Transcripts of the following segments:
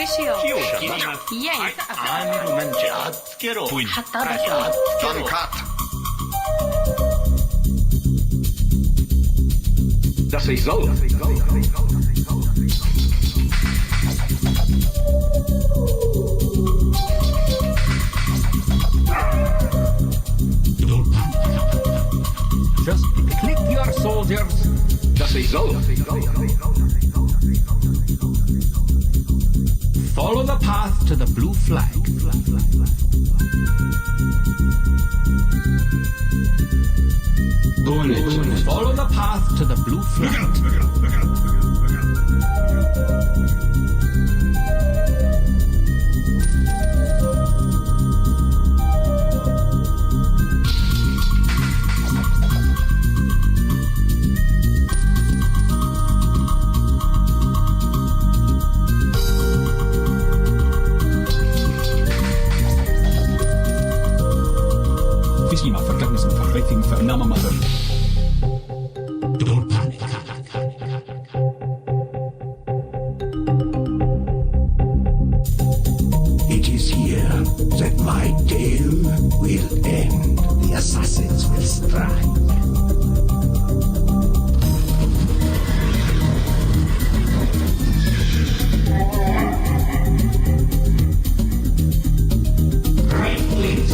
끝이요. 이야 아니로만 잣게로 부인 핫다다 Dat is zo. Just click your soldiers. Dat is zo. Follow the path to the blue flag. Follow the path to the blue flag. Wish me my forgiveness and for fighting for Nama Mother. Don't panic. It is here that my tale will end. The assassins will strike. Right, please.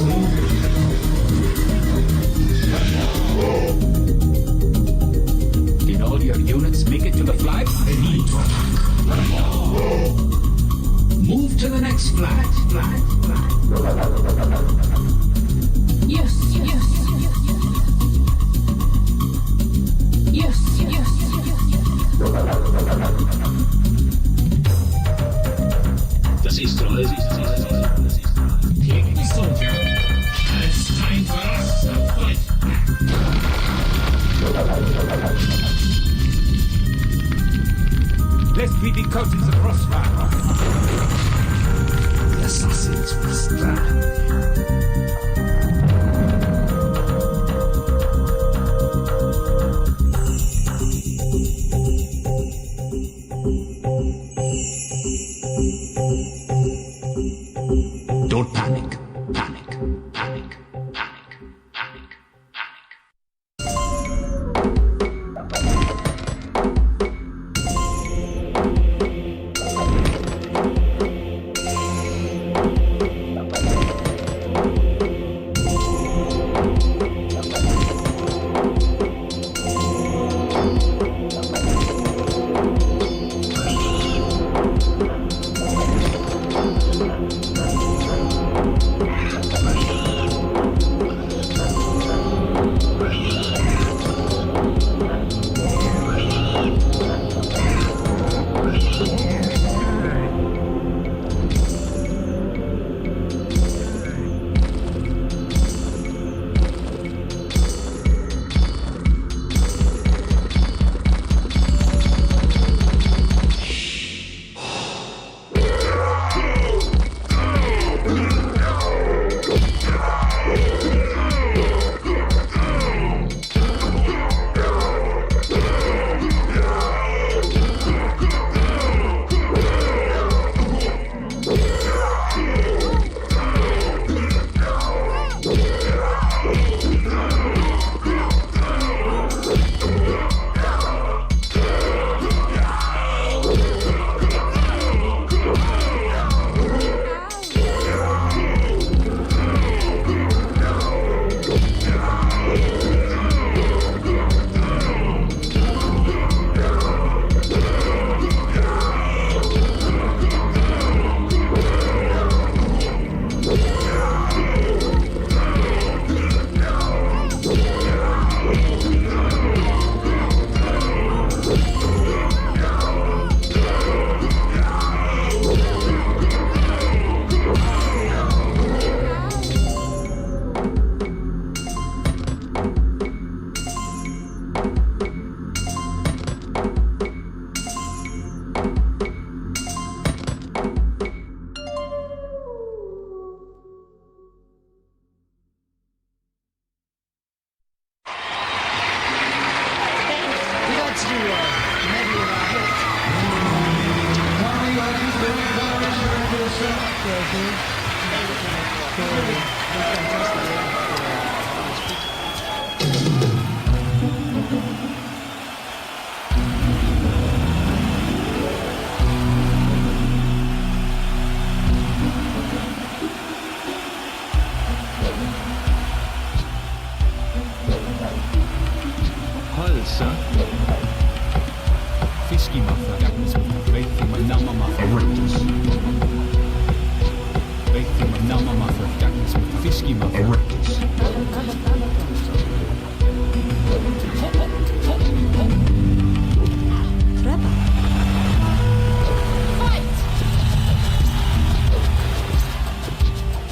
Did all your units make it to the flag? I need to attack. Move to the next flag. Yes. Dat is zo. Take the soldier. It's time for us to fight. Lest we be caught in the crossfire. The assassins will strike. Don't panic. Halsa. Fiskimaffa. Veittima namamaffa. Horrendous. Veittima namamaffa. Fiskimaffa. Horrendous. Fight!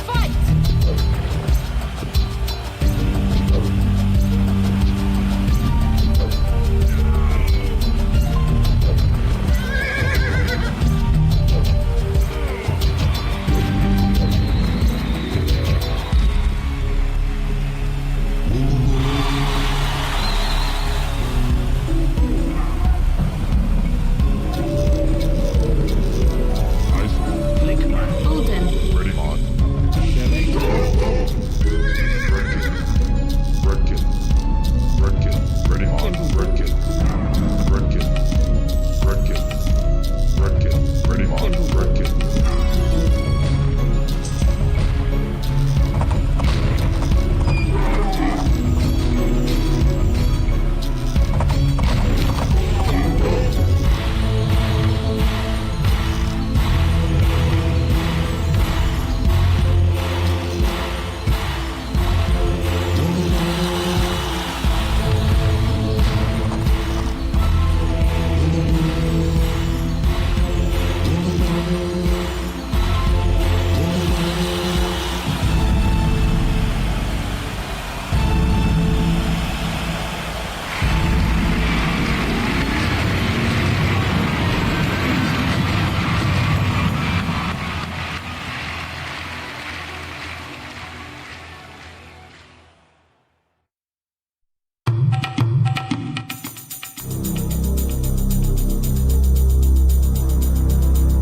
Fight! Odin. Ready on. Redkin. Ready on. Redkin. Ready on. Redkin.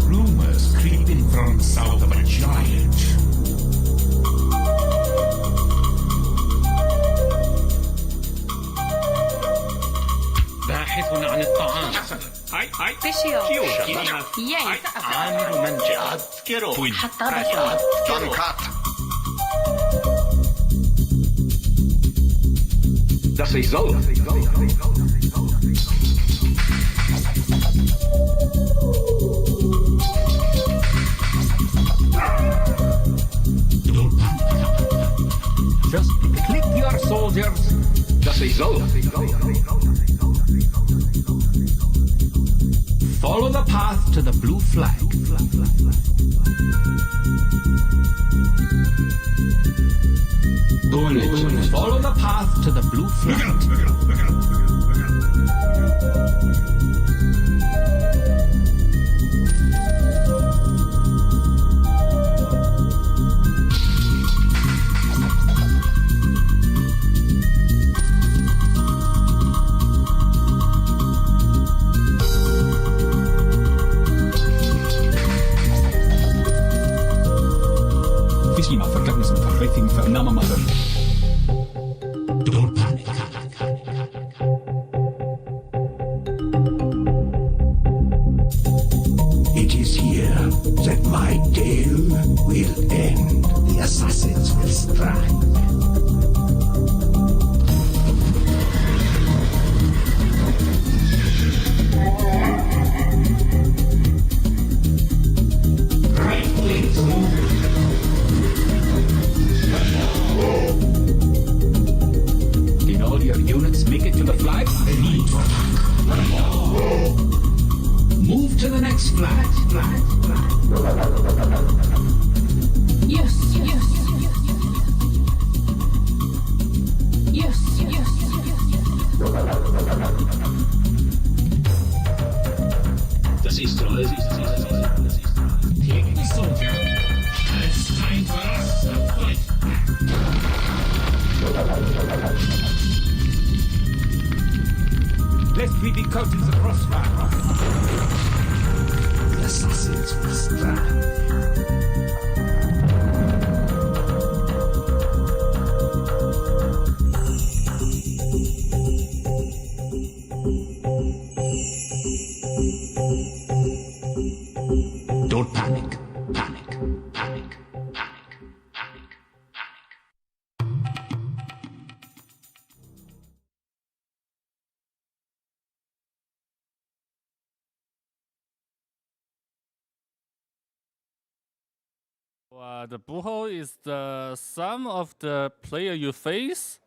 Rumors creeping from south of a giant. باحث عن الطعام. هاي Fishio. كيو Yay. عامل منجع. بوين. حتى بسرعة. Das is zo. Just click your soldiers. Das is zo. Follow the path to the blue flag. Follow the path to the blue flag. Fiskimaffa. Veittima namamaffa. Don't panic. It is here that my tale will end. The assassins will strike. Did all your units make it to the flag? Move to the next flag. Yes. Yes. Das ist so. Take the soldier. It's time for us to fight. Lest we be caught in the crossfire. The assassins will strike. The buho is the sum of the player you face,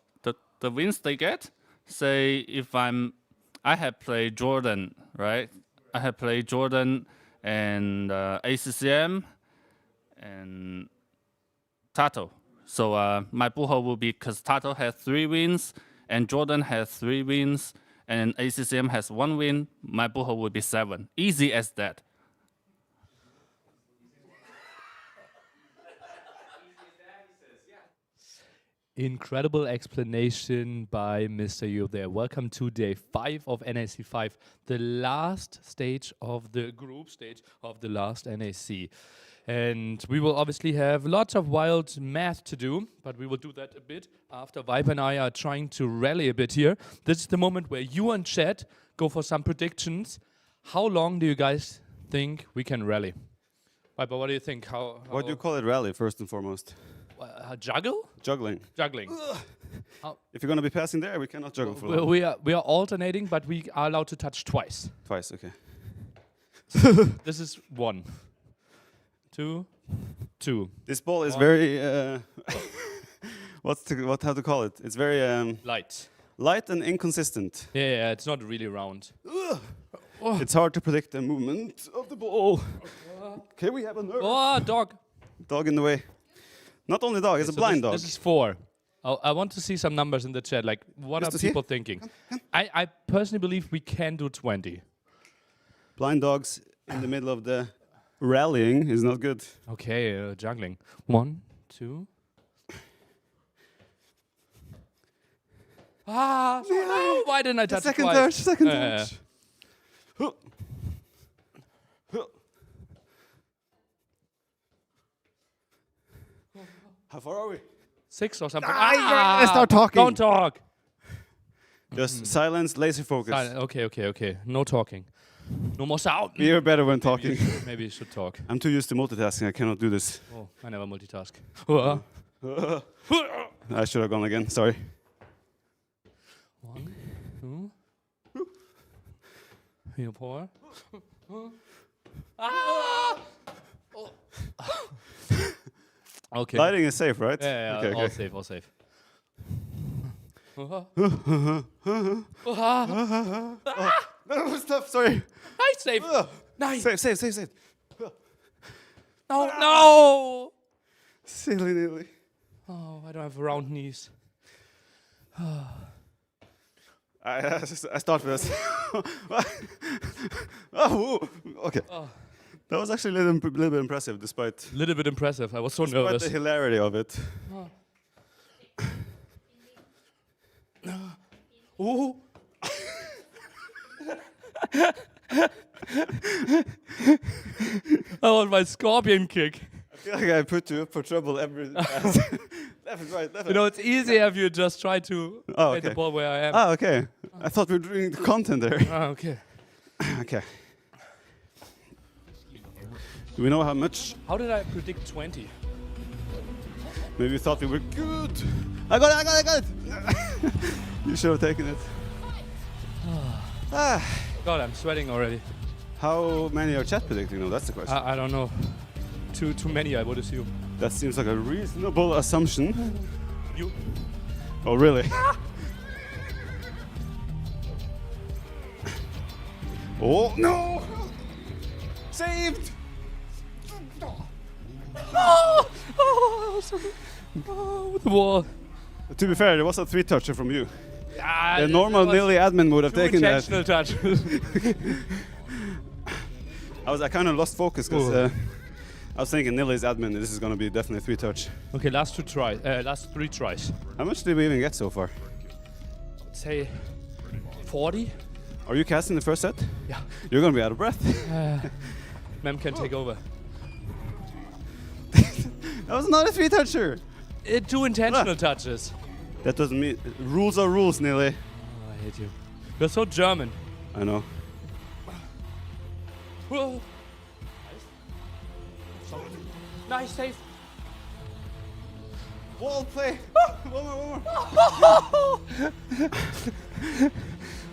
the wins they get. Say if I have played Jordan, right? I have played Jordan and ACCM and Tato. So my buho will be because Tato has 3 wins and Jordan has 3 wins and ACCM has 1 win. My buho will be 7. Easy as that. Incredible explanation by Mr. Yu there. Welcome to day 5 of NAC 5, the last stage of the group stage of the last NAC. And we will obviously have lots of wild math to do, but we will do that a bit after Viper and I are trying to rally a bit here. This is the moment where you and Chat go for some predictions. How long do you guys think we can rally? Viper, what do you think? What do you call it, rally, first and foremost? Juggle? Juggling. Juggling. If you're going to be passing there, we cannot juggle for long. We are alternating, but we are allowed to touch twice. Twice, okay. This is 1, 2, 2. This ball is very... how to call it? It's very... light. Light and inconsistent. Yeah, it's not really round. It's hard to predict the movement of the ball. Okay, we have a nerve. Oh, dog. Dog in the way. Not only dog, it's a blind dog. This is 4. I want to see some numbers in the chat. Like, what Just are to see? people thinking? I personally believe we can do 20. Blind dogs in the middle of the rallying is not good. Okay, juggling. 1, 2. No, why didn't I touch it twice? Second touch. How far are we? 6 or something. Let's start talking. Don't talk. Just silence, laser focus. Okay. No talking. No more sound. You're better when talking. Maybe you should talk. I'm too used to multitasking. I cannot do this. Oh, I never multitask. I should have gone again. Sorry. 1, 2. Here, pour. Okay. Lighting is safe, right? Yeah, Okay, all okay. safe, all safe. That was tough. Sorry. Nice save. Nice. Save. No. Silly nilly. Oh, I don't have round knees. I start with this. Oh, okay. That was actually a little bit impressive, despite Little bit impressive. I was so the nervous. hilarity of it. Ooh. I want my scorpion kick. I feel like I put you up for trouble every pass. Left and right, left. You know, it's easier if you just try to Oh, hit the okay. ball where I am. Ah, okay. I thought we were doing the content there. Okay. Okay. Do we know how much? How did I predict 20? Maybe we thought we were good. I got it. You should have taken it. God, I'm sweating already. How many are chat predicting? No, that's the question. I don't know. Too many, I would assume. That seems like a reasonable assumption. You. Oh, really? Oh, no! Saved! The wall. To be fair, there was a 3-toucher from you. Ah, The normal Nilly admin would have Two taken that. intentional touch. I kind of lost focus because I was thinking Nilly's admin, this is going to be definitely 3-touch. Okay, last 3 tries. How much did we even get so far? Say 40. Are you casting the first set? Yeah. You're going to be out of breath. Mem can take over. That was not a 3-toucher. 2 intentional touches. That doesn't mean... Rules are rules, Nilly. Oh, I hate you. You're so German. I know. Whoa. Nice save. Wall play. One more.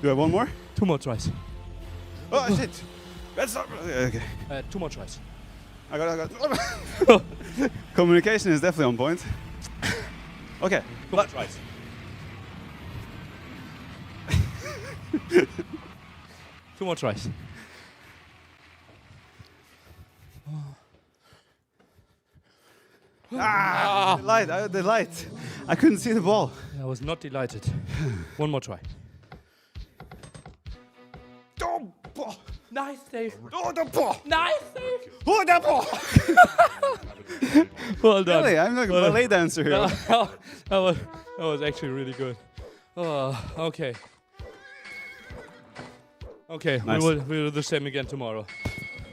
Do I have one more? 2 more tries. Oh, shit. That's not... Okay. 2 more tries. I got it. Communication is definitely on point. Okay. Two more tries. Two more tries. The light. I couldn't see the ball. I was not delighted. One more try. Oh, ball. Nice save. Oh, the ball. Nice save. Oh, the ball. Well done. Really, I'm like a ballet dancer here. that was actually really good. Oh, okay. Okay, Nice. we'll do the same again tomorrow.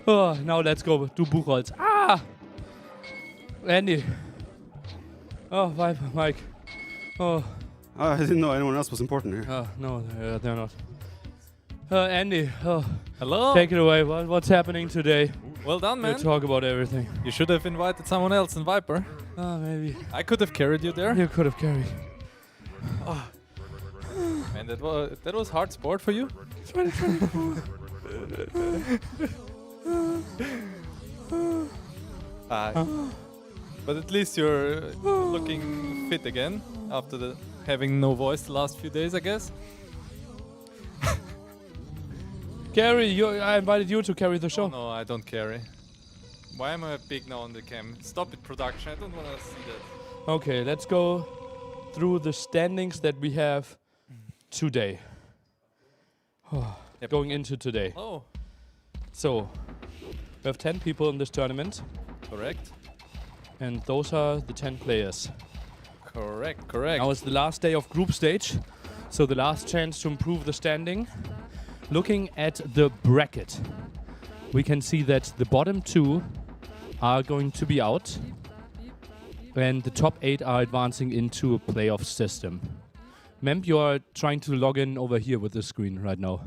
Oh, now let's go do Buchholz. Ah! Andy. Oh, Mike. Oh, I didn't know anyone else was important here. no, they're not. Andy, Hello. take it away. What's happening today? Well done, We'll man. talk about everything. You should have invited someone else in Viper. Maybe. I could have carried you there. You could have carried. And that was hard sport for you. 2024. But at least you're looking fit again after having no voice the last few days, I guess. Gary, I invited you to carry the show. No, I don't carry. Why am I big now on the cam? Stop it, production. I don't want to see that. Okay, let's go through the standings that we have today. Yep. Going into today. Oh, So, we have 10 people in this tournament, correct. and those are the 10 players. Correct. Now it's the last day of group stage, so the last chance to improve the standing. Looking at the bracket, we can see that the bottom 2 are going to be out, and the top 8 are advancing into a playoff system. Memp, you are trying to log in over here with the screen right now.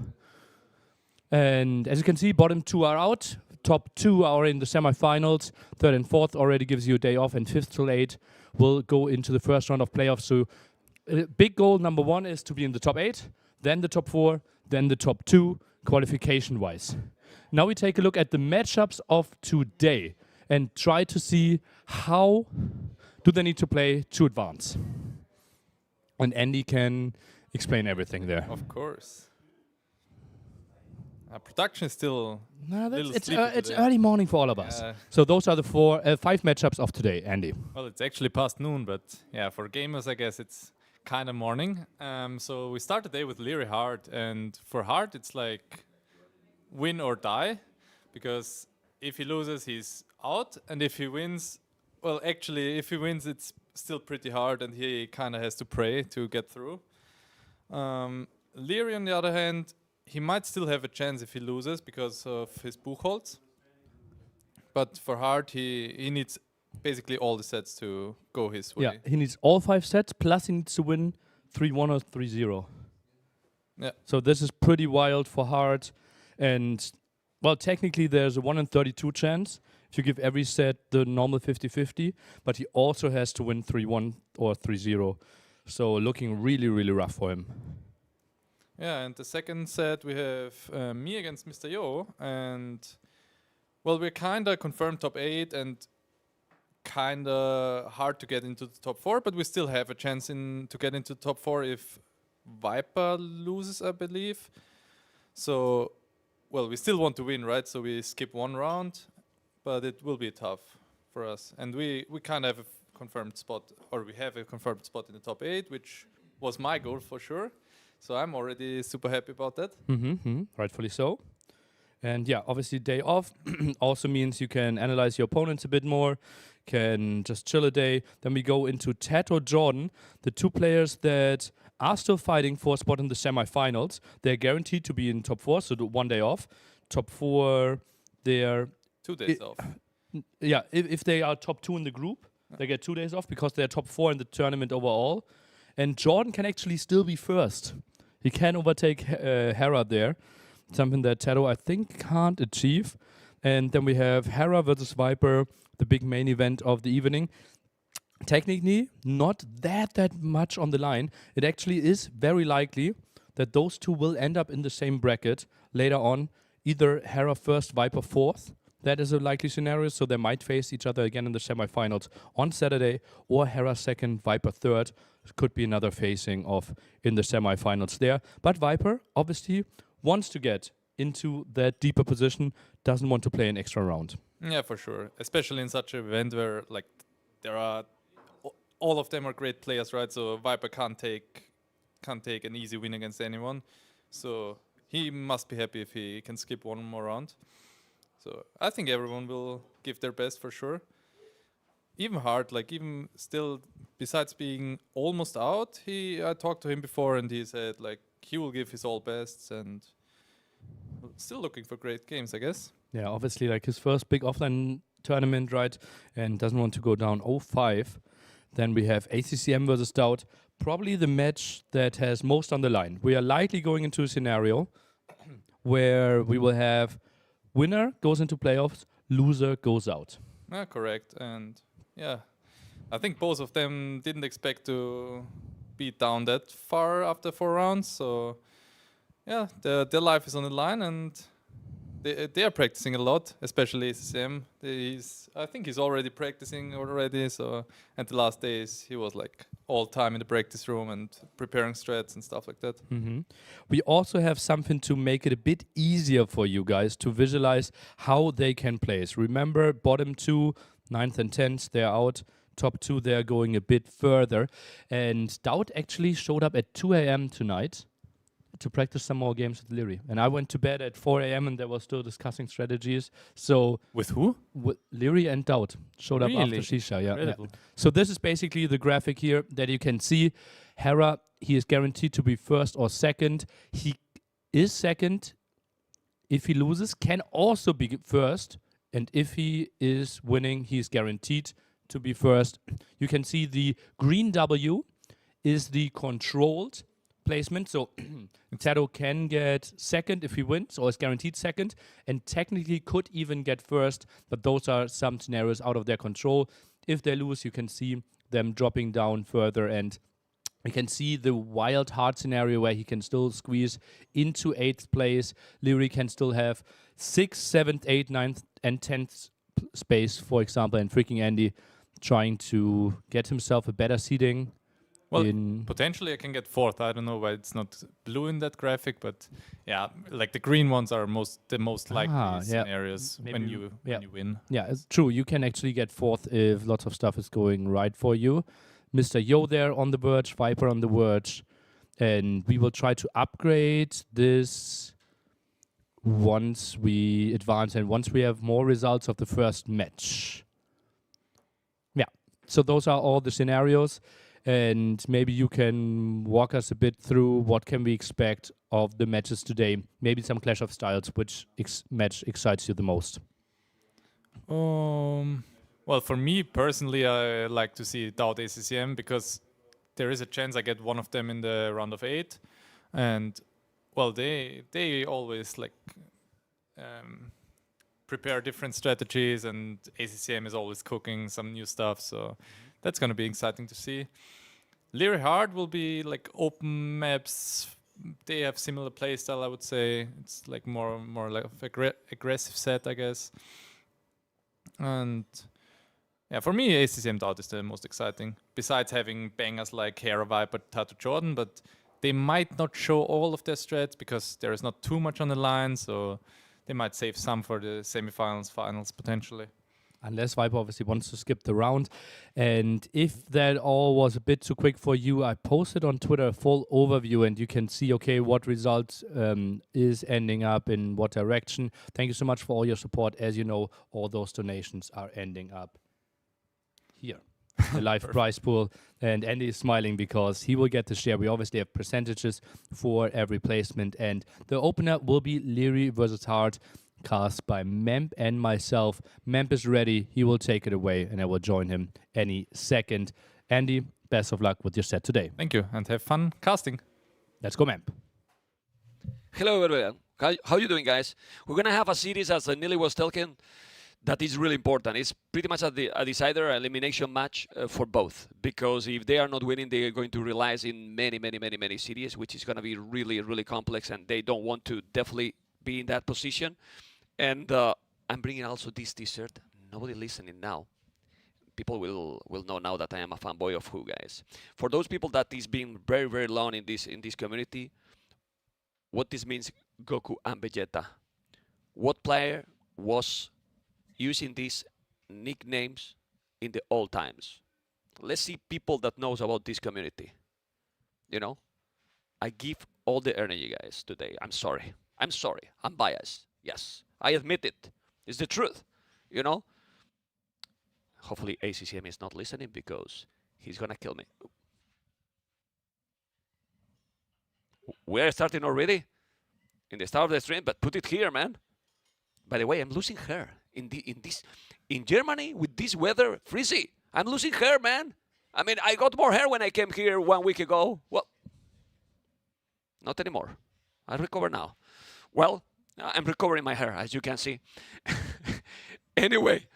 And as you can see, bottom 2 are out, top 2 are in the semifinals, 3rd and 4th already gives you a day off, and 5th till 8 will go into the first round of playoffs. So big goal number 1 is to be in the top 8, then the top 4, then the top 2, qualification-wise. Now we take a look at the matchups of today and try to see how do they need to play to advance. And Andy can explain everything there. Of course. Production is still No, little it's sleepy it's today. early morning for all of us. Yeah. So those are the 5 matchups of today, Andy. Well, it's actually past noon, but yeah, for gamers, I guess it's kind of morning. So we start the day with Leary Hard, and for Hard, it's like win or die, because if he loses, he's out, and if he wins, well, actually, if he wins, it's still pretty hard, and he kind of has to pray to get through. Leary, on the other hand, he might still have a chance if he loses because of his Buchholz. But for Hard, he needs basically all the sets to go his way. Yeah, he needs all 5 sets, plus he needs to win 3-1 or 3-0. Yeah. So this is pretty wild for Hart. And, well, technically there's a 1 in 32 chance if you give every set the normal 50-50. But he also has to win 3-1 or 3-0. So looking really, really rough for him. Yeah, and the second set we have me against Mr. Yo, and well, we're kind of confirmed top 8 and kind of hard to get into the top 4, but we still have a chance to get into the top 4 if Viper loses, I believe. So, well, we still want to win, right? So we skip 1 round, but it will be tough for us. And we kind of have a confirmed spot, or we have a confirmed spot in the top 8, which was my goal for sure. So I'm already super happy about that. Rightfully so. And yeah, obviously day off also means you can analyze your opponents a bit more, can just chill a day. Then we go into Ted or Jordan, the 2 players that are still fighting for a spot in the semifinals. They're guaranteed to be in top 4, so 1 day off. Top 4, they're 2 days off. Yeah, if they are top 2 in the group, they get 2 days off because they're top 4 in the tournament overall. And Jordan can actually still be first. He can overtake Hera there, something that Taro, I think, can't achieve. And then we have Hera versus Viper, the big main event of the evening. Technically, not that much on the line. It actually is very likely that those 2 will end up in the same bracket later on. Either Hera first, Viper 4th, That is a likely scenario, so they might face each other again in the semifinals on Saturday, or Hera second, Viper third. Could be another facing off in the semifinals there. But Viper obviously wants to get into that deeper position, doesn't want to play an extra round. Yeah, for sure. Especially in such an event where like there are all of them are great players, right? So Viper can't take an easy win against anyone. So he must be happy if he can skip one more round. So I think everyone will give their best for sure. Even hard, like even still, besides being almost out, I talked to him before and he said like he will give his all bests and still looking for great games, I guess. Yeah, obviously like his first big offline tournament, right? And doesn't want to go down 0-5. Then we have ACCM versus Stout, probably the match that has most on the line. We are likely going into a scenario where we will have winner goes into playoffs, loser goes out. Yeah, correct. And yeah, I think both of them didn't expect to be down that far after 4 rounds. So yeah, their life is on the line and they are practicing a lot, especially ACCM. I think he's already practicing already. So and the last days he was like all time in the practice room and preparing strats and stuff like that. We also have something to make it a bit easier for you guys to visualize how they can place. Remember, bottom 2, 9th and 10th, they're out. Top 2, they're going a bit further. And Stout actually showed up at 2 a.m. tonight to practice some more games with Leary. And I went to bed at 4 a.m. and they were still discussing strategies. So With who? Leary and Dowd showed up after Really? Shisha. Yeah, yeah. Incredible. So this is basically the graphic here that you can see. Hera, he is guaranteed to be first or second. He is second. If he loses, can also be first. And if he is winning, he is guaranteed to be first. You can see the green W is the controlled placement. So Tado can get second if he wins or is guaranteed second and technically could even get first. But those are some scenarios out of their control. If they lose, you can see them dropping down further and you can see the wild hard scenario where he can still squeeze into 8th place. Leary can still have 6th, 7th, 8th, 9th and 10th space, for example, and freaking Andy trying to get himself a better seeding. Well, potentially I can get 4th. I don't know why it's not blue in that graphic, but yeah, like the green ones are the most likely scenarios when you win. Yeah, it's true. You can actually get 4th if lots of stuff is going right for you. Mr. Yo there on the verge, Viper on the verge, and we will try to upgrade this once we advance and once we have more results of the first match. Yeah, so those are all the scenarios. And maybe you can walk us a bit through what can we expect of the matches today. Maybe some clash of styles, which match excites you the most? Well, for me personally, I like to see Dowd ACCM because there is a chance I get one of them in the round of 8. And, well, they always like prepare different strategies and ACCM is always cooking some new stuff. So that's going to be exciting to see. Leary Hard will be like open maps. They have similar playstyle, I would say. It's like more like aggressive set, I guess. And yeah, for me, ACCM Dowd is the most exciting. Besides having bangers like Hera Viper, Tattoo Jordan, but they might not show all of their strats because there is not too much on the line. So they might save some for the semifinals, finals potentially. Unless Viper obviously wants to skip the round. And if that all was a bit too quick for you, I posted on Twitter a full overview and you can see, okay, what result is ending up in what direction. Thank you so much for all your support. As you know, all those donations are ending up here. The live prize pool. And Andy is smiling because he will get the share. We obviously have percentages for every placement. And the opener will be Leary versus Hard, cast by Memp and myself. Memp is ready. He will take it away, and I will join him any second. Andy, best of luck with your set today. Thank you, and have fun casting. Let's go, Memp. Hello, everyone. How you doing, guys? We're going to have a series, as Nili was telling, that is really important. It's pretty much a decider, elimination match for both. Because if they are not winning, they are going to realize in many series, which is going to be really, really complex, and they don't want to definitely be in that position. And I'm bringing also this T-shirt. Nobody listening now. People will know now that I am a fanboy of Who, guys. For those people that is being very, very long in this community, what this means, Goku and Vegeta. What player was using these nicknames in the old times? Let's see people that knows about this community. You know, I give all the energy, guys, today. I'm sorry. I'm sorry. I'm biased. Yes, I admit it. It's the truth. You know. Hopefully ACCM is not listening because he's gonna kill me. We're starting already in the start of the stream, but put it here, man. By the way, I'm losing hair in Germany with this weather, Frizzy. I'm losing hair, man. I mean, I got more hair when I came here 1 week ago. Well, not anymore. I recover now. Well, I'm recovering my hair, as you can see. Anyway,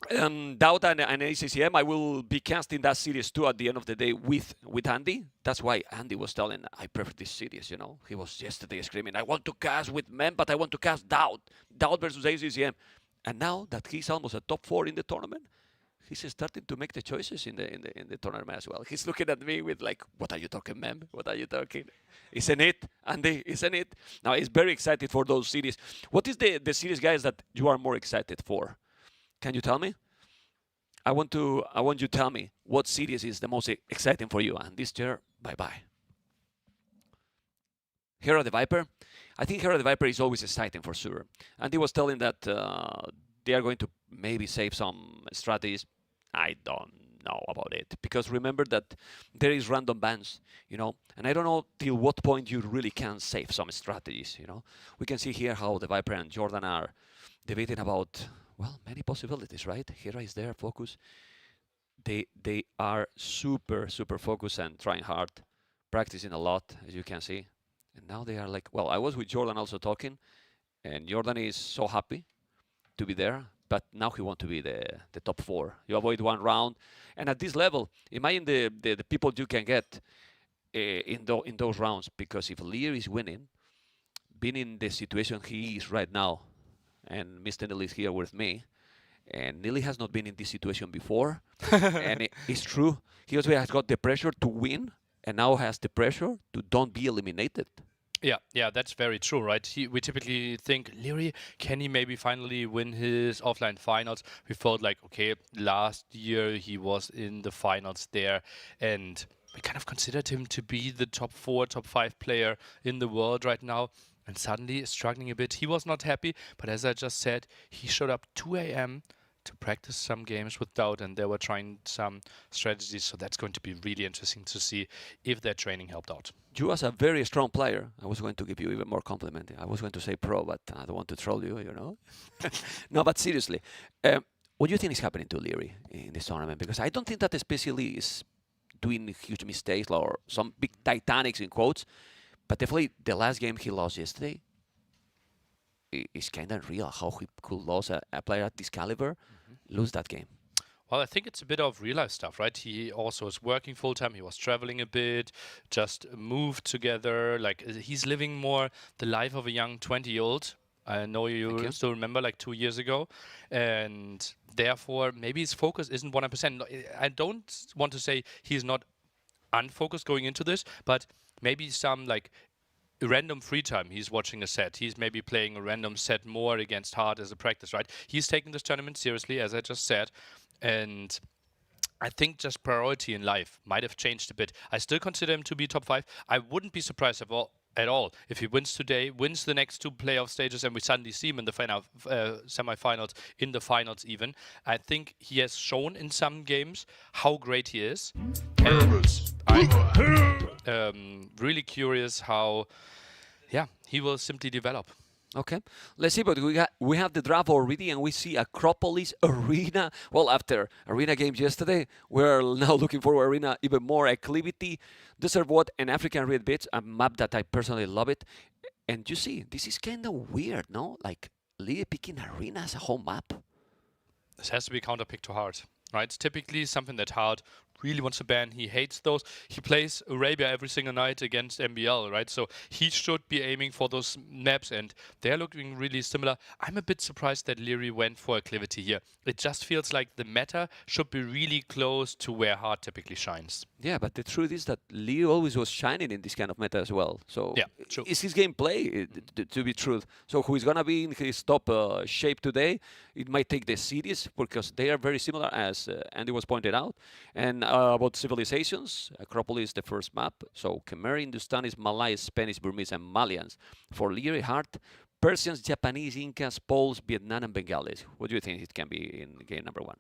Doubt and ACCM, I will be casting that series too at the end of the day with Andy. That's why Andy was telling I prefer this series, you know. He was yesterday screaming, I want to cast with men, but I want to cast Doubt versus ACCM. And now that he's almost a top 4 in the tournament, he's starting to make the choices in the tournament as well. He's looking at me with like, what are you talking, ma'am? What are you talking? Isn't it, Andy? Isn't it? Now he's very excited for those series. What is the series, guys, that you are more excited for? Can you tell me? I want you to tell me what series is the most exciting for you. And this year, bye-bye. Hero the Viper. I think Hero the Viper is always exciting for sure. And he was telling that they are going to maybe save some strategies. I don't know about it. Because remember that there is random bans, you know. And I don't know till what point you really can save some strategies, you know. We can see here how the Viper and Jordan are debating about, well, many possibilities, right? Hera is there, focus. They are super focused and trying hard, practicing a lot, as you can see. And now they are like, well, I was with Jordan also talking, and Jordan is so happy to be there, but now he wants to be the top 4. You avoid 1 round, and at this level, imagine the people you can get in those rounds, because if Lear is winning, being in the situation he is right now, and Mr. Neil is here with me, and Neil has not been in this situation before, and it's true. He also has got the pressure to win, and now has the pressure to don't be eliminated. Yeah, that's very true, right? We typically think, Leary, can he maybe finally win his offline finals? We felt like, okay, last year he was in the finals there, and we kind of considered him to be the top 4, top 5 player in the world right now. And suddenly struggling a bit. He was not happy, but as I just said, he showed up 2 a.m. to practice some games with Doubt, and they were trying some strategies. So that's going to be really interesting to see if their training helped out. You as a very strong player, I was going to give you even more compliment. I was going to say pro, but I don't want to troll you, you know. No, but seriously, what do you think is happening to Leary in this tournament? Because I don't think that especially is doing huge mistakes or some big Titanics in quotes. But definitely, the last game he lost yesterday is kind of unreal. How he could lose a player at this caliber, lose that game. Well, I think it's a bit of real life stuff, right? He also is working full time. He was traveling a bit, just moved together. Like he's living more the life of a young 20-year-old. I know you still remember, like 2 years ago, and therefore maybe his focus isn't 100%. I don't want to say he's not unfocused going into this, but maybe some like random free time. He's watching a set. He's maybe playing a random set more against hard as a practice, right? He's taking this tournament seriously, as I just said. And I think just priority in life might have changed a bit. I still consider him to be top 5. I wouldn't be surprised at all if he wins today, wins the next 2 playoff stages, and we suddenly see him in the semifinals, in the finals even. I think he has shown in some games how great he is. I'm really curious how, he will simply develop. Okay, let's see, but we have the draft already, and we see Acropolis Arena. Well, after Arena games yesterday, we're now looking for Arena even more. Acclivity, Desert What, and African Red Bits, a map that I personally love it. And you see, this is kind of weird, no? Like, Lee picking Arena as a home map. This has to be counterpicked to hard, right? It's typically something that hard really wants to ban. He hates those. He plays Arabia every single night against MBL, right? So he should be aiming for those maps, and they're looking really similar. I'm a bit surprised that Leary went for Acclivity here. It just feels like the meta should be really close to where Hard typically shines. Yeah, but the truth is that Lee always was shining in this kind of meta as well. So Yeah, true. it's his gameplay, to be truth. So who is going to be in his top shape today? It might take the cities because they are very similar, as Andy was pointed out. And about civilizations, Acropolis, the first map. So Khmer, Hindustanis, Malays, Spanish, Burmese, and Malians. For Leary, Hart, Persians, Japanese, Incas, Poles, Vietnam, and Bengalis. What do you think it can be in game number 1?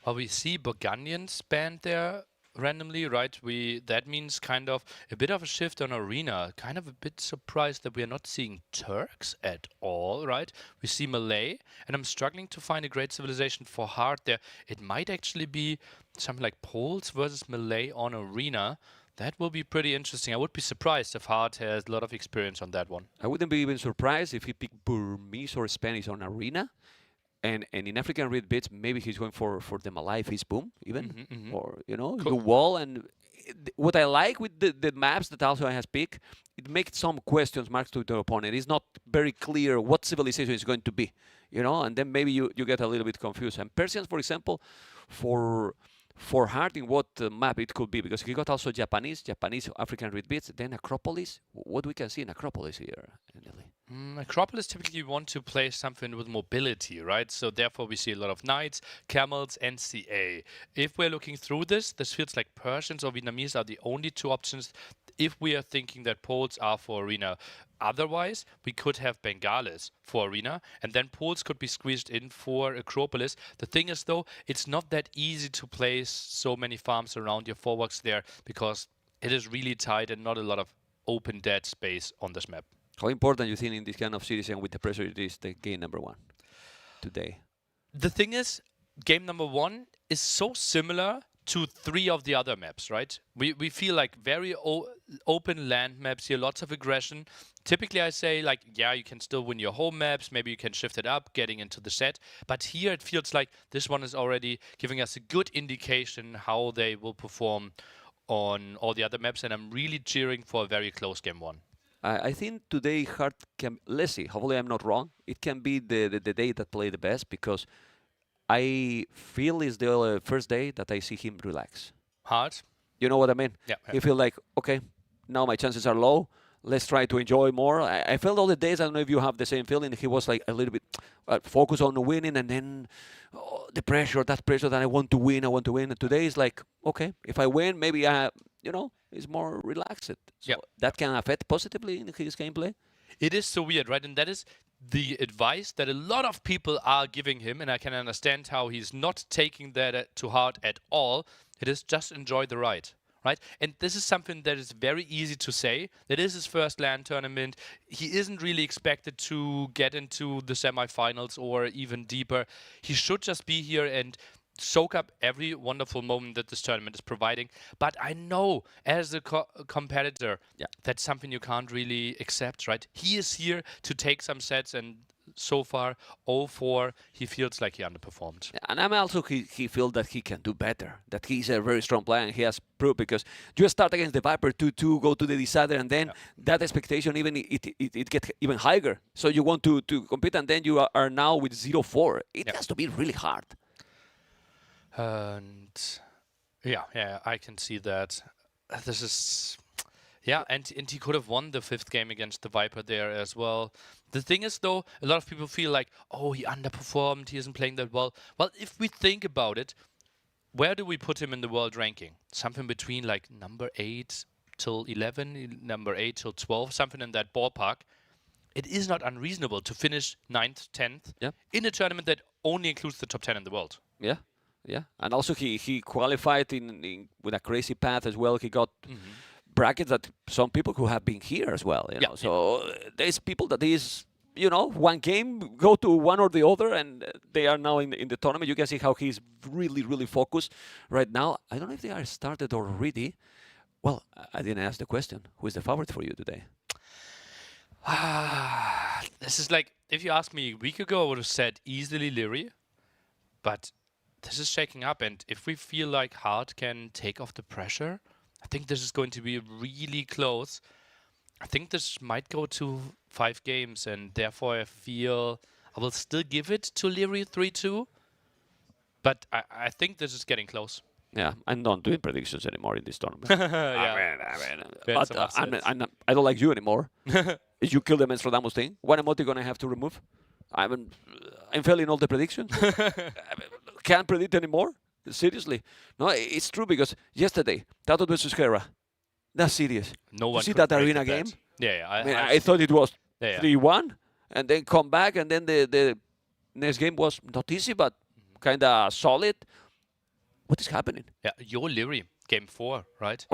Well, we see Burgundians banned there randomly, right? That means kind of a bit of a shift on Arena. Kind of a bit surprised that we are not seeing Turks at all, right? We see Malay, and I'm struggling to find a great civilization for Hard there. It might actually be something like Poles versus Malay on Arena. That will be pretty interesting. I would be surprised if Hard has a lot of experience on that one. I wouldn't be even surprised if he picked Burmese or Spanish on Arena. And in African Red Bits, maybe he's going for the Malay Fist Boom, even. Or, you know, the wall. And what I like with the maps that also has picked, it makes some questions marks to the opponent. It's not very clear what civilization is going to be, you know, and then maybe you get a little bit confused. And Persians, for example, for Hard in what map it could be, because he got also Japanese African Red Bits, then Acropolis. What we can see in Acropolis here, Nelly? Acropolis typically want to play something with mobility, right? So therefore we see a lot of knights, camels, and CA. If we're looking through this feels like Persians or Vietnamese are the only two options if we are thinking that Poles are for Arena. Otherwise, we could have Bengalis for Arena, and then Poles could be squeezed in for Acropolis. The thing is, though, it's not that easy to place so many farms around your forwards there, because it is really tight and not a lot of open dead space on this map. How important you think in this kind of series and with the pressure it is the game number 1 today? The thing is, game number 1 is so similar to 3 of the other maps, right? We feel like very open land maps here, lots of aggression. Typically I say, like, yeah, you can still win your home maps, maybe you can shift it up, getting into the set. But here it feels like this one is already giving us a good indication how they will perform on all the other maps, and I'm really cheering for a very close game 1. I think today Hard can, let's see, hopefully I'm not wrong, it can be the day that play the best, because I feel it's the first day that I see him relax. Hard? You know what I mean? Yeah. You feel like, okay, now my chances are low, let's try to enjoy more. I felt all the days, I don't know if you have the same feeling, he was like a little bit focused on winning, and then that pressure that I want to win. And today is like, okay, if I win, maybe you know, it's more relaxed. So that can affect positively in his gameplay. It is so weird, right? And that is the advice that a lot of people are giving him, and I can understand how he's not taking that to heart at all. It is just enjoy the ride, right? And this is something that is very easy to say. That is his first LAN tournament. He isn't really expected to get into the semifinals or even deeper. He should just be here and soak up every wonderful moment that this tournament is providing. But I know, as a competitor, that's something you can't really accept, right? He is here to take some sets, and so far, 0-4, he feels like he underperformed. And I'm also, he feels that he can do better, that he's a very strong player, and he has proved, because you start against the Viper 2-2, go to the Decider, and then that expectation, even it gets even higher. So you want to compete, and then you are now with 0-4. It has to be really hard. And yeah, I can see that. This is, and he could have won the 5th game against the Viper there as well. The thing is, though, a lot of people feel like, oh, he underperformed, he isn't playing that well. Well, if we think about it, where do we put him in the world ranking? Something between like number 8 till 11, number 8 till 12, something in that ballpark. It is not unreasonable to finish 9th, 10th in a tournament that only includes the top 10 in the world. Yeah, and also he qualified with a crazy path as well. He got brackets that some people who have been here as well. You know? So there's people that is, you know, one game go to one or the other, and they are now in the tournament. You can see how he's really, really focused right now. I don't know if they are started already. Well, I didn't ask the question. Who is the favorite for you today? This is like, if you asked me a week ago, I would have said easily Leary, but this is shaking up, and if we feel like Hard can take off the pressure, I think this is going to be really close. I think this might go to 5 games, and therefore I feel I will still give it to Leary 3-2. But I think this is getting close. Yeah, I'm not doing predictions anymore in this tournament. Yeah. We had some upsets. I don't like you anymore. If you kill the Menstradamus thing, what emote you gonna have to remove? I'm failing all the predictions. Can't predict anymore. Seriously, no, it's true because yesterday Tato versus Hera, that's serious. No one you see could that arena predict game? that. Yeah, I mean, I thought it was Yeah. 3-1, and then come back, and then the next game was not easy, but kind of solid. What is happening? Yeah, you're Leary, game 4, right?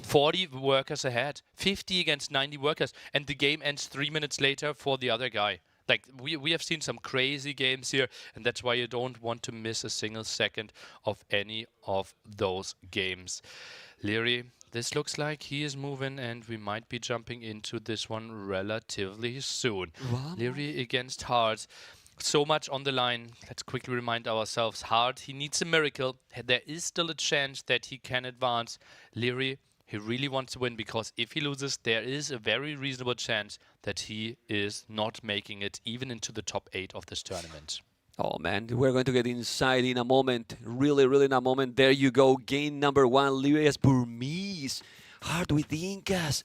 40 workers ahead, 50 against 90 workers, and the game ends 3 minutes later for the other guy. Like, we have seen some crazy games here, and that's why you don't want to miss a single second of any of those games. Leary, this looks like he is moving, and we might be jumping into this one relatively soon. Leary against Hard. So much on the line. Let's quickly remind ourselves. Hard, he needs a miracle. There is still a chance that he can advance. Leary, he really wants to win, because if he loses, there is a very reasonable chance that he is not making it even into the top 8 of this tournament. Oh man, we're going to get inside in a moment. Really, really in a moment. There you go. Game number 1, Lyria's Burmese. Hard with the Incas.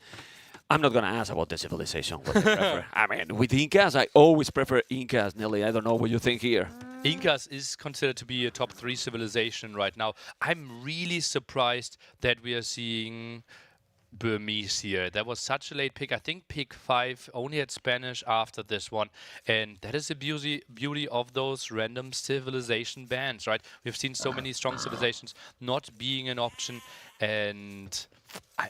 I'm not going to ask about the civilization. What they prefer. I mean, with Incas, I always prefer Incas, Nelly. I don't know what you think here. Incas is considered to be a top 3 civilization right now. I'm really surprised that we are seeing Burmese here. That was such a late pick. I think pick 5 only had Spanish after this one. And that is the beauty of those random civilization bans, right? We've seen so many strong civilizations not being an option. And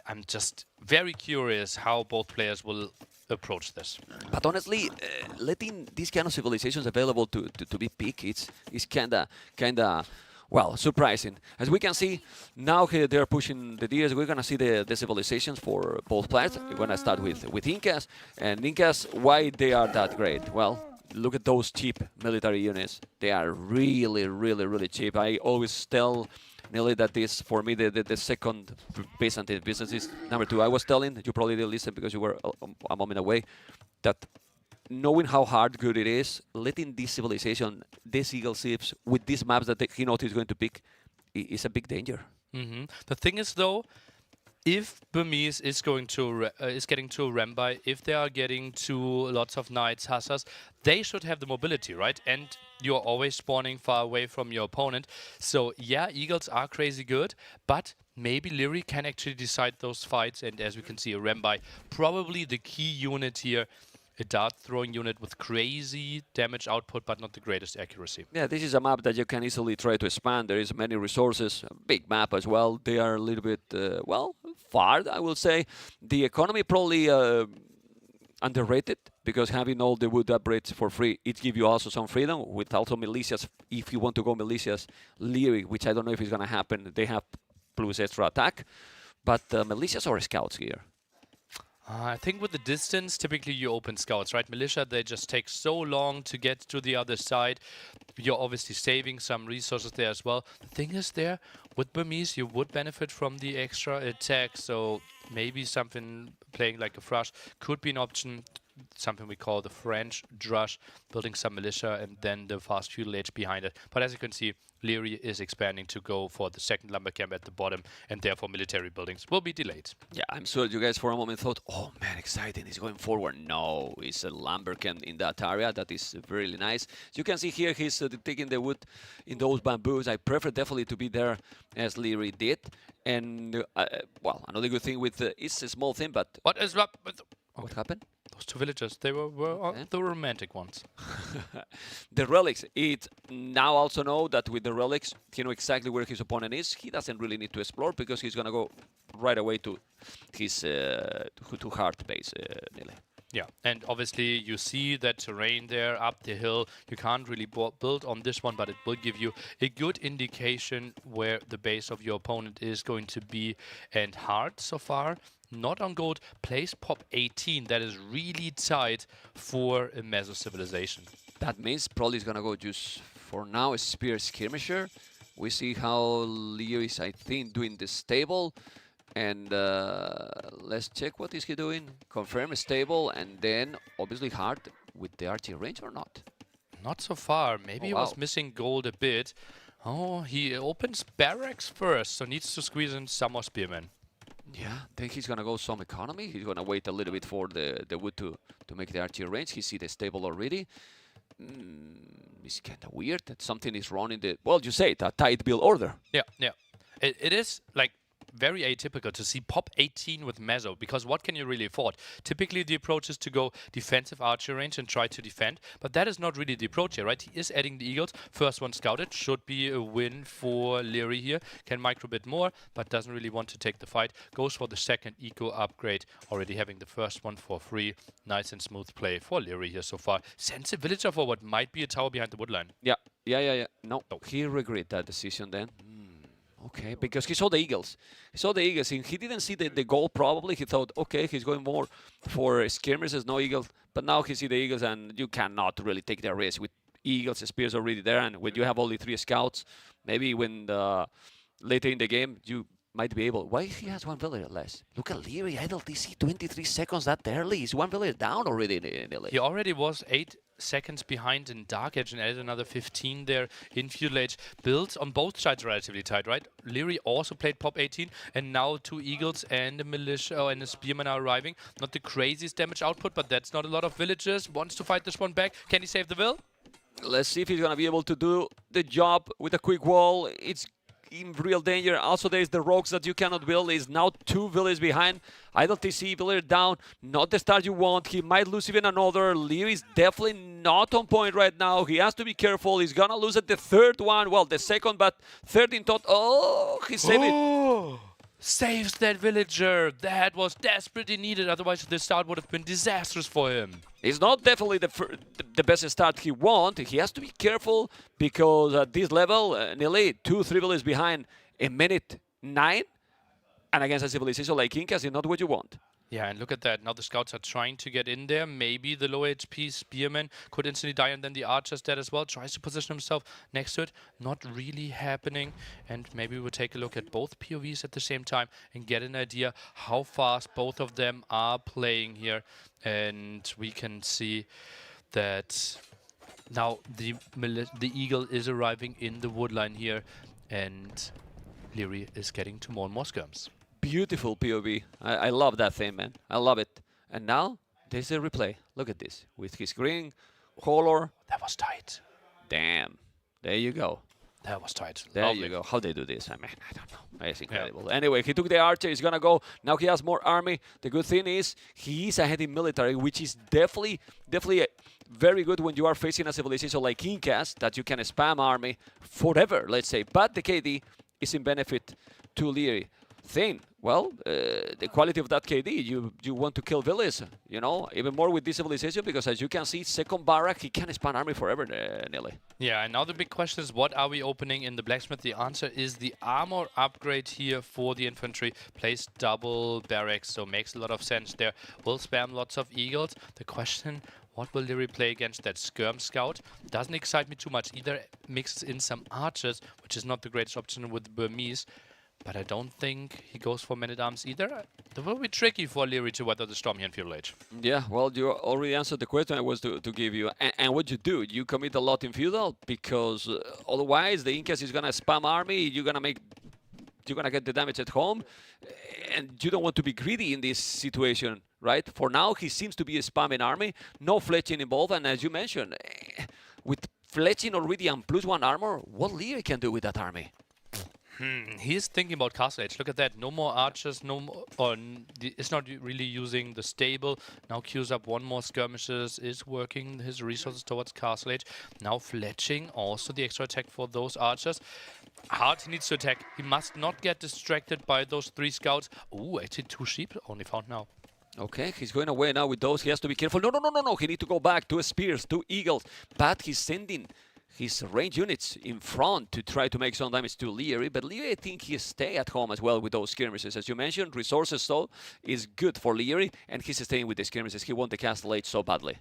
I'm just very curious how both players will approach this. But honestly, letting these kind of civilizations available to be picked, it's kinda well, surprising. As we can see, now they're pushing the deers. We're gonna see the civilizations for both players. We're gonna start with Incas. And Incas, why they are that great? Well, look at those cheap military units. They are really, really, really cheap. I always tell Nelly that is, for me, the second Byzantine business is number 2. I was telling, you probably didn't listen because you were a moment away, that knowing how hard good it is, letting this civilization, these eagle ships, with these maps that he knows he's going to pick, is a big danger. The thing is, though, if Burmese is going to is getting to Rembai, if they are getting to lots of knights, hussars, they should have the mobility, right? And you're always spawning far away from your opponent. So yeah, eagles are crazy good, but maybe Leary can actually decide those fights. And as we can see, a Rembai, probably the key unit here. A dart throwing unit with crazy damage output, but not the greatest accuracy. Yeah, this is a map that you can easily try to expand. There is many resources, a big map as well. They are a little bit, well, far, I will say. The economy probably underrated, because having all the wood upgrades for free, it gives you also some freedom, with also militias. If you want to go militias, Leary, which I don't know if it's going to happen, they have plus extra attack. But militias or scouts here? I think with the distance, typically you open scouts, right? Militia, they just take so long to get to the other side. You're obviously saving some resources there as well. The thing is there, with Burmese, you would benefit from the extra attack. So maybe something playing like a Thrush could be an option. Something we call the French Drush, building some militia and then the fast feudal age behind it. But as you can see, Leary is expanding to go for the second lumber camp at the bottom, and therefore military buildings will be delayed. Yeah, I'm sure you guys for a moment thought, oh man, exciting, he's going forward. No, it's a lumber camp in that area. That is really nice. As you can see here, he's taking the wood in those bamboos. I prefer definitely to be there as Leary did. And, well, another good thing with, it's a small thing, but... What is up with... What happened? Those 2 villagers, they were the romantic ones. The relics, it now also know that with the relics, he knows exactly where his opponent is. He doesn't really need to explore, because he's going to go right away to his to Heart base, Nile. Yeah, and obviously you see that terrain there up the hill. You can't really build on this one, but it will give you a good indication where the base of your opponent is going to be. And Hard so far, not on gold, plays pop 18. That is really tight for a Meso civilization. That means probably he's going to go just For now, a spear skirmisher. We see how Leo is, I think, doing the stable. And let's check what is he doing. Confirm stable, and then obviously hard with the archer range or not. Not so far. Maybe he was missing gold a bit. Oh, he opens barracks first, so needs to squeeze in some more spearmen. Yeah, then he's gonna go some economy. He's gonna wait a little bit for the wood to make the archer range. He see the stable already. It's kind of weird that something is wrong in the... Well, you say it, a tight build order. Yeah, yeah. It is like very atypical to see pop 18 with Mezzo, because what can you really afford? Typically the approach is to go defensive archer range and try to defend, but that is not really the approach here, right? He is adding the eagles. First one scouted, should be a win for Leary here. Can micro a bit more, but doesn't really want to take the fight. Goes for the second eco upgrade, already having the first one for free. Nice and smooth play for Leary here so far. Sends a villager for what might be a tower behind the woodline. Yeah. No, he regret that decision then. Okay, because he saw the eagles. And he didn't see the goal probably. He thought, okay, he's going more for skirmishes, no eagles. But now he see the eagles, and you cannot really take the risk with eagles, spears already there. And when you have only 3 scouts, maybe when later in the game, you might be able... Why he has 1 villager less? Look at Leary, idle TC, 23 seconds that early. He's 1 villager down already in the late. He already was 8 seconds behind in Dark Age and added another 15 there in Feudal Age. Builds on both sides relatively tight, right? Leary also played pop 18, and now 2 eagles and a militia and a spearman are arriving. Not the craziest damage output, but that's not a lot of villagers. Wants to fight this one back. Can he save the will? Let's see if he's gonna be able to do the job with a quick wall. It's in real danger. Also, there's the rogues that you cannot build. He's now 2 villages behind. Idle TC, villager down. Not the start you want. He might lose even another. Leo is definitely not on point right now. He has to be careful. He's gonna lose at the 3rd one. Well, the 2nd, but 3rd in total. Oh, he saved it. Saves that villager. That was desperately needed. Otherwise, the start would have been disastrous for him. It's not definitely the best start he wants. He has to be careful because at this level, nearly 2-3 villages behind in minute 9, and against a civilization like Incas is not what you want. Yeah, and look at that. Now the scouts are trying to get in there. Maybe the low HP spearman could instantly die, and then the archer's dead as well. Tries to position himself next to it. Not really happening. And maybe we'll take a look at both POVs at the same time and get an idea how fast both of them are playing here. And we can see that now the eagle is arriving in the woodline here, and Leary is getting to more and more skirms. Beautiful POV. I love that thing, man. I love it. And now there's a replay. Look at this. With his green color. That was tight. Damn. There you go. That was tight. There Lovely. you go. How they do this? I mean, I don't know. It's incredible. Yeah. Anyway, he took the archer. He's going to go. Now he has more army. The good thing is he is ahead in military, which is definitely very good when you are facing a civilization like Incas, that you can spam army forever, let's say. But the KD is in benefit to Leary. Thing, well, the quality of that KD, you want to kill villages, you know, even more with this civilization, because as you can see, 2nd barrack, he can span army forever, nearly. Yeah, and now the big question is, what are we opening in the blacksmith? The answer is the armor upgrade here for the infantry. Plays double barracks, so makes a lot of sense there. Will spam lots of eagles. The question, what will Leary play against that skirm scout? Doesn't excite me too much. Either mixes in some archers, which is not the greatest option with the Burmese, but I don't think he goes for men-at-arms either. It will be tricky for Leary to weather the storm here in Feudal Age. Yeah, well, you already answered the question I was to give you. And what you do, you commit a lot in Feudal, because otherwise the Incas is going to spam army, you're going to get the damage at home, and you don't want to be greedy in this situation, right? For now, he seems to be a spamming army, no fletching involved, and as you mentioned, with fletching already and +1 armor, what Leary can do with that army? He's thinking about Castle Age. Look at that. No more archers, no more, it's not really using the stable. Now queues up 1 more skirmishes, is working his resources towards Castle Age. Now fletching, also the extra attack for those archers. Hard, he needs to attack. He must not get distracted by those 3 scouts. Ooh, actually 2 sheep only found now. Okay, he's going away now with those. He has to be careful. No. He needs to go back. 2 spears, 2 eagles. But he's sending his range units in front to try to make some damage to Leary, but Leary, I think he stay at home as well with those skirmishes. As you mentioned, resources though is good for Leary, and he's staying with the skirmishes. He won the Castle Age so badly.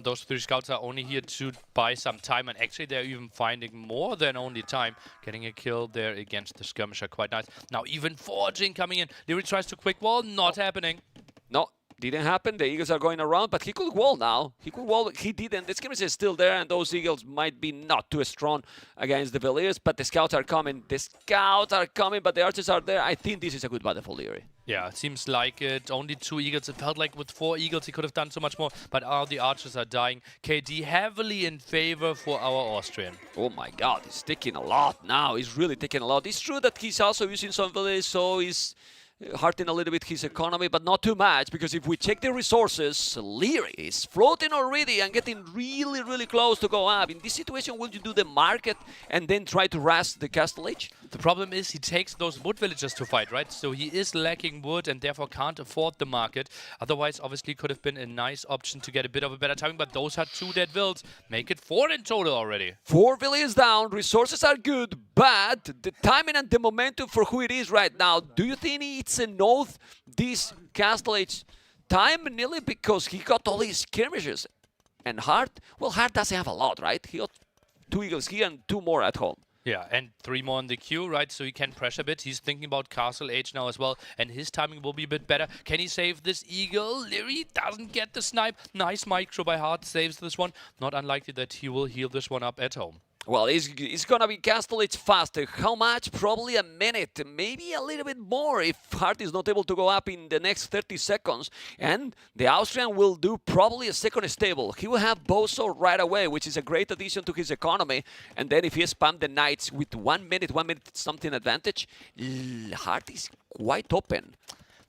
Those 3 scouts are only here to buy some time, and actually they're even finding more than only time. Getting a kill there against the skirmisher, quite nice. Now even forging coming in. Leary tries to quick wall, not happening. No, didn't happen. The Eagles are going around, but he could wall now. He could wall. He didn't. The skirmish is still there, and those Eagles might be not too strong against the Villiers, but the scouts are coming. The scouts are coming, but the archers are there. I think this is a good battle for Leary. Yeah, it seems like it. Only 2 Eagles. It felt like with 4 Eagles he could have done so much more, but all the archers are dying. KD heavily in favor for our Austrian. Oh my god, he's taking a lot now. He's really taking a lot. It's true that he's also using some Villiers, so he's hurting a little bit his economy, but not too much, because if we check the resources, Leary is floating already and getting really, really close to go up. In this situation, will you do the market and then try to ras the Castle Age? The problem is he takes those wood villagers to fight, right? So he is lacking wood and therefore can't afford the market. Otherwise, obviously, could have been a nice option to get a bit of a better timing, but those are 2 dead wills. Make it 4 in total already. 4 villages down, resources are good, but the timing and the momentum for who it is right now, do you think it's an oath this Castle Age time, Nili, because he got all these skirmishes? And Hart, well, Hart doesn't have a lot, right? He got 2 Eagles here and 2 more at home. Yeah, and 3 more in the queue, right? So he can pressure a bit. He's thinking about Castle Age now as well, and his timing will be a bit better. Can he save this Eagle? Leary doesn't get the snipe. Nice micro by Hart, saves this one. Not unlikely that he will heal this one up at home. Well, it's gonna be Castle Age faster. How much? Probably a minute, maybe a little bit more if Hart is not able to go up in the next 30 seconds. And the Austrian will do probably a second stable. He will have Boso right away, which is a great addition to his economy. And then if he spam the Knights with 1 minute something advantage, Hart is quite open.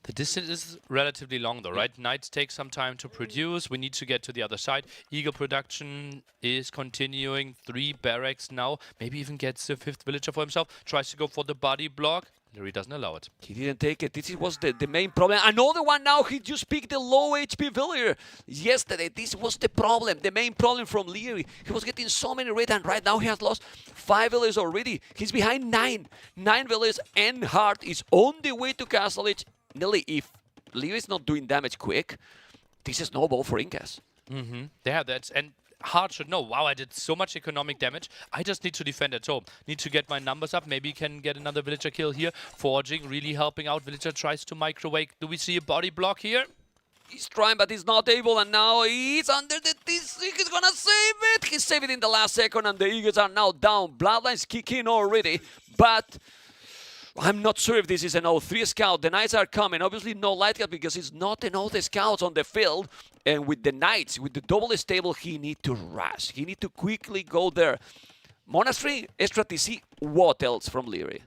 The distance is relatively long though, right? Knights take some time to produce. We need to get to the other side. Eagle production is continuing. 3 barracks now. Maybe even gets a 5th villager for himself. Tries to go for the body block. Leary doesn't allow it. He didn't take it. This was the main problem. Another one now. He just picked the low HP villager. Yesterday, this was the problem. The main problem from Leary. He was getting so many red, and right now he has lost 5 villagers already. He's behind 9. 9 villagers, and Hart is on the way to Castle Age. Nili, if Leary is not doing damage quick, this is snowball for Incas. Yeah, that's... and Hart should know, wow, I did so much economic damage. I just need to defend at home. Need to get my numbers up. Maybe can get another villager kill here. Forging, really helping out. Villager tries to microwave. Do we see a body block here? He's trying, but he's not able, and now he's under the... He's gonna save it! He saved it in the last second, and the Eagles are now down. Bloodlines kick in already, but... I'm not sure if this is an O3 scout. The Knights are coming. Obviously no light cap because it's not an O3 scouts on the field. And with the Knights, with the double stable, he need to rush. He need to quickly go there. Monastery, strategy, what else from Leary?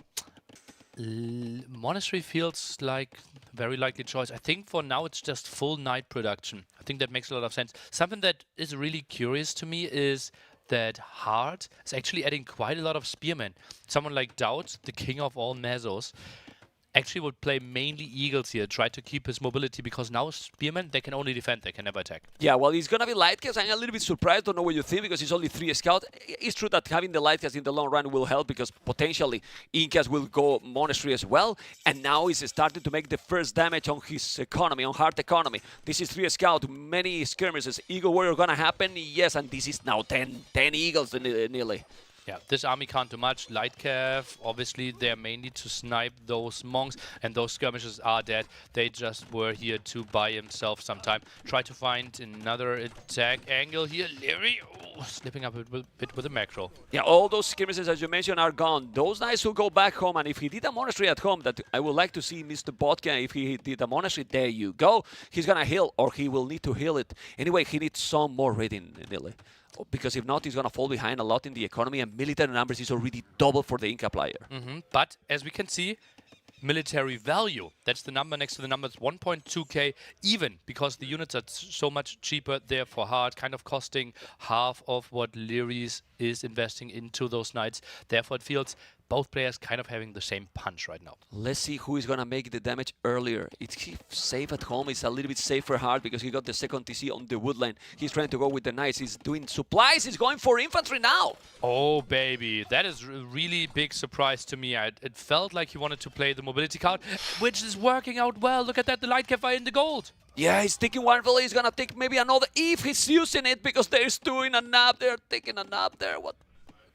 Monastery feels like a very likely choice. I think for now it's just full Knight production. I think that makes a lot of sense. Something that is really curious to me is that Hart is actually adding quite a lot of spearmen. Someone like Doubt, the king of all Mesos, actually would play mainly Eagles here, try to keep his mobility, because now spearmen, they can only defend, they can never attack. Yeah, well, it's gonna be light cast. I'm a little bit surprised, don't know what you think, because it's only 3 scouts. It's true that having the light cast in the long run will help, because potentially Incas will go Monastery as well, and now he's starting to make the first damage on his economy, on Hart economy. This is 3 scouts, many skirmishes. Eagle Warrior gonna happen, yes, and this is now 10 Eagles nearly. Yeah, this army can't do much. Light Cav, obviously, they're mainly to snipe those monks, and those skirmishers are dead. They just were here to buy himself some time. Try to find another attack angle here. Leary, slipping up a bit with a macro. Yeah, all those skirmishes, as you mentioned, are gone. Those Knights will go back home, and if he did a Monastery at home, that I would like to see Mr. Botka, if he did a Monastery, there you go. He's gonna heal, or he will need to heal it. Anyway, he needs some more reading, Nili. Because if not, he's going to fall behind a lot in the economy, and military numbers is already double for the Inca player. But as we can see, military value, that's the number next to the numbers, 1.2k, even because the units are so much cheaper there for Hart, kind of costing half of what Leary's is investing into those Knights. Therefore, it feels both players kind of having the same punch right now. Let's see who is going to make the damage earlier. It's safe at home. It's a little bit safer hard because he got the second TC on the wood line. He's trying to go with the knights. He's doing supplies. He's going for infantry now. Oh, baby. That is a really big surprise to me. It felt like he wanted to play the mobility card, which is working out well. Look at that. The light cafe in the gold. Yeah, he's taking one village. He's going to take maybe another if he's using it because there's two in a nap. They're taking a nap there. What?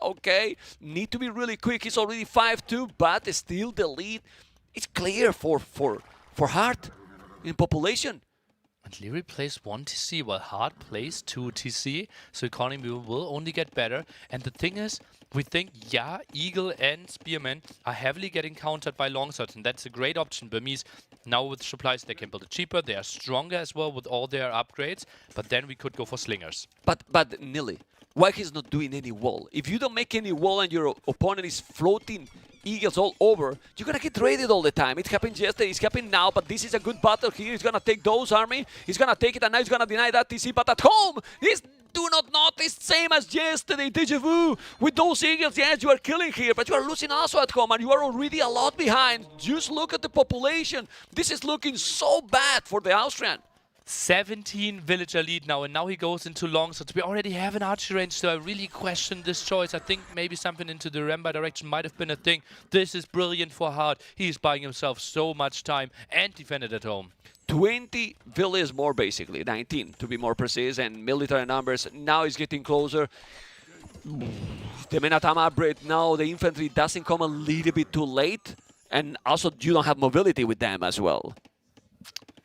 Okay, need to be really quick. He's already 5-2, but still the lead is clear for Hart in population. And Leary plays 1 TC while Hart plays 2 TC, so economy will only get better. And the thing is, we think, yeah, Eagle and Spearman are heavily getting countered by longswords, and that's a great option. Burmese, now with supplies, they can build it cheaper. They are stronger as well with all their upgrades, but then we could go for slingers. But Nili, why he's not doing any wall? If you don't make any wall and your opponent is floating eagles all over, you're gonna get raided all the time. It happened yesterday, it's happening now, but this is a good battle here. He's gonna take those army, he's gonna take it, and now he's gonna deny that TC, but at home, he's do not notice, same as yesterday, deja vu. With those eagles, yes, you are killing here, but you are losing also at home, and you are already a lot behind. Just look at the population. This is looking so bad for the Austrian. 17 villager lead now, and now he goes into longswords. We already have an archery range, so I really question this choice. I think maybe something into the Remba direction might have been a thing. This is brilliant for Hart. He's buying himself so much time and defended at home. 20 villages more, basically, 19 to be more precise, and military numbers. Now he's getting closer. The Menatam upgrade now, the infantry doesn't come a little bit too late, and also you don't have mobility with them as well.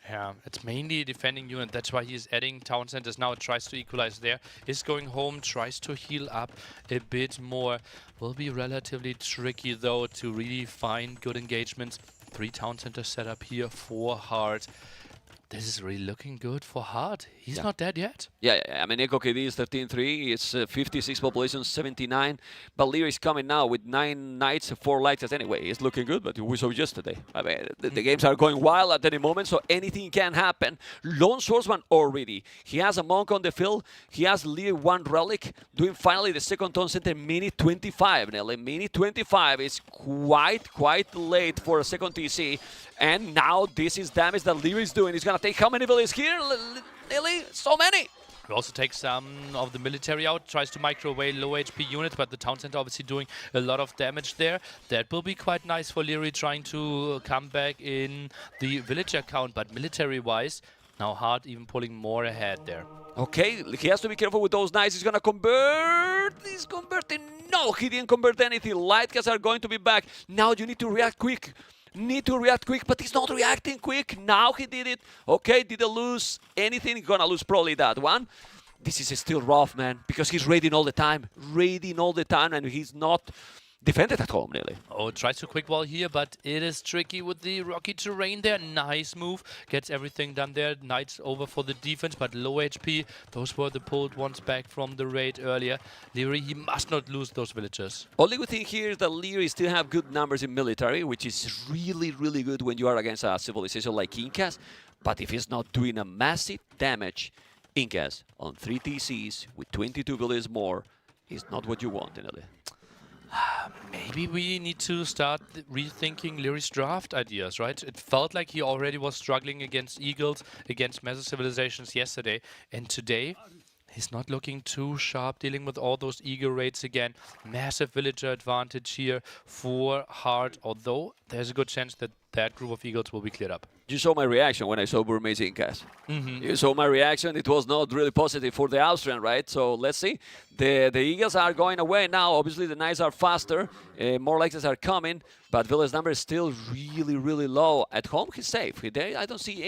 Yeah, it's mainly a defending unit. That's why he's adding town centers now. Tries to equalize there. Is going home, tries to heal up a bit more. Will be relatively tricky, though, to really find good engagements. 3 town centers set up here for Hart. This is really looking good for Hart. He's not dead yet. Yeah. I mean, Echo KD is 13-3. It's 56 population, 79. But Lear is coming now with 9 knights, 4 lights. Anyway, it's looking good, but we saw yesterday. I mean, the games are going wild at any moment, so anything can happen. Lone Swordsman already. He has a monk on the field. He has Lear 1 relic. Doing finally the second town center, minute 25, Nelly. Minute 25 is quite late for a second TC. And now this is damage that Lear is doing. He's going to take how many villages here? Nelly, so many. He also takes some of the military out, tries to micro away low HP units, but the town center obviously doing a lot of damage there. That will be quite nice for Leary trying to come back in the villager count, but military-wise, now Hart even pulling more ahead there. Okay, he has to be careful with those knights. He's going to convert. He's converting. No, he didn't convert anything. Light cats are going to be back. Now you need to react quick. But he's not reacting quick. Now he did it. Okay, did he lose anything? He's gonna lose probably that one. This is still rough, man, because he's raiding all the time. And he's not defended at home, really. Oh, tries to quick wall here, but it is tricky with the rocky terrain there. Nice move. Gets everything done there. Knights over for the defense, but low HP. Those were the pulled ones back from the raid earlier. Leary, he must not lose those villagers. Only good thing here is that Leary still have good numbers in military, which is really good when you are against a civilization like Incas. But if he's not doing a massive damage, Incas on 3 TCs with 22 villages more is not what you want, Nelly. Maybe we need to start rethinking Leary's draft ideas, right? It felt like he already was struggling against Eagles, against massive civilizations yesterday. And today, he's not looking too sharp, dealing with all those Eagle raids again. Massive villager advantage here for Hart, although there's a good chance that that group of Eagles will be cleared up. You saw my reaction when I saw Burmese Incas. You saw my reaction. It was not really positive for the Austrian, right? So let's see. The Eagles are going away now. Obviously, the Knights are faster. More Lexes are coming. But Village number is still really low. At home, he's safe. I don't see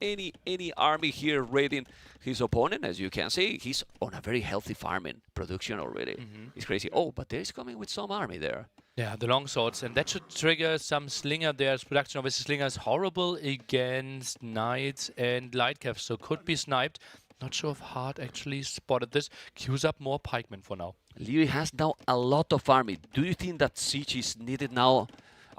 any army here raiding his opponent. As you can see, he's on a very healthy farming production already. It's crazy. Oh, but there's coming with some army there. Yeah, the longswords, and that should trigger some Slinger there's production. Obviously, Slinger is horrible against Knights and Light Caps, so could be sniped. Not sure if Hart actually spotted this. Queues up more pikemen for now. Leary has now a lot of army. Do you think that siege is needed now?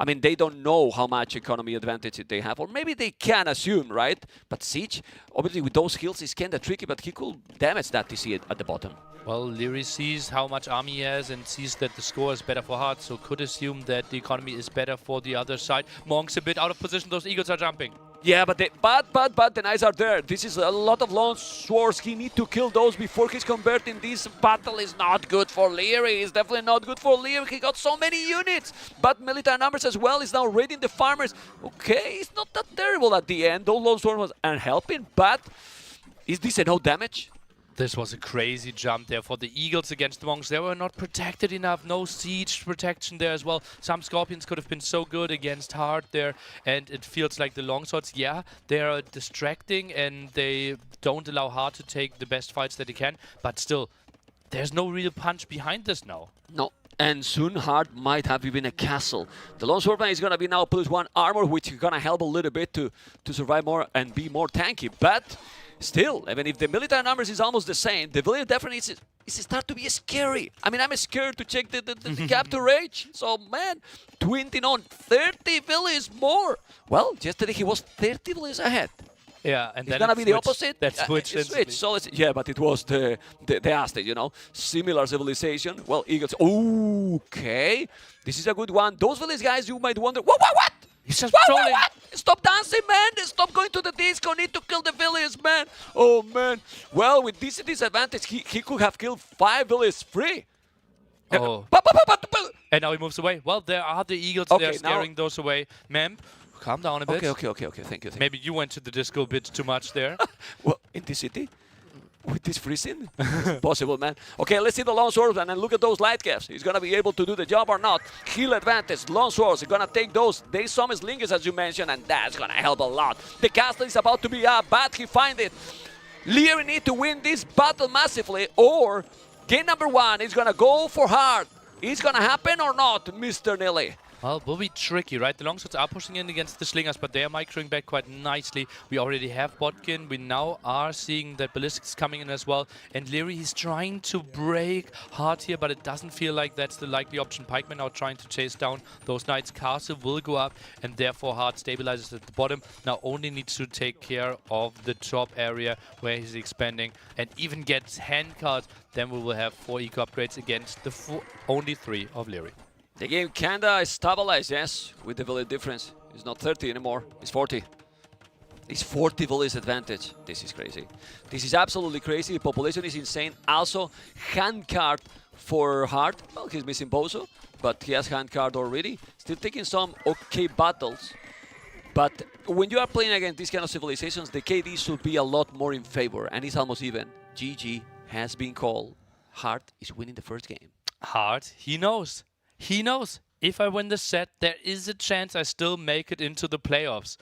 I mean, they don't know how much economy advantage they have, or maybe they can assume, right? But siege, obviously with those hills, is kind of tricky, but he could damage that TC at the bottom. Well, Leary sees how much army he has and sees that the score is better for Hart, so could assume that the economy is better for the other side. Monk's a bit out of position, those Eagles are jumping. Yeah, but the Knights are there. This is a lot of long swords. He need to kill those before he's converting. This battle is not good for Leary. It's definitely not good for Leary. He got so many units, but military numbers as well. Is now raiding the farmers. Okay, it's not that terrible at the end. Those long swords aren't helping, but is this enough damage? This was a crazy jump there for the Eagles against the Monks. They were not protected enough. No siege protection there as well. Some Scorpions could have been so good against Hart there. And it feels like the longswords, yeah, they are distracting and they don't allow Hart to take the best fights that he can. But still, there's no real punch behind this now. No. And soon Hart might have even a castle. The longswordman is going to be now +1 armor, which is going to help a little bit to survive more and be more tanky. But still, even if the military numbers is almost the same, the village definitely is start to be scary. I mean, I'm scared to check the gap to rage. So, man, 20 on 30 villages more. Well, yesterday he was 30 villages ahead. Yeah, and it's then gonna be the opposite. That switched. So yeah, but it was the Aztec, you know, similar civilization. Well, Eagles. Okay, this is a good one. Those village guys, you might wonder, what? He's just what? Stop dancing, man! Stop going to the disco. Need to kill the villagers, man. Oh man. Well, with this disadvantage, he could have killed 5 villagers free. Oh. And now he moves away. Well, there are the Eagles. Okay, they're scaring those away. Mem, calm down a bit. Okay. Thank you. Maybe you went to the disco a bit too much there. Well, in this city? With this freezing? It's possible, man. Okay, let's see the long swords and then look at those light caps. He's going to be able to do the job or not. Heal advantage. Long swords are going to take those. There's some slingers, as you mentioned, and that's going to help a lot. The castle is about to be up, but he finds it. Leary need to win this battle massively, or game number 1 is going to go for Hart. Is going to happen or not, Mr. Nilly? Well, will be tricky, right? The longswords are pushing in against the slingers, but they are microing back quite nicely. We already have Botkin. We now are seeing that Ballistics coming in as well. And Leary, he's trying to break Hart here, but it doesn't feel like that's the likely option. Pikemen now trying to chase down those knights. Castle will go up, and therefore Hart stabilizes at the bottom. Now only needs to take care of the top area where he's expanding and even gets handcards. Then we will have 4 eco upgrades against the only 3 of Leary. The game kinda stabilized, yes, with the village difference. It's not 30 anymore, it's 40. It's 40 village advantage. This is crazy. This is absolutely crazy. The population is insane. Also, handcard for Hart. Well, he's missing Bozo, but he has handcard already. Still taking some okay battles. But when you are playing against these kind of civilizations, the KD should be a lot more in favor, and it's almost even. GG has been called. Hart is winning the first game. Hart, he knows. He knows, if I win the set, there is a chance I still make it into the playoffs.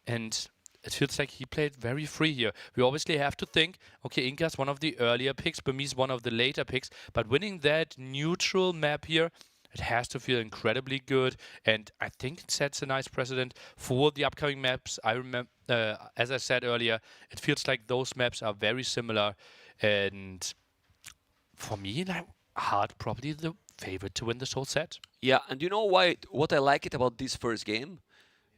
And it feels like he played very free here. We obviously have to think, okay, Inka's one of the earlier picks, Burmese one of the later picks, but winning that neutral map here, it has to feel incredibly good. And I think it sets a nice precedent for the upcoming maps. I remember, as I said earlier, it feels like those maps are very similar. And for me, like, Hart probably the favorite to win this whole set. Yeah, and you know why? What I like it about this first game,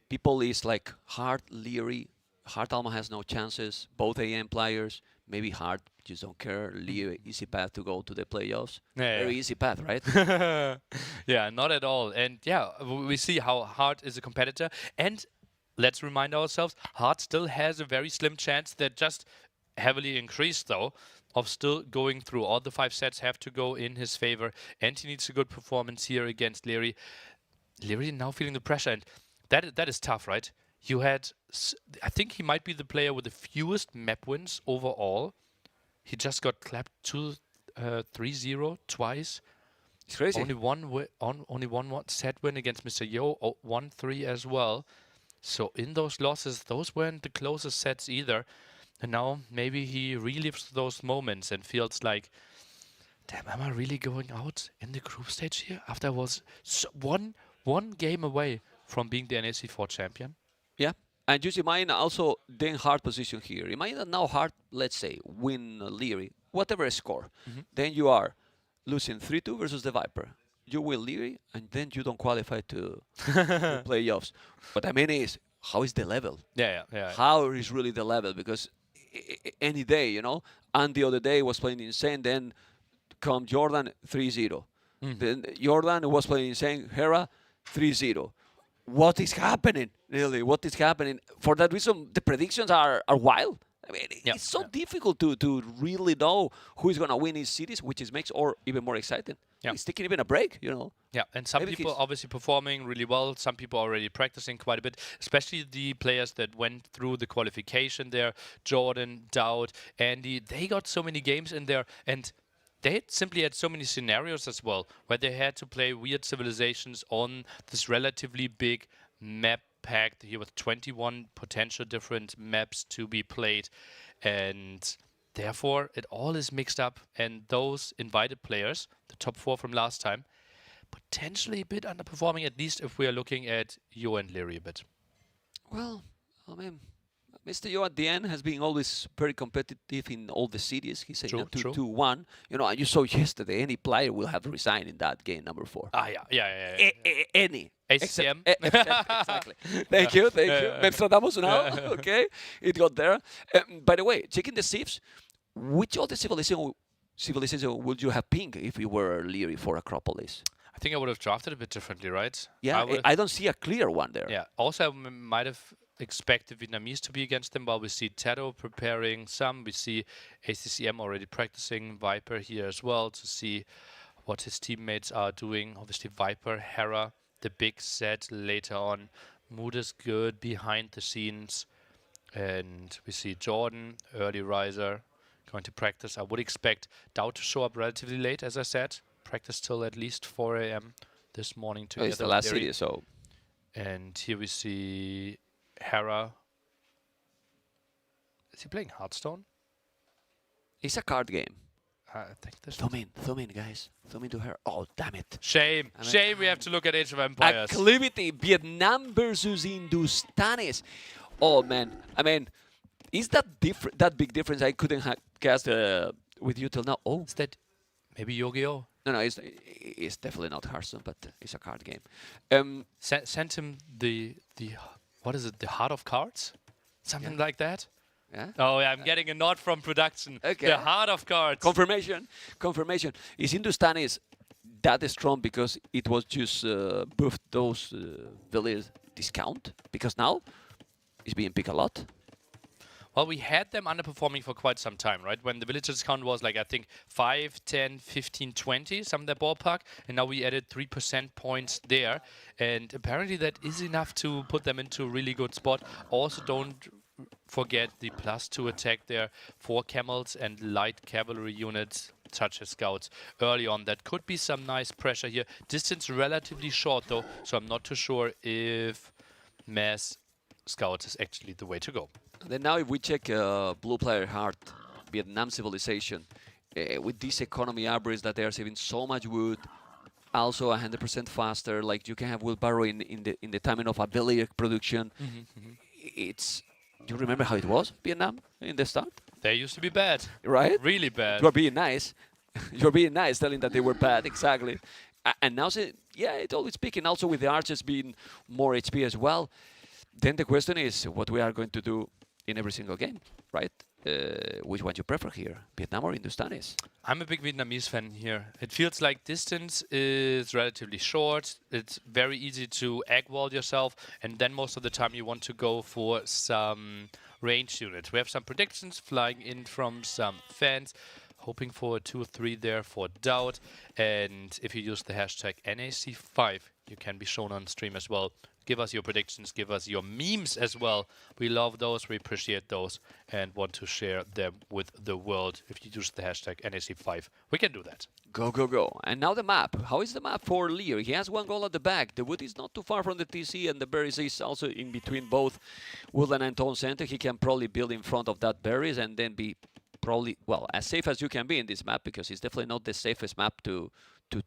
people is like Hart, Leary. Hart Alma has no chances. Both AM players. Maybe Hart just don't care. Leary, easy path to go to the playoffs. Yeah, Very easy path, right? Yeah, not at all. And yeah, we see how Hart is a competitor. And let's remind ourselves, Hart still has a very slim chance that just heavily increased though, of still going through. All the 5 sets have to go in his favor, and he needs a good performance here against Leary. Leary now feeling the pressure, and that is tough, right? You had, I think he might be the player with the fewest map wins overall. He just got clapped 3-0 twice. It's crazy. Only one set win against Mr. Yo, 1-3 as well. So in those losses, those weren't the closest sets either. And now maybe he relives those moments and feels like, damn, am I really going out in the group stage here after I was one game away from being the NAC 4 champion? Yeah, and just imagine also then Hart position here. Imagine that now Hart, let's say, win Leary, whatever score. Then you are losing 3-2 versus the Viper. You win Leary, and then you don't qualify to playoffs. What I mean is, how is the level? Yeah. How is really the level? Because any day, you know, and the other day was playing insane, then come Jordan 3-0. Then Jordan was playing Saint Hera 3-0. What is happening? Really, what is happening? For that reason, the predictions are wild. I mean, it's so difficult to really know who is going to win his series, which is makes or even more exciting. He's taking even a break, you know. Yeah, and some Maybe people obviously performing really well. Some people already practicing quite a bit, especially the players that went through the qualification there. Jordan, Dowd, Andy, they got so many games in there, and they simply had so many scenarios as well, where they had to play weird civilizations on this relatively big map packed here with 21 potential different maps to be played. And therefore, it all is mixed up. And those invited players, the top 4 from last time, potentially a bit underperforming, at least if we are looking at Yo and Leary a bit. Well, I mean, Mr. Yo at the end has been always very competitive in all the series. He's saying 2-1. You know, and you saw yesterday any player will have resigned in that game number 4. Yeah. Any. ACM. Exactly. Thank you. Nostradamus now. Okay, it got there. By the way, checking the civs, which of the civilization would you have picked if you were Leary for Acropolis? I think I would have drafted a bit differently, right? Yeah, I don't see a clear one there. Yeah. Also, I might have expected Vietnamese to be against them, while we see Tato preparing some. We see ACCM already practicing, Viper here as well, to see what his teammates are doing. Obviously, Viper, Hera, the big set later on. Mood is good behind the scenes. And we see Jordan, early riser, going to practice. I would expect Dowd to show up relatively late, as I said. Practice till at least 4 a.m. this morning together. It's the last series, so. And here we see Hera. Is he playing Hearthstone? It's a card game. I think this. Zoom in, guys. Zoom into her. Oh, damn it. Shame. We have to look at Age of Empires. Acclivity, Vietnam versus Hindustanis. Oh, man. I mean, is that that big difference? I couldn't have guessed with you till now. Oh. Is that maybe Yu-Gi-Oh? No, it's definitely not Hearthstone, but it's a card game. Send him the what is it? The Heart of Cards? Something like that? Yeah. Oh, yeah, I'm getting a nod from production. Okay. The Heart of Cards. Confirmation. Is Hindustanis that strong because it was just buffed those village discount? Because now it's being picked a lot. Well, we had them underperforming for quite some time, right? When the villager discount was like, I think, 5, 10, 15, 20, some of that ballpark. And now we added 3% points there. And apparently that is enough to put them into a really good spot. Also, don't forget the +2 attack there for camels and light cavalry units, such as scouts, early on. That could be some nice pressure here. Distance relatively short, though, so I'm not too sure if mass scouts is actually the way to go. Then now if we check Blue Player Heart, Vietnam Civilization, with this economy average that they are saving so much wood, also 100% faster, like you can have wheelbarrow in the timing of a village production. It's, you remember how it was, Vietnam, in the start? They used to be bad. Right? Really bad. You're being nice. You're being nice, telling that they were bad, exactly. And now, yeah, it's always speaking, also with the archers being more HP as well. Then the question is what we are going to do in every single game, right? Which one you prefer here, Vietnam or Hindustanis? I'm a big Vietnamese fan here. It feels like distance is relatively short. It's very easy to egg wall yourself, and then most of the time you want to go for some ranged units. We have some predictions flying in from some fans, hoping for a 2 or 3 there for Dowd. And if you use the hashtag NAC5, you can be shown on stream as well. Give us your predictions, give us your memes as well. We love those, we appreciate those, and want to share them with the world. If you use the hashtag NAC5, we can do that. Go, go, go. And now the map. How is the map for Lear? He has 1 goal at the back. The wood is not too far from the TC, and the berries is also in between both Woodland and Town Center. He can probably build in front of that berries and then be probably, well, as safe as you can be in this map, because it's definitely not the safest map to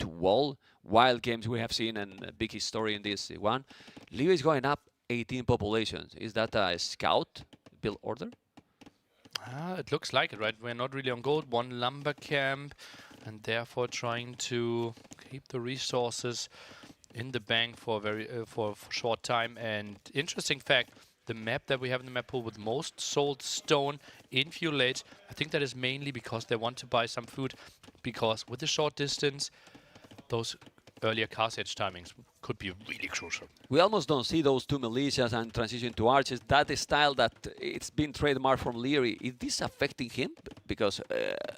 wall. Wild games we have seen, and a big history in this one. Leo is going up 18 populations. Is that a scout build order? It looks like it, right? We're not really on gold. 1 lumber camp, and therefore trying to keep the resources in the bank for a short time. And interesting fact, the map that we have in the map pool with most sold stone in Fuel Age. I think that is mainly because they want to buy some food, because with the short distance, those earlier cast edge timings could be really crucial. We almost don't see those two militias and transition to archers. That is style that it's been trademarked from Leary. Is this affecting him? Because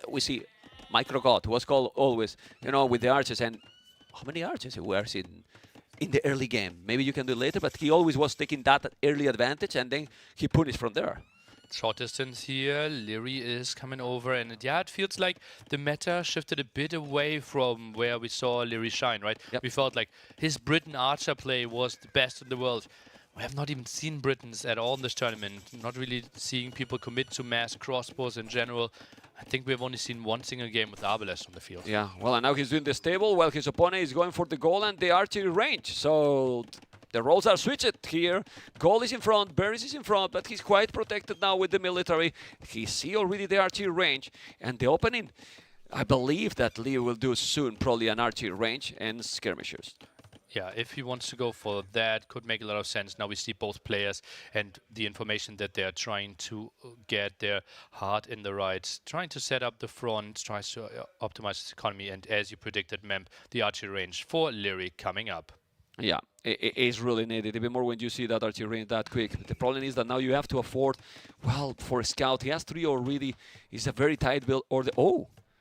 we see Micro God was called always, you know, with the archers. And how many archers he wears in the early game? Maybe you can do it later, but he always was taking that early advantage, and then he punished from there. Short distance here, Leary is coming over, and yeah, it feels like the meta shifted a bit away from where we saw Leary shine, right? Yep. We felt like his Britain archer play was the best in the world. We have not even seen Britons at all in this tournament, not really seeing people commit to mass crossbows in general. I think we've only seen one single game with Arbalest on the field. Yeah, well, and now he's doing the stable while his opponent is going for the goal and the archery range. So the roles are switched here. Goal is in front, Barris is in front, but he's quite protected now with the military. He see already the archery range, and the opening, I believe that Leo will do soon, probably an archery range and skirmishers. Yeah, if he wants to go for that, could make a lot of sense. Now we see both players and the information that they're trying to get their heart in the right, trying to set up the front, tries to optimize his economy, and as you predicted, Memp, the archery range for Leary coming up. Yeah, it is really needed, even more when you see that archery range that quick. The problem is that now you have to afford, well, for a scout, he has 3 already. It's a very tight build.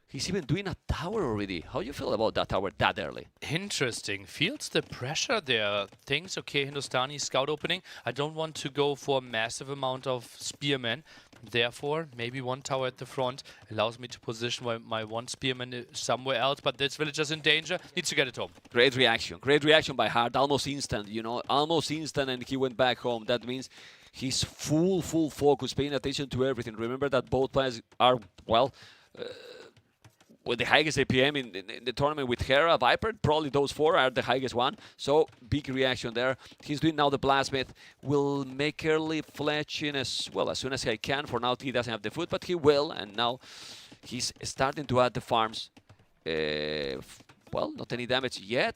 He's even doing a tower already. How do you feel about that tower that early? Interesting. Feels the pressure there. Thinks, okay, Hindustani scout opening. I don't want to go for a massive amount of spearmen. Therefore, maybe one tower at the front allows me to position my one spearman somewhere else. But this villager's in danger. Needs to get it home. Great reaction. Great reaction by Hart. Almost instant, you know. Almost instant, and he went back home. That means he's full focus, paying attention to everything. Remember that both players are, well, with the highest APM in the tournament with Hera, Viper, probably those 4 are the highest one. So, big reaction there. He's doing now the Blasmith. Will make early fletching as well as soon as he can. For now, he doesn't have the food, but he will. And now he's starting to add the farms. Well, not any damage yet.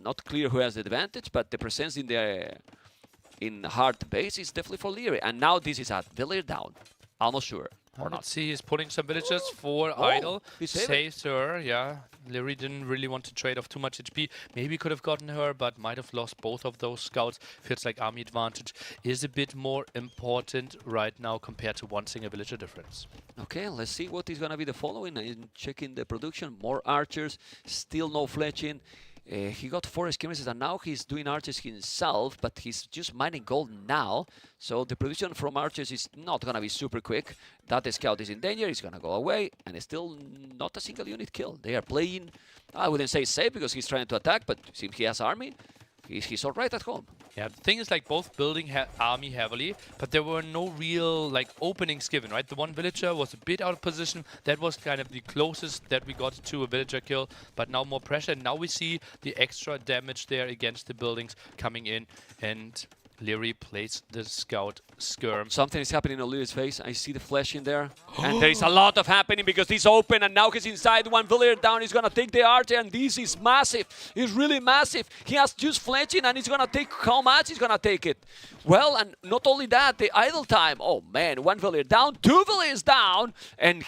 Not clear who has the advantage, but the presence in the hard base is definitely for Leary. And now this is a village down. Almost sure. Or not. See, he's putting some villagers for idle. He Saves her, yeah. Leary didn't really want to trade off too much HP. Maybe could have gotten her, but might have lost both of those scouts. Feels like army advantage is a bit more important right now compared to one single villager difference. Okay, let's see what is going to be the following. I'm checking the production. More archers, still no fletching. He got 4 skirmishes, and now he's doing archers himself, but he's just mining gold now. So the production from archers is not going to be super quick. That scout is in danger, he's going to go away, and it's still not a single unit kill. They are playing, I wouldn't say safe because he's trying to attack, but since he has army, he's all right at home. Yeah, the thing is, like, both building army heavily, but there were no real, like, openings given, right? The one villager was a bit out of position. That was kind of the closest that we got to a villager kill, but now more pressure. And now we see the extra damage there against the buildings coming in, and Leary plays the scout skirm. Something is happening on Leary's face. I see the flesh in there. And there is a lot of happening because he's open and now he's inside. One villager down. He's going to take the archer, and this is massive. It's really massive. He has just fletching, and he's going to take how much? He's going to take it. Well, and not only that, the idle time. Oh, man. One villager down. 2 villagers down. And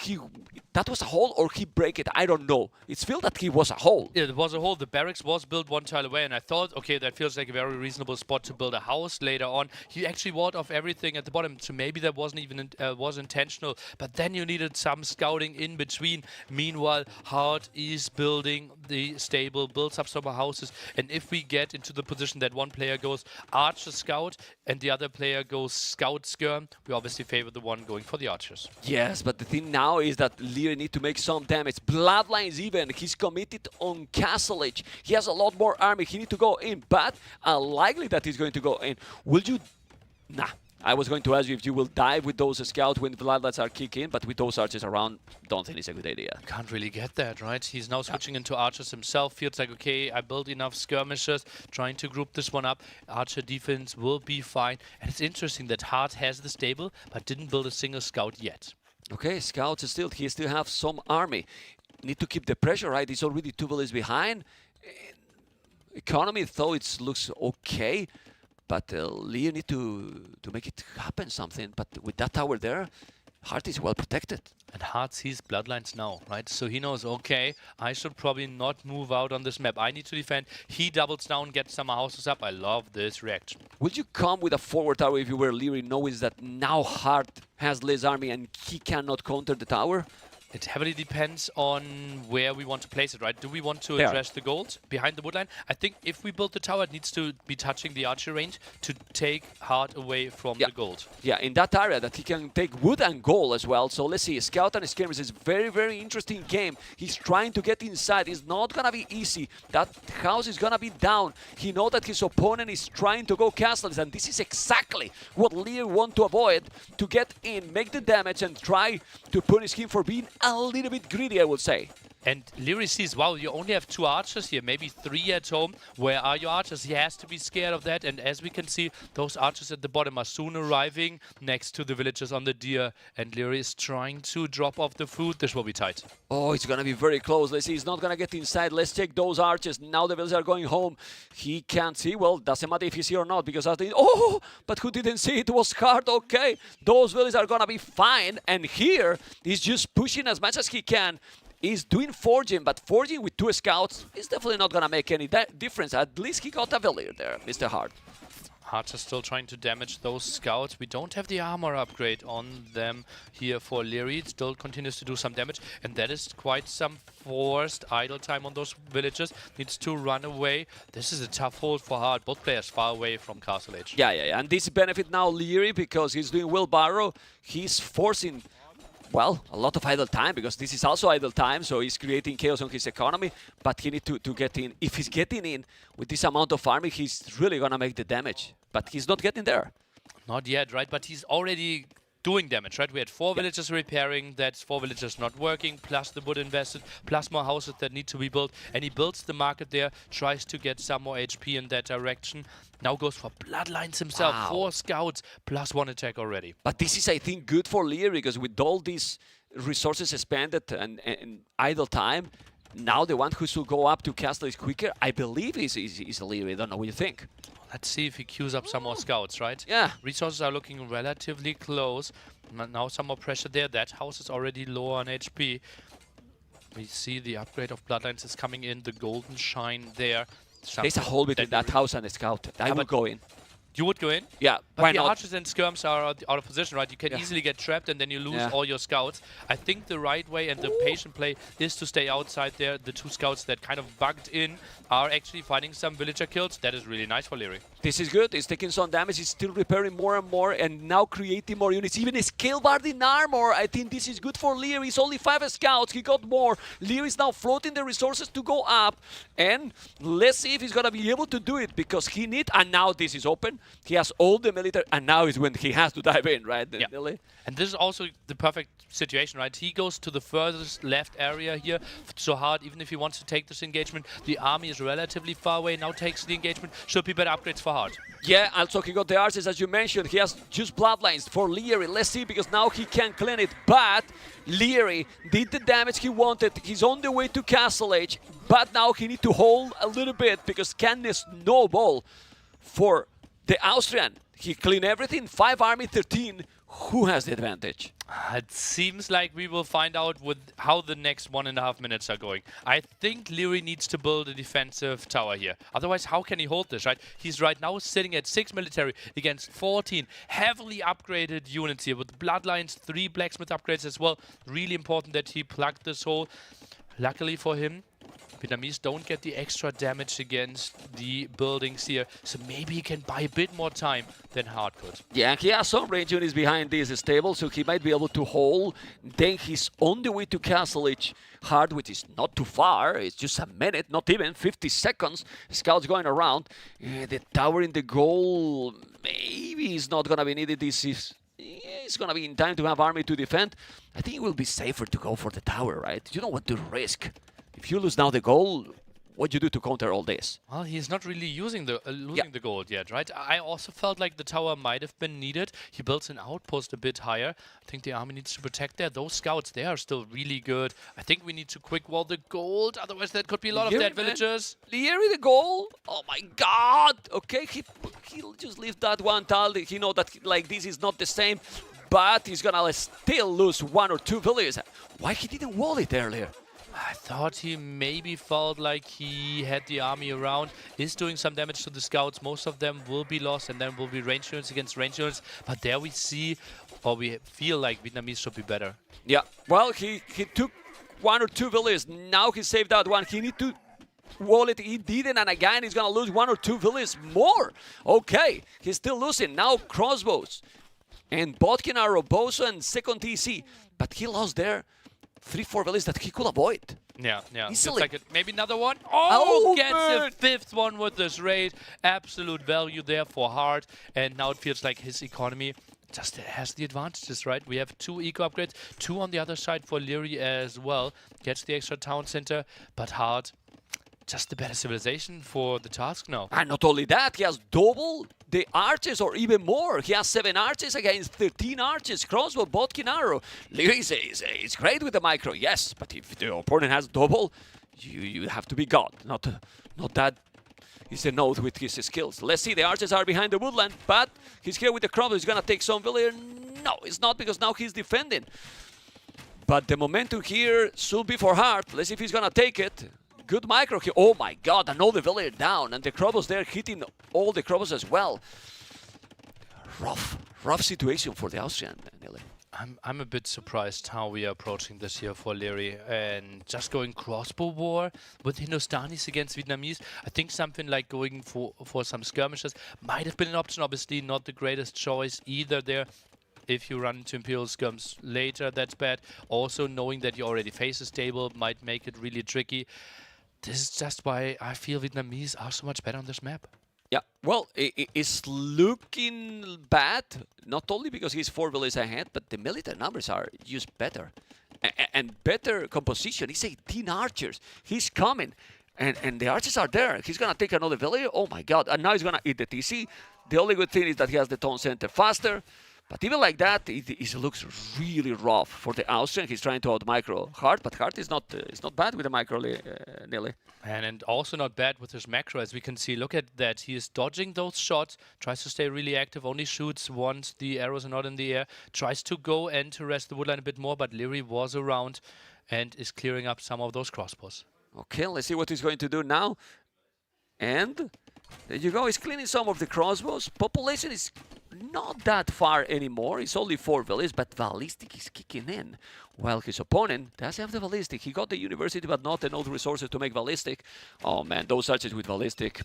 that was a hole, or he break it? I don't know. It's feel that he was a hole. Yeah, it was a hole. The barracks was built one tile away, and I thought, okay, that feels like a very reasonable spot to build a house later on. He actually walled off everything at the bottom, so maybe that wasn't even was intentional. But then you needed some scouting in between. Meanwhile, Hart is building the stable, builds up some houses, and if we get into the position that one player goes archer scout and the other player goes scout skirm, we obviously favor the one going for the archers. Yes, but the thing now is that Leary need to make some damage. Bloodlines even. He's committed on Castle Age. He has a lot more army. He need to go in, but unlikely that he's going to go in. Will you? Nah. I was going to ask you if you will dive with those scouts when Bloodlines are kicking, but with those archers around, don't think it's a good idea. Can't really get that, right? He's now switching into archers himself. Feels like, okay, I built enough skirmishers, trying to group this one up. Archer defense will be fine. And it's interesting that Hart has the stable, but didn't build a single scout yet. Okay, scouts he still have some army. Need to keep the pressure, right? He's already 2 villages behind. Economy, though, it looks okay. But Leo need to make it happen something. But with that tower there, Hart is well protected. And Hart sees bloodlines now, right? So he knows, okay, I should probably not move out on this map. I need to defend. He doubles down, gets some houses up. I love this reaction. Would you come with a forward tower if you were Leary, knowing that now Hart has less army and he cannot counter the tower? It heavily depends on where we want to place it, right? Do we want to There. address the gold behind the woodline? I think if we build the tower, it needs to be touching the archer range to take Hart away from the gold. Yeah, in that area that he can take wood and gold as well. So let's see, Scout and Skirmish is very, very interesting game. He's trying to get inside. It's not gonna be easy. That house is gonna be down. He knows that his opponent is trying to go castles, and this is exactly what Leo want to avoid, to get in, make the damage, and try to punish him for being a little bit greedy, I would say. And Leary sees, wow, you only have 2 archers here, maybe 3 at home. Where are your archers? He has to be scared of that. And as we can see, those archers at the bottom are soon arriving next to the villagers on the deer. And Leary is trying to drop off the food. This will be tight. Oh, it's gonna be very close. Let's see, he's not gonna get inside. Let's check those archers. Now the villagers are going home. He can't see. Well, doesn't matter if he's here or not, because after oh, but who didn't see it was Hart. Okay, those villagers are gonna be fine. And here he's just pushing as much as he can. He's doing forging, but forging with 2 scouts is definitely not gonna make any difference. At least he got a villager there, Mr. Hart. Hart is still trying to damage those scouts. We don't have the armor upgrade on them here for Leary. It still continues to do some damage, and that is quite some forced idle time on those villagers. Needs to run away. This is a tough hold for Hart. Both players far away from Castle Age. Yeah. And this benefit now Leary, because he's doing wheelbarrow. He's forcing, well, a lot of idle time, because this is also idle time, so he's creating chaos on his economy, but he needs to get in. If he's getting in with this amount of army, he's really gonna make the damage, but he's not getting there. Not yet, right? But he's already doing damage, right? We had 4 villagers repairing, that's 4 villagers not working, plus the wood invested, plus more houses that need to be built, and he builds the market there, tries to get some more HP in that direction. Now goes for bloodlines himself. Wow. 4 scouts, plus 1 attack already. But this is, I think, good for Leary, because with all these resources expanded and idle time, now the one who should go up to castle is quicker, I believe is Leary. I don't know what you think. Let's see if he queues up some more scouts, right? Yeah. Resources are looking relatively close. Now some more pressure there. That house is already low on HP. We see the upgrade of bloodlines is coming in. The golden shine there. There's a hole between that house and the scout. I would go in. You would go in? Yeah, but why the not? archers and skirms are out of position, right? You can easily get trapped and then you lose all your scouts. I think the right way and the patient play is to stay outside there. The 2 scouts that kind of bugged in are actually finding some villager kills. That is really nice for Leary. This is good. He's taking some damage. He's still repairing more and more, and now creating more units. Even a scale bard in armor. I think this is good for Leary. He's only 5 scouts. He got more. Leary is now floating the resources to go up, and let's see if he's gonna be able to do it, because he needs. And now this is open. He has all the military, and now is when he has to dive in, right? Yeah. And this is also the perfect situation, right? He goes to the furthest left area here. So Hart, even if he wants to take this engagement, the army is relatively far away, now takes the engagement. Should be better upgrades for Hart. Yeah, also he got the archers, as you mentioned. He has just bloodlines for Leary. Let's see, because now he can clean it. But Leary did the damage he wanted. He's on the way to Castle Age, but now he needs to hold a little bit, because can snowball for the Austrian. He cleaned everything. 5 army, 13. Who has the advantage? It seems like we will find out with how the next 1.5 minutes are going. I think Leary needs to build a defensive tower here. Otherwise, how can he hold this, right? He's right now sitting at 6 military against 14 heavily upgraded units here with bloodlines, 3 blacksmith upgrades as well. Really important that he plugged this hole. Luckily for him, Vietnamese don't get the extra damage against the buildings here, so maybe he can buy a bit more time than Hart could. Yeah, he has some range units behind this stable, so he might be able to hold. Then he's on the way to Castle Age. Hart, which is not too far, it's just a minute, not even 50 seconds. Scouts going around. The tower in the goal maybe is not going to be needed. This is... It's going to be in time to have army to defend. I think it will be safer to go for the tower, right? You don't want to risk. If you lose now the goal, what you do to counter all this. Well, he's not really using the losing the gold yet, right? I also felt like the tower might have been needed. He builds an outpost a bit higher. I think the army needs to protect there. Those scouts, they are still really good. I think we need to quick wall the gold, otherwise that could be a lot of dead villagers. Lieri the goal. Oh my god. Okay, he'll just leave that one tile. He know that like this is not the same, but he's gonna still lose 1 or 2 villagers. Why he didn't wall it earlier? I thought he maybe felt like he had the army around, is doing some damage to the scouts. Most of them will be lost, and then will be range units against range units. But there we see, or we feel like Vietnamese should be better. Yeah, well, he took 1 or 2 villagers. Now he saved out one. He need to wall it. He didn't, and again, he's gonna lose 1 or 2 villagers more. Okay, he's still losing. Now crossbows. And Botkin are Roboso and second TC. But he lost there 3-4 villages that he could avoid. Yeah. Easily. Like maybe another one. Oh, Gets man. a 5th one with this raid. Absolute value there for Hart. And now it feels like his economy just has the advantages, right? We have 2 eco upgrades, 2 on the other side for Leary as well. Gets the extra town center, but Hart, just the better civilization for the task now. And not only that, he has double the archers or even more. He has 7 archers against 13 archers. Crossbow, Botkin arrow. Leary is great with the micro, yes, but if the opponent has double, you have to be God. Not that he's a node with his skills. Let's see, the archers are behind the woodland, but he's here with the crossbow. He's gonna take some villager. No, it's not, because now he's defending. But the momentum here should be for Hart. Let's see if he's gonna take it. Good micro here. Oh my god, another villager down. And the Krobos there hitting all the Krobos as well. Rough situation for the Austrian, Nelly. I'm a bit surprised how we are approaching this here for Leary, and just going crossbow war with Hindustanis against Vietnamese. I think something like going for some skirmishes might have been an option. Obviously not the greatest choice either there. If you run into Imperial skirms later, that's bad. Also knowing that you already face a stable might make it really tricky. This is just why I feel Vietnamese are so much better on this map. Yeah, well, it's looking bad, not only because he's 4 villages ahead, but the military numbers are just better. And better composition. He's 18 archers. He's coming. And the archers are there. He's going to take another village. Oh my god. And now he's going to eat the TC. The only good thing is that he has the town center faster. But even like that, it looks really rough for the Austrian. He's trying to out-micro Hart, but Hart is not bad with the micro, Nelly. And also not bad with his macro, as we can see. Look at that. He is dodging those shots, tries to stay really active, only shoots once the arrows are not in the air, tries to go and to rest the woodline a bit more, but Leary was around and is clearing up some of those crossbows. Okay, let's see what he's going to do now. And there you go. He's cleaning some of the crossbows. Population is not that far anymore. It's only 4 villages, but Ballistic is kicking in. While his opponent doesn't have the Ballistic. He got the University, but not enough resources to make Ballistic. Oh man, those archers with Ballistic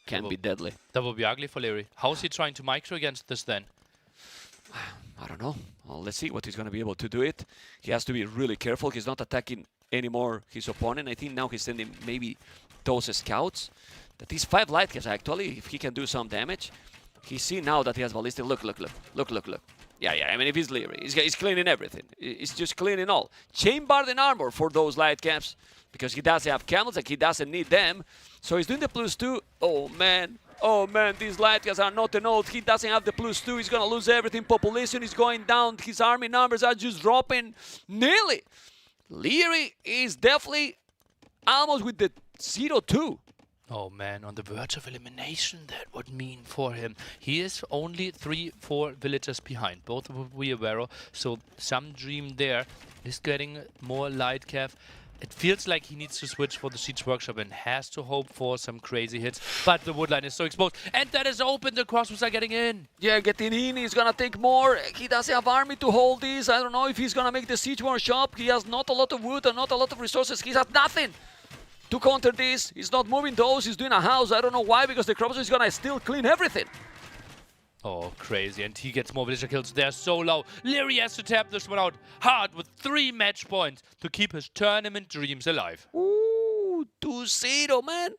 can be deadly. That will be ugly for Leary. How is he trying to micro against this then? I don't know. Well, let's see what he's going to be able to do it. He has to be really careful. He's not attacking anymore his opponent. I think now he's sending maybe those scouts. That these 5 light guys actually, if he can do some damage. He's seen now that he has Ballistic. Look. Yeah. I mean, if he's Leary, he's cleaning everything. He's just cleaning all. Chain Bard and armor for those light caps, because he doesn't have camels and he doesn't need them. So he's doing the +2. Oh man, these light guys are not enough. He doesn't have the +2. He's gonna lose everything. Population is going down. His army numbers are just dropping. Nearly. Leary is definitely almost with the 0-2. Oh man, on the verge of elimination, that would mean for him. He is only 3-4 villagers behind, both of Weavero, so some dream there is getting more light cav. It feels like he needs to switch for the Siege Workshop and has to hope for some crazy hits, but the woodline is so exposed, and that is open, the crossbows are getting in. Yeah, getting in, he's gonna take more. He doesn't have army to hold this. I don't know if he's gonna make the Siege Workshop. He has not a lot of wood and not a lot of resources. He has nothing to counter this. He's not moving those, he's doing a house. I don't know why, because the crops is gonna still clean everything. Oh, crazy, and he gets more villager kills. They're so low. Leary has to tap this one out hard with 3 match points to keep his tournament dreams alive. Ooh, 2-0, man.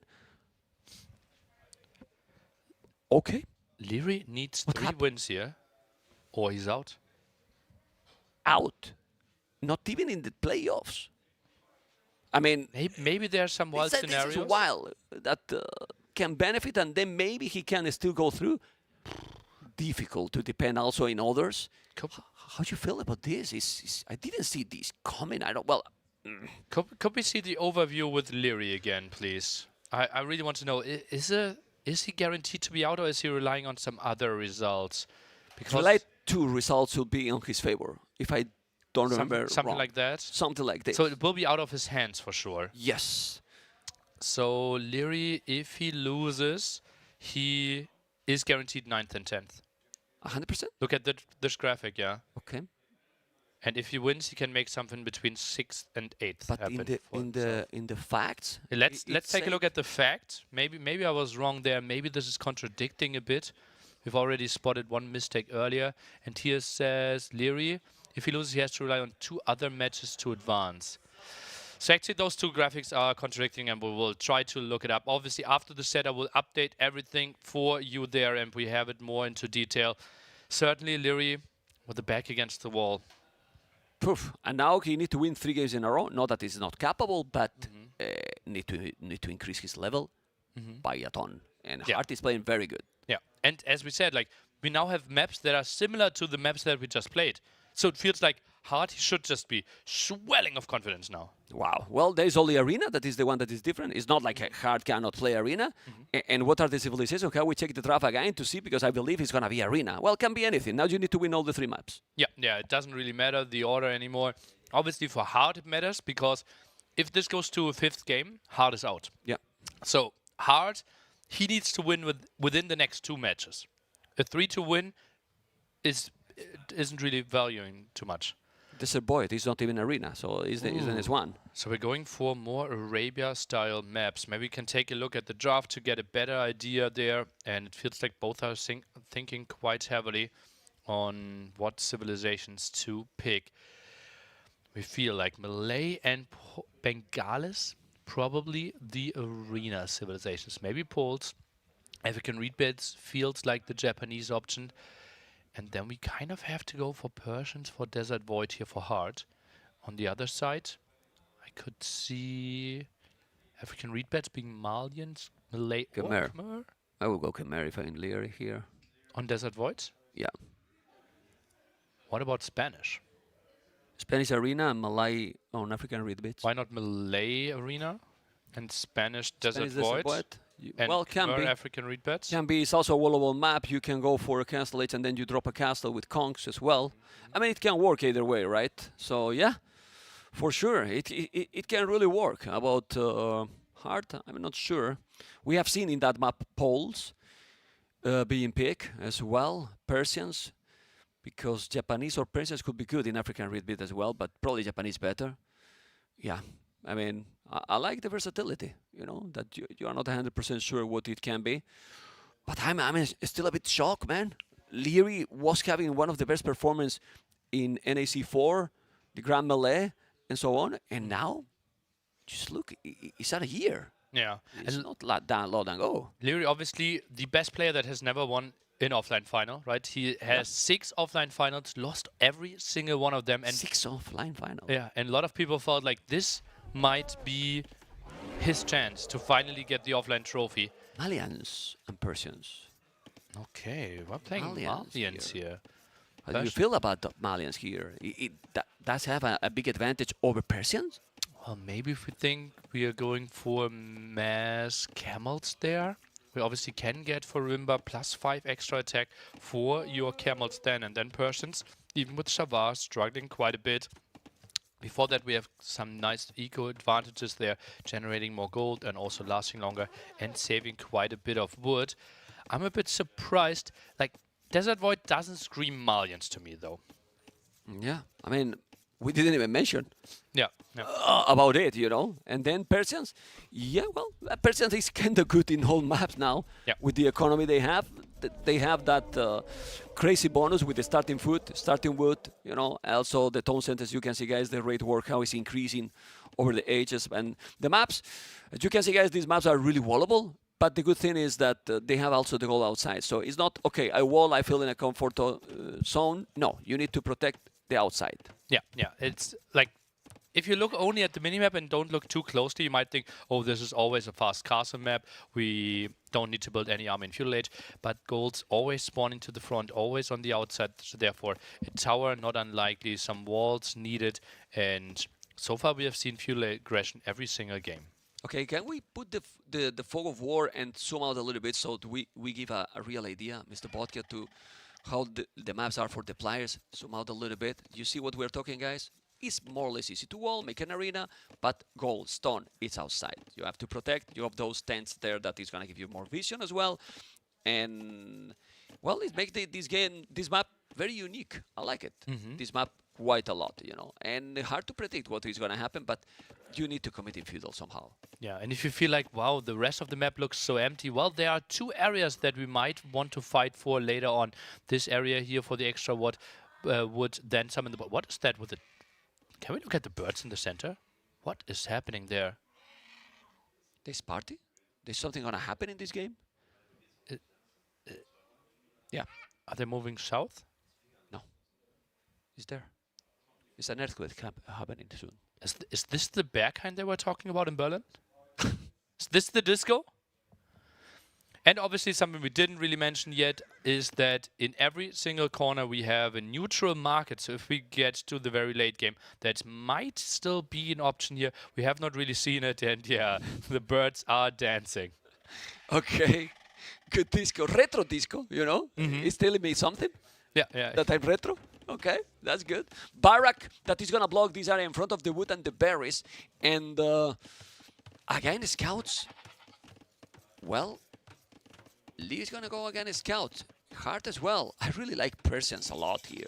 Okay. Leary needs 3 wins here, or he's out. Out. Not even in the playoffs. I mean, Maybe there are some wild this scenarios. is wild that can benefit, and then maybe he can still go through. Difficult to depend also in others. How do you feel about this? I didn't see this coming. I don't. Well, Could we see the overview with Leary again, please? I really want to know, is he guaranteed to be out, or is he relying on some other results? Because relate two results will be in his favor. If I don't remember something wrong. like that. Something like this. So it will be out of his hands for sure. Yes. So Leary, if he loses, he is guaranteed 9th and 10th. 100%. Look at this graphic, yeah. Okay. And if he wins, he can make something between 6th and 8th But happen. in the facts, Let's take a look at the fact. Maybe I was wrong there. Maybe this is contradicting a bit. We've already spotted one mistake earlier. And here says Leary, if he loses, he has to rely on 2 other matches to advance. So actually those 2 graphics are contradicting, and we will try to look it up. Obviously after the set I will update everything for you there, and we have it more into detail. Certainly Leary with the back against the wall. Poof. And now he needs to win 3 games in a row. Not that he's not capable, but need to increase his level by a ton. And Hart is playing very good. Yeah, and as we said, like, we now have maps that are similar to the maps that we just played. So it feels like Hart should just be swelling of confidence now. Wow. Well, there's only Arena that is the one that is different. It's not like Hart cannot play Arena. And what are the civilizations? Can we check the draft again to see? Because I believe it's going to be Arena. Well, it can be anything. Now you need to win all the 3 maps. Yeah, it doesn't really matter the order anymore. Obviously for Hart it matters, because if this goes to a 5th game, Hart is out. Yeah. So Hart, he needs to win within the next 2 matches. A 3-2 win isn't really valuing too much. This is Boyd. He's not even Arena, so he's the next one. So we're going for more Arabia-style maps. Maybe we can take a look at the draft to get a better idea there. And it feels like both are thinking quite heavily on what civilizations to pick. We feel like Malay and Bengalis, probably the Arena civilizations. Maybe Poles. African reed beds feels like the Japanese option. And then we kind of have to go for Persians for Desert Void here for Hart. On the other side, I could see African reed beds being Malians, Malay, Khmer. I will go Khmer if I'm Leary here. On Desert Void? Yeah. What about Spanish? Spanish Arena and Malay on African reed beds. Why not Malay Arena and Spanish Desert Desert Void? And well, can Khmer be. African reed beds? Can be. It's also a wallable map. You can go for a castle edge and then you drop a castle with conks as well. I mean, it can work either way, right? So yeah, for sure, it can really work. About Hart, I'm not sure. We have seen in that map Poles being picked as well, Persians, because Japanese or Persians could be good in African reed bed as well, but probably Japanese better. Yeah, I mean, I like the versatility, you know, that you are not 100% sure what it can be. But I'm still a bit shocked, man. Leary was having one of the best performances in NAC 4, the Grand Melee, and so on. And now, just look, it's at a year. Yeah. It's not that long ago. Leary, obviously, the best player that has never won in offline final, right? He has 6 offline finals, lost every single one of them. And 6 offline finals. Yeah, and a lot of people felt like this might be his chance to finally get the offline trophy. Malians and Persians. Okay, we're playing Malians here. How do you feel about the Malians here? Does have a big advantage over Persians? Well, maybe if we think we are going for mass camels there, we obviously can get for Rimba +5 extra attack for your camels then, and then Persians, even with Shavar struggling quite a bit. Before that, we have some nice eco advantages there, generating more gold and also lasting longer and saving quite a bit of wood. I'm a bit surprised. Like, Desert Void doesn't scream Malians to me, though. Yeah, I mean, we didn't even mention about it, you know. And then Persians, yeah, well, Persians is kind of good in whole maps now. Yeah. With the economy they have. They have that crazy bonus with the starting food, starting wood, you know. Also the tone sentence, you can see, guys, the rate work, how it's increasing over the ages. And the maps, as you can see, guys, these maps are really wallable. But the good thing is that they have also the goal outside. So it's not, okay, I wall, I feel in a comfort zone. No, you need to protect the outside. Yeah. It's like, if you look only at the minimap and don't look too closely, you might think, oh, this is always a fast castle map. We don't need to build any army in feudal age. But gold's always spawning to the front, always on the outside. So therefore, a tower, not unlikely, some walls needed. And so far, we have seen feudal aggression every single game. Okay, can we put the fog of war and zoom out a little bit so we give a real idea, Mr. Vodka, to how the maps are for the players? Zoom out a little bit. You see what we're talking, guys? It's more or less easy to wall, make an arena, but gold, stone, it's outside. You have to protect. You have those tents there that is going to give you more vision as well. And, well, it makes this map very unique. I like it. This map quite a lot, you know. And hard to predict what is going to happen, but you need to commit in feudal somehow. Yeah, and if you feel like, wow, the rest of the map looks so empty, well, there are 2 areas that we might want to fight for later on. This area here for the extra wood, then summon the... What is that with the... Can we look at the birds in the center? What is happening there? This party? There's something going to happen in this game? Yeah. Are they moving south? No. It's there. It's an earthquake happening soon. Is this the Berghain they were talking about in Berlin? Is this the disco? And obviously something we didn't really mention yet is that in every single corner we have a neutral market. So if we get to the very late game, that might still be an option here. We have not really seen it, and yeah, the birds are dancing. Okay. Good disco. Retro disco, you know? It's telling me something. Yeah. That I'm retro. Okay, that's good. Barrack that is going to block this area in front of the wood and the berries. And again, scouts. Well, Lee is going to go against scout. Hard as well. I really like Persians a lot here.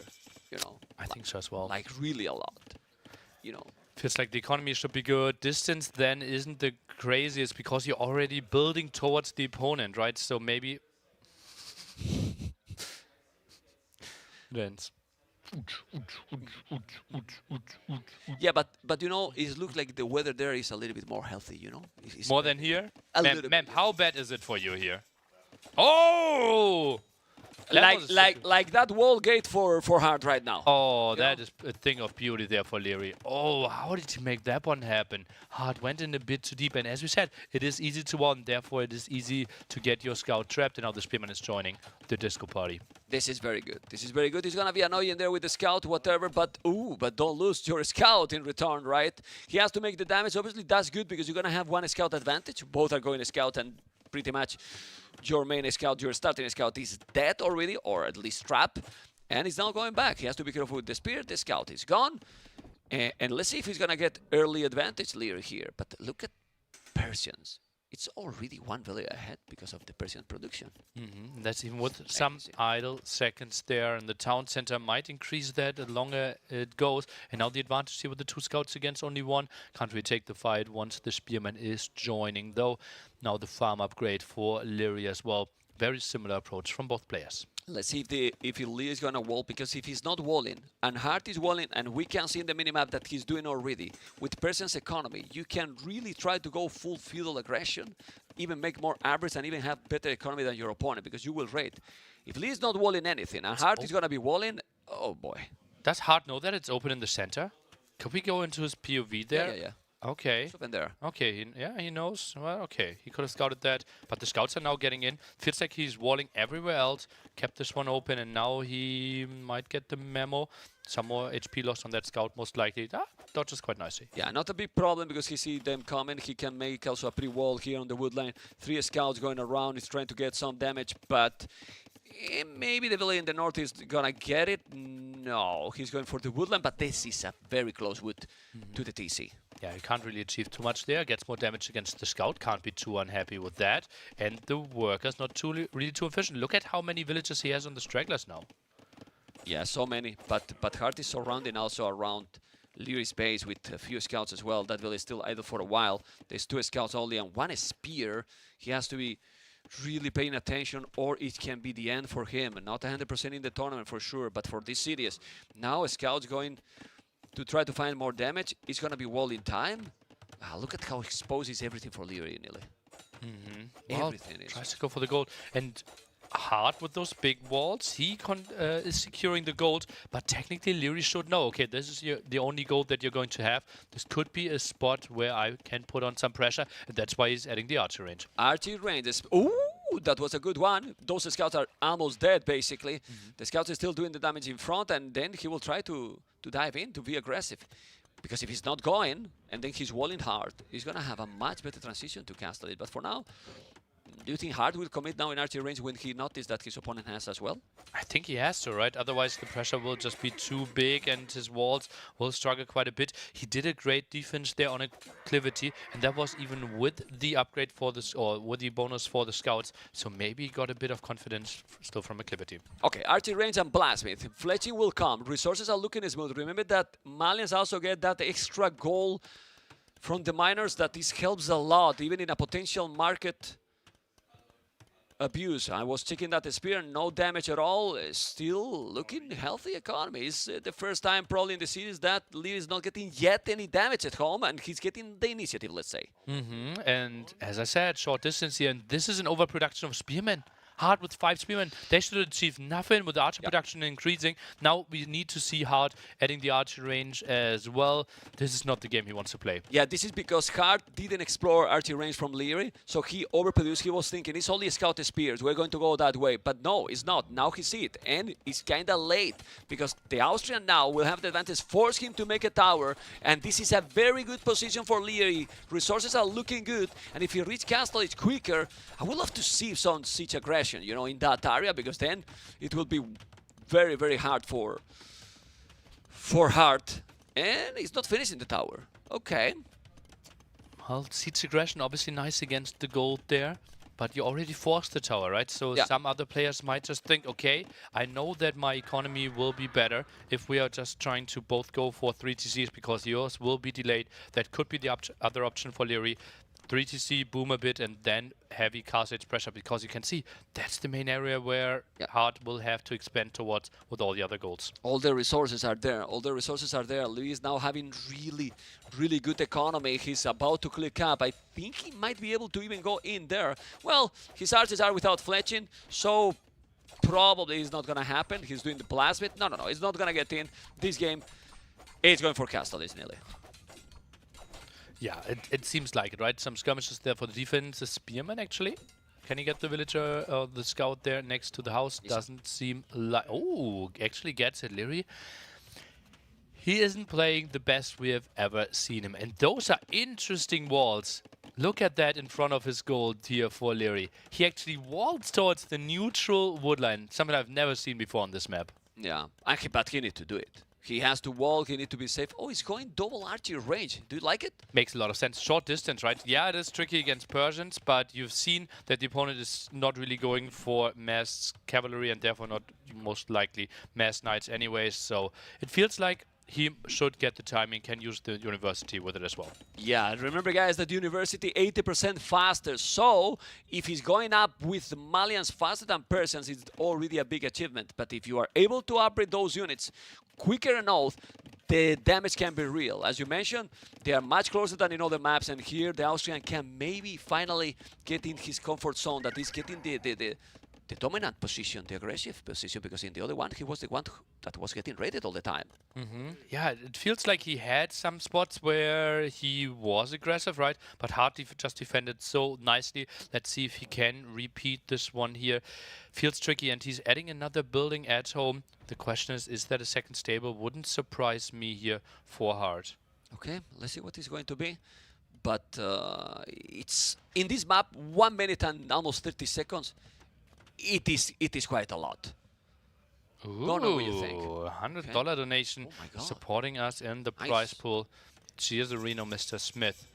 You know. I think so as well. Like really a lot. You know. Feels like the economy should be good. Distance then isn't the craziest because you're already building towards the opponent, right? So maybe... Dance. Yeah, but you know, it looks like the weather there is a little bit more healthy, you know? It's more than here? A little bit. Ma'am, how bad is it for you here? Oh! Like that wall gate for Hard right now. Oh, that is a thing of beauty there for Leary. Oh, how did he make that one happen? Hard went in a bit too deep, and as we said, it is easy to won, therefore it is easy to get your scout trapped, and now the Spearman is joining the disco party. This is very good. This is very good. He's gonna be annoying there with the scout, whatever, but don't lose your scout in return, right? He has to make the damage. Obviously, that's good because you're gonna have one scout advantage. Both are going to scout, and pretty much your main scout, your starting scout is dead already, or at least trapped, and he's now going back. He has to be careful with the spear. The scout is gone, and let's see if he's gonna get early advantage Lear here. But look at Persians. It's already one village ahead because of the Persian production. That's even with some idle seconds there, and the town center might increase that the longer it goes. And now the advantage here with the 2 scouts against only 1. Can't really take the fight once the Spearman is joining, though. Now the farm upgrade for Leary as well. Very similar approach from both players. Let's see if Lee is gonna wall, because if he's not walling and Hart is walling, and we can see in the minimap that he's doing already with Persian's economy, you can really try to go full feudal aggression, even make more average and even have better economy than your opponent, because you will rate. If Lee is not walling anything and Hart is gonna be walling, oh boy. Does Hart know that it's open in the center? Can we go into his POV there? Yeah. Okay. It's open there. Okay, he knows. Well, okay, he could have scouted that, but the scouts are now getting in. Feels like he's walling everywhere else, kept this one open, and now he might get the memo. Some more HP lost on that scout, most likely. Dodges quite nicely. Yeah, not a big problem because he sees them coming. He can make also a pre-wall here on the wood line. 3 scouts going around. He's trying to get some damage, but maybe the village in the north is gonna get it. No, he's going for the woodland, but this is a very close wood to the TC. Yeah, he can't really achieve too much there. Gets more damage against the scout. Can't be too unhappy with that. And the worker's not really too efficient. Look at how many villages he has on the stragglers now. Yeah, so many. But Hart is surrounding also around Leary's base with a few scouts as well. That village is still idle for a while. There's 2 scouts only and 1 spear. He has to be really paying attention, or it can be the end for him. Not 100% in the tournament for sure, but for this series. Now a scout's going to try to find more damage. It's going to be wall in time. Look at how exposed is everything for Leary, nearly. Well, Everything is. tries to go for the gold. And hard with those big walls. He is securing the gold, but technically Leary should know, okay, this is the only gold that you're going to have. This could be a spot where I can put on some pressure, and that's why he's adding the archer range. Archer range is... Ooh, that was a good one. Those scouts are almost dead, basically. The scouts are still doing the damage in front, and then he will try to dive in, to be aggressive. Because if he's not going, and then he's walling hard, he's going to have a much better transition to castle it. But for now, do you think Hart will commit now in archer range when he noticed that his opponent has as well? I think he has to, right? Otherwise the pressure will just be too big and his walls will struggle quite a bit. He did a great defense there on acclivity, and that was even with the upgrade for this, or with the bonus for the scouts. So maybe he got a bit of confidence still from acclivity. Okay, archer range and blastsmith. Fletching will come. Resources are looking smooth. Remember that Malians also get that extra goal from the miners, that this helps a lot, even in a potential market abuse. I was checking that spear, no damage at all. Still looking healthy economy. It's the first time probably in the series that Lee is not getting yet any damage at home, and he's getting the initiative, let's say. And as I said, short distance here, and this is an overproduction of spearmen. Hard with 5 spearmen. They should achieve nothing with the archer production increasing. Now we need to see Hard adding the archer range as well. This is not the game he wants to play. Yeah, this is because Hard didn't explore archer range from Leary, so he overproduced. He was thinking it's only scout spears, we're going to go that way. But no, it's not. Now he see it, and it's kind of late because the Austrian now will have the advantage, force him to make a tower, and this is a very good position for Leary. Resources are looking good, and if he reach castle, it's quicker. I would love to see some siege aggression, you know, in that area, because then it will be very, very hard for Hart. And he's not finishing the tower. Okay. Well, siege aggression obviously nice against the gold there, but you already forced the tower, right? So some other players might just think, okay, I know that my economy will be better if we are just trying to both go for 3 TCs because yours will be delayed. That could be the other option for Leary. 3 TC, boom a bit, and then heavy castle edge pressure, because you can see that's the main area where Hart will have to expand towards with all the other goals. All the resources are there. All the resources are there. Louis is now having really, really good economy. He's about to click up. I think he might be able to even go in there. Well, his archers are without fletching, so probably it's not going to happen. He's doing the plasmid. No, it's not going to get in. This game, it's going for castle, isn't it? Yeah, it seems like it, right? Some skirmishes there for the defense. The spearman, actually. Can he get the villager or the scout there next to the house? Doesn't seem like... Oh, actually gets it, Leary. He isn't playing the best we have ever seen him. And those are interesting walls. Look at that in front of his gold here for Leary. He actually walls towards the neutral woodline. Something I've never seen before on this map. Yeah, but he needs to do it. He has to walk, he needs to be safe. Oh, he's going double archer range. Do you like it? Makes a lot of sense. Short distance, right? Yeah, it is tricky against Persians, but you've seen that the opponent is not really going for massed cavalry and therefore not most likely massed knights anyways. So it feels like he should get the timing, can use the university with it as well. Yeah, remember guys that university 80% faster. So if he's going up with Malians faster than Persians, it's already a big achievement. But if you are able to upgrade those units quicker enough, the damage can be real. As you mentioned, they are much closer than in other maps, and here the Austrian can maybe finally get in his comfort zone, that is getting the dominant position, the aggressive position, because in the other one, he was the one that was getting raided all the time. Yeah, it feels like he had some spots where he was aggressive, right? But Hart just defended so nicely. Let's see if he can repeat this one here. Feels tricky, and he's adding another building at home. The question is that a second stable? Wouldn't surprise me here for Hart. Okay, let's see what it's going to be. But it's in this map, 1 minute and almost 30 seconds. It is quite a lot. Ooh, don't know what you think. $100 donation supporting us in the prize pool. Cheers, Reno, Mr. Smith.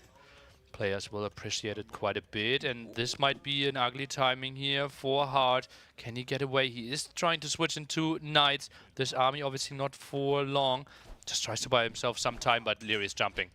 Players will appreciate it quite a bit, and this might be an ugly timing here for Hart. Can he get away? He is trying to switch into knights. This army obviously not for long. Just tries to buy himself some time, but Leary is jumping.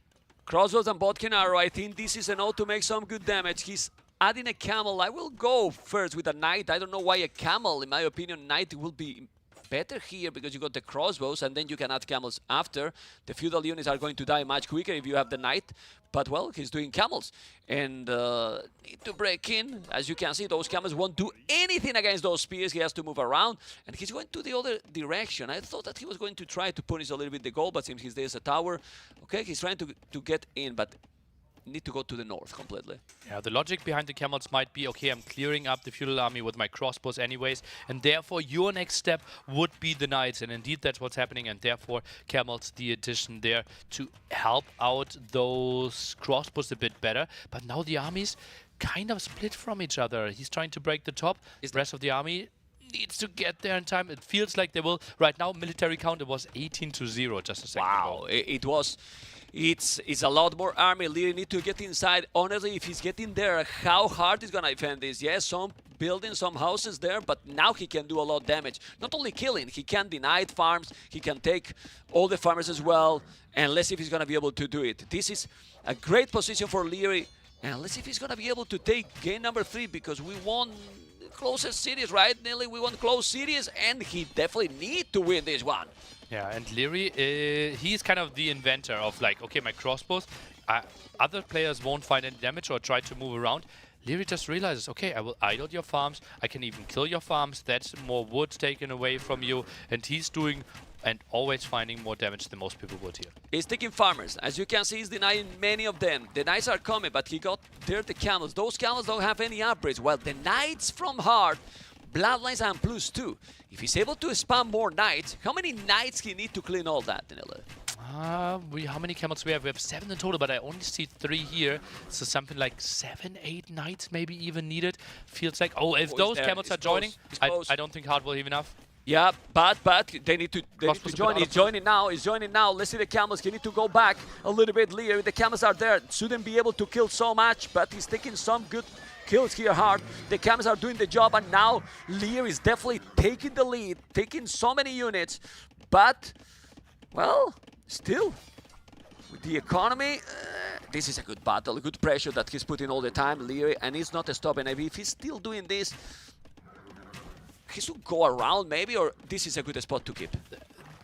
Crossbows and Bodkin arrow. I think this is enough to make some good damage. He's adding a camel. I will go first with a knight. I don't know why a camel. In my opinion, knight will be better here because you got the crossbows and then you can add camels after. The feudal units are going to die much quicker if you have the knight. But well, he's doing camels and need to break in. As you can see, those camels won't do anything against those spears. He has to move around and he's going to the other direction. I thought that he was going to try to punish a little bit the goal, but since there's a tower, okay, he's trying to get in, but need to go to the north completely. Yeah, the logic behind the camels might be, okay, I'm clearing up the feudal army with my crossbows anyways, and therefore your next step would be the knights, and indeed that's what's happening, and therefore camels the addition there to help out those crossbows a bit better. But now the armies kind of split from each other. He's trying to break the top. The rest of the army needs to get there in time. It feels like they will. Right now, military count, it was 18-0 just a second ago. Wow, it was. It's a lot more army. Leary need to get inside. Honestly, if he's getting there, how hard he's gonna defend this? Yes, some buildings, some houses there, but now he can do a lot of damage. Not only killing, he can deny farms, he can take all the farmers as well, and let's see if he's gonna be able to do it. This is a great position for Leary, and let's see if he's gonna be able to take game number 3, because we won closest cities, right, Nelly? We won close cities, and he definitely need to win this one. Yeah, and Leary, he's kind of the inventor of like, okay, my crossbows, other players won't find any damage or try to move around. Leary just realizes, okay, I will idle your farms, I can even kill your farms, that's more wood taken away from you, and he's doing and always finding more damage than most people would here. He's taking farmers. As you can see, he's denying many of them. The knights are coming, but he got there the camels. Those camels don't have any upgrades. Well, the knights from hard, bloodlines and +2. If he's able to spam more knights, how many knights he need to clean all that, Danilo? How many camels we have? We have 7 in total, but I only see 3 here. So something like 7, 8 knights maybe even needed. Feels like, oh, if those camels are joining, I don't think hard will have enough. Yeah, but they need to join. He's joining now. He's joining now. Let's see the camels. He need to go back a little bit. Lear, the camels are there. Shouldn't be able to kill so much, but he's taking some good kills here hard. The camels are doing the job, and now Lear is definitely taking the lead, taking so many units. But, well, still, with the economy, this is a good battle, a good pressure that he's putting all the time, Lear, and he's not stopping. If he's still doing this, he should go around maybe, or this is a good spot to keep?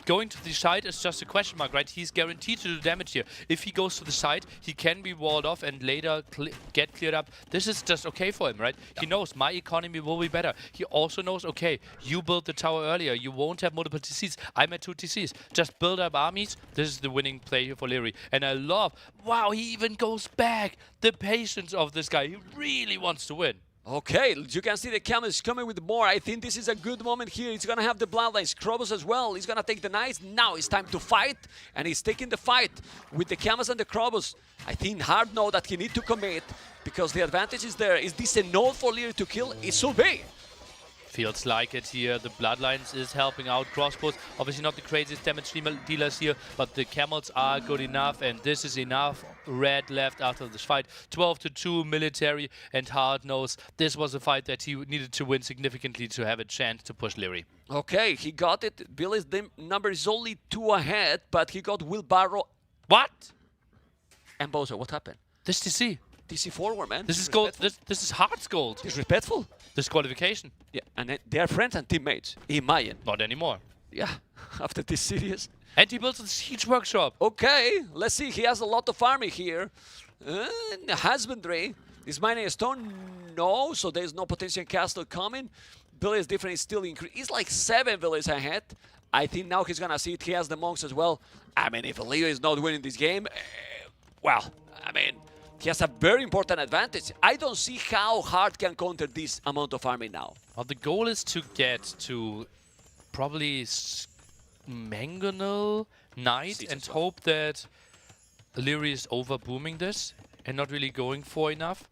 Going to the side is just a question mark, right? He's guaranteed to do damage here. If he goes to the side, he can be walled off and later get cleared up. This is just okay for him, right? Yeah. He knows my economy will be better. He also knows, okay, you built the tower earlier. You won't have multiple TCs. I'm at 2 TCs. Just build up armies. This is the winning play here for Leary. And I love, wow, he even goes back. The patience of this guy. He really wants to win. Okay, you can see the camels coming with more. I think this is a good moment here. He's going to have the bloodlines, Krobos as well. He's going to take the knights. Now it's time to fight, and he's taking the fight with the camels and the Krobos. I think Hard know that he needs to commit because the advantage is there. Is this enough for Leary to kill? It should be. Feels like it here. The Bloodlines is helping out. Crossbows, obviously not the craziest damage dealers here, but the camels are good enough, and this is enough. Red left after this fight. 12-2 military, and Hard knows this was a fight that he needed to win significantly to have a chance to push Leary. Okay, he got it. Billy's number is only 2 ahead, but he got Wheelbarrow. What? And Bozo, what happened? This TC. TC forward, man. This is gold. This is Hard's gold. Disrespectful. Disqualification. Yeah, and they are friends and teammates. Imagine. Not anymore. Yeah, after this series. And he builds a siege workshop. Okay, let's see. He has a lot of army here. Husbandry. Is mining a stone? No, so there's no potential castle coming. Village difference is still increased. He's like 7 villages ahead. I think now he's gonna see it. He has the monks as well. I mean, if Leo is not winning this game, well, I mean, he has a very important advantage. I don't see how Hard can counter this amount of army now. Well, the goal is to get to probably Mangonel Knight and hope that Leary is over booming this and not really going for enough.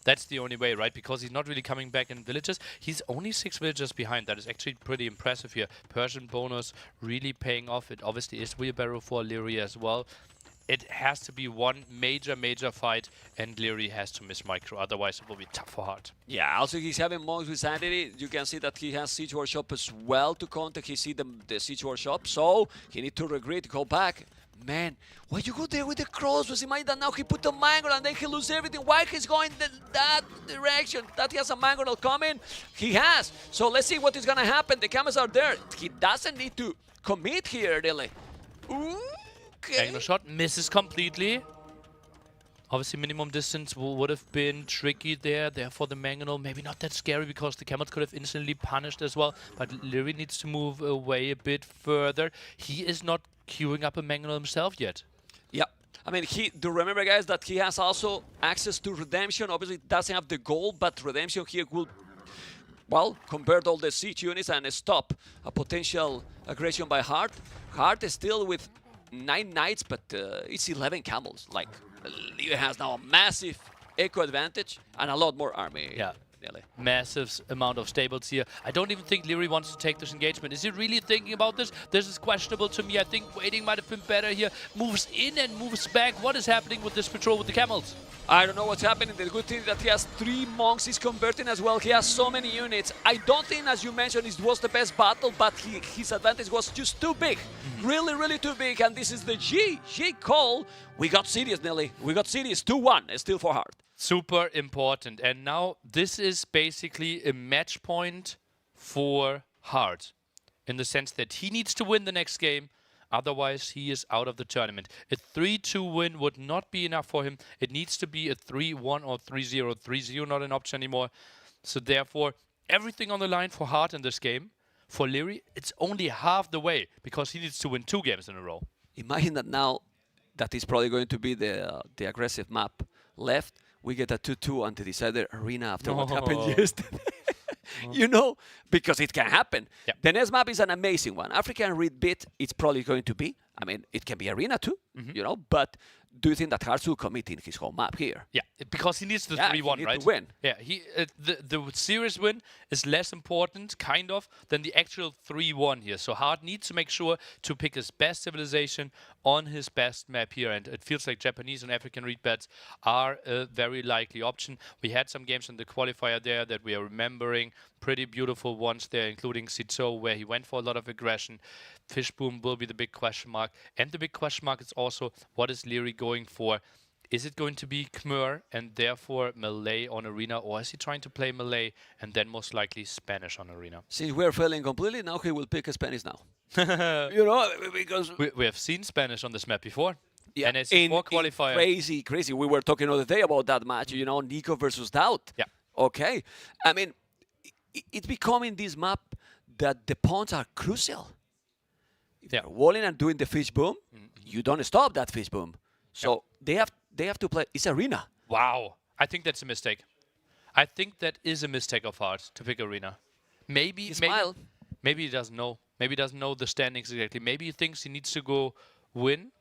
That's the only way, right? Because he's not really coming back in villages. He's only 6 villages behind. That is actually pretty impressive here. Persian bonus really paying off. It obviously is wheelbarrow for Leary as well. It has to be one major fight, and Leary has to miss micro. Otherwise, it will be tough for Hard. Yeah, also he's having monks with sanity. You can see that he has siege workshop as well to counter. He see the siege workshop, so he need to regret, go back. Man, why you go there with the crossbows? Imagine that now he put a mangle and then he loses everything. Why he's going that direction? That he has a mangle coming? He has. So let's see what is going to happen. The cameras are there. He doesn't need to commit here, really. Okay. Angle shot misses completely. Obviously, minimum distance would have been tricky there. Therefore, the mangonel maybe not that scary because the camels could have instantly punished as well. But Leary needs to move away a bit further. He is not queuing up a mangonel himself yet. Yeah. I mean, do remember, guys, that he has also access to Redemption. Obviously, doesn't have the gold, but Redemption here will, well, convert all the siege units and stop a potential aggression by Hart. Hart is still with 9 knights, but it's 11 camels. Like, Leo has now a massive eco advantage and a lot more army. Yeah. Really. Massive amount of stables here. I don't even think Leary wants to take this engagement. Is he really thinking about this? This is questionable to me. I think waiting might have been better here. Moves in and moves back. What is happening with this patrol with the camels? I don't know what's happening. The good thing is that he has 3 monks he's converting as well. He has so many units. I don't think, as you mentioned, it was the best battle, but his advantage was just too big. Really, really too big. And this is the G call. We got serious, Nelly. We got serious. 2-1. Still for Hart. Super important. And now this is basically a match point for Hart in the sense that he needs to win the next game. Otherwise, he is out of the tournament. A 3-2 win would not be enough for him. It needs to be a 3-1 or 3-0. 3-0 not an option anymore. So therefore, everything on the line for Hart in this game. For Leary, it's only half the way because he needs to win 2 games in a row. Imagine that now that is probably going to be the aggressive map left. We get a 2-2 on the decider arena after what happened yesterday. You know, because it can happen. Yep. The next map is an amazing one. African Reed Bit, it's probably going to be. I mean, it can be arena too, you know, but do you think that Hart will commit in his home map here? Yeah, because he needs the Yeah, 3-1, he need right? to win. Yeah, the series win is less important, kind of, than the actual 3-1 here. So Hart needs to make sure to pick his best civilization on his best map here. And it feels like Japanese and African read bets are a very likely option. We had some games in the qualifier there that we are remembering. Pretty beautiful ones there, including Sito, where he went for a lot of aggression. Fishboom will be the big question mark. And the big question mark is also, what is Leary going for? Is it going to be Khmer and therefore Malay on Arena, or is he trying to play Malay and then most likely Spanish on Arena? Since we're failing completely, now he will pick a Spanish now. You know, because We have seen Spanish on this map before. yeah, And it's in qualifier. crazy. We were talking the other day about that match, you know, Nico versus Doubt. Yeah. Okay. I mean, it's becoming this map that the pawns are crucial. If Yeah. you're walling and doing the fish boom, you don't stop that fish boom. So they have to play. It's arena. Wow. I think that's a mistake. I think that is a mistake of Hart to pick Arena. Maybe Smile. maybe he doesn't know. Maybe he doesn't know the standings exactly. Maybe he thinks he needs to go win.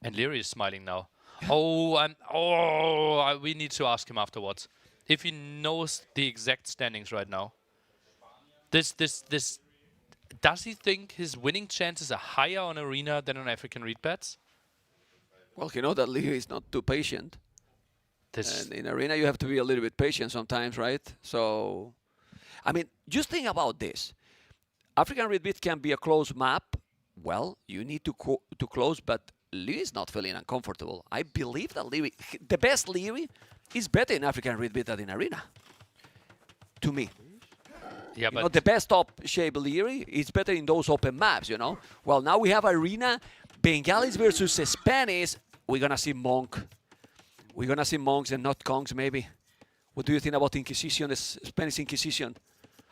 And Leary is smiling now. We need to ask him afterwards if he knows the exact standings right now. This does he think his winning chances are higher on Arena than on African Read Bets? Well, you know that Leo is not too patient. This And in arena, you have to be a little bit patient sometimes, right? So, I mean, just think about this. African Read Bit can be a close map. Well, you need to close, but Leary is not feeling uncomfortable. I believe that Leary, the best Leary, is better in African Read Bit than in arena. To me. yeah, You know, but the best top shape Leary is better in those open maps, you know? Well, now we have arena, Bengalis versus Spanish. We're going to see Monk. We're going to see monks and not conks, maybe. What do you think about Inquisition, the Spanish Inquisition?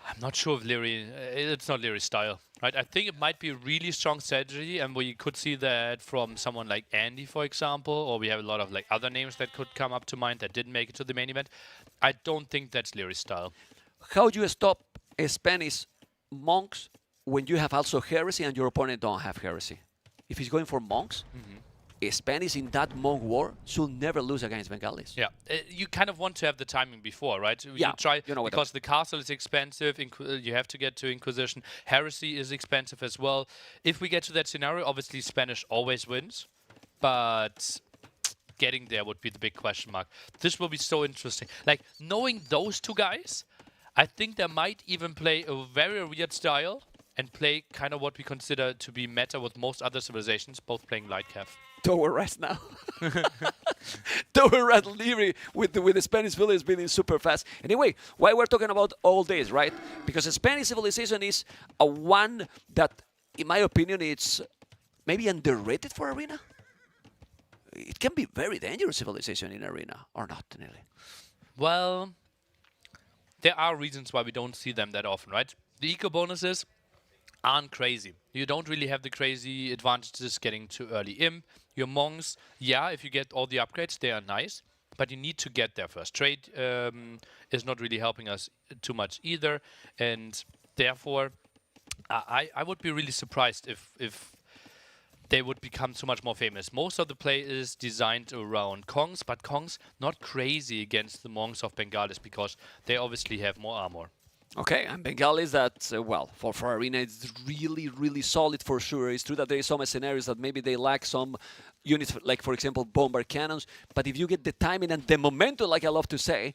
I'm not sure if Leary, it's not Leary's style, right? I think it might be a really strong strategy, and we could see that from someone like Andy, for example, or we have a lot of like other names that could come up to mind that didn't make it to the main event. I don't think that's Leary's style. How do you stop Spanish monks when you have also heresy and your opponent don't have heresy? If he's going for monks, Spanish in that monk war should never lose against Bengalis. Yeah, you kind of want to have the timing before, right? Yeah, you try you know what I because the castle is expensive. You have to get to Inquisition. Heresy is expensive as well. If we get to that scenario, obviously Spanish always wins, but getting there would be the big question mark. This will be so interesting. Like knowing those two guys, I think they might even play a very weird style and play kind of what we consider to be meta with most other civilizations, both playing light cav. Tower rest now. Tower rest Leary with the Spanish village building super fast. Anyway, why we're talking about all this, right? Because the Spanish civilization is a one that, in my opinion, it's maybe underrated for Arena. It can be very dangerous civilization in Arena, or not, Nelly? Well, there are reasons why we don't see them that often, right? The eco bonuses aren't crazy. You don't really have the crazy advantages getting to early imp. Your monks, yeah, if you get all the upgrades, they are nice, but you need to get there first. Trade is not really helping us too much either, and therefore, I would be really surprised if they would become so much more famous. Most of the play is designed around Kongs, but Kongs not crazy against the monks of Bengalis because they obviously have more armor. Okay, and Bengalis, that's, well, for Arena, it's really, really solid for sure. It's true that there is some scenarios that maybe they lack some units, like, for example, bombard cannons. But if you get the timing and the momentum, like I love to say,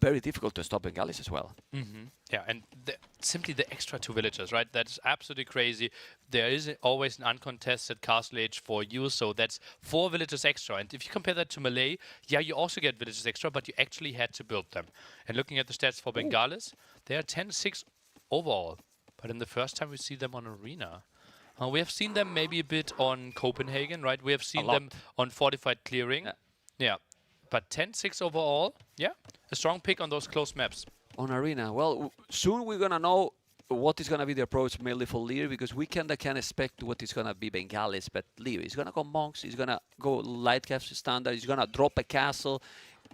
very difficult to stop Bengalis as well. Yeah, and simply the extra 2 villagers, right? That's absolutely crazy. There is always an uncontested castle age for you, so that's 4 villagers extra. And if you compare that to Malay, yeah, you also get villagers extra, but you actually had to build them. And looking at the stats for Bengalis, they are 10-6 overall. But in the first time we see them on Arena. We have seen them maybe a bit on Copenhagen, right? We have seen them on Fortified Clearing. Yeah. But 10-6 overall, yeah, a strong pick on those close maps. On Arena, well, soon we're going to know what is going to be the approach mainly for Lear, because we can expect what is going to be Bengalis, but Lear is going to go monks, he's going to go light cav standard, he's going to drop a castle.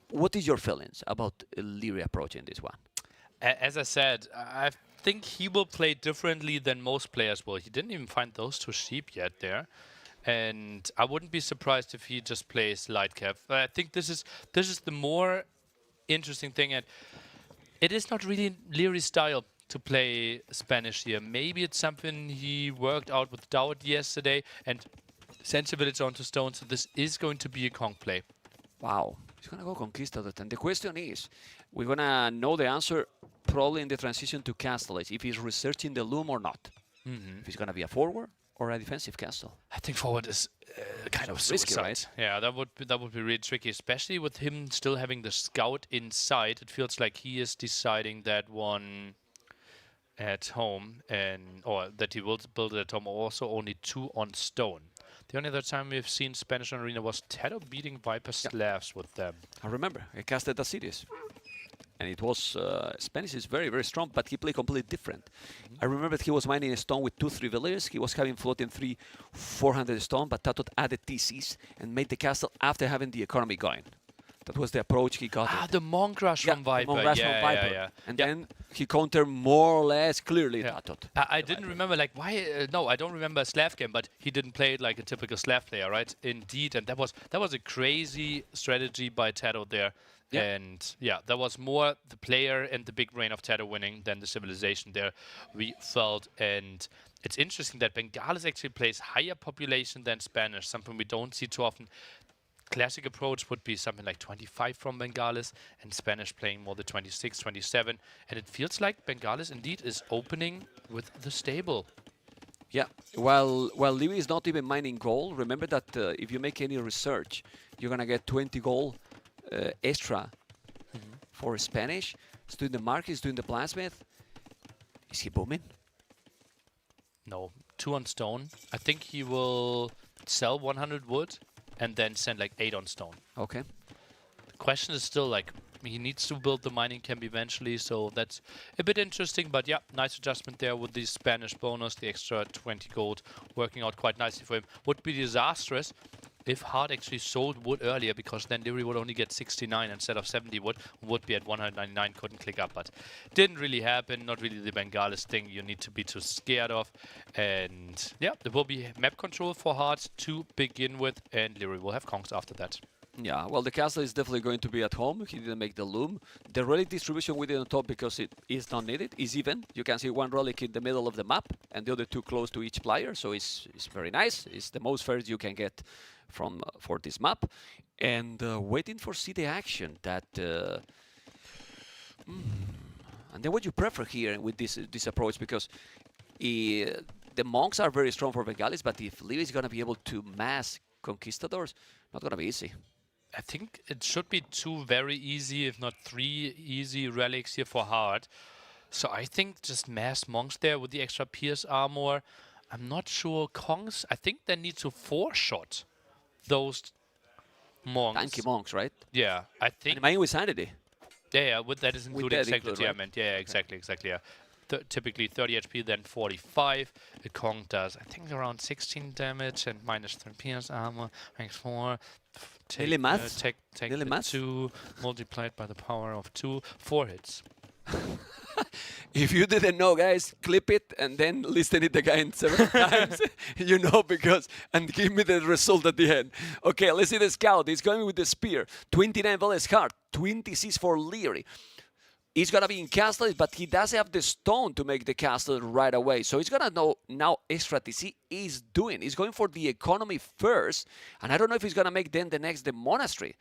What is your feelings about Lear approach in this one? As I said, I think he will play differently than most players will. He didn't even find those 2 sheep yet there. And I wouldn't be surprised if he just plays light cav. I think this is the more interesting thing, and it is not really Leary's style to play Spanish here. Maybe it's something he worked out with Dowd yesterday and sent a village onto stone, so this is going to be a Kong play. Wow, he's going to go Conquistador. And the question is, we're going to know the answer probably in the transition to Castle Age, if he's researching the loom or not. If he's going to be a forward or a defensive castle. I think forward is kind of risky, suicide. right? Yeah, that would be really tricky, especially with him still having the scout inside. It feels like he is deciding that one at home, or that he will build it at home. Also, only 2 on stone. The only other time we've seen Spanish on Arena was Teddo beating Viper Slavs with them. I remember, I casted the series. And it was, Spanish is very, very strong, but he played completely different. I remember he was mining a stone with 2-3 villagers. He was having floating 400 stone, but Tatot added TCs and made the castle after having the economy going. That was the approach he got. The Monk Rush from Viper. The Monk Rush from Viper. And then he countered more or less clearly Tatot. I didn't remember, like, why... no, I don't remember a Slav game, but he didn't play it like a typical Slav player, right? Indeed, and that was a crazy strategy by Tato there. And yeah, that was more the player and the big brain of Tato winning than the civilization there, we felt. And it's interesting that Bengalis actually plays higher population than Spanish, something we don't see too often. Classic approach would be something like 25 from Bengalis, and Spanish playing more the 26, 27. And it feels like Bengalis indeed is opening with the stable. Yeah, while Livy is not even mining gold, remember that if you make any research, you're going to get 20 gold extra for Spanish. He's doing the mark, he's doing the blacksmith. Is he booming? No, 2 on stone. I think he will sell 100 wood and then send like 8 on stone. Okay. The question is still like, he needs to build the mining camp eventually, so that's a bit interesting. But yeah, nice adjustment there with the Spanish bonus, the extra 20 gold working out quite nicely for him. Would be disastrous if Hart actually sold wood earlier, because then Leary would only get 69 instead of 70 would be at 199, couldn't click up, but didn't really happen. Not really the Bengalis thing you need to be too scared of. And yeah, there will be map control for Hart to begin with, and Leary will have Kongs after that. Yeah, well, the castle is definitely going to be at home. He didn't make the loom. The relic distribution we did on top, because it is not needed, is even. You can see 1 relic in the middle of the map and the other 2 close to each player, so it's very nice. It's the most fair you can get for this map. And waiting for see the action that... And then what you prefer here with this approach, because The monks are very strong for Bengalis, but if Liv is gonna be able to mass conquistadors, not gonna be easy. I think it should be 2 very easy, if not 3 easy relics here for hard. So I think just mass monks there with the extra pierce armor. I'm not sure Kongs. I think they need to 4-shot those monks. Tanky monks, right? Yeah, I think. And mine with sanity. Yeah, with that is including that sanctity. include, I right? meant. Yeah, exactly. Yeah. Typically 30 HP, then 45. A Kong does, I think, around 16 damage and minus 3 pierce armor, makes 4. Nearly math. Take Nearly the math. 2 multiplied by the power of 2. 4 hits. If you didn't know, guys, clip it and then listen it again 7 times. You know, because and give me the result at the end. Okay, let's see the scout. He's going with the spear. 29 Veles Heart, 26 for Leary. He's gonna be in castle, but he does have the stone to make the castle right away. So he's gonna know now extra TC is doing. He's going for the economy first, and I don't know if he's gonna make then the next the monastery,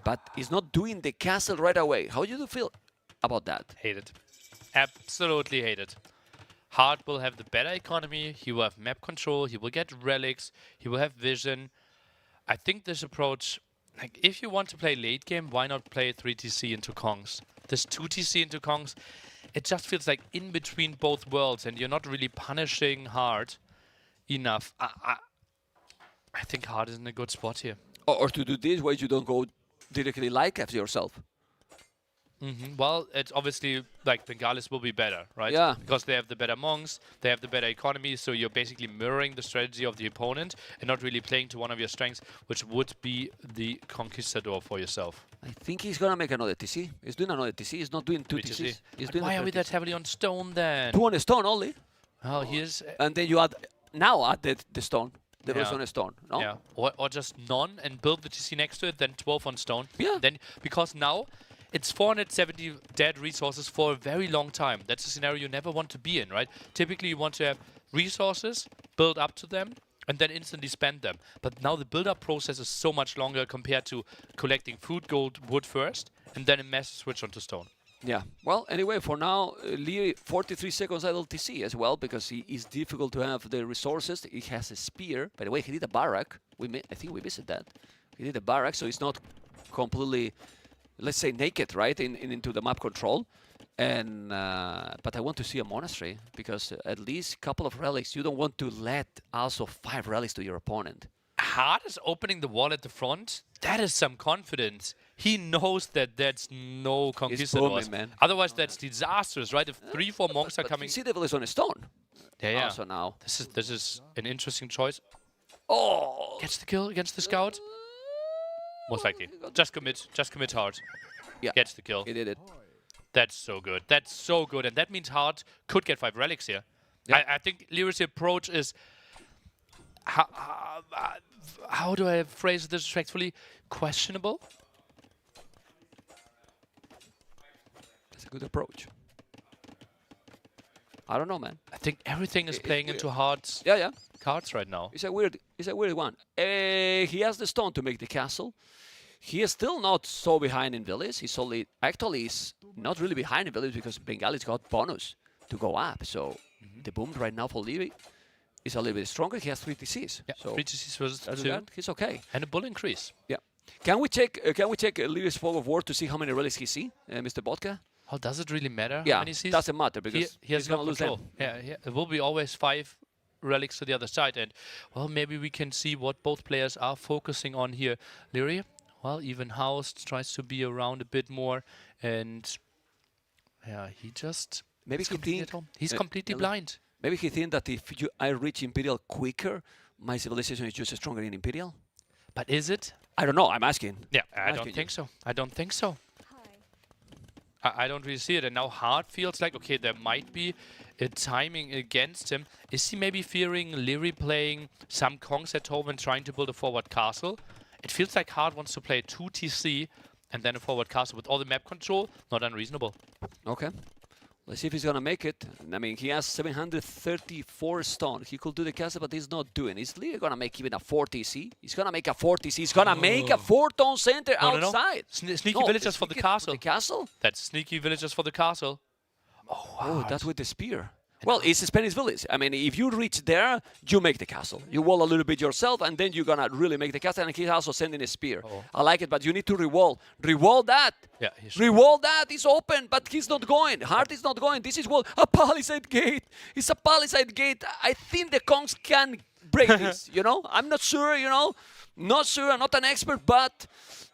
but he's not doing the castle right away. How do you feel about that? Hate it. Absolutely hate it. Hard will have the better economy. He will have map control. He will get relics. He will have vision. I think this approach, like if you want to play late game, why not play 3 TC into Kongs? This 2 TC into Kongs, it just feels like in between both worlds, and you're not really punishing Hard enough. I think Hard is in a good spot here. Or to do this way, you don't go directly like after yourself. Well, it's obviously like Bengalis will be better, right? Yeah. Because they have the better monks, they have the better economy, so you're basically mirroring the strategy of the opponent and not really playing to one of your strengths, which would be the Conquistador for yourself. I think he's gonna make another TC. He's doing another TC. He's not doing 2 3 TC. TCs. He's But doing why a are we 3 that heavily on stone then? 2 on a stone only. Oh, here's... And then you add the stone. The Yeah. rest on a stone. No? Yeah, or just none and build the TC next to it, then 12 on stone. Yeah. Then because now it's 470 dead resources for a very long time. That's a scenario you never want to be in, right? Typically you want to have resources, build up to them, and then instantly spend them. But now the build-up process is so much longer compared to collecting food, gold, wood first, and then a massive switch onto stone. Yeah. Well, anyway, for now, Lee 43 seconds idle TC as well, because he is difficult to have the resources. He has a spear. By the way, he did a barrack. I think we visited that. He did a barrack, so he's not completely, let's say, naked, right, into the map control. And but I want to see a monastery, because at least a couple of relics. You don't want to let also 5 relics to your opponent. Hard is opening the wall at the front. That is some confidence. He knows that that's no conquistadors. booming, man. Otherwise, that's disastrous, right? If 3-4 monks are But coming. Citadel is on a stone. Yeah. Also now. This is an interesting choice. Oh! Gets the kill against the scout. Most likely. Just commit hard. Yeah. Gets the kill. He did it. That's so good. That's so good. And that means Hard could get 5 relics here. Yeah. I think Lyri's approach is... How do I phrase this respectfully? Questionable? That's a good approach. I don't know, man. I think everything is playing weird. into Hard's Yeah. cards right now. It's a weird one. He has the stone to make the castle. He is still not so behind in village. He's actually is not really behind in village, because Bengalis got bonus to go up. So the boom right now for Levy is a little bit stronger. He has 3 TCs. Yeah, so 3 TCs versus other than 2. that, he's okay. And a bull increase. Yeah. Can we check Levy's fog of war to see how many relics he see, Mr. Vodka? Well, does it really matter Yeah, how many sees? doesn't matter, because he has he's no gonna lose them. control. Yeah, it will be always 5 relics to the other side. And, well, maybe we can see what both players are focusing on here. Lyri, well, even housed, tries to be around a bit more. And, yeah, he just... Maybe is he completely think- at home. He's uh, completely Ella- blind. Maybe he thinks that if I reach Imperial quicker, my civilization is just stronger in Imperial. But is it? I don't know. I'm asking. Yeah, I asking don't you. think so. I don't think so. I don't really see it. And now Hard feels like, okay, there might be a timing against him. Is he maybe fearing Lyri playing some Kongs at home and trying to build a forward castle? It feels like Hard wants to play 2 TC and then a forward castle with all the map control. Not unreasonable. Okay. Let's see if he's gonna make it. I mean, he has 734 stone. He could do the castle, but he's not doing. Is Lee gonna make even a 4 TC? He's gonna make a 4 TC. He's gonna make a 4-tone center No. outside. Sneaky No, villagers for the castle. The castle? That's sneaky villagers for the castle. Oh, that's with the spear. Well, it's a Spanish village. I mean, if you reach there, you make the castle. You wall a little bit yourself, and then you're gonna really make the castle. And he's also sending a spear. I like it, but you need to re-wall. Re-wall that. Yeah, Re-wall that. It's open, but he's not going. Hart is not going. This is what a palisade gate. It's a palisade gate. I think the Kongs can break this. You know, I'm not sure. You know, not sure. I'm not an expert, but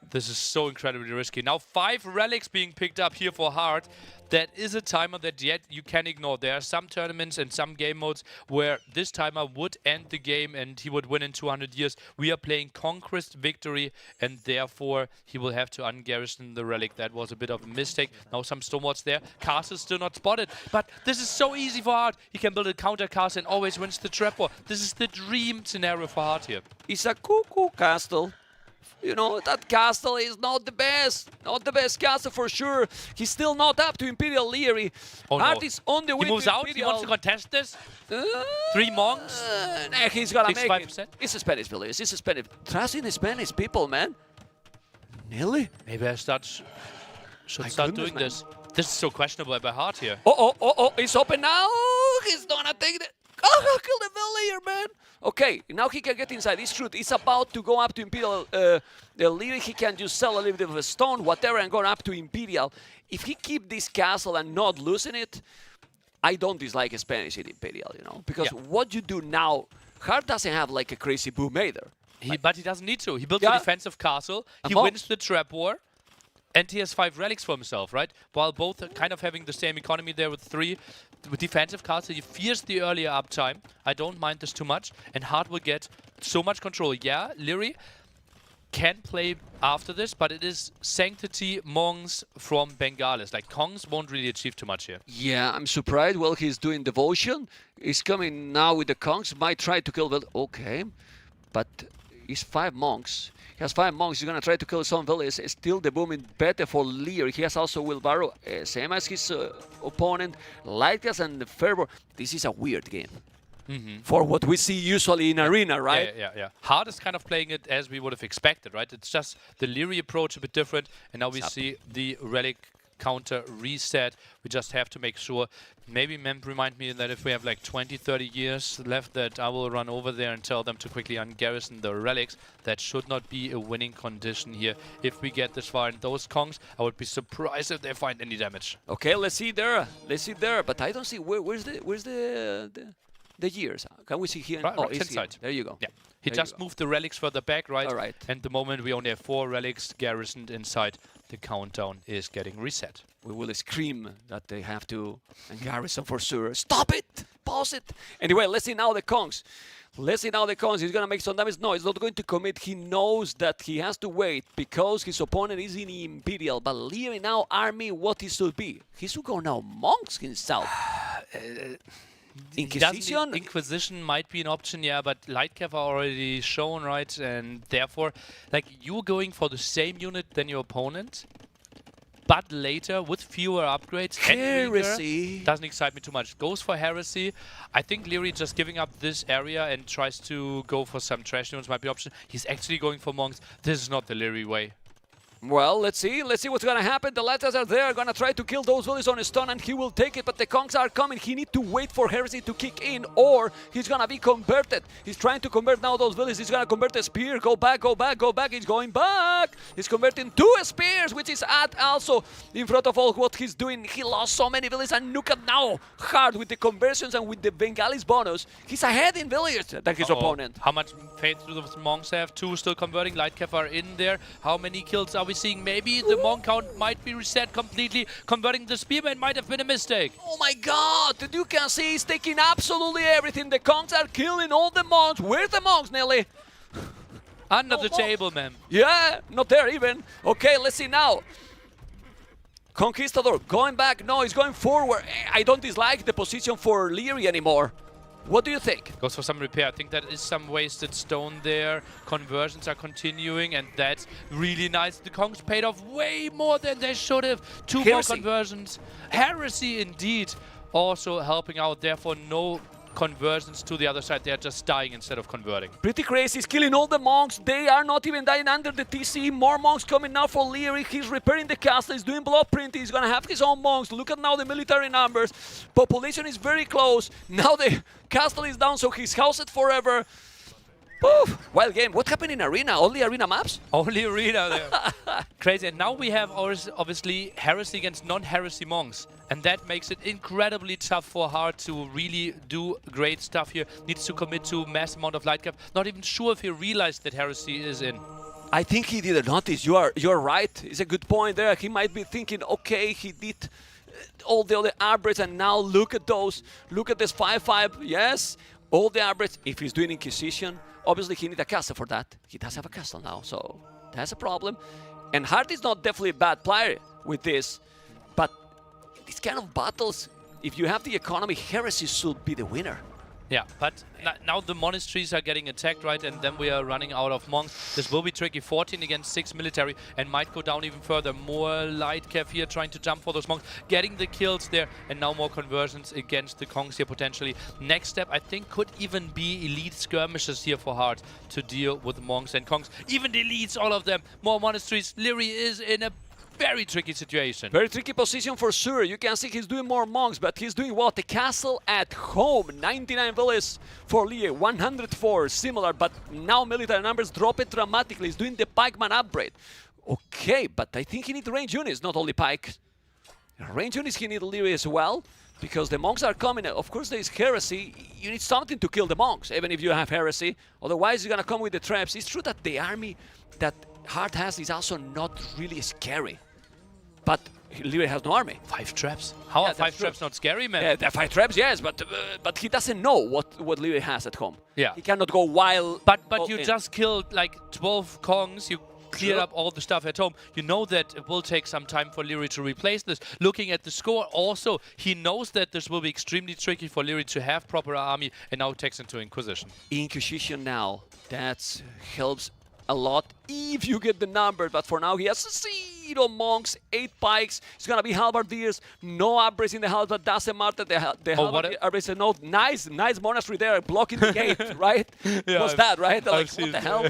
this is so incredibly risky. Now 5 relics being picked up here for Hart. That is a timer that yet you can ignore. There are some tournaments and some game modes where this timer would end the game and he would win in 200 years. We are playing Conquest Victory, and therefore he will have to ungarrison the relic. That was a bit of a mistake. Now some Stormwards there. Castle still not spotted, but this is so easy for Hart. He can build a counter castle and always wins the trap war. This is the dream scenario for Hart here. it's a cuckoo castle. You know, that castle is not the best. Not the best castle for sure. He's still not up to Imperial Leary. Oh, Hart no. is on the way He moves to out. He Imperial. wants to contest this. 3 monks. Nah, he's gonna make 65%. it. It's a Spanish village. It's a Spanish. Trust in the Spanish people, man. Nearly? Maybe I should start goodness, doing man. this. This is so questionable by Hart here. Oh, it's open now. He's gonna take the... Oh, kill the villager, man. Okay, now he can get inside. It's true. It's about to go up to Imperial Leary. He can just sell a little bit of a stone, whatever, and go up to Imperial. If he keep this castle and not losing it, I don't dislike a Spanish in Imperial, you know, because what you do now, Hart doesn't have like a crazy boom either. But he doesn't need to. He built a defensive castle. He wins the trap war. And he has 5 relics for himself, right? While both are kind of having the same economy there with 3. With defensive castle, he fears the earlier uptime. I don't mind this too much. And Hart will get so much control. Yeah, Leary can play after this, but it is Sanctity Monks from Bengalis. Like, Kongs won't really achieve too much here. Yeah, I'm surprised. Well, he's doing devotion. He's coming now with the Kongs. Might try to kill the... Okay. But he's 5 monks. He has 5 monks. He's going to try to kill some villages. Still the booming better for Lear. He has also Wheelbarrow. Same as his opponent. Lightgas and Fervor. This is a weird game. For what we see usually in Arena, right? Yeah. Hart is kind of playing it as we would have expected, right? It's just the Leary approach a bit different. And now we see the relic counter reset. We just have to make sure. Maybe Mem remind me that if we have like 20-30 years left, that I will run over there and tell them to quickly ungarrison the relics. That should not be a winning condition here if we get this far. And those Kongs, I would be surprised if they find any damage. Okay, let's see there. Let's see there. But I don't see where's the years. Can we see here? Right, oh, right it's here. inside. There you go. Yeah. He There you just go. moved the relics further back, right? All right. And the moment we only have 4 relics garrisoned inside, the countdown is getting reset. We will scream that they have to garrison for sure. Stop it! Pause it! Anyway, let's see now the Kongs. Let's see now the Kongs. He's gonna make some damage. No, he's not going to commit. He knows that he has to wait because his opponent is in Imperial. But leaving now army what he should be. He should go now monks himself. Inquisition? Inquisition might be an option, yeah, but Lightcav are already shown, right? And therefore, like, you're going for the same unit than your opponent, but later with fewer upgrades. Heresy. Doesn't excite me too much. Goes for Heresy. I think Leary just giving up this area and tries to go for some trash units might be an option. He's actually going for monks. This is not the Leary way. Well, let's see what's gonna happen. The Latas are there, gonna try to kill those villages on a stun, and he will take it, but the Kongs are coming. He needs to wait for Heresy to kick in, or he's gonna be converted. He's trying to convert now those villages. He's gonna convert a spear. Go back. He's going back. He's converting 2 spears, which is at also in front of all what he's doing. He lost so many villages, and look at now, hard with the conversions and with the Bengalis bonus. He's ahead in villages than his opponent. How much faith do the monks have? 2 still converting. Lightcav are in there. How many kills are we seeing? Maybe the monk count might be reset completely. Converting the spearman might have been a mistake. Oh my god! You can see he's taking absolutely everything. The Kongs are killing all the monks. Where's the monks, Nelly? Under the table, man. Yeah, not there even. Okay, let's see now. Conquistador going back. No, he's going forward. I don't dislike the position for Leary anymore. What do you think? Goes for some repair. I think that is some wasted stone there. Conversions are continuing, and that's really nice. The Kongs paid off way more than they should have. 2 more conversions. Heresy indeed also helping out. Therefore, no conversions to the other side. They're just dying instead of converting. Pretty crazy. He's killing all the monks. They are not even dying under the TC. More monks coming now for Leary. He's repairing the castle. He's doing blood printing. He's going to have his own monks. Look at now the military numbers. Population is very close. Now the castle is down, so he's housed forever. Oof, wild game. What happened in Arena? Only Arena maps? Only Arena there. Crazy. And now we have obviously heresy against non-heresy monks. And that makes it incredibly tough for Hart to really do great stuff here. Needs to commit to mass amount of light cap. Not even sure if he realized that heresy is in. I think he didn't notice. You're right. It's a good point there. He might be thinking, okay, he did all the other upgrades, and now look at those. Look at this 5-5. Yes, all the upgrades. If he's doing Inquisition, obviously he needs a castle for that. He does have a castle now, so that's a problem. And Hart is not definitely a bad player with this, but these kind of battles, if you have the economy, heresy should be the winner. Yeah, but now the monasteries are getting attacked, right? And then we are running out of monks. This will be tricky. 14 against 6 military and might go down even further. More light cav here trying to jump for those monks. Getting the kills there, and now more conversions against the Kongs here potentially. Next step, I think, could even be elite skirmishes here for Hart to deal with monks and Kongs. Even the elites, all of them. More monasteries. Leary is in a very tricky situation. Very tricky position for sure. You can see he's doing more monks, but he's doing what? The castle at home. 99 villas for Lee, 104, similar, but now military numbers drop it dramatically. He's doing the pikeman upgrade. Okay, but I think he needs range units, not only pike. Range units he needs Leary as well, because the monks are coming. Of course, there is heresy. You need something to kill the monks, even if you have heresy. Otherwise, you're gonna come with the traps. It's true that the army that Hart has is also not really scary. But Leary has no army. 5 traps? How are 5 traps not scary, man? Yeah, they're 5 traps, yes, but he doesn't know what Leary has at home. Yeah. He cannot go wild. But you just killed like 12 Kongs. You cleared up all the stuff at home. You know that it will take some time for Leary to replace this. Looking at the score, also, he knows that this will be extremely tricky for Leary to have proper army, and now takes into Inquisition. Inquisition now, that helps a lot if you get the number, but for now he has 0 monks, 8 pikes. It's gonna be halberdiers, no upgrades in the house, but doesn't matter. The halberdiers are no nice monastery there blocking the gate, right? Yeah, What's that, right? Like, what the hell?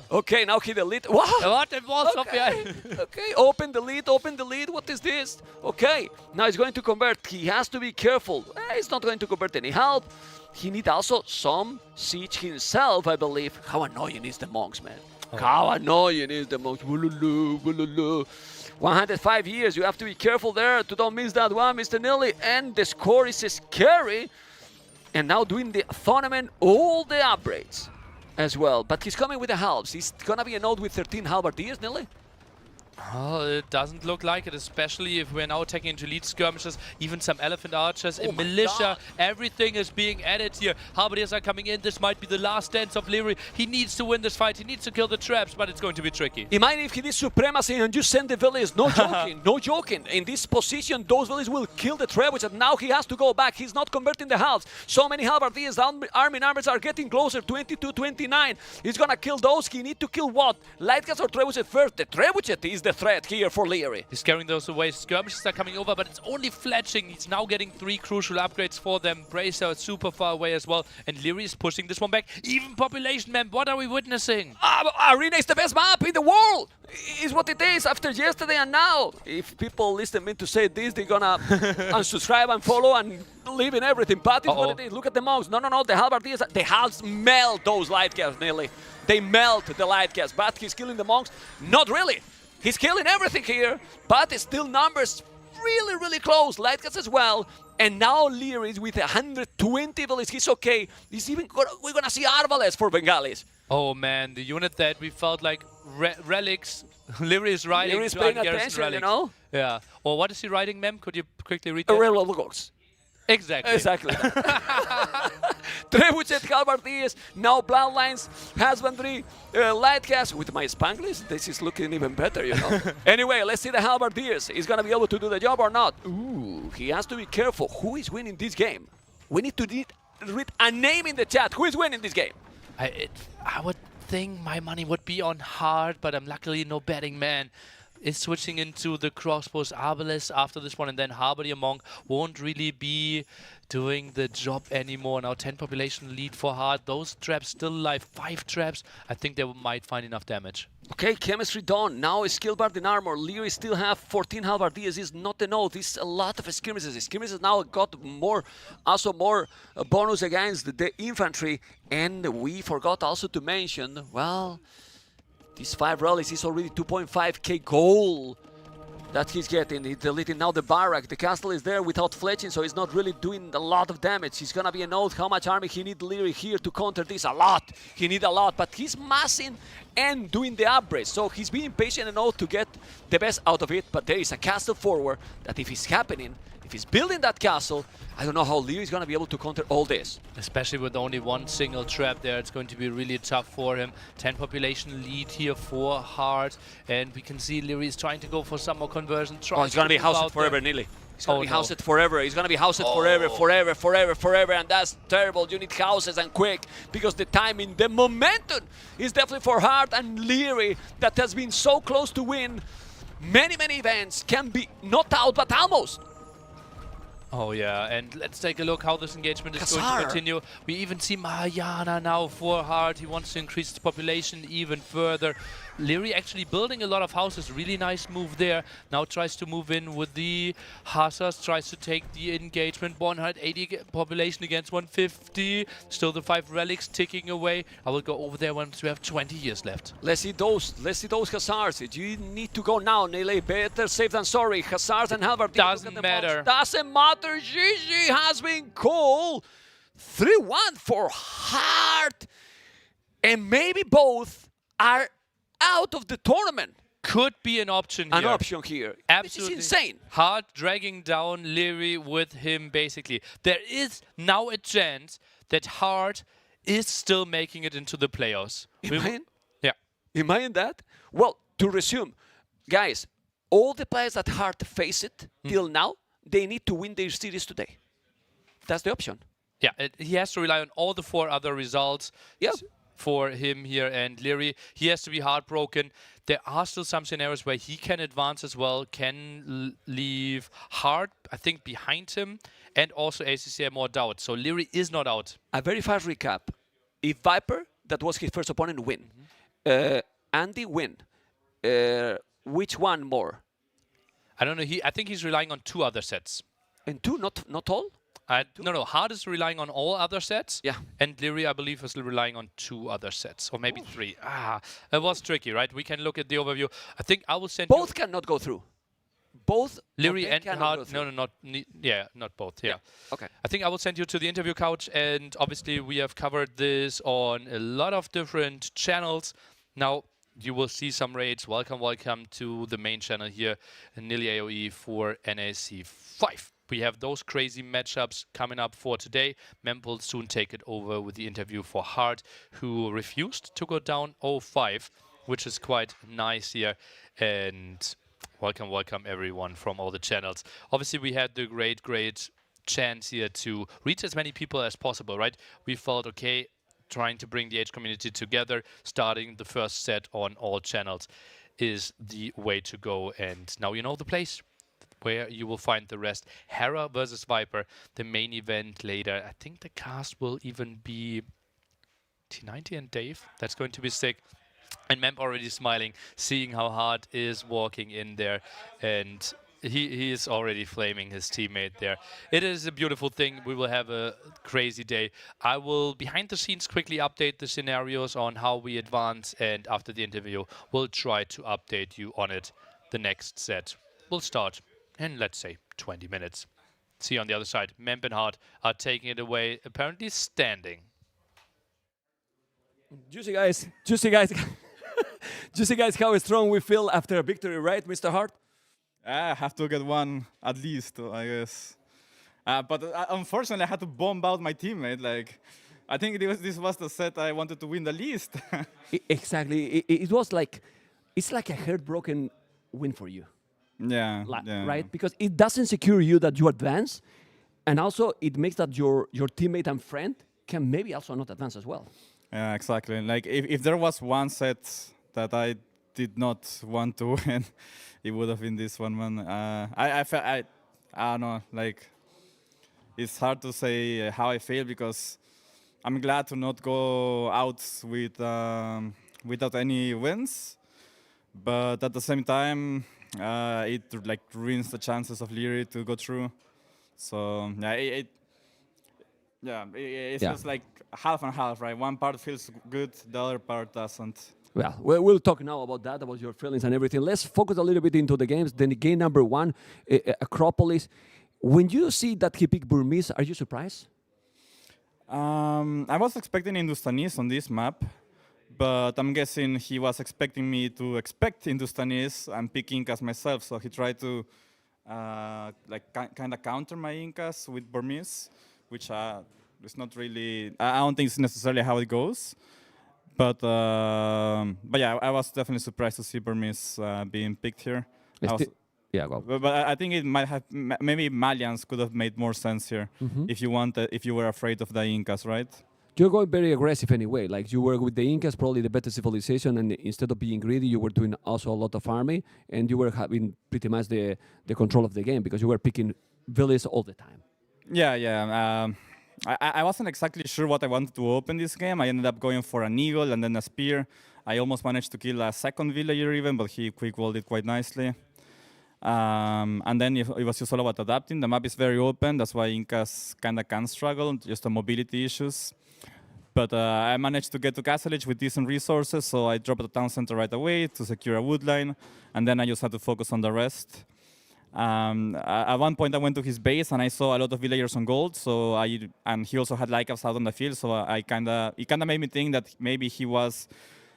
Okay, now he delete. Wow! What? It was okay. Okay, open delete. What is this? Okay, now he's going to convert. He has to be careful. He's not going to convert any help. He needs also some siege himself, I believe. How annoying is the monks, man? How annoying is the monks? 105 years, you have to be careful there to don't miss that one, Mr. Nilly. And the score is scary. And now doing the tournament, all the upgrades as well. But he's coming with the halves. He's gonna be a node with 13 halberdiers, Nilly. Oh, it doesn't look like it, especially if we're now attacking into elite skirmishes, even some elephant archers, a militia, everything is being added here. Halberdiers are coming in, this might be the last dance of Leary. He needs to win this fight, he needs to kill the traps, but it's going to be tricky. Imagine if he did supremacy and just send the villains, no joking, no joking. In this position, those villains will kill the trebuchets, and now he has to go back. He's not converting the halves. So many halberdiers, army numbers are getting closer, 22, 29. He's gonna kill those. He need to kill what? Lightcats or trebuchet first? The trebuchet is the threat here for Leary. He's scaring those away. Skirmishes are coming over, but it's only fletching. He's now getting 3 crucial upgrades for them. Bracer is super far away as well, and Leary is pushing this one back. Even population, man, what are we witnessing? Arena is the best map in the world! Is what it is after yesterday and now. If people listen to me to say this, they're gonna unsubscribe and follow and believe in everything. But it's what it is. Look at the monks. No, the halberdiers, the halves melt those light casts, nearly. They melt the light casts, but he's killing the monks? Not really. He's killing everything here, but it's still numbers really, really close. Light casts as well. And now Leary is with 120 villages. He's okay. He's even we're gonna see Arbalest for Bengalis. Oh man, the unit that we felt like relics. Leary is riding. Leary is paying attention, relics. You know? Yeah. Or what is he riding, ma'am? Could you quickly read that? Railroad logs. Exactly. Exactly. Trebuchet, halberdiers, now bloodlines, husbandry, lightcast. With my Spanglish, this is looking even better, you know. Anyway, let's see the halberdiers. Is gonna be able to do the job or not? Ooh, he has to be careful. Who is winning this game? We need to read a name in the chat. Who is winning this game? I would think my money would be on Hart, but I'm luckily no betting man. is switching into the crossbows Arbalest after this one, and then Harmony Monk won't really be doing the job anymore. Now 10 population lead for Hard. Those traps still alive. 5 traps. I think they might find enough damage. Okay, chemistry done. Now a skill bard in armor. Leary still have 14 halberdiers. Is not enough. It's a lot of skirmishes. Skirmishes now got more, also more bonus against the infantry. And we forgot also to mention, well, these 5 rallies is already 2.5k gold that he's getting. He's deleting now the barrack. The castle is there without fletching, so he's not really doing a lot of damage. He's gonna be a note how much army he need Leary here to counter this. A lot. He need a lot, but he's massing and doing the upgrades. So he's being patient enough to get the best out of it, but there is a castle forward that if it's happening, if he's building that castle, I don't know how Leary is going to be able to counter all this. Especially with only one single trap there, it's going to be really tough for him. 10 population lead here for Hard, and we can see Leary is trying to go for some more conversion. Oh, he's going to be housed forever, nearly. He's going to be housed forever. He's going to be housed forever, and that's terrible. You need houses and quick, because the timing, the momentum is definitely for Hard and Leary that has been so close to win. Many events can be not out, but almost. Oh yeah, and let's take a look how this engagement is going to continue. We even see Mahayana now for Hard. He wants to increase the population even further. Leary actually building a lot of houses. Really nice move there. Now tries to move in with the Hussars, tries to take the engagement. 180 population against 150. Still the 5 relics ticking away. I will go over there once we have 20 years left. Let's see those Hussars. You need to go now, Nele. Better safe than sorry. Hussars and Halberd. Doesn't matter. Doesn't matter. GG has been called. 3-1 for Hard. And maybe both are out of the tournament. Could be an option here. An option here. Absolutely. This is insane. Hard dragging down Leary with him, basically. There is now a chance that Hard is still making it into the playoffs. Imagine? Yeah. Imagine that? Well, to resume, guys, all the players that Hard face it till now, they need to win their series today. That's the option. Yeah, he has to rely on all the 4 other results. Yep. For him here, and Leary, he has to be heartbroken. There are still some scenarios where he can advance as well, can leave Hard, I think, behind him, and also ACC have more doubt. So Leary is not out. A very fast recap. If Viper, that was his first opponent, win. Andy win. Which one more? I don't know. I think he's relying on 2 other sets. And 2, not all? No. Hard is relying on all other sets. Yeah. And Leary, I believe, is relying on 2 other sets, or maybe 3. It was tricky, right? We can look at the overview. I think I will send both cannot go through. Both Leary and Hard. No, not both. Yeah. Okay. I think I will send you to the interview couch, and obviously we have covered this on a lot of different channels. Now you will see some raids. Welcome to the main channel here, Nili AOE for NAC 5. We have those crazy matchups coming up for today. Mem will soon take it over with the interview for Hard, who refused to go down 0-5, which is quite nice here. And welcome everyone from all the channels. Obviously, we had the great chance here to reach as many people as possible, right? We felt, okay, trying to bring the Age community together, starting the first set on all channels is the way to go. And now you know the place where you will find the rest. Hera versus Viper, the main event later. I think the cast will even be T90 and Dave. That's going to be sick. And Mem already smiling, seeing how Hard is walking in there. And he is already flaming his teammate there. It is a beautiful thing. We will have a crazy day. I will, behind the scenes, quickly update the scenarios on how we advance. And after the interview, we'll try to update you on it. The next set will start in, let's say, 20 minutes. See on the other side, Memp and Hard are taking it away, apparently standing. Juicy guys. Juicy guys, how strong we feel after a victory, right, Mr. Hart? I have to get one at least, I guess. But unfortunately, I had to bomb out my teammate. Like, I think this was the set I wanted to win the least. Exactly. It was like, it's like a heartbroken win for you. Yeah, right? Because it doesn't secure you that you advance, and also it makes that your teammate and friend can maybe also not advance as well. Yeah, exactly. Like if there was one set that I did not want to win, it would have been this one, man. I don't know, like, it's hard to say how I feel because I'm glad to not go out with without any wins, but at the same time, it like ruins the chances of Leary to go through. So yeah, it feels like half and half, right? One part feels good, the other part doesn't. Well, we'll talk now about that, about your feelings and everything. Let's focus a little bit into the games. Then game number 1, Acropolis. When you see that he picked Burmese, are you surprised? I was expecting Hindustanis on this map, but I'm guessing he was expecting me to expect Hindustanis and pick Incas myself. So he tried to kind of counter my Incas with Burmese, which is not really. I don't think it's necessarily how it goes. But yeah, I was definitely surprised to see Burmese being picked here. Yeah, go. But I think it might have maybe Malians could have made more sense here if you were afraid of the Incas, right? You're going very aggressive anyway. Like you were with the Incas, probably the better civilization, and instead of being greedy, you were doing also a lot of army, and you were having pretty much the control of the game because you were picking villages all the time. Yeah. I wasn't exactly sure what I wanted to open this game. I ended up going for an eagle and then a spear. I almost managed to kill a second villager even, but he quick-walled it quite nicely. And then it was just all about adapting. The map is very open. That's why Incas kind of can struggle, just the mobility issues. But I managed to get to Castle Edge with decent resources, so I dropped the town center right away to secure a wood line, and then I just had to focus on the rest. At one point, I went to his base and I saw a lot of villagers on gold. And he also had Lycavs out on the field, so it kind of made me think that maybe he was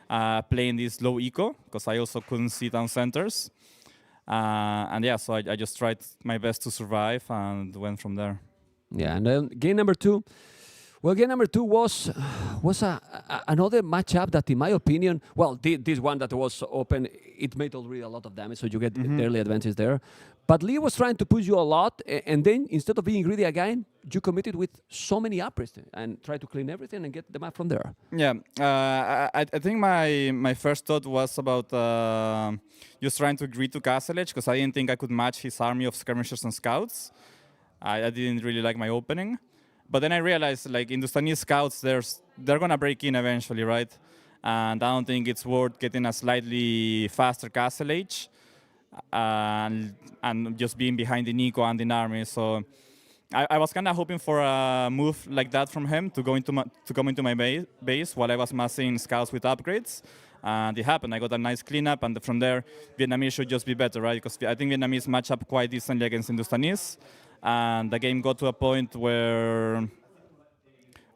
playing this low eco because I also couldn't see town centers. And yeah, so I just tried my best to survive and went from there. Yeah, and then game number 2. Well, game number 2 was another matchup that, in my opinion, well, this one that was open, it made already a lot of damage, so you get the early advantage there. But Lee was trying to push you a lot, and then instead of being greedy again, you committed with so many upgrades and tried to clean everything and get the map from there. Yeah, I think my first thought was about just trying to agree to Castle Edge because I didn't think I could match his army of skirmishers and scouts. I didn't really like my opening. But then I realized, like, Hindustani scouts, they're going to break in eventually, right? And I don't think it's worth getting a slightly faster Castle Age and just being behind in Nico and in army. So I was kind of hoping for a move like that from him to come into my base while I was massing scouts with upgrades. And it happened. I got a nice cleanup, and from there, Vietnamese should just be better, right? Because I think Vietnamese match up quite decently against Hindustanis. And the game got to a point where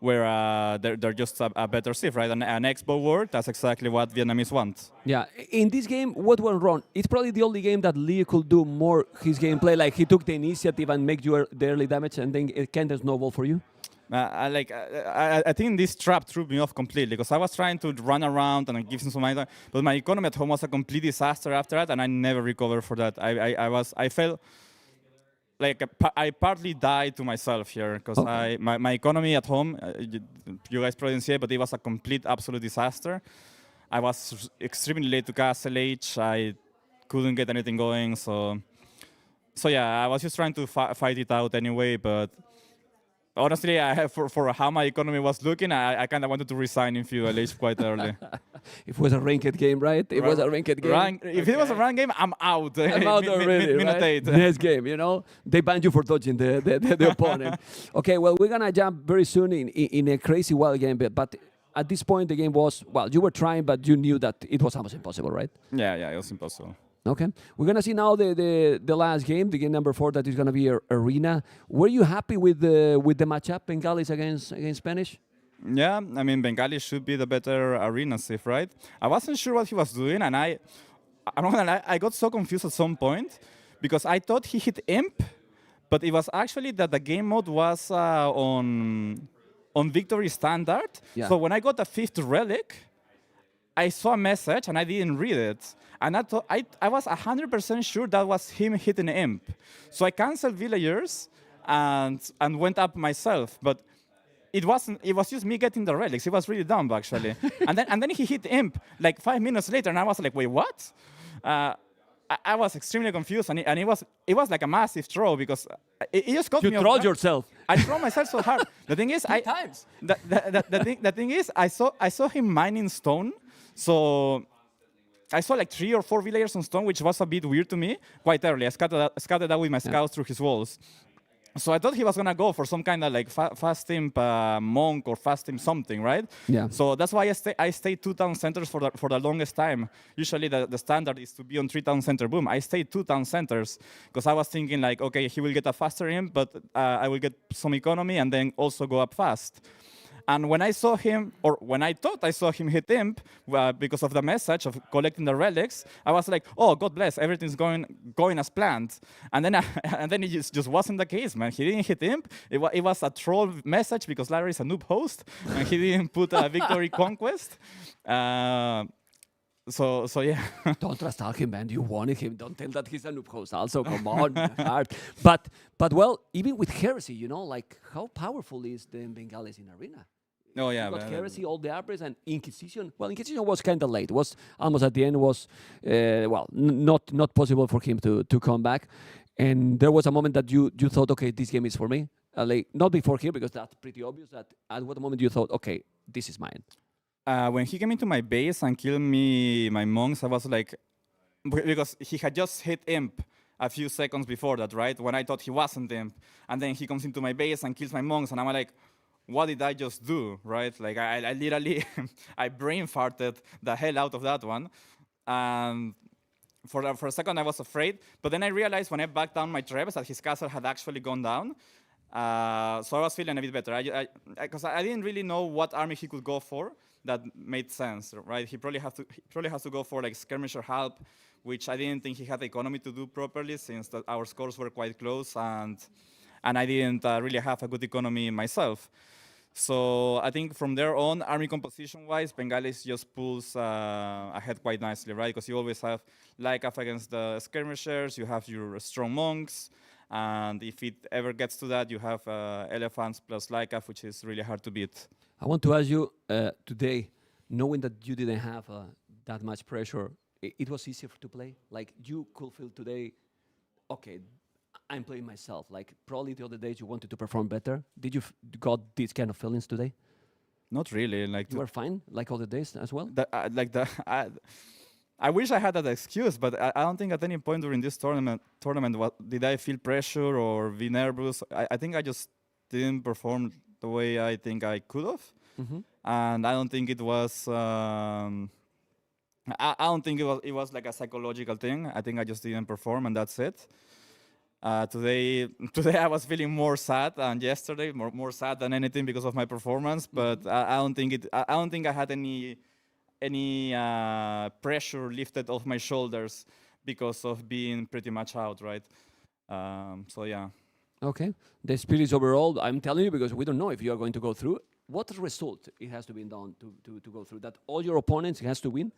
they're just a better civ, right? An expo war, that's exactly what Vietnamese want. Yeah, in this game, what went wrong? It's probably the only game that Lee could do more his gameplay, like he took the initiative and make you the early damage, and then it kind of snowball for you. I think this trap threw me off completely because I was trying to run around and give him some money, but my economy at home was a complete disaster after that, and I never recovered for that. I felt like I partly died to myself here because my economy at home, you guys probably didn't see it, but it was a complete, absolute disaster. I was extremely late to Castle Age. I couldn't get anything going, so yeah, I was just trying to fight it out anyway, but honestly, for how my economy was looking, I kind of wanted to resign in Feudal Age quite early. It was a ranked game, right? It was a ranked game. If it was a ranked game, I'm out. I'm out already, right? Next game, you know? They banned you for dodging the opponent. Okay, well, we're going to jump very soon in a crazy wild game, but at this point, the game was, well, you were trying, but you knew that it was almost impossible, right? Yeah, it was impossible. Okay, we're gonna see now the last game, the game number 4, that is gonna be Arena. Were you happy with the matchup, Bengalis against Spanish? Yeah, I mean Bengali should be the better Arena civ, right? I wasn't sure what he was doing, and I'm not gonna lie, I got so confused at some point because I thought he hit Imp, but it was actually that the game mode was on Victory Standard. Yeah. So when I got the 5th relic, I saw a message and I didn't read it. And I was 100% sure that was him hitting Imp. So I canceled villagers and went up myself. But it wasn't. It was just me getting the relics. It was really dumb, actually. and then he hit imp like 5 minutes later, and I was like, wait, what? I was extremely confused, and it was like a massive throw because it just got You me. off trolled guard. yourself. I throw myself so hard. The thing is, times. The thing is, I saw him mining stone, so I saw like 3 or 4 villagers on stone, which was a bit weird to me. Quite early, I scouted out with my scouts through his walls. So I thought he was gonna go for some kind of like fast imp monk or fast imp something, right? Yeah. So that's why I stayed 2 town centers for the longest time. Usually the standard is to be on 3 town center. Boom. I stayed 2 town centers because I was thinking like, okay, he will get a faster imp, but I will get some economy and then also go up fast. And when I saw him, or when I thought I saw him hit imp because of the message of collecting the relics, I was like, oh, God bless, everything's going as planned. And then it just wasn't the case, man. He didn't hit imp. It was a troll message because Larry is a noob host, and he didn't put a victory conquest. So yeah. Don't trust him, man. You wanted him. Don't tell that he's a noob host. Also, come on, hard. But well, even with heresy, you know, like how powerful is the Bengalis in arena? Oh yeah. You got heresy, all the upgrades, and Inquisition. Well, Inquisition was kind of late. It was almost at the end. Was not possible for him to come back. And there was a moment that you thought, okay, this game is for me. Like, not before here because that's pretty obvious. That at what moment you thought, okay, this is mine. When he came into my base and killed my monks, I was like, because he had just hit imp a few seconds before that, right? When I thought he wasn't imp, and then he comes into my base and kills my monks, and I'm like, what did I just do, right? Like I literally, I brain farted the hell out of that one, and for a second I was afraid, but then I realized when I backed down my trebs that his castle had actually gone down. So I was feeling a bit better, because I didn't really know what army he could go for that made sense, right? He probably has to go for like skirmisher help, which I didn't think he had the economy to do properly since our scores were quite close, and I didn't really have a good economy myself. So I think from there on, army composition-wise, Bengalis just pulls ahead quite nicely, right? Because you always have Lycaf against the skirmishers, you have your strong monks, and if it ever gets to that, you have elephants plus Lycaf, which is really hard to beat. I want to ask you today, knowing that you didn't have that much pressure, it was easier to play? Like, you could feel today, okay, I'm playing myself. Like, probably the other days you wanted to perform better. Did you got these kind of feelings today? Not really. Like, you were fine, like other days as well? I wish I had that excuse, but I don't think at any point during this tournament did I feel pressure or be nervous. I think I just didn't perform the way I think I could have, and I don't think it was. I don't think it was like a psychological thing. I think I just didn't perform, and that's it. Today I was feeling more sad than yesterday, more sad than anything because of my performance. But I don't think I had any pressure lifted off my shoulders because of being pretty much out, right? So yeah. Okay. The spirits overall, I'm telling you, because we don't know if you are going to go through. What result it has to be done to go through? That all your opponents has to win?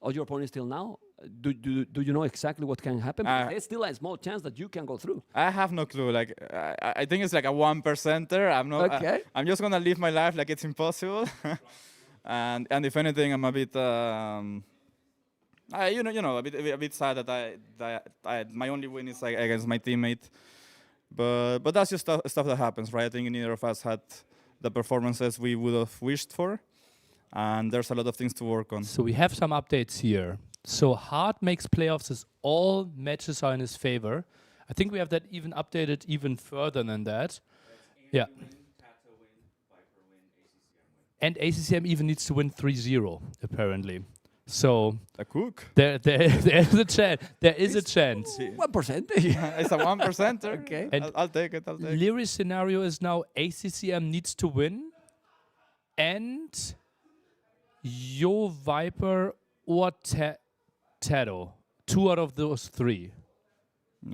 All your opponents till now? Do you know exactly what can happen? There's still a small chance that you can go through. I have no clue. Like I think it's like a 1%er. I'm not. Okay. I'm just gonna live my life like it's impossible. and if anything, I'm a bit. A bit sad that my only win is like against my teammate. But that's just stuff that happens, right? I think neither of us had the performances we would have wished for. And there's a lot of things to work on. So we have some updates here. So Hart makes playoffs as all matches are in his favor. I think we have that even updated even further than that. Yeah. And ACCM even needs to win 3-0, apparently. So a cook. There is a chance. There is a chance. 1%. It's a 1%er. Okay. I'll take it. Leary's scenario is now ACCM needs to win, and Yo, Viper, or Tado. 2 out of those 3.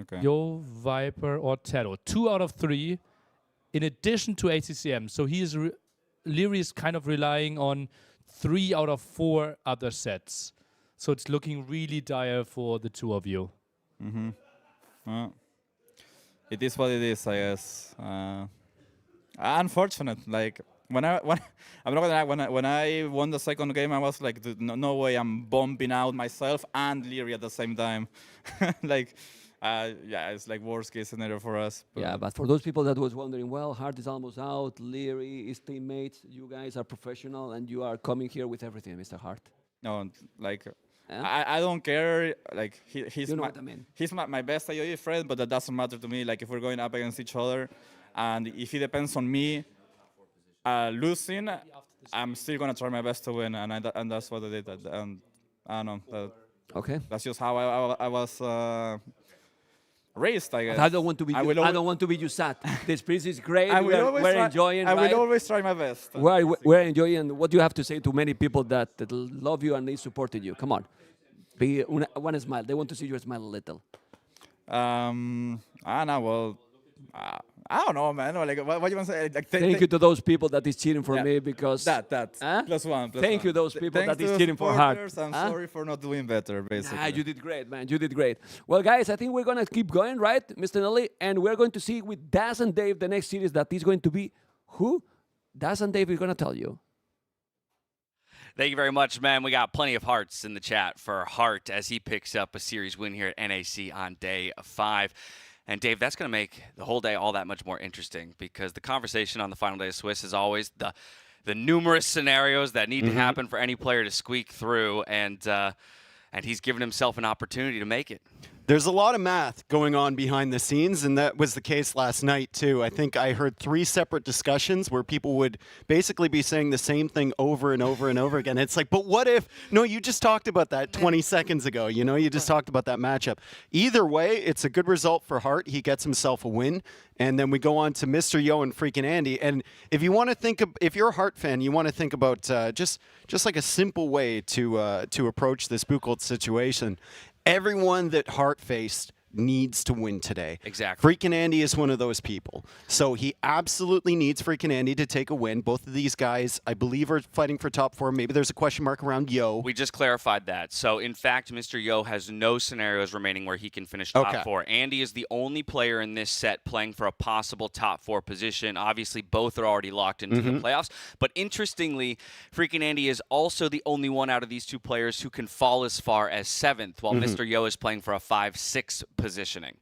Okay. Yo, Viper, or Tado. 2 out of 3, in addition to ACCM. So he is Leary is kind of relying on 3 out of 4 other sets. So it's looking really dire for the 2 of you. It is what it is, I guess. Unfortunate. Like, when I'm not gonna lie, when I won the second game, I was like, dude, no way, I'm bombing out myself and Leary at the same time. Like, yeah, it's like worst case scenario for us. Yeah, but for those people that was wondering, well, Hart is almost out, Leary, his teammates, you guys are professional and you are coming here with everything, Mr. Hart. No, like, Yeah? I don't care. Like, he's You know my, what I mean. he's my best IOE friend, but that doesn't matter to me. Like, if we're going up against each other, and if it depends on me losing, I'm still gonna try my best to win, and that's what I did. And I don't know. Okay. That's just how I was raised, I guess. I don't want to be. I don't want to be you sad. This piece is great. We're enjoying. I right? will always try my best. We're enjoying. What do you have to say to many people that love you and they supported you? Come on, be one smile. They want to see you smile a little. I don't know. Well, I don't know, man. Like, what you want to say? Like, Thank you to those people that is cheering for me because that Huh? plus one. Thank you those people Thanks that is to the cheering for Hart. supporters, I'm Huh? sorry for not doing better, basically. Nah, you did great, man. You did great. Well, guys, I think we're gonna keep going, right, Mr. Nelly, and we're going to see with Daz and Dave the next series that is going to be who? Daz and Dave is gonna tell you. Thank you very much, man. We got plenty of hearts in the chat for Hart as he picks up a series win here at NAC on day 5. And Dave, that's going to make the whole day all that much more interesting because the conversation on the final day of Swiss is always the numerous scenarios that need to happen for any player to squeak through, and he's given himself an opportunity to make it. There's a lot of math going on behind the scenes, and that was the case last night, too. I think I heard 3 separate discussions where people would basically be saying the same thing over and over and over again. It's like, but what if? No, you just talked about that 20 seconds ago. You know, you just talked about that matchup. Either way, it's a good result for Hart. He gets himself a win. And then we go on to Mr. Yo and freaking Andy. And if you want to think of, if you're a Hart fan, you want to think about just like a simple way to approach this Buchholz situation. Everyone that Hart faced needs to win today. Exactly. Freaking Andy is one of those people. So he absolutely needs Freaking Andy to take a win. Both of these guys, I believe, are fighting for top 4. Maybe there's a question mark around Yo. We just clarified that. So, in fact, Mr. Yo has no scenarios remaining where he can finish top 4. Andy is the only player in this set playing for a possible top 4 position. Obviously, both are already locked into the playoffs. But interestingly, freaking Andy is also the only one out of these 2 players who can fall as far as 7th, while Mr. Yo is playing for a 5-6 positioning.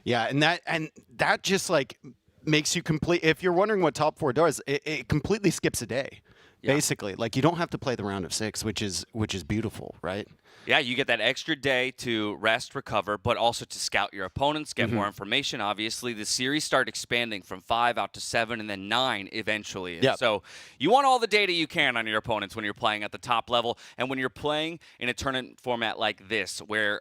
Yeah, and that just like makes you complete. If you're wondering what top 4 does, it completely skips a day. Yeah. Basically, like you don't have to play the round of 6, which is beautiful, right? Yeah, you get that extra day to rest, recover, but also to scout your opponents, get more information. Obviously, the series start expanding from 5 out to 7 and then 9 eventually. And so you want all the data you can on your opponents when you're playing at the top level. And when you're playing in a tournament format like this, where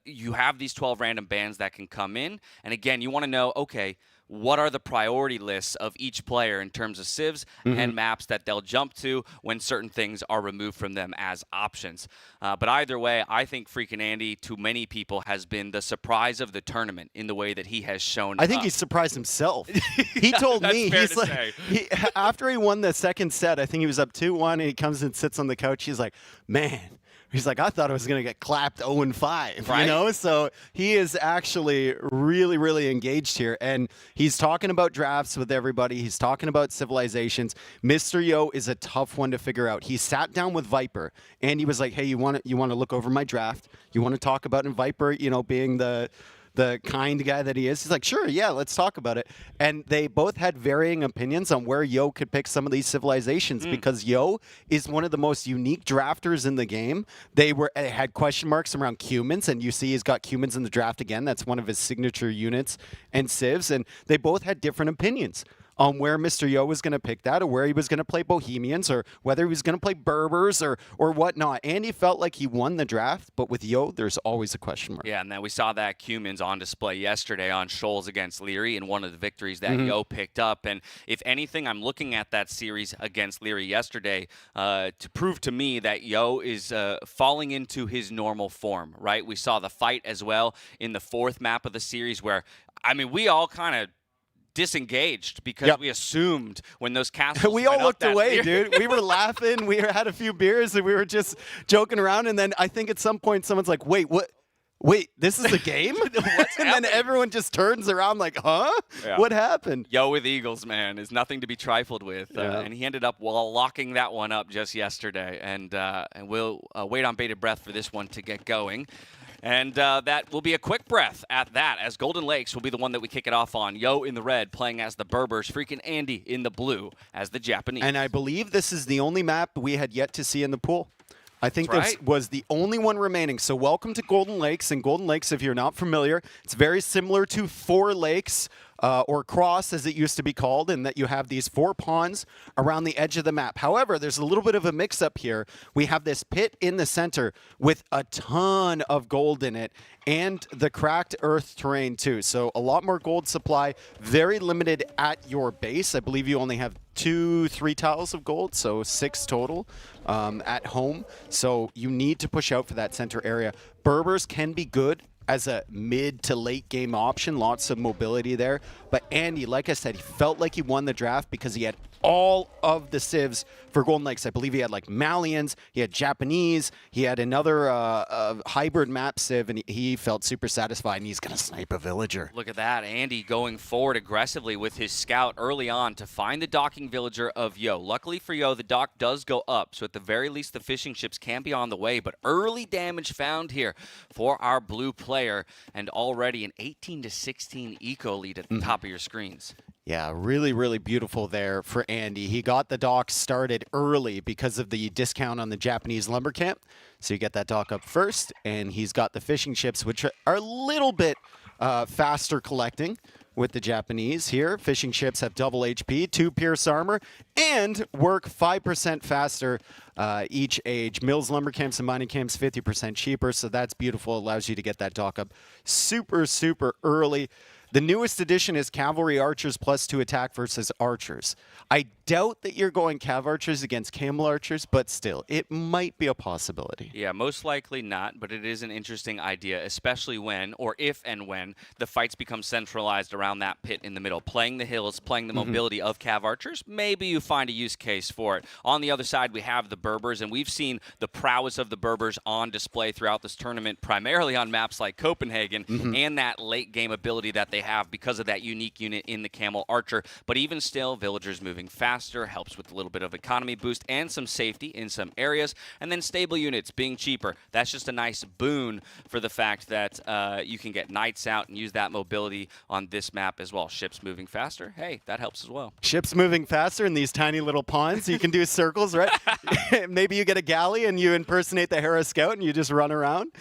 you have these 12 random bands that can come in. And again, you want to know, okay, what are the priority lists of each player in terms of civs and maps that they'll jump to when certain things are removed from them as options. But either way, I think freaking Andy, to many people, has been the surprise of the tournament in the way that he has shown I think he surprised himself. He told me, he's like, after he won the second set, I think he was up 2-1, and he comes and sits on the couch. He's like, man. He's like, I thought I was going to get clapped 0-5, right? You know? So he is actually really, really engaged here. And he's talking about drafts with everybody. He's talking about civilizations. Mr. Yo is a tough one to figure out. He sat down with Viper, and he was like, hey, you want to look over my draft? You want to talk about it? And Viper, you know, being the kind guy that he is, he's like, sure, yeah, let's talk about it. And they both had varying opinions on where Yo could pick some of these civilizations because Yo is one of the most unique drafters in the game. They had question marks around Cumans, and you see he's got Cumans in the draft again. That's one of his signature units and civs, and they both had different opinions on where Mr. Yo was going to pick that, or where he was going to play Bohemians, or whether he was going to play Berbers or whatnot. Andy felt like he won the draft, but with Yo, there's always a question mark. Yeah, and then we saw that Cumans on display yesterday on Shoals against Leary in one of the victories that Yo picked up. And if anything, I'm looking at that series against Leary yesterday to prove to me that Yo is falling into his normal form, right? We saw the fight as well in the 4th map of the series where, I mean, we all kind of disengaged because we assumed when those castles we all went looked up away, dude. We were laughing. We had a few beers and we were just joking around. And then I think at some point someone's like, wait, what? Wait, this is the game? And then everyone just turns around like, huh? Yeah. What happened? Yo with Eagles, man, is nothing to be trifled with. Yeah. And he ended up locking that one up just yesterday. And we'll wait on bated breath for this one to get going. And that will be a quick breath at that, as Golden Lakes will be the one that we kick it off on. Yo in the red playing as the Berbers, freaking Andy in the blue as the Japanese. And I believe this is the only map we had yet to see in the pool. I think That's this right. was the only one remaining. So welcome to Golden Lakes. And Golden Lakes, if you're not familiar, it's very similar to Four Lakes or Cross, as it used to be called, in that you have these 4 ponds around the edge of the map. However, there's a little bit of a mix-up here. We have this pit in the center with a ton of gold in it and the cracked earth terrain too. So a lot more gold supply, very limited at your base. I believe you only have 2-3 tiles of gold, so 6 total at home. So you need to push out for that center area. Berbers can be good as a mid to late game option, lots of mobility there. But Andy, like I said, he felt like he won the draft because he had all of the civs for Golden Lakes. I believe he had like Malians, he had Japanese, he had another hybrid map civ, and he felt super satisfied, and he's going to snipe a villager. Look at that. Andy going forward aggressively with his scout early on to find the docking villager of Yo. Luckily for Yo, the dock does go up, so at the very least the fishing ships can be on the way, but early damage found here for our blue player, and already an 18-16 eco lead at the top of your screens. Yeah, really, really beautiful there for Andy. He got the dock started early because of the discount on the Japanese lumber camp. So you get that dock up first, and he's got the fishing ships, which are a little bit faster collecting with the Japanese here. Fishing ships have double HP, 2 pierce armor, and work 5% faster each age. Mills lumber camps and mining camps 50% cheaper, so that's beautiful. Allows you to get that dock up super, super early. The newest addition is Cavalry Archers +2 attack versus Archers. I doubt that you're going Cav Archers against Camel Archers, but still, it might be a possibility. Yeah, most likely not, but it is an interesting idea, especially when, or if and when, the fights become centralized around that pit in the middle. Playing the hills, playing the mobility of Cav Archers, maybe you find a use case for it. On the other side, we have the Berbers, and we've seen the prowess of the Berbers on display throughout this tournament, primarily on maps like Copenhagen, and that late game ability that they have because of that unique unit in the Camel Archer. But even still, villagers moving faster helps with a little bit of economy boost and some safety in some areas. And then stable units being cheaper. That's just a nice boon for the fact that you can get knights out and use that mobility on this map as well. Ships moving faster, hey, that helps as well. Ships moving faster in these tiny little ponds. You can do circles, right? Maybe you get a galley and you impersonate the Hera Scout and you just run around.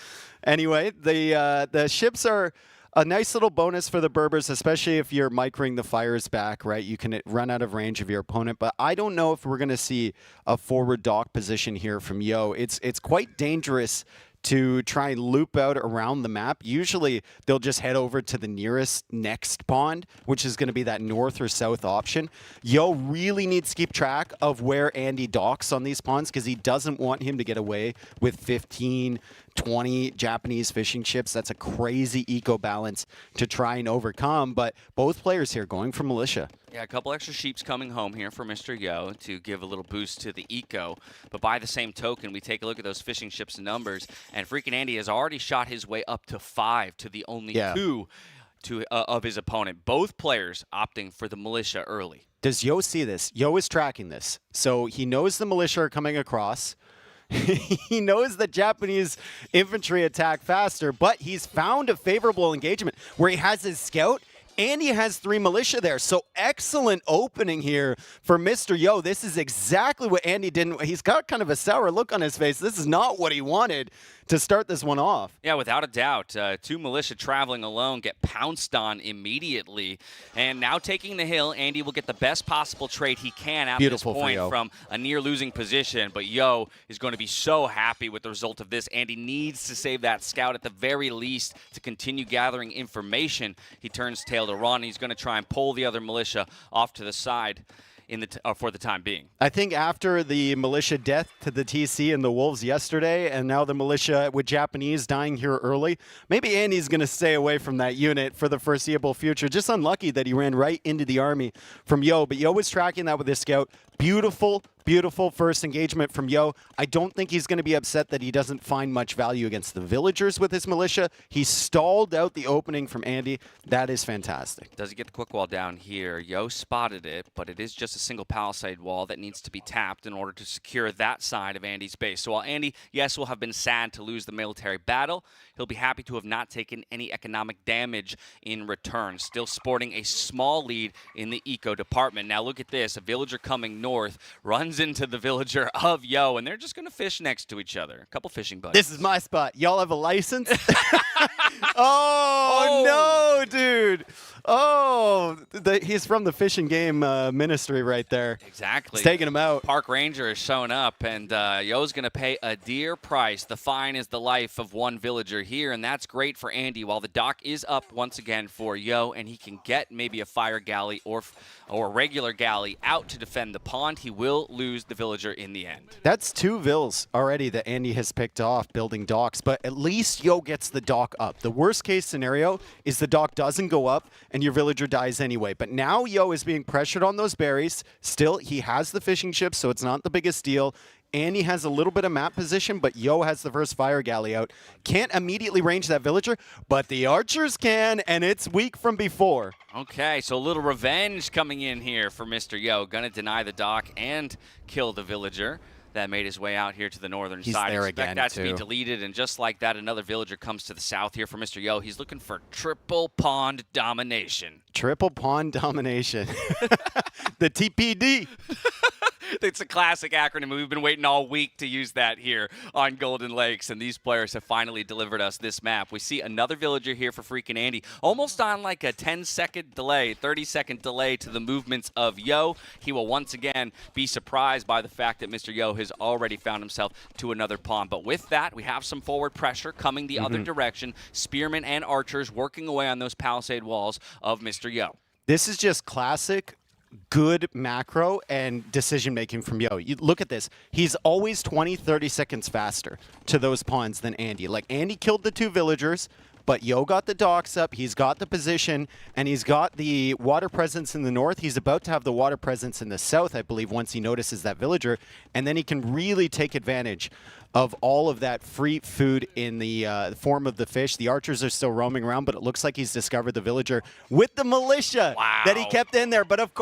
Anyway, the ships are a nice little bonus for the Berbers, especially if you're microing the fires back, right? You can run out of range of your opponent, but I don't know if we're going to see a forward dock position here from Yo. It's quite dangerous to try and loop out around the map. Usually they'll just head over to the nearest next pond, which is going to be that north or south option. Yo really needs to keep track of where Andy docks on these ponds because he doesn't want him to get away with 15, 20 Japanese fishing ships. That's a crazy eco balance to try and overcome, but both players here going for militia. Yeah, a couple extra sheeps coming home here for Mr. Yo to give a little boost to the eco. But by the same token, we take a look at those fishing ships numbers, and freaking Andy has already shot his way up to 5 to the only 2 of his opponent. Both players opting for the militia early. Does Yo see this? Yo is tracking this. So he knows the militia are coming across. He knows that Japanese infantry attack faster, but he's found a favorable engagement where he has his scout and he has 3 militia there. So excellent opening here for Mr. Yo. This is exactly what Andy didn't. He's got kind of a sour look on his face. This is not what he wanted to start this one off. Yeah, without a doubt. 2 militia traveling alone get pounced on immediately. And now taking the hill, Andy will get the best possible trade he can at this point from a near losing position. But Yo is going to be so happy with the result of this. Andy needs to save that scout at the very least to continue gathering information. He turns tail to run. He's going to try and pull the other militia off to the side for the time being. I think after the militia death to the TC and the Wolves yesterday, and now the militia with Japanese dying here early, maybe Andy's going to stay away from that unit for the foreseeable future. Just unlucky that he ran right into the army from Yo, but Yo was tracking that with his scout. Beautiful Beautiful first engagement from Yo. I don't think he's going to be upset that he doesn't find much value against the villagers with his militia. He stalled out the opening from Andy. That is fantastic. Does he get the quick wall down here? Yo spotted it, but it is just a single palisade wall that needs to be tapped in order to secure that side of Andy's base. So while Andy, yes, will have been sad to lose the military battle, he'll be happy to have not taken any economic damage in return. Still sporting a small lead in the eco department. Now look at this. A villager coming north runs into the villager of Yo, and they're just going to fish next to each other. A couple fishing buddies. This is my spot. Y'all have a license? Oh, no, dude. Oh, he's from the Fish and Game Ministry right there. Exactly. He's taking him out. Park Ranger is showing up, and Yo's going to pay a dear price. The fine is the life of one villager here, and that's great for Andy. While the dock is up once again for Yo, and he can get maybe a fire galley or a regular galley out to defend the pond, he will lose the villager in the end. That's 2 vills already that Andy has picked off building docks, but at least Yo gets the dock up. The worst case scenario is the dock doesn't go up and your villager dies anyway. But now Yo is being pressured on those berries. Still, he has the fishing ships, so it's not the biggest deal. Andy has a little bit of map position, but Yo has the first fire galley out. Can't immediately range that villager, but the archers can, and it's weak from before. Okay, so a little revenge coming in here for Mr. Yo. Gonna deny the dock and kill the villager that made his way out here to the northern He's side. there Expect again, that to be too. deleted, and just like that, another villager comes to the south here for Mr. Yo. He's looking for triple pond domination. Triple pond domination. The TPD. It's a classic acronym. We've been waiting all week to use that here on Golden Lakes, and these players have finally delivered us this map. We see another villager here for freaking Andy, almost on like a 10-second delay, 30-second delay to the movements of Yo. He will once again be surprised by the fact that Mr. Yo has already found himself to another pond. But with that, we have some forward pressure coming the other direction. Spearmen and archers working away on those palisade walls of Mr. Yo. This is just classic good macro and decision making from Yo. You look at this. He's always 20, 30 seconds faster to those pawns than Andy. Like, Andy killed the 2 villagers, but Yo got the docks up, he's got the position, and he's got the water presence in the north. He's about to have the water presence in the south, I believe, once he notices that villager, and then he can really take advantage of all of that free food in the form of the fish. The archers are still roaming around, but it looks like he's discovered the villager with the militia that he kept in there. But of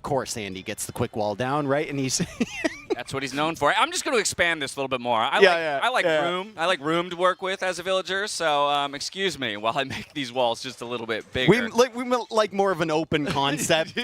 course, Andy gets the quick wall down, right? And he's That's what he's known for. I'm just going to expand this a little bit more. I like room. I like room to work with as a villager. So excuse me while I make these walls just a little bit bigger. we like more of an open concept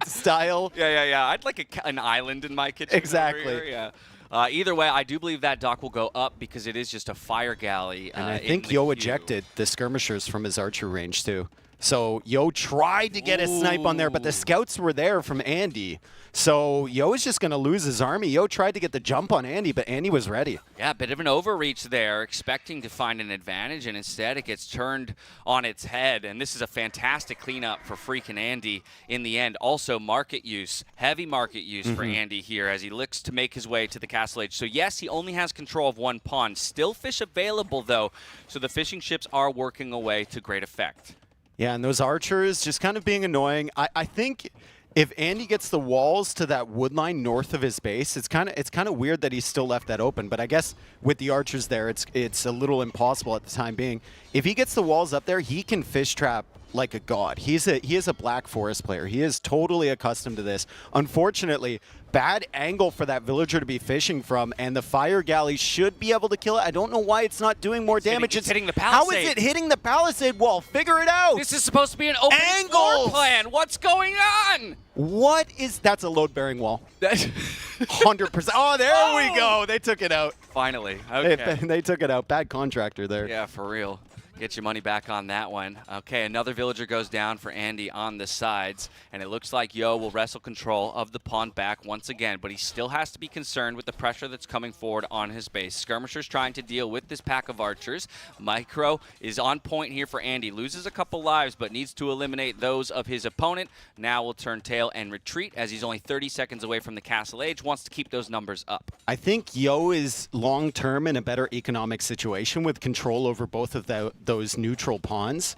style. Yeah. I'd like an island in my kitchen. Exactly. Over here, yeah. Either way, I do believe that dock will go up because it is just a fire galley. And I think Yo ejected the skirmishers from his archer range too. So Yo tried to get a snipe on there, but the scouts were there from Andy. So Yo is just going to lose his army. Yo tried to get the jump on Andy, but Andy was ready. Yeah, a bit of an overreach there, expecting to find an advantage, and instead it gets turned on its head. And this is a fantastic cleanup for freaking Andy in the end. Also, market use, heavy market use for Andy here as he looks to make his way to the castle age. So yes, he only has control of 1 pond. Still fish available, though, so the fishing ships are working away to great effect. Yeah, and those archers just kind of being annoying. I think if Andy gets the walls to that wood line north of his base, it's kind of weird that he's still left that open. But I guess with the archers there, it's a little impossible at the time being. If he gets the walls up there, he can fish trap like a god. He is a Black Forest player. He is totally accustomed to this. Unfortunately, bad angle for that villager to be fishing from, and the fire galley should be able to kill it. I don't know why it's not doing more damage. It's hitting the palisade. How is it hitting the palisade wall? Figure it out. This is supposed to be an open floor plan. What's going on? That's a load-bearing wall. 100%. Oh, there we go. They took it out. Finally. Okay. They took it out. Bad contractor there. Yeah, for real. Get your money back on that one. Okay, another villager goes down for Andy on the sides, and it looks like Yo will wrestle control of the pond back once again, but he still has to be concerned with the pressure that's coming forward on his base. Skirmishers trying to deal with this pack of archers. Micro is on point here for Andy. Loses a couple lives, but needs to eliminate those of his opponent. Now will turn tail and retreat as he's only 30 seconds away from the castle age. Wants to keep those numbers up. I think Yo is long-term in a better economic situation with control over both of those neutral pawns.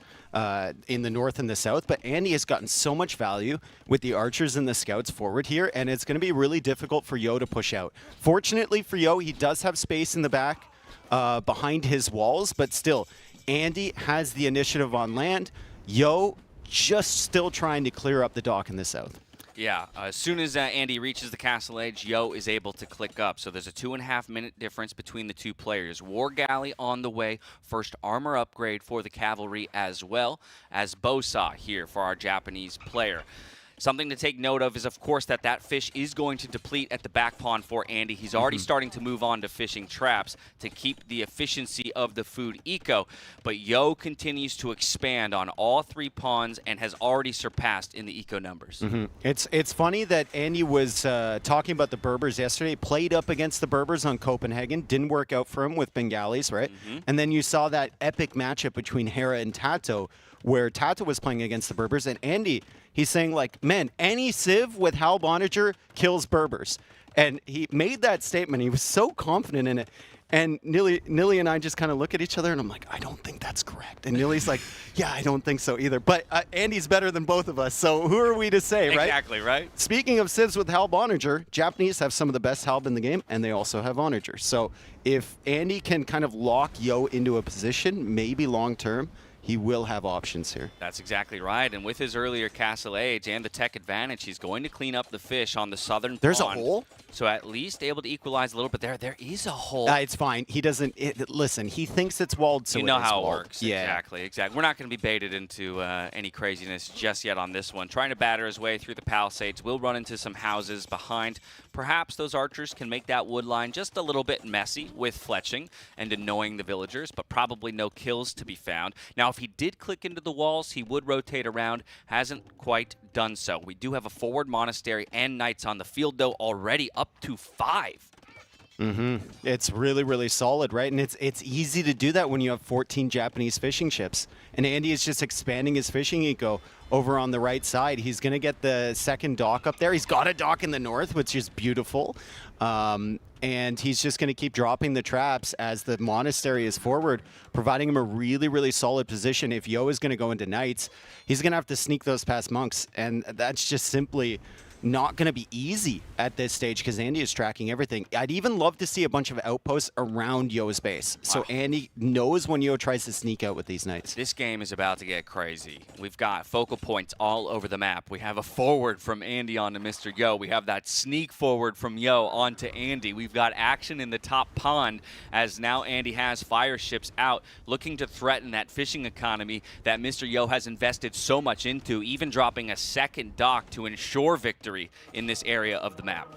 in the north and the south, but Andy has gotten so much value with the archers and the scouts forward here, and it's going to be really difficult for Yo to push out. Fortunately for Yo, he does have space in the back behind his walls, but still, Andy has the initiative on land. Yo just still trying to clear up the dock in the south. Yeah, as soon as Andy reaches the castle edge, Yo is able to click up. So there's a 2.5-minute difference between the two players. War Galley on the way. First armor upgrade for the cavalry as well as Bosa here for our Japanese player. Something to take note of is, of course, that fish is going to deplete at the back pond for Andy. He's already starting to move on to fishing traps to keep the efficiency of the food eco. But Yo continues to expand on all 3 ponds and has already surpassed in the eco numbers. It's funny that Andy was talking about the Berbers yesterday, played up against the Berbers on Copenhagen, didn't work out for him with Bengalis, right? And then you saw that epic matchup between Hera and Tato, where Tato was playing against the Berbers, and Andy, he's saying, like, man, any Civ with Hal Boninger kills Berbers. And he made that statement. He was so confident in it. And Nilly and I just kind of look at each other, and I'm like, I don't think that's correct. And Nilly's like, yeah, I don't think so either. But Andy's better than both of us, so who are we to say, right? Exactly, right? Speaking of Civs with Hal Boninger, Japanese have some of the best Halb in the game, and they also have Oninger. So if Andy can kind of lock Yo into a position, maybe long-term, he will have options here. That's exactly right. And with his earlier castle age and the tech advantage, he's going to clean up the fish on the southern There's pond. a hole? So at least able to equalize a little bit there. There is a hole. It's fine. He doesn't listen. He thinks it's walled, so you know it is how it walled. works. Yeah. Exactly. We're not going to be baited into any craziness just yet on this one. Trying to batter his way through the palisades. We'll run into some houses behind. Perhaps those archers can make that wood line just a little bit messy with fletching and annoying the villagers, but probably no kills to be found. Now, if he did click into the walls, he would rotate around. Hasn't quite done so. We do have a forward monastery and knights on the field, though, already up to 5. It's really, really solid, right? And it's easy to do that when you have 14 Japanese fishing ships. And Andy is just expanding his fishing eco over on the right side. He's going to get the second dock up there. He's got a dock in the north, which is beautiful. And he's just going to keep dropping the traps as the monastery is forward, providing him a really, really solid position. If Yo is going to go into knights, he's going to have to sneak those past monks. And that's just simply not going to be easy at this stage because Andy is tracking everything. I'd even love to see a bunch of outposts around Yo's base. So Andy knows when Yo tries to sneak out with these knights. This game is about to get crazy. We've got focal points all over the map. We have a forward from Andy onto Mr. Yo. We have that sneak forward from Yo onto Andy. We've got action in the top pond as now Andy has fire ships out looking to threaten that fishing economy that Mr. Yo has invested so much into, even dropping a second dock to ensure victory in this area of the map.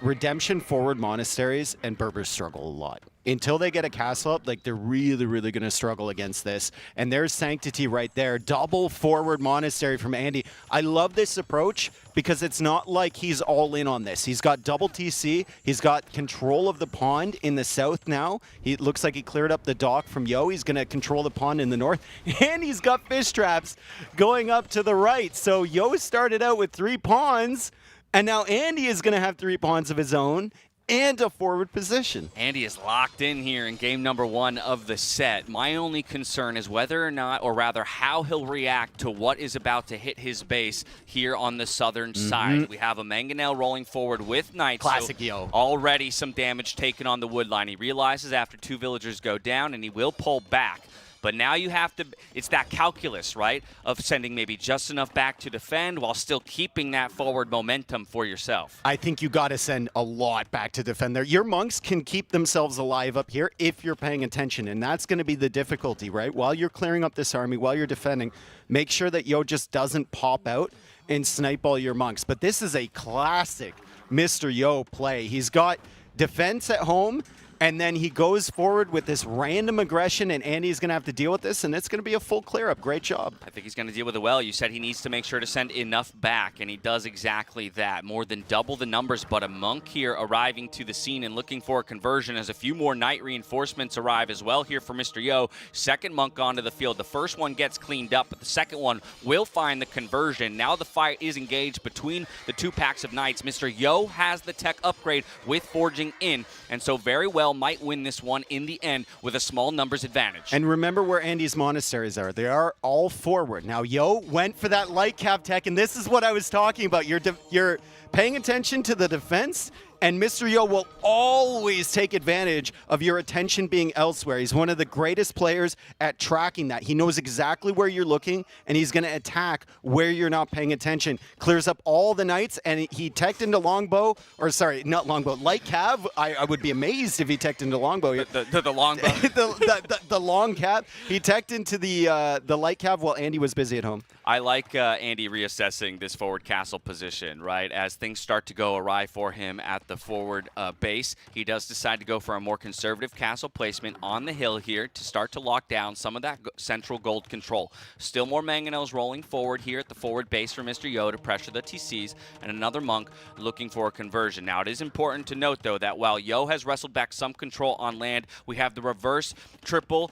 Redemption forward monasteries and Berbers struggle a lot. Until they get a castle up, like they're really, really going to struggle against this. And there's Sanctity right there. Double forward monastery from Andy. I love this approach because it's not like he's all in on this. He's got double TC. He's got control of the pond in the south now. He looks like he cleared up the dock from Yo. He's going to control the pond in the north. And he's got fish traps going up to the right. So Yo started out with 3 ponds. And now Andy is going to have 3 ponds of his own and a forward position. Andy is locked in here in game number 1 of the set. My only concern is whether or not, or rather how he'll react to what is about to hit his base here on the southern side. We have a Mangonel rolling forward with knights. Classic Yo. Already some damage taken on the wood line. He realizes after 2 villagers go down and he will pull back. But now you have to, it's that calculus, right, of sending maybe just enough back to defend while still keeping that forward momentum for yourself. I think you got to send a lot back to defend there. Your monks can keep themselves alive up here if you're paying attention, and that's going to be the difficulty, right? While you're clearing up this army, while you're defending, make sure that Yo just doesn't pop out and snipe all your monks. But this is a classic Mr. Yo play. He's got defense at home, and then he goes forward with this random aggression, and Andy's going to have to deal with this, and it's going to be a full clear-up. Great job. I think he's going to deal with it well. You said he needs to make sure to send enough back, and he does exactly that. More than double the numbers, but a monk here arriving to the scene and looking for a conversion as a few more knight reinforcements arrive as well here for Mr. Yo. Second monk onto the field. The first one gets cleaned up, but the second one will find the conversion. Now the fight is engaged between the 2 packs of knights. Mr. Yo has the tech upgrade with forging in, and so very well well might win this one in the end with a small numbers advantage. And remember where Andy's monasteries are. They are all forward. Now, Yo went for that light cap tech, and this is what I was talking about. You're paying attention to the defense, and Mr. Yo will always take advantage of your attention being elsewhere. He's one of the greatest players at tracking that. He knows exactly where you're looking, and he's going to attack where you're not paying attention. Clears up all the knights, and he teched into longbow, or sorry, not longbow, light cav. I would be amazed if he teched into longbow. The longbow. the long cav. He teched into the light cav while Andy was busy at home. I like Andy reassessing this forward castle position, right? As things start to go awry for him at the forward base, he does decide to go for a more conservative castle placement on the hill here to start to lock down some of that central gold control. Still more mangonels rolling forward here at the forward base for Mr. Yo to pressure the TCs, and another monk looking for a conversion. Now, it is important to note, though, that while Yo has wrestled back some control on land, we have the reverse triple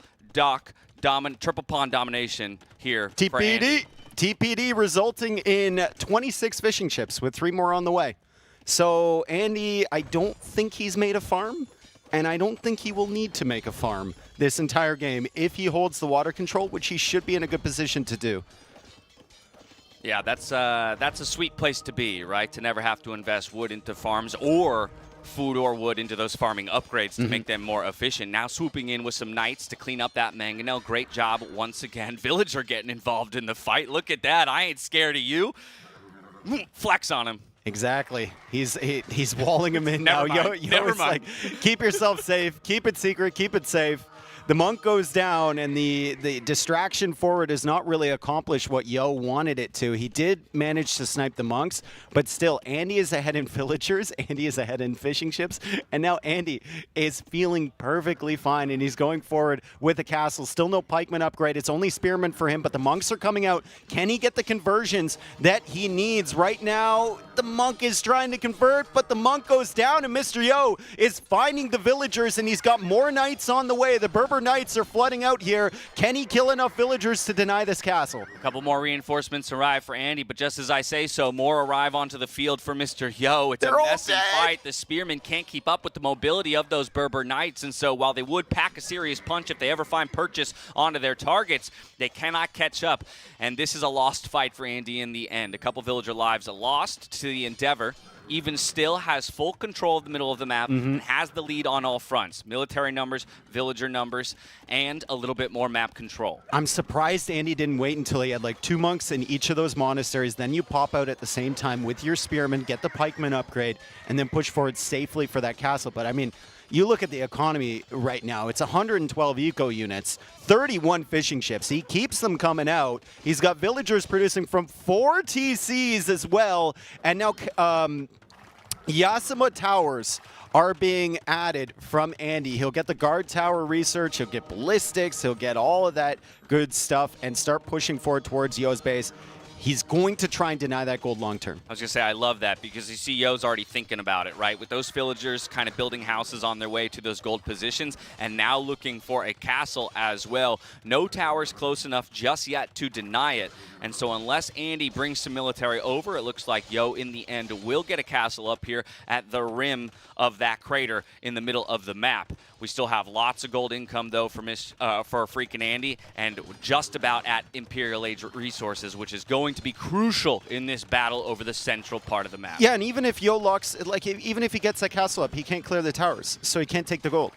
pawn domination here for Andy. TPD resulting in 26 fishing chips with 3 more on the way. So Andy, I don't think he's made a farm, and I don't think he will need to make a farm this entire game if he holds the water control, which he should be in a good position to do. Yeah, that's a sweet place to be, right? To never have to invest wood into farms or food or wood into those farming upgrades to make them more efficient. Now swooping in with some knights to clean up that mangonel. Great job once again. Villager getting involved in the fight. Look at that. I ain't scared of you. Flex on him. Exactly. He's walling him in now. Never mind. Like, keep yourself safe. Keep it secret. Keep it safe. The monk goes down, and the distraction forward does not really accomplish what Yo wanted it to. He did manage to snipe the monks, but still, Andy is ahead in villagers. Andy is ahead in fishing ships, and now Andy is feeling perfectly fine, and he's going forward with the castle. Still no pikeman upgrade. It's only spearmen for him, but the monks are coming out. Can he get the conversions that he needs? Right now, the monk is trying to convert, but the monk goes down, and Mr. Yo is finding the villagers, and he's got more knights on the way. The Berber Knights are flooding out here. Can he kill enough villagers to deny this castle? A couple more reinforcements arrive for Andy, but just as I say so, more arrive onto the field for Mr. Yo. It's a messy fight. The spearmen can't keep up with the mobility of those Berber Knights, and so while they would pack a serious punch if they ever find purchase onto their targets, they cannot catch up, and this is a lost fight for Andy in the end. A couple villager lives are lost to the Endeavor. Even still has full control of the middle of the map and has the lead on all fronts. Military numbers, villager numbers, and a little bit more map control. I'm surprised Andy didn't wait until he had like 2 monks in each of those monasteries. Then you pop out at the same time with your spearmen, get the pikeman upgrade, and then push forward safely for that castle. But I mean, you look at the economy right now, it's 112 eco units, 31 fishing ships. He keeps them coming out. He's got villagers producing from 4 TCs as well. And now Yasuma Towers are being added from Andy. He'll get the guard tower research, he'll get ballistics, he'll get all of that good stuff and start pushing forward towards Yo's base. He's going to try and deny that gold long term. I was going to say, I love that because you see Yo's already thinking about it, right? With those villagers kind of building houses on their way to those gold positions and now looking for a castle as well. No towers close enough just yet to deny it. And so unless Andy brings some military over, it looks like Yo in the end will get a castle up here at the rim of that crater in the middle of the map. We still have lots of gold income, though, for freaking Andy, and just about at Imperial Age resources, which is going to be crucial in this battle over the central part of the map. Yeah, and even if Yo locks, like, even if he gets that castle up, he can't clear the towers, so he can't take the gold.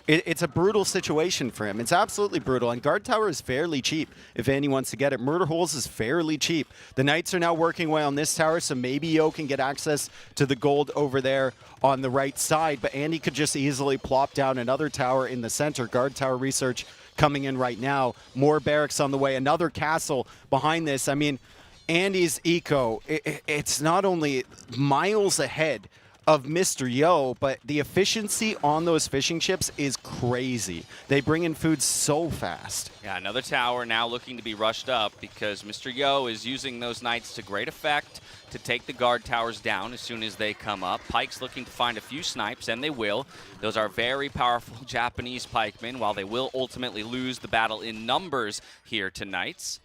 It's a brutal situation for him. It's absolutely brutal. And Guard Tower is fairly cheap if Andy wants to get it. Murder Holes is fairly cheap. The Knights are now working away on this tower, so maybe Yo can get access to the gold over there on the right side. But Andy could just easily plop down another tower in the center. Guard Tower research coming in right now. More barracks on the way. Another castle behind this. I mean, Andy's eco, it's not only miles ahead of Mr. Yo, but the efficiency on those fishing ships is crazy. They bring in food so fast. Yeah, another tower now looking to be rushed up because Mr. Yo is using those knights to great effect to take the guard towers down as soon as they come up. Pike's looking to find a few snipes, and they will. Those are very powerful Japanese pikemen, while they will ultimately lose the battle in numbers here to Knights.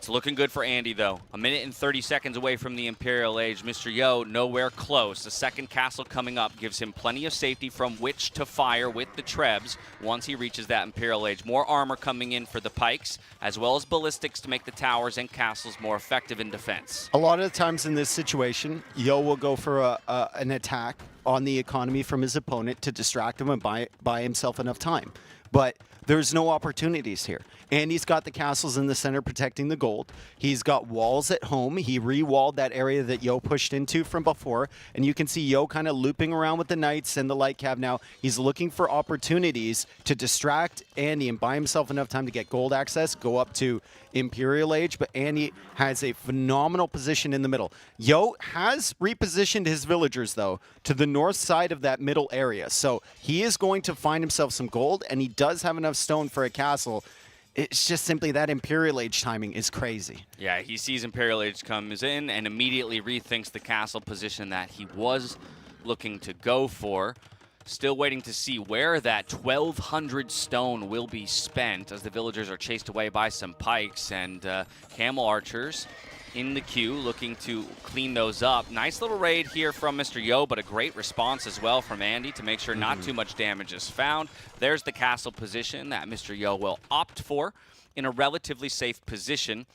It's looking good for Andy, though. A minute and 30 seconds away from the Imperial Age. Mr. Yo nowhere close. The second castle coming up gives him plenty of safety from which to fire with the Trebs once he reaches that Imperial Age. More armor coming in for the pikes, as well as ballistics to make the towers and castles more effective in defense. A lot of the times in this situation, Yo will go for an attack on the economy from his opponent to distract him and buy himself enough time. But there's no opportunities here. Andy's got the castles in the center protecting the gold. He's got walls at home. He re-walled that area that Yo pushed into from before. And you can see Yo kind of looping around with the knights and the light cav now. He's looking for opportunities to distract Andy and buy himself enough time to get gold access, go up to Imperial Age. But Andy has a phenomenal position in the middle. Yo has repositioned his villagers, though, to the north side of that middle area. So he is going to find himself some gold, and he does have enough stone for a castle. It's just simply that Imperial Age timing is crazy. Yeah, he sees Imperial Age comes in and immediately rethinks the castle position that he was looking to go for. Still waiting to see where that 1,200 stone will be spent as the villagers are chased away by some pikes and camel archers in the queue looking to clean those up. Nice little raid here from Mr. Yo, but a great response as well from Andy to make sure not too much damage is found. There's the castle position that Mr. Yo will opt for in a relatively safe position.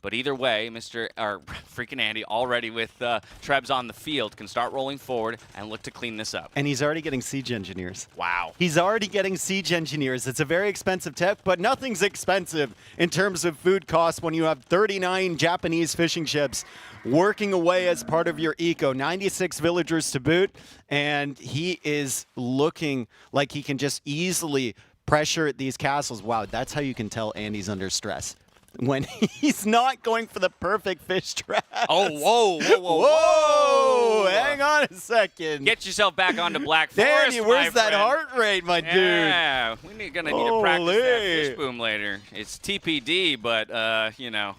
But either way, freaking Andy, already with Trebs on the field, can start rolling forward and look to clean this up. And he's already getting siege engineers. Wow. He's already getting siege engineers. It's a very expensive tech, but nothing's expensive in terms of food costs when you have 39 Japanese fishing ships working away as part of your eco. 96 villagers to boot, and he is looking like he can just easily pressure these castles. Wow, that's how you can tell Andy's under stress. When he's not going for the perfect fish trap. Oh, whoa. Hang on a second. Get yourself back onto Black Forest, Danny, where's that heart rate, my dude? Yeah, we're going to need to practice that fish boom later. It's TPD, but, you know,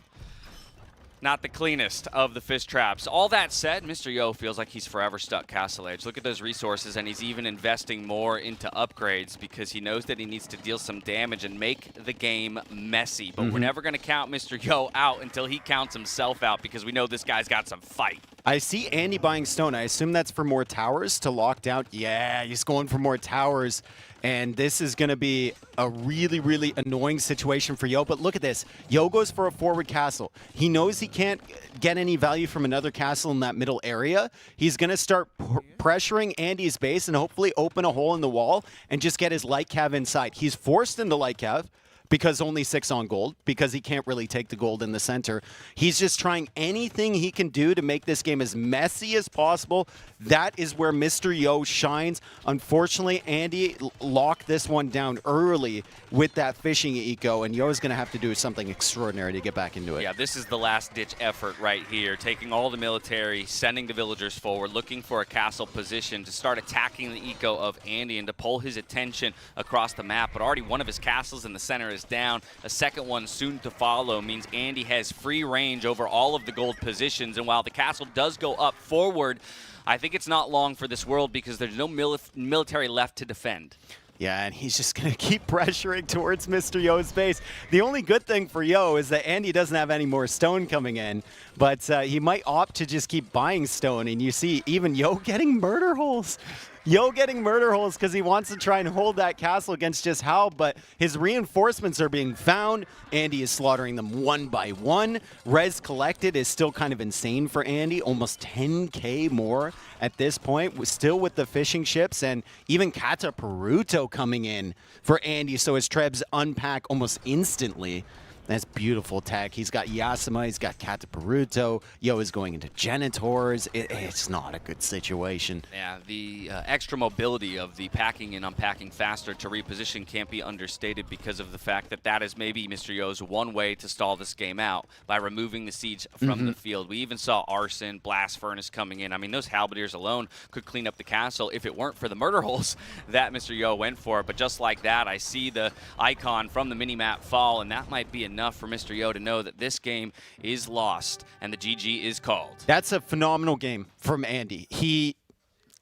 not the cleanest of the fish traps. All that said, Mr. Yo feels like he's forever stuck Castle Age. Look at those resources, and he's even investing more into upgrades because he knows that he needs to deal some damage and make the game messy. But we're never going to count Mr. Yo out until he counts himself out because we know this guy's got some fight. I see Andy buying stone. I assume that's for more towers to lock down. Yeah, he's going for more towers. And this is going to be a really, really annoying situation for Yo. But look at this. Yo goes for a forward castle. He knows he can't get any value from another castle in that middle area. He's going to start pressuring Andy's base and hopefully open a hole in the wall and just get his light cav inside. He's forced into light cav because only 6 on gold, because he can't really take the gold in the center. He's just trying anything he can do to make this game as messy as possible. That is where Mr. Yo shines. Unfortunately, Andy locked this one down early with that fishing eco, and Yo is going to have to do something extraordinary to get back into it. Yeah, this is the last-ditch effort right here, taking all the military, sending the villagers forward, looking for a castle position to start attacking the eco of Andy and to pull his attention across the map. But already one of his castles in the center is down. A second one soon to follow means Andy has free range over all of the gold positions. And while the castle does go up forward, I think it's not long for this world because there's no military left to defend. Yeah, and he's just going to keep pressuring towards Mr. Yo's base. The only good thing for Yo is that Andy doesn't have any more stone coming in, but he might opt to just keep buying stone. And you see even Yo getting murder holes. Yo getting murder holes because he wants to try and hold that castle against just how, but his reinforcements are being found. Andy is slaughtering them one by one. Res collected is still kind of insane for Andy, almost 10K more at this point, still with the fishing ships, and even Kata Peruto coming in for Andy, so his Trebs unpack almost instantly. That's beautiful tech. He's got Yasuma, he's got Kata Peruto. Yo is going into Genitors. It's not a good situation. Yeah, the extra mobility of the packing and unpacking faster to reposition can't be understated because of the fact that that is maybe Mr. Yo's one way to stall this game out, by removing the siege from the field. We even saw Arson, Blast Furnace coming in. I mean, those halberdiers alone could clean up the castle if it weren't for the murder holes that Mr. Yo went for. But just like that, I see the icon from the minimap fall, and that might be enough for Mr. Yo to know that this game is lost and the GG is called. That's a phenomenal game from Andy. He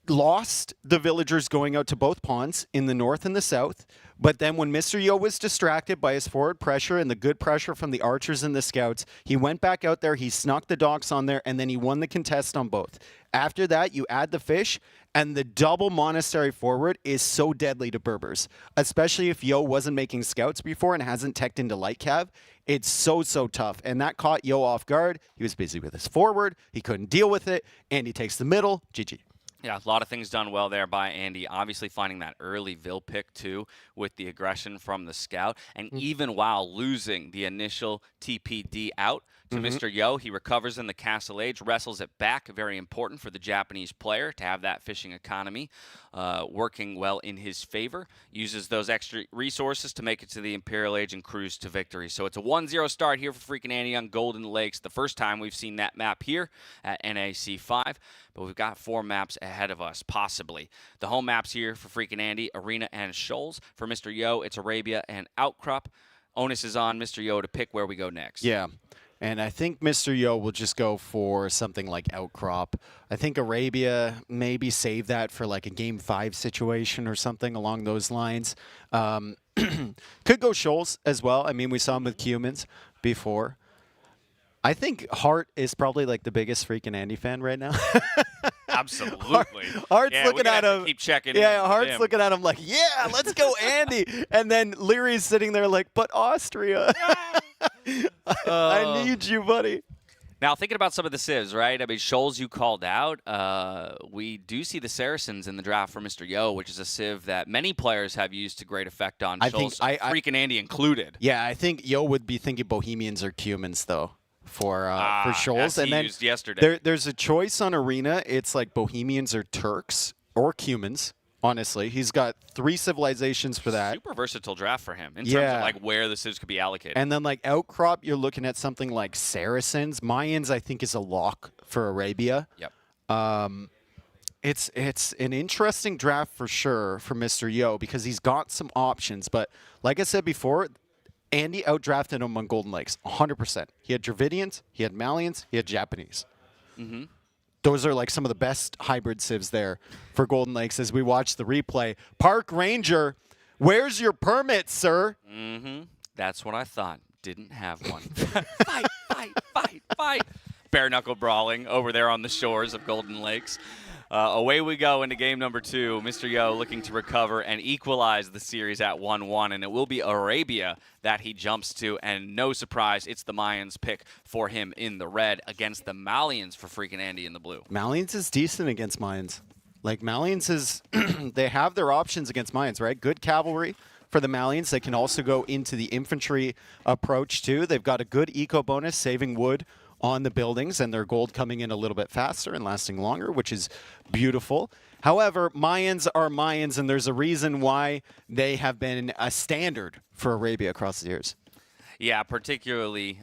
lost the villagers going out to both pawns in the north and the south. But then when Mr. Yo was distracted by his forward pressure and the good pressure from the archers and the scouts, he went back out there, he snuck the docks on there, and then he won the contest on both. After that, you add the fish, and the double monastery forward is so deadly to Berbers, especially if Yo wasn't making scouts before and hasn't teched into light cav. It's so tough, and that caught Yo off guard. He was busy with his forward. He couldn't deal with it, and he takes the middle. GG. Yeah, a lot of things done well there by Andy. Obviously finding that early Vil pick, too, with the aggression from the scout. And even while losing the initial TPD out to Mr. Yo, he recovers in the Castle Age, wrestles it back. Very important for the Japanese player to have that fishing economy working well in his favor. Uses those extra resources to make it to the Imperial Age and cruise to victory. So it's a 1-0 start here for freaking Andy on Golden Lakes. The first time we've seen that map here at NAC 5. But we've got 4 maps ahead of us, possibly. The home maps here for freaking Andy, Arena and Shoals. For Mr. Yo, it's Arabia and Outcrop. Onus is on Mr. Yo to pick where we go next. Yeah. And I think Mr. Yo will just go for something like Outcrop. I think Arabia maybe save that for like a Game 5 situation or something along those lines. Could go Shoals as well. I mean, we saw him with Cumans before. I think Hart is probably like the biggest freaking Andy fan right now. Absolutely. Hart's looking at him. Keep checking in. Yeah, Hart's looking at him like, yeah, let's go Andy. And then Leary's sitting there like, but Austria. I need you, buddy. Now, thinking about some of the civs, right? I mean, Shoals you called out. We do see the Saracens in the draft for Mr. Yo, which is a civ that many players have used to great effect on. Shoals, freaking Andy included. Yeah, I think Yo would be thinking Bohemians or Cumans, though. For Shoals, and then used yesterday. There's a choice on Arena. It's like Bohemians or Turks or Cumans. Honestly, he's got 3 civilizations for that. Super versatile draft for him in terms of like where the civs could be allocated. And then like Outcrop, you're looking at something like Saracens. Mayans, I think, is a lock for Arabia. Yep. It's an interesting draft for sure for Mr. Yo because he's got some options. But like I said before, Andy outdrafted him on Golden Lakes, 100%. He had Dravidians, he had Malians, he had Japanese. Those are like some of the best hybrid civs there for Golden Lakes as we watch the replay. Park Ranger, where's your permit, sir? That's what I thought. Didn't have one. Fight. Bare knuckle brawling over there on the shores of Golden Lakes. Away we go into game number 2. Mr. Yo looking to recover and equalize the series at 1-1, and it will be Arabia that he jumps to, and no surprise, it's the Mayans pick for him in the red against the Malians for freaking Andy in the blue. Malians is decent against Mayans. Like, Malians is, they have their options against Mayans, right? Good cavalry for the Malians. They can also go into the infantry approach, too. They've got a good eco bonus, saving wood on the buildings, and their gold coming in a little bit faster and lasting longer, which is beautiful. However, Mayans are Mayans, and there's a reason why they have been a standard for Arabia across the years. Yeah, particularly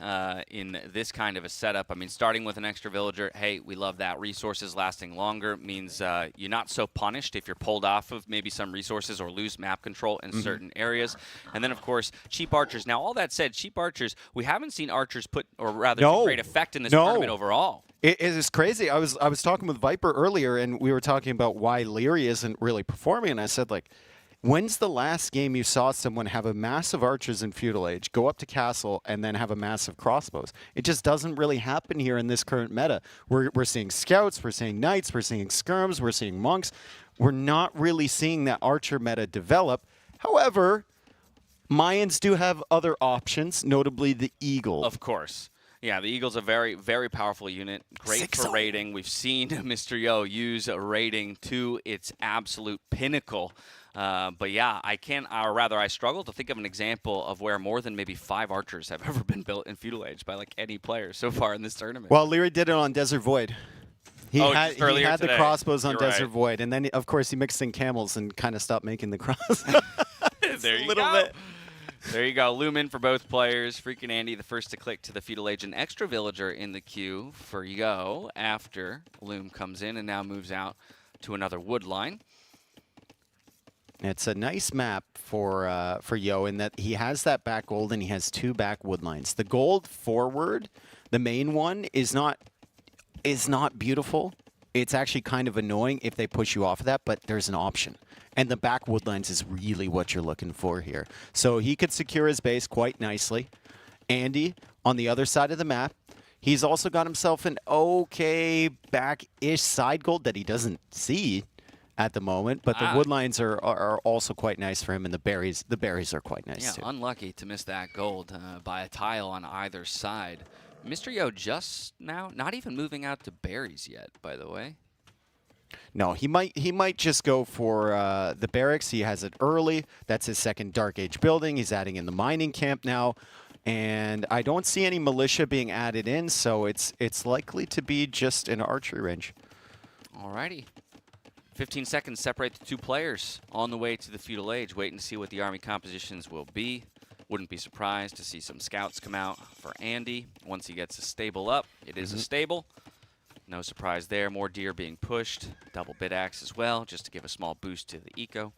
in this kind of a setup. I mean, starting with an extra villager, hey, we love that. Resources lasting longer means you're not so punished if you're pulled off of maybe some resources or lose map control in certain areas. And then, of course, cheap archers. Now, all that said, cheap archers, we haven't seen archers put, or rather, great effect in this tournament overall. It is crazy. I was talking with Viper earlier, and we were talking about why Leary isn't really performing, and I said, like, when's the last game you saw someone have a massive archers in Feudal Age, go up to Castle, and then have a massive crossbows? It just doesn't really happen here in this current meta. We're seeing scouts, we're seeing knights, we're seeing skirms, we're seeing monks. We're not really seeing that archer meta develop. However, Mayans do have other options, notably the Eagle. Of course. Yeah, the Eagle's a very, very powerful unit. Great for raiding. We've seen Mr. Yo use raiding to its absolute pinnacle. But yeah, I struggle to think of an example of where more than maybe 5 archers have ever been built in Feudal Age by like any player so far in this tournament. Well, Leary did it on Desert Void. He had the crossbows on Desert Void, and then, of course, he mixed in camels and kind of stopped making the cross. There you go. There you go. Lumen for both players. Freaking Andy, the first to click to the Feudal Age. An extra villager in the queue for Yo after Loom comes in and now moves out to another wood line. It's a nice map for Yo in that he has that back gold and he has 2 back wood lines. The gold forward, the main one, is not beautiful. it's actually kind of annoying if they push you off of that, but there's an option. And the back woodlands is really what you're looking for here. So he could secure his base quite nicely. Andy, on the other side of the map, he's also got himself an okay back-ish side gold that he doesn't see at the moment, but the woodlines are also quite nice for him, and the berries are quite nice too. Yeah, unlucky to miss that gold by a tile on either side. Mr. Yo just now, not even moving out to berries yet, by the way. No, he might just go for the barracks. He has it early. That's his second Dark Age building. He's adding in the mining camp now. And I don't see any militia being added in, so it's likely to be just an archery range. Alrighty. 15 seconds separate the two players on the way to the feudal age, waiting to see what the army compositions will be. Wouldn't be surprised to see some scouts come out for Andy once he gets a stable up. It is a stable. No surprise there. More deer being pushed. Double bit axe as well, just to give a small boost to the eco.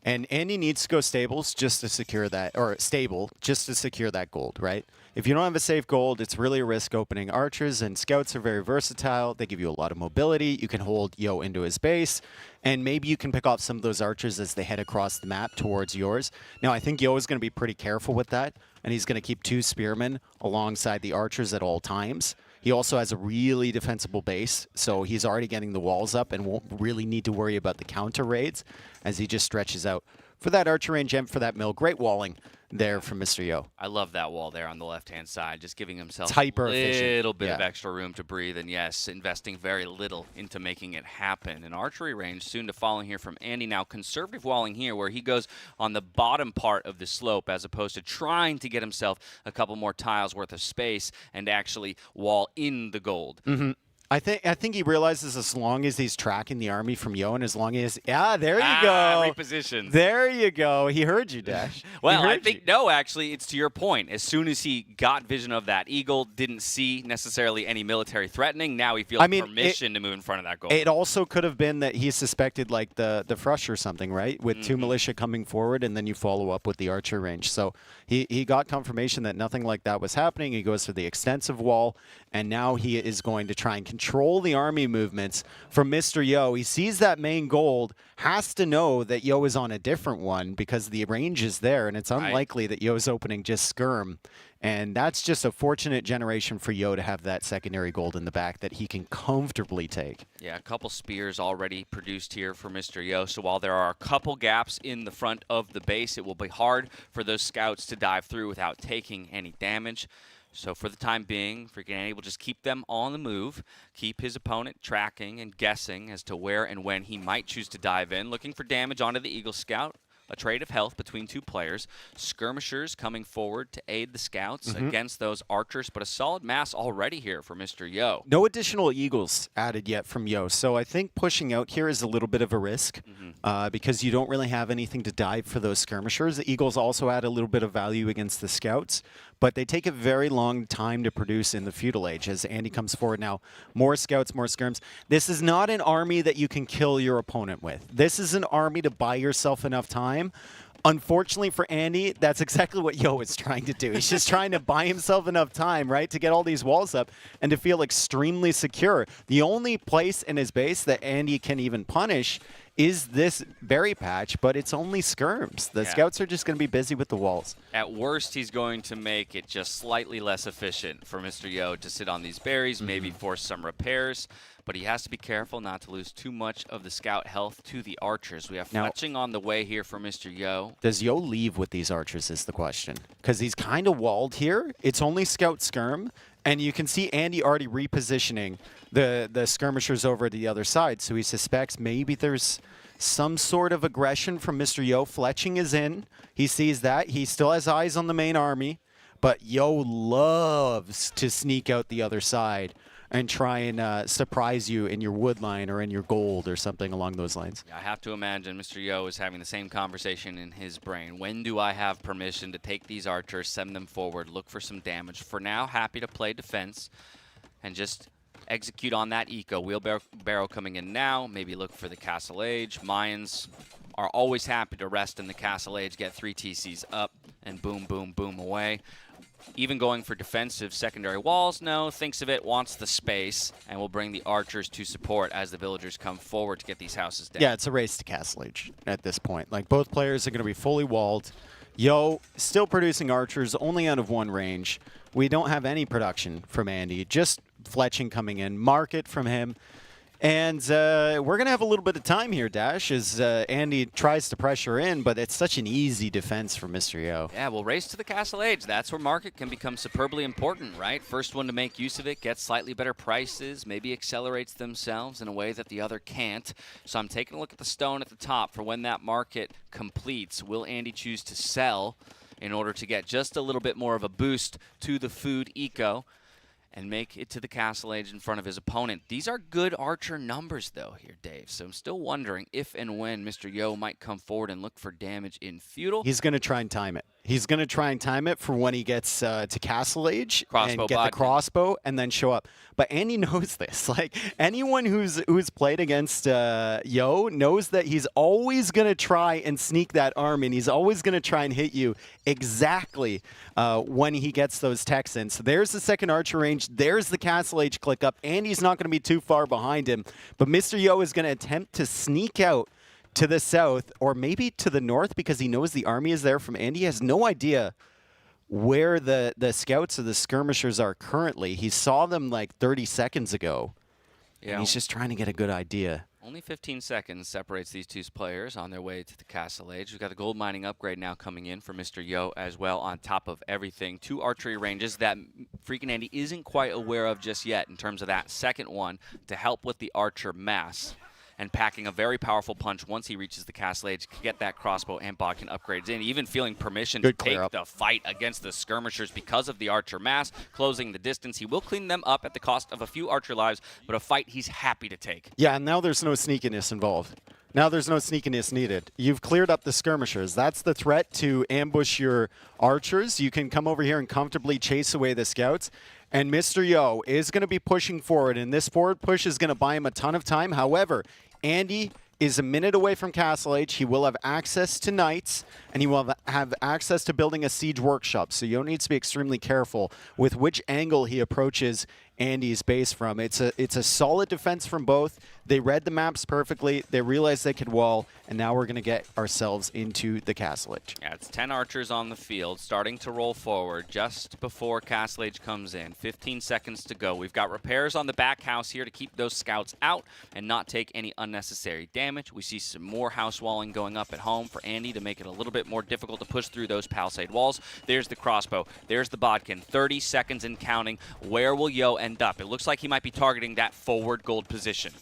And Andy needs to go stables just to secure that, or stable, just to secure that gold, right? If you don't have a safe gold, it's really a risk opening archers, and scouts are very versatile. They give you a lot of mobility. You can hold Yo into his base, and maybe you can pick off some of those archers as they head across the map towards yours. Now, I think Yo is going to be pretty careful with that, and he's going to keep 2 spearmen alongside the archers at all times. He also has a really defensible base, so he's already getting the walls up and won't really need to worry about the counter raids as he just stretches out for that archer range and for that mill. Great walling there from Mr. Yo. I love that wall there on the left-hand side, just giving himself It's hyper a efficient. little bit of extra room to breathe, and yes, investing very little into making it happen. An archery range soon to follow here from Andy. Now, conservative walling here, where he goes on the bottom part of the slope as opposed to trying to get himself a couple more tiles worth of space and actually wall in the gold. I think he realizes as long as he's tracking the army from Yo, and as long as there you go, repositions. There you go. He heard you, Dash. Well, I think no, actually, it's to your point. As soon as he got vision of that eagle, didn't see necessarily any military threatening. Now he feels permission to move in front of that goal. It also could have been that he suspected like the frush or something, right? With 2 militia coming forward, and then you follow up with the archer range. So he got confirmation that nothing like that was happening. He goes for the extensive wall, and now he is going to try and control the army movements from Mr. Yo. He sees that main gold, has to know that Yo is on a different one because the range is there, and it's unlikely that Yo's opening just skirm. And that's just a fortunate generation for Yo to have that secondary gold in the back that he can comfortably take. Yeah, a couple spears already produced here for Mr. Yo. So while there are a couple gaps in the front of the base, it will be hard for those scouts to dive through without taking any damage. So for the time being, freaking Andy will just keep them on the move, keep his opponent tracking and guessing as to where and when he might choose to dive in, looking for damage onto the Eagle Scout. A trade of health between 2 players. Skirmishers coming forward to aid the scouts against those archers, but a solid mass already here for Mr. Yo. No additional eagles added yet from Yo, so I think pushing out here is a little bit of a risk because you don't really have anything to dive for those skirmishers. The eagles also add a little bit of value against the scouts, but they take a very long time to produce in the feudal age. As Andy comes forward now, more scouts, more skirms. This is not an army that you can kill your opponent with. This is an army to buy yourself enough time. Unfortunately for Andy, that's exactly what Yo is trying to do. He's just trying to buy himself enough time, right, to get all these walls up and to feel extremely secure. The only place in his base that Andy can even punish is this berry patch, but it's only skirms. The scouts are just going to be busy with the walls. At worst, he's going to make it just slightly less efficient for Mr. Yo to sit on these berries, maybe force some repairs. But he has to be careful not to lose too much of the scout health to the archers. We have fletching on the way here for Mr. Yo. Does Yo leave with these archers is the question. Because he's kind of walled here. It's only scout skirm. And you can see Andy already repositioning the skirmishers over to the other side. So he suspects maybe there's some sort of aggression from Mr. Yo. Fletching is in. He sees that. He still has eyes on the main army. But Yo loves to sneak out the other side and try and surprise you in your wood line or in your gold or something along those lines. Yeah, I have to imagine Mr. Yo is having the same conversation in his brain. When do I have permission to take these archers, send them forward, look for some damage? For now, happy to play defense and just execute on that eco. Wheelbarrow coming in now, maybe look for the Castle Age. Mayans are always happy to rest in the Castle Age, get 3 TCs up, and boom, boom, boom away. Even going for defensive secondary walls, no, thinks of it, wants the space, and will bring the archers to support as the villagers come forward to get these houses down. Yeah, it's a race to Castle Age at this point. Like, both players are going to be fully walled. Yo, still producing archers, only out of one range. We don't have any production from Andy, just fletching coming in, market from him. And we're going to have a little bit of time here, Dash, as Andy tries to pressure in, but it's such an easy defense for Mr. Yo. Yeah, we'll race to the Castle Age. That's where market can become superbly important, right? First one to make use of it gets slightly better prices, maybe accelerates themselves in a way that the other can't. So I'm taking a look at the stone at the top for when that market completes. Will Andy choose to sell in order to get just a little bit more of a boost to the food eco and make it to the Castle Age in front of his opponent? These are good archer numbers, though, here, Dave. So I'm still wondering if and when Mr. Yo might come forward and look for damage in feudal. He's going to try and time it. He's going to try and time it for when he gets to Castle Age and get the crossbow and then show up. But Andy knows this. Like, anyone who's played against Yo knows that he's always going to try and sneak that arm in. He's always going to try and hit you exactly when he gets those techs in. So there's the second archer range. There's the Castle Age click up. Andy's not going to be too far behind him. But Mr. Yo is going to attempt to sneak out to the south, or maybe to the north, because he knows the army is there from Andy. He has no idea where the scouts or the skirmishers are currently. He saw them like 30 seconds ago, and he's just trying to get a good idea. Only 15 seconds separates these two players on their way to the Castle Age. We've got the gold mining upgrade now coming in for Mr. Yo as well, on top of everything. 2 archery ranges that freaking Andy isn't quite aware of just yet in terms of that second one to help with the archer mass. And packing a very powerful punch once he reaches the Castle Age to get that crossbow and bodkin upgrades in. Even feeling permission to take the fight against the skirmishers because of the archer mass, closing the distance. He will clean them up at the cost of a few archer lives, but a fight he's happy to take. Yeah, and now there's no sneakiness involved. Now there's no sneakiness needed. You've cleared up the skirmishers. That's the threat to ambush your archers. You can come over here and comfortably chase away the scouts. And Mr. Yo is going to be pushing forward, and this forward push is going to buy him a ton of time. However, Andy is a minute away from Castle Age. He will have access to knights, and he will have access to building a siege workshop. So Yo needs to be extremely careful with which angle he approaches Andy's base from. It's a solid defense from both. They read the maps perfectly. They realized they could wall, and now we're going to get ourselves into the Castle Age. Yeah, it's 10 archers on the field, starting to roll forward just before Castle Age comes in. 15 seconds to go. We've got repairs on the back house here to keep those scouts out and not take any unnecessary damage. We see some more house walling going up at home for Andy to make it a little bit more difficult to push through those palisade walls. There's the crossbow. There's the bodkin. 30 seconds and counting. Where will Yo end up? It looks like he might be targeting that forward gold position.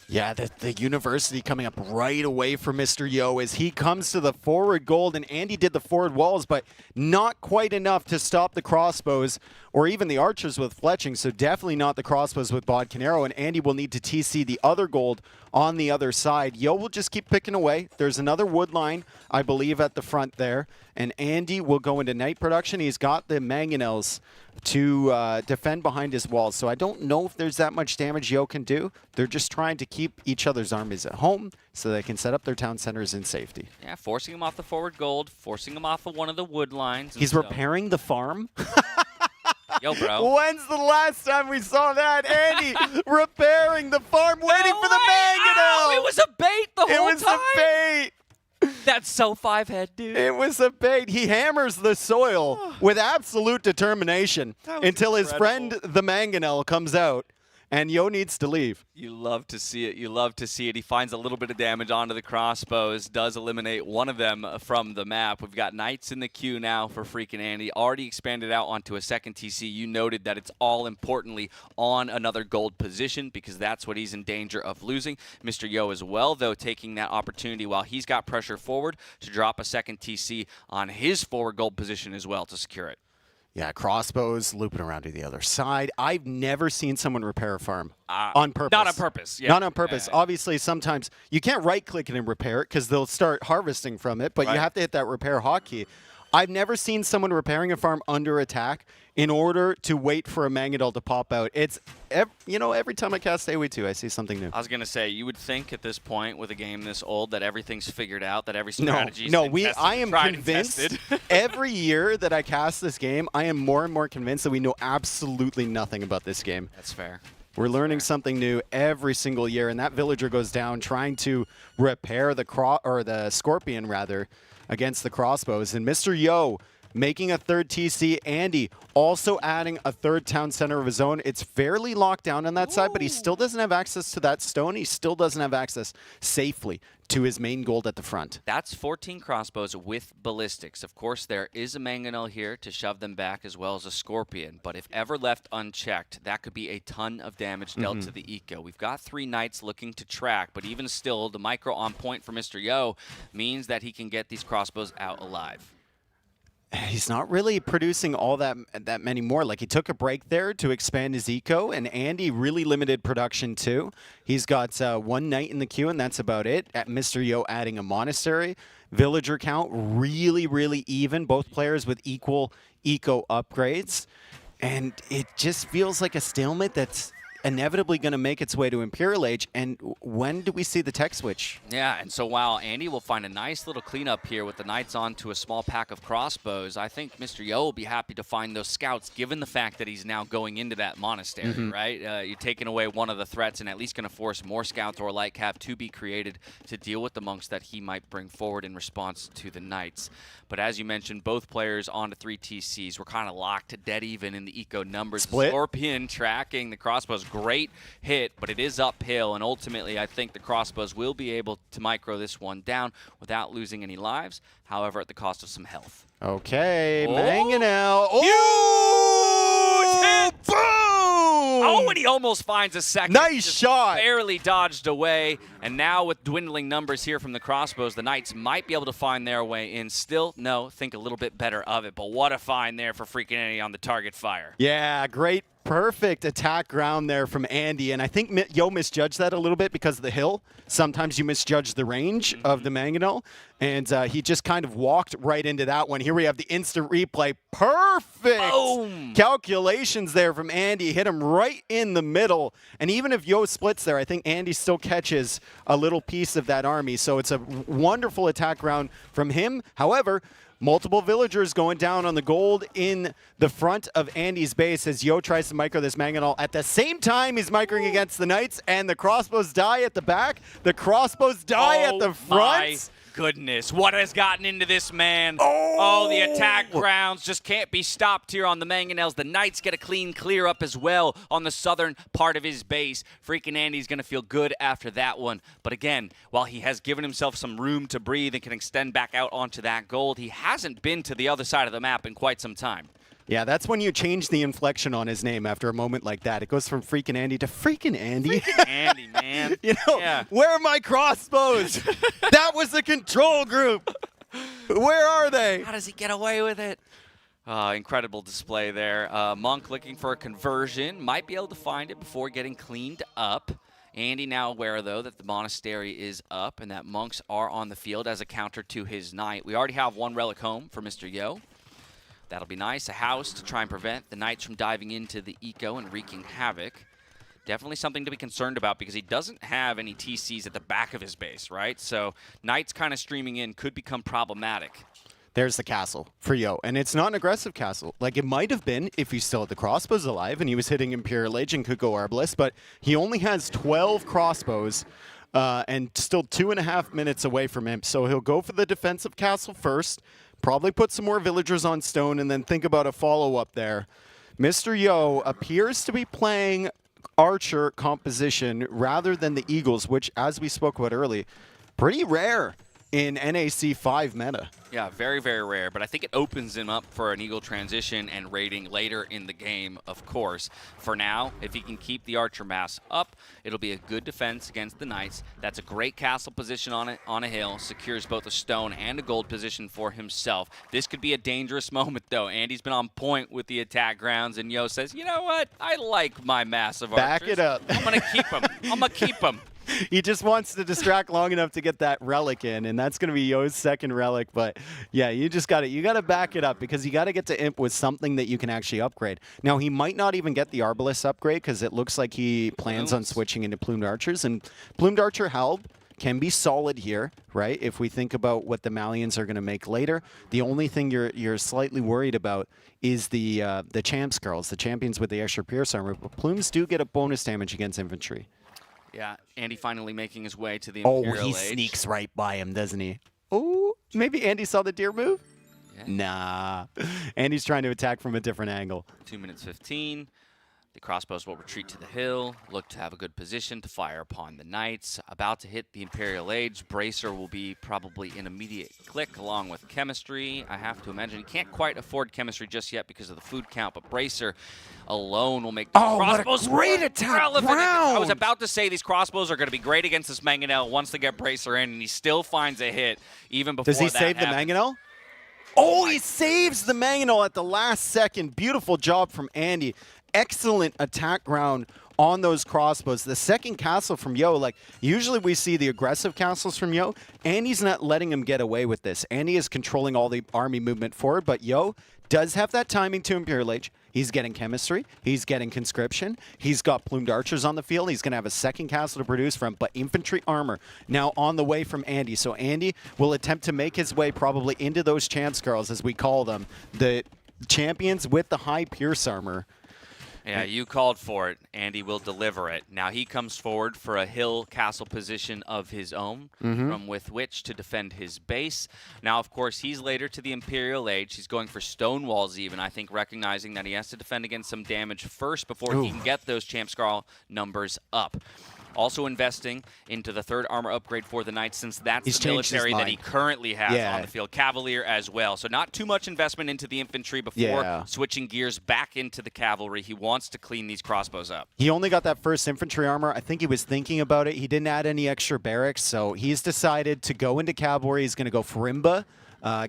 Yeah, the university coming up right away for Mr. Yo as he comes to the forward gold, and Andy did the forward walls, but not quite enough to stop the crossbows or even the archers with fletching, so definitely not the crossbows with bodkin arrow, and Andy will need to TC the other gold on the other side. Yo will just keep picking away. There's another wood line, I believe, at the front there, and Andy will go into night production. He's got the mangonels to defend behind his walls, so I don't know if there's that much damage Yo can do. They're just trying to keep each other's armies at home so they can set up their town centers in safety. Yeah, forcing him off the forward gold, forcing him off of one of the wood lines. He's repairing the farm? Yo, bro. When's the last time we saw that? Andy repairing the farm, waiting for the mangonel! It was a bait the whole time! It was a bait! That's so 5-head, dude. It was a bait. He hammers the soil with absolute determination until his friend, the mangonel, comes out. And Yo needs to leave. You love to see it. You love to see it. He finds a little bit of damage onto the crossbows, does eliminate one of them from the map. We've got knights in the queue now for freaking Andy. Already expanded out onto a second TC. You noted that it's all importantly on another gold position because that's what he's in danger of losing. Mr. Yo as well, though, taking that opportunity while he's got pressure forward to drop a second TC on his forward gold position as well to secure it. Yeah, crossbows looping around to the other side. I've never seen someone repair a farm on purpose. Not on purpose. Yeah. Not on purpose. Obviously, sometimes you can't right-click it and repair it because they'll start harvesting from it, but you have to hit that repair hotkey. I've never seen someone repairing a farm under attack in order to wait for a Mangonel to pop out. It's, every time I cast AoE 2, I see something new. I was going to say, you would think at this point with a game this old that everything's figured out, that every strategy I am convinced every year that I cast this game, I am more and more convinced that we know absolutely nothing about this game. That's fair. We're learning something new every single year, and that villager goes down trying to repair the Scorpion rather against the crossbows. And Mr. Yo making a third TC. Andy also adding a third town center of his own. It's fairly locked down on that side, but he still doesn't have access to that stone. He still doesn't have access safely to his main gold at the front. That's 14 crossbows with ballistics. Of course, there is a Mangonel here to shove them back as well as a Scorpion, but if ever left unchecked, that could be a ton of damage dealt to the eco. We've got 3 knights looking to track, but even still, the micro on point for Mr. Yo means that he can get these crossbows out alive. He's not really producing all that many more. Like, he took a break there to expand his eco, and Andy really limited production too. He's got 1 knight in the queue, and that's about it. At Mr. Yo adding a monastery. Villager count really, really even. Both players with equal eco upgrades. And it just feels like a stalemate that's inevitably going to make its way to Imperial Age. And when do we see the tech switch? Yeah, and so while Andy will find a nice little cleanup here with the knights onto a small pack of crossbows, I think Mr. Yo will be happy to find those scouts, given the fact that he's now going into that monastery, right? You're taking away one of the threats and at least going to force more scouts or light cap to be created to deal with the monks that he might bring forward in response to the knights. But as you mentioned, both players onto 3 TCs. We're kind of locked dead even in the eco numbers. Split. The Scorpion tracking the crossbows. Great hit, but it is uphill, and ultimately I think the crossbows will be able to micro this one down without losing any lives, however at the cost of some health. Okay, Mangonel. Oh! Huge hit! Boom! Oh, and he almost finds a second. Nice shot. Barely dodged away, and now with dwindling numbers here from the crossbows, the Knights might be able to find their way in. Still, no, think a little bit better of it, but what a find there for freaking Andy on the target fire. Yeah, great. Perfect attack ground there from Andy, and I think Yo misjudged that a little bit because of the hill. Sometimes you misjudge the range of the Mangonel, and he just kind of walked right into that one. Here we have the instant replay. Perfect calculations there from Andy. Hit him right in the middle, and even if Yo splits there, I think Andy still catches a little piece of that army, so it's a wonderful attack ground from him. However, multiple villagers going down on the gold in the front of Andy's base as Yo tries to micro this Mangonel. At the same time, he's microing against the Knights, and the crossbows die at the back. The crossbows die at the front. My goodness, what has gotten into this man? Oh, the attack grounds just can't be stopped here on the Mangonels. The Knights get a clean clear up as well on the southern part of his base. Freaking Andy's going to feel good after that one. But again, while he has given himself some room to breathe and can extend back out onto that gold, he hasn't been to the other side of the map in quite some time. Yeah, that's when you change the inflection on his name after a moment like that. It goes from freaking Andy to freaking Andy. Freaking Andy, man. Where are my crossbows? That was the control group. Where are they? How does he get away with it? Incredible display there. Monk looking for a conversion. Might be able to find it before getting cleaned up. Andy now aware, though, that the monastery is up and that monks are on the field as a counter to his knight. We already have 1 relic home for Mr. Yo. That'll be nice. A house to try and prevent the Knights from diving into the eco and wreaking havoc. Definitely something to be concerned about because he doesn't have any TCs at the back of his base, right? So Knights kind of streaming in could become problematic. There's the castle for Yo, and it's not an aggressive castle. Like, it might have been if he still had the crossbows alive and he was hitting Imperial Age and could go Arbalest, but he only has 12 crossbows and still 2.5 minutes away from him. So he'll go for the defensive castle first, probably put some more villagers on stone, and then think about a follow-up there. Mr. Yo appears to be playing Archer composition rather than the Eagles, which, as we spoke about early, pretty rare in NAC 5 meta. Yeah, very, very rare, but I think it opens him up for an Eagle transition and raiding later in the game, of course. For now, if he can keep the Archer mass up, it'll be a good defense against the Knights. That's a great castle position on a hill, secures both a stone and a gold position for himself. This could be a dangerous moment, though. Andy's been on point with the attack grounds, and Yo says, you know what? I like my massive archers. Back it up. I'm going to keep them. I'm going to keep them. He just wants to distract long enough to get that relic in, and that's going to be Yo's second relic. But yeah, you got to back it up because you got to get to Imp with something that you can actually upgrade. Now, he might not even get the Arbalest upgrade because it looks like he plans on switching into Plumed Archers, and Plumed Archer Halb can be solid here, right? If we think about what the Malians are going to make later, the only thing you're slightly worried about is the Champs girls, the champions with the extra Pierce armor. But Plumes do get a bonus damage against infantry. Yeah, Andy finally making his way to the Imperial he Age. sneaks right by him, doesn't he? Oh, maybe Andy saw the deer move? Yeah. Nah. Andy's trying to attack from a different angle. 2 minutes 15. The crossbows will retreat to the hill, look to have a good position to fire upon the knights. About to hit the Imperial Age. Bracer will be probably an immediate click along with Chemistry. I have to imagine he can't quite afford Chemistry just yet because of the food count, but Bracer alone will make the crossbows what a great attack relevant. I was round. about to say these crossbows are going to be great against this Mangonel once they get Bracer in, and he still finds a hit even before Does he that save the happens. Mangonel? Oh, he saves the Mangonel at the last second. Beautiful job from Andy. Excellent attack round on those crossbows. The second castle from Yo, like usually we see the aggressive castles from Yo. Andy's not letting him get away with this. Andy is controlling all the army movement forward, but Yo does have that timing to Imperial Age. He's getting Chemistry. He's getting Conscription. He's got Plumed Archers on the field. He's going to have a second castle to produce from, but infantry armor now on the way from Andy. So Andy will attempt to make his way probably into those Champs girls, as we call them, the champions with the high Pierce armor. Yeah, you called for it. Andy will deliver it. Now he comes forward for a hill castle position of his own, from with which to defend his base. Now, of course, he's later to the Imperial Age. He's going for stone walls even, I think, recognizing that he has to defend against some damage first before he can get those Champ Scarl numbers up. Also investing into the third armor upgrade for the Knights, since that's the military that he currently has on the field. Cavalier as well. So not too much investment into the infantry before switching gears back into the cavalry. He wants to clean these crossbows up. He only got that first infantry armor. I think he was thinking about it. He didn't add any extra barracks, so he's decided to go into cavalry. He's going to go Farimba,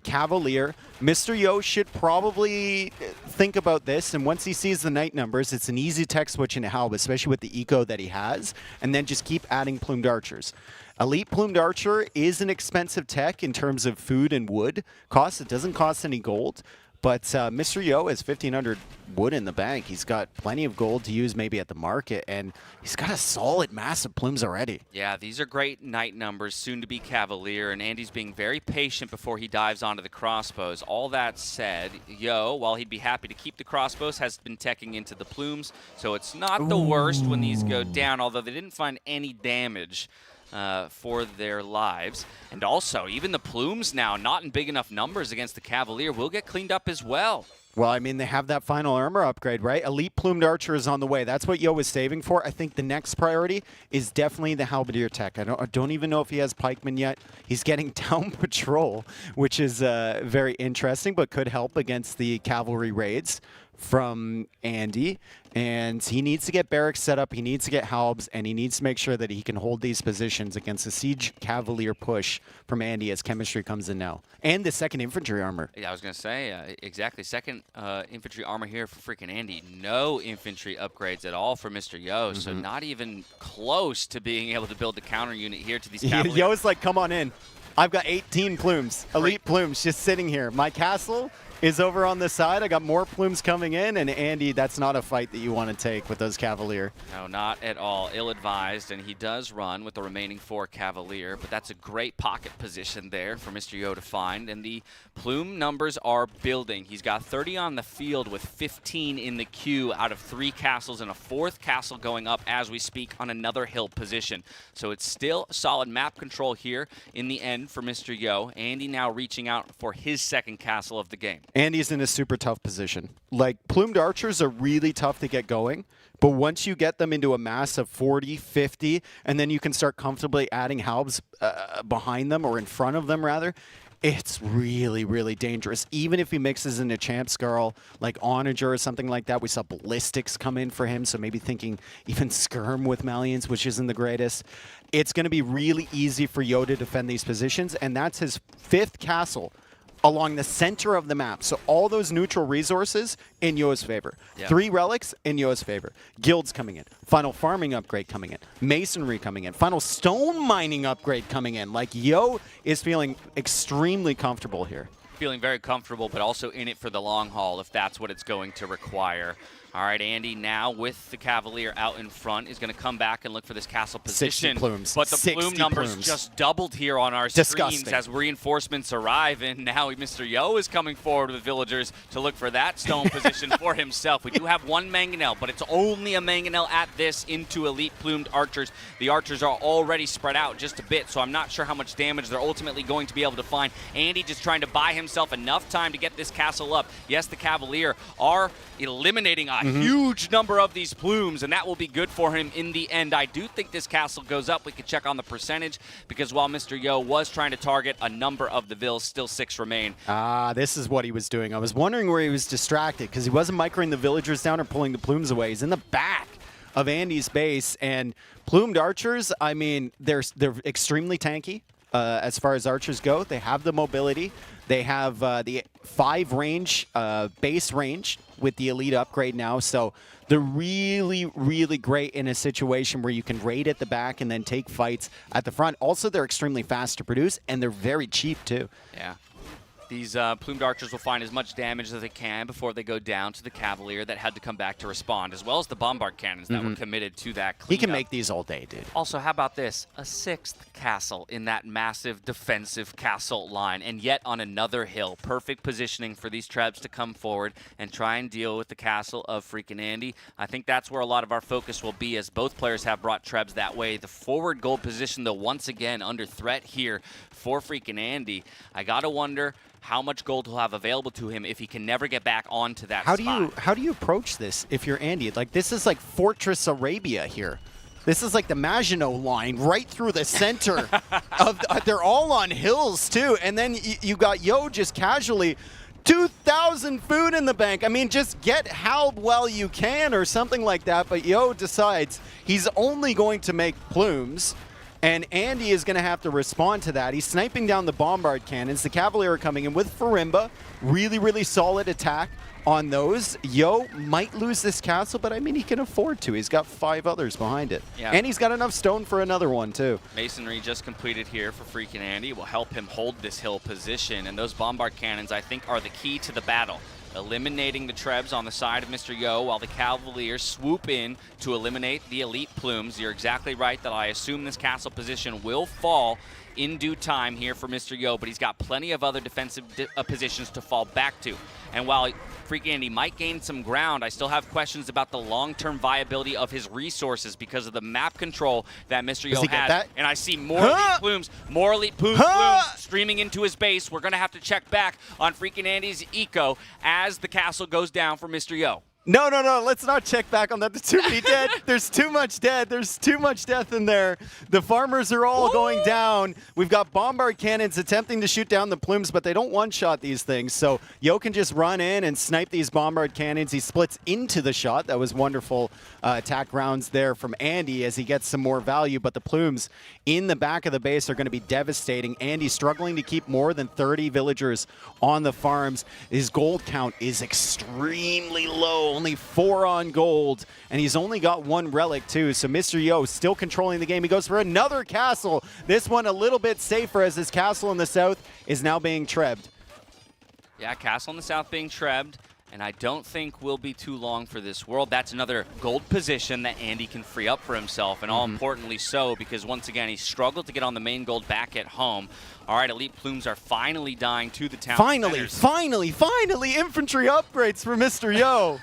Cavalier. Mr. Yo should probably think about this, and once he sees the knight numbers, it's an easy tech switch into Halb, especially with the eco that he has, and then just keep adding Plumed Archers. Elite Plumed Archer is an expensive tech in terms of food and wood costs. It doesn't cost any gold, but Mr. Yo has 1,500 wood in the bank. He's got plenty of gold to use maybe at the market, and he's got a solid mass of plumes already. Yeah, these are great knight numbers, soon to be Cavalier, and Andy's being very patient before he dives onto the crossbows. All that said, Yo, while he'd be happy to keep the crossbows, has been teching into the plumes, so it's not the worst when these go down, although they didn't find any damage for their lives. And also, even the plumes now, not in big enough numbers against the Cavalier, will get cleaned up as well. Well, I mean, they have that final armor upgrade, right? Elite Plumed Archer is on the way. That's what Yo was saving for. I think the next priority is definitely the Halberdier tech. I don't even know if he has pikemen yet. He's getting down patrol, which is very interesting, but could help against the cavalry raids from Andy. And he needs to get barracks set up, he needs to get halbs, and he needs to make sure that he can hold these positions against the siege cavalier push from Andy as Chemistry comes in now. And the second infantry armor. Yeah, I was going to say, exactly. Second infantry armor here for freaking Andy. No infantry upgrades at all for Mr. Yo, so not even close to being able to build the counter unit here to these Cavaliers. Yo's like, come on in. I've got 18 plumes, elite plumes, just sitting here. My castle is over on the side. I got more plumes coming in, and Andy, that's not a fight that you want to take with those Cavalier. No, not at all. Ill-advised, and he does run with the remaining 4 Cavalier, but that's a great pocket position there for Mr. Yo to find, and the plume numbers are building. He's got 30 on the field with 15 in the queue out of 3 castles, and a 4th castle going up as we speak on another hill position. So it's still solid map control here in the end for Mr. Yo. Andy now reaching out for his second castle of the game. Andy's in a super tough position. Like, plumed archers are really tough to get going, but once you get them into a mass of 40, 50, and then you can start comfortably adding halbs behind them, or in front of them rather, it's really, really dangerous. Even if he mixes in a Champ Scarl, like Onager or something like that, we saw Ballistics come in for him, so maybe thinking even Skirm with Malians, which isn't the greatest. It's going to be really easy for Yo to defend these positions, and that's his 5th castle along the center of the map. So all those neutral resources in Yo's favor. Yeah. 3 relics in Yo's favor. Guilds coming in. Final farming upgrade coming in. Masonry coming in. Final stone mining upgrade coming in. Like, Yo is feeling extremely comfortable here. Feeling very comfortable, but also in it for the long haul if that's what it's going to require. All right, Andy now with the Cavalier out in front is going to come back and look for this castle position. 60 plumes. But the 60 plume numbers plumes. just doubled here on our Disgusting. screens as reinforcements arrive, and now Mr. Yo is coming forward with villagers to look for that stone position for himself. We do have one mangonel, but it's only a mangonel at this into elite plumed archers. The archers are already spread out just a bit, so I'm not sure how much damage they're ultimately going to be able to find. Andy just trying to buy himself enough time to get this castle up. Yes, the Cavalier are eliminating a huge number of these plumes, and that will be good for him in the end. I do think this castle goes up. We could check on the percentage, because while Mr. Yo was trying to target a number of the vills, still 6 remain. This is what he was doing. I was wondering where he was distracted, because he wasn't microing the villagers down or pulling the plumes away. He's in the back of Andy's base, and plumed archers, I mean, they're extremely tanky. As far as archers go, they have the mobility. They have the 5 range, base range with the elite upgrade now. So they're really, really great in a situation where you can raid at the back and then take fights at the front. Also, they're extremely fast to produce, and they're very cheap too. Yeah. These plumed archers will find as much damage as they can before they go down to the Cavalier that had to come back to respond, as well as the bombard cannons that were committed to that cleanup. He can make these all day, dude. Also, how about this? A 6th castle in that massive defensive castle line, and yet on another hill. Perfect positioning for these trebs to come forward and try and deal with the castle of freaking Andy. I think that's where a lot of our focus will be, as both players have brought trebs that way. The forward gold position, though, once again under threat here for freaking Andy. I gotta wonder how much gold he'll have available to him if he can never get back onto that spot. How do you approach this if you're Andy? Like, this is like Fortress Arabia here. This is like the Maginot Line right through the center of. They're all on hills too, and then you got Yo just casually 2,000 food in the bank. I mean, just get how well you can or something like that. But Yo decides he's only going to make plumes. And Andy is going to have to respond to that. He's sniping down the bombard cannons. The Cavalier are coming in with Farimba. Really, really solid attack on those. Yo might lose this castle, but I mean, he can afford to. He's got 5 others behind it. Yeah. And he's got enough stone for another one, too. Masonry just completed here for freaking Andy. Will help him hold this hill position. And those bombard cannons, I think, are the key to the battle. Eliminating the trebs on the side of Mr. Yo while the Cavaliers swoop in to eliminate the elite plumes. You're exactly right that I assume this castle position will fall in due time here for Mr. Yo, but he's got plenty of other defensive positions to fall back to. And while freaking Andy might gain some ground, I still have questions about the long-term viability of his resources because of the map control that Mr. Yo has. And I see more elite plumes streaming into his base. We're going to have to check back on freaking Andy's eco as the castle goes down for Mr. Yo. No, let's not check back on that. There's too many dead. There's too much dead. There's too much death in there. The farmers are all going down. We've got bombard cannons attempting to shoot down the plumes, but they don't one-shot these things. So Yo can just run in and snipe these bombard cannons. He splits into the shot. That was wonderful attack rounds there from Andy as he gets some more value, but the plumes in the back of the base are going to be devastating. Andy struggling to keep more than 30 villagers on the farms. His gold count is extremely low. Only 4 on gold, and he's only got 1 relic too. So Mr. Yo still controlling the game. He goes for another castle. This one a little bit safer as his castle in the south is now being trebbed. Yeah, castle in the south being trebbed, and I don't think will be too long for this world. That's another gold position that Andy can free up for himself, and all importantly so, because once again, he struggled to get on the main gold back at home. All right, elite plumes are finally dying to the town centers. Finally, infantry upgrades for Mr. Yo.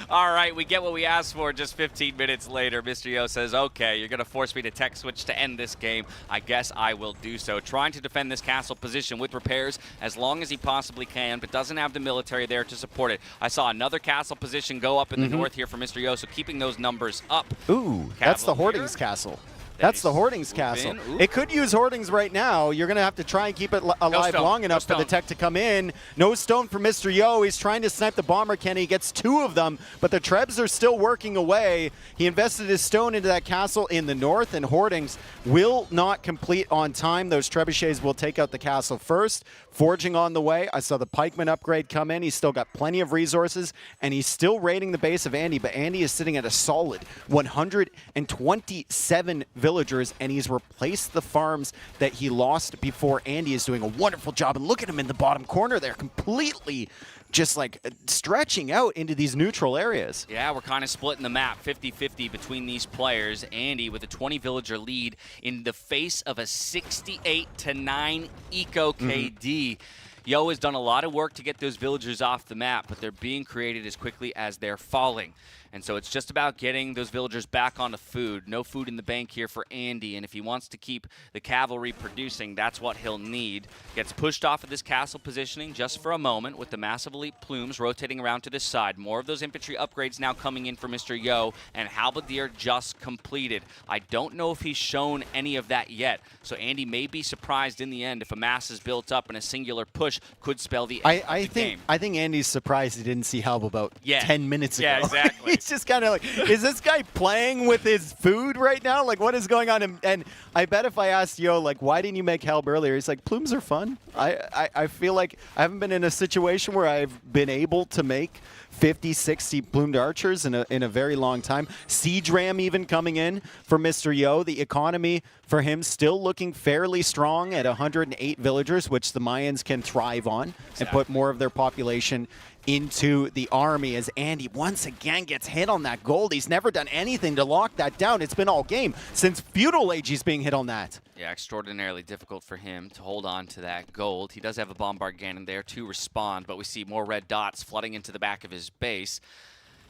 All right, we get what we asked for just 15 minutes later. Mr. Yo says, okay, you're going to force me to tech switch to end this game. I guess I will do so. Trying to defend this castle position with repairs as long as he possibly can, but doesn't have the military there to support it. I saw another castle position go up in the north here for Mr. Yo, so keeping those numbers up. Ooh, that's the Hoarding's castle. That's the Hoardings castle. It could use Hoardings right now. You're going to have to try and keep it alive long enough for the tech to come in. No stone for Mr. Yo. He's trying to snipe the bomber cannon. He gets 2 of them, but the Trebs are still working away. He invested his stone into that castle in the north, and Hoardings will not complete on time. Those trebuchets will take out the castle first. Forging on the way. I saw the pikeman upgrade come in. He's still got plenty of resources, and he's still raiding the base of Andy, but Andy is sitting at a solid 127 villagers, and he's replaced the farms that he lost before. Andy is doing a wonderful job, and look at him in the bottom corner there, completely just like stretching out into these neutral areas. Yeah, we're kind of splitting the map 50-50 between these players. Andy with a 20 villager lead in the face of a 68-9 eco KD. Yo has done a lot of work to get those villagers off the map, but they're being created as quickly as they're falling. And so it's just about getting those villagers back onto food. No food in the bank here for Andy, and if he wants to keep the cavalry producing, that's what he'll need. Gets pushed off of this castle positioning just for a moment with the massive elite plumes rotating around to this side. More of those infantry upgrades now coming in for Mr. Yo, and Halberdier just completed. I don't know if he's shown any of that yet, so Andy may be surprised in the end if a mass is built up and a singular push could spell the end of the game. I think Andy's surprised he didn't see Halb about 10 minutes ago. Yeah, exactly. He's just kind of like, is this guy playing with his food right now? Like, what is going on? And I bet if I asked Yo, like, why didn't you make Halb earlier? He's like, plumes are fun. I feel like I haven't been in a situation where I've been able to make 50, 60 plumed archers in a very long time. Siege Ram even coming in for Mr. Yo. The economy for him still looking fairly strong at 108 villagers, which the Mayans can thrive on and put more of their population into the army as Andy once again gets hit on that gold. He's never done anything to lock that down. It's been all game. Since Feudal Age, he's being hit on that. Yeah, extraordinarily difficult for him to hold on to that gold. He does have a bombard cannon there to respond, but we see more red dots flooding into the back of his base.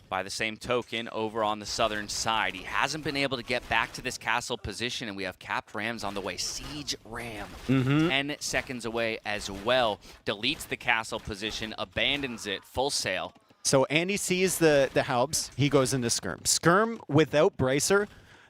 By the same token, over on the southern side, he hasn't been able to get back to this castle position, and we have capped rams on the way. Siege Ram, 10 seconds away as well. Deletes the castle position, abandons it, full sail. So Andy sees the Halbs. He goes into Skirm. Skirm without Bracer,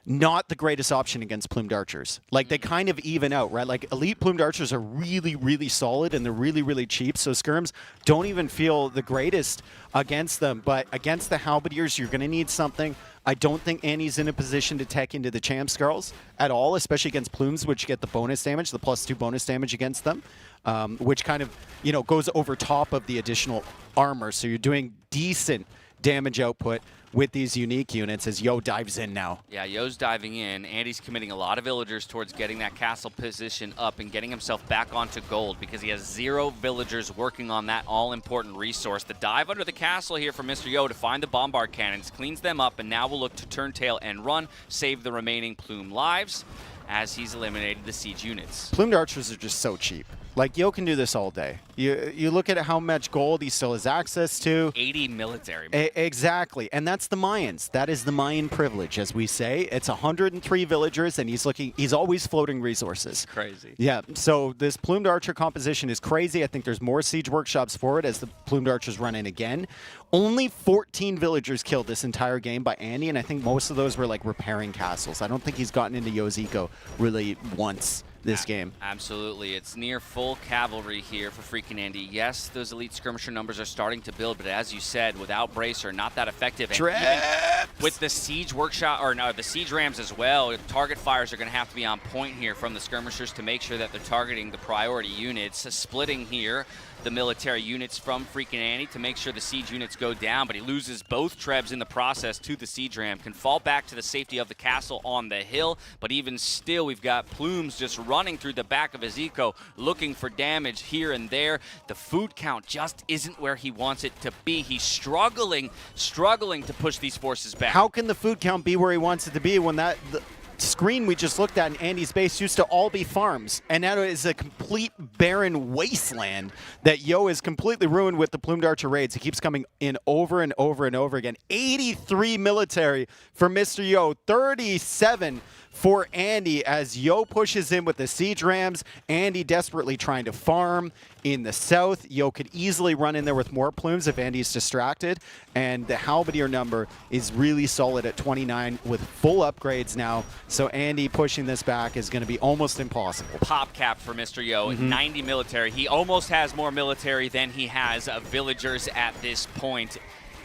not the greatest option against plumed archers. Like, they kind of even out, right? Like, elite plumed archers are really, really solid, and they're really, really cheap. So Skirms don't even feel the greatest against them. But against the Halberdiers, you're going to need something. I don't think Andy's in a position to tech into the Champs Girls at all, especially against plumes, which get the bonus damage, the +2 bonus damage against them, which kind of, you know, goes over top of the additional armor. So you're doing decent damage output with these unique units as Yo dives in now. Yeah, Yo's diving in. Andy's committing a lot of villagers towards getting that castle position up and getting himself back onto gold because he has 0 villagers working on that all-important resource. The dive under the castle here for Mr. Yo to find the bombard cannons, cleans them up, and now will look to turn tail and run, save the remaining plume lives as he's eliminated the siege units. Plumed archers are just so cheap. Like, Yo can do this all day. You look at how much gold he still has access to. 80 military. Exactly. And that's the Mayans. That is the Mayan privilege, as we say. It's 103 villagers, and he's always floating resources. Crazy. Yeah, so this plumed archer composition is crazy. I think there's more siege workshops for it as the plumed archers run in again. Only 14 villagers killed this entire game by Andy, and I think most of those were like repairing castles. I don't think he's gotten into Yo's eco really once this game. Absolutely. It's near full cavalry here for freaking Andy. Yes, those elite skirmisher numbers are starting to build, but as you said, without Bracer, not that effective. And with the siege workshop, or no, the siege rams as well, target fires are going to have to be on point here from the skirmishers to make sure that they're targeting the priority units. Splitting here the military units from freaking Andy to make sure the siege units go down, but he loses both Trebs in the process to the siege ram. Can fall back to the safety of the castle on the hill, but even still, we've got plumes just running through the back of his eco, looking for damage here and there. The food count just isn't where he wants it to be. He's struggling to push these forces back. How can the food count be where he wants it to be when the screen we just looked at in Andy's base used to all be farms, and now it is a complete barren wasteland that Yo is completely ruined with the plumed archer raids. He keeps coming in over and over and over again. 83 military for Mr. Yo, 37 for Andy as Yo pushes in with the siege rams. Andy desperately trying to farm in the south. Yo could easily run in there with more plumes if Andy's distracted, and the halberdier number is really solid at 29 with full upgrades now So Andy pushing this back is going to be almost impossible. Pop cap for Mr. Yo, 90 military. He almost has more military than he has villagers at this point.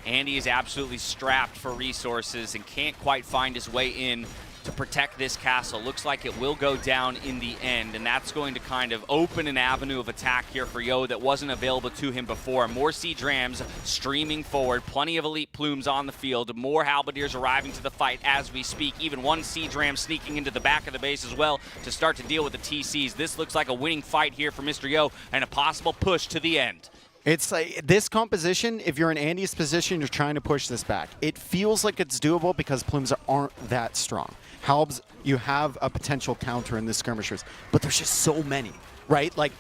Andy is absolutely strapped for resources and can't quite find his way in to protect this castle. Looks like it will go down in the end, and that's going to kind of open an avenue of attack here for Yo that wasn't available to him before. More siege rams streaming forward, plenty of elite plumes on the field, more halberdiers arriving to the fight as we speak, even one siege ram sneaking into the back of the base as well to start to deal with the TCs. This looks like a winning fight here for Mr. Yo and a possible push to the end. It's like this composition, if you're in Andy's position, you're trying to push this back. It feels like it's doable because plumes aren't that strong. Halbs, you have a potential counter in the skirmishers, but there's just so many, right? Like,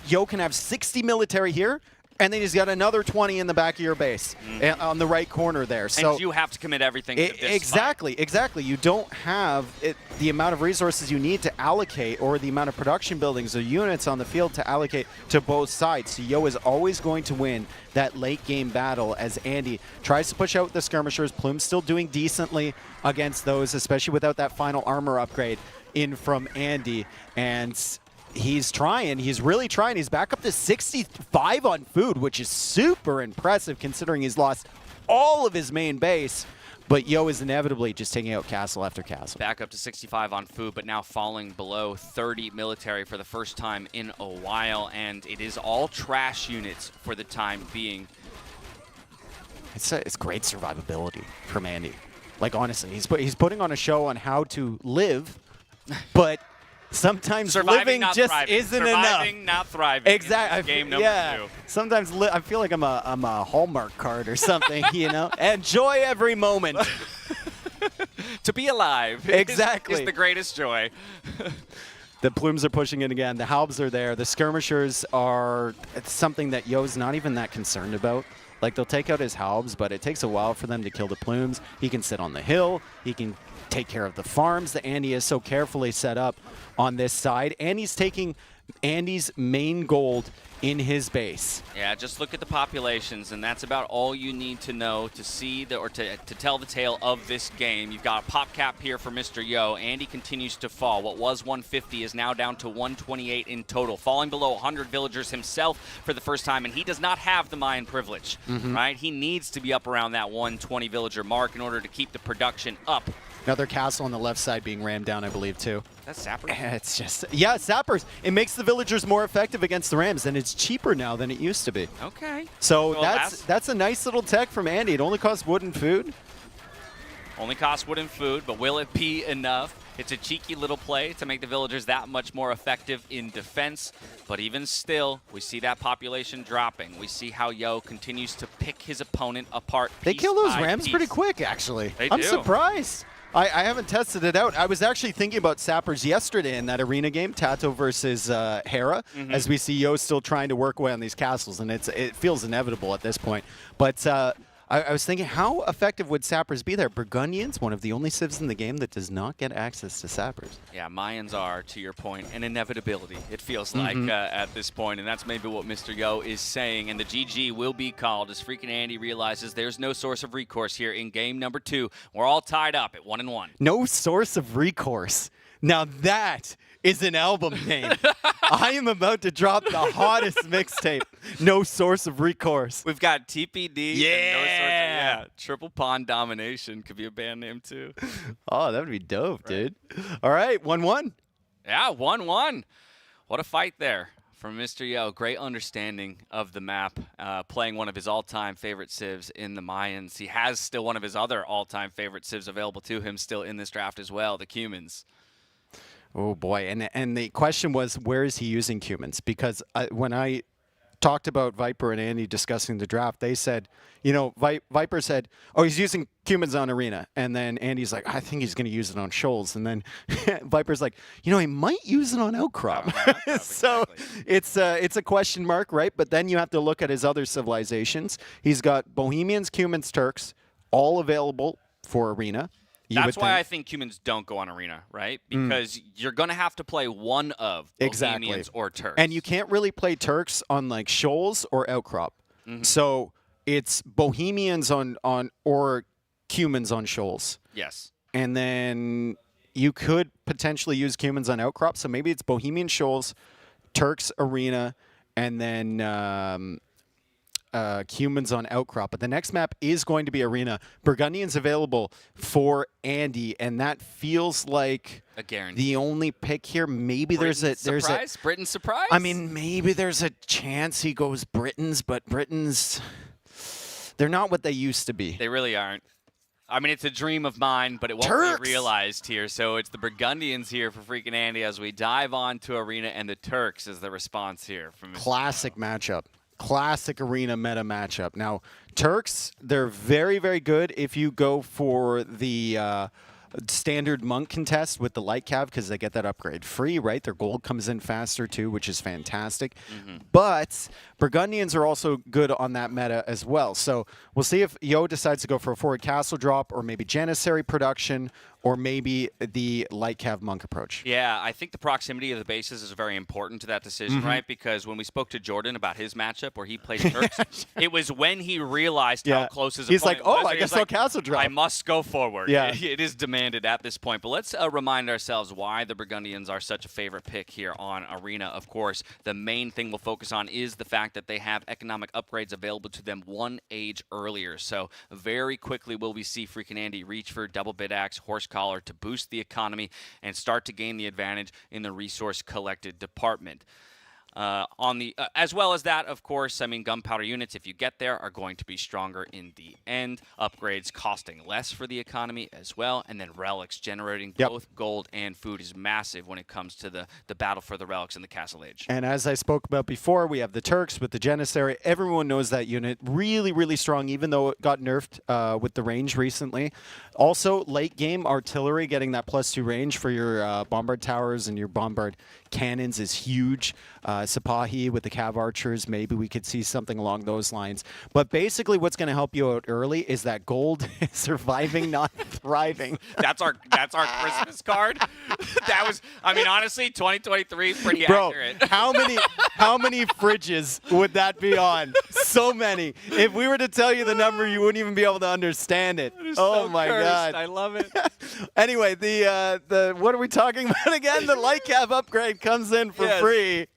Yo can have 60 military here, and then he's got another 20 in the back of your base on the right corner there. So and you have to commit everything to this exactly. You don't have the amount of resources you need to allocate or the amount of production buildings or units on the field to allocate to both sides. So Yo is always going to win that late game battle as Andy tries to push out the skirmishers. Plume's still doing decently against those, especially without that final armor upgrade in from Andy. And he's trying. He's really trying. He's back up to 65 on food, which is super impressive considering he's lost all of his main base. But Yo is inevitably just taking out castle after castle. Back up to 65 on food, but now falling below 30 military for the first time in a while. And it is all trash units for the time being. It's great survivability from Andy. Like, honestly, he's putting on a show on how to live, but sometimes living just isn't enough. Surviving, not thriving. Exactly. Game number 2. Sometimes I feel like I'm a Hallmark card or something, you know? Enjoy every moment. To be alive exactly is the greatest joy. The plumes are pushing it again. The halbs are there. The skirmishers are something that Yo's not even that concerned about. Like, they'll take out his halbs, but it takes a while for them to kill the plumes. He can sit on the hill. He can take care of the farms that Andy has so carefully set up on this side. And he's taking Andy's main gold in his base. Yeah, just look at the populations, and that's about all you need to know to see to tell the tale of this game. You've got a pop cap here for Mr. Yo. Andy continues to fall. What was 150 is now down to 128 in total, falling below 100 villagers himself for the first time, and he does not have the Mayan privilege, right? He needs to be up around that 120 villager mark in order to keep the production up. Another castle on the left side being rammed down, I believe, too. That's sappers? It's just, yeah, sappers. It makes the villagers more effective against the rams, and it's cheaper now than it used to be. Okay. So well, that's a nice little tech from Andy. It only costs wood and food. Only costs wood and food, but will it be enough? It's a cheeky little play to make the villagers that much more effective in defense. But even still, we see that population dropping. We see how Yo continues to pick his opponent apart. They kill those rams pretty quick, actually. I'm surprised. I haven't tested it out. I was actually thinking about sappers yesterday in that arena game, Tato versus Hera, as we see Yo still trying to work away on these castles, and it feels inevitable at this point. But I was thinking, how effective would sappers be there? Burgundians, one of the only civs in the game that does not get access to sappers. Yeah, Mayans are, to your point, an inevitability, it feels like, at this point, and that's maybe what Mr. Yo is saying. And the GG will be called as freaking Andy realizes there's no source of recourse here in game number 2. We're all tied up at 1-1. No source of recourse. Now that is an album name. I am about to drop the hottest mixtape. No source of recourse. We've got TPD. Yeah. And no source of, Triple Pawn Domination could be a band name too. Oh, that would be dope, dude. All right, 1-1. Yeah, 1-1. What a fight there from Mr. Yo. Great understanding of the map, playing one of his all-time favorite civs in the Mayans. He has still one of his other all-time favorite civs available to him still in this draft as well, the Cumans. Oh, boy. And the question was, where is he using Cumans? Because when I talked about Viper and Andy discussing the draft, they said, you know, Viper said, oh, he's using Cumans on Arena. And then Andy's like, I think he's going to use it on Shoals. And then Viper's like, you know, he might use it on Outcrop. So it's a question mark, right? But then you have to look at his other civilizations. He's got Bohemians, Cumans, Turks, all available for Arena. That's why I think Cumans don't go on Arena, right? Because you're going to have to play one of Bohemians or Turks. And you can't really play Turks on like Shoals or Outcrop. So it's Bohemians on or Cumans on Shoals. Yes. And then you could potentially use Humans on Outcrop. So maybe it's Bohemian Shoals, Turks Arena, and then Humans on Outcrop. But the next map is going to be Arena. Burgundian's available for Andy, and that feels like a guarantee. The only pick here. Maybe Britain's there's surprise? Britain's surprise? I mean, maybe there's a chance he goes Britons, but Britons, they're not what they used to be. They really aren't. I mean, it's a dream of mine, but it won't Turks! be realized here. So it's the Burgundians here for freaking Andy as we dive on to Arena, and the Turks is the response here from Mr. Classic matchup. Classic Arena meta matchup. Now, Turks, they're very, very good if you go for the standard monk contest with the light cav because they get that upgrade free, right? Their gold comes in faster too, which is fantastic. But Burgundians are also good on that meta as well. So we'll see if Yo decides to go for a forward castle drop or maybe Janissary production or maybe the light cav monk approach. Yeah, I think the proximity of the bases is very important to that decision, right? Because when we spoke to Jordan about his matchup where he played Turks, it was when he realized how close his He's like, opponent was. oh, I guess I'll castle drop. I must go forward. Yeah. It is demanded at this point. But let's remind ourselves why the Burgundians are such a favorite pick here on Arena. Of course, the main thing we'll focus on is the fact that they have economic upgrades available to them one age earlier. So very quickly will we see freaking Andy reach for double bid axe, horse collar to boost the economy and start to gain the advantage in the resource collected department. As well as that, of course, I mean, gunpowder units, if you get there, are going to be stronger in the end. Upgrades costing less for the economy as well. And then relics generating both gold and food is massive when it comes to the battle for the relics in the Castle Age. And as I spoke about before, we have the Turks with the Janissary. Everyone knows that unit. Really, really strong, even though it got nerfed with the range recently. Also, late game artillery, getting that +2 range for your bombard towers and your bombard cannons is huge. Sipahi with the cav archers, maybe we could see something along those lines. But basically what's going to help you out early is that gold is surviving, not thriving. That's our Christmas card. That was, I mean, honestly, 2023 is pretty Bro, accurate. how many fridges would that be on? So many. If we were to tell you the number, you wouldn't even be able to understand it. Oh so my cursed. God. I love it. Anyway, the what are we talking about again? The light cav upgrade comes in for free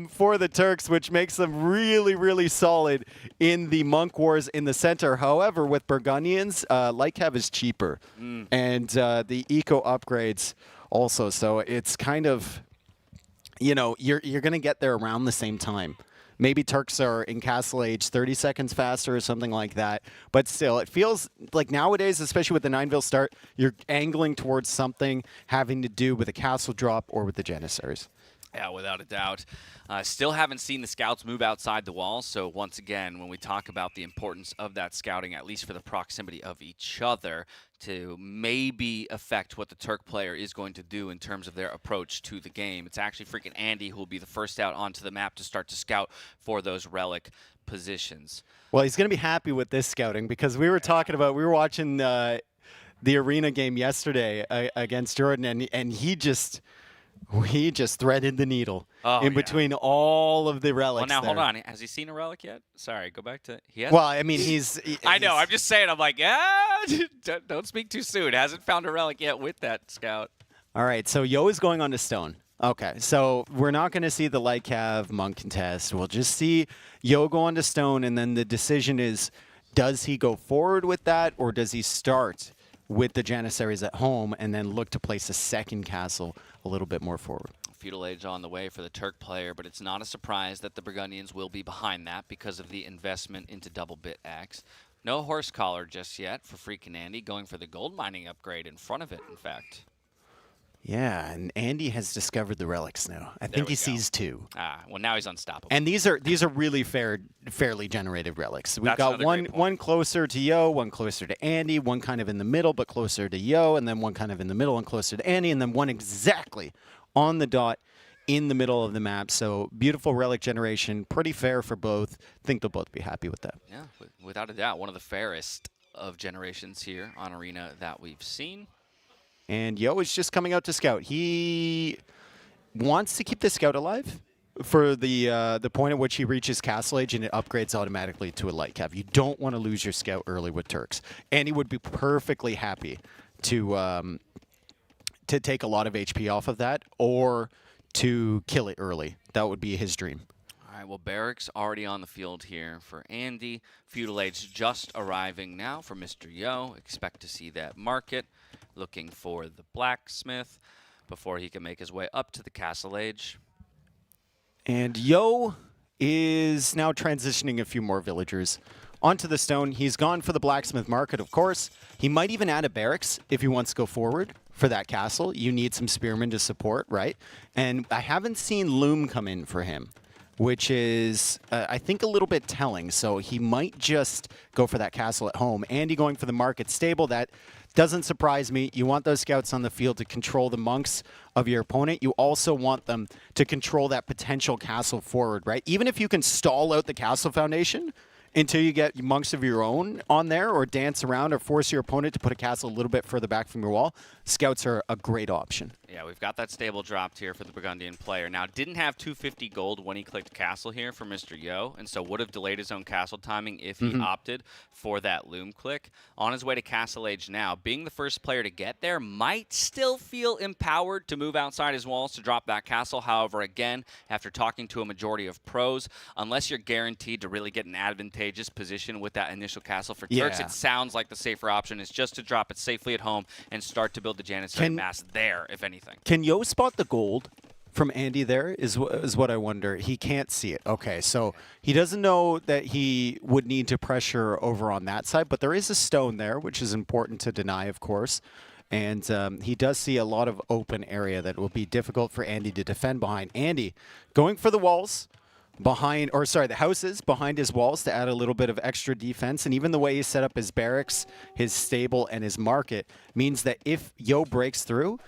for the Turks, which makes them really, really solid in the monk wars in the center. However, with Burgundians, light cav is cheaper, and the eco upgrades also. So it's kind of, you know, you're going to get there around the same time. Maybe Turks are in Castle Age 30 seconds faster or something like that. But still, it feels like nowadays, especially with the Nineville start, you're angling towards something having to do with a castle drop or with the Janissaries. Yeah, without a doubt. Still haven't seen the scouts move outside the walls. So once again, when we talk about the importance of that scouting, at least for the proximity of each other, to maybe affect what the Turk player is going to do in terms of their approach to the game, it's actually freaking Andy who will be the first out onto the map to start to scout for those relic positions. Well, he's going to be happy with this scouting because we were watching the arena game yesterday against Jordan, and he just threaded the needle in between all of the relics. Well, now, hold there. on. Has he seen a relic yet? Sorry, go back to... He hasn't? Well, I mean, I know. I'm just saying. I'm like, don't speak too soon. Hasn't found a relic yet with that scout. All right, so Yo is going on to Stone. Okay, so we're not going to see the light cav monk contest. We'll just see Yo go on to Stone, and then the decision is, does he go forward with that, or does he start with the Janissaries at home and then look to place a second castle a little bit more forward? Feudal Age on the way for the Turk player, but it's not a surprise that the Burgundians will be behind that because of the investment into double bit axe. No horse collar just yet for freaking Andy, going for the gold mining upgrade in front of it, in fact. Yeah, and Andy has discovered the relics now. I think he sees two. Well, now he's unstoppable. And these are really fairly generated relics. We've That's got another one closer to Yo, one closer to Andy, one kind of in the middle but closer to Yo, and then one kind of in the middle and closer to Andy, and then one exactly on the dot in the middle of the map. So beautiful relic generation, pretty fair for both. I think they'll both be happy with that. Yeah, without a doubt, one of the fairest of generations here on Arena that we've seen. And Yo is just coming out to scout. He wants to keep the scout alive for the point at which he reaches Castle Age and it upgrades automatically to a light cav. You don't want to lose your scout early with Turks. And he would be perfectly happy to to take a lot of HP off of that or to kill it early. That would be his dream. All right, well, Barracks already on the field here for Andy. Feudal Age just arriving now for Mr. Yo. Expect to see that market. Looking for the blacksmith before he can make his way up to the Castle Age. And Yo is now transitioning a few more villagers onto the stone. He's gone for the blacksmith market, of course. He might even add a barracks if he wants to go forward for that castle. You need some spearmen to support, right? And I haven't seen Loom come in for him, which is, I think, a little bit telling. So he might just go for that castle at home. Andy going for the market stable. That doesn't surprise me. You want those scouts on the field to control the monks of your opponent. You also want them to control that potential castle forward, right? Even if you can stall out the castle foundation until you get monks of your own on there, or dance around, or force your opponent to put a castle a little bit further back from your wall, scouts are a great option. Yeah, we've got that stable dropped here for the Burgundian player. Now, didn't have 250 gold when he clicked castle here for Mr. Yo, and so would have delayed his own castle timing if he opted for that loom click. On his way to Castle Age now, being the first player to get there, might still feel empowered to move outside his walls to drop that castle. However, again, after talking to a majority of pros, unless you're guaranteed to really get an advantageous position with that initial castle for Turks, it sounds like the safer option is just to drop it safely at home and start to build the Janissary mass there, if anything. Can Yo spot the gold from Andy there is what I wonder. He can't see it. Okay, so he doesn't know that he would need to pressure over on that side, but there is a stone there, which is important to deny, of course. And he does see a lot of open area that will be difficult for Andy to defend behind. Andy going for the walls behind, or sorry, the houses behind his walls to add a little bit of extra defense. And even the way he set up his barracks, his stable, and his market means that if Yo breaks through,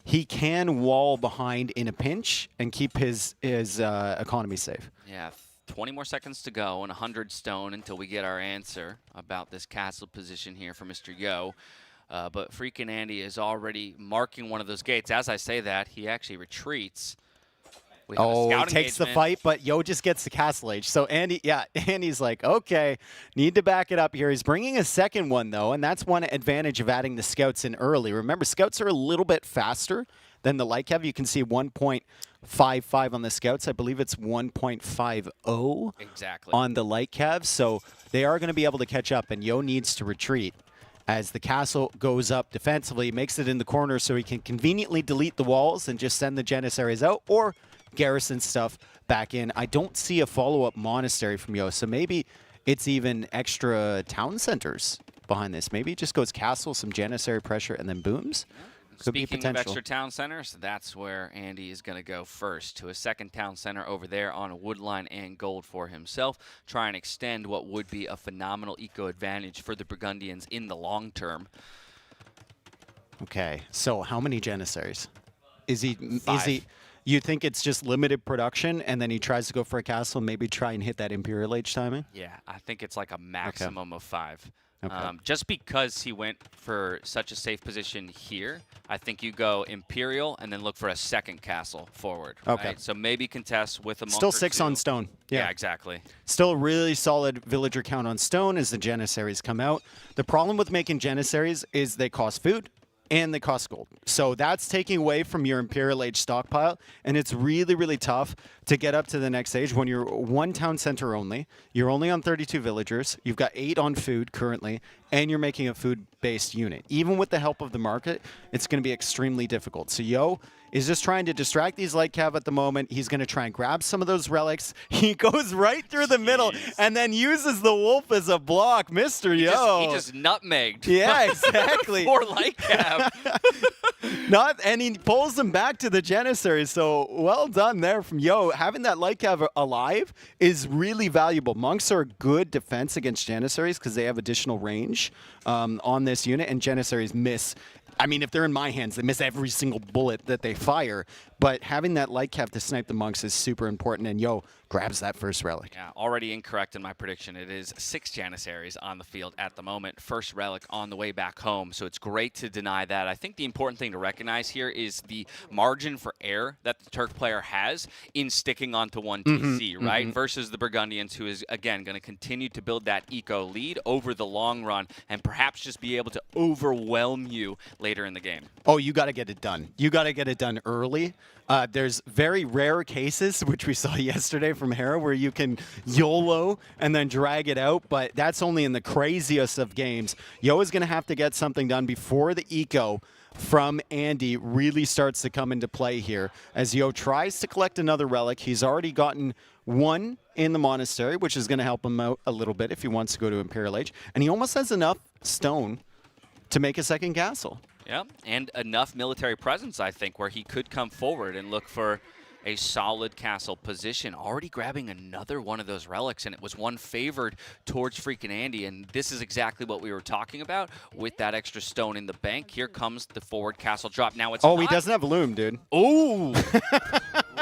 he can wall behind in a pinch and keep his economy safe. Yeah, 20 more seconds to go and 100 stone until we get our answer about this castle position here for Mr. Yo. But freaking Andy is already marking one of those gates. As I say that, he actually retreats. Oh, he takes the fight, but Yo just gets the Castle Age. So Andy's like, okay, need to back it up here. He's bringing a second one, though, and that's one advantage of adding the scouts in early. Remember, scouts are a little bit faster than the light cav. You can see 1.55 on the scouts. I believe it's 1.50 exactly on the light cav. So they are going to be able to catch up, and Yo needs to retreat as the castle goes up defensively, makes it in the corner so he can conveniently delete the walls and just send the Janissaries out, or garrison stuff back in. I don't see a follow-up monastery from Yo, so maybe it's even extra town centers behind this. Maybe it just goes castle, some Janissary pressure, and then booms. Could be Speaking of potential. extra town centers, that's where Andy is going to go first, to a second town center over there on a woodline and gold for himself. Try and extend what would be a phenomenal eco advantage for the Burgundians in the long term. Okay, so how many Janissaries? Is he? 5. Is he? You think it's just limited production, and then he tries to go for a castle, maybe try and hit that Imperial Age timing? Yeah, I think it's like a maximum of 5. Okay. Just because he went for such a safe position here, I think you go Imperial and then look for a second castle forward. Okay. Right? So maybe contest with a monk Still or 6 two. on stone. Yeah, exactly. Still a really solid villager count on stone as the Janissaries come out. The problem with making Janissaries is they cost food and they cost gold. So that's taking away from your Imperial Age stockpile, and it's really, really tough to get up to the next stage when you're one town center only. You're only on 32 villagers. You've got 8 on food currently, and you're making a food-based unit. Even with the help of the market, it's going to be extremely difficult. So Yo is just trying to distract these light cav at the moment. He's going to try and grab some of those relics. He goes right through the middle and then uses the wolf as a block. Mr. Yo. He just nutmegged. Yeah, exactly. Poor light cav. And he pulls them back to the Janissaries. So well done there from Yo. Having that light cav alive is really valuable. Monks are a good defense against Janissaries because they have additional range on this unit, and Janissaries miss. I mean, if they're in my hands, they miss every single bullet that they fire. But having that light cav to snipe the monks is super important. And Yo, grabs that first relic. Yeah, already incorrect in my prediction. It is 6 Janissaries on the field at the moment. First relic on the way back home, so it's great to deny that. I think the important thing to recognize here is the margin for error that the Turk player has in sticking onto one TC, right? Versus the Burgundians, who is, again, going to continue to build that eco lead over the long run and perhaps just be able to overwhelm you later in the game. Oh, you got to get it done. You got to get it done early. There's very rare cases, which we saw yesterday from Hera, where you can YOLO and then drag it out, but that's only in the craziest of games. Yo is going to have to get something done before the eco from Andy really starts to come into play here. As Yo tries to collect another relic, he's already gotten one in the monastery, which is going to help him out a little bit if he wants to go to Imperial Age, and he almost has enough stone to make a second castle. Yeah, and enough military presence, I think, where he could come forward and look for a solid castle position. Already grabbing another one of those relics, and it was one favored towards freaking Andy, and this is exactly what we were talking about with that extra stone in the bank. Here comes the forward castle drop. Now it's he doesn't have Loom, dude. Ooh!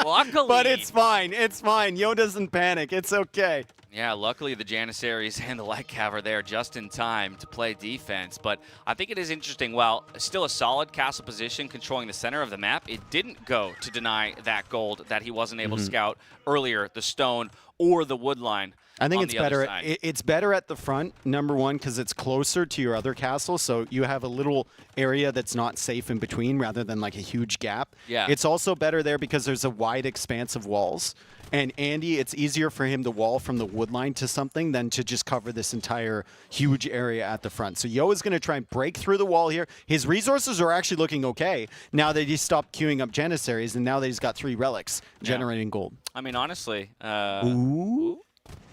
Luckily. But it's fine. It's fine. Yo doesn't panic. It's okay. Yeah, luckily the Janissaries and the Light Cav are there just in time to play defense. But I think it is interesting. While still a solid castle position controlling the center of the map, it didn't go to deny that gold that he wasn't able to scout earlier, the stone or the wood line. I think on it's the other better. side. It's better at the front, number one, because it's closer to your other castle, so you have a little area that's not safe in between rather than like a huge gap. Yeah. It's also better there because there's a wide expanse of walls. And Andy, it's easier for him to wall from the wood line to something than to just cover this entire huge area at the front. So Yo is going to try and break through the wall here. His resources are actually looking okay now that he's stopped queuing up Janissaries, and now that he's got 3 relics generating gold. I mean, honestly. Ooh.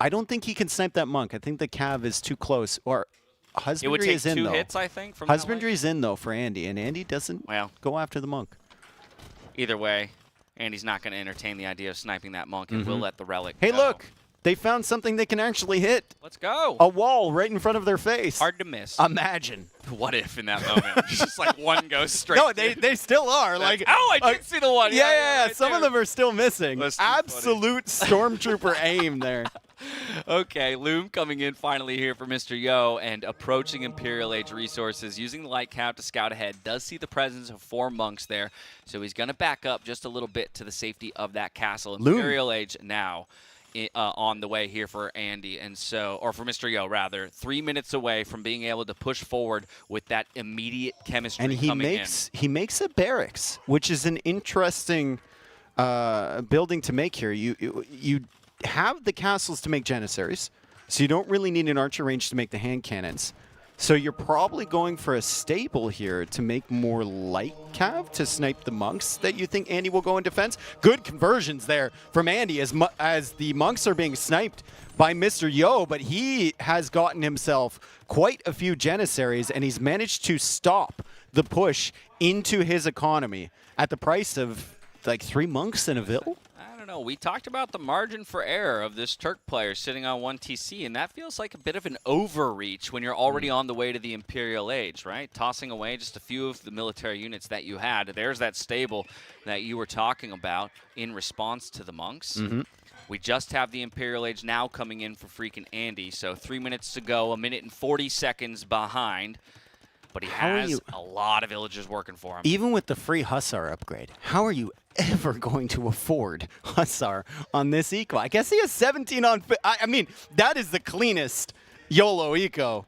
I don't think he can snipe that monk. I think the cav is too close. Or Husbandry it would take is in, 2 though. hits, I think, from Husbandry's in, though, for Andy, and Andy doesn't go after the monk. Either way, Andy's not going to entertain the idea of sniping that monk and will let the relic Hey, go. look! They found something they can actually hit. Let's go. A wall right in front of their face. Hard to miss. Imagine. What if in that moment? Just like one goes straight. No, they still are. Like, oh, I did see the one. Yeah. Right Some of them are still missing. That's too Absolute stormtrooper aim there. Okay, Loom coming in finally here for Mr. Yo and approaching Imperial Age resources, using the Light Cav to scout ahead. Does see the presence of 4 monks there, so he's going to back up just a little bit to the safety of that castle. Imperial Age now on the way here for Andy, and so, or for Mr. Yo rather, 3 minutes away from being able to push forward with that immediate chemistry And he makes a barracks, which is an interesting building to make here. You have the castles to make Janissaries, so you don't really need an archer range to make the hand cannons. So you're probably going for a stable here to make more light cav to snipe the monks that you think Andy will go in defense. Good conversions there from Andy as the monks are being sniped by Mr. Yo, but he has gotten himself quite a few Janissaries, and he's managed to stop the push into his economy at the price of like 3 monks and a vill. I don't know. We talked about the margin for error of this Turk player sitting on 1 TC, and that feels like a bit of an overreach when you're already on the way to the Imperial Age, right? Tossing away just a few of the military units that you had. There's that stable that you were talking about in response to the monks. We just have the Imperial Age now coming in for freaking Andy, so 3 minutes to go, 1 minute and 40 seconds behind. But he has a lot of villagers working for him. Even with the free Hussar upgrade, how are you ever going to afford Hussar on this eco? I guess he has 17 on... I mean, that is the cleanest YOLO eco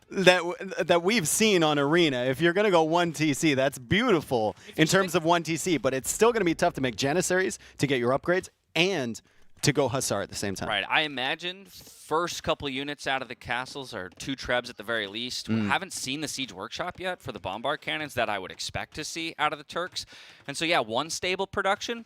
that we've seen on Arena. If you're going to go 1 TC, that's beautiful in terms of 1 TC, but it's still going to be tough to make Janissaries to get your upgrades and to go Hussar at the same time. Right. I imagine first couple units out of the castles are 2 trebs at the very least. We haven't seen the Siege Workshop yet for the bombard cannons that I would expect to see out of the Turks. And so, yeah, 1 stable production,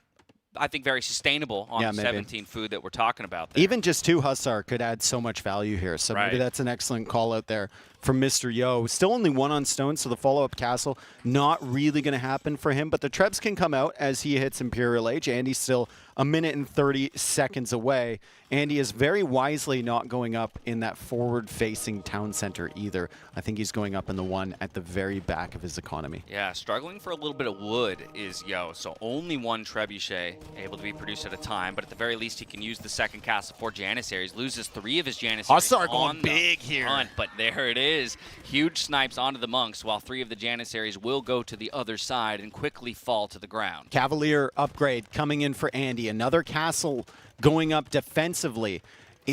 I think very sustainable on the 17 food that we're talking about there. Even just 2 Hussar could add so much value here. So maybe that's an excellent call out there from Mr. Yo. Still only 1 on stone, so the follow-up castle not really going to happen for him. But the Trebs can come out as he hits Imperial Age. Andy's still 1 minute and 30 seconds away. Andy is very wisely not going up in that forward-facing town center either. I think he's going up in the one at the very back of his economy. Yeah, struggling for a little bit of wood is Yo. So only 1 trebuchet able to be produced at a time, but at the very least he can use the second castle for Janissaries. Loses 3 of his Janissaries. Hussar going big here. Front, but there it is. Huge snipes onto the monks, while 3 of the Janissaries will go to the other side and quickly fall to the ground. Cavalier upgrade coming in for Andy. Another castle going up defensively.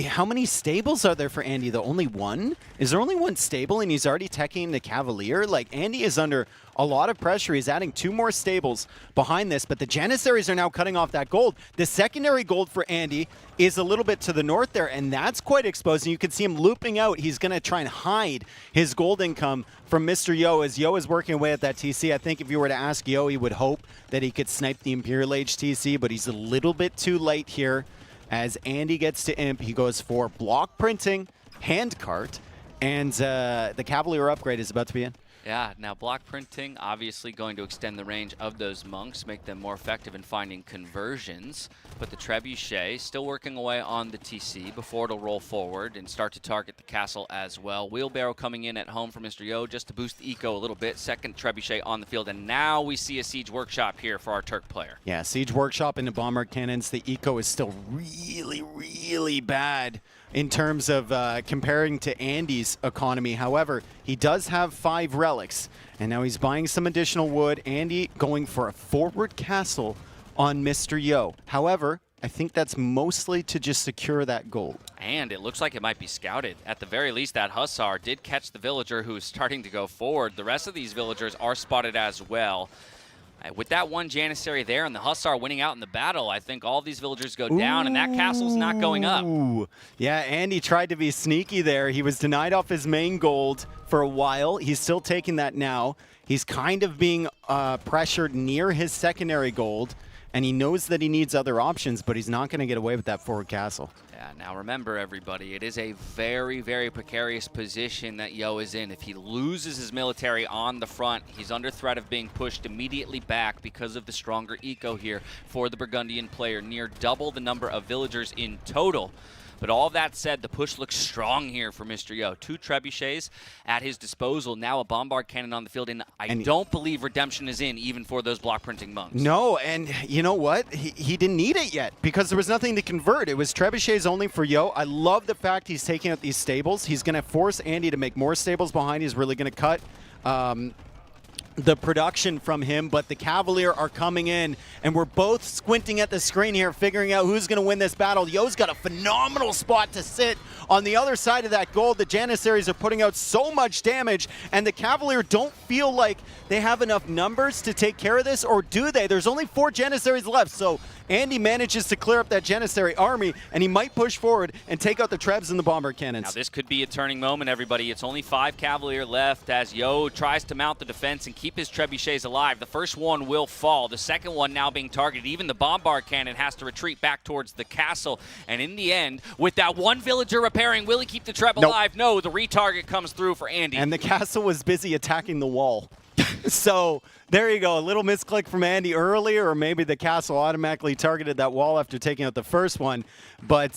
How many stables are there for Andy, though? Only 1? Is there only 1 stable and he's already teching the Cavalier? Like, Andy is under a lot of pressure. He's adding 2 more stables behind this, but the Janissaries are now cutting off that gold. The secondary gold for Andy is a little bit to the north there, and that's quite exposed. And you can see him looping out. He's going to try and hide his gold income from Mr. Yo as Yo is working away at that TC. I think if you were to ask Yo, he would hope that he could snipe the Imperial Age TC, but he's a little bit too late here. As Andy gets to Imp, he goes for block printing, hand cart, and the Cavalier upgrade is about to be in. Yeah, now block printing obviously going to extend the range of those monks, make them more effective in finding conversions. But the Trebuchet still working away on the TC before it'll roll forward and start to target the castle as well. Wheelbarrow coming in at home for Mr. Yo just to boost the eco a little bit. Second Trebuchet on the field, and now we see a Siege Workshop here for our Turk player. Yeah, Siege Workshop into Bomber Cannons. The eco is still really, really bad in terms of comparing to Andy's economy. However, he does have 5 relics, and now he's buying some additional wood. Andy going for a forward castle on Mr. Yo. However, I think that's mostly to just secure that gold. And it looks like it might be scouted. At the very least, that Hussar did catch the villager who is starting to go forward. The rest of these villagers are spotted as well. With that 1 Janissary there and the Hussar winning out in the battle, I think all these villagers go down, and that castle's not going up. Yeah, Andy tried to be sneaky there. He was denied off his main gold for a while. He's still taking that now. He's kind of being pressured near his secondary gold, and he knows that he needs other options, but he's not going to get away with that forward castle. Yeah, now remember, everybody, it is a very, very precarious position that Yo is in. If he loses his military on the front, he's under threat of being pushed immediately back because of the stronger eco here for the Burgundian player, near double the number of villagers in total. But all that said, the push looks strong here for Mr. Yo. 2 trebuchets at his disposal. Now a bombard cannon on the field, and I don't believe redemption is in even for those block printing monks. No, and you know what? He didn't need it yet because there was nothing to convert. It was trebuchets only for Yo. I love the fact he's taking out these stables. He's going to force Andy to make more stables behind. He's really going to cut the production from him, but the Cavalier are coming in, and we're both squinting at the screen here, figuring out who's going to win this battle. Yo's got a phenomenal spot to sit on the other side of that gold. The Janissaries are putting out so much damage, and the Cavalier don't feel like they have enough numbers to take care of this, or do they? There's only 4 Janissaries left, so Andy manages to clear up that Janissary army, and he might push forward and take out the Trebs and the bomber cannons. Now this could be a turning moment, everybody. It's only 5 Cavalier left as Yo tries to mount the defense and keep his trebuchets alive. The first one will fall. The second one now being targeted. Even the bombard cannon has to retreat back towards the castle. And in the end, with that 1 villager repairing, will he keep the Treb alive? No, the retarget comes through for Andy. And the castle was busy attacking the wall. So there you go, a little misclick from Andy earlier, or maybe the castle automatically targeted that wall after taking out the first one, but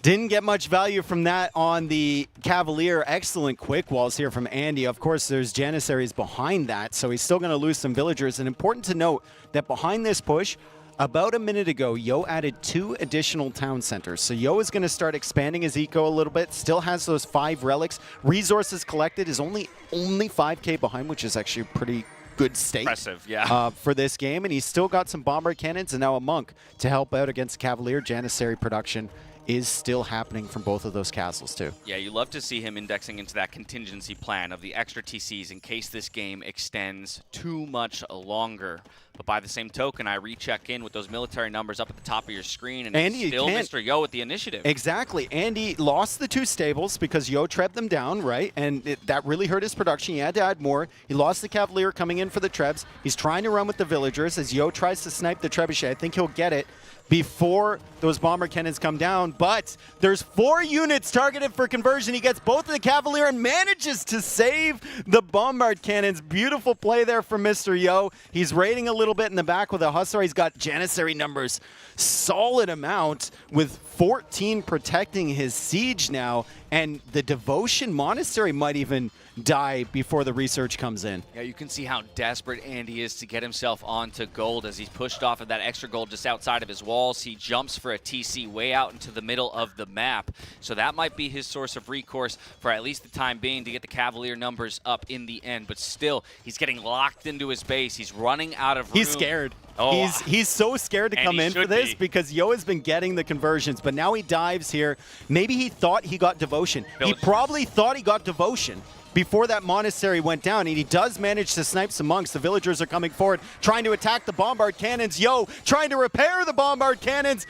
didn't get much value from that on the Cavalier. Excellent quick walls here from Andy. Of course, there's Janissaries behind that, so he's still going to lose some villagers. And important to note that behind this push, about a minute ago, Yo added 2 additional town centers. So Yo is going to start expanding his eco a little bit. Still has those 5 relics. Resources collected is only 5K behind, which is actually a pretty good state. Impressive, yeah. For this game. And he's still got some bomber cannons and now a monk to help out against Cavalier. Janissary production is still happening from both of those castles too. Yeah, you love to see him indexing into that contingency plan of the extra TCs in case this game extends too much longer. But by the same token, I recheck in with those military numbers up at the top of your screen, and Andy, it's still Mr. Yo with the initiative. Exactly. Andy lost the 2 stables because Yo trebbed them down, right? And that really hurt his production. He had to add more. He lost the Cavalier coming in for the trebs. He's trying to run with the villagers as Yo tries to snipe the trebuchet. I think he'll get it before those bomber cannons come down, but there's 4 units targeted for conversion. He gets both of the Cavalier and manages to save the bombard cannons. Beautiful play there from Mr. Yo. He's raiding a little bit in the back with a Hussar. He's got Janissary numbers, solid amount, with 14 protecting his siege now, and the Devotion Monastery might even die before the research comes in. Yeah, you can see how desperate Andy is to get himself onto gold as he's pushed off of that extra gold just outside of his walls. He jumps for a TC way out into the middle of the map. So that might be his source of recourse for at least the time being to get the Cavalier numbers up in the end. But still, he's getting locked into his base. He's running out of room. He's scared. Oh, He's so scared to come in for this because Yo has been getting the conversions, but now he dives here. Maybe he thought he got Devotion. He probably thought he got Devotion before that monastery went down, and he does manage to snipe some monks. The villagers are coming forward, trying to attack the bombard cannons. Yo trying to repair the bombard cannons.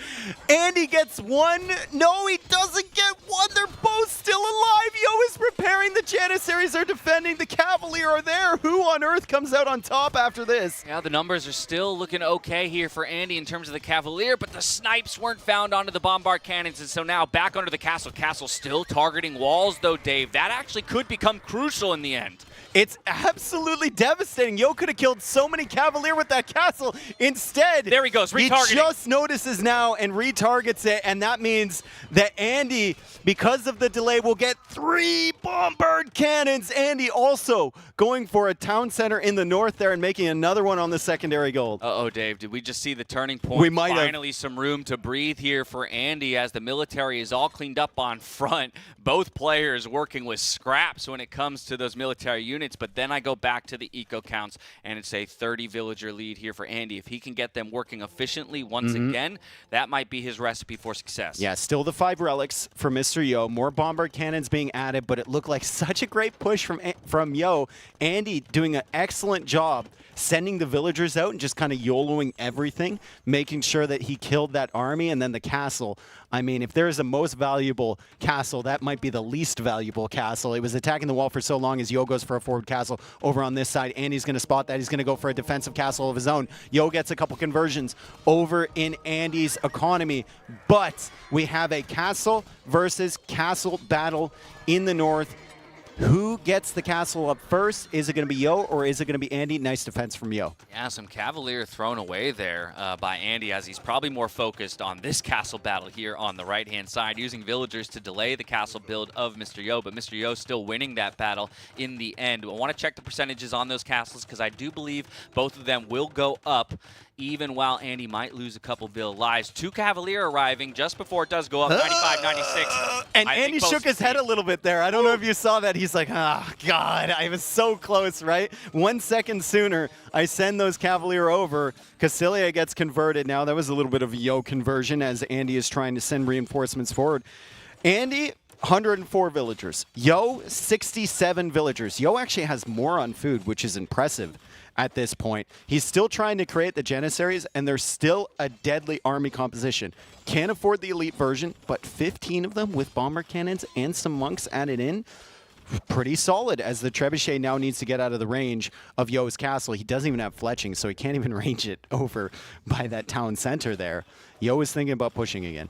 Andy gets 1. No, he doesn't get 1. They're both still alive. Yo is repairing. The Janissaries are defending. The Cavalier are there. Who on earth comes out on top after this? Yeah, the numbers are still looking okay here for Andy in terms of the Cavalier, but the snipes weren't found onto the bombard cannons, and so now back under the castle. Castle still targeting walls, though, Dave. That actually could become crucial in the end. It's absolutely devastating. Yo could have killed so many Cavalier with that castle. Instead, there he goes, retargeting. He just notices now and retargets it, and that means that Andy, because of the delay, will get 3 bombard cannons. Andy also going for a town center in the north there and making another one on the secondary gold. Uh-oh, Dave, did we just see the turning point? We might have. Finally some room to breathe here for Andy as the military is all cleaned up on front. Both players working with scraps when it comes to those military units. But then I go back to the eco counts, and it's a 30 villager lead here for Andy. If he can get them working efficiently once again, that might be his recipe for success. Yeah, still the 5 relics for Mr. Yo. More bombard cannons being added, but it looked like such a great push from Yo. Andy doing an excellent job sending the villagers out and just kind of YOLOing everything, making sure that he killed that army, and then the castle. I mean, if there is a most valuable castle, that might be the least valuable castle. It was attacking the wall for so long as Yo goes for a forward castle over on this side. Andy's going to spot that. He's going to go for a defensive castle of his own. Yo gets a couple conversions over in Andy's economy, but we have a castle versus castle battle in the north. Who gets the castle up first? Is it going to be Yo or is it going to be Andy? Nice defense from Yo. Yeah, some Cavalier thrown away there by Andy as he's probably more focused on this castle battle here on the right-hand side, using villagers to delay the castle build of Mr. Yo, but Mr. Yo still winning that battle in the end. I want to check the percentages on those castles because I do believe both of them will go up, even while Andy might lose a couple Bill lives. 2 Cavalier arriving just before it does go up, 95, 96. And Andy shook his head a little bit there. I don't know if you saw that. He's like, oh, God, I was so close, right? 1 second sooner, I send those Cavalier over. Cassilia gets converted now. That was a little bit of a Yo conversion as Andy is trying to send reinforcements forward. Andy, 104 villagers. Yo, 67 villagers. Yo actually has more on food, which is impressive at this point. He's still trying to create the Janissaries, and there's still a deadly army composition. Can't afford the elite version, but 15 of them with bomber cannons and some monks added in. Pretty solid, as the trebuchet now needs to get out of the range of Yo's castle. He doesn't even have fletching, so he can't even range it over by that town center there. Yo is thinking about pushing again.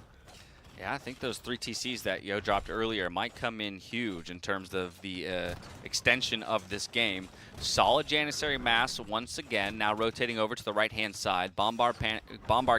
Yeah, I think those 3 TCs that Yo dropped earlier might come in huge in terms of the extension of this game. Solid Janissary mass once again, now rotating over to the right-hand side. Bombard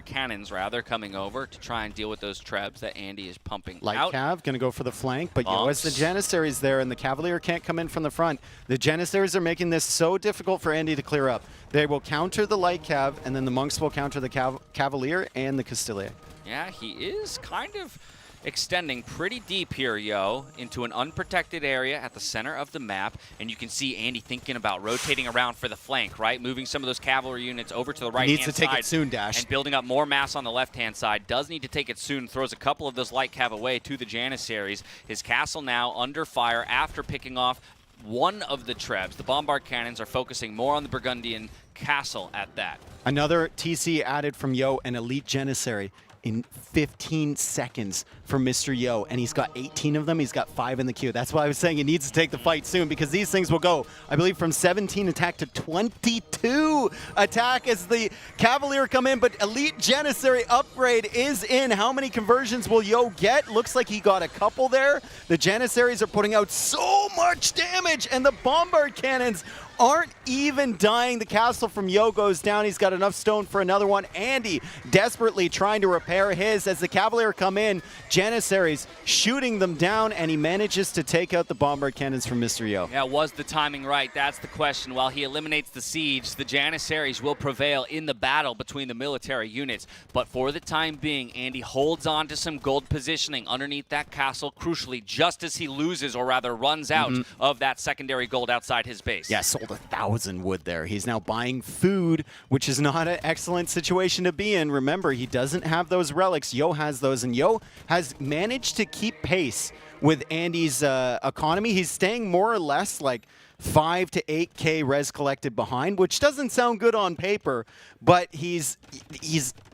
cannons, rather, coming over to try and deal with those trebs that Andy is pumping Light out. Cav going to go for the flank, but Yo, as the Janissaries there, and the Cavalier can't come in from the front. The Janissaries are making this so difficult for Andy to clear up. They will counter the Light Cav, and then the monks will counter the Cavalier and the Castilian. Yeah, he is kind of extending pretty deep here, Yo, into an unprotected area at the center of the map. And you can see Andy thinking about rotating around for the flank, right? Moving some of those cavalry units over to the right-hand side. Needs to take it soon, Dash. And building up more mass on the left-hand side. Does need to take it soon. Throws a couple of those light cav away to the Janissaries. His castle now under fire after picking off one of the trebs. The bombard cannons are focusing more on the Burgundian castle at that. Another TC added from Yo, an elite Janissary in 15 seconds for Mr. Yo, and he's got 18 of them. He's got 5 in the queue. That's why I was saying he needs to take the fight soon, because these things will go, I believe, from 17 attack to 22 attack as the Cavalier come in, but elite Janissary upgrade is in. How many conversions will Yo get? Looks like he got a couple there. The Janissaries are putting out so much damage, and the bombard cannons aren't even dying. The castle from Yo goes down. He's got enough stone for another one. Andy desperately trying to repair his as the Cavalier come in. Janissaries shooting them down, and he manages to take out the bombard cannons from Mr. Yo. Yeah, was the timing right? That's the question. While he eliminates the siege, the Janissaries will prevail in the battle between the military units. But for the time being, Andy holds on to some gold positioning underneath that castle, crucially, just as he loses, or rather runs out of that secondary gold outside his base. Yeah, sold 1,000 wood there. He's now buying food, which is not an excellent situation to be in. Remember, he doesn't have those relics. Yo has those, and Yo has managed to keep pace with Andy's economy. He's staying more or less like 5 to 8K res collected behind, which doesn't sound good on paper, but he's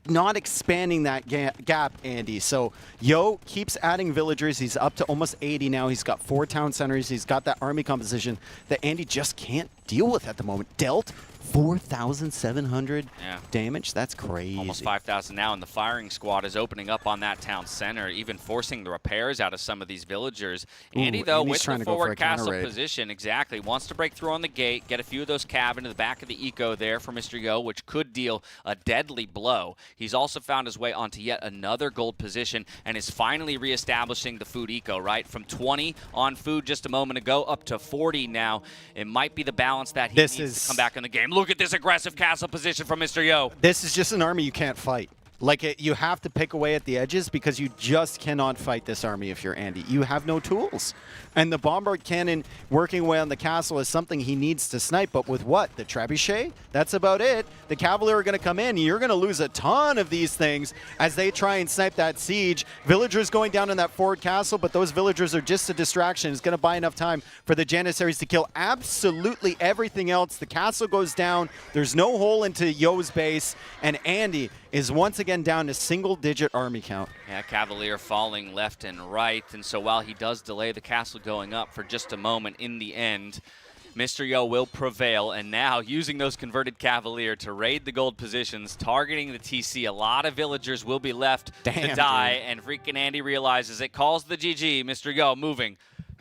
not expanding that gap, Andy. So Yo keeps adding villagers. He's up to almost 80 now. He's got 4 town centers. He's got that army composition that Andy just can't deal with at the moment. Dealt 4,700 damage. That's crazy. Almost 5,000 now, and the firing squad is opening up on that town center, even forcing the repairs out of some of these villagers. Andy, though, with the forward castle position, exactly, wants to break through on the gate, get a few of those cav into the back of the eco there for Mr. Yo, which could deal a deadly blow. He's also found his way onto yet another gold position and is finally reestablishing the food eco, right? From 20 on food just a moment ago up to 40 now. It might be the balance that he needs to come back in the game. Look at this aggressive castle position from Mr. Yo. This is just an army you can't fight. Like, you have to pick away at the edges because you just cannot fight this army if you're Andy. You have no tools. And the bombard cannon working away on the castle is something he needs to snipe. But with what? The trebuchet? That's about it. The Cavalier are going to come in. You're going to lose a ton of these things as they try and snipe that siege. Villagers going down in that forward castle, but those villagers are just a distraction. It's going to buy enough time for the Janissaries to kill absolutely everything else. The castle goes down. There's no hole into Yo's base. And Andy is once again down to single-digit army count. Yeah, Cavalier falling left and right, and so while he does delay the castle going up for just a moment, in the end, Mr. Yo will prevail, and now using those converted Cavalier to raid the gold positions, targeting the TC. A lot of villagers will be left to die, and freaking Andy realizes it, calls the GG. Mr. Yo moving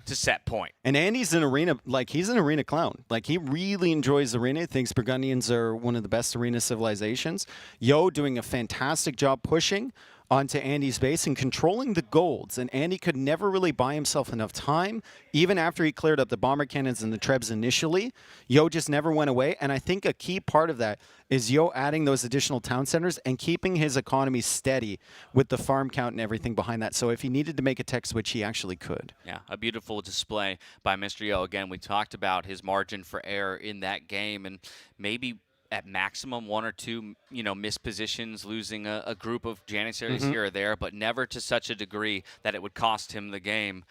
to set point. And Andy's an arena, like, he's an arena clown. Like, he really enjoys arena. He thinks Burgundians are one of the best arena civilizations. Yo doing a fantastic job pushing onto Andy's base and controlling the golds. And Andy could never really buy himself enough time. Even after he cleared up the bomber cannons and the trebs initially, Yo just never went away. And I think a key part of that is Yo adding those additional town centers and keeping his economy steady with the farm count and everything behind that. So if he needed to make a tech switch, he actually could. Yeah, a beautiful display by Mr. Yo. Again, we talked about his margin for error in that game, and maybe at maximum 1 or 2, missed positions, losing a group of Janissaries here or there, but never to such a degree that it would cost him the game.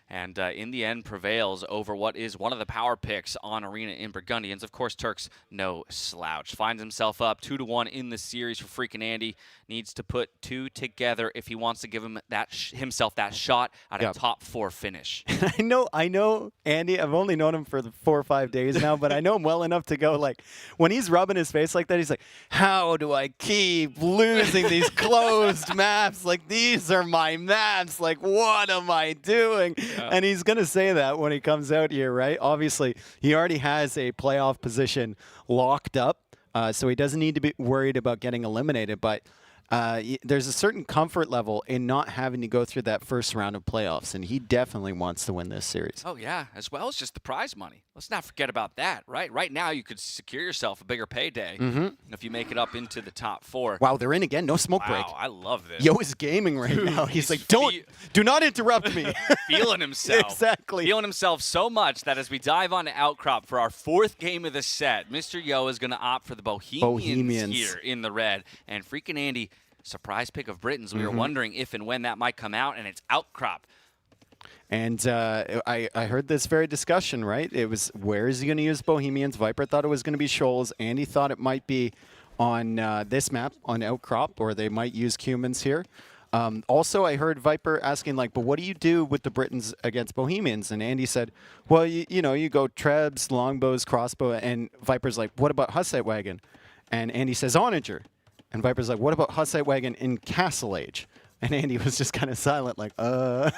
And in the end prevails over what is one of the power picks on Arena in Burgundians. Of course, Turks no slouch. Finds himself up 2-1 in the series for freaking Andy. Needs to put 2 together if he wants to give him himself that shot at a top 4 finish. I know Andy. I've only known him for 4 or 5 days now, but I know him well enough to go, like, when he's rubbing his face like that, he's like, how do I keep losing these closed maps? Like, these are my maps. Like, what am I doing? And he's going to say that when he comes out here, right? Obviously, he already has a playoff position locked up, so he doesn't need to be worried about getting eliminated. But there's a certain comfort level in not having to go through that first round of playoffs, and he definitely wants to win this series. Oh, yeah, as well as just the prize money. Let's not forget about that, right? Right now, you could secure yourself a bigger payday if you make it up into the top 4. Wow, they're in again. No smoke break. Wow, I love this. Yo is gaming right now. He's like, do not interrupt me. Feeling himself. Exactly. Feeling himself so much that as we dive on to Outcrop for our 4th game of the set, Mr. Yo is going to opt for the Bohemians here in the red. And freaking Andy, surprise pick of Britons. We were wondering if and when that might come out, and it's Outcrop. And I heard this very discussion, right? It was, where is he going to use Bohemians? Viper thought it was going to be Shoals. Andy thought it might be on this map, on Outcrop, or they might use Cumans here. Also, I heard Viper asking, like, but what do you do with the Britons against Bohemians? And Andy said, well, you know, you go Trebs, Longbows, Crossbow, and Viper's like, what about Hussite Wagon? And Andy says, Onager. And Viper's like, what about Hussite Wagon in Castle Age? And Andy was just kind of silent, like, I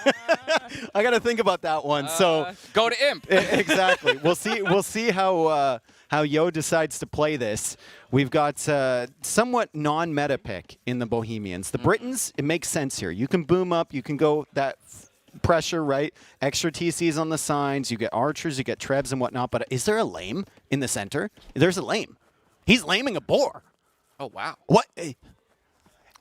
got to think about that one. So go to Imp. Exactly. We'll see how Yo decides to play this. We've got somewhat non-meta pick in the Bohemians. The Britons, it makes sense here. You can boom up. You can go that pressure, right? Extra TCs on the signs. You get archers. You get trebs and whatnot. But is there a lame in the center? There's a lame. He's laming a boar. Oh, wow. What?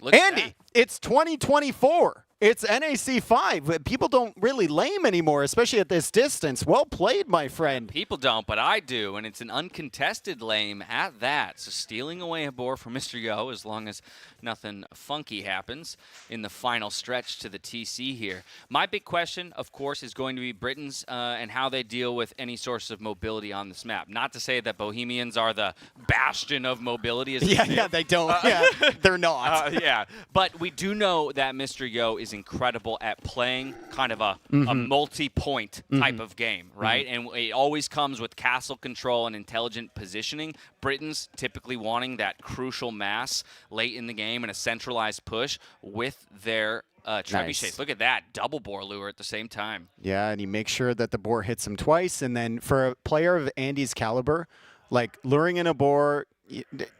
Look Andy, it's 2024. It's NAC 5. People don't really lame anymore, especially at this distance. Well played, my friend. People don't, but I do, and it's an uncontested lame at that. So stealing away a boar from Mr. Yo, as long as nothing funky happens in the final stretch to the TC here. My big question, of course, is going to be Britons and how they deal with any source of mobility on this map. Not to say that Bohemians are the bastion of mobility. Yeah, they don't. Yeah, they're not. Yeah, but we do know that Mr. Yo is incredible at playing kind of a multi-point type of game, right? And it always comes with castle control and intelligent positioning. Britons typically wanting that crucial mass late in the game and a centralized push with their trebuchets. Nice. Look at that, double boar lure at the same time. Yeah, and he makes sure that the boar hits him twice. And then for a player of Andy's caliber, like luring in a boar,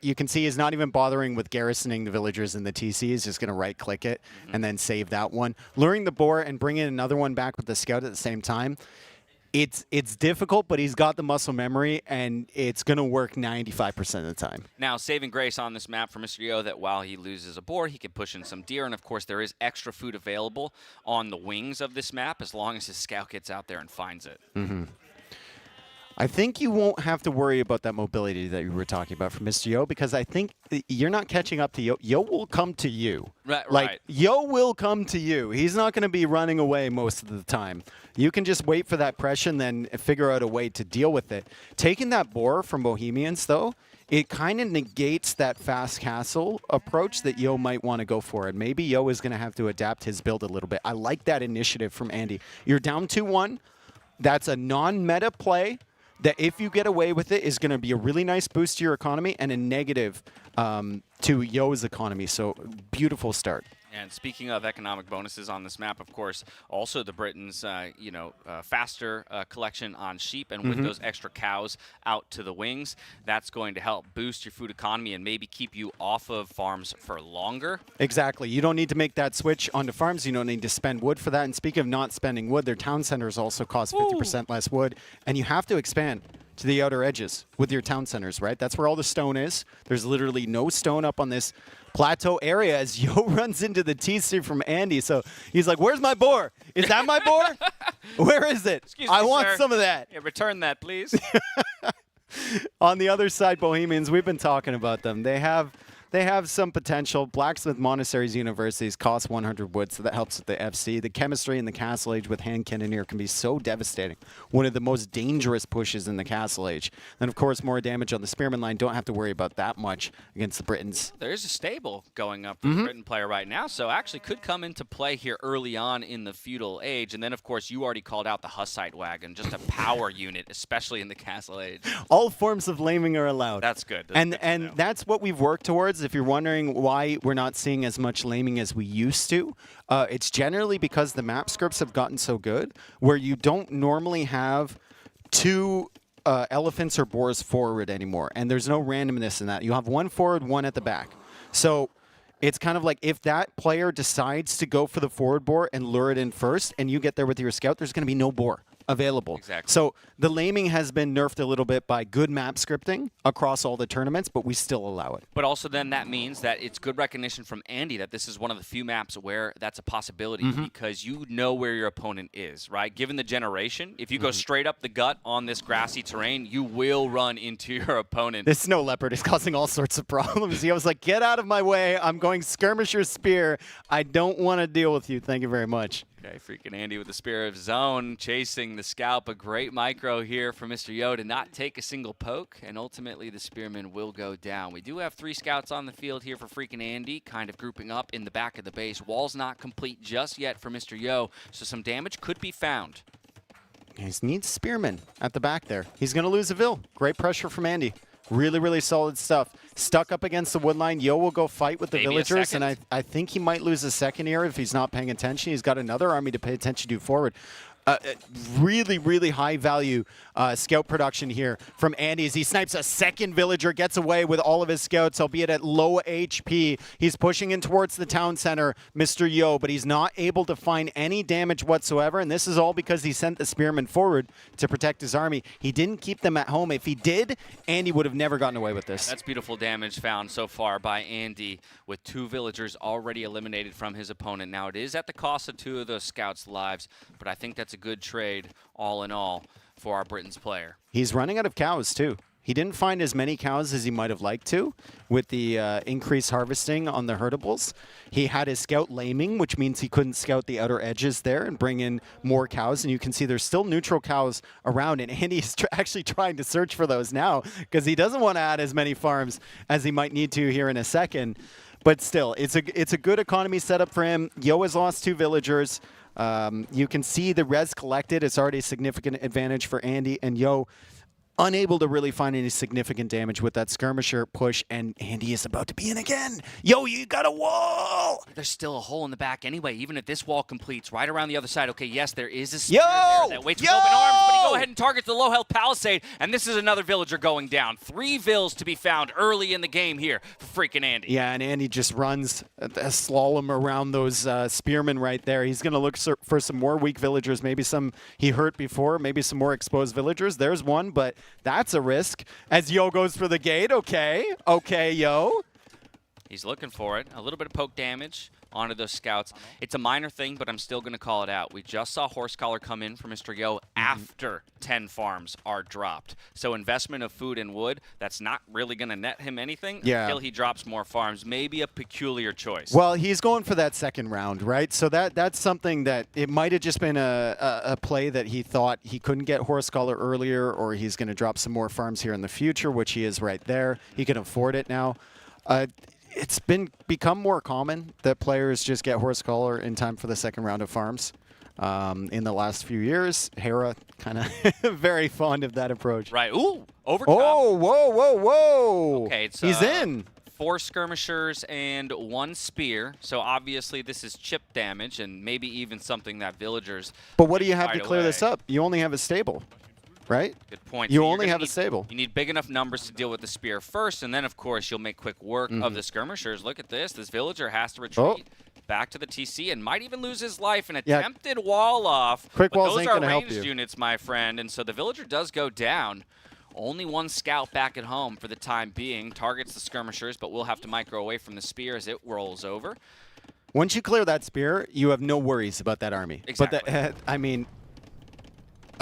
you can see he's not even bothering with garrisoning the villagers in the TC. He's just going to right-click it and then save that one. Luring the boar and bringing another one back with the scout at the same time, it's difficult, but he's got the muscle memory, and it's going to work 95% of the time. Now, saving grace on this map for Mr. Yo that while he loses a boar, he can push in some deer, and of course there is extra food available on the wings of this map as long as his scout gets out there and finds it. I think you won't have to worry about that mobility that you were talking about from Mr. Yo, because I think you're not catching up to Yo. Yo will come to you. Right. Yo will come to you. He's not going to be running away most of the time. You can just wait for that pressure and then figure out a way to deal with it. Taking that boar from Bohemians, though, it kind of negates that fast castle approach that Yo might want to go for. And maybe Yo is going to have to adapt his build a little bit. I like that initiative from Andy. You're down 2-1. That's a non-meta play that if you get away with it is going to be a really nice boost to your economy and a negative to Yo's economy. So beautiful start. And speaking of economic bonuses on this map, of course, also the Britons, faster collection on sheep, and with those extra cows out to the wings, that's going to help boost your food economy and maybe keep you off of farms for longer. Exactly. You don't need to make that switch onto farms. You don't need to spend wood for that. And speaking of not spending wood, their town centers also cost 50% less wood, and you have to expand to the outer edges with your town centers, right? That's where all the stone is. There's literally no stone up on this plateau area as Yo runs into the TC from Andy. So he's like, where's my boar? Is that my boar? Where is it? Excuse me, I want sir. some of that. Yeah, return that, please. On the other side, Bohemians, we've been talking about them. They have some potential. Blacksmith Monasteries Universities cost 100 wood, so that helps with the FC. The chemistry in the Castle Age with Hand Cannoneer can be so devastating. One of the most dangerous pushes in the Castle Age. And of course, more damage on the Spearman line. Don't have to worry about that much against the Britons. There is a stable going up for the Briton player right now, so actually could come into play here early on in the Feudal Age. And then, of course, you already called out the Hussite Wagon, just a power unit, especially in the Castle Age. All forms of laming are allowed. That's good. And that's what we've worked towards. If you're wondering why we're not seeing as much laming as we used to, it's generally because the map scripts have gotten so good where you don't normally have two elephants or boars forward anymore. And there's no randomness in that. You have one forward, one at the back. So it's kind of like if that player decides to go for the forward boar and lure it in first and you get there with your scout, there's going to be no boar available. Exactly. So the laming has been nerfed a little bit by good map scripting across all the tournaments, but we still allow it. But also then that means that it's good recognition from Andy that this is one of the few maps where that's a possibility because you know where your opponent is, right? Given the generation, if you go straight up the gut on this grassy terrain, you will run into your opponent. This snow leopard is causing all sorts of problems. He was like, get out of my way. I'm going skirmisher spear. I don't want to deal with you. Thank you very much. Okay, freaking Andy with the spear of his own, chasing the scalp. A great micro here for Mr. Yo to not take a single poke, and ultimately the spearman will go down. We do have 3 scouts on the field here for freaking Andy, kind of grouping up in the back of the base. Wall's not complete just yet for Mr. Yo, so some damage could be found. He needs spearman at the back there. He's going to lose a Vil. Great pressure from Andy. Really, really solid stuff. Stuck up against the wood line. Yo will go fight with the Maybe villagers, and I think he might lose a second here if he's not paying attention. He's got another army to pay attention to forward. Really, really high value scout production here from Andy as he snipes a second villager, gets away with all of his scouts, albeit at low HP. He's pushing in towards the town center, Mr. Yo, but he's not able to find any damage whatsoever, and this is all because he sent the spearman forward to protect his army. He didn't keep them at home. If he did, Andy would have never gotten away with this. That's beautiful damage found so far by Andy with 2 villagers already eliminated from his opponent. Now, it is at the cost of 2 of those scouts' lives, but I think that's a good trade all in all for our Britain's player. He's running out of cows too. He didn't find as many cows as he might have liked to with the increased harvesting on the herdables. He had his scout laming, which means he couldn't scout the outer edges there and bring in more cows. And you can see there's still neutral cows around, and Andy's actually trying to search for those now because he doesn't want to add as many farms as he might need to here in a second. But still, it's a good economy setup for him. Yo has lost 2 villagers. You can see the res collected. It's already a significant advantage for Andy, and Yo unable to really find any significant damage with that skirmisher push, and Andy is about to be in again. Yo, you got a wall! There's still a hole in the back anyway, even if this wall completes right around the other side. Okay, yes, there is a spear there that waits with open arms, but he go ahead and targets the low health palisade, and this is another villager going down. 3 Vils to be found early in the game here for freaking Andy. Yeah, and Andy just runs a slalom around those spearmen right there. He's going to look for some more weak villagers, maybe some he hurt before, maybe some more exposed villagers. There's one, but that's a risk as Yo goes for the gate. Okay, Yo. He's looking for it. A little bit of poke damage onto those scouts. It's a minor thing, but I'm still going to call it out. We just saw Horse Collar come in for Mr. Yo after 10 farms are dropped. So investment of food and wood, that's not really going to net him anything until he drops more farms. Maybe a peculiar choice. Well, he's going for that second round, right? So that's something that it might have just been a play that he thought he couldn't get Horse Collar earlier, or he's going to drop some more farms here in the future, which he is right there. He can afford it now. It's become more common that players just get Horse Collar in time for the second round of farms. In the last few years, Hera kind of very fond of that approach. Right. Ooh, overtop. Oh, whoa. Okay, it's, he's in. 4 skirmishers and 1 spear. So obviously this is chip damage and maybe even something that villagers. But what do you have to clear this up? You only have a stable. Right? Good point. You So only have a stable. You need big enough numbers to deal with the spear first, and then, of course, you'll make quick work of the skirmishers. Look at this. This villager has to retreat back to the TC and might even lose his life. An attempted wall off. Quick walls those ain't are gonna help ranged you. units, my friend, and so the villager does go down. Only 1 scout back at home for the time being. Targets the skirmishers, but we'll have to micro away from the spear as it rolls over. Once you clear that spear, you have no worries about that army. Exactly. But I mean,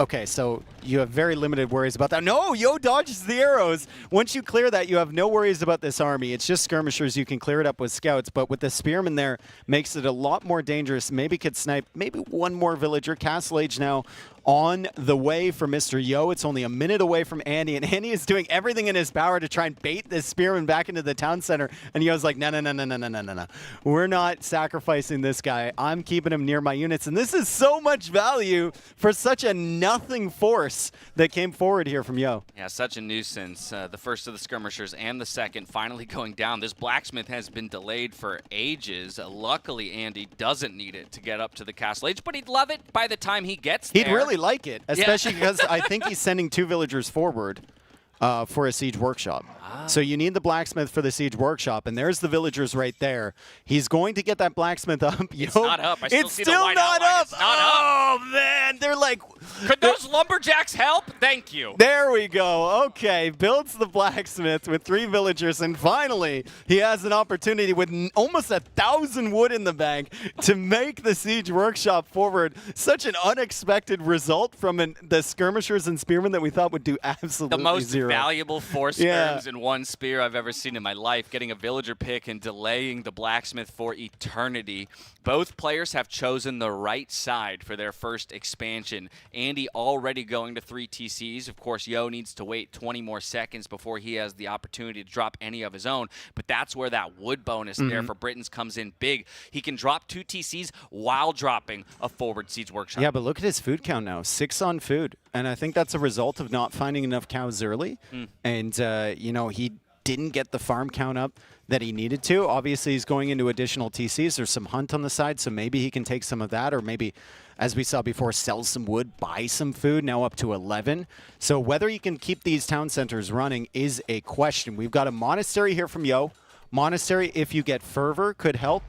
okay, so you have very limited worries about that. No, Yo dodges the arrows. Once you clear that, you have no worries about this army. It's just skirmishers. You can clear it up with scouts, but with the spearman there, makes it a lot more dangerous. Maybe could snipe maybe 1 more villager. Castle Age now on the way for Mr. Yo. It's only a minute away from Andy, and Andy is doing everything in his power to try and bait this spearman back into the town center. And Yo's like, no. We're not sacrificing this guy. I'm keeping him near my units. And this is so much value for such a nothing force that came forward here from Yo. Yeah, such a nuisance. The first of the skirmishers and the second finally going down. This blacksmith has been delayed for ages. Luckily, Andy doesn't need it to get up to the Castle Age, but he'd love it by the time he gets there. He'd really like it, especially because I think he's sending 2 villagers forward for a siege workshop. So you need the blacksmith for the siege workshop, and there's the villagers right there. He's going to get that blacksmith up. It's not up. I still it's see still the white not outline. up. It's not up. Oh man, they're like, Could those lumberjacks help? Thank you. There we go. Okay, builds the blacksmith with 3 villagers, and finally he has an opportunity with almost 1,000 wood in the bank to make the siege workshop forward. Such an unexpected result from the skirmishers and spearmen that we thought would do absolutely The most zero. valuable 4 skirms in 1 spear I've ever seen in my life. Getting a villager pick and delaying the blacksmith for eternity. Both players have chosen the right side for their first expansion. Andy already going to 3 TCs. Of course, Yo needs to wait 20 more seconds before he has the opportunity to drop any of his own. But that's where that wood bonus there for Britons comes in big. He can drop 2 TCs while dropping a forward siege workshop. Yeah, but look at his food count now. 6 on food. And I think that's a result of not finding enough cows early. And, you know, he didn't get the farm count up that he needed to. Obviously, he's going into additional TCs. There's some hunt on the side, so maybe he can take some of that, or maybe, as we saw before, sell some wood, buy some food, now up to 11. So whether he can keep these town centers running is a question. We've got a monastery here from Yo. Monastery, if you get fervor, could help.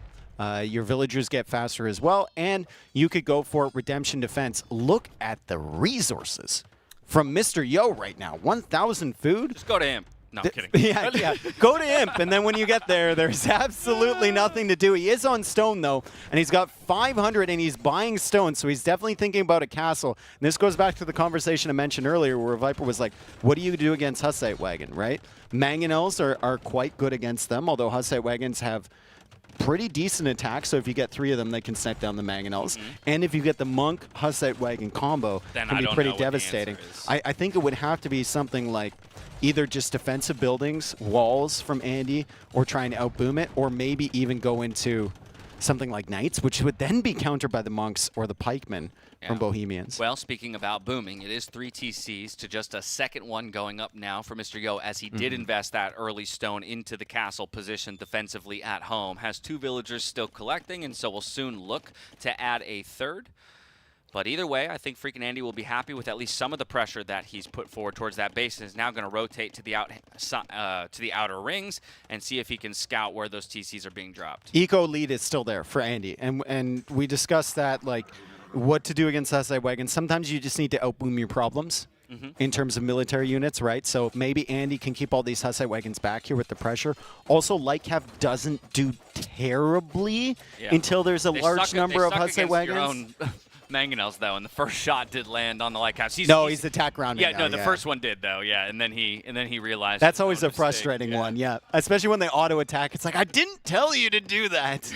Your villagers get faster as well, and you could go for redemption defense. Look at the resources from Mr. Yo right now. 1,000 food. Just go to him. No, I'm kidding. Yeah. Go to Imp, and then when you get there, there's absolutely nothing to do. He is on stone, though, and he's got 500, and he's buying stone, so he's definitely thinking about a castle. And this goes back to the conversation I mentioned earlier where Viper was like, what do you do against Hussite Wagon, right? Mangonels are quite good against them, although Hussite Wagons have pretty decent attack, so if you get 3 of them, they can snipe down the Mangonels. And if you get the Monk Hussite Wagon combo, Then can I be don't pretty know what the devastating. answer is. I think it would have to be something like either just defensive buildings, walls from Andy, or trying to outboom it, or maybe even go into something like Knights, which would then be countered by the Monks or the Pikemen from Bohemians. Well, speaking about booming, it is 3 TCs to just a second one going up now for Mr. Yo, as he did invest that early stone into the castle position defensively at home. Has 2 villagers still collecting, and so will soon look to add a 3rd. But either way, I think freaking Andy will be happy with at least some of the pressure that he's put forward towards that base, and is now going to rotate to the outer rings and see if he can scout where those TCs are being dropped. Eco lead is still there for Andy, and we discussed that, like, what to do against Hussite Wagons. Sometimes you just need to outboom your problems in terms of military units, right? So maybe Andy can keep all these Hussite Wagons back here with the pressure. Also, Lycav doesn't do terribly until there's a large number of Hussite Wagons. Mangonels, though, and the first shot did land on the Lighthouse. He's attack rounding. Yeah, the first one did, though. Yeah, and then he realized. That's always a frustrating one. Yeah, especially when they auto attack. It's like, I didn't tell you to do that.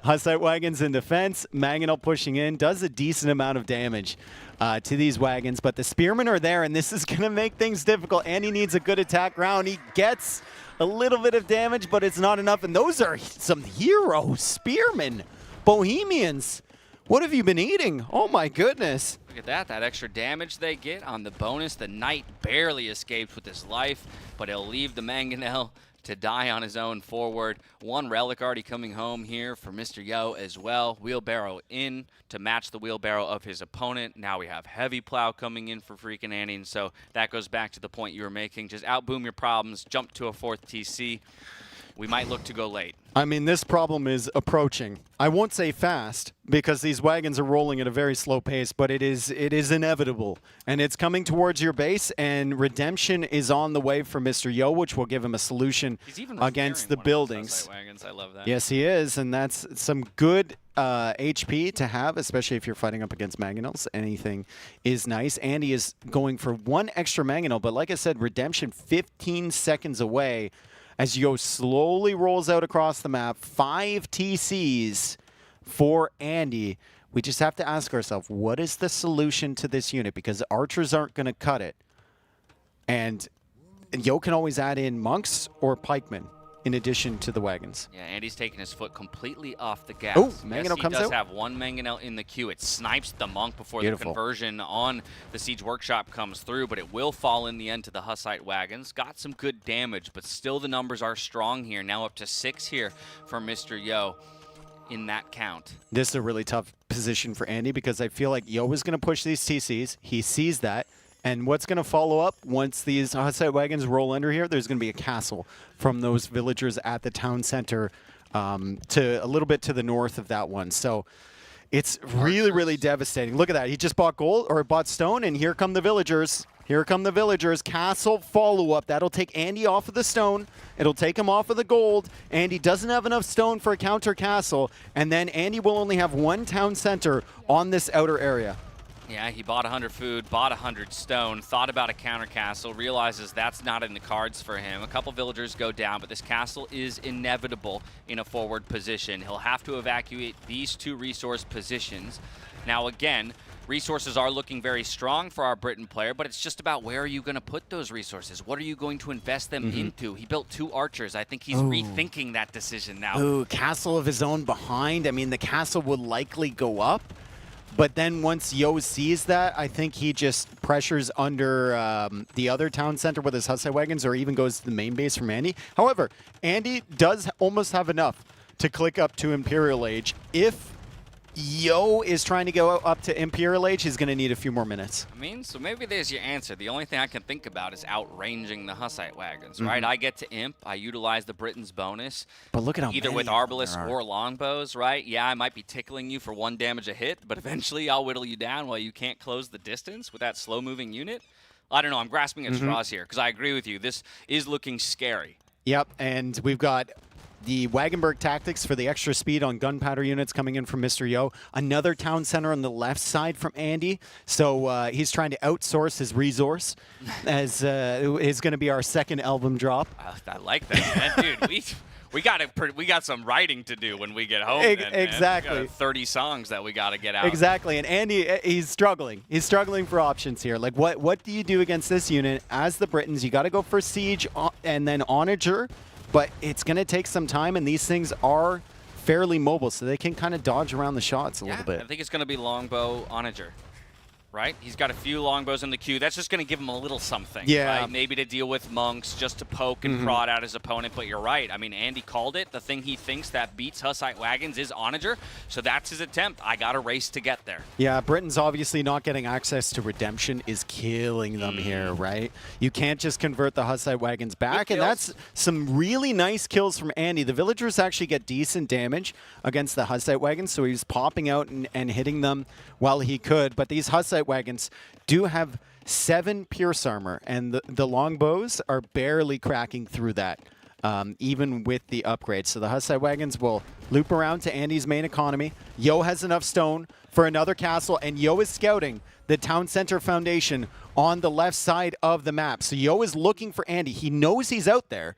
Hussite Wagons in defense. Mangonel pushing in does a decent amount of damage to these wagons, but the spearmen are there, and this is going to make things difficult. And he needs a good attack round. He gets a little bit of damage, but it's not enough. And those are some hero spearmen, Bohemians. What have you been eating? Oh my goodness. Look at that extra damage they get on the bonus. The Knight barely escapes with his life, but he'll leave the Mangonel to die on his own forward. 1 relic already coming home here for Mr. Yo as well. Wheelbarrow in to match the wheelbarrow of his opponent. Now we have Heavy Plow coming in for freaking Andy, and so that goes back to the point you were making. Just outboom your problems, jump to a 4th TC. We might look to go late. I mean, this problem is approaching. I won't say fast, because these wagons are rolling at a very slow pace, but it is inevitable. And it's coming towards your base, and redemption is on the way for Mr. Yo, which will give him a solution against the buildings. Wagons. I love that. Yes, he is, and that's some good HP to have, especially if you're fighting up against Mangonels. Anything is nice. Andy is going for 1 extra Mangonel, but like I said, redemption 15 seconds away. As Yo slowly rolls out across the map, 5 TCs for Andy. We just have to ask ourselves, what is the solution to this unit? Because archers aren't going to cut it. And Yo can always add in monks or pikemen in addition to the wagons. Yeah, Andy's taking his foot completely off the gas. Oh, Mangonel comes out. He does have 1 Mangonel in the queue. It snipes the monk before Beautiful. The conversion on the siege workshop comes through, but it will fall in the end to the Hussite wagons. Got some good damage, but still the numbers are strong here. Now up to 6 here for Mr. Yo in that count. This is a really tough position for Andy, because I feel like Yo is going to push these TCs. He sees that. And what's going to follow up once these Hussite wagons roll under here? There's going to be a castle from those villagers at the town center to a little bit to the north of that one. So It's really, really devastating. Look at that. He just bought gold or bought stone, and here come the villagers. Here come the villagers. Castle follow-up. That'll take Andy off of the stone. It'll take him off of the gold. Andy doesn't have enough stone for a counter castle, and then Andy will only have one town center on this outer area. Yeah, he bought 100 food, bought 100 stone, thought about a counter castle, realizes that's not in the cards for him. A couple villagers go down, but this castle is inevitable in a forward position. He'll have to evacuate these 2 resource positions. Now again, resources are looking very strong for our Britain player, but it's just about where are you going to put those resources? What are you going to invest them into? He built 2 archers. I think he's rethinking that decision now. Ooh, castle of his own behind. I mean, the castle would likely go up. But then once Yo sees that, I think he just pressures under the other town center with his Hussite wagons, or even goes to the main base from Andy. However, Andy does almost have enough to click up to Imperial Age. If Yo is trying to go up to Imperial Age, he's going to need a few more minutes. I mean, so maybe there's your answer. The only thing I can think about is outranging the Hussite wagons, right? I get to Imp. I utilize the Britain's bonus. But look at how either many with of them Arbalists there are. or longbows, right? Yeah, I might be tickling you for 1 damage a hit, but eventually I'll whittle you down while you can't close the distance with that slow-moving unit. I don't know. I'm grasping at straws here because I agree with you. This is looking scary. Yep, and we've got the Wagenberg tactics for the extra speed on gunpowder units coming in from Mr. Yo. Another town center on the left side from Andy. So he's trying to outsource his resource as is going to be our second album drop. I like that, man. Dude, we got some writing to do when we get home. Then, exactly. Man. We got 30 songs that we got to get out. Exactly, and Andy, he's struggling. He's struggling for options here. Like, what do you do against this unit? As the Britons, you got to go for Siege and then Onager. But it's going to take some time, and these things are fairly mobile, so they can kind of dodge around the shots a little bit. I think it's going to be longbow Onager, right? He's got a few longbows in the queue. That's just going to give him a little something, right? Maybe to deal with monks, just to poke and prod out his opponent. But you're right. I mean, Andy called it. The thing he thinks that beats Hussite wagons is Onager, so that's his attempt. I got a race to get there. Yeah, Britain's obviously not getting access to Redemption is killing them here, right? You can't just convert the Hussite wagons back, and that's some really nice kills from Andy. The villagers actually get decent damage against the Hussite wagons, so he's popping out and hitting them while he could. But these Hussite wagons do have 7 pierce armor, and the longbows are barely cracking through that, even with the upgrade. So the Hussite wagons will loop around to Andy's main economy. Yo has enough stone for another castle, and Yo is scouting the town center foundation on the left side of the map. So Yo is looking for Andy. He knows he's out there.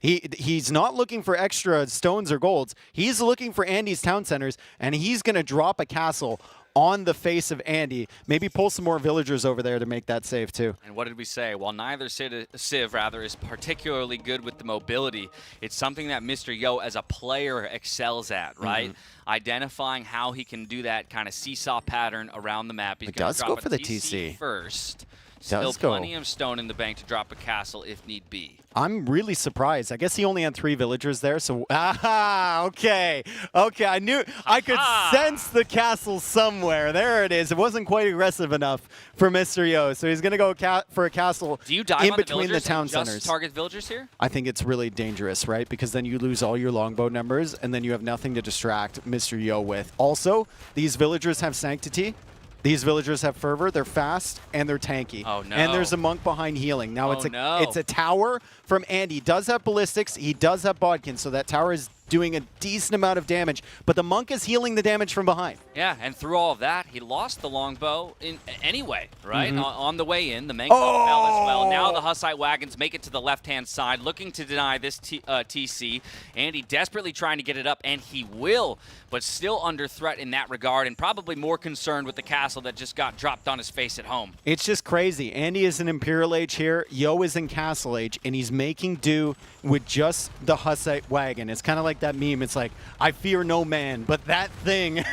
He's not looking for extra stones or golds. He's looking for Andy's town centers, and he's going to drop a castle on the face of Andy. Maybe pull some more villagers over there to make that save too. And what did we say? While neither Civ is particularly good with the mobility, it's something that Mr. Yo as a player excels at, right? Identifying how he can do that kind of seesaw pattern around the map. He's going to drop go for the TC first. Does Still go. plenty of stone in the bank to drop a castle if need be. I'm really surprised. I guess he only had 3 villagers there, so okay. I knew I could sense the castle somewhere. There it is. It wasn't quite aggressive enough for Mr. Yo, so he's gonna go for a castle Do you dive in on between the villagers town and just centers. target villagers here? I think it's really dangerous, right? Because then you lose all your longbow numbers, and then you have nothing to distract Mr. Yo with. Also, these villagers have sanctity. These villagers have fervor, they're fast, and they're tanky. Oh, no. And there's a monk behind healing. Now it's no. a tower from Andy. He does have ballistics, he does have bodkin, so that tower is doing a decent amount of damage, but the monk is healing the damage from behind. Yeah, and through all of that, he lost the longbow anyway, right? On the way in, the Mango fell as well. Now the Hussite wagons make it to the left-hand side, looking to deny this TC. Andy desperately trying to get it up, and he will, but still under threat in that regard, and probably more concerned with the castle that just got dropped on his face at home. It's just crazy. Andy is in Imperial Age here, Yo is in Castle Age, and he's making do with just the Hussite wagon. It's kind of like that meme. It's like, I fear no man, but that thing,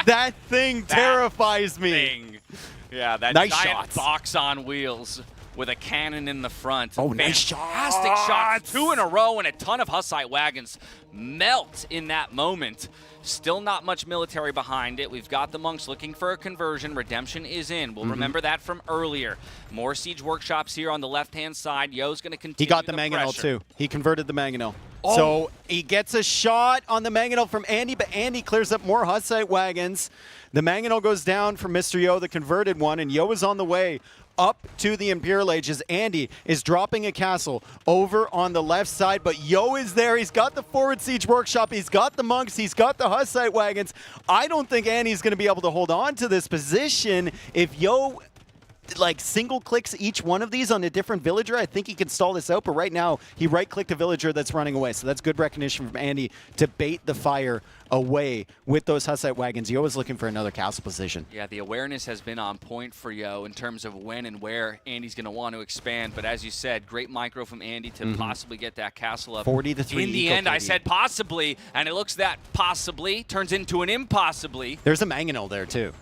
that thing terrifies me. Yeah, that nice giant shots. box on wheels. with a cannon in the front. Oh, nice Fantastic shots. 2 in a row, and a ton of Hussite wagons melt in that moment. Still not much military behind it. We've got the monks looking for a conversion. Redemption is in. We'll remember that from earlier. More siege workshops here on the left-hand side. Yo's going to continue. He got the mangonel mangonel too. He converted the mangonel. Oh. So he gets a shot on the mangonel from Andy, but Andy clears up more Hussite wagons. The mangonel goes down from Mr. Yo, the converted one, and Yo is on the way up to the Imperial Age as Andy is dropping a castle over on the left side, but Yo is there. He's got the forward siege workshop. He's got the monks. He's got the Hussite wagons. I don't think Andy's going to be able to hold on to this position. If Yo like single clicks each one of these on a different villager, I think he can stall this out, but right now he right-clicked a villager that's running away, so that's good recognition from Andy to bait the fire away with those Hussite wagons. Yo is looking for another castle position. Yeah, the awareness has been on point for Yo in terms of when and where Andy's going to want to expand, but as you said, great micro from Andy to possibly get that castle up. 40-3. In the end, I said possibly, and it looks that possibly turns into an impossibly. There's a mangonel there too.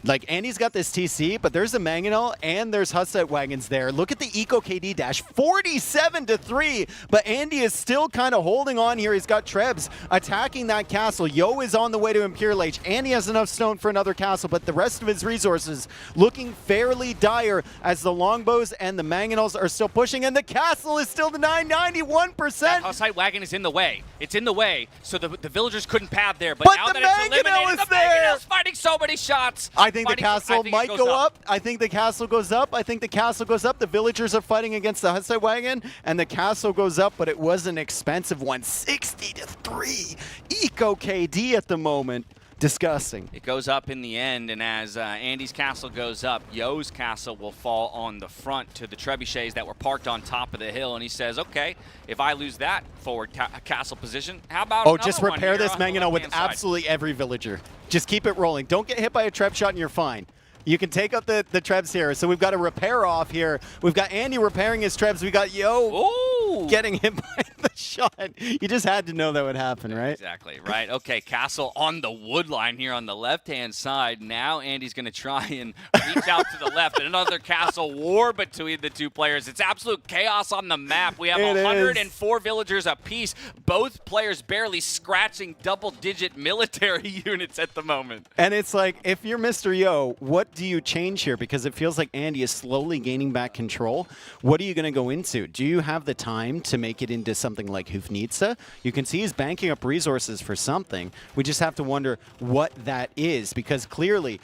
Like, Andy's got this TC, but there's a mangonel and there's Hussite wagons there. Look at the Eco KD dash, 47-3, but Andy is still kind of holding on here. He's got Trebs attacking that castle. Yo is on the way to Imperial Age. Andy has enough stone for another castle, but the rest of his resources looking fairly dire as the longbows and the mangonels are still pushing, and the castle is still the 991%. That Hussite wagon is in the way. It's in the way, so the villagers couldn't pad there, but now the that it's mangonel eliminated, is the mangonel's fighting so many shots. I think the castle might go up. I think the castle goes up. I think the castle goes up. The villagers are fighting against the Hussite wagon, and the castle goes up, but it was an expensive one. 60-3. Eco KD at the moment. Disgusting. It goes up in the end, and as Andy's castle goes up, Yo's castle will fall on the front to the trebuchets that were parked on top of the hill, and he says, okay, if I lose that forward castle position, how about Oh, another just one repair here this on the mangonel with left-hand side? absolutely every villager. Just keep it rolling. Don't get hit by a treb shot and you're fine. You can take out the trebs here. So we've got a repair off here. We've got Andy repairing his trebs. We got Yo getting hit by the shot. You just had to know that would happen, right? Exactly, right. Okay, castle on the wood line here on the left-hand side. Now Andy's going to try and reach out to the left. And another castle war between the two players. It's absolute chaos on the map. We have 104 villagers apiece. Both players barely scratching double-digit military units at the moment. And it's like, if you're Mr. Yo, what do you change here? Because it feels like Andy is slowly gaining back control. What are you going to go into? Do you have the time to make it into something like Hufnitsa? You can see he's banking up resources for something. We just have to wonder what that is, because clearly,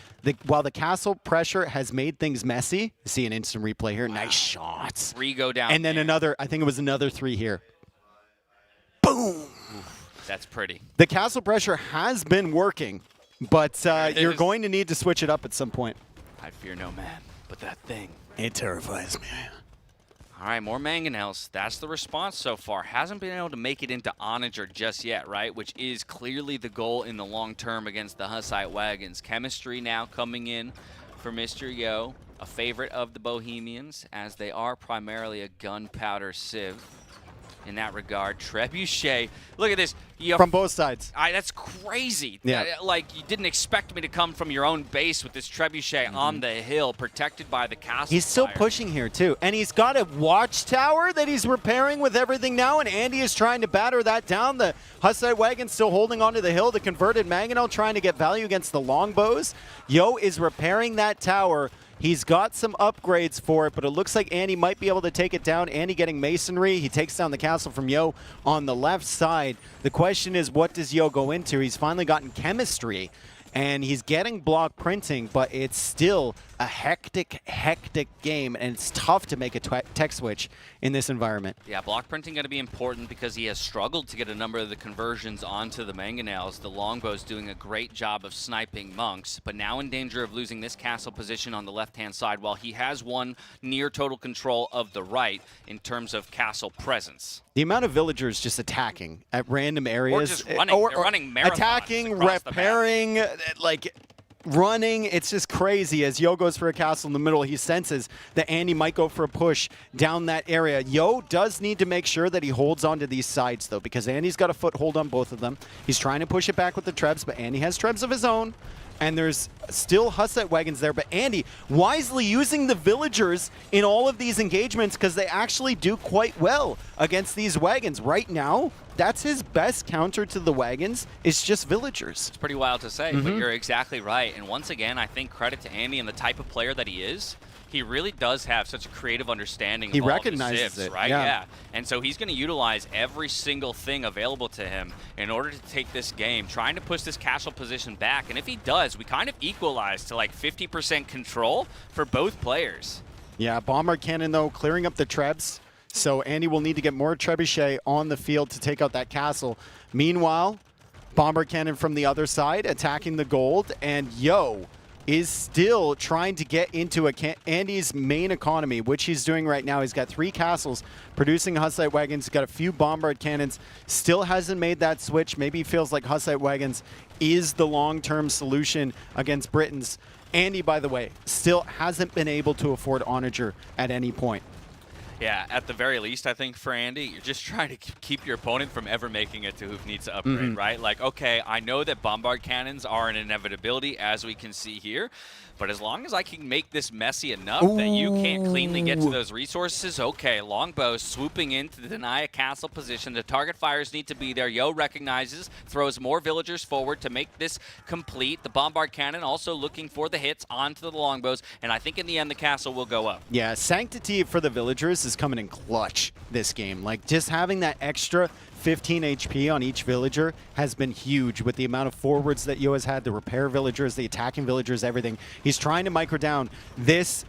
while the castle pressure has made things messy, see an instant replay here. Wow. Nice shots. 3 go down. And then another, I think it was another 3 here. Boom! Oof, that's pretty. The castle pressure has been working, but you're going to need to switch it up at some point. I fear no man, but that thing. It terrifies me. All right, more mangonels. That's the response so far. Hasn't been able to make it into Onager just yet, right? Which is clearly the goal in the long term against the Hussite wagons. Chemistry now coming in for Mr. Yo, a favorite of the Bohemians, as they are primarily a gunpowder sieve. In that regard, Trebuchet. Look at this. From both sides. That's crazy. Yeah. Like, you didn't expect me to come from your own base with this Trebuchet on the hill, protected by the castle. He's still pushing here, too. And he's got a watchtower that he's repairing with everything now, and Andy is trying to batter that down. The Hussite wagon still holding onto the hill. The converted mangonel trying to get value against the longbows. Yo is repairing that tower. He's got some upgrades for it, but it looks like Andy might be able to take it down. Andy getting masonry. He takes down the castle from Yo on the left side. The question is, what does Yo go into? He's finally gotten chemistry, and he's getting block printing, but it's still a hectic game, and it's tough to make a tech switch in this environment. Yeah, block printing going to be important because he has struggled to get a number of the conversions onto the mangonels. The longbow's doing a great job of sniping monks, but now in danger of losing this castle position on the left-hand side, while he has won near total control of the right in terms of castle presence. The amount of villagers just attacking at random areas. Or just running. They're running marathons attacking, across the map. repairing, like running. It's just crazy. As Yo goes for a castle in the middle, he senses that Andy might go for a push down that area. Yo does need to make sure that he holds onto these sides, though, because Andy's got a foothold on both of them. He's trying to push it back with the trebs, but Andy has trebs of his own. and there's still Hussite wagons there, but Andy wisely using the villagers in all of these engagements because they actually do quite well against these wagons. Right now, that's his best counter to the wagons. It's just villagers. It's pretty wild to say, but you're exactly right. And once again, I think credit to Andy and the type of player that he is. He really does have such a creative understanding of He all the recognizes civs, it, right? yeah. And so he's going to utilize every single thing available to him in order to take this game, trying to push this castle position back. And if he does, we kind of equalize to like 50% control for both players. Yeah, Bomber Cannon, though, clearing up the trebs. So Andy will need to get more trebuchet on the field to take out that castle. Meanwhile, Bomber Cannon from the other side attacking the gold, and Yo is still trying to get into Andy's main economy, which he's doing right now. He's got 3 castles producing Hussite wagons. He's got a few bombard cannons. Still hasn't made that switch. Maybe he feels like Hussite wagons is the long-term solution against Britons. Andy, by the way, still hasn't been able to afford Onager at any point. Yeah, at the very least, I think for Andy, you're just trying to keep your opponent from ever making it to who needs to upgrade, right? Like, okay, I know that bombard cannons are an inevitability, as we can see here, but as long as I can make this messy enough that you can't cleanly get to those resources, okay, longbow swooping in to deny a castle position. The target fires need to be there. Yo recognizes, throws more villagers forward to make this complete. The bombard cannon also looking for the hits onto the longbows, and I think in the end the castle will go up. Yeah, Sanctity for the villagers is coming in clutch this game. Like, just having that extra 15 HP on each villager has been huge with the amount of forwards that Yo has had, the repair villagers, the attacking villagers, everything. He's trying to micro down this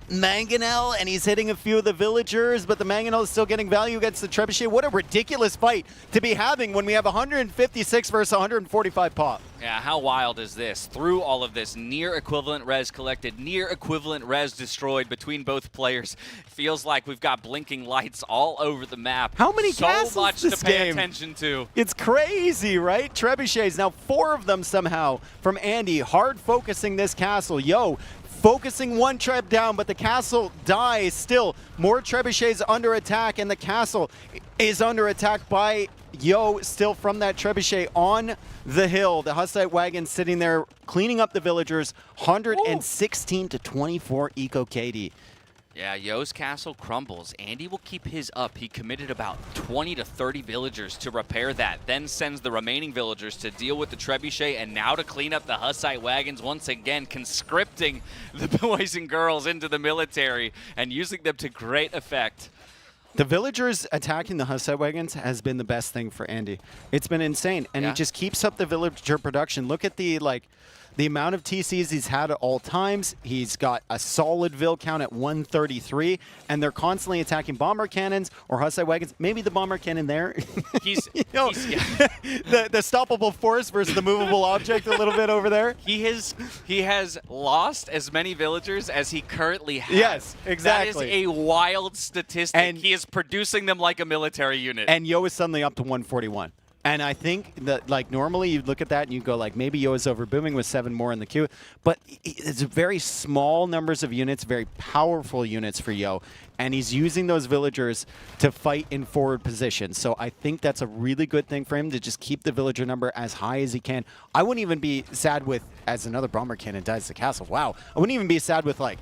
Mangonel, and he's hitting a few of the villagers, but the Mangonel is still getting value against the Trebuchet. What a ridiculous fight to be having when we have 156 versus 145 pop. Yeah, how wild is this? Through all of this, near equivalent res collected, near equivalent res destroyed between both players. Feels like we've got blinking lights all over the map. How many so castles much this to pay game? attention to. It's crazy, right? Trebuchets, now 4 of them somehow from Andy, hard focusing this castle. Yo, focusing one treb down, but the castle dies still. More trebuchets under attack, and the castle is under attack by Yo still from that trebuchet on the hill. The Hussite wagon sitting there cleaning up the villagers. 116 to 24 eco KD. Yeah, Yo's castle crumbles. Andy will keep his up. He committed about 20 to 30 villagers to repair that, then sends the remaining villagers to deal with the trebuchet, and now to clean up the Hussite wagons, once again conscripting the boys and girls into the military and using them to great effect. The villagers attacking the Hussite wagons has been the best thing for Andy. It's been insane, and he just keeps up the villager production. Look at the the amount of TCs he's had at all times. He's got a solid Vil count at 133, and they're constantly attacking bomber cannons or Hussite wagons. Maybe the bomber cannon there. He's, the stoppable force versus the movable object a little bit over there. He has lost as many villagers as he currently has. Yes, exactly. That is a wild statistic. And he is producing them like a military unit. And Yo is suddenly up to 141. And I think that, like, normally you look at that and you go, like, maybe Yo is over booming with 7 more in the queue. But it's very small numbers of units, very powerful units for Yo. And he's using those villagers to fight in forward position. So I think that's a really good thing for him to just keep the villager number as high as he can. I wouldn't even be sad with, as another bomber cannon dies the castle, wow. I wouldn't even be sad with, like,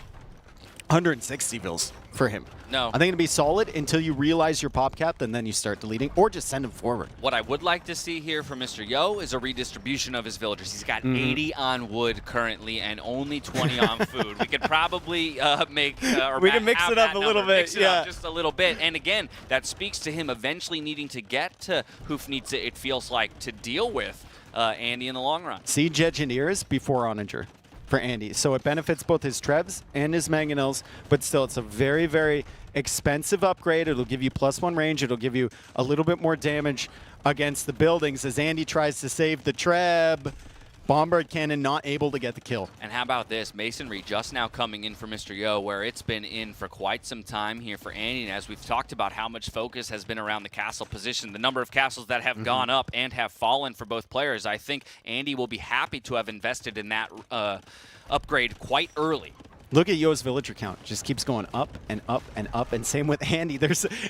160 vills for him. No. I think it'd be solid until you realize your pop cap, and then you start deleting, or just send him forward. What I would like to see here from Mr. Yo is a redistribution of his villagers. He's got 80 on wood currently and only 20 on food. We could probably make we can mix it up a little bit, mix it up just a little bit. And again, that speaks to him eventually needing to get to Hoofnitsa, it feels like, to deal with Andy in the long run. Siege Engineers before Onager for Andy. So it benefits both his Trebs and his Mangonels, but still it's a very, very expensive upgrade. It'll give you +1 range. It'll give you a little bit more damage against the buildings as Andy tries to save the Treb. Bombard Cannon not able to get the kill. And how about this? Masonry just now coming in for Mr. Yo, where it's been in for quite some time here for Andy. And as we've talked about how much focus has been around the castle position, the number of castles that have gone up and have fallen for both players, I think Andy will be happy to have invested in that upgrade quite early. Look at Yo's villager count. Just keeps going up and up and up. And same with Andy.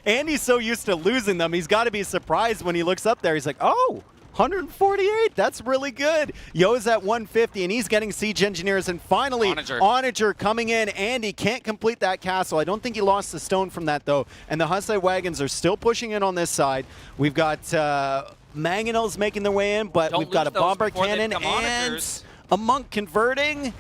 Andy's so used to losing them, he's got to be surprised when he looks up there. He's like, oh, 148. That's really good. Yo's at 150, and he's getting Siege Engineers. And finally, Onager coming in. Andy can't complete that castle. I don't think he lost the stone from that, though. And the Hussite Wagons are still pushing in on this side. We've got Mangonels making their way in, but we've got a Bomber Cannon and a Monk converting.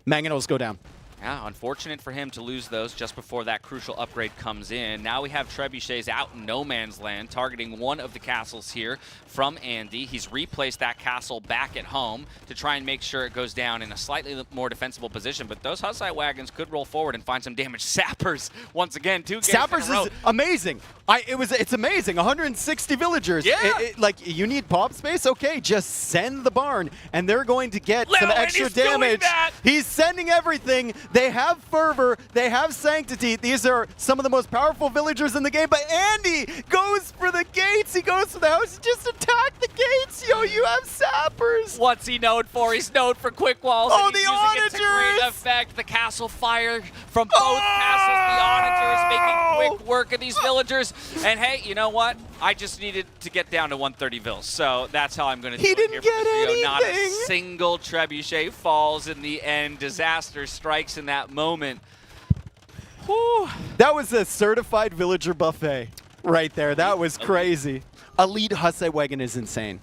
Mangonels go down. Yeah, unfortunate for him to lose those just before that crucial upgrade comes in. Now we have Trebuchets out in no man's land, targeting one of the castles here from Andy. He's replaced that castle back at home to try and make sure it goes down in a slightly more defensible position. But those Hussite Wagons could roll forward and find some damage. Sappers, once again, 2 games Sappers in a row. is amazing. It's amazing. 160 villagers. Yeah. Like, you need pop space? Okay, just send the barn, and they're going to get some extra damage. He's sending everything. They have fervor. They have sanctity. These are some of the most powerful villagers in the game. But Andy goes for the gates. He goes for the house. Just attack the gates. Yo, you have sappers. What's he known for? He's known for quick walls. Oh, and he's the using it to great effect. The castle fire from both castles. The onagers making quick work of these villagers. And hey, you know what? I just needed to get down to 130 vills, so that's how I'm going to do it here for Mr. Yo. Not a single trebuchet falls in the end. Disaster strikes in that moment. Whew. That was a certified villager buffet right there. That was crazy. Elite Hussite Wagon is insane.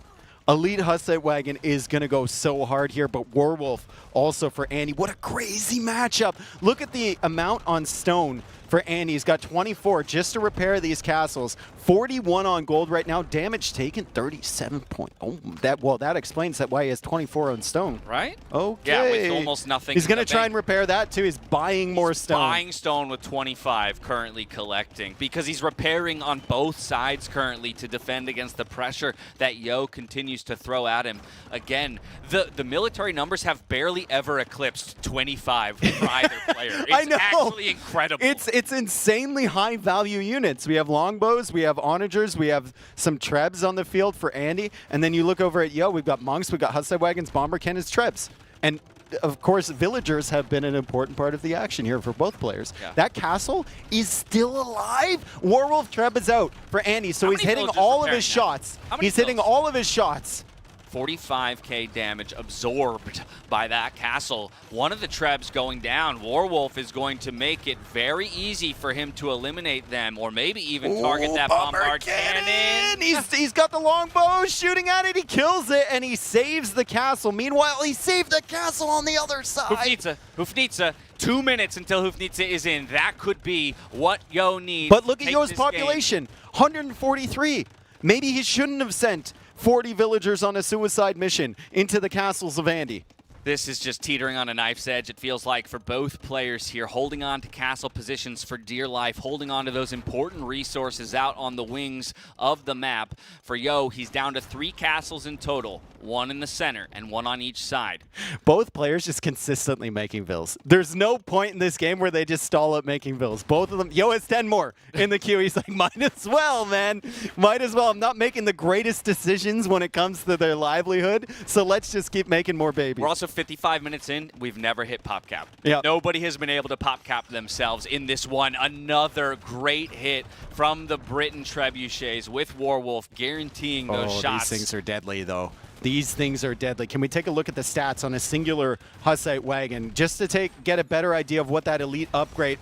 Elite Hussite Wagon is going to go so hard here, but Warwolf also for Andy. What a crazy matchup. Look at the amount on stone for Andy. He's got 24 just to repair these castles. 41 on gold right now. Damage taken 37 point. Oh, that explains why he has 24 on stone. Right? Okay. Yeah, with almost nothing. He's going to try and repair that too. He's buying more stone. Buying stone with 25 currently collecting because he's repairing on both sides currently to defend against the pressure that Yo continues to throw at him. Again, the military numbers have barely ever eclipsed 25 for either player. It's I know. actually incredible. It's insanely high value units. We have longbows, we have onagers, we have some trebs on the field for Andy, and then you look over at Yo, we've got monks, we've got Hussite Wagons, bomber cannons, trebs. And of course, villagers have been an important part of the action here for both players. Yeah. That castle is still alive. Warwolf Treb is out for Andy, so he's hitting all of his shots. He's hitting all of his shots. 45k damage absorbed by that castle. One of the trebs going down. Warwolf is going to make it very easy for him to eliminate them, or maybe even target that bombard cannon. He's got the longbow shooting at it. He kills it, and he saves the castle. Meanwhile, he saved the castle on the other side. Hufnitsa. 2 minutes until Hufnitsa is in. That could be what Yo needs. But look at Yo's population, 143. Maybe he shouldn't have sent 40 villagers on a suicide mission into the castles of Andy. This is just teetering on a knife's edge, it feels like, for both players here, holding on to castle positions for dear life, holding on to those important resources out on the wings of the map. For Yo, he's down to 3 castles in total, 1 in the center and 1 on each side. Both players just consistently making vills. There's no point in this game where they just stall up making vills. Both of them. Yo has 10 more in the queue. He's like, might as well, man. Might as well. I'm not making the greatest decisions when it comes to their livelihood, so let's just keep making more babies. We're also 55 minutes in, we've never hit pop cap. Yep. Nobody has been able to pop cap themselves in this one. Another great hit from the Britain Trebuchets with Warwolf guaranteeing those shots. These things are deadly, though. These things are deadly. Can we take a look at the stats on a singular Hussite Wagon just to get a better idea of what that elite upgrade...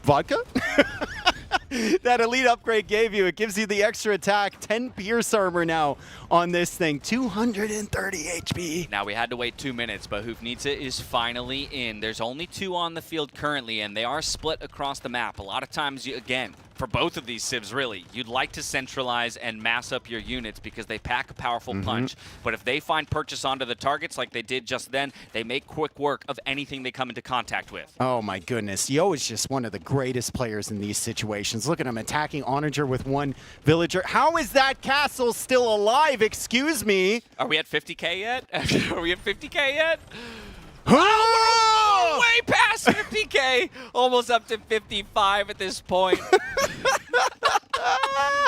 Vodka? That elite upgrade gave you. It gives you the extra attack, 10 pierce armor now on this thing, 230 HP. Now we had to wait 2 minutes, but Hufnitsa is finally in. There's only 2 on the field currently, and they are split across the map. A lot of times, again, for both of these civs, really, you'd like to centralize and mass up your units because they pack a powerful punch. But if they find purchase onto the targets like they did just then, they make quick work of anything they come into contact with. Oh my goodness, Yo is just one of the greatest players in these situations. Look at him attacking Onager with 1 villager. How is that castle still alive? Excuse me. Are we at 50k yet? Are we at 50k yet? Oh, we're way past 50k, almost up to 55 at this point.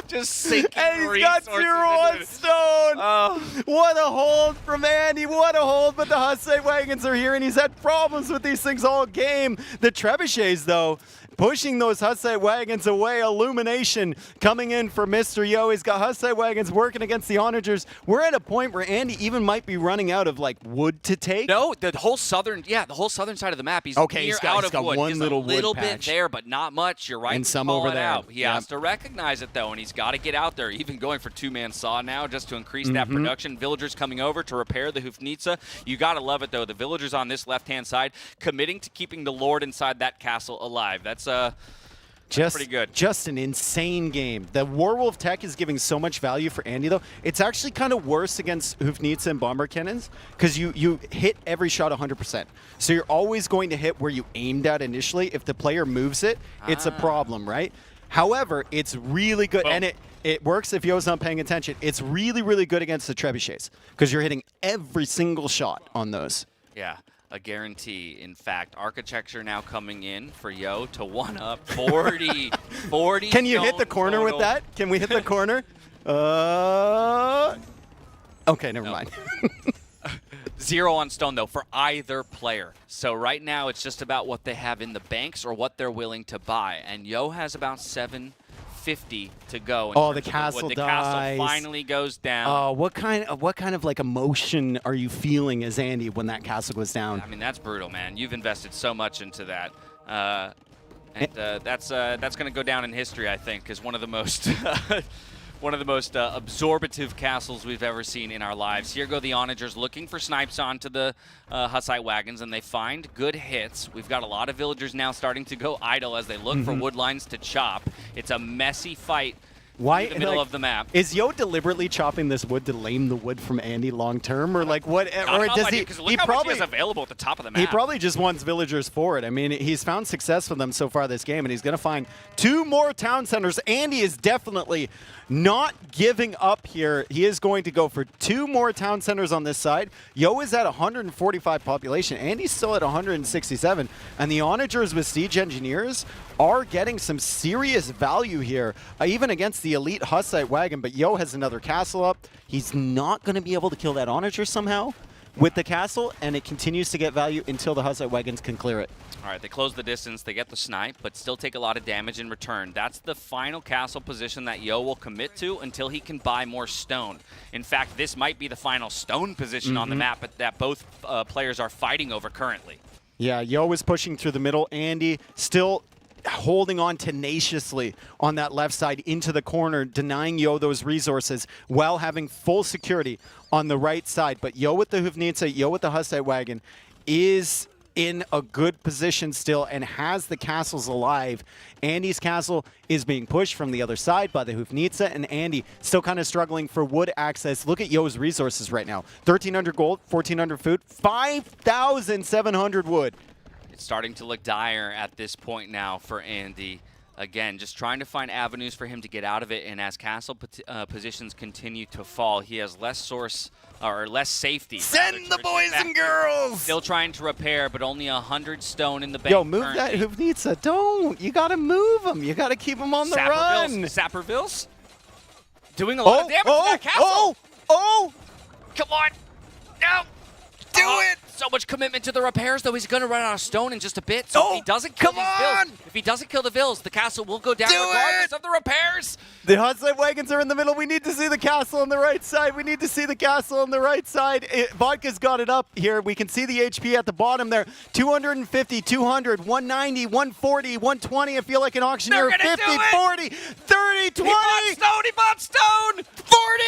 Just sinking and he's got 0 stone. Oh. What a hold from Andy. What a hold. But the Hussite Wagons are here, and he's had problems with these things all game. The Trebuchets, though, pushing those Hussite wagons away. Illumination coming in for Mr. Yo. He's got Hussite wagons working against the Onagers. We're at a point where Andy even might be running out of like wood to take. No, the whole southern side of the map. He's okay, near he's got, out of wood. one He's little a little wood bit patch. there, but not much. You're right. And to some call over it there. out. He has to recognize it though, and he's got to get out there. Even going for two-man saw now just to increase that production. Villagers coming over to repair the Hufnitsa. You got to love it though. The villagers on this left-hand side committing to keeping the Lord inside that castle alive. That's pretty good. Just an insane game. The Warwolf tech is giving so much value for Andy, though. It's actually kind of worse against Hufnitsa and Bomber Cannons because you hit every shot 100%. So you're always going to hit where you aimed at initially. If the player moves it, it's a problem, right? However, it's really good, and it works if Yo's not paying attention. It's really, really good against the trebuchets because you're hitting every single shot on those. Yeah. A guarantee. In fact, architecture now coming in for Yo to one up 40. Can you hit the corner with that? Can we hit the corner? Okay, never mind. 0 on stone, though, for either player. So right now, it's just about what they have in the banks or what they're willing to buy. And Yo has about 750 to go. Oh, the castle the dies. castle finally goes down. What kind of like emotion are you feeling as Andy when that castle goes down? I mean, that's brutal, man. You've invested so much into that. That's going to go down in history, I think, as one of the most absorbative castles we've ever seen in our lives. Here go the Onagers looking for snipes onto the Hussite wagons, and they find good hits. We've got a lot of villagers now starting to go idle as they look for wood lines to chop. It's a messy fight. Why In the middle of the map. Is Yo deliberately chopping this wood to lame the wood from Andy long term, or like what? Or does he? He probably is available at the top of the map. He probably just wants villagers for it. I mean, he's found success with them so far this game, and he's going to find 2 more town centers. Andy is definitely not giving up here. He is going to go for 2 more town centers on this side. Yo is at 145 population. Andy's still at 167, and the Onagers with siege engineers are getting some serious value here, even against the elite Hussite wagon. But Yo has another castle up. He's not going to be able to kill that Onager somehow with the castle, and it continues to get value until the Hussite wagons can clear it. All right, they close the distance, they get the snipe, but still take a lot of damage in return. That's the final castle position that Yo will commit to until he can buy more stone. In fact, this might be the final stone position on the map that both players are fighting over currently. Yeah, Yo is pushing through the middle. Andy still holding on tenaciously on that left side into the corner, denying Yo those resources while having full security on the right side. But Yo with the Hufnitsa, Yo with the Hussite wagon is in a good position still and has the castles alive. Andy's castle is being pushed from the other side by the Hufnitsa, and Andy still kind of struggling for wood access. Look at Yo's resources right now. 1,300 gold, 1,400 food, 5,700 wood. It's starting to look dire at this point now for Andy. Again, just trying to find avenues for him to get out of it, and as castle positions continue to fall, he has less source or less safety. Send the boys and girls! Still trying to repair, but only 100 stone in the bank. Yo, move that Hufnitsa. Don't. You got to move them. You got to keep them on the run. Sappervilles doing a lot of damage to that castle. Come on. No. Do it! So much commitment to the repairs, though. He's going to run out of stone in just a bit. So if he doesn't kill these vills, if he doesn't kill the vills, the castle will go down regardless of the repairs. The Hussite wagons are in the middle. We need to see the castle on the right side. We need to see the castle on the right side. Vodka's got it up here. We can see the HP at the bottom there. 250, 200, 190, 140, 120. I feel like an auctioneer. 50, 40, 30, 20. He bought stone. 40.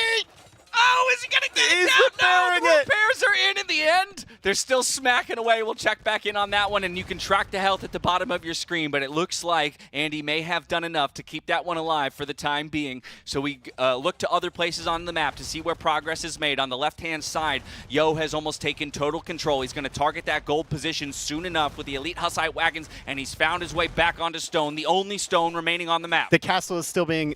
Oh, is he going to get it down? No, the repairs are in the end. They're still smacking away. We'll check back in on that one, and you can track the health at the bottom of your screen, but it looks like Andy may have done enough to keep that one alive for the time being. So we look to other places on the map to see where progress is made. On the left-hand side, Yo has almost taken total control. He's going to target that gold position soon enough with the elite Hussite wagons, and he's found his way back onto stone, the only stone remaining on the map. The castle is still being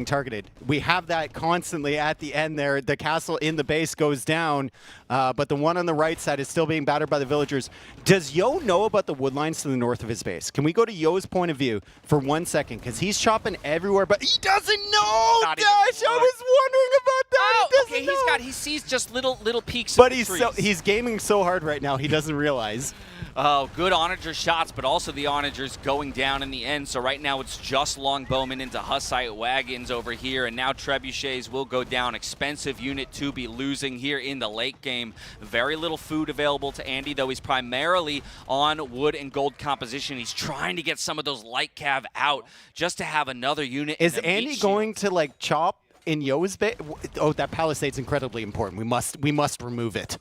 targeted. We have that constantly at the end there. The castle in the base goes down, but the one on the right side is still being battered by the villagers. Does Yo know about the wood lines to the north of his base? Can we go to Yo's point of view for 1 second? Because he's chopping everywhere, but he doesn't know, Dash! I was wondering about that. He he sees just little peaks. But in the he's gaming so hard right now he doesn't realize. Oh, good onager shots, but also the onagers going down in the end. So right now it's just Longbowman into Hussite Wagons over here, and now Trebuchets will go down. Expensive unit to be losing here in the late game. Very little food available to Andy, though he's primarily on wood and gold composition. He's trying to get some of those light cav out just to have another unit. Is Andy going to like chop in Yo's base? Oh, that palisade's incredibly important. We must remove it.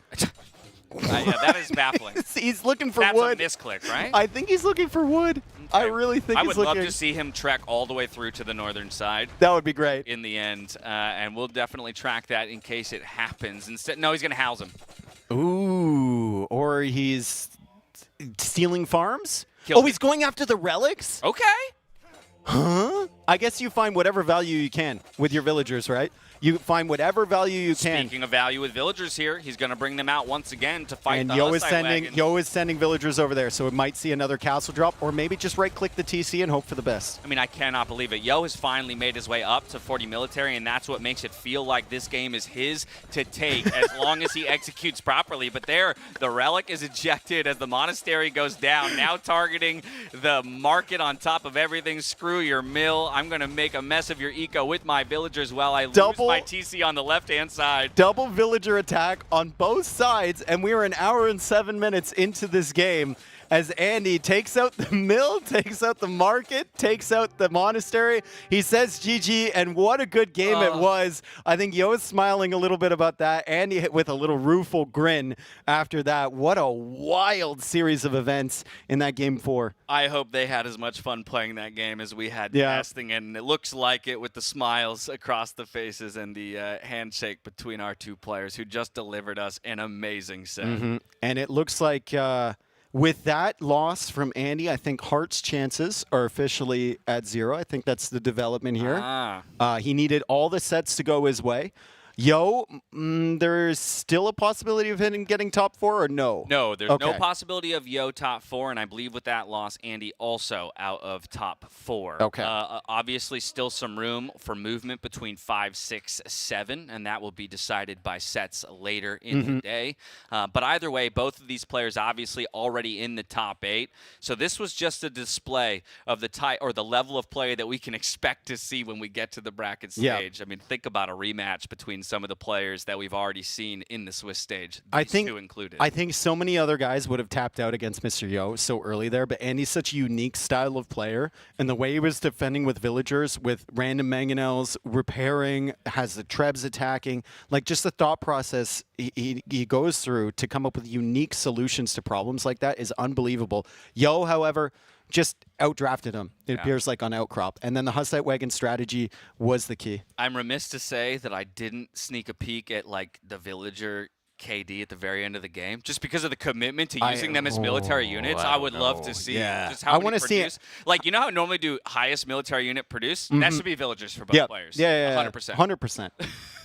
Yeah, that is baffling. He's looking for That's wood. a misclick, right? I think he's looking for wood. Okay. I really think I he's would looking. love to see him trek all the way through to the northern side. That would be great. In the end, and we'll definitely track that in case it happens. Instead, no, he's going to house him. Ooh, or he's stealing farms? Kill he's going after the relics? Okay. Huh? I guess you find whatever value you can with your villagers, right? You find whatever value you can. Speaking of value with villagers here, he's going to bring them out once again to fight And the Yo is Hussite wagon. sending villagers over there, so it might see another castle drop, or maybe just right-click the TC and hope for the best. I mean, I cannot believe it. Yo has finally made his way up to 40 military, and that's what makes it feel like this game is his to take as long as he executes properly. But there, the relic is ejected as the monastery goes down, now targeting the market on top of everything. Screw your mill. I'm going to make a mess of your eco with my villagers while I lose my TC on the left-hand side. Double villager attack on both sides, and we were an hour and 7 minutes into this game as Andy takes out the mill, takes out the market, takes out the monastery. He says GG, and what a good game it was. I think Yo is smiling a little bit about that. Andy hit with a little rueful grin after that. What a wild series of events in that game 4. I hope they had as much fun playing that game as we had casting, and it looks like it with the smiles across the faces and the handshake between our two players who just delivered us an amazing set. And it looks like with that loss from Andy, I think Hart's chances are officially at 0. I think that's the development here. He needed all the sets to go his way. Yo, there's still a possibility of him getting top 4 or no? No, there's no possibility of Yo top 4, and I believe with that loss, Andy also out of top 4. Okay. Obviously, still some room for movement between 5, 6, 7, and that will be decided by sets later in the day. But either way, both of these players obviously already in the top 8. So this was just a display of the the level of play that we can expect to see when we get to the bracket stage. I mean, think about a rematch between some of the players that we've already seen in the Swiss stage, these two included. I think so many other guys would have tapped out against Mr. Yo so early there, but Andy's such a unique style of player, and the way he was defending with villagers, with random mangonels, repairing, has the Trebs attacking, like just the thought process he goes through to come up with unique solutions to problems like that is unbelievable. Yo, however, just outdrafted him, it appears like on Outcrop. And then the Hussite Wagon strategy was the key. I'm remiss to say that I didn't sneak a peek at like the villager KD at the very end of the game, just because of the commitment to using them as military units. I would love to see just how many produce. Like, you know how I normally do highest military unit produce? That should be villagers for both players. 100%. 100%.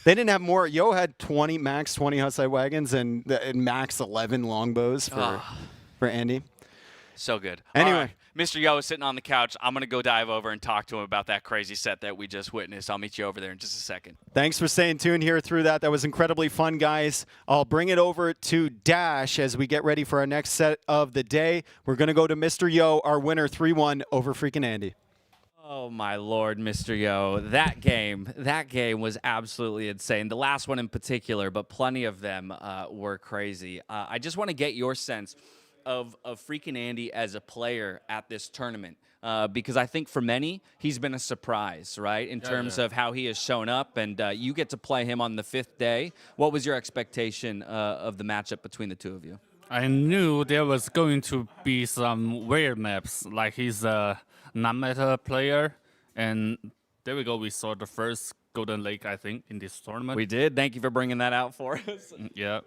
They didn't have more. Yo had max 20 Hussite Wagons and max 11 longbows for Andy. So good. Anyway. All right. Mr. Yo is sitting on the couch. I'm going to go dive over and talk to him about that crazy set that we just witnessed. I'll meet you over there in just a second. Thanks for staying tuned here through that. That was incredibly fun, guys. I'll bring it over to Dash as we get ready for our next set of the day. We're going to go to Mr. Yo, our winner 3-1 over freaking Andy. Oh, my Lord, Mr. Yo. That game was absolutely insane. The last one in particular, but plenty of them were crazy. I just want to get your sense of freaking Andy as a player at this tournament, because I think for many, he's been a surprise, right, in terms of how he has shown up, and you get to play him on the 5th day. What was your expectation of the matchup between the two of you? I knew there was going to be some weird maps, like he's a non-meta player, and there we go, we saw the first Golden Lake, I think, in this tournament. We did. Thank you for bringing that out for us. Yeah.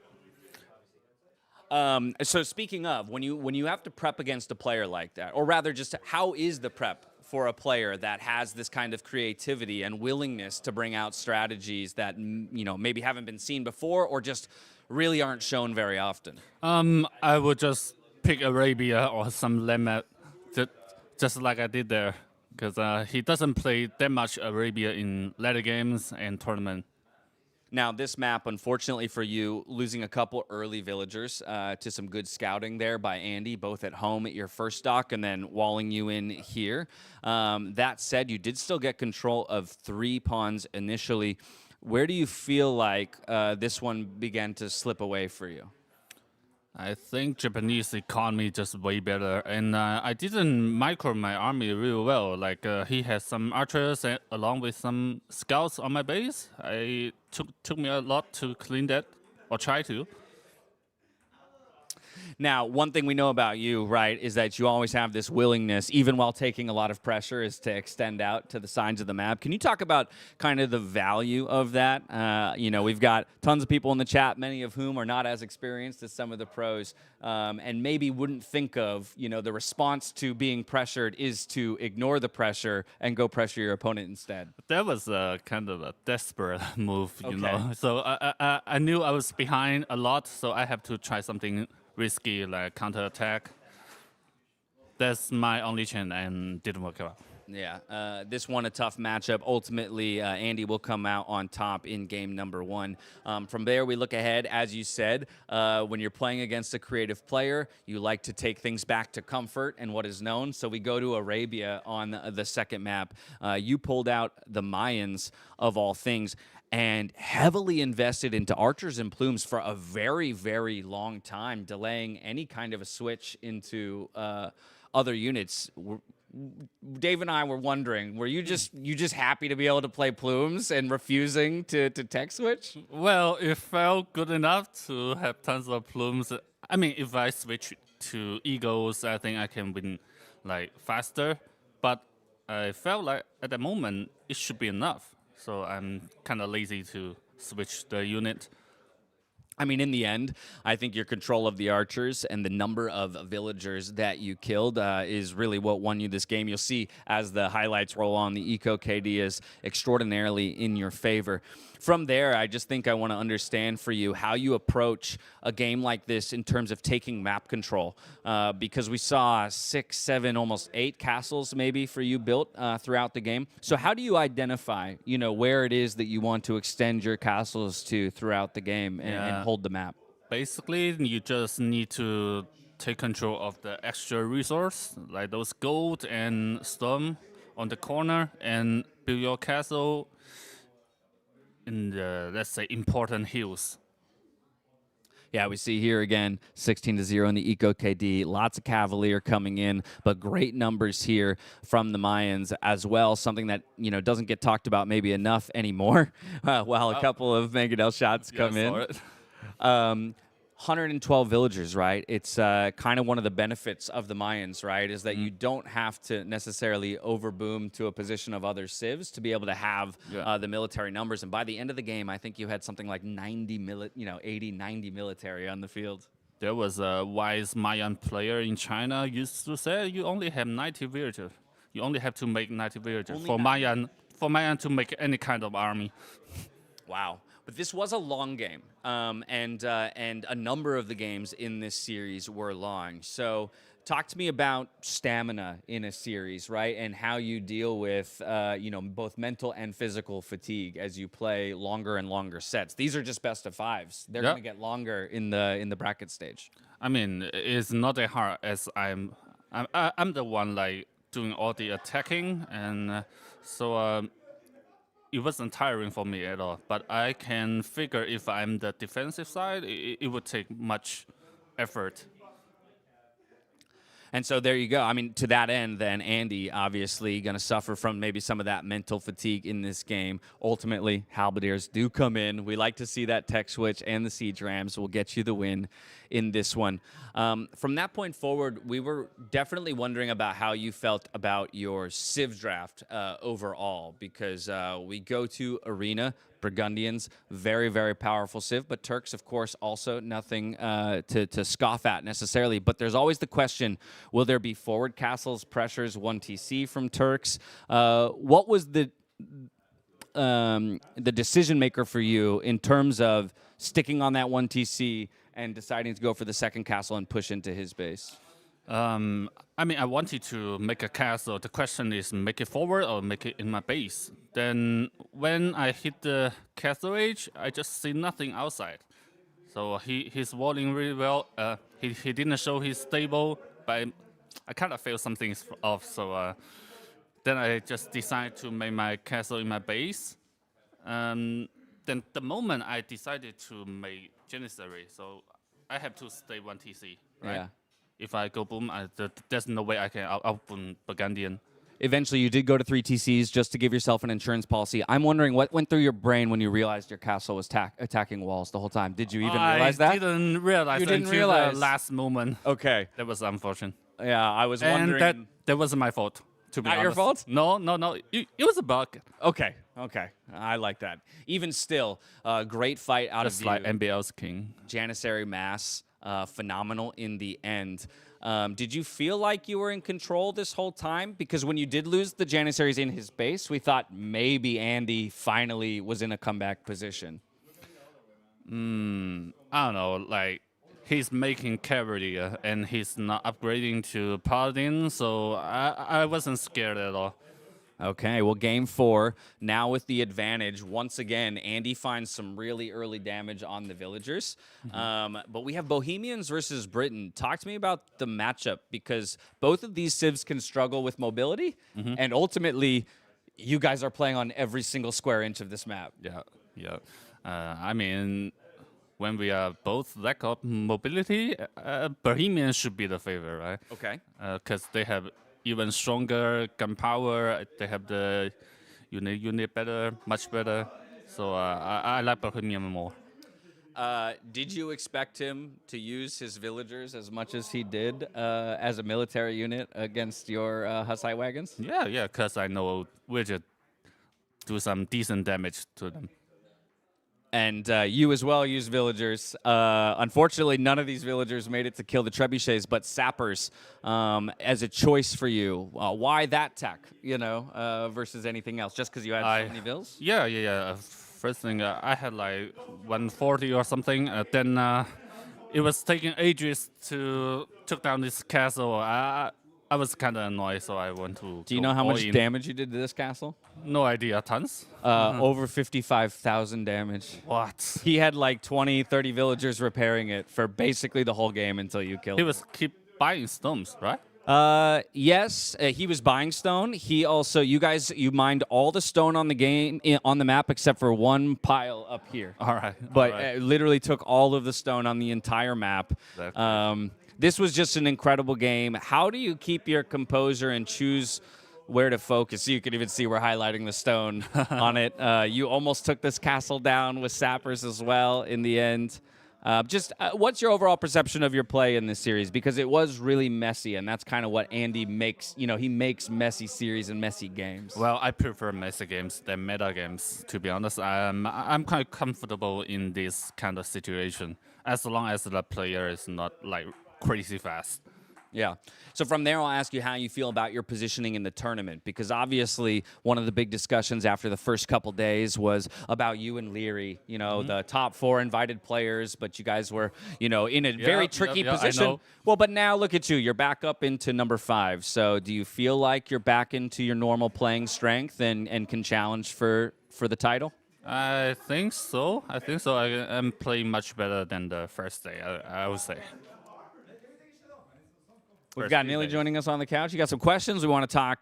So speaking of, when you have to prep against a player like that, or rather just how is the prep for a player that has this kind of creativity and willingness to bring out strategies that, you know, maybe haven't been seen before or just really aren't shown very often? I would just pick Arabia or some land map, just like I did there, because he doesn't play that much Arabia in later games and tournament. Now, this map, unfortunately for you, losing a couple early villagers to some good scouting there by Andy, both at home at your first stock and then walling you in here. That said, you did still get control of 3 pawns initially. Where do you feel like this one began to slip away for you? I think Japanese economy just way better, and I didn't micro my army really well. Like he has some archers along with some scouts on my base. I took me a lot to clean that, or try to. Now, one thing we know about you, right, is that you always have this willingness, even while taking a lot of pressure, is to extend out to the sides of the map. Can you talk about kind of the value of that? We've got tons of people in the chat, many of whom are not as experienced as some of the pros, and maybe wouldn't think of, the response to being pressured is to ignore the pressure and go pressure your opponent instead. That was kind of a desperate move, you know. So I knew I was behind a lot, so I have to try something risky, like counterattack. That's my only chance, and didn't work out. Yeah, this one a tough matchup. Ultimately, Andy will come out on top in game number 1. From there, we look ahead. As you said, when you're playing against a creative player, you like to take things back to comfort and what is known. So we go to Arabia on the second map. You pulled out the Mayans, of all things, and heavily invested into archers and plumes for a very, very long time, delaying any kind of a switch into other units. Dave and I were wondering, were you just happy to be able to play plumes and refusing to tech switch? Well, it felt good enough to have tons of plumes. I mean, if I switch to eagles, I think I can win like faster. But I felt like at the moment it should be enough. So I'm kind of lazy to switch the unit. I mean, in the end, I think your control of the archers and the number of villagers that you killed is really what won you this game. You'll see as the highlights roll on, the eco KD is extraordinarily in your favor. From there, I just think I want to understand for you how you approach a game like this in terms of taking map control, because we saw 6, 7, almost 8 castles maybe for you built throughout the game. So how do you identify, where it is that you want to extend your castles to throughout the game and hold the map? Basically, you just need to take control of the extra resource, like those gold and stone on the corner, and build your castle in the, let's say, important hills. Yeah, we see here again, 16-0 in the Eco KD. Lots of Cavalier coming in, but great numbers here from the Mayans as well. Something that, doesn't get talked about maybe enough anymore, while a couple of Mangonel shots come in. 112 villagers, right? It's kind of one of the benefits of the Mayans, right? Is that you don't have to necessarily overboom to a position of other civs to be able to have the military numbers. And by the end of the game, I think you had something like 80, 90 military on the field. There was a wise Mayan player in China used to say you only have 90 villagers. You only have to make 90 villagers for Mayan to make any kind of army. Wow. But this was a long game, and a number of the games in this series were long. So talk to me about stamina in a series, right, and how you deal with, both mental and physical fatigue as you play longer and longer sets. These are just best of 5s. They're going to get longer in the bracket stage. I mean, it's not that hard as I'm the one like doing all the attacking, and so. It wasn't tiring for me at all, but I can figure if I'm the defensive side, it would take much effort. And so there you go. I mean, to that end, then, Andy, obviously, going to suffer from maybe some of that mental fatigue in this game. Ultimately, Halberdiers do come in. We like to see that tech switch, and the Siege Rams will get you the win in this one. From that point forward, we were definitely wondering about how you felt about your Civ draft overall, because we go to Arena, Burgundians, very, very powerful Civ, but Turks, of course, also nothing to scoff at necessarily. But there's always the question, will there be forward castles, pressures, 1TC from Turks? What was the decision maker for you in terms of sticking on that 1TC and deciding to go for the second castle and push into his base? I mean, I wanted to make a castle. The question is, make it forward or make it in my base? Then when I hit the castle edge, I just see nothing outside. So he's walling really well. He didn't show his stable, but I kind of feel something's off. So then I just decided to make my castle in my base. Then the moment I decided to make Janissary, so I have to stay 1 TC, right? Yeah. If I go boom, there's no way I can outboom Burgundian. Eventually, you did go to 3 TCs just to give yourself an insurance policy. I'm wondering what went through your brain when you realized your castle was attacking walls the whole time. Did you even realize that? I didn't realize You didn't until realize. the last moment. Okay. That was unfortunate. Yeah, I was wondering. And that wasn't my fault, to be Not honest. your fault? No. It was a bug. Okay. I like that. Even still, great fight out Just of like you. NBL's king. Janissary Mass, phenomenal in the end. Did you feel like you were in control this whole time? Because when you did lose the Janissaries in his base, we thought maybe Andy finally was in a comeback position. I don't know, like, he's making cavalry and he's not upgrading to paladin, so I wasn't scared at all. Okay, well, game 4, now with the advantage, once again, Andy finds some really early damage on the villagers. But we have Bohemians versus Britain. Talk to me about the matchup, because both of these civs can struggle with mobility, and ultimately, you guys are playing on every single square inch of this map. Yeah. I mean, when we are both lack of mobility, Bohemians should be the favorite, right? Okay. Because they have even stronger gunpowder. They have the unit better, much better. So I like Bohemian more. Did you expect him to use his villagers as much as he did as a military unit against your Hussite wagons? Yeah, because I know we just do some decent damage to them. And you as well use villagers. Unfortunately, none of these villagers made it to kill the trebuchets, but sappers as a choice for you. Why that tech, versus anything else? Just because you had so many vills? Yeah. First thing, I had like 140 or something. Then it was taking ages to took down this castle. I was kind of annoyed, so I went to. Do you know how much damage you did to this castle? No idea, tons. Over 55,000 damage. What? He had like 20, 30 villagers repairing it for basically the whole game until you killed him. He was keep buying stones, right? Yes, he was buying stone. He also, you mined all the stone on the game on the map except for one pile up here. All right. But literally took all of the stone on the entire map. This was just an incredible game. How do you keep your composure and choose where to focus? You can even see we're highlighting the stone on it. You almost took this castle down with sappers as well in the end. What's your overall perception of your play in this series? Because it was really messy, and that's kind of what Andy makes. He makes messy series and messy games. Well, I prefer messy games than meta games, to be honest. I'm quite comfortable in this kind of situation, as long as the player is not like crazy fast. Yeah. So from there, I'll ask you how you feel about your positioning in the tournament, because obviously one of the big discussions after the first couple days was about you and Leary, the top 4 invited players, but you guys were, in a very tricky position. I know. Well, but now look at you. You're back up into number 5. So do you feel like you're back into your normal playing strength and can challenge for the title? I think so. I am playing much better than the first day, I would say. We've got Neely joining us on the couch. You got some questions? We want to talk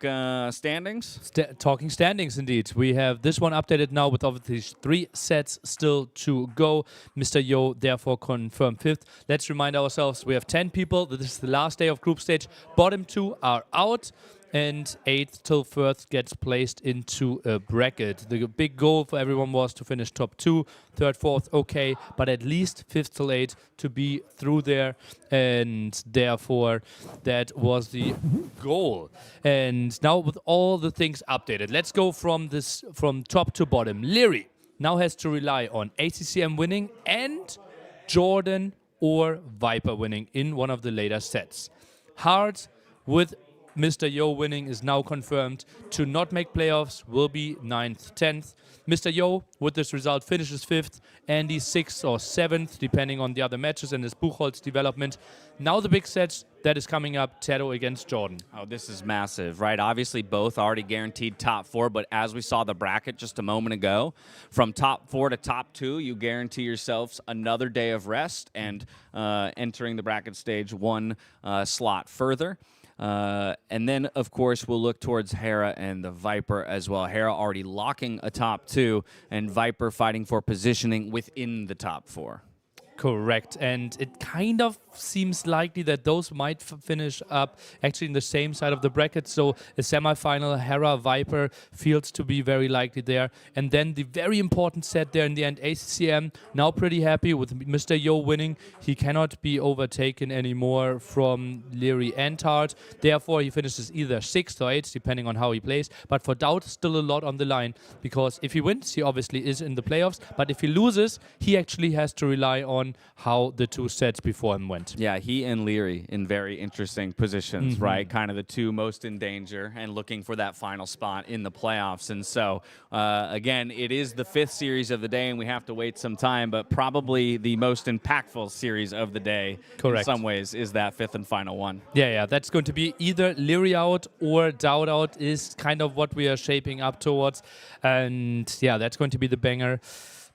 standings? Talking standings, indeed. We have this one updated now with obviously 3 sets still to go. Mr. Yo, therefore, confirmed 5th. Let's remind ourselves, we have 10 people. This is the last day of group stage. Bottom 2 are out, and 8th till 1st gets placed into a bracket. The big goal for everyone was to finish top 2, 3rd, 4th, okay, but at least 5th till 8th to be through there, and therefore that was the goal. And now with all the things updated, let's go from top to bottom. Leary now has to rely on ACCM winning and Jordan or Viper winning in one of the later sets. Hard with Mr. Yo winning is now confirmed to not make playoffs, will be 9th, 10th. Mr. Yo, with this result, finishes 5th, Andy 6th or 7th, depending on the other matches and his Buchholz development. Now the big set that is coming up, Tato against Jordan. Oh, this is massive, right? Obviously, both already guaranteed top 4, but as we saw the bracket just a moment ago, from top 4 to top 2, you guarantee yourselves another day of rest and entering the bracket stage one slot further. And then, of course, we'll look towards Hera and the Viper as well. Hera already locking a top 2, and Viper fighting for positioning within the top 4. Correct, and it kind of seems likely that those might finish up actually in the same side of the bracket, so a semifinal Hera Viper feels to be very likely there. And then the very important set there in the end, ACCM now pretty happy with Mr. Yo winning. He cannot be overtaken anymore from Leary and Tart, therefore he finishes either 6th or 8th depending on how he plays. But for Doubt, still a lot on the line, because if he wins he obviously is in the playoffs, but if he loses he actually has to rely on how the 2 sets before him went. Yeah, he and Leary in very interesting positions, right? Kind of the 2 most in danger and looking for that final spot in the playoffs. And so, again, it is the 5th series of the day, and we have to wait some time, but probably the most impactful series of the day, correct, in some ways, is that 5th and final one. Yeah, that's going to be either Leary out or Doubt out is kind of what we are shaping up towards. And yeah, that's going to be the banger.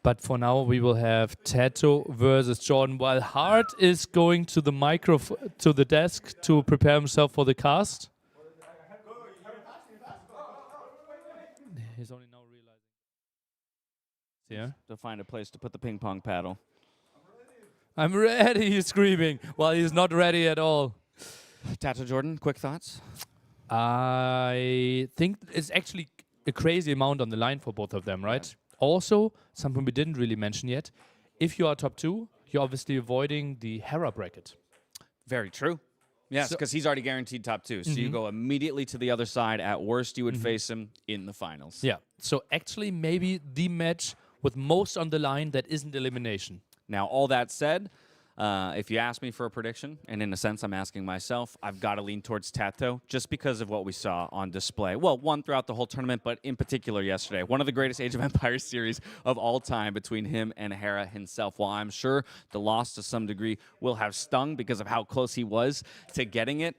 But for now, we will have Tato versus Jordan, while Hart is going to the desk to prepare himself for the cast. He's only now realizing. Yeah. To find a place to put the ping pong paddle. I'm ready, he's screaming, while he's not ready at all. Tato Jordan, quick thoughts? I think it's actually a crazy amount on the line for both of them, right? Yeah. Also, something we didn't really mention yet, if you are top 2, you're obviously avoiding the Hera bracket. Very true. Yes, because he's already guaranteed top 2. So you go immediately to the other side. At worst, you would face him in the finals. Yeah. So actually, maybe the match with most on the line that isn't elimination. Now, all that said, if you ask me for a prediction, and in a sense I'm asking myself, I've got to lean towards Tato just because of what we saw on display. Well, one, throughout the whole tournament, but in particular yesterday. One of the greatest Age of Empires series of all time between him and Hera himself. While I'm sure the loss to some degree will have stung because of how close he was to getting it,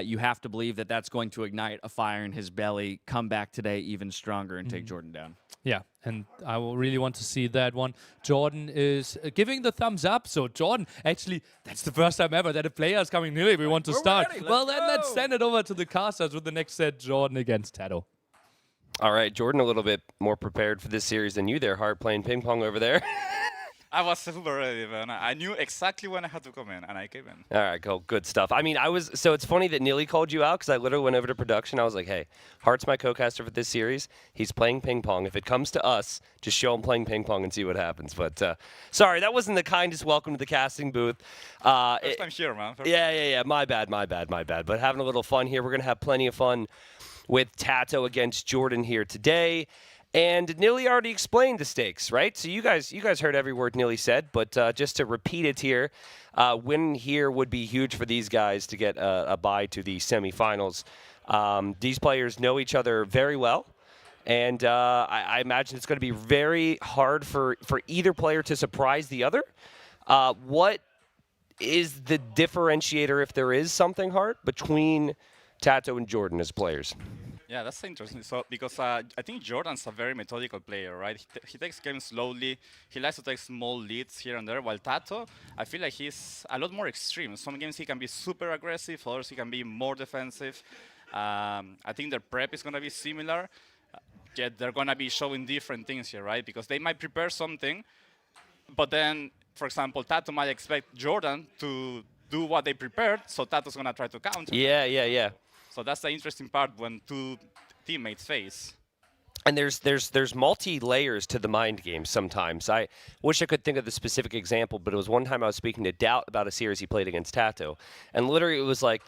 you have to believe that that's going to ignite a fire in his belly, come back today even stronger, and take Jordan down. Yeah, and I will really want to see that one. Jordan is giving the thumbs up. So Jordan, actually, that's the first time ever that a player is coming nearly. We want to start. Well, then let's send it over to the casters with the next set, Jordan against Tato. All right, Jordan a little bit more prepared for this series than you there, Hart, playing ping pong over there. I was super ready, man. I knew exactly when I had to come in, and I came in. All right, cool. Good stuff. I mean, so it's funny that Neely called you out, because I literally went over to production. I was like, hey, Hart's my co-caster for this series. He's playing ping pong. If it comes to us, just show him playing ping pong and see what happens. But sorry, that wasn't the kindest welcome to the casting booth. First time here, man. Yeah. My bad. But having a little fun here. We're going to have plenty of fun with Tato against Jordan here today. And Nilly already explained the stakes, right? So you guys heard every word Nilly said, but just to repeat it here, win here would be huge for these guys to get a bye to the semifinals. These players know each other very well, and I imagine it's going to be very hard for either player to surprise the other. What is the differentiator, if there is something hard, between Tato and Jordan as players? Yeah, that's interesting. So because I think Jordan's a very methodical player, right? He takes games slowly. He likes to take small leads here and there. While Tato, I feel like he's a lot more extreme. Some games he can be super aggressive. Others he can be more defensive. I think their prep is going to be similar. Yet they're going to be showing different things here, right? Because they might prepare something, but then, for example, Tato might expect Jordan to do what they prepared, so Tato's going to try to counter. Yeah. So that's the interesting part when two teammates face. And there's multi-layers to the mind game sometimes. I wish I could think of the specific example, but it was one time I was speaking to Doubt about a series he played against Tato. And literally it was like,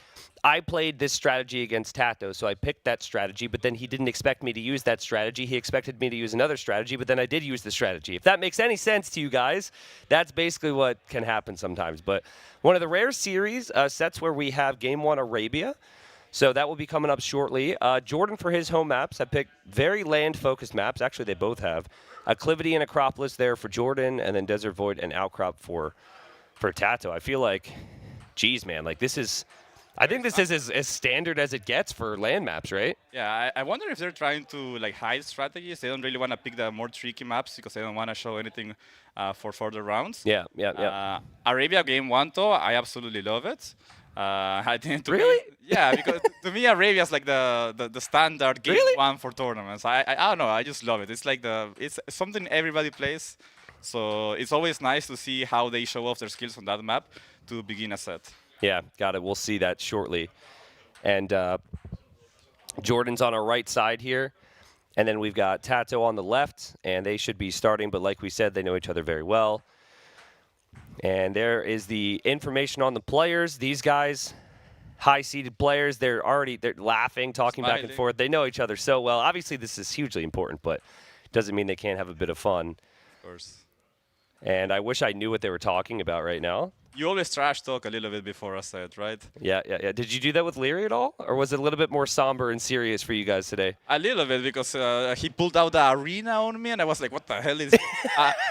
I played this strategy against Tato, so I picked that strategy, but then he didn't expect me to use that strategy. He expected me to use another strategy, but then I did use the strategy. If that makes any sense to you guys, that's basically what can happen sometimes. But one of the rare series sets where we have Game 1 Arabia. So that will be coming up shortly. Jordan, for his home maps, I picked very land-focused maps. Actually, they both have. Acclivity and Acropolis there for Jordan, and then Desert Void and Outcrop for Tato. I feel like, geez, man, like this is, I think this is as standard as it gets for land maps, right? Yeah, I wonder if they're trying to like hide strategies. They don't really want to pick the more tricky maps because they don't want to show anything for further rounds. Yeah. Arabia game 1, though, I absolutely love it. I think really? Yeah, because to me Arabia is like the standard game 1 for tournaments. I don't know, I just love it. It's like it's something everybody plays. So it's always nice to see how they show off their skills on that map to begin a set. Yeah, got it. We'll see that shortly. And Jordan's on our right side here. And then we've got Tato on the left, and they should be starting. But like we said, they know each other very well. And there is the information on the players. These guys, high-seeded players, they're laughing, talking back and forth. They know each other so well. Obviously, this is hugely important, but it doesn't mean they can't have a bit of fun. Of course. And I wish I knew what they were talking about right now. You always trash talk a little bit before a set, right? Yeah. Did you do that with Leary at all? Or was it a little bit more somber and serious for you guys today? A little bit, because he pulled out the arena on me, and I was like, what the hell is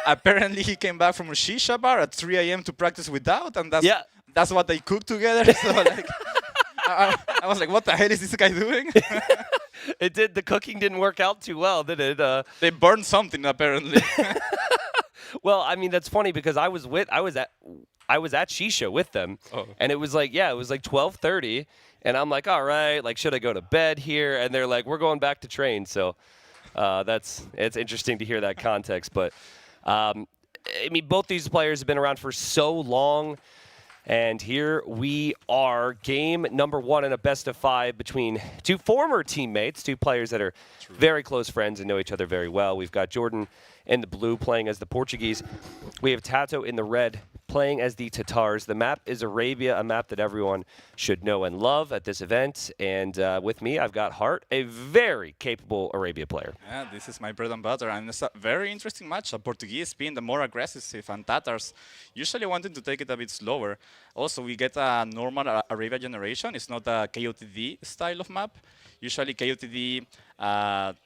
apparently he came back from a shisha bar at 3 a.m. to practice without, and that's what they cooked together. So like, I was like, what the hell is this guy doing? The cooking didn't work out too well, did it? They burned something, apparently. Well, I mean, that's funny because I was at Shisha with them, and it was like 12:30, and I'm like, all right, like, should I go to bed here? And they're like, we're going back to train. So it's interesting to hear that context. But I mean, both these players have been around for so long, and here we are, game number 1 in a best-of-5 between two former teammates, two players that are very close friends and know each other very well. We've got Jordan in the blue playing as the Portuguese. We have Tato in the red playing as the Tatars. The map is Arabia, a map that everyone should know and love at this event. And with me, I've got Hart, a very capable Arabia player. Yeah, this is my bread and butter, and it's a very interesting match. Portuguese being the more aggressive, and Tatars usually wanting to take it a bit slower. Also, we get a normal Arabia generation. It's not a KOTD style of map. Usually KOTD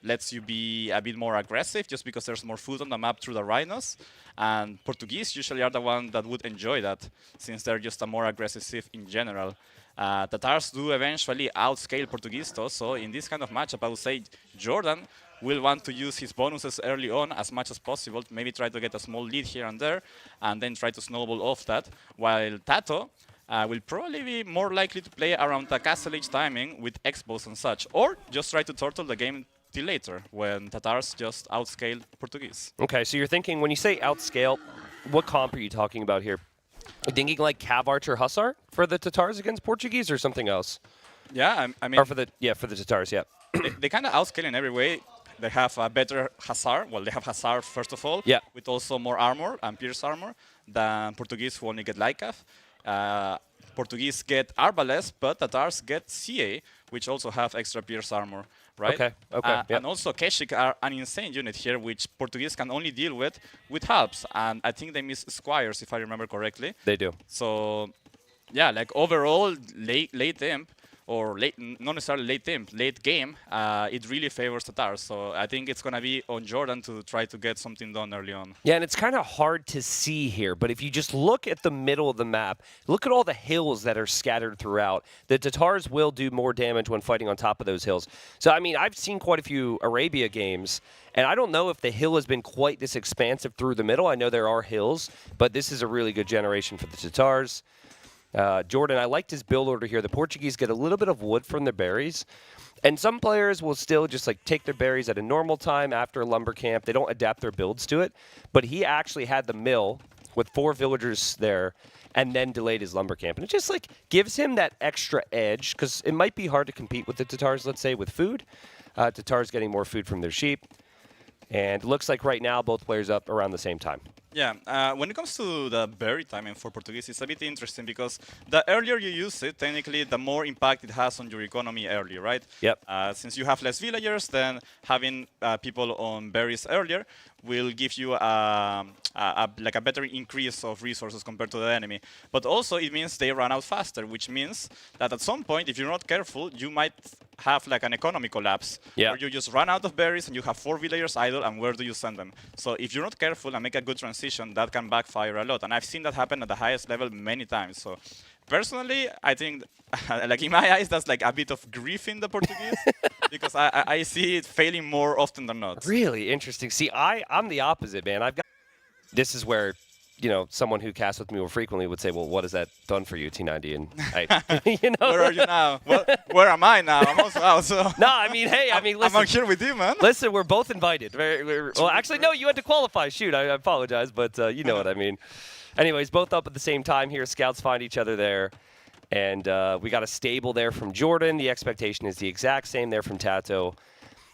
lets you be a bit more aggressive just because there's more food on the map through the rhinos. And Portuguese usually are the one that would enjoy that, since they're just a more aggressive civ in general. Tatars do eventually outscale Portuguese, though, so in this kind of matchup, I would say Jordan will want to use his bonuses early on as much as possible, maybe try to get a small lead here and there, and then try to snowball off that, while Tato will probably be more likely to play around the Castle Age timing with expos and such, or just try to turtle the game till later, when Tatars just outscale Portuguese. Okay, so you're thinking, when you say outscale, what comp are you talking about here? Are you thinking like Cav Archer Hussar for the Tatars against Portuguese, or something else? Yeah, I mean... Or for the Tatars, yeah. They kind of outscale in every way. They have a better Hussar. Well, they have Hussar, first of all, with also more armor and pierce armor than Portuguese, who only get Lycav. Portuguese get Arbalest, but Tatars get CA, which also have extra pierce armor, right? Okay. And also Keshik are an insane unit here, which Portuguese can only deal with halves. And I think they miss Squires, if I remember correctly. They do. So, yeah, like overall, late imp, or not necessarily late imp, late game, it really favors Tatars. So I think it's going to be on Jordan to try to get something done early on. Yeah, and it's kind of hard to see here, but if you just look at the middle of the map, look at all the hills that are scattered throughout. The Tatars will do more damage when fighting on top of those hills. So, I mean, I've seen quite a few Arabia games, and I don't know if the hill has been quite this expansive through the middle. I know there are hills, but this is a really good generation for the Tatars. Jordan, I liked his build order here. The Portuguese get a little bit of wood from their berries, and some players will still just like take their berries at a normal time after a lumber camp. They don't adapt their builds to it, but he actually had the mill with 4 villagers there and then delayed his lumber camp. And it just like gives him that extra edge, because it might be hard to compete with the Tatars, let's say, with food. Tatars getting more food from their sheep. And it looks like right now both players up around the same time. Yeah, when it comes to the berry timing for Portuguese, it's a bit interesting because the earlier you use it, technically, the more impact it has on your economy early, right? Yep. Since you have less villagers, then having people on berries earlier will give you like a better increase of resources compared to the enemy. But also it means they run out faster, which means that at some point, if you're not careful, you might have like an economy collapse, Yeah. where you just run out of berries and you have 4 villagers idle, and where do you send them? So if you're not careful and make a good transition, that can backfire a lot. And I've seen that happen at the highest level many times. So personally, I think, like in my eyes, that's like a bit of grief in the Portuguese, because I see it failing more often than not. Really interesting. See, I'm the opposite, man. I've got. This is where, someone who casts with me more frequently would say, "Well, what has that done for you, T90?" And Where are you now? Well, where am I now? I'm also out. So No, I mean, hey, listen. I'm here with you, man. Listen, we're both invited. Well, actually, no, you had to qualify. Shoot, I apologize, but you know what I mean. Anyways, both up at the same time here. Scouts find each other there. And we got a stable there from Jordan. The expectation is the exact same there from Tato.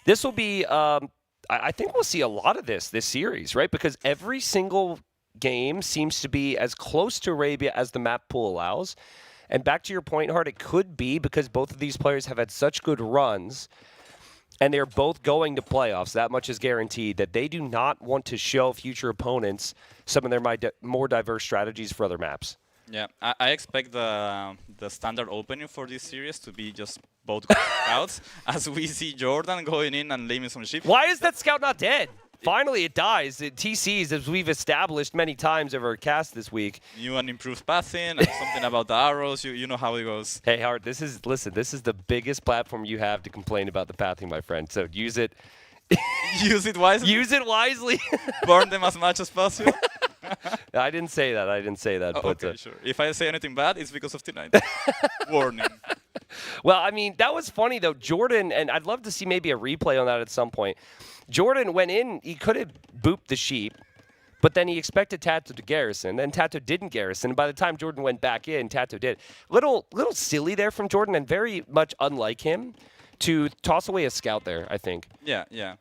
This will be, I think we'll see a lot of this series, right? Because every single game seems to be as close to Arabia as the map pool allows. And back to your point, Hart, it could be because both of these players have had such good runs and they're both going to playoffs. That much is guaranteed that they do not want to show future opponents some of their more diverse strategies for other maps. Yeah, I expect the standard opening for this series to be just both scouts, as we see Jordan going in and leaving some sheep. Why is that scout not dead? Finally, it dies. It TCs, as we've established many times over our cast this week. New and improved pathing, and something about the arrows. You know how it goes. Hey, Hart, this is the biggest platform you have to complain about the pathing, my friend. So use it. Use it wisely. Use it wisely. Burn them as much as possible. I didn't say that. Oh, but, okay, sure. If I say anything bad, it's because of tonight. Warning. Well, I mean, that was funny, though. Jordan, and I'd love to see maybe a replay on that at some point. Jordan went in, he could have booped the sheep, but then he expected Tato to garrison, and Tato didn't garrison. By the time Jordan went back in, Tato did. Little silly there from Jordan, and very much unlike him to toss away a scout there, I think. Yeah.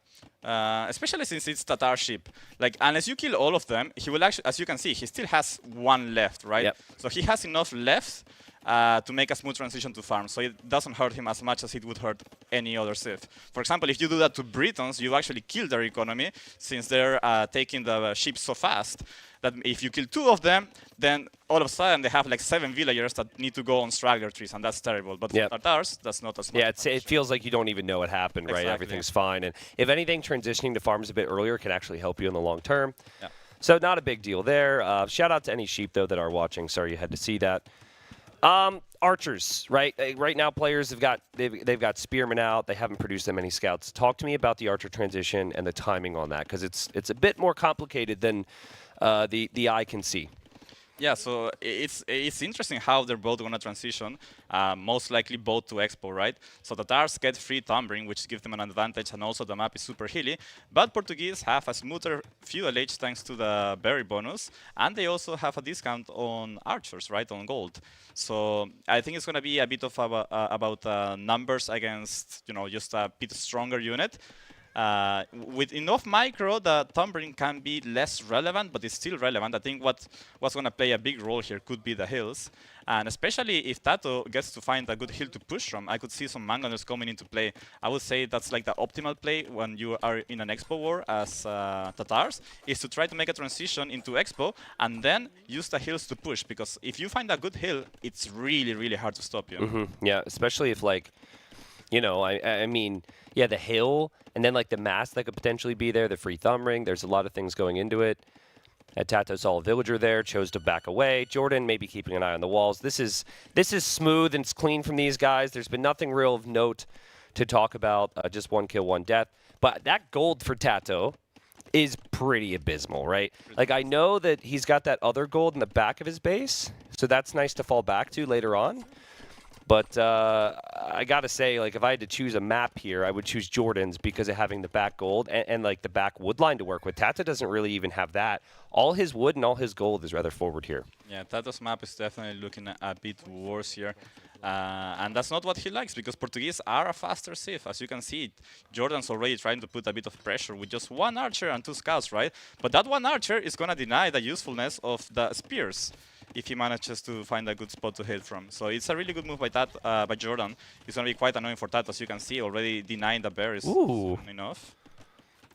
Especially since it's Tatar ship. Like, unless you kill all of them, he will actually, as you can see, he still has one left, right? Yep. So he has enough left to make a smooth transition to farm. So it doesn't hurt him as much as it would hurt any other Civ. For example, if you do that to Britons, you actually kill their economy, since they're taking the ships so fast that if you kill 2 of them, then all of a sudden they have like 7 villagers that need to go on straggler trees, and that's terrible. But for Tatars, that's not as much. Yeah, it feels like you don't even know what happened, right? Exactly. Everything's fine. And if anything, transitioning to farms a bit earlier can actually help you in the long term. Yeah. So not a big deal there. Shout out to any sheep, though, that are watching. Sorry you had to see that. Archers, right? Right now, players they've got spearmen out. They haven't produced that many scouts. Talk to me about the archer transition and the timing on that, because it's a bit more complicated than the eye can see. Yeah, so it's interesting how they're both going to transition, most likely both to Expo, right? So Tatars get free Tumbling, which gives them an advantage, and also the map is super hilly. But Portuguese have a smoother fuel age thanks to the berry bonus, and they also have a discount on archers, right, on gold. So I think it's going to be a bit of about numbers against, just a bit stronger unit. With enough micro, the Tumbling can be less relevant, but it's still relevant. I think what's going to play a big role here could be the hills. And especially if Tato gets to find a good hill to push from, I could see some mangonels coming into play. I would say that's like the optimal play when you are in an Expo war as Tatars, is to try to make a transition into Expo and then use the hills to push. Because if you find a good hill, it's really, really hard to stop you. Mm-hmm. Yeah, especially if I mean, yeah, the hill, and then like the mass that could potentially be there, the free thumb ring. There's a lot of things going into it. Tato saw a villager there, chose to back away. Jordan maybe keeping an eye on the walls. This is smooth and it's clean from these guys. There's been nothing real of note to talk about. Just 1 kill, 1 death. But that gold for Tato is pretty abysmal, right? Like, I know that he's got that other gold in the back of his base, so that's nice to fall back to later on. But I got to say, like, if I had to choose a map here, I would choose Jordan's because of having the back gold and like, the back wood line to work with. Tato doesn't really even have that. All his wood and all his gold is rather forward here. Yeah, Tato's map is definitely looking a bit worse here. And that's not what he likes, because Portuguese are a faster Civ. As you can see, Jordan's already trying to put a bit of pressure with just 1 archer and 2 scouts, right? But that 1 archer is going to deny the usefulness of the spears if he manages to find a good spot to hit from. So it's a really good move by Jordan. It's going to be quite annoying for Tato, as you can see, already denying the berries enough.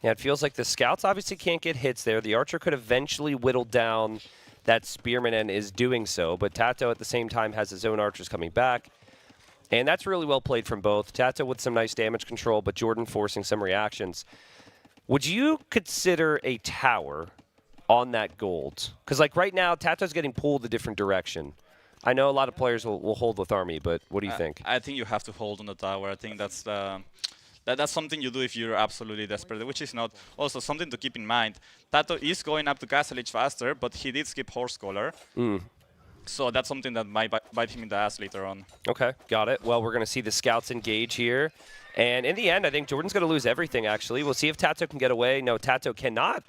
Yeah, it feels like the scouts obviously can't get hits there. The archer could eventually whittle down that spearman and is doing so, but Tato at the same time has his own archers coming back. And that's really well played from both. Tato with some nice damage control, but Jordan forcing some reactions. Would you consider a tower on that gold? Because like right now, Tato's getting pulled a different direction. I know a lot of players will hold with army, but what do you think? I think you have to hold on the tower. I think that's that's something you do if you're absolutely desperate, which is not. Also, something to keep in mind, Tato is going up to Castle Age faster, but he did skip Horse Collar. So that's something that might bite him in the ass later on. Okay, got it. Well, we're going to see the scouts engage here. And in the end, I think Jordan's going to lose everything, actually. We'll see if Tato can get away. No, Tato cannot.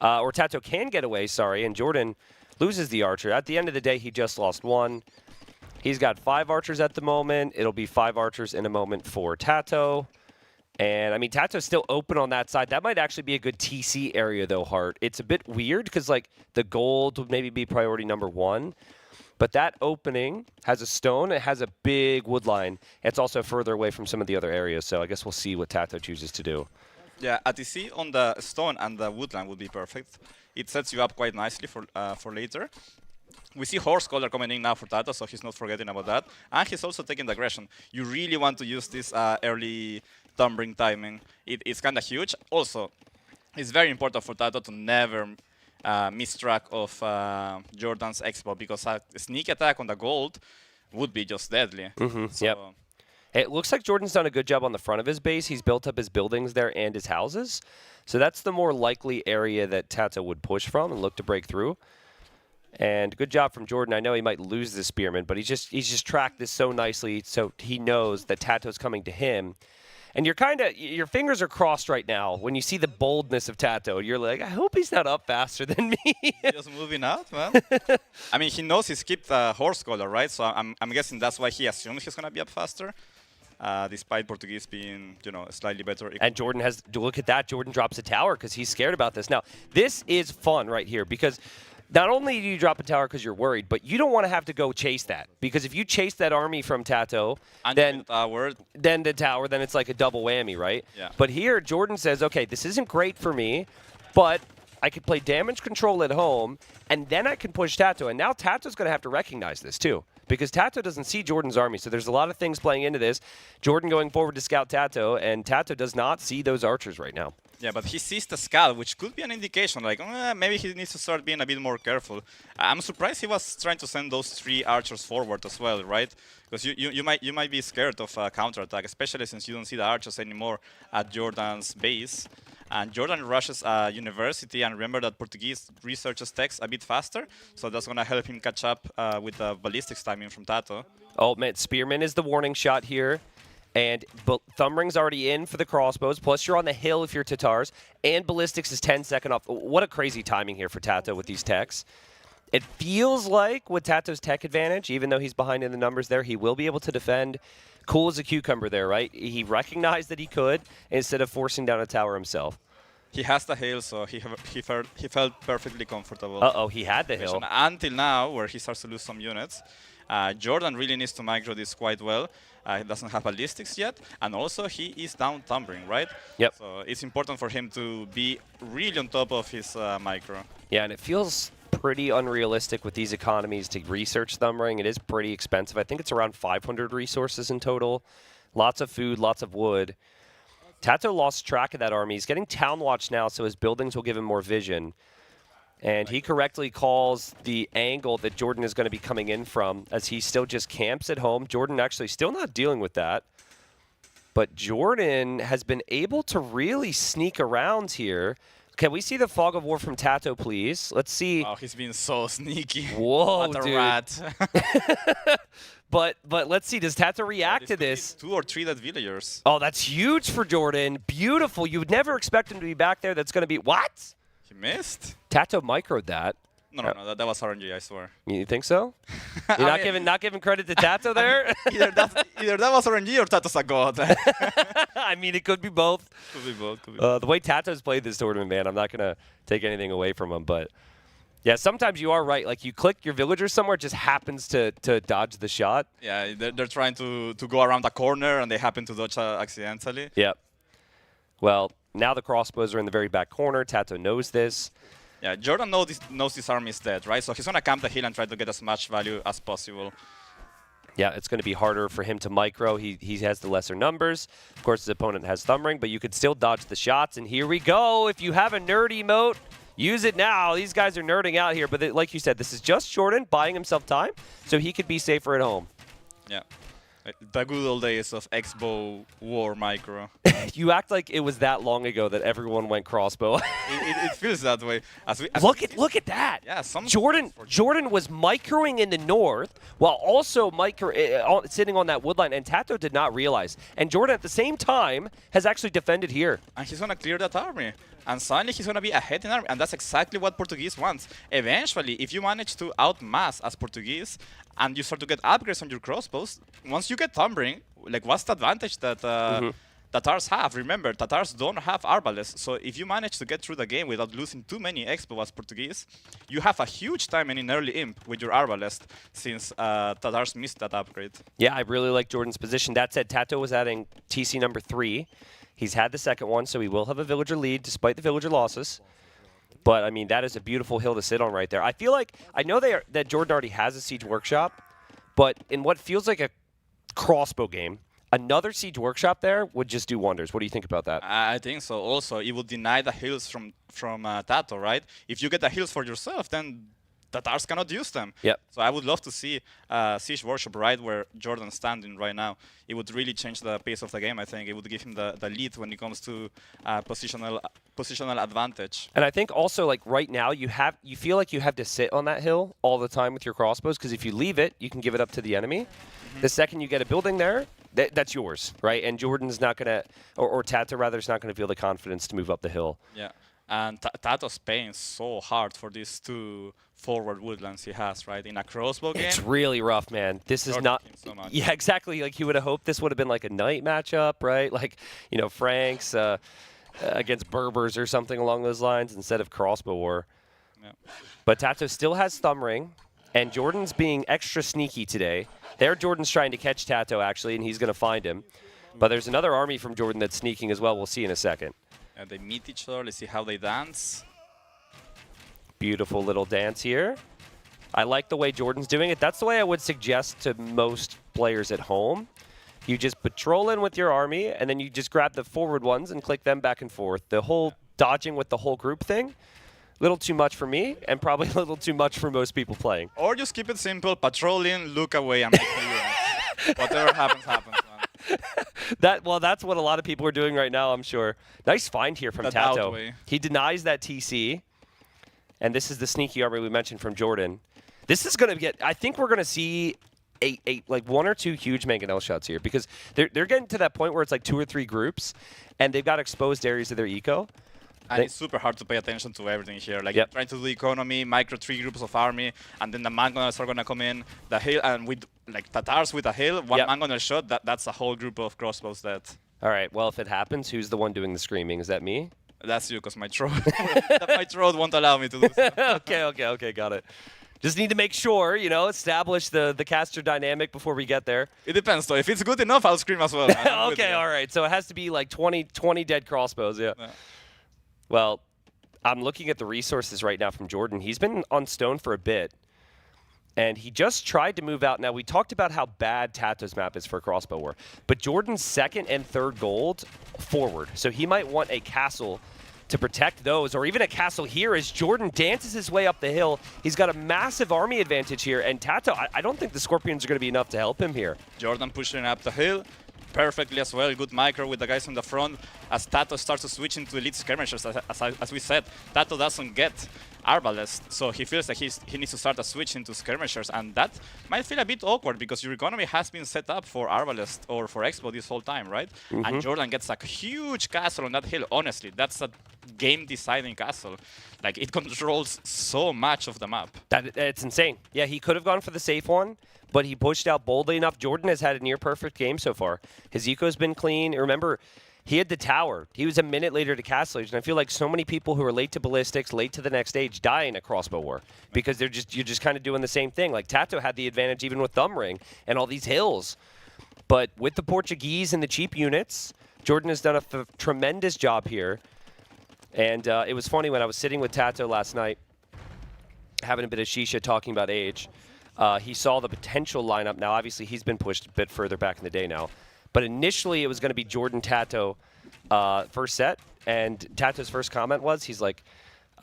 Or Tato can get away, sorry, and Jordan loses the archer. At the end of the day, he just lost one. He's got 5 archers at the moment. It'll be 5 archers in a moment for Tato. And, I mean, Tato's still open on that side. That might actually be a good TC area, though, Hart. It's a bit weird because, like, the gold would maybe be priority number 1. But that opening has a stone. It has a big wood line. It's also further away from some of the other areas. So I guess we'll see what Tato chooses to do. Yeah, a TC on the stone and the wood line would be perfect. It sets you up quite nicely for later. We see Horse Collar coming in now for Tato, so he's not forgetting about that. And he's also taking the aggression. You really want to use this early Thumbring timing. It's kind of huge. Also, it's very important for Tato to never miss track of Jordan's Expo, because a sneak attack on the gold would be just deadly. So Yep. It looks like Jordan's done a good job on the front of his base. He's built up his buildings there and his houses. So that's the more likely area that Tato would push from and look to break through. And good job from Jordan. I know he might lose the spearman, but he's just tracked this so nicely so he knows that Tato's coming to him. And your fingers are crossed right now when you see the boldness of Tato. You're like, I hope he's not up faster than me. just moving out, man. I mean, he knows he skipped Horse Collar, right? So I'm guessing that's why he assumes he's going to be up faster, despite Portuguese being, slightly better. And Jordan look at that. Jordan drops a tower because he's scared about this. Now, this is fun right here because not only do you drop a tower because you're worried, but you don't want to have to go chase that. Because if you chase that army from Tato, then the tower, then it's like a double whammy, right? Yeah. But here, Jordan says, okay, this isn't great for me, but I could play damage control at home, and then I can push Tato. And now Tato's going to have to recognize this, too. Because Tato doesn't see Jordan's army, so there's a lot of things playing into this. Jordan going forward to scout Tato, and Tato does not see those archers right now. Yeah, but he sees the scout, which could be an indication, like, maybe he needs to start being a bit more careful. I'm surprised he was trying to send those 3 archers forward as well, right? Because you might be scared of a counterattack, especially since you don't see the archers anymore at Jordan's base. And Jordan rushes university, and remember that Portuguese researches text a bit faster, so that's going to help him catch up with the ballistics timing from Tato. Oh, man, Spearman is the warning shot here. And Thumbring's already in for the crossbows, plus you're on the hill if you're Tatars, and ballistics is 10 seconds off. What a crazy timing here for Tato with these techs. It feels like with Tato's tech advantage, even though he's behind in the numbers there, he will be able to defend. Cool as a cucumber there, right? He recognized that he could instead of forcing down a tower himself. He has the hill, so he felt perfectly comfortable. Uh-oh, he had the hill. Until now, where he starts to lose some units. Jordan really needs to micro this quite well. He doesn't have ballistics yet, and also he is down Thumbring, right? Yep. So it's important for him to be really on top of his micro. Yeah, and it feels pretty unrealistic with these economies to research Thumbring. It is pretty expensive. I think it's around 500 resources in total. Lots of food, lots of wood. Tato lost track of that army. He's getting Town Watch now, so his buildings will give him more vision. And he correctly calls the angle that Jordan is going to be coming in from as he still just camps at home. Jordan actually still not dealing with that. But Jordan has been able to really sneak around here. Can we see the Fog of War from Tato, please? Let's see. Oh, he's been so sneaky. Whoa, what a dude. rat. But let's see. Does Tato react to this? 2 or 3 dead villagers. Oh, that's huge for Jordan. Beautiful. You would never expect him to be back there. That's going to be... What? He missed? Tato microed that. No, that was RNG, I swear. You think so? You're not giving credit to Tato there? either that was RNG or Tato's a god. I mean, it could be both. Could be both. The way Tato's played this tournament, man, I'm not going to take anything away from him. But, yeah, sometimes you are right. Like, you click your villager somewhere, it just happens to dodge the shot. Yeah, they're trying to go around a corner, and they happen to dodge accidentally. Yep. Well, Now the crossbows are in the very back corner. Tato knows this. Yeah, Jordan knows this army is dead, right? So he's going to camp the hill and try to get as much value as possible. Yeah, it's going to be harder for him to micro. He has the lesser numbers. Of course, his opponent has Thumb Ring, but you could still dodge the shots. And here we go. If you have a nerd emote, use it now. These guys are nerding out here. But like you said, this is just Jordan buying himself time so he could be safer at home. Yeah. The good old days of Expo War micro. You act like it was that long ago that everyone went crossbow. it feels that way. Look at that. Yeah, Jordan was microing in the north while also sitting on that wood line, and Tato did not realize. And Jordan at the same time has actually defended here. And he's going to clear that army. And suddenly he's going to be ahead in army. And that's exactly what Portuguese wants. Eventually, if you manage to outmass as Portuguese and you start to get upgrades on your crossbows, once you get Thumb Ring, like what's the advantage that Tatars have? Remember, Tatars don't have Arbalests. So if you manage to get through the game without losing too many Expo as Portuguese, you have a huge time in early imp with your Arbalest since Tatars missed that upgrade. Yeah, I really like Jordan's position. That said, Tato was adding TC number 3. He's had the second one, so he will have a villager lead despite the villager losses. But, I mean, that is a beautiful hill to sit on right there. I feel like, I know that Jordan already has a Siege Workshop, but in what feels like a crossbow game, another Siege Workshop there would just do wonders. What do you think about that? I think so. Also, it will deny the hills from Tato, right? If you get the hills for yourself, then Tatars cannot use them. Yep. So I would love to see Siege Workshop right where Jordan's standing right now. It would really change the pace of the game, I think. It would give him the lead when it comes to positional advantage. And I think also, like, right now, you feel like you have to sit on that hill all the time with your crossbows, because if you leave it, you can give it up to the enemy. The second you get a building there, that's yours, right? And Jordan's not going to, or Tato rather, is not going to feel the confidence to move up the hill. Yeah. And Tato's paying so hard for these 2 forward woodlands he has, right? In a crossbow game. It's really rough, man. This is not. So much. Yeah, exactly. Like, you would have hoped this would have been like a night matchup, right? Like, you know, Franks against Berbers or something along those lines instead of crossbow war. Yeah. But Tato still has Thumb Ring, and Jordan's being extra sneaky today. There, Jordan's trying to catch Tato, actually, and he's going to find him. But there's another army from Jordan that's sneaking as well. We'll see in a second. They meet each other. Let's see how they dance. Beautiful little dance here. I like the way Jordan's doing it. That's the way I would suggest to most players at home. You just patrol in with your army, and then you just grab the forward ones and click them back and forth. The whole dodging with the whole group thing, a little too much for me, and probably a little too much for most people playing. Or just keep it simple. Patrol in, look away, and make the units. Whatever happens, happens. That's what a lot of people are doing right now, I'm sure. Nice find here from Tato. He denies that TC. And this is the sneaky army we mentioned from Jordan. This is going to get, I think we're going to see like 1 or 2 huge mangonel shots here, because they're getting to that point where it's like 2 or 3 groups, and they've got exposed areas of their eco. And it's super hard to pay attention to everything here. Like, you're trying to do economy, micro 3 groups of army, and then the mangonels are going to come in. The hill, and with like Tatars with a hill, 1 mangonel shot, that's a whole group of crossbows dead. All right, well, if it happens, who's the one doing the screaming? Is that me? That's you, because my throat, my throat won't allow me to do so. Okay, got it. Just need to make sure, you know, establish the caster dynamic before we get there. It depends, though. If it's good enough, I'll scream as well. Okay, all right. So it has to be like 20 dead crossbows, yeah. Well, I'm looking at the resources right now from Jordan. He's been on stone for a bit, and he just tried to move out. Now, we talked about how bad Tato's map is for crossbow war, but Jordan's 2nd and 3rd gold forward, so he might want a castle to protect those, or even a castle here as Jordan dances his way up the hill. He's got a massive army advantage here, and Tato, I don't think the Scorpions are going to be enough to help him here. Jordan pushing up the hill perfectly as well. Good micro with the guys in the front as Tato starts to switch into elite skirmishers. As we said, Tato doesn't get Arbalest, so he feels like he needs to start a switch into skirmishers, and that might feel a bit awkward because your economy has been set up for Arbalest or for Expo this whole time, right? And Jordan gets a huge castle on that hill. Honestly, that's a game-deciding castle. Like, it controls so much of the map. It's insane. Yeah, he could have gone for the safe one, but he pushed out boldly enough. Jordan has had a near-perfect game so far. His eco's been clean. Remember, he had the tower. He was a minute later to Castle Age, and I feel like so many people who are late to Ballistics, late to the next stage, die in a crossbow war because you're just kind of doing the same thing. Like, Tato had the advantage even with Thumb Ring and all these hills. But with the Portuguese and the cheap units, Jordan has done a tremendous job here. And it was funny when I was sitting with Tato last night, having a bit of shisha, talking about age. He saw the potential lineup. Now, obviously, he's been pushed a bit further back in the day now. But initially, it was going to be Jordan Tato first set. And Tato's first comment was, he's like,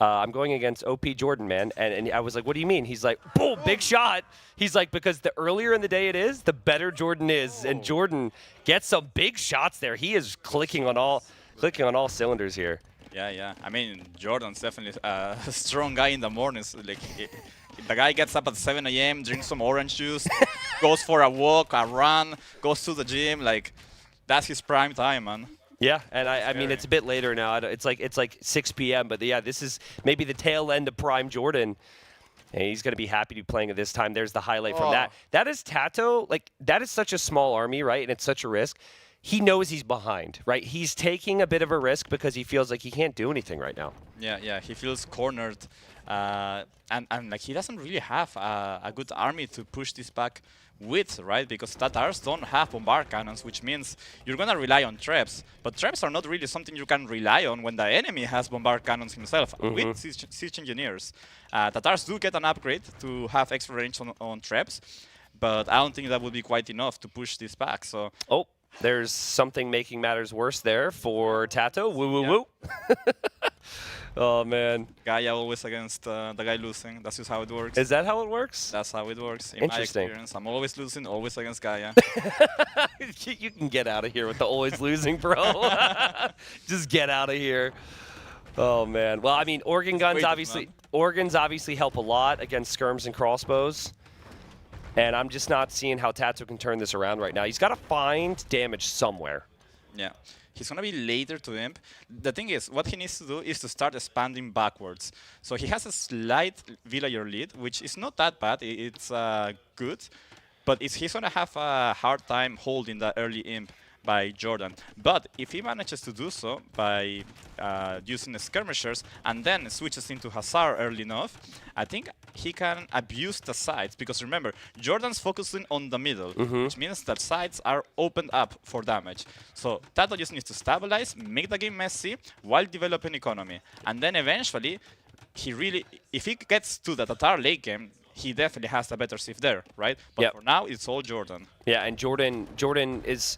I'm going against OP Jordan, man. And I was like, what do you mean? He's like, boom, big shot. He's like, because the earlier in the day it is, the better Jordan is. And Jordan gets some big shots there. He is clicking on all cylinders here. Yeah. I mean, Jordan's definitely a strong guy in the mornings. Like, the guy gets up at 7 a.m., drinks some orange juice, goes for a walk, a run, goes to the gym. Like, that's his prime time, man. Yeah, and I mean, it's a bit later now. It's like 6 p.m., but yeah, this is maybe the tail end of prime Jordan. And he's going to be happy to be playing at this time. There's the highlight from that. That is Tato. Like, that is such a small army, right? And it's such a risk. He knows he's behind, right? He's taking a bit of a risk because he feels like he can't do anything right now. Yeah, he feels cornered. And like, he doesn't really have a good army to push this back with, right? Because Tatars don't have bombard cannons, which means you're going to rely on traps. But traps are not really something you can rely on when the enemy has bombard cannons himself with siege engineers. Tatars do get an upgrade to have extra range on traps, but I don't think that would be quite enough to push this back. So. Oh, there's something making matters worse there for Tato. Woo. Oh, man. Gaia always against the guy losing. That's just how it works. Is that how it works? That's how it works. In Interesting. my experience, I'm always losing, always against Gaia. You can get out of here with the always losing, bro. Just get out of here. Oh, man. Well, I mean, organs obviously help a lot against skirms and crossbows. And I'm just not seeing how Tato can turn this around right now. He's got to find damage somewhere. Yeah. He's going to be later to Imp. The thing is, what he needs to do is to start expanding backwards. So he has a slight villager lead, which is not that bad. It's good. But he's going to have a hard time holding the early Imp by Jordan. But if he manages to do so by using the skirmishers and then switches into Hussar early enough, I think he can abuse the sides. Because remember, Jordan's focusing on the middle, which means that sides are opened up for damage. So Tato just needs to stabilize, make the game messy while developing economy. And then eventually, if he gets to the Tatar late game, he definitely has a better Sif there, right? But for now, it's all Jordan. Yeah, and Jordan is...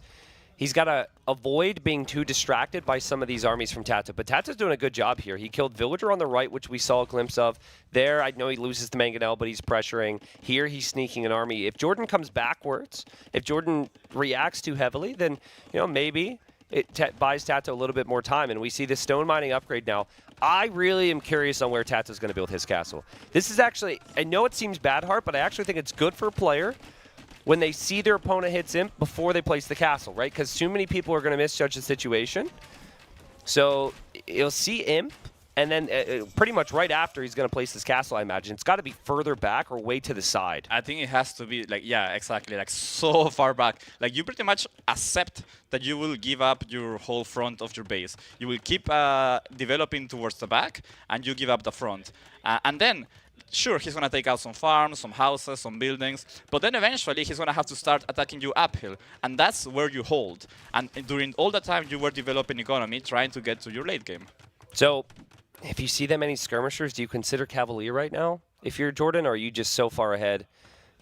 He's got to avoid being too distracted by some of these armies from Tato. But Tato's doing a good job here. He killed Villager on the right, which we saw a glimpse of. There, I know he loses to Mangonel, but he's pressuring. Here, he's sneaking an army. If Jordan comes backwards, if Jordan reacts too heavily, then maybe it buys Tato a little bit more time. And we see the stone mining upgrade now. I really am curious on where Tato's going to build his castle. This is actually, I know it seems bad heart, but I actually think it's good for a player when they see their opponent hits Imp before they place the castle, right? Because too many people are going to misjudge the situation. So you'll see Imp, and then pretty much right after he's going to place this castle, I imagine. It's got to be further back or way to the side. I think it has to be, like, yeah, exactly, like so far back. Like, you pretty much accept that you will give up your whole front of your base. You will keep developing towards the back, and you give up the front. And then... Sure, he's going to take out some farms, some houses, some buildings, but then eventually he's going to have to start attacking you uphill, and that's where you hold. And during all the time you were developing economy, trying to get to your late game. So, if you see that many skirmishers, do you consider Cavalier right now? If you're Jordan, or are you just so far ahead,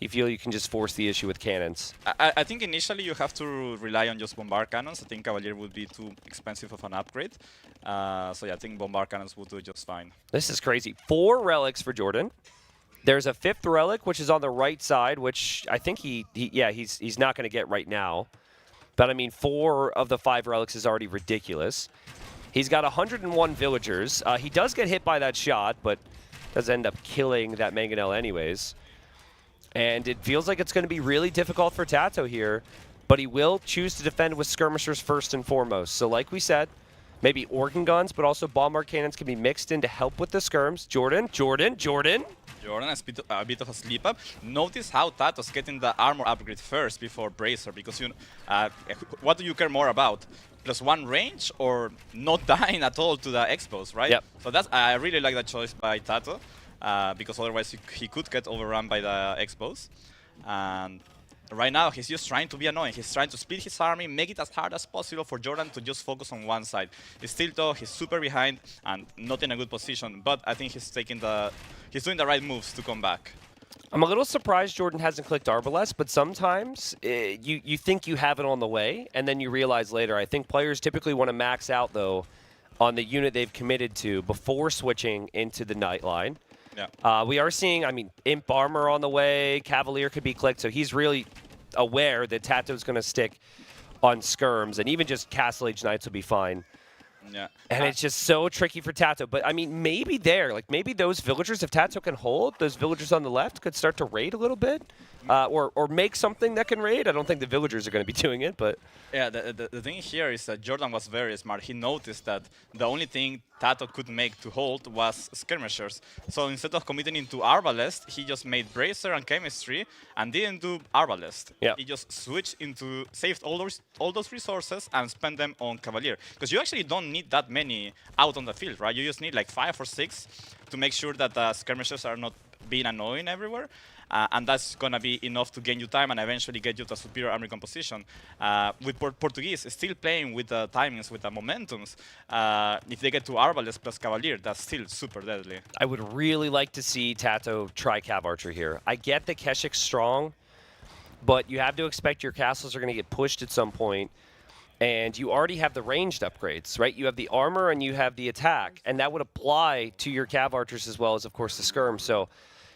you feel you can just force the issue with cannons? I think initially you have to rely on just bombard cannons. I think Cavalier would be too expensive of an upgrade. So yeah, I think bombard cannons will do just fine. This is crazy. 4 relics for Jordan. There's a 5th relic, which is on the right side, which I think he's not going to get right now. But I mean, 4 of the 5 relics is already ridiculous. He's got 101 villagers. He does get hit by that shot, but does end up killing that Mangonel anyways. And it feels like it's going to be really difficult for Tato here, but he will choose to defend with skirmishers first and foremost. So like we said, maybe organ guns, but also bombard cannons can be mixed in to help with the skirms. Jordan, a bit of a slip up. Notice how Tato's getting the armor upgrade first before Bracer, because what do you care more about? +1 range or not dying at all to the expos, right? Yep. So I really like that choice by Tato, because otherwise he could get overrun by the expos. And right now, he's just trying to be annoying. He's trying to split his army, make it as hard as possible for Jordan to just focus on one side. Still, though, he's super behind and not in a good position. But I think he's doing the right moves to come back. I'm a little surprised Jordan hasn't clicked Arbalest, but sometimes you think you have it on the way, and then you realize later. I think players typically want to max out, though, on the unit they've committed to before switching into the Knight line. Yeah. We are seeing, Imp Armor on the way. Cavalier could be clicked, so he's really aware that Tato's going to stick on skirms, and even just Castle Age Knights will be fine. Yeah. And it's just so tricky for Tato. But, maybe maybe those villagers, if Tato can hold, those villagers on the left could start to raid a little bit. Or make something that can raid. I don't think the villagers are going to be doing it, but... Yeah, the thing here is that Jordan was very smart. He noticed that the only thing Tato could make to hold was skirmishers. So instead of committing into Arbalest, he just made Bracer and Chemistry and didn't do Arbalest. Yeah. He just switched into, saved all those resources and spent them on Cavalier. Because you actually don't need that many out on the field, right? You just need like 5 or 6 to make sure that the skirmishers are not being annoying everywhere. And that's going to be enough to gain you time and eventually get you to a superior army composition. With Portuguese still playing with the timings, with the momentums, if they get to Arbalest plus Cavalier, that's still super deadly. I would really like to see Tato try Cav Archer here. I get that Keshik's strong, but you have to expect your castles are going to get pushed at some point. And you already have the ranged upgrades, right? You have the armor and you have the attack. And that would apply to your Cav Archers as well as, of course, the skirm. So,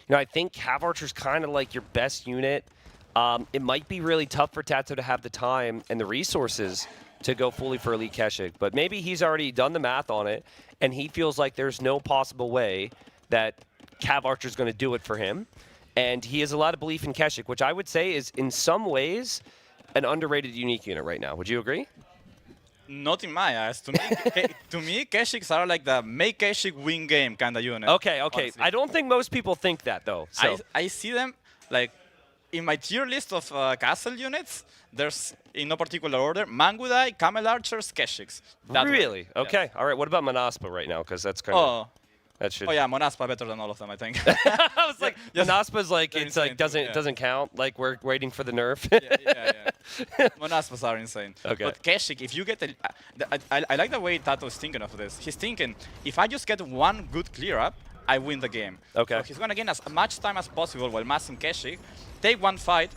I think Cav Archer's kind of like your best unit. It might be really tough for Tato to have the time and the resources to go fully for Elite Keshik. But maybe he's already done the math on it, and he feels like there's no possible way that Cav Archer's going to do it for him. And he has a lot of belief in Keshik, which I would say is, in some ways, an underrated unique unit right now. Would you agree? Not in my eyes. To me, Keshiks are like the make Keshik win game kind of unit. Okay. Honestly. I don't think most people think that, though. So. I see them, like, in my tier list of castle units, there's, in no particular order, Mangudai, Camel Archers, Keshiks. Really? Way. Okay. Yes. All right. What about Manaspa right now? Because that's kind of... That should... Oh yeah, Monaspa better than all of them, I think. I was like, Yes. Manaspa's like, it's like doesn't count. Like we're waiting for the nerf. yeah. Monaspas are insane. Okay. But Keshik, if you get I like the way Tato is thinking of this. He's thinking, if I just get one good clear up, I win the game. Okay. So he's gonna gain as much time as possible while massing Keshik, take one fight,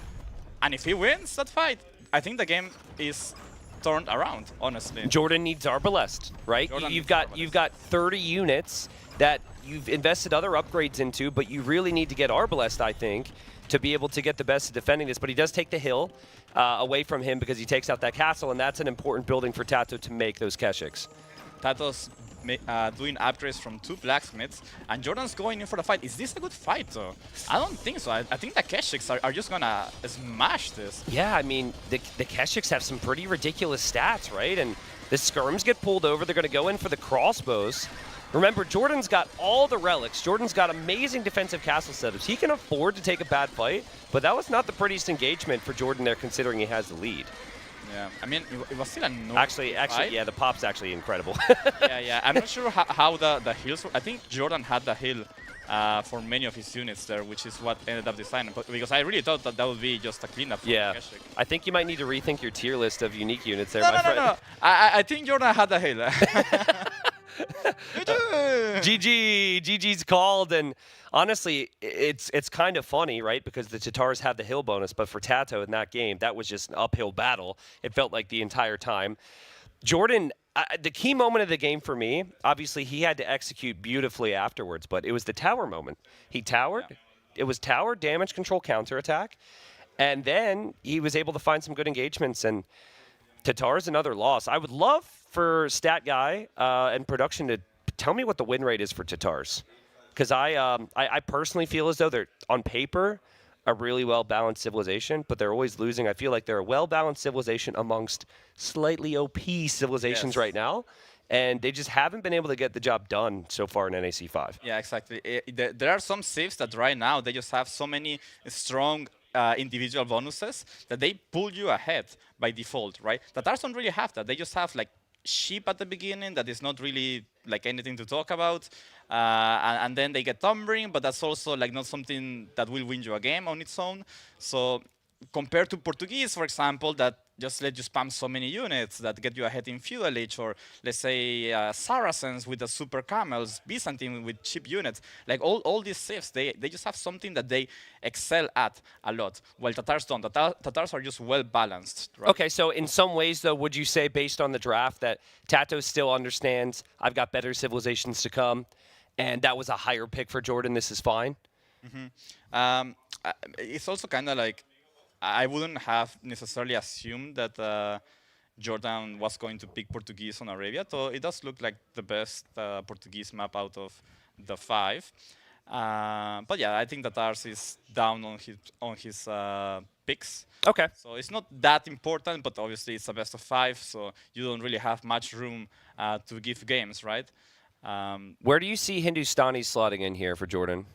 and if he wins that fight, I think the game is turned around, honestly. Jordan needs Arbalest, right? You've got 30 units that you've invested other upgrades into, but you really need to get Arbalest, I think, to be able to get the best at defending this. But he does take the hill away from him because he takes out that castle, and that's an important building for Tato to make those Keshiks. Tato's doing upgrades from 2 blacksmiths, and Jordan's going in for the fight. Is this a good fight, though? I don't think so. I think the Keshiks are just gonna smash this. Yeah, I mean, the Keshiks have some pretty ridiculous stats, right? And the skirms get pulled over. They're gonna go in for the crossbows. Remember, Jordan's got all the relics. Jordan's got amazing defensive castle setups. He can afford to take a bad fight, but that was not the prettiest engagement for Jordan there, considering he has the lead. Yeah, I mean, it was still a no Actually, fight. yeah, the pop's actually incredible. yeah. I'm not sure how the heals were. I think Jordan had the heal for many of his units there, which is what ended up designing. But because I really thought that would be just a cleanup for Yeah, Keshik. I think you might need to rethink your tier list of unique units there, No, my friend. No. I think Jordan had the heal. GG's called, and honestly, it's kind of funny, right? Because the Tatars have the hill bonus, but for Tato in that game, that was just an uphill battle. It felt like the entire time. Jordan, the key moment of the game for me, obviously he had to execute beautifully afterwards, but it was the tower moment. He towered. Yeah. It was tower, damage control, counterattack, and then he was able to find some good engagements, and Tatar's another loss. I would love for Stat Guy and production to tell me what the win rate is for Tatars. Because I personally feel as though they're, on paper, a really well-balanced civilization, but they're always losing. I feel like they're a well-balanced civilization amongst slightly OP civilizations right now, and they just haven't been able to get the job done so far in NAC 5. Yeah, exactly. There are some civs that right now, they just have so many strong individual bonuses that they pull you ahead by default, right? Tatars don't really have that. They just have, like, sheep at the beginning that is not really like anything to talk about, and then they get Tumbling, but that's also like not something that will win you a game on its own. So compared to Portuguese, for example, that just let you spam so many units that get you ahead in feudalage, or let's say Saracens with the super camels, Byzantine with cheap units. Like all these civs, they just have something that they excel at a lot, while Tatars don't. Tatars are just well balanced. Right? Okay, so in some ways, though, would you say, based on the draft, that Tato still understands I've got better civilizations to come, and that was a higher pick for Jordan, this is fine? It's also kind of like, I wouldn't have necessarily assumed that Jordan was going to pick Portuguese on Arabia, so it does look like the best Portuguese map out of the 5. But yeah, I think that ours is down on his picks. Okay. So it's not that important, but obviously it's a best of 5, so you don't really have much room to give games, right? Where do you see Hindustani slotting in here for Jordan?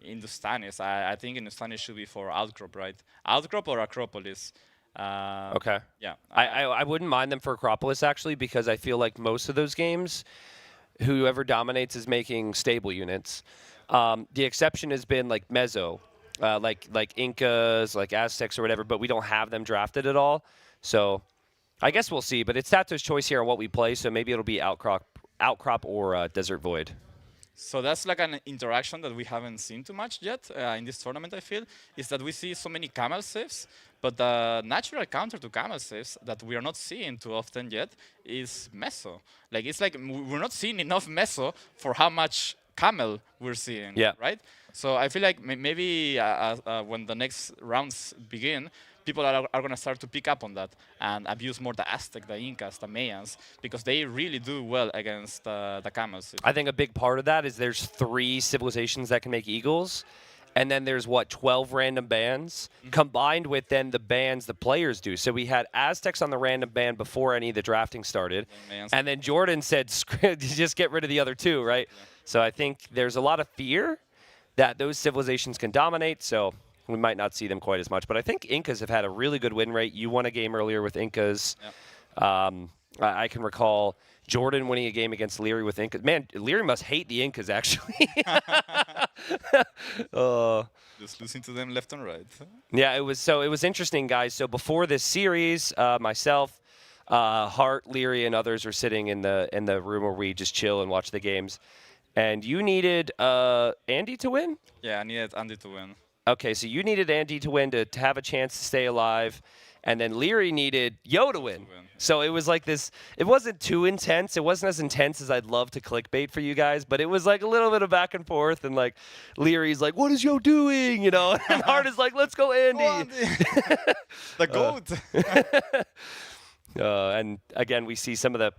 Hindustanis, I think Hindustanis should be for Outcrop, right? Outcrop or Acropolis. Okay. Yeah. I wouldn't mind them for Acropolis, actually, because I feel like most of those games, whoever dominates is making stable units. The exception has been like Mezzo, like Incas, like Aztecs or whatever, but we don't have them drafted at all. So I guess we'll see. But it's Tato's choice here on what we play, so maybe it'll be Outcrop or Desert Void. So that's like an interaction that we haven't seen too much yet in this tournament, I feel, is that we see so many camel saves, but the natural counter to camel saves that we are not seeing too often yet is Meso. Like, it's like we're not seeing enough Meso for how much camel we're seeing, right? So I feel like maybe when the next rounds begin, people are going to start to pick up on that and abuse more the Aztec, the Incas, the Mayans, because they really do well against the camels. I think a big part of that is there's 3 civilizations that can make eagles, and then there's, 12 random bands, combined with then the bands the players do. So we had Aztecs on the random band before any of the drafting started, and then Jordan said, just get rid of the other 2, right? Yeah. So I think there's a lot of fear that those civilizations can dominate, so we might not see them quite as much. But I think Incas have had a really good win rate. You won a game earlier with Incas. Yep. I can recall Jordan winning a game against Leary with Incas. Man, Leary must hate the Incas, actually. Just losing to them left and right. Yeah, it was interesting, guys. So before this series, myself, Hart, Leary, and others were sitting in the room where we just chill and watch the games. And you needed Andy to win? Yeah, I needed Andy to win. Okay, so you needed Andy to win to have a chance to stay alive, and then Leary needed Yo to win. So it was like this, it wasn't too intense. It wasn't as intense as I'd love to clickbait for you guys, but it was like a little bit of back and forth, and like Leary's like, what is Yo doing? You know, and Hart is like, let's go Andy. The GOAT. And again, we see some of the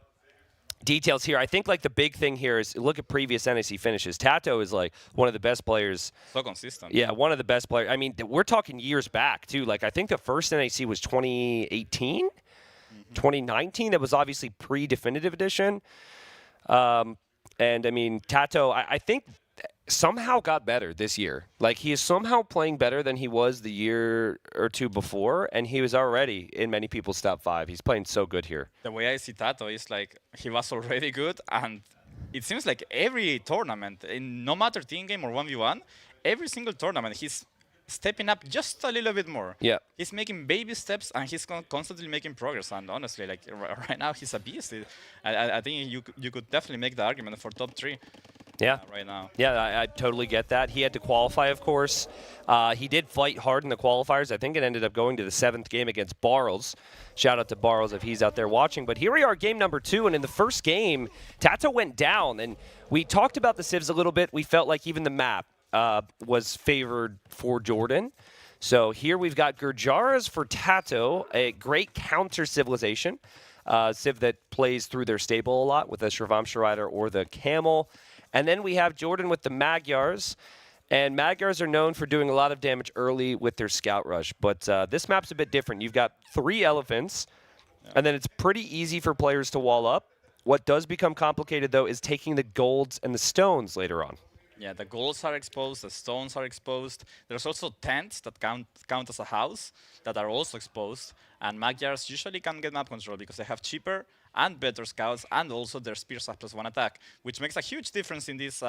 details here. I think like the big thing here is look at previous NAC finishes. Tato is like one of the best players. So consistent. Yeah, one of the best players. I mean, we're talking years back too. Like I think the first NAC was 2018, 2019. That was obviously pre-definitive edition. And I mean, Tato, I think somehow got better this year. Like he is somehow playing better than he was the year or 2 before, and he was already in many people's top 5. He's playing so good here. The way I see Tato is like he was already good, and it seems like every tournament, in no matter team game or 1v1, every single tournament he's stepping up just a little bit more. Yeah. He's making baby steps, and he's constantly making progress. And honestly, like right now, he's a beast. I think you could definitely make the argument for top 3. Yeah. Right now. Yeah, I totally get that. He had to qualify, of course. He did fight hard in the qualifiers. I think it ended up going to the 7th game against Barles. Shout out to Barles if he's out there watching. But here we are, game number 2. And in the first game, Tato went down. And we talked about the civs a little bit. We felt like even the map was favored for Jordan. So here we've got Gurjaras for Tato, a great counter civilization. Civ that plays through their stable a lot with the Shravamsha Rider or the Camel. And then we have Jordan with the Magyars. And Magyars are known for doing a lot of damage early with their Scout Rush. But this map's a bit different. You've got 3 elephants, and then it's pretty easy for players to wall up. What does become complicated, though, is taking the golds and the stones later on. Yeah, the golds are exposed, the stones are exposed. There's also tents that count as a house that are also exposed. And Magyars usually can get map control because they have cheaper and better scouts, and also their spears have +1 attack, which makes a huge difference in these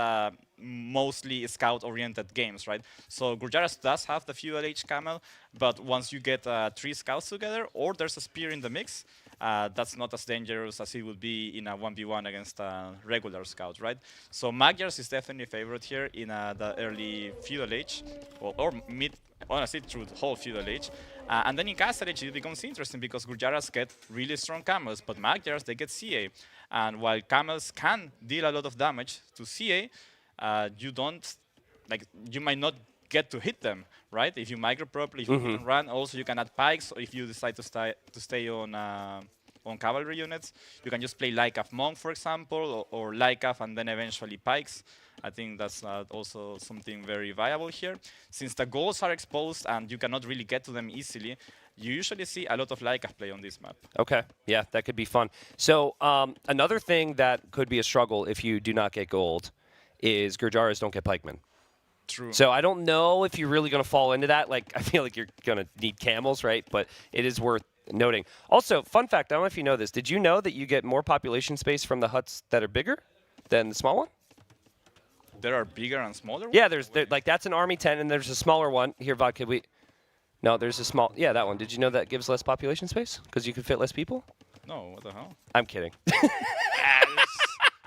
mostly scout-oriented games, right? So Gurjaras does have the Feudal Age Camel, but once you get 3 scouts together, or there's a spear in the mix, that's not as dangerous as it would be in a 1v1 against a regular scout, right? So Magyars is definitely favored here in the early Feudal Age, or mid, honestly, through the whole Feudal Age. And then in Castle Age, it becomes interesting because Gurjaras get really strong camels, but Magyars, they get CA. And while camels can deal a lot of damage to CA, you might not get to hit them, right? If you migrate properly, if you can run, also you can add pikes, or if you decide to stay on cavalry units, you can just play Lycav Monk, for example, or Lycav and then eventually pikes. I think that's also something very viable here. Since the goals are exposed and you cannot really get to them easily, you usually see a lot of Lycav play on this map. Okay, yeah, that could be fun. So another thing that could be a struggle if you do not get gold is Gurjaras don't get pikemen. True. So I don't know if you're really going to fall into that. Like, I feel like you're going to need camels, right? But it is worth noting. Also, fun fact, I don't know if you know this. Did you know that you get more population space from the huts that are bigger than the small one? There are bigger and smaller ones? Yeah, like that's an army tent, and there's a smaller one. Here, Vodka, No, there's a small... Yeah, that one. Did you know that gives less population space? Because you can fit less people? No, what the hell? I'm kidding.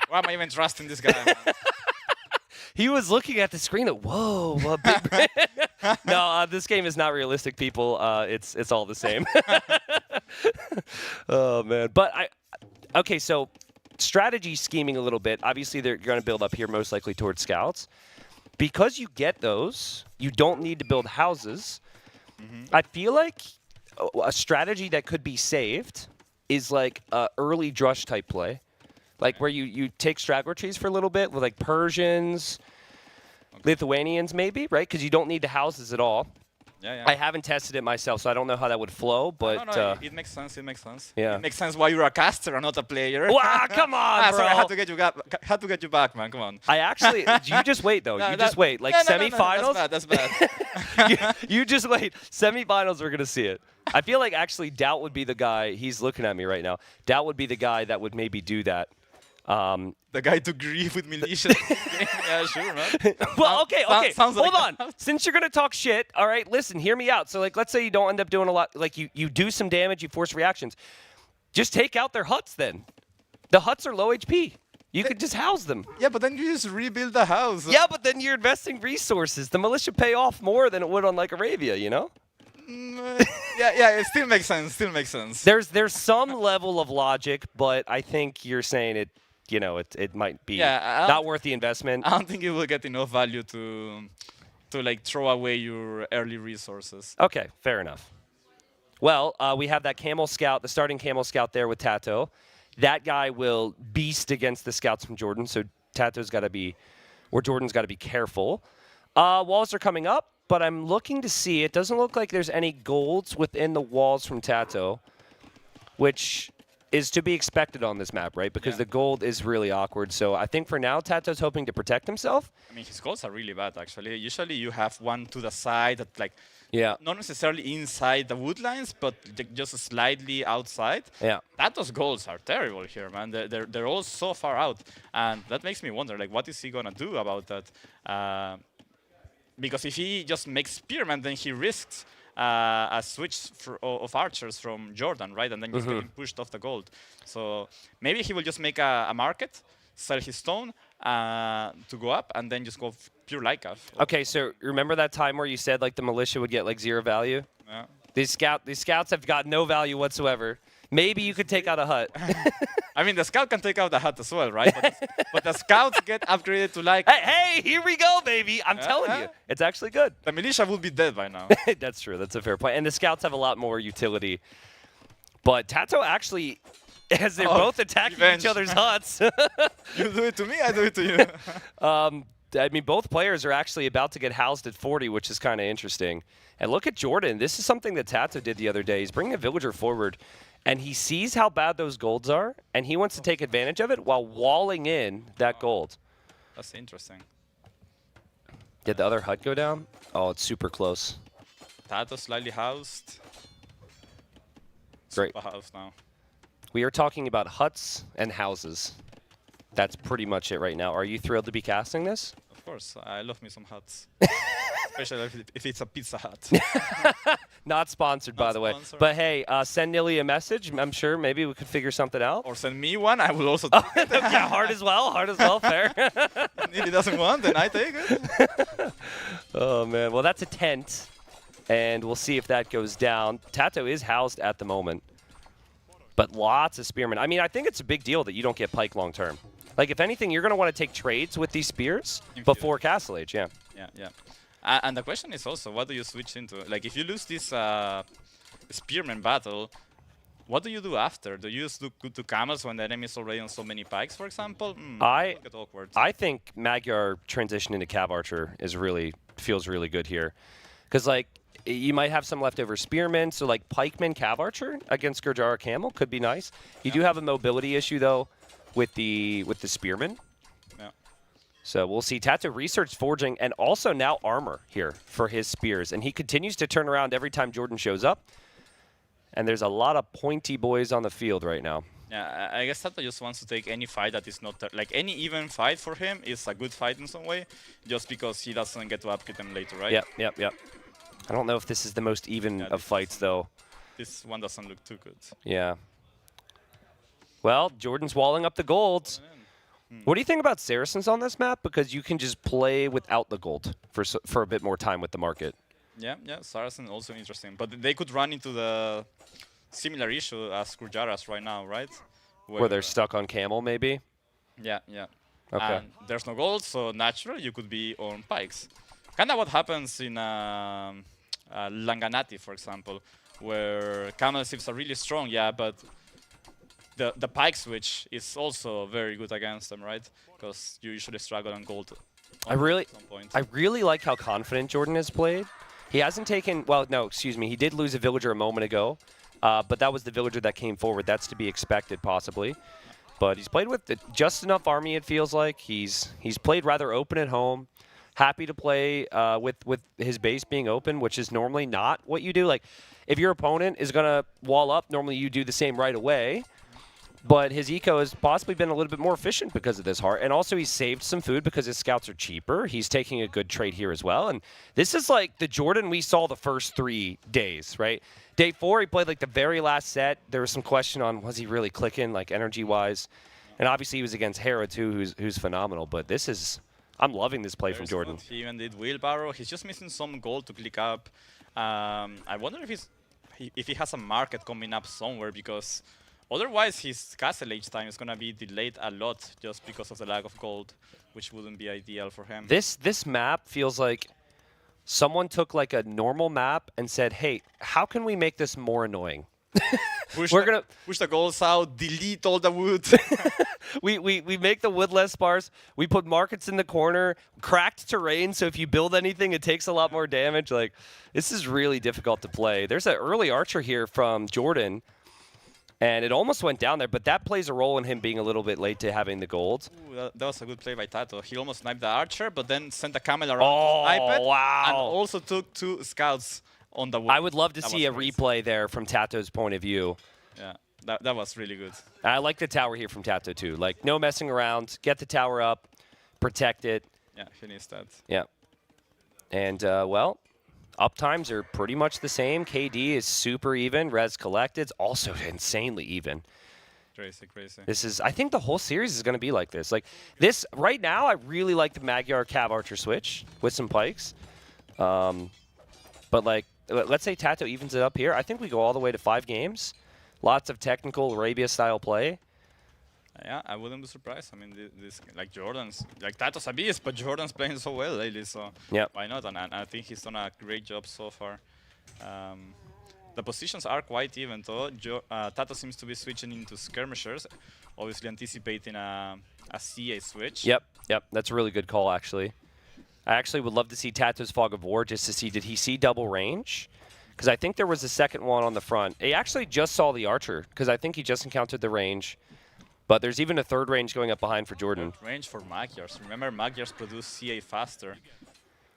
Why am I even trusting this guy, man? He was looking at the screen like, whoa, what big brain. No, this game is not realistic, people. It's all the same. Oh, man. But okay, so strategy scheming a little bit. Obviously, they're going to build up here most likely towards scouts. Because you get those, you don't need to build houses. I feel like a strategy that could be saved is like early Drush type play. Like where you take straggler trees for a little bit with like Persians, Lithuanians maybe, right? Because you don't need the houses at all. Yeah. I haven't tested it myself, so I don't know how that would flow, but... No, it makes sense, it makes sense. Yeah. It makes sense why you're a caster and not a player. Wow, come on, bro! Sorry, I had to get you back, man, come on. I actually... you just wait, though. You just wait. Like, semifinals... No, that's bad. you just wait. Semifinals, we're going to see it. I feel like, actually, Doubt would be the guy... He's looking at me right now. Doubt would be the guy that would maybe do that. The guy to grieve with militia. Yeah, sure, man. Well, okay. Sounds Hold like on. Since you're going to talk shit, all right, listen, hear me out. So, like, let's say you don't end up doing a lot. Like, you do some damage, you force reactions. Just take out their huts then. The huts are low HP. You could just house them. Yeah, but then you just rebuild the house. Yeah, but then you're investing resources. The militia pay off more than it would on, like, Arabia, you know? Yeah, it still makes sense. There's some level of logic, but I think you're saying it. You know, it might be not worth the investment. I don't think you will get enough value to like throw away your early resources. Okay, fair enough. Well, we have that Camel Scout, the starting Camel Scout there with Tato. That guy will beast against the scouts from Jordan, so Tato's got to be, or Jordan's got to be careful. Walls are coming up, but I'm looking to see. It doesn't look like there's any golds within the walls from Tato, which is to be expected on this map, right? Because the gold is really awkward. So I think for now, Tato's hoping to protect himself. I mean, his golds are really bad, actually. Usually you have one to the side, that, like, not necessarily inside the wood lines, but just slightly outside. Yeah. Tato's golds are terrible here, man. They're all so far out. And that makes me wonder, like, what is he going to do about that? Because if he just makes Spearman, then he risks a switch of archers from Jordan, right? And then he's getting pushed off the gold. So maybe he will just make a market, sell his stone to go up, and then just go pure Lycav. Okay, so remember that time where you said like the militia would get like 0 value? Yeah. These scouts have got no value whatsoever. Maybe you could take out a hut. I mean, the scout can take out the hut as well, right? But the scouts get upgraded to like... Hey, here we go, baby. I'm telling you. It's actually good. The militia will be dead by now. That's true. That's a fair point. And the scouts have a lot more utility. But Tato actually, as they're both attacking each other's huts... You do it to me, I do it to you. I mean, both players are actually about to get housed at 40, which is kind of interesting. And look at Jordan. This is something that Tato did the other day. He's bringing a villager forward. And he sees how bad those golds are, and he wants to take advantage of it while walling in that gold. That's interesting. Did the other hut go down? Oh, it's super close. Tato slightly housed. Great. Super housed now. We are talking about huts and houses. That's pretty much it right now. Are you thrilled to be casting this? Of course, I love me some huts. Especially if it's a Pizza Hut. Not sponsored, by the way. But hey, send Nilly a message. I'm sure maybe we could figure something out. Or send me one. I will also take it. Yeah, hard as well. Hard as well. Fair. If Nilly doesn't want, then I take it. Oh, man. Well, that's a tent. And we'll see if that goes down. Tato is housed at the moment. But lots of spearmen. I mean, I think it's a big deal that you don't get pike long term. Like, if anything, you're going to want to take trades with these spears before Castle Age, yeah. Yeah. And the question is also, what do you switch into? Like, if you lose this spearman battle, what do you do after? Do you just do camels when the enemy is already on so many pikes, for example? I get awkward. think Magyar transition into Cav Archer is feels really good here. Because, like, you might have some leftover spearmen, so, like, pikeman Cav Archer against Gurjara Camel could be nice. You do have a mobility issue, though, with the spearmen. Yeah. So we'll see. Tato research forging and also now armor here for his spears. And he continues to turn around every time Jordan shows up. And there's a lot of pointy boys on the field right now. Yeah, I guess Tato just wants to take any fight that is not... Like, any even fight for him is a good fight in some way, just because he doesn't get to upgrade them later, right? Yep. I don't know if this is the most even of fights, though. This one doesn't look too good. Yeah. Well, Jordan's walling up the gold. What do you think about Saracens on this map? Because you can just play without the gold for a bit more time with the market. Yeah, Saracen also interesting. But they could run into the similar issue as Kurjaras right now, right? Where they're stuck on camel, maybe? Yeah. Okay. And there's no gold, so naturally you could be on pikes. Kind of what happens in Langanati, for example, where camel sieves are really strong, yeah, but the pike switch is also very good against them, right? Because you usually struggle on gold. I really like how confident Jordan has played. He hasn't taken, well, no, excuse me, he did lose a villager a moment ago, but that was the villager that came forward. That's to be expected, possibly. But he's played with just enough army, it feels like. He's played rather open at home. Happy to play with his base being open, which is normally not what you do. Like, if your opponent is going to wall up, normally you do the same right away. But his eco has possibly been a little bit more efficient because of this heart. And also he saved some food because his scouts are cheaper. He's taking a good trade here as well. And this is like the Jordan we saw the first 3 days, right? Day 4, he played like the very last set. There was some question on, was he really clicking, like energy-wise? And obviously he was against Hera too, who's phenomenal. But this is, I'm loving this play from Jordan. He even did wheelbarrow. He's just missing some gold to click up. I wonder if he has a market coming up somewhere, because otherwise his castle age time is going to be delayed a lot just because of the lack of gold, which wouldn't be ideal for him. This map feels like someone took like a normal map and said, hey, how can we make this more annoying? Push the golds out, delete all the wood. we make the wood less sparse. We put markets in the corner, cracked terrain, so if you build anything, it takes a lot more damage. Like, this is really difficult to play. There's an early archer here from Jordan, and it almost went down there, but that plays a role in him being a little bit late to having the gold. Ooh, that was a good play by Tato. He almost sniped the archer, but then sent a camel around to snipe it, wow. and also took 2 scouts on the wood. I would love to see a replay there from Tato's point of view. Yeah, that was really good. I like the tower here from Tato too. Like, no messing around. Get the tower up, protect it. Yeah, he needs that. Yeah. And, well, uptimes are pretty much the same. KD is super even. Res collected also insanely even. Crazy. This is, I think the whole series is going to be like this. Like, this, right now, I really like the Magyar Cav Archer switch with some pikes. But, like, let's say Tato evens it up here. I think we go all the way to 5 games. Lots of technical Arabia-style play. Yeah, I wouldn't be surprised. I mean, this like Jordan's, like Tato's a beast, but Jordan's playing so well lately, so why not? And I think he's done a great job so far. The positions are quite even, though. Tato seems to be switching into skirmishers, obviously anticipating a CA switch. Yep, that's a really good call, actually. I actually would love to see Tato's Fog of War just to see, did he see double range? Because I think there was a second one on the front. He actually just saw the archer, because I think he just encountered the range. But there's even a third range going up behind for Jordan. Range for Magyars. Remember, Magyars produce CA faster.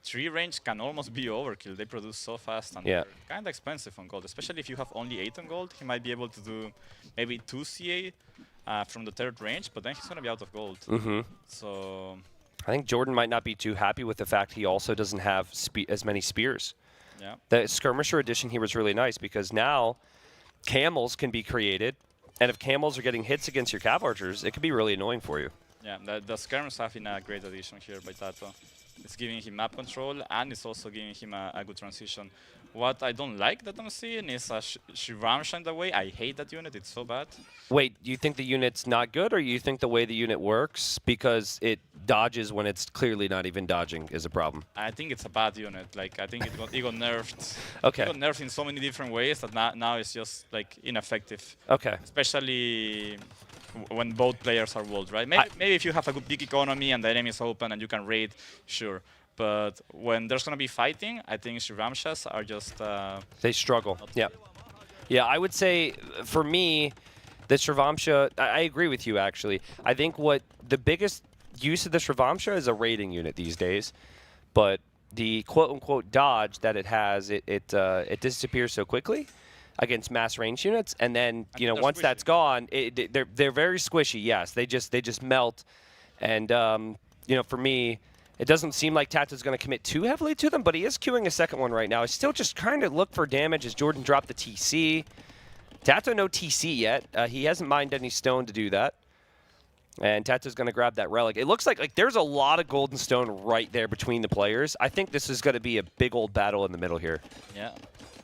3 range can almost be overkill. They produce so fast and Yeah. they're kind of expensive on gold, especially if you have only 8 on gold. He might be able to do maybe 2 CA from the 3rd range, but then he's going to be out of gold. So I think Jordan might not be too happy with the fact he also doesn't have as many spears. yeah. The skirmisher edition here was really nice because now camels can be created, and if camels are getting hits against your cav archers, it can be really annoying for you. Yeah, the skirmers have been a great addition here by Tato. It's giving him map control, and it's also giving him a good transition. What I don't like that I'm seeing is a Shivamsha in the way. I hate that unit, it's so bad. Wait, do you think the unit's not good, or you think the way the unit works, because it dodges when it's clearly not even dodging, is a problem? I think it's a bad unit. Like, I think it got nerfed. Okay. It got nerfed in so many different ways that now it's just like ineffective. Okay. Especially when both players are walled, right? Maybe if you have a good big economy and the enemy is open and you can raid, sure. But when there's going to be fighting, I think Shivamshas are just... they struggle, yeah. Yeah, I would say, for me, the Shivamsha, I agree with you, actually. I think what the biggest use of the Shivamsha is a raiding unit these days. But the quote-unquote dodge that it has, it disappears so quickly against mass range units, and then once that's gone, they're very squishy. Yes, they just melt, and for me, it doesn't seem like Tato's going to commit too heavily to them, but he is queuing a second one right now. He's still just trying to look for damage as Jordan dropped the TC. Tato no TC yet. He hasn't mined any stone to do that, and Tato's going to grab that relic. It looks like there's a lot of golden stone right there between the players. I think this is going to be a big old battle in the middle here. Yeah,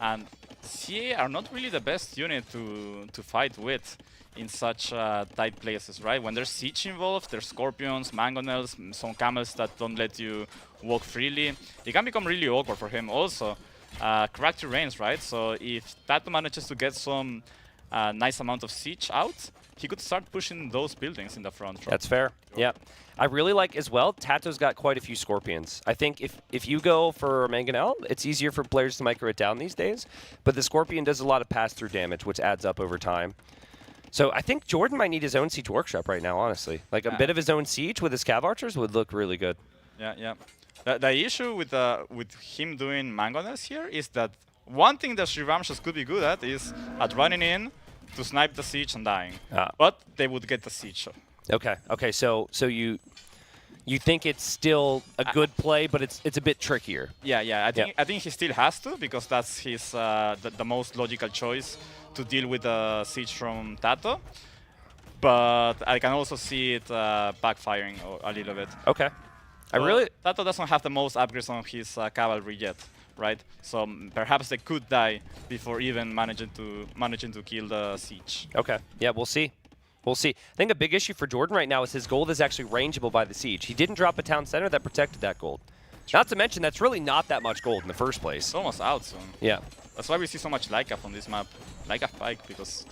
and CA are not really the best unit to fight with in such tight places, right? When there's siege involved, there's scorpions, mangonels, some camels that don't let you walk freely. It can become really awkward for him. Also, cracked terrains, right? So if Tato manages to get some nice amount of siege out, he could start pushing those buildings in the front. That's fair. Yeah. I really like as well, Tato's got quite a few scorpions. I think if you go for Mangonel, it's easier for players to micro it down these days, but the scorpion does a lot of pass-through damage, which adds up over time. So I think Jordan might need his own siege workshop right now, honestly. Like a bit of his own siege with his cav archers would look really good. Yeah, yeah. The issue with him doing mangonels here is that one thing that Shivamshas could be good at is at running in to snipe the siege and dying. But they would get the siege. Okay. Okay. So you think it's still a good play, but it's a bit trickier. Yeah, yeah. I think he still has to, because that's his the most logical choice to deal with the siege from Tato. But I can also see it backfiring a little bit. Okay. Tato doesn't have the most upgrades on his cavalry yet, right? So perhaps they could die before even managing to kill the siege. Okay. Yeah, we'll see. We'll see. I think a big issue for Jordan right now is his gold is actually rangeable by the siege. He didn't drop a town center that protected that gold. Not to mention, that's really not that much gold in the first place. It's almost out soon. Yeah. That's why we see so much Lycaf on this map. Lycaf Pike, because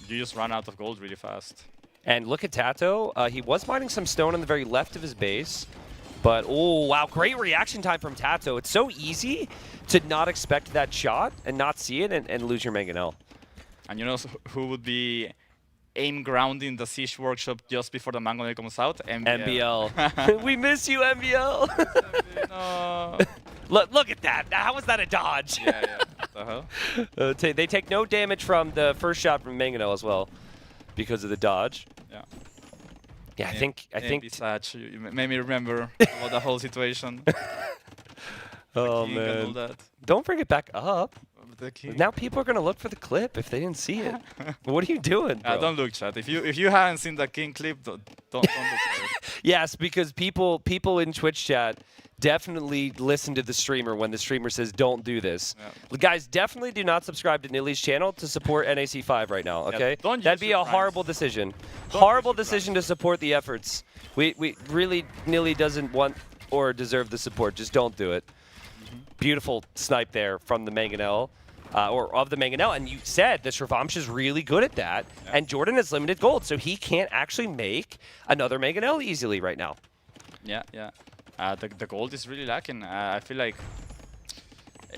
you just run out of gold really fast. And look at Tato. He was mining some stone on the very left of his base. But, oh, wow, great reaction time from Tato. It's so easy to not expect that shot and not see it and lose your Mangonel. And you know who would be aim grounding the siege workshop just before the Mangonel comes out? MBL. We miss you, MBL. No. Look at that. How was that a dodge? Yeah, yeah. They take no damage from the first shot from Mangonel as well because of the dodge. Yeah. Yeah, I think. Such, you made me remember about the whole situation. Oh and man! all that. Don't bring it back up. The king. Now people are gonna look for the clip if they didn't see it. What are you doing? Bro? Don't look, chat. If you haven't seen the king clip, don't look at it. Yes, because people in Twitch chat definitely listen to the streamer when the streamer says don't do this. Yeah. Guys, definitely do not subscribe to Nilly's channel to support NAC 5 right now. Okay, yeah, that'd be a horrible decision. Horrible decision to support the efforts. We really Nilly doesn't want or deserve the support. Just don't do it. Beautiful snipe there from the Mangonel. Or of the Mangonel, and you said the Shravamsh is really good at that, and Jordan has limited gold, so he can't actually make another Mangonel easily right now. Yeah, yeah. The gold is really lacking. I feel like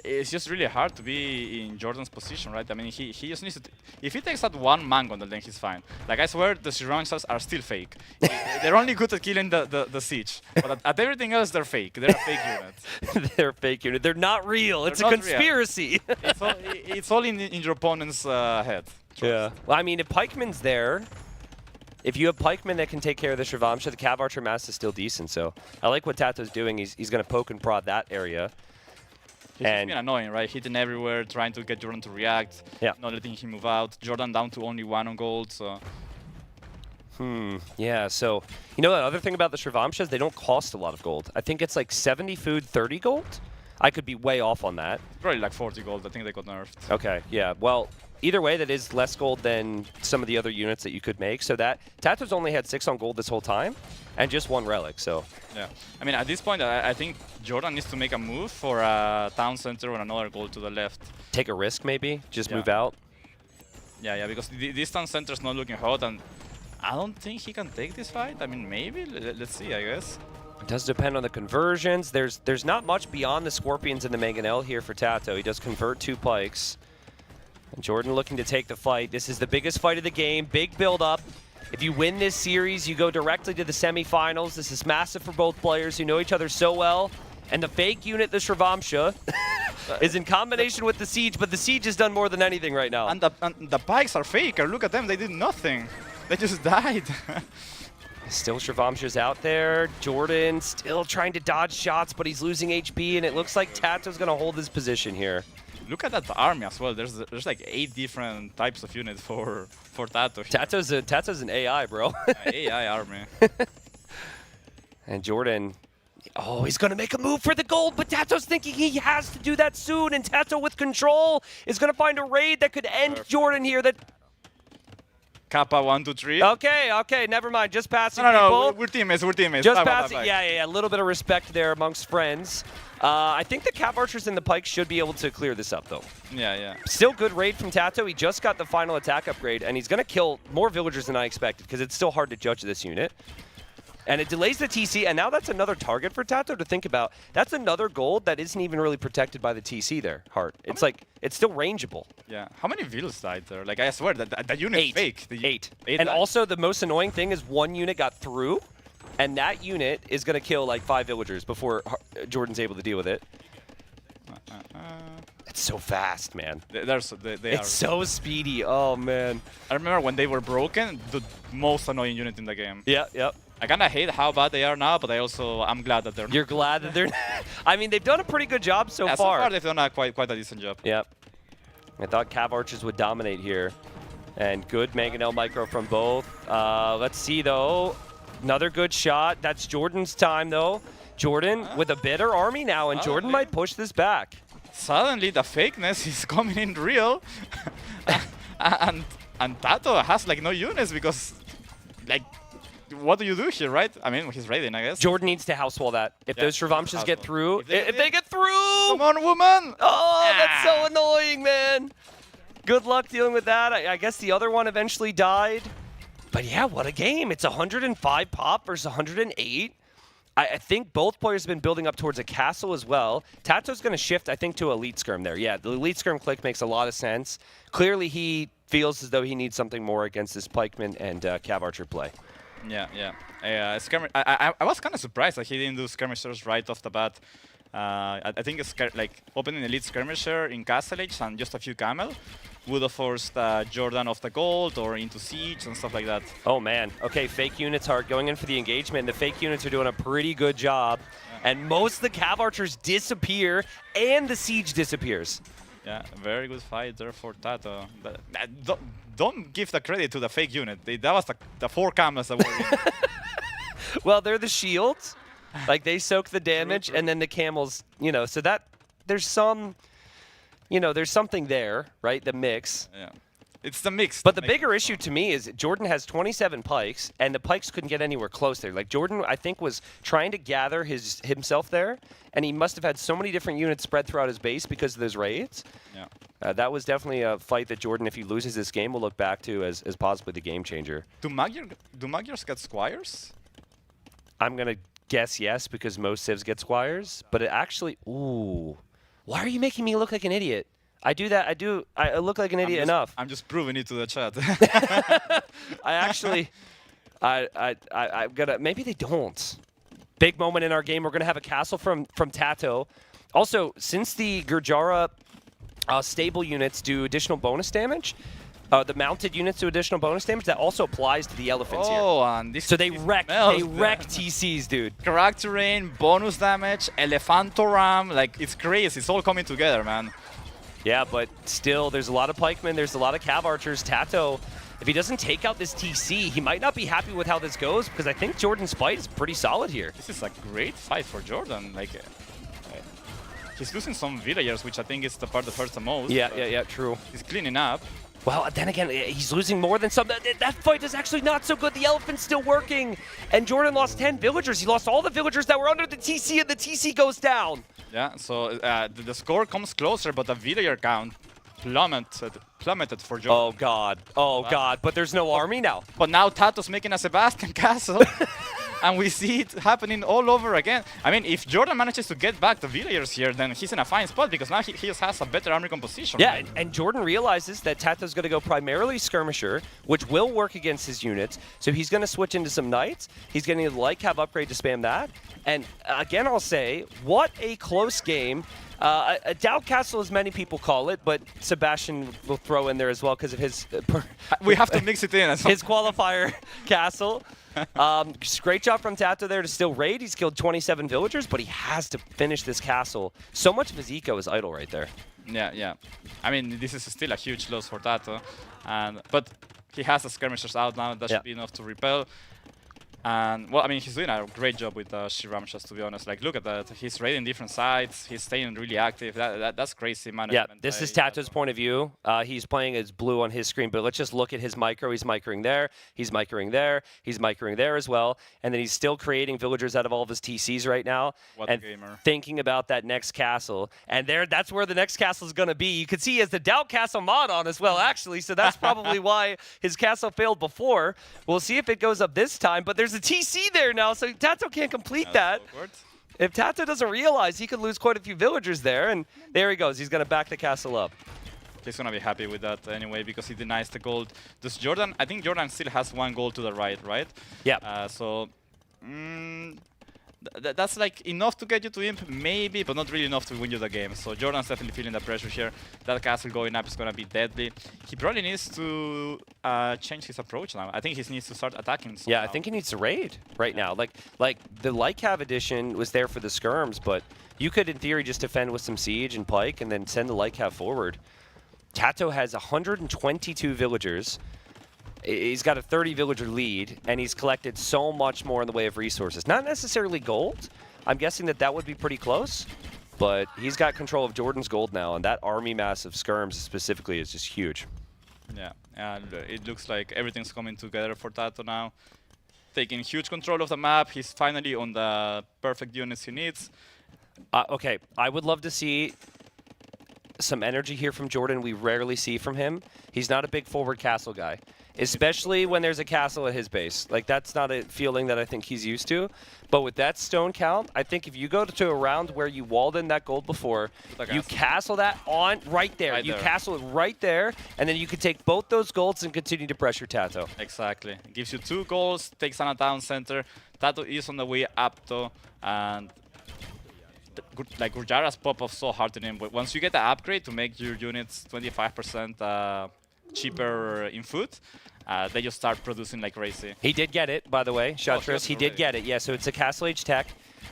it's just really hard to be in Jordan's position, right? I mean, he just needs to. If he takes out one mango, then he's fine. Like, I swear the Srirachas are still fake. They're only good at killing the siege. But at everything else, they're fake. They're a fake unit. They're a fake unit. They're not real. It's a conspiracy. It's all in your opponent's head. Yeah. Well, I mean, if Pikeman's there, if you have Pikeman that can take care of the Shrivamsha, the Cav Archer mass is still decent. So I like what Tato's doing. He's going to poke and prod that area. He's been annoying, right? Hitting everywhere, trying to get Jordan to react, not letting him move out. Jordan down to only 1 on gold, so... Yeah, so, you know, the other thing about the Shrivamshas, they don't cost a lot of gold. I think it's like 70 food, 30 gold? I could be way off on that. Probably like 40 gold. I think they got nerfed. Okay, yeah. Well, either way, that is less gold than some of the other units that you could make. So that Tato's only had 6 on gold this whole time, and just 1 relic. So yeah, I mean, at this point, I think Jordan needs to make a move for a town center or another gold to the left. Take a risk, maybe. Just move out. Yeah, because this town center's not looking hot, and I don't think he can take this fight. I mean, maybe. Let's see, I guess. It does depend on the conversions. There's not much beyond the Scorpions and the Mangonel here for Tato. He does convert 2 pikes. And Jordan looking to take the fight. This is the biggest fight of the game. Big build-up. If you win this series, you go directly to the semifinals. This is massive for both players who know each other so well. And the fake unit, the Shrivamsha, is in combination with the Siege, but the Siege has done more than anything right now. And the pikes are faker. Look at them. They did nothing. They just died. Still Shrivamsha's out there. Jordan still trying to dodge shots, but he's losing HP, and it looks like Tato's going to hold his position here. Look at that army as well. There's like 8 different types of units for Tato. Tato's an AI, bro. AI army. And Jordan, oh, he's going to make a move for the gold, but Tato's thinking he has to do that soon, and Tato with control is going to find a raid that could end Jordan here. That Kappa 1, 2, 3. Okay, never mind. Just passing No, people. we're teammates. Just passing. Yeah. A little bit of respect there amongst friends. I think the Cav Archers and the Pikes should be able to clear this up, though. Yeah. Still good raid from Tato. He just got the final attack upgrade, and he's going to kill more villagers than I expected, because it's still hard to judge this unit. And it delays the TC, and now that's another target for Tato to think about. That's another gold that isn't even really protected by the TC there, Hart. It's like, it's still rangeable. Yeah. How many vills died there? Like, I swear, that unit is fake. 8. And also, the most annoying thing is 1 unit got through, and that unit is going to kill like 5 villagers before Jordan's able to deal with it. It's so fast, man. It's so speedy. Oh, man. I remember when they were broken, the most annoying unit in the game. Yep. I kind of hate how bad they are now, but I'm glad that they're. You're glad that they're. I mean, they've done a pretty good job so far. So far, they've done quite a decent job. Yep. I thought Cav Archers would dominate here, and good Mangonel micro from both. Let's see though, another good shot. That's Jordan's time though. Jordan with a better army now, and Jordan might push this back. Suddenly, the fakeness is coming in real, and Tato has like no units because, like. What do you do here, right? I mean, he's raiding, I guess. Jordan needs to house wall that. If those Shrivamshas get through, if they get through! Come on, woman! Oh, that's so annoying, man. Good luck dealing with that. I guess the other one eventually died. But yeah, what a game. It's 105 pop versus 108. I think both players have been building up towards a castle as well. Tato's going to shift, I think, to Elite Skirm there. Yeah, the Elite Skirm click makes a lot of sense. Clearly, he feels as though he needs something more against this Pikeman and Cav Archer play. Yeah. I was kind of surprised that he didn't do skirmishers right off the bat. I think it's like opening Elite Skirmisher in Castle Age and just a few Camel would have forced Jordan off the gold or into Siege and stuff like that. Oh man, okay, fake units are going in for the engagement. The fake units are doing a pretty good job. Yeah. And most of the Cav Archers disappear and the Siege disappears. Yeah, very good fight there for Tato. Don't give the credit to the fake unit. That was the 4 Camels that were in. Well, they're the shields. Like, they soak the damage, and then the camels, so that there's some, there's something there, right? The mix. Yeah. It's the mix. But the bigger issue to me is Jordan has 27 pikes, and the pikes couldn't get anywhere close there. Like, Jordan, I think, was trying to gather himself there, and he must have had so many different units spread throughout his base because of those raids. Yeah. That was definitely a fight that Jordan, if he loses this game, will look back to as possibly the game changer. Do Magyars get Squires? I'm going to guess yes, because most civs get Squires, but it actually, ooh. Why are you making me look like an idiot? I do that. I look like an idiot enough. I'm just proving it to the chat. I actually, I'm gonna. Maybe they don't. Big moment in our game. We're gonna have a castle from Tato. Also, since the Gurjara stable units do additional bonus damage, the mounted units do additional bonus damage. That also applies to the elephants here. And this So they wreck TCs, dude. Character rain, bonus damage, Elephantoram, like it's crazy. It's all coming together, man. Yeah, but still, there's a lot of pikemen. There's a lot of cav archers. Tato, if he doesn't take out this TC, he might not be happy with how this goes because I think Jordan's fight is pretty solid here. This is a great fight for Jordan. Like, he's losing some villagers, which I think is the part that hurts the most. Yeah, true. He's cleaning up. Well, then again, he's losing more than some. That fight is actually not so good. The elephant's still working. And Jordan lost 10 villagers. He lost all the villagers that were under the TC, and the TC goes down. Yeah, so the score comes closer, but the villager count plummeted for Jordan. Oh, God. Oh, God. But there's no army now. But now Tato's making a Sebastian castle. And we see it happening all over again. I mean, if Jordan manages to get back the villagers here, then he's in a fine spot because now he just has a better army composition. Yeah, and Jordan realizes that Tato's going to go primarily skirmisher, which will work against his units. So he's going to switch into some knights. He's getting the light cav upgrade to spam that. And again, I'll say, what a close game. A doubt castle, as many people call it, but Sebastian will throw in there as well because of his... we have to mix it in. His qualifier castle. Great job from Tato there to still raid. He's killed 27 villagers, but he has to finish this castle. So much of his eco is idle right there. Yeah. I mean, this is still a huge loss for Tato. But he has the skirmishers out now. That should be enough to repel. And, well, I mean, he's doing a great job with Shiramshas, to be honest. Like, look at that. He's raiding different sides. He's staying really active. That's crazy management. Yeah, this is Tato's point of view. He's playing as blue on his screen, but let's just look at his micro. He's microing there. He's microing there. He's microing there as well. And then he's still creating villagers out of all of his TCs right now. What and a gamer. Thinking about that next castle. And that's where the next castle is going to be. You can see he has the Doubt Castle mod on as well, actually. So that's probably why his castle failed before. We'll see if it goes up this time. But there's a TC there now, so Tato can't complete that. If Tato doesn't realize, he could lose quite a few villagers there, and there he goes. He's going to back the castle up. He's going to be happy with that anyway because he denies the gold. Does Jordan? I think Jordan still has one gold to the right? Yeah. So that's like enough to get you to imp, maybe, but not really enough to win you the game. So Jordan's definitely feeling the pressure here. That castle going up is going to be deadly. He probably needs to change his approach now. I think he needs to start attacking somehow. Yeah, I think he needs to raid right now. Like the light cav edition was there for the skirms, but you could, in theory, just defend with some siege and pike and then send the light cav forward. Tato has 122 villagers. He's got a 30 villager lead, and he's collected so much more in the way of resources. Not necessarily gold. I'm guessing that would be pretty close, but he's got control of Jordan's gold now, and that army mass of skirms specifically is just huge. Yeah, and it looks like everything's coming together for Tato now. Taking huge control of the map. He's finally on the perfect units he needs. Okay, I would love to see some energy here from Jordan we rarely see from him. He's not a big forward castle guy, especially when there's a castle at his base. Like, that's not a feeling that I think he's used to. But with that stone count, I think if you go to a round where you walled in that gold before, you castle that on right there. You castle it right there, and then you can take both those golds and continue to pressure Tato. Exactly. It gives you 2 goals, takes on a town center. Tato is on the way up, though, and like Gurjara's pop off so hard to him. But once you get the upgrade to make your units 25% cheaper in food, they just start producing like crazy. He did get it, by the way, Shatras. He did get it. Yeah, so it's a Castle Age tech.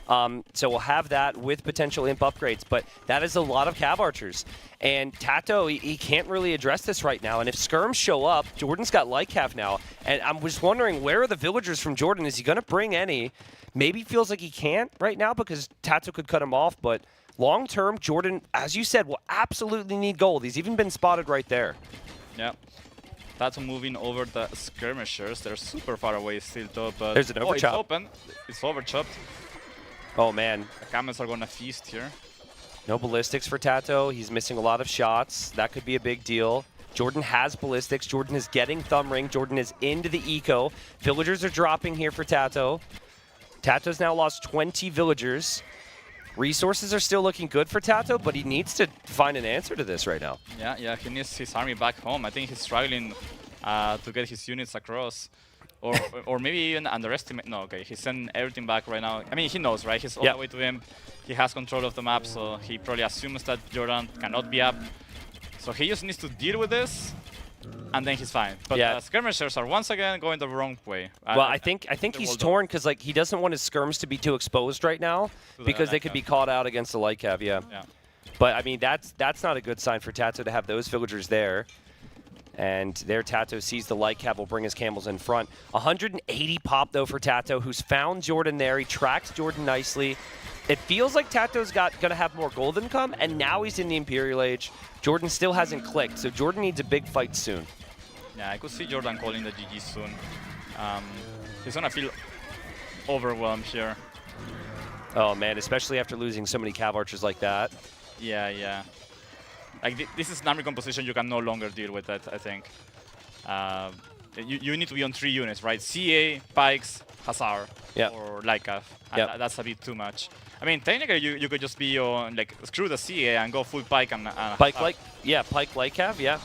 So we'll have that with potential imp upgrades, but that is a lot of cav archers. And Tato, he can't really address this right now. And if skirms show up, Jordan's got light cav now. And I'm just wondering, where are the villagers from Jordan? Is he going to bring any? Maybe feels like he can't right now because Tato could cut him off, but long term, Jordan, as you said, will absolutely need gold. He's even been spotted right there. Yeah. Tato moving over the skirmishers. They're super far away still, though. But there's an overchop. It's open. It's overchopped. Oh, man. The camels are going to feast here. No ballistics for Tato. He's missing a lot of shots. That could be a big deal. Jordan has ballistics. Jordan is getting thumb ring. Jordan is into the eco. Villagers are dropping here for Tato. Tato's now lost 20 villagers. resources are still looking good for Tato, but he needs to find an answer to this right now. Yeah, he needs his army back home. I think he's struggling to get his units across. Or maybe even underestimate. No, okay, he's sending everything back right now. I mean, he knows, right? He's all the way to him. He has control of the map, so he probably assumes that Jordan cannot be up. So he just needs to deal with this, and then he's fine. But skirmishers are once again going the wrong way. Well, I think he's torn because like he doesn't want his skirms to be too exposed right now because they could be caught out against the light cav. Yeah. But I mean, that's not a good sign for Tato to have those villagers there. And there Tato sees the light cav will bring his camels in front. 180 pop though for Tato, who's found Jordan there. He tracks Jordan nicely. It feels like Tato's gonna have more golden come, and now he's in the Imperial Age. Jordan still hasn't clicked, so Jordan needs a big fight soon. Yeah, I could see Jordan calling the GG soon. He's gonna feel overwhelmed here. Oh man, especially after losing so many cav archers like that. Yeah. Like this is an army composition you can no longer deal with that, I think. You need to be on 3 units, right? CA, Pikes, Hussar, or Lycav. That's a bit too much. I mean, technically you could just be on, like, screw the CA and go full Pike and Pike Pike Lycav, yeah.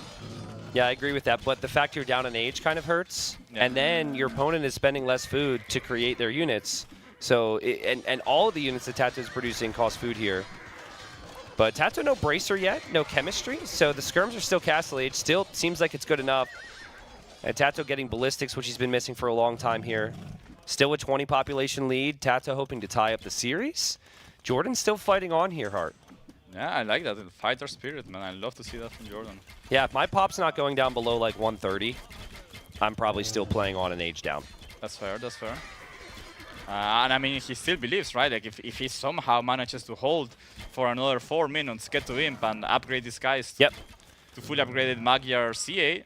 Yeah, I agree with that, but the fact you're down in age kind of hurts. Yeah. And then your opponent is spending less food to create their units. So, and all of the units that Tato is producing cost food here. But Tato no bracer yet, no chemistry, so the skirms are still castle age. Still seems like it's good enough. And Tato getting ballistics, which he's been missing for a long time here. Still a 20 population lead. Tato hoping to tie up the series. Jordan's still fighting on here, Hart. Yeah, I like that. The fighter spirit, man. I love to see that from Jordan. Yeah, if my pop's not going down below like 130, I'm probably still playing on an age down. That's fair, that's fair. And I mean, he still believes, right? Like, if he somehow manages to hold for another 4 minutes, get to Imp, and upgrade these guys to fully upgraded Magyar CA,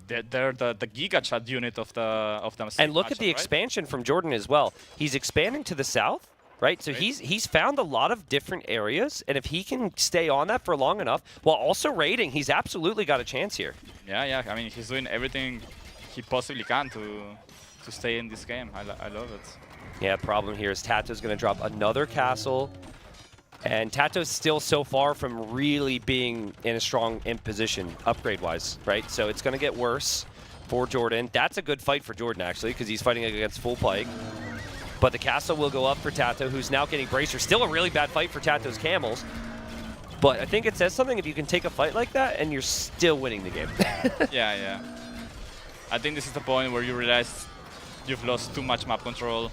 they're the Giga Chat unit of the And look at the expansion from Jordan as well. He's expanding to the south, right? So he's found a lot of different areas, and if he can stay on that for long enough, while also raiding, he's absolutely got a chance here. Yeah. I mean, he's doing everything he possibly can to stay in this game. I love it. Yeah, problem here is Tato's going to drop another castle. And Tato's still so far from really being in a strong imp position, upgrade-wise, right? So it's going to get worse for Jordan. That's a good fight for Jordan, actually, because he's fighting against full Pike. But the castle will go up for Tato, who's now getting bracer. Still a really bad fight for Tato's camels. But I think it says something if you can take a fight like that and you're still winning the game. Yeah. I think this is the point where you realize you've lost too much map control.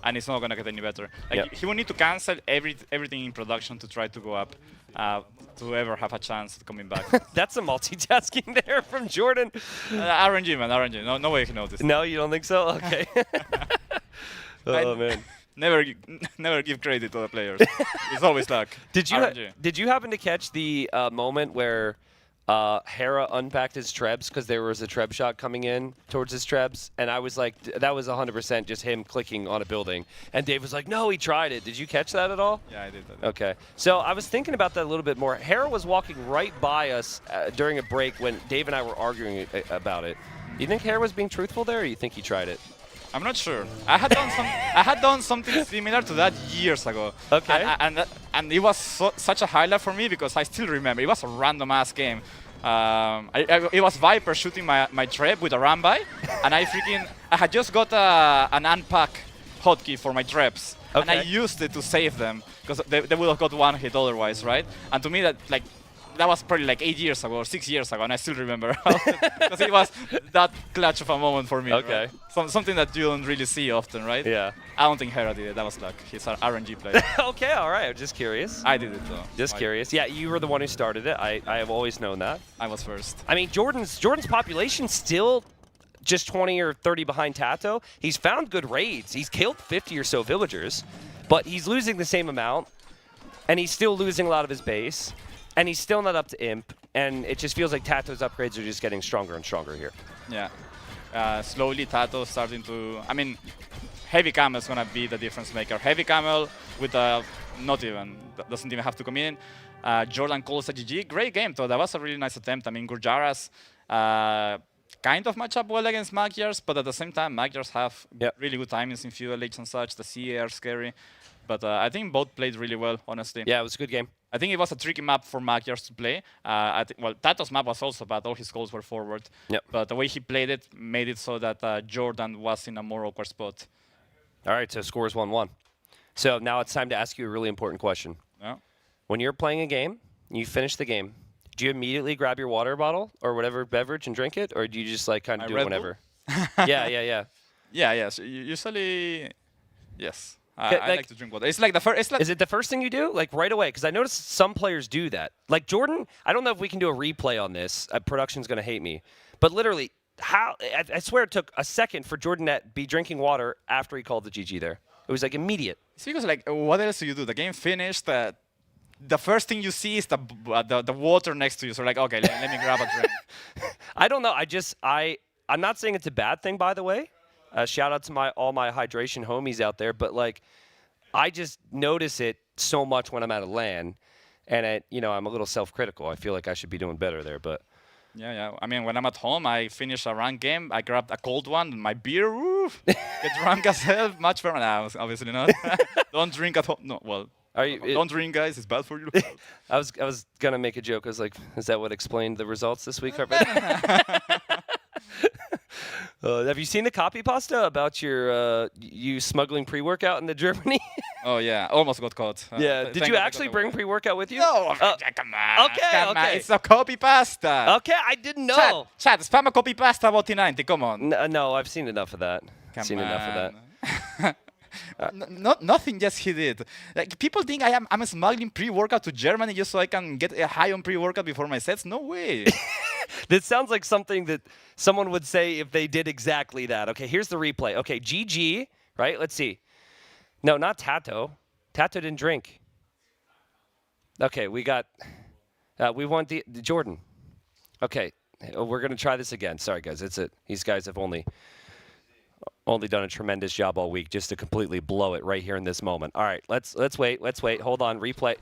And it's not going to get any better. Like, he will need to cancel everything in production to try to go up, to ever have a chance of coming back. That's some multitasking there from Jordan. RNG, man, RNG. No way he noticed. No, you don't think so? Okay. Oh, man. Never give credit to the players. It's always luck. Did you happen to catch the moment where Hera unpacked his trebs because there was a treb shot coming in towards his trebs, and I was like, that was 100% just him clicking on a building. And Dave was like, no, he tried it. Did you catch that at all? Yeah, I did. Okay. So I was thinking about that a little bit more. Hera was walking right by us during a break when Dave and I were arguing about it. You think Hera was being truthful there, or you think he tried it? I'm not sure. I had done something similar to that years ago. Okay. And it was such a highlight for me because I still remember. It was a random ass game. It was Viper shooting my trap with a ramby, and I had just got an unpack hotkey for my traps, and I used it to save them because they would have got one hit otherwise, right? And to me that was probably like 8 years ago or 6 years ago, and I still remember because it was that clutch of a moment for me. Okay. Right? Something that you don't really see often, right? Yeah. I don't think Hera did it. That was luck. He's an RNG player. Okay, all right. I'm just curious. I did it though. Just curious. Yeah, you were the one who started it. I have always known that. I was first. I mean, Jordan's population still just 20 or 30 behind Tato. He's found good raids. He's killed 50 or so villagers, but he's losing the same amount, and he's still losing a lot of his base. And he's still not up to Imp, and it just feels like Tato's upgrades are just getting stronger and stronger here. Yeah. Slowly, Tato starting to... I mean, Heavy Camel is going to be the difference maker. Heavy Camel with not even, doesn't even have to come in. Jordan calls a GG. Great game, though. That was a really nice attempt. I mean, Gurjaras kind of match up well against Magyars, but at the same time, Magyars have really good timings in Feudal Age and such. The CA are scary. But I think both played really well, honestly. Yeah, it was a good game. I think it was a tricky map for Magyars to play. Well, Tato's map was also bad. All his goals were forward. Yep. But the way he played it made it so that Jordan was in a more awkward spot. All right, so score is 1-1. So now it's time to ask you a really important question. Yeah. When you're playing a game, you finish the game, do you immediately grab your water bottle or whatever beverage and drink it? Or do you just like kind of do it whenever? Yeah. So usually, yes. I like to drink water. It's like the first. Is it the first thing you do, like right away? Because I noticed some players do that. Like Jordan, I don't know if we can do a replay on this. Production's gonna hate me, but literally, I swear it took a second for Jordan to be drinking water after he called the GG there. It was like immediate. It's because like, what else do you do? The game finished. The first thing you see is the water next to you. So like, okay, let me grab a drink. I don't know. I'm not saying it's a bad thing, by the way. Shout out to all my hydration homies out there, but like, I just notice it so much when I'm at a LAN, and I'm a little self-critical. I feel like I should be doing better there, but. Yeah. I mean, when I'm at home, I finish a ranked game. I grab a cold one, my beer, get drunk as hell, much better. No, obviously not. Don't drink at home. No, well. Don't drink, guys. It's bad for you. I was gonna make a joke. I was like, is that what explained the results this week? Have you seen the copy pasta about you smuggling pre-workout into Germany? Oh yeah, almost got caught. Did you actually bring pre-workout with you? No, come on. Okay. It's a copy pasta. Okay, I didn't know. Chat, spam a copy pasta about T90. Come on. No, I've seen enough of that. Nothing just he did. Like, people think I'm smuggling pre-workout to Germany just so I can get a high on pre-workout before my sets. No way. This sounds like something that someone would say if they did exactly that. Okay, here's the replay. Okay, GG, right? Let's see. No, not Tato. Tato didn't drink. Okay, we want the Jordan. Okay, we're going to try this again. Sorry, guys. These guys have only done a tremendous job all week just to completely blow it right here in this moment. All right, let's wait. Hold on, replay.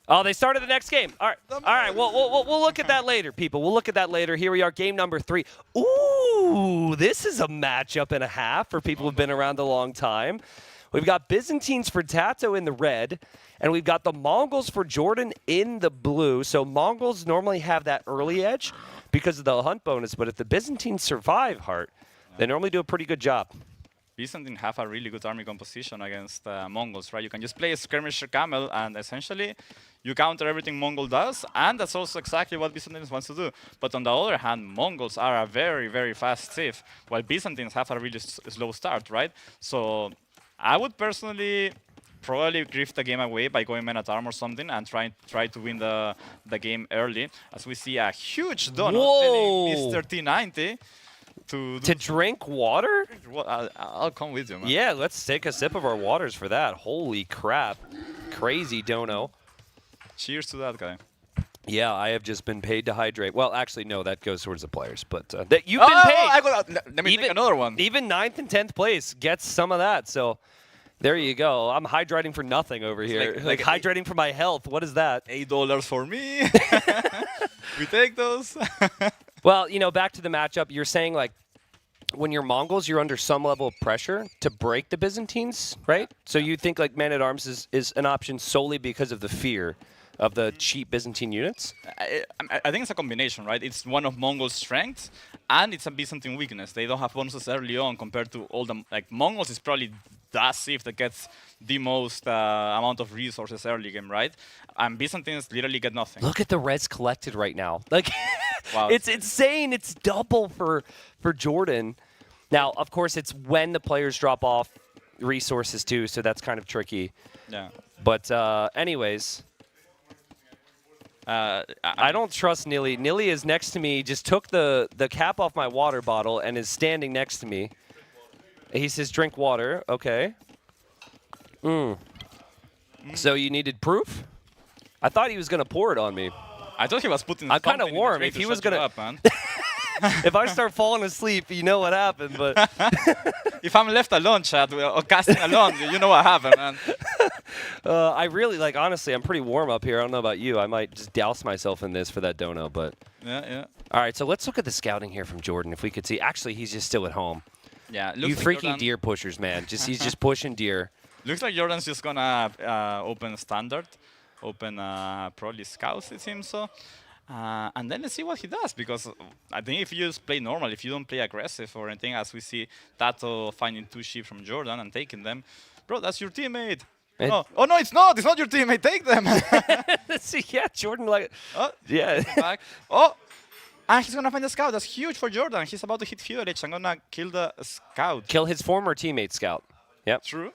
Oh, they started the next game. All right. We'll look at that later, people. We'll look at that later. Here we are, game number 3. Ooh, this is a matchup and a half for people who've been around a long time. We've got Byzantines for Tato in the red, and we've got the Mongols for Jordan in the blue. So Mongols normally have that early edge because of the hunt bonus, but if the Byzantines survive, Hart, they normally do a pretty good job. Byzantine have a really good army composition against Mongols, right? You can just play a skirmisher camel, and essentially you counter everything Mongol does, and that's also exactly what Byzantines wants to do. But on the other hand, Mongols are a very, very fast Civ, while Byzantines have a really slow start, right? So I would personally probably grift the game away by going man at arm or something and try to win the game early, as we see a huge donut telling Mr. T90 to drink water? I'll come with you, man. Yeah, let's take a sip of our waters for that. Holy crap. Crazy dono. Cheers to that guy. Yeah, I have just been paid to hydrate. Well, actually, no, that goes towards the players. But you've been paid. Let me take another one. Even 9th and 10th place gets some of that. So there you go. I'm hydrating for nothing over here. Like hydrating for my health. What is that? $8 for me. We take those. Well, back to the matchup. You're saying, like, when you're Mongols, you're under some level of pressure to break the Byzantines, right? So you think, like, man-at-arms is an option solely because of the fear of the cheap Byzantine units? I think it's a combination, right? It's one of Mongols' strengths, and it's a Byzantine weakness. They don't have bonuses early on compared to all the... Like, Mongols is probably the Civ that gets the most amount of resources early game, right? And Byzantines literally get nothing. Look at the res collected right now. Like, wow. It's insane. It's double for Jordan. Now, of course, it's when the players drop off resources too, so that's kind of tricky. Yeah. But anyways, I don't trust Nili. Nili is next to me, just took the cap off my water bottle and is standing next to me. He says, drink water. Okay. So you needed proof? I thought he was going to pour it on me. I thought he was putting I'm kind of warm. If he was going to... If I start falling asleep, you know what happened. But if I'm left alone, chat, or casting alone, you know what happened, man. I really, like, honestly, I'm pretty warm up here. I don't know about you. I might just douse myself in this for that dono, but... Yeah. All right, so let's look at the scouting here from Jordan. If we could see... Actually, he's just still at home. Yeah. You freaking deer pushers, man. He's just pushing deer. Looks like Jordan's just gonna open standard, open probably scouts, it seems so. And then let's see what he does, because I think if you just play normal, if you don't play aggressive or anything, as we see Tato finding 2 sheep from Jordan and taking them, bro, that's your teammate. Oh no, it's not. It's not your teammate. Take them. See, yeah, Jordan like. Oh, yeah. Back. Oh, and he's gonna find the scout. That's huge for Jordan. He's about to hit Fuel Edge. I'm gonna kill the scout. Kill his former teammate scout. Yep. True.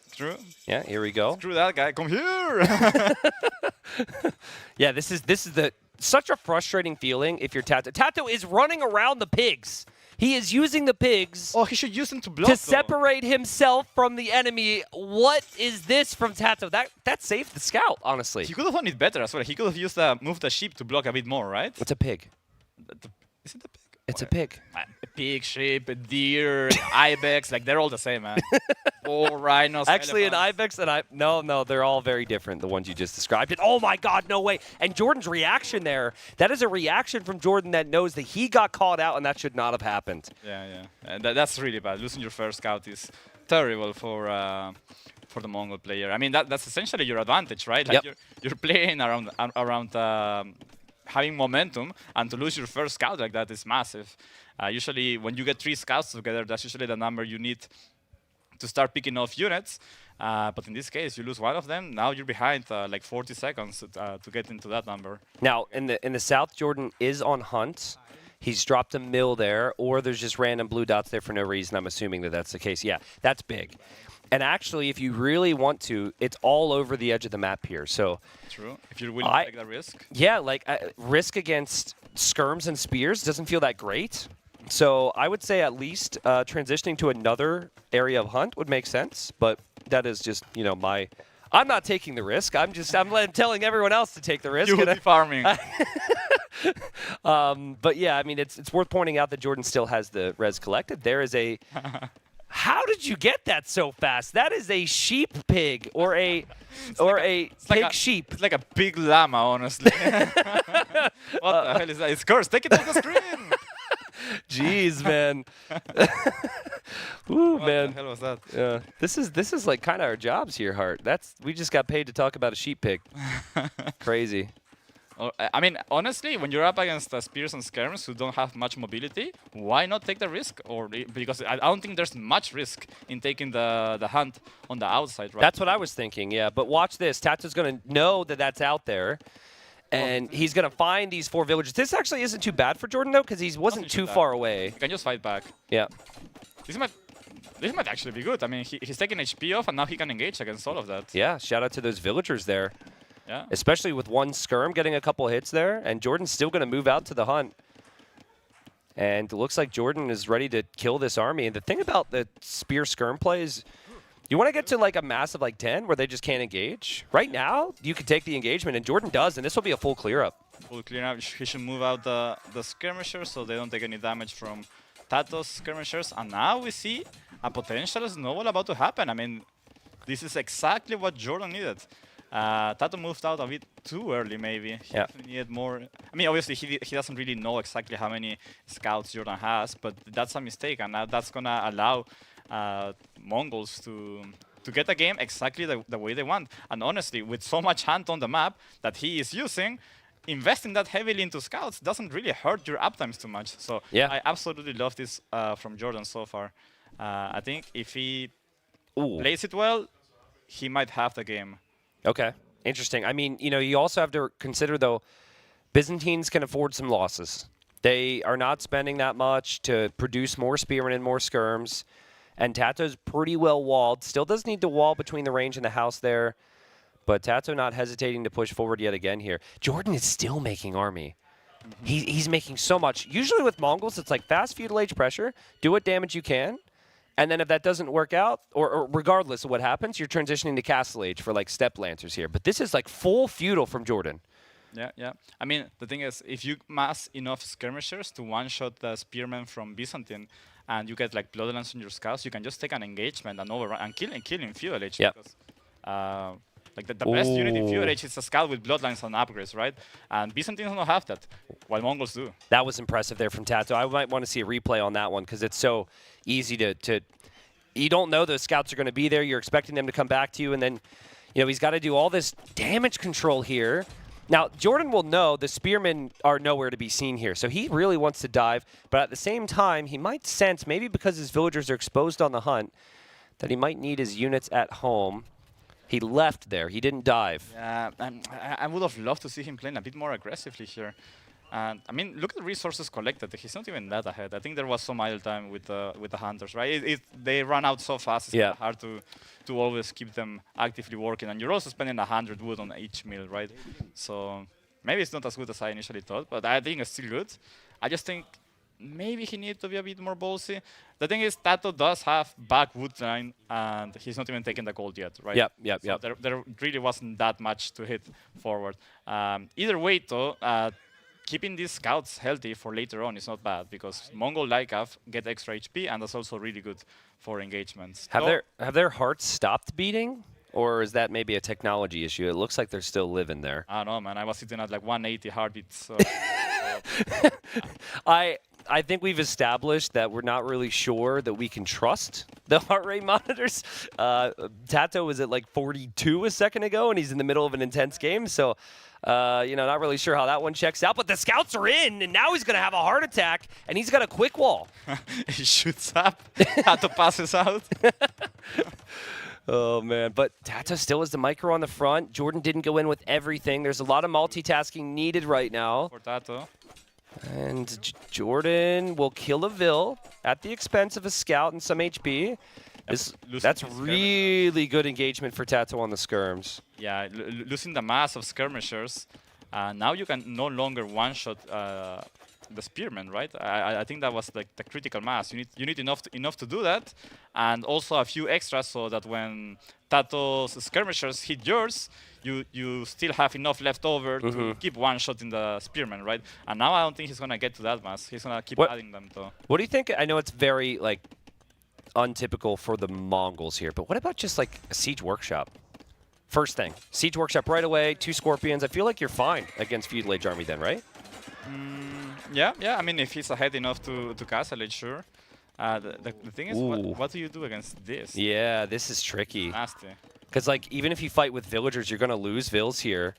Yeah, here we go. Screw that guy. Come here. Yeah, this is such a frustrating feeling if you're Tato. Tato is running around the pigs. He is using the pigs. Oh, he should use them to block. To separate himself from the enemy. What is this from Tato? That saved the scout, honestly. He could have done it better as well. He could have used move the sheep to block a bit more, right? It's a pig. Is it a pig? It's a pig. A pig, sheep, a deer, ibex, like they're all the same, man. Or rhinos. Actually, an elephants. ibex and no, they're all very different. The ones you just described. And oh my God, no way! And Jordan's reaction there. That is a reaction from Jordan that knows that he got caught out, and that should not have happened. Yeah. And that's really bad. Losing your first scout is terrible for the Mongol player. I mean, that's essentially your advantage, right? Like you're playing around having momentum, and to lose your first scout like that is massive. Usually, when you get 3 scouts together, that's usually the number you need to start picking off units. But in this case, you lose one of them. Now you're behind like 40 seconds to get into that number. Now, in the south, Jordan is on hunt. He's dropped a mill there, or there's just random blue dots there for no reason. I'm assuming that that's the case. Yeah, that's big. And actually, if you really want to, it's all over the edge of the map here. So true. If you're willing to take that risk. Yeah, like risk against skirms and spears doesn't feel that great. So I would say at least transitioning to another area of hunt would make sense. But that is just, my... I'm not taking the risk. I'm telling everyone else to take the risk. You will be farming. But yeah, I mean, it's worth pointing out that Jordan still has the res collected. There is a... How did you get that so fast? That is a sheep pig or a pig sheep. It's like a big llama, honestly. What the hell is that? It's cursed. Take it off the screen. Jeez, man. Ooh, what man. the hell was that? Yeah. This is like kind of our jobs here, Hart. We just got paid to talk about a sheep pig. Crazy. I mean, honestly, when you're up against spears and skirms who don't have much mobility, why not take the risk? Because I don't think there's much risk in taking the hunt on the outside, right? That's what I was thinking, yeah. But watch this. Tato's going to know that that's out there, and he's going to find these 4 villagers. This actually isn't too bad for Jordan, though, because he wasn't too far away. He can just fight back. Yeah. This might actually be good. I mean, he's taking HP off, and now he can engage against all of that. Yeah, shout out to those villagers there. Yeah. Especially with one skirm getting a couple hits there, and Jordan's still going to move out to the hunt. And it looks like Jordan is ready to kill this army. And the thing about the spear skirm play is you want to get to like a massive like 10 where they just can't engage. Right now, you can take the engagement, and Jordan does, and this will be a full clear up. Full clear up. He should move out the skirmishers so they don't take any damage from Tato's skirmishers. And now we see a potential snowball about to happen. I mean, this is exactly what Jordan needed. Tato moved out a bit too early, maybe. He needed more. I mean, obviously, he doesn't really know exactly how many scouts Jordan has, but that's a mistake, and that's going to allow Mongols to get the game exactly the way they want. And honestly, with so much hunt on the map that he is using, investing that heavily into scouts doesn't really hurt your uptimes too much. So I absolutely love this from Jordan so far. I think if he plays it well, he might have the game. Okay, interesting. I mean, you also have to consider, though, Byzantines can afford some losses. They are not spending that much to produce more spearmen and more skirms. And Tato's pretty well walled. Still does need to wall between the range and the house there. But Tato not hesitating to push forward yet again here. Jordan is still making army. He's making so much. Usually with Mongols, it's like fast feudal age pressure. Do what damage you can. And then if that doesn't work out, or regardless of what happens, you're transitioning to Castle Age for like Steppe Lancers here. But this is like full feudal from Jordan. Yeah. I mean, the thing is, if you mass enough skirmishers to one-shot the spearmen from Byzantine, and you get like Bloodlands on your scouts, you can just take an engagement and overrun and kill in feudal age. Because, like the best unit in feudal age is a scout with Bloodlines and upgrades, right? And Byzantines don't have that, while Mongols do. That was impressive there from Tato. I might want to see a replay on that one because it's so easy to you don't know those scouts are going to be there. You're expecting them to come back to you, and then, he's got to do all this damage control here. Now, Jordan will know the spearmen are nowhere to be seen here, so he really wants to dive, but at the same time, he might sense, maybe because his villagers are exposed on the hunt, that he might need his units at home. He left there. He didn't dive. Yeah, and I would have loved to see him playing a bit more aggressively here. And I mean, look at the resources collected. He's not even that ahead. I think there was some idle time with the hunters, right? They run out so fast. It's kinda hard to always keep them actively working. And you're also spending 100 wood on each mill, right? So maybe it's not as good as I initially thought, but I think it's still good. I just think maybe he needs to be a bit more ballsy. The thing is, Tato does have back wood line, and he's not even taking the gold yet, right? Yep. There really wasn't that much to hit forward. Either way, though, keeping these scouts healthy for later on is not bad, because Mongol Lycav get extra HP, and that's also really good for engagements. Have their hearts stopped beating? Or is that maybe a technology issue? It looks like they're still living there. I don't know, man. I was sitting at like 180 heartbeats. So I think we've established that we're not really sure that we can trust the heart rate monitors. Tato was at like 42 a second ago, and he's in the middle of an intense game. So, not really sure how that one checks out. But the scouts are in, and now he's going to have a heart attack, and he's got a quick wall. He shoots up. Tato passes out. Oh, man. But Tato still has the micro on the front. Jordan didn't go in with everything. There's a lot of multitasking needed right now. For Tato. And Jordan will kill a Vil at the expense of a scout and some HP. That's really good engagement for Tato on the skirms. Yeah, losing the mass of skirmishers. Now you can no longer one-shot the spearmen, right? I think that was like the critical mass. You need enough to do that, and also a few extras so that when Tato's skirmishers hit yours, you still have enough left over to keep one-shotting the spearmen, right? And now I don't think he's gonna get to that mass. He's gonna keep adding them though. What do you think? I know it's very untypical for the Mongols here, but what about just like a siege workshop? First thing, siege workshop right away, 2 scorpions. I feel like you're fine against feudal age army then, right? Yeah. I mean, if he's ahead enough to castle it, sure. The thing is, what do you do against this? Yeah, this is tricky. Nasty. Because even if you fight with villagers, you're going to lose Vils here.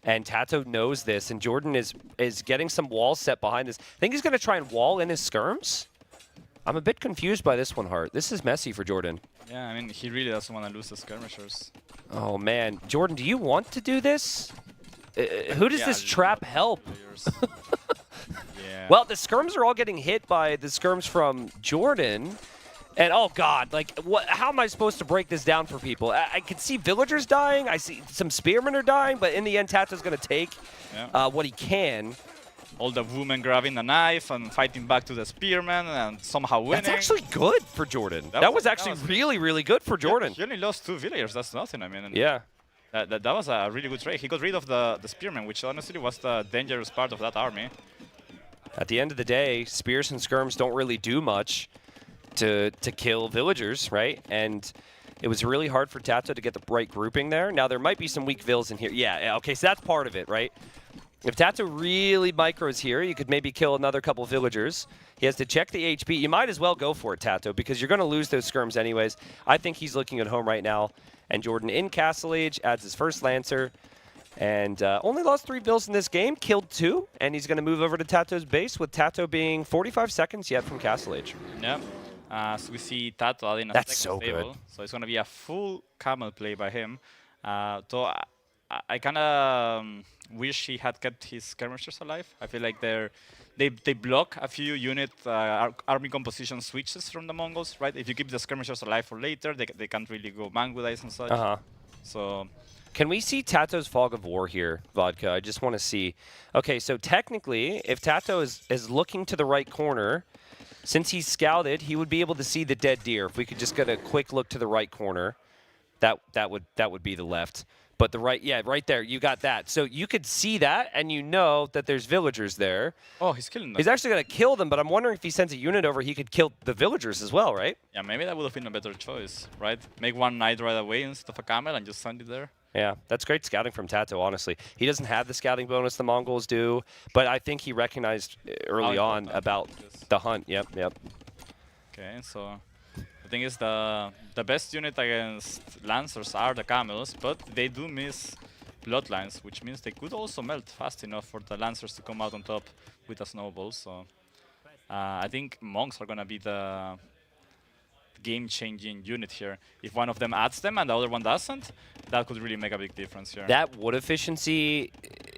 And Tato knows this, and Jordan is getting some walls set behind this. I think he's going to try and wall in his skirms. I'm a bit confused by this one, Hart. This is messy for Jordan. Yeah, I mean, he really doesn't want to lose the skirmishers. Oh, man. Jordan, do you want to do this? Who does this trap help? Yeah. Well, the skirms are all getting hit by the skirms from Jordan. And, oh, God, how am I supposed to break this down for people? I can see villagers dying. I see some spearmen are dying. But in the end, Tato's going to take what he can. All the women grabbing the knife and fighting back to the spearmen and somehow winning. That's actually good for Jordan. That was actually really, really good for Jordan. Yeah, he only lost 2 villagers. That's nothing, I mean. Yeah. That was a really good trade. He got rid of the spearmen, which honestly was the dangerous part of that army. At the end of the day, spears and skirms don't really do much to kill villagers, right? And it was really hard for Tato to get the right grouping there. Now, there might be some weak Vils in here. Yeah, okay, so that's part of it, right? If Tato really micros here, you could maybe kill another couple villagers. He has to check the HP. You might as well go for it, Tato, because you're going to lose those skirms anyways. I think he's looking at home right now. And Jordan in Castle Age adds his first Lancer. And only lost 3 Vils in this game, killed 2. And he's going to move over to Tato's base, with Tato being 45 seconds yet from Castle Age. Yeah. So we see Tato adding a That's second so stable. good. So it's going to be a full camel play by him. Though I kind of wish he had kept his skirmishers alive. I feel like they block a few unit army composition switches from the Mongols, right? If you keep the skirmishers alive for later, they can't really go Mangudize and such. So, can we see Tato's Fog of War here, Vodka? I just want to see. Okay, so technically, if Tato is looking to the right corner, since he's scouted, he would be able to see the dead deer. If we could just get a quick look to the right corner, that would be the left. But the right, yeah, right there, you got that. So you could see that, and you know that there's villagers there. Oh, he's killing them. He's actually going to kill them, but I'm wondering if he sends a unit over, he could kill the villagers as well, right? Yeah, maybe that would have been a better choice, right? Make one knight right away instead of a camel and just send it there. Yeah, that's great scouting from Tato, honestly. He doesn't have the scouting bonus the Mongols do, but I think he recognized early on about the hunt. Yep. Okay, so The thing is, the best unit against Lancers are the Camels, but they do miss Bloodlines, which means they could also melt fast enough for the Lancers to come out on top with a snowball. So I think Monks are going to be the game-changing unit here. If one of them adds them and the other one doesn't, that could really make a big difference here. That wood efficiency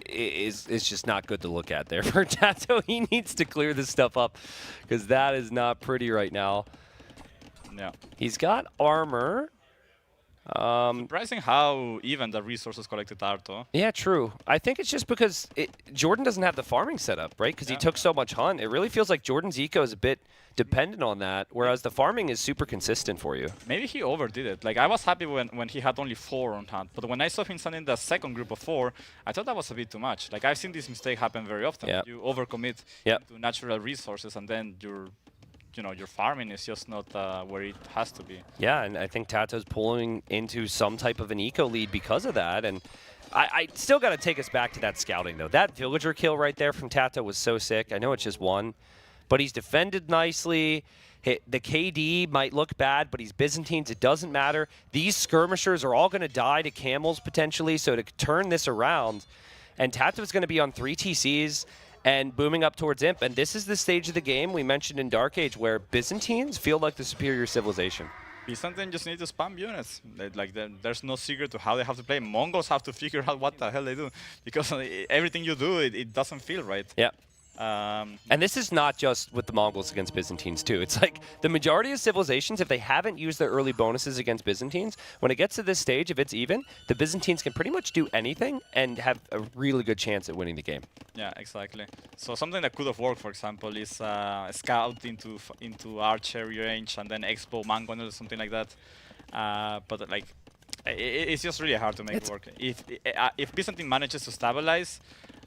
is just not good to look at there for Tato. He needs to clear this stuff up because that is not pretty right now. Yeah. He's got armor. Surprising how even the resources collected are, though. Yeah, true. I think it's just because Jordan doesn't have the farming set up, right? Because he took so much hunt. It really feels like Jordan's eco is a bit dependent on that, whereas the farming is super consistent for you. Maybe he overdid it. Like, I was happy when he had only 4 on hunt, but when I saw him sending the second group of 4, I thought that was a bit too much. Like, I've seen this mistake happen very often. Yep. You overcommit Yep. to natural resources, and then your farming is just not where it has to be. Yeah, and I think Tato's pulling into some type of an eco lead because of that. And I still got to take us back to that scouting, though. That villager kill right there from Tato was so sick. I know it's just one, but he's defended nicely. The KD might look bad, but he's Byzantines. It doesn't matter. These skirmishers are all going to die to camels potentially, so to turn this around, and Tato's going to be on 3 TCs and booming up towards Imp. And this is the stage of the game we mentioned in Dark Age where Byzantines feel like the superior civilization. Byzantine just need to spam units. There's no secret to how they have to play. Mongols have to figure out what the hell they do, because everything you do, it doesn't feel right. Yeah. And this is not just with the Mongols against Byzantines too. It's like the majority of civilizations, if they haven't used their early bonuses against Byzantines, when it gets to this stage, if it's even, the Byzantines can pretty much do anything and have a really good chance at winning the game. Yeah, exactly. So something that could have worked, for example, is scout into archery range and then expo mangonel or something like that. But like, it's just really hard to make it work. If Byzantine manages to stabilize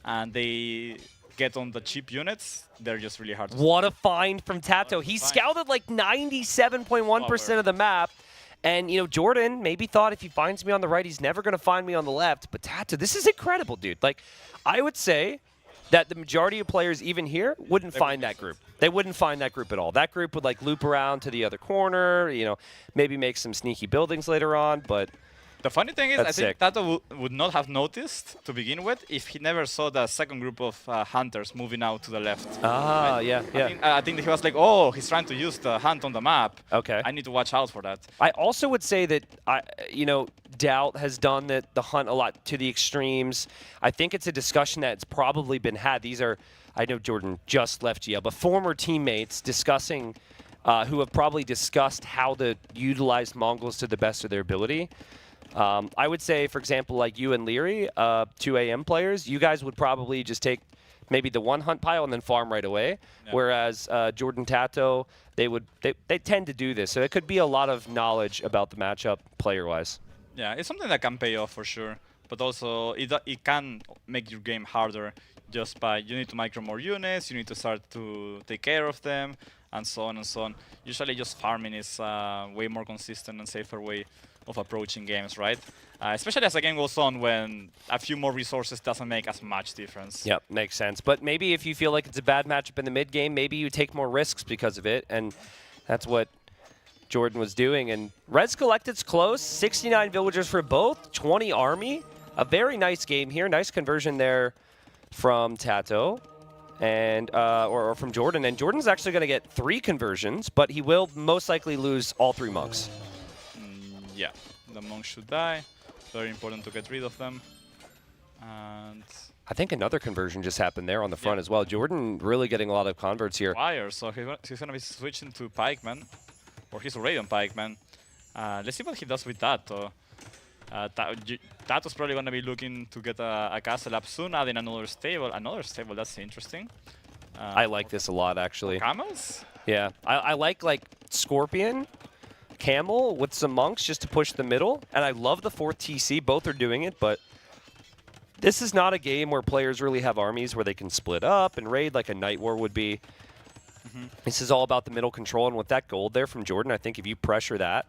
and they get on the cheap units, they're just really hard to What a find from Tato. He scouted like 97.1% of the map. And, you know, Jordan maybe thought if he finds me on the right, he's never going to find me on the left. But Tato, this is incredible, dude. Like, I would say that the majority of players, even here, wouldn't find that group. They wouldn't find that group at all. That group would, like, loop around to the other corner, you know, maybe make some sneaky buildings later on, but... The funny thing is, I think sick. Tato would not have noticed to begin with if he never saw the second group of hunters moving out to the left. Ah, right? yeah. I think he was like, oh, he's trying to use the hunt on the map. Okay. I need to watch out for that. I also would say that, you know, Doubt has done the hunt a lot to the extremes. I think it's a discussion that's probably been had. These are, I know Jordan just left GL, but former teammates discussing, who have probably discussed how to utilize Mongols to the best of their ability. I would say, for example, like you and Leary, 2 AM players, you guys would probably just take maybe the one hunt pile and then farm right away. Yeah. Whereas Jordan Tato, they tend to do this. So it could be a lot of knowledge about the matchup player-wise. Yeah, it's something that can pay off for sure. But also, it can make your game harder just by you need to micro more units, you need to start to take care of them, and so on and so on. Usually just farming is way more consistent and safer way of approaching games, right? Especially as the game goes on when a few more resources doesn't make as much difference. Yep, makes sense. But maybe if you feel like it's a bad matchup in the mid game, maybe you take more risks because of it, and that's what Jordan was doing. And Res Collected's close, 69 villagers for both, 20 army. A very nice game here, nice conversion there from Tato. And or from Jordan. And Jordan's actually going to get 3 conversions, but he will most likely lose all 3 monks. Yeah, the monks should die. Very important to get rid of them. And I think another conversion just happened there on the front as well. Jordan really getting a lot of converts here. Fire, so he's going to be switching to Pikeman, or he's already on Pikeman. Let's see what he does with that, though. Tato's probably going to be looking to get a castle up soon, adding another stable. Another stable, that's interesting. I like this a lot, actually. Camels? Yeah, I like Scorpion, Camel with some monks just to push the middle. And I love the 4th TC. Both are doing it, but this is not a game where players really have armies where they can split up and raid like a Night War would be. This is all about the middle control. And with that gold there from Jordan, I think if you pressure that,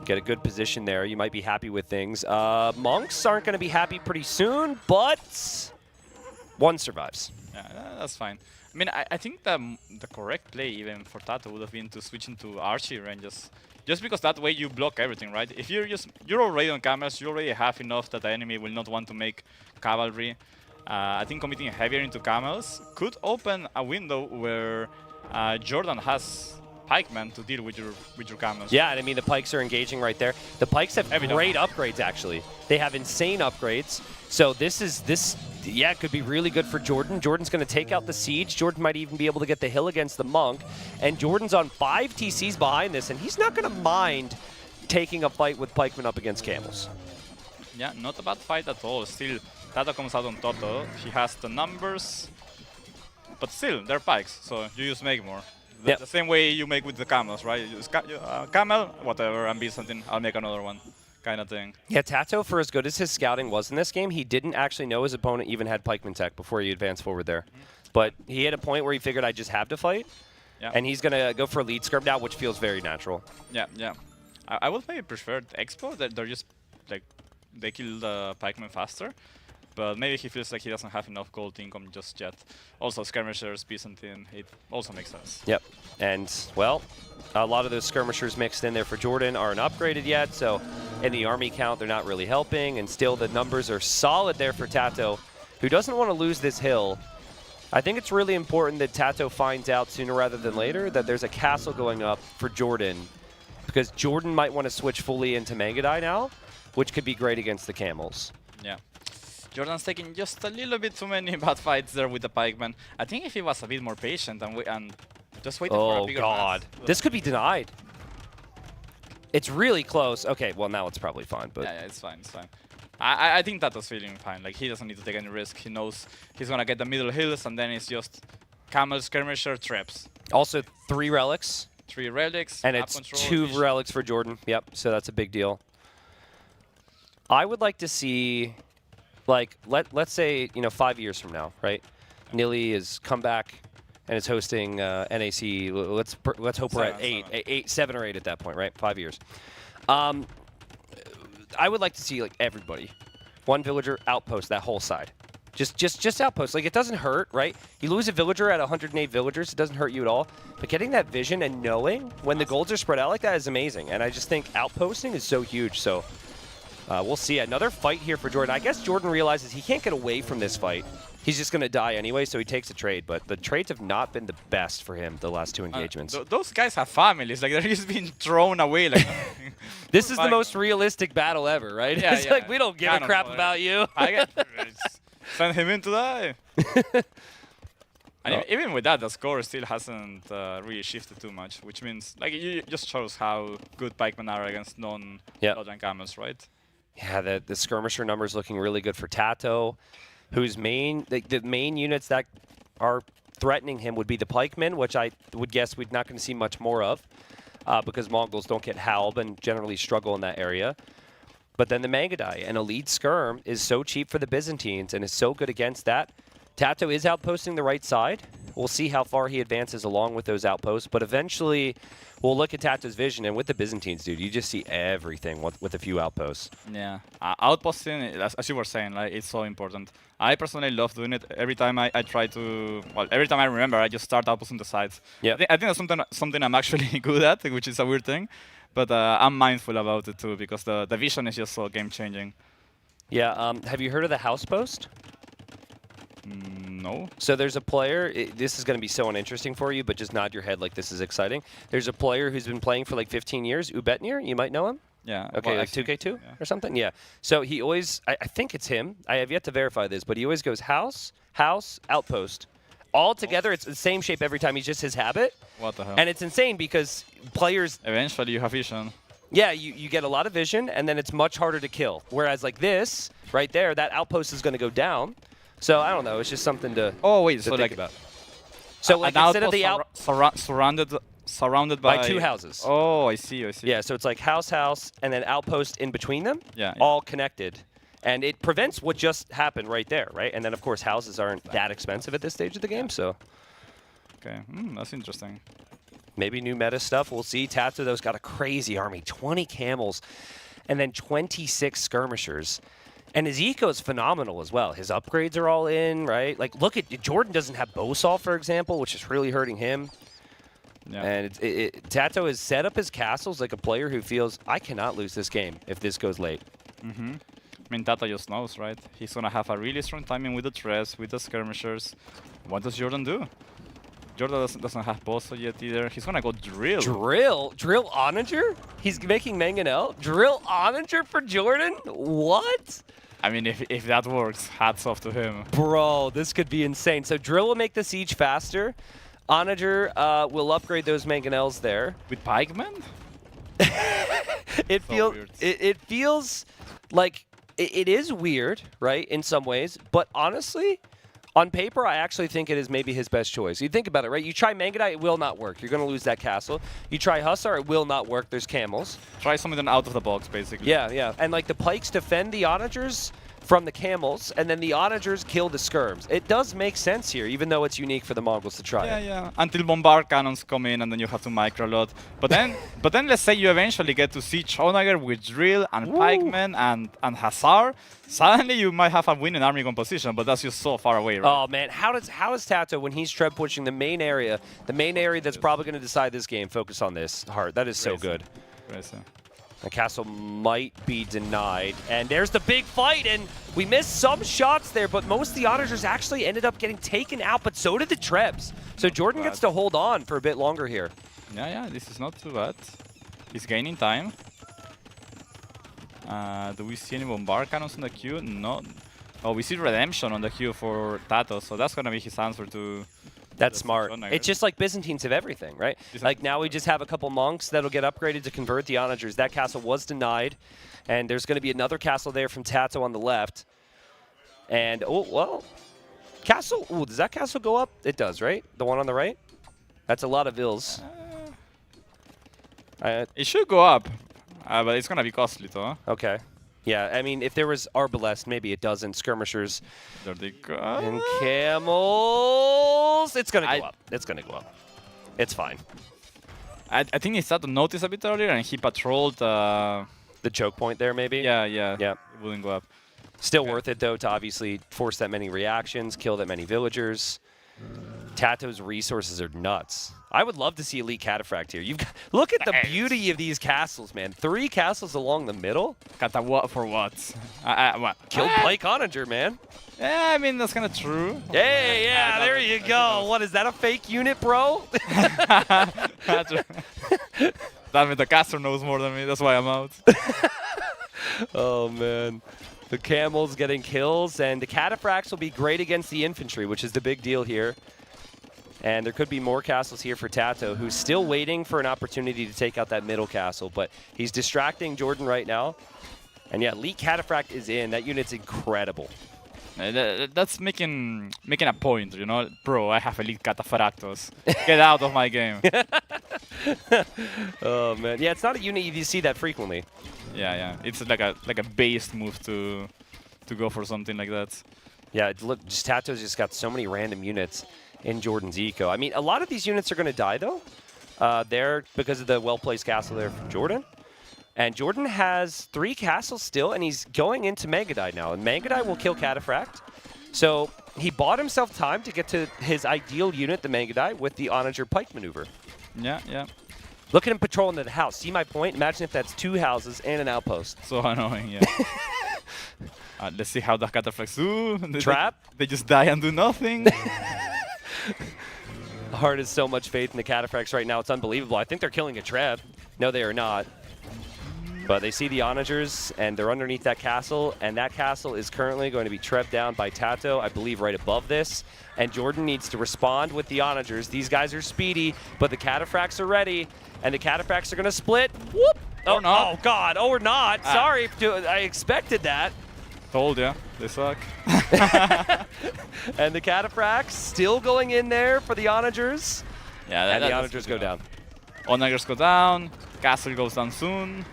get a good position there, you might be happy with things. Monks aren't going to be happy pretty soon, but one survives. Yeah, that's fine. I mean, I think the correct play even for Tato would have been to switch into Archie ranges. Just because that way you block everything, right? If you're already on camels, you already have enough that the enemy will not want to make cavalry. I think committing heavier into camels could open a window where Jordan has pikemen to deal with your camels. Yeah, and I mean the pikes are engaging right there. The pikes have great upgrades actually. They have insane upgrades. So yeah, it could be really good for Jordan. Jordan's going to take out the siege. Jordan might even be able to get the hill against the monk. And Jordan's on 5 TCs behind this, and he's not going to mind taking a fight with pikemen up against camels. Yeah, not a bad fight at all. Still, Tato comes out on top though. He has the numbers, but still, they're pikes, so you just make more. The same way you make with the camels, right? You just camel, whatever, and Byzantine, I'll make another one, kind of thing. Yeah, Tato, for as good as his scouting was in this game, he didn't actually know his opponent even had pikeman tech before he advanced forward there. But he hit a point where he figured I just have to fight, and he's going to go for a lead skirm now, which feels very natural. Yeah. I would maybe prefer the Expo, that they're just, like, they kill the pikemen faster. But maybe he feels like he doesn't have enough gold income just yet. Also, skirmishers, Byzantine, it also makes sense. Yep. And, well, a lot of those skirmishers mixed in there for Jordan aren't upgraded yet, so in the army count, they're not really helping. And still, the numbers are solid there for Tato, who doesn't want to lose this hill. I think it's really important that Tato finds out sooner rather than later that there's a castle going up for Jordan, because Jordan might want to switch fully into Mangadai now, which could be great against the camels. Yeah. Jordan's taking just a little bit too many bad fights there with the pikeman. I think if he was a bit more patient and just waited for a bigger God. This could be denied. It's really close. Okay, well, now it's probably fine. But yeah, it's fine, it's fine. I think Tato's feeling fine. Like, he doesn't need to take any risk. He knows he's going to get the middle hills, and then it's just camel, skirmisher, traps. Also, 3 relics. 3 relics. And it's 2 relics for Jordan. Yep, so that's a big deal. I would like to see... Like, let's say, 5 years from now, right? Nili is come back and is hosting NAC. Let's hope we're at 7 or 8 at that point, right? 5 years. I would like to see, like, everybody. 1 villager, outpost, that whole side. Just outpost. Like, it doesn't hurt, right? You lose a villager at 108 villagers, it doesn't hurt you at all. But getting that vision and knowing when the golds are spread out like that is amazing. And I just think outposting is so huge, so... we'll see. Another fight here for Jordan. I guess Jordan realizes he can't get away from this fight. He's just going to die anyway, so he takes a trade. But the trades have not been the best for him the last 2 engagements. Those guys have families. Like, they're just being thrown away. Like, this is the most realistic battle ever, right? Yeah, it's like, we don't give a crap about you. Send him in to die. And even with that, the score still hasn't really shifted too much, which means, like, it just shows how good pikemen are against non-Lodjan camels, right? Yeah, the skirmisher numbers looking really good for Tato, whose the main units that are threatening him would be the pikemen, which I would guess we're not going to see much more of because Mongols don't get halb and generally struggle in that area. But then the Mangadai and a lead skirm is so cheap for the Byzantines and is so good against that. Tato is outposting the right side. We'll see how far he advances along with those outposts, but eventually we'll look at Tato's vision, and with the Byzantines, dude, you just see everything with a few outposts. Yeah, outposting, as you were saying, like, it's so important. I personally love doing it. Every time I try to, well, every time I remember, I just start outposting the sides. Yeah, I think that's something I'm actually good at, which is a weird thing, but I'm mindful about it too, because the vision is just so game-changing. Yeah, have you heard of the house post? No. So there's a player, this is going to be so uninteresting for you, but just nod your head like this is exciting. There's a player who's been playing for like 15 years, Ubetnir, you might know him? Yeah. Okay, well, like 2K2 or something? Yeah. So he always, I think it's him, I have yet to verify this, but he always goes house, outpost. All together, it's the same shape every time, he's just his habit. What the hell? And it's insane because players... Eventually you have vision. Yeah, you get a lot of vision, and then it's much harder to kill. Whereas like this, right there, that outpost is going to go down. So I don't know. It's just something to think about. So like instead of the surrounded by 2 houses. Oh, I see. Yeah, so it's like house, and then outpost in between them. Yeah. All connected, and it prevents what just happened right there, right? And then of course houses aren't that expensive at this stage of the game, so. Okay, that's interesting. Maybe new meta stuff. We'll see. Tato though's got a crazy army, 20 camels, and then 26 skirmishers. And his eco is phenomenal as well. His upgrades are all in, right? Like, look at Jordan doesn't have Bosal, for example, which is really hurting him. Yeah. And Tato has set up his castles like a player who feels, I cannot lose this game if this goes late. Mm-hmm. I mean, Tato just knows, right? He's going to have a really strong timing with the Tres, with the skirmishers. What does Jordan do? Jordan doesn't have Bosso yet either. He's going to go Drill. Drill Onager? He's making Mangonel? Drill Onager for Jordan? What? I mean, if that works, hats off to him. Bro, this could be insane. So Drill will make the siege faster. Onager will upgrade those Mangonels there. With Pikeman? It feels like it is weird, right, in some ways. But honestly, on paper, I actually think it is maybe his best choice. You think about it, right? You try Mangonite, it will not work. You're going to lose that castle. You try Hussar, it will not work. There's camels. Try something out of the box, basically. Yeah. And like the Pikes defend the Onagers from the camels, and then the Onagers kill the skirms. It does make sense here, even though it's unique for the Mongols to try it. Yeah. Until bombard cannons come in, and then you have to micro-load. But then let's say you eventually get to siege Onager with Drill and Pikemen and Hussar. Suddenly you might have a winning army composition, but that's just so far away, right? Oh man, how is Tato, when he's treb pushing the main area that's probably going to decide this game, focus on this hard? That is so good. The castle might be denied. And there's the big fight, and we missed some shots there, but most of the Onagers actually ended up getting taken out, but so did the Trebs. So Jordan gets to hold on for a bit longer here. Yeah, this is not too bad. He's gaining time. Do we see any bombard cannons on the queue? No. Oh, we see Redemption on the queue for Tato, so that's going to be his answer to... That's smart. It's just like Byzantines have everything, right? Like now we just have a couple monks that'll get upgraded to convert the Onagers. That castle was denied, and there's going to be another castle there from Tato on the left. And, oh, well, castle, ooh, does that castle go up? It does, right? The one on the right? That's a lot of Vils. It should go up, but it's going to be costly, though. Okay. Yeah, I mean, if there was Arbalest, maybe it doesn't. Skirmishers. There they go. And camels. It's going to go up. It's going to go up. It's fine. I think he started to notice a bit earlier, and he patrolled... the choke point there, maybe? Yeah. It wouldn't go up. Still worth it, though, to obviously force that many reactions, kill that many villagers. Tato's resources are nuts. I would love to see Elite Cataphract here. Look at the beauty of these castles, man. 3 castles along the middle. What for what? What? Killed Blake Onager, man. Yeah, I mean, that's kind of true. Hey, yeah, there you go. What, is that a fake unit, bro? That's right. That means the caster knows more than me. That's why I'm out. Oh, man. The camels getting kills, and the cataphracts will be great against the infantry, which is the big deal here. And there could be more castles here for Tato, who's still waiting for an opportunity to take out that middle castle, but he's distracting Jordan right now. And yeah, Elite Cataphract is in. That unit's incredible. That's making a point, you know? Bro, I have Elite Cataphractos. Get out of my game. Oh, man. Yeah, it's not a unit you see that frequently. Yeah. It's like a based move to go for something like that. Yeah, look, Tato's just got so many random units in Jordan's eco. I mean, a lot of these units are going to die, though. There, because of the well-placed castle there from Jordan. And Jordan has 3 castles still, and he's going into Mangadai now. And Mangadai will kill Cataphract. So he bought himself time to get to his ideal unit, the Mangadai, with the Onager Pike maneuver. Yeah. Look at him patrolling the house. See my point? Imagine if that's 2 houses and an outpost. So annoying, yeah. Let's see how the Cataphracts do. Trap? They just die and do nothing. Heart has so much faith in the Cataphracts right now. It's unbelievable. I think they're killing a Trev. No, they are not. But they see the Onagers, and they're underneath that castle, and that castle is currently going to be trebbed down by Tato, I believe right above this. And Jordan needs to respond with the Onagers. These guys are speedy, but the Cataphracts are ready, and the Cataphracts are going to split. Whoop! Oh, oh, God. Oh, or not. Sorry. I expected that. Told ya. They suck. And the Cataphracts still going in there for the Onagers. Yeah, and the Onagers go down. Onagers go down. Castle goes down soon.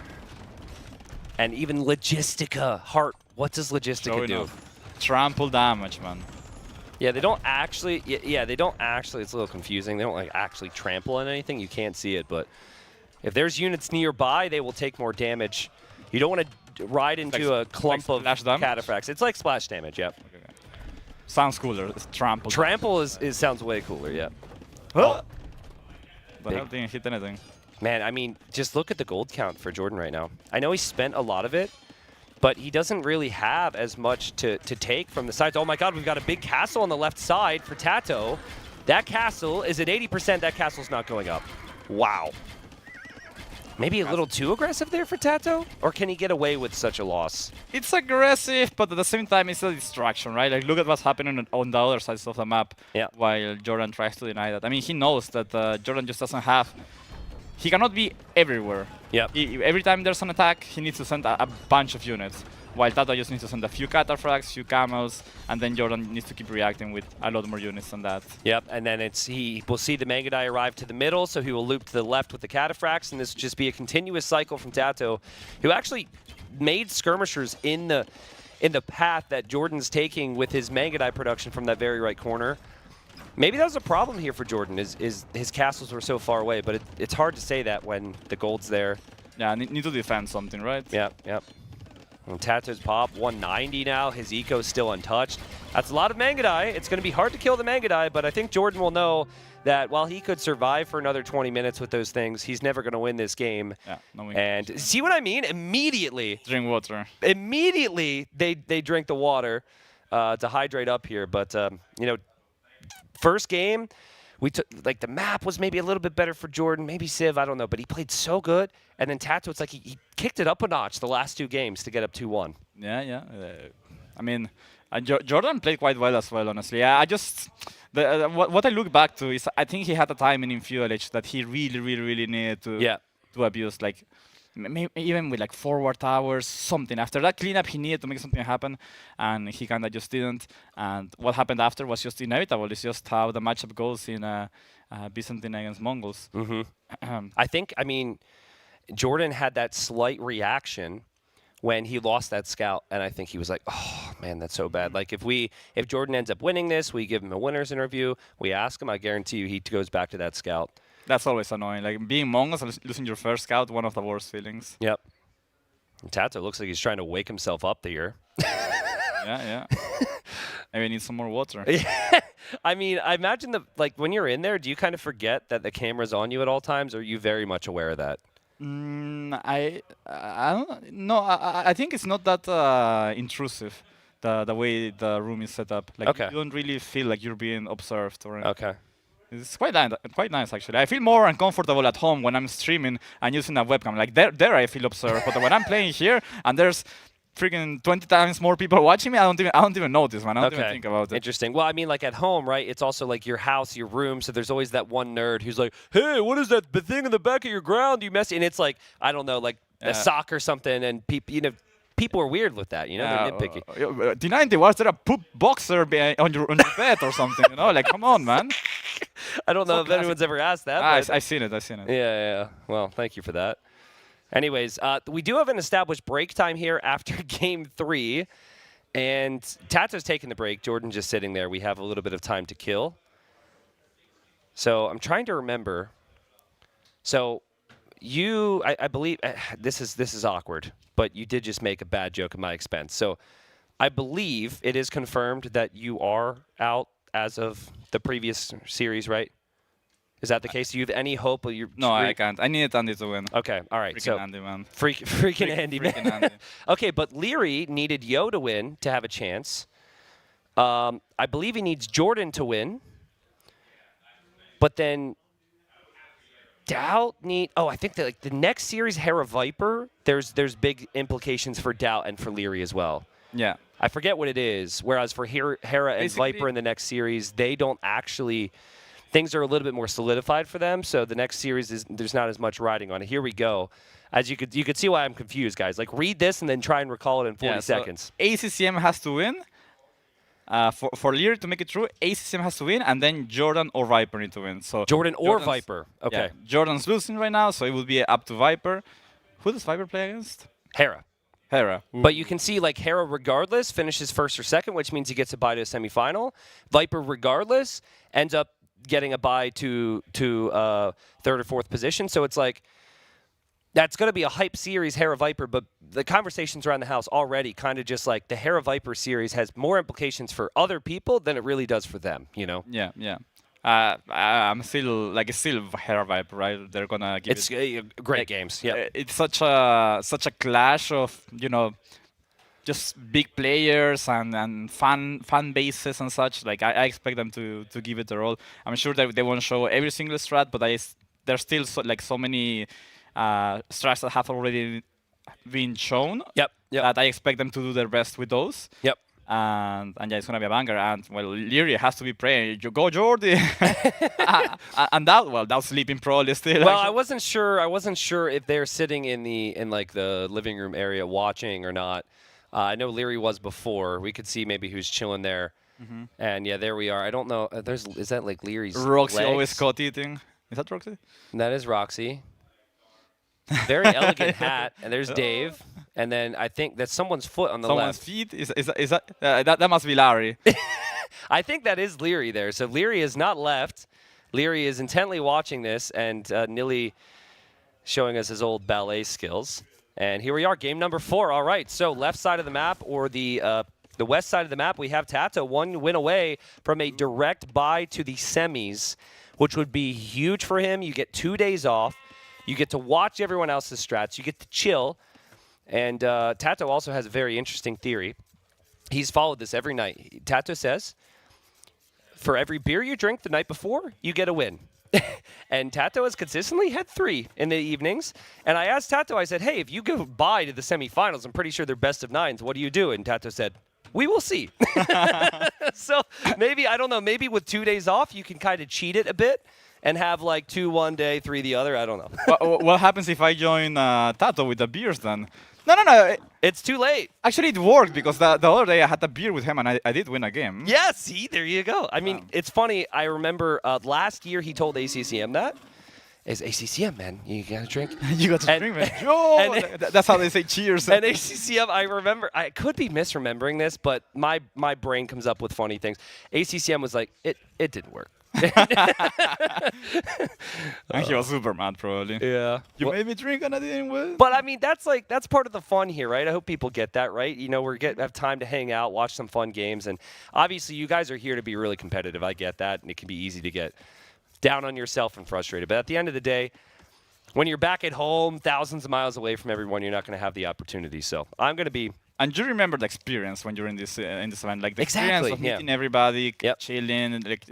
And even Logistica. Heart, what does Logistica do? Trample damage, man. Yeah, they don't actually. Yeah, they don't actually. It's a little confusing. They don't like actually trample on anything. You can't see it, but if there's units nearby, they will take more damage. You don't want to ride into a clump of splash damage? cataphracts. It's like splash damage, yep. Okay. Sounds cooler. It's trample. Trample sounds way cooler, yeah. But Big. I didn't hit anything. Man, I mean, just look at the gold count for Jordan right now. I know he spent a lot of it, but he doesn't really have as much to take from the sides. Oh my god, we've got a big castle on the left side for Tato. That castle is at 80%. That castle's not going up. Wow. Maybe a little too aggressive there for Tato? Or can he get away with such a loss? It's aggressive, but at the same time, it's a distraction, right? Like, look at what's happening on the other sides of the map while Jordan tries to deny that. I mean, he knows that Jordan just doesn't have... He cannot be everywhere. Yep. Every time there's an attack, he needs to send a bunch of units, while Tato just needs to send a few cataphracts, few camels, and then Jordan needs to keep reacting with a lot more units than that. Yep, and then he will see the Mangadai arrive to the middle, so he will loop to the left with the cataphracts, and this will just be a continuous cycle from Tato, who actually made skirmishers in the path that Jordan's taking with his Mangadai production from that very right corner. Maybe that was a problem here for Jordan, is his castles were so far away, but it's hard to say that when the gold's there. Yeah, need to defend something, right? Yep, yep. And Tato's pop, 190 now. His eco's still untouched. That's a lot of Mangadai. It's going to be hard to kill the Mangadai, but I think Jordan will know that while he could survive for another 20 minutes with those things, he's never going to win this game. Yeah, no win. And see what I mean? Immediately. Drink water. Immediately, they drink the water to hydrate up here. But, you know, first game, we took, like, the map was maybe a little bit better for Jordan, maybe Civ, I don't know, but he played so good. And then Tato, it's like he kicked it up a notch the last two games to get up 2-1. Yeah. I mean, Jordan played quite well as well, honestly. Yeah, I just... what I look back to is I think he had a timing in Fuel Edge that he really needed to abuse. Like, maybe even with like forward towers, something. After that cleanup, he needed to make something happen, and he kind of just didn't. And what happened after was just inevitable. It's just how the matchup goes in Byzantine against Mongols. I mean, Jordan had that slight reaction when he lost that scout, and I think he was like, oh man, that's so bad. Like if Jordan ends up winning this, we give him a winner's interview, we ask him, I guarantee you he goes back to that scout. That's always annoying. Like being Mongols and losing your first scout, one of the worst feelings. Yep. And Tato looks like he's trying to wake himself up here. Yeah. Maybe I need some more water. I mean, I imagine like when you're in there, do you kind of forget that the camera's on you at all times, or are you very much aware of that? I don't know. I think it's not that intrusive, the way the room is set up. Like you don't really feel like you're being observed or anything. Okay. It's quite nice actually. I feel more uncomfortable at home when I'm streaming and using a webcam. Like there I feel observed, but when I'm playing here and there's freaking 20 times more people watching me, I don't even notice, man. I don't even think about it. Interesting. Well, I mean, like at home, right? It's also like your house, your room. So there's always that one nerd who's like, "Hey, what is that thing in the back of your ground? You messy." And it's like, I don't know, like a sock or something. And people are weird with that. You know, they're nitpicky. D90, was there a poop boxer on your bed or something? You know, like come on, man. I don't know if anyone's ever asked that. I've seen it. Yeah. Well, thank you for that. Anyways, we do have an established break time here after Game 3. And Tato's taking the break. Jordan just sitting there. We have a little bit of time to kill. So I'm trying to remember. So I believe, this is awkward, but you did just make a bad joke at my expense. So I believe it is confirmed that you are out as of the previous series, right? Is that the case? Do you have any hope? No, I can't. I needed Andy to win. Okay, all right. Freaking Andy, man. Freaking Andy, man. Freaking Andy. Okay, but Leary needed Yo to win to have a chance. I believe he needs Jordan to win. But then Doubt I think that like the next series, Hera Viper, there's big implications for Doubt and for Leary as well. Yeah. I forget what it is. Whereas for Hera and Viper in the next series, they don't actually... Things are a little bit more solidified for them, so the next series there's not as much riding on it. Here we go. As you could see why I'm confused, guys. Like read this and then try and recall it in 40 seconds. ACCM has to win. For Lear to make it through, ACCM has to win, and then Jordan or Viper need to win. So Jordan or Viper. Okay. Yeah, Jordan's losing right now, so it will be up to Viper. Who does Viper play against? Hera. Ooh. But you can see like Hera regardless finishes first or second, which means he gets a bye to a semifinal. Viper regardless ends up getting a bye to third or fourth position. So it's like that's going to be a hype series, Hera Viper, but the conversations around the house already kind of just like the Hera Viper series has more implications for other people than it really does for them, you know? Yeah, yeah. I'm still it's still Hera Viper, right? They're gonna give it's great games. Yeah, it's such a clash of just big players and fan bases and such. Like I expect them to give it their all. I'm sure that they won't show every single strat, but there's still so many strats that have already been shown. Yep. That I expect them to do their best with those. Yep. And yeah, it's gonna be a banger. And well, Leary has to be praying. You go, Jordi. And that's sleeping probably still. Well, actually. I wasn't sure if they're sitting in like the living room area watching or not. I know Leary was before. We could see maybe who's chilling there. Mhm. And yeah, there we are. I don't know. Is that like Leary's Roxy legs? always caught eating. Is that Roxy? That is Roxy. Very elegant hat. And there's Dave. And then I think that's someone's foot on the Someone's left. feet? Is that must be Larry. I think that is Leary there. So Leary is not left. Leary is intently watching this, and Nili showing us his old ballet skills. And here we are, game number 4. All right, so left side of the map, or the west side of the map, we have Tato 1 win away from a direct bye to the semis, which would be huge for him. You get 2 days off. You get to watch everyone else's strats. You get to chill. And Tato also has a very interesting theory. He's followed this every night. Tato says, for every beer you drink the night before, you get a win. And Tato has consistently had 3 in the evenings. And I asked Tato, I said, hey, if you go by to the semifinals, I'm pretty sure they're best of 9s. What do you do? And Tato said, we will see. So maybe, I don't know, maybe with 2 days off, you can kind of cheat it a bit and have like 2 one day, 3 the other. I don't know. What happens if I join Tato with the beers then? No. It's too late. Actually, it worked because the other day I had a beer with him and I did win a game. Yeah, see, there you go. I mean, it's funny. I remember last year he told ACCM that. It's ACCM, man. You got to drink. You got to drink, man. Oh, that's how they say cheers. And ACCM, I remember, I could be misremembering this, but my brain comes up with funny things. ACCM was like, it didn't work. And he was super mad, probably. Yeah. You made me drink and I didn't win. But I mean, that's part of the fun here, right? I hope people get that, right? You know, have time to hang out, watch some fun games, and obviously you guys are here to be really competitive. I get that, and it can be easy to get down on yourself and frustrated. But at the end of the day, when you're back at home, thousands of miles away from everyone, you're not going to have the opportunity. So I'm going to be. And you remember the experience when you're in this event, like the Exactly, experience of meeting everybody, chilling, and like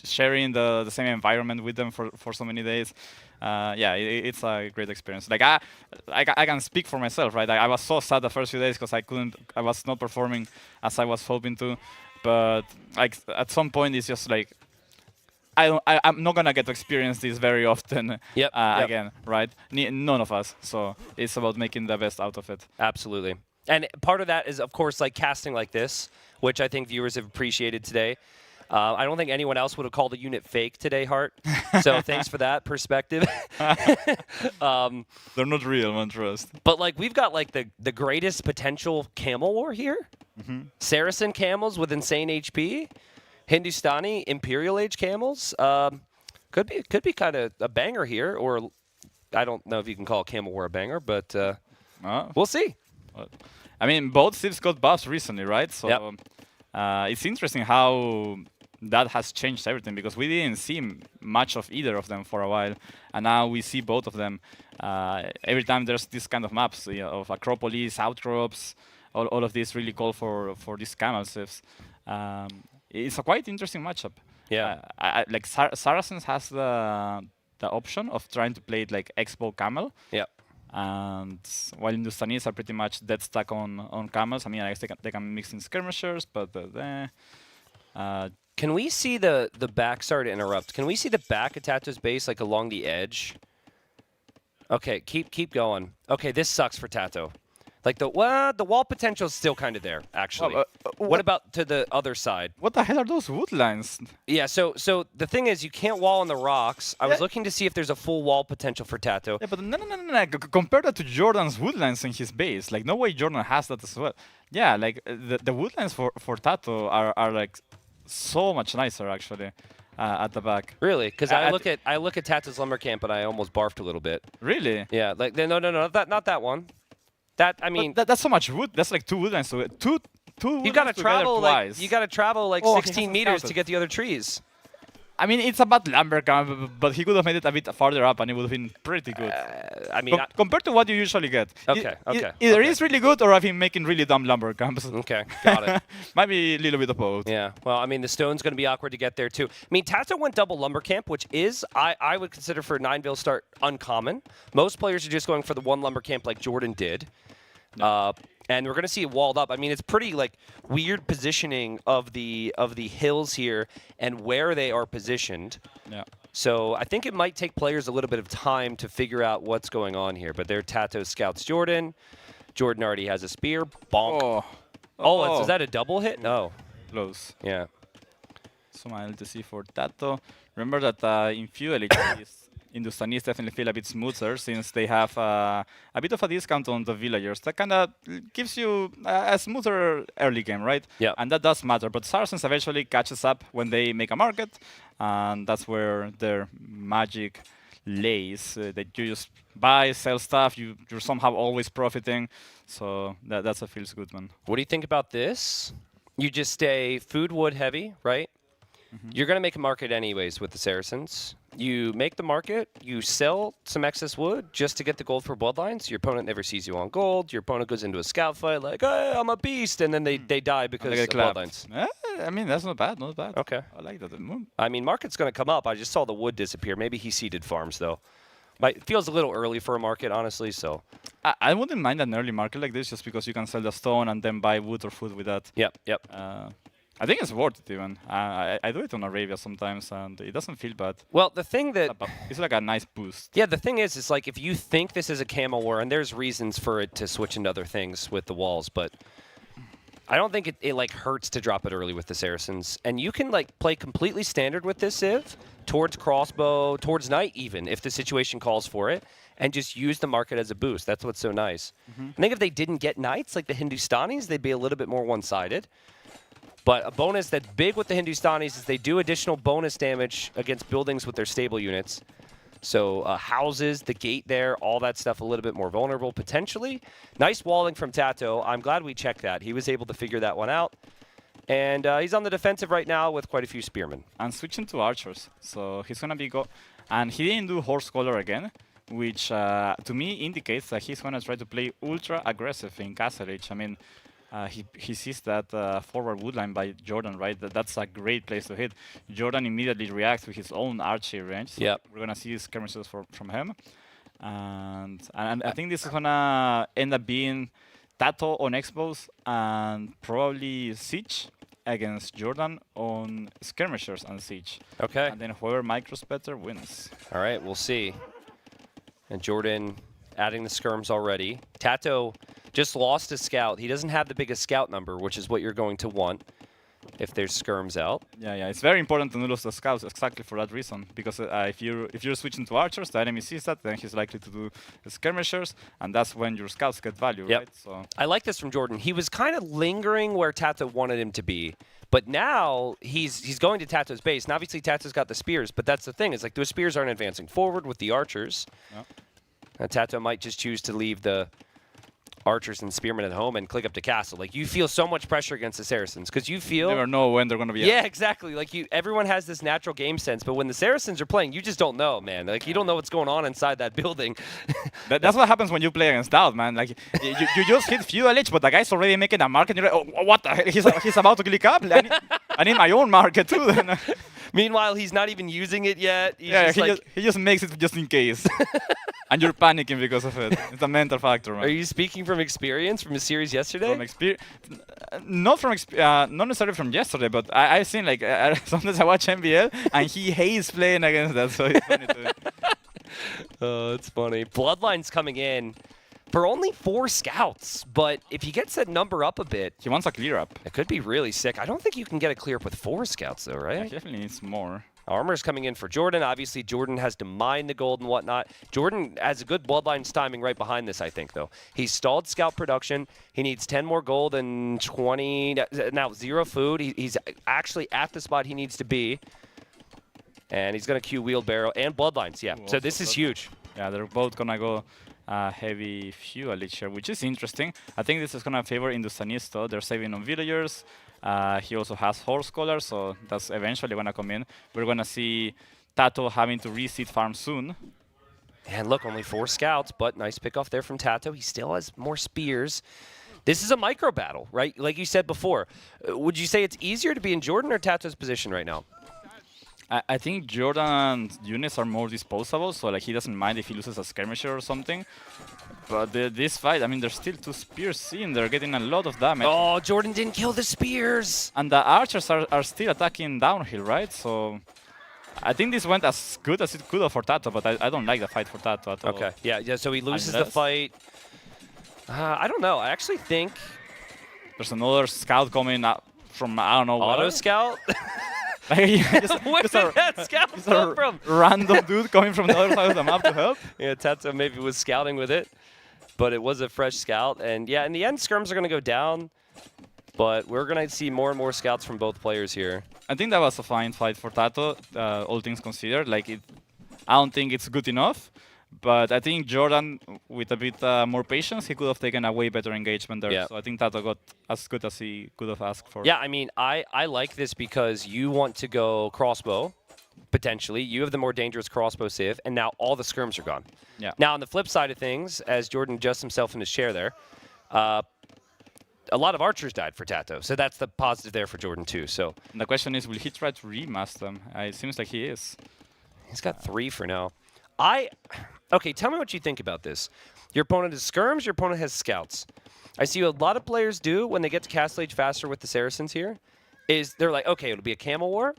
sharing the same environment with them for so many days. It's a great experience. Like I can speak for myself, right? I was so sad the first few days because I was not performing as I was hoping to. But like at some point, it's just like I'm not gonna get to experience this very often again, right? None of us. So it's about making the best out of it. Absolutely. And part of that is, of course, like casting like this, which I think viewers have appreciated today. I don't think anyone else would have called a unit fake today, Hart. So thanks for that perspective. They're not real, man, trust. But like we've got like the greatest potential camel war here. Mm-hmm. Saracen camels with insane HP. Hindustani Imperial Age camels. Could be kind of a banger here, or I don't know if you can call Camel War a banger, but we'll see. I mean, both Civs got buffs recently, right? So it's interesting how that has changed everything because we didn't see much of either of them for a while, and now we see both of them. Every time there's this kind of maps of Acropolis, Outcrops, all of these really call for these camel Civs. It's a quite interesting matchup. Yeah, like Saracens has the option of trying to play it like Expo Camel. Yeah. And while Hindustanis are pretty much dead stuck on camels. I mean, I guess they can mix in skirmishers, but can we see the back? Sorry to interrupt. Can we see the back of Tato's base like along the edge? Okay, keep going. Okay, this sucks for Tato. Like the wall potential is still kind of there, actually. What about to the other side? What the hell are those wood lines? Yeah, so the thing is, you can't wall on the rocks. I was looking to see if there's a full wall potential for Tato. Yeah, but no. Compare that to Jordan's woodlands in his base. Like, no way Jordan has that as well. Yeah, like the woodlands for Tato are like so much nicer, actually. at the back. Really? Because I look at Tata's lumber camp and I almost barfed a little bit. Really? Yeah. Like no, not that one. That I mean, that's so much wood. That's like 2 woodlands. So two. You gotta travel like twice. 16 meters to get the other trees. I mean, it's about lumber camp, but he could have made it a bit farther up, and it would have been pretty good. I mean, compared to what you usually get. Okay. Either he's really good, or I've been making really dumb lumber camps. Okay, got it. Might be a little bit of both. Yeah. Well, I mean, the stone's going to be awkward to get there too. I mean, Tato went double lumber camp, which is I would consider for a 9-bill start uncommon. Most players are just going for the 1 lumber camp like Jordan did. And we're going to see it walled up. I mean, it's pretty like weird positioning of the hills here and where they are positioned. Yeah. So I think it might take players a little bit of time to figure out what's going on here. But there, Tato scouts Jordan. Jordan already has a spear. Bonk. Is that a double hit? No. Close. Yeah. So I'll to see for Tato. Remember that in few LHDs, Hindustanis definitely feel a bit smoother since they have a bit of a discount on the villagers. That kind of gives you a smoother early game, right? Yeah. And that does matter. But Saracens eventually catches up when they make a market, and that's where their magic lays. That you just buy, sell stuff. You're somehow always profiting. So that's a feels good one. What do you think about this? You just stay food wood heavy, right? You're going to make a market anyways with the Saracens. You make the market, you sell some excess wood just to get the gold for bloodlines. Your opponent never sees you on gold. Your opponent goes into a scout fight like, hey, I'm a beast, and then they die because of bloodlines. I mean, that's not bad, Okay. I like that. I mean, market's going to come up. I just saw the wood disappear. Maybe he seeded farms, though. It feels a little early for a market, honestly, so. I wouldn't mind an early market like this just because you can sell the stone and then buy wood or food with that. Yep. I think it's worth it even. I do it on Arabia sometimes, and it doesn't feel bad. Well, the thing that... It's like a nice boost. Yeah, the thing is like if you think this is a camel war, and there's reasons for it to switch into other things with the walls, but I don't think it like hurts to drop it early with the Saracens. And you can like play completely standard with this Civ, towards crossbow, towards knight even, if the situation calls for it, and just use the market as a boost. That's what's so nice. I think if they didn't get knights like the Hindustanis, they'd be a little bit more one-sided. But a bonus that's big with the Hindustanis is they do additional bonus damage against buildings with their stable units. So houses, the gate there, all that stuff a little bit more vulnerable potentially. Nice walling from Tato. I'm glad we checked that. He was able to figure that one out. And he's on the defensive right now with quite a few spearmen. And switching to archers. So he's going to be and he didn't do horse color again, which to me indicates that he's going to try to play ultra aggressive in Castle Age. I mean, he sees that forward woodline by Jordan, right? That's a great place to hit. Jordan immediately reacts with his own archery range. So we're gonna see skirmishes from him, and I think this is gonna end up being Tato on Expos and probably Siege against Jordan on skirmishers and Siege. Okay. And then whoever micros better wins. All right, we'll see. And Jordan adding the skirms already. Tato just lost his scout. He doesn't have the biggest scout number, which is what you're going to want if there's skirms out. Yeah, it's very important to lose the scouts exactly for that reason. Because if you're switching to archers, the enemy sees that, then he's likely to do the skirmishers, and that's when your scouts get value, right? So I like this from Jordan. He was kind of lingering where Tato wanted him to be, but now he's going to Tato's base. And obviously Tato's got the spears, but that's the thing. Is like those spears aren't advancing forward with the archers. And Tato might just choose to leave the archers and spearmen at home and click up to castle. Like, you feel so much pressure against the Saracens because you feel... You never know when they're going to be out. Exactly. Like, everyone has this natural game sense, but when the Saracens are playing, you just don't know, man. Like, you don't know what's going on inside that building. That's what happens when you play against Stout, man. Like, you just hit few LH, but the guy's already making a market. You're like, oh, what the heck? He's about to click up. I need my own market, too. Meanwhile, he's not even using it yet. He just makes it just in case. And you're panicking because of it. It's a mental factor, man. Are you speaking from experience from a series yesterday? From experience, not necessarily from yesterday, but I've seen like sometimes I watch NBL and he hates playing against that, so it's funny to. Oh, it's funny. Bloodline's coming in for only 4 scouts, but if he gets that number up a bit, he wants a clear up. It could be really sick. I don't think you can get a clear up with 4 scouts though, right? Yeah, he definitely needs more. Armor's coming in for Jordan. Obviously, Jordan has to mine the gold and whatnot. Jordan has a good bloodlines timing right behind this, I think, though. He's stalled scout production. He needs 10 more gold and 20. Now, 0 food. He's actually at the spot he needs to be. And he's going to queue Wheelbarrow and Bloodlines, yeah. So this is huge. Yeah, they're both going to go heavy fuel here, which is interesting. I think this is going to favor Industanisto. They're saving on villagers. He also has Horse Collar, so that's eventually going to come in. We're going to see Tato having to reseed farm soon. And look, only 4 scouts, but nice pick off there from Tato. He still has more spears. This is a micro battle, right? Like you said before. Would you say it's easier to be in Jordan or Tato's position right now? I think Jordan's units are more disposable, so like he doesn't mind if he loses a skirmisher or something. But this fight, I mean, there's still 2 spears in. They're getting a lot of damage. Oh, Jordan didn't kill the spears. And the archers are still attacking downhill, right? So I think this went as good as it could have for Tato, but I don't like the fight for Tato at all. Okay, yeah, so he loses the fight. I don't know. I actually think there's another scout coming up from, I don't know what. Auto scout? Where did that scout come from? Random dude coming from the other side of the map to help. Yeah, Tato maybe was scouting with it, but it was a fresh scout. And yeah, in the end, skirms are going to go down, but we're going to see more and more scouts from both players here. I think that was a fine fight for Tato, all things considered. Like, I don't think it's good enough, but I think Jordan, with a bit more patience, he could have taken a way better engagement there. Yeah. So I think Tato got as good as he could have asked for. Yeah, I mean, I like this because you want to go crossbow, potentially. You have the more dangerous crossbow civ, and now all the skirms are gone. Yeah. Now, on the flip side of things, as Jordan adjusts himself in his chair there, a lot of archers died for Tato, so that's the positive there for Jordan too. So and the question is, will he try to remaster them? It seems like he is. He's got 3 for now. Okay, tell me what you think about this. Your opponent has skirms, your opponent has scouts. I see what a lot of players do when they get to Castle Age faster with the Saracens here, is they're like, okay, it'll be a camel war.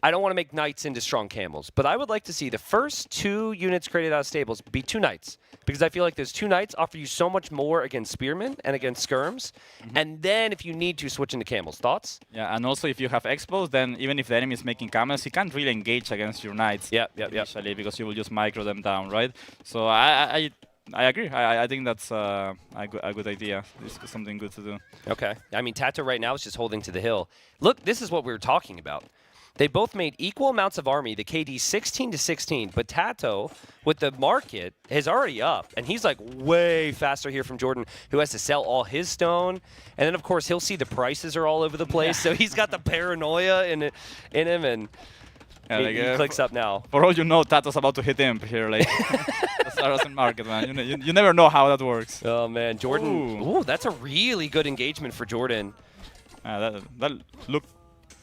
I don't want to make knights into strong camels, but I would like to see the first 2 units created out of stables be 2 knights, because I feel like those 2 knights offer you so much more against spearmen and against skirms, and then if you need to, switch into camels. Thoughts? Yeah, and also if you have expos, then even if the enemy is making camels, he can't really engage against your knights initially, because you will just micro them down, right? So I agree. I think that's a good idea. This is something good to do. Okay. I mean, Tato right now is just holding to the hill. Look, this is what we were talking about. They both made equal amounts of army, the KD 16-16, but Tato, with the market, is already up. And he's like way faster here from Jordan, who has to sell all his stone. And then, of course, he'll see the prices are all over the place, so he's got the paranoia in him, and he clicks up now. For all you know, Tato's about to hit imp here, like the Saracen market, man. You never know how that works. Oh, man. Jordan, ooh, that's a really good engagement for Jordan. That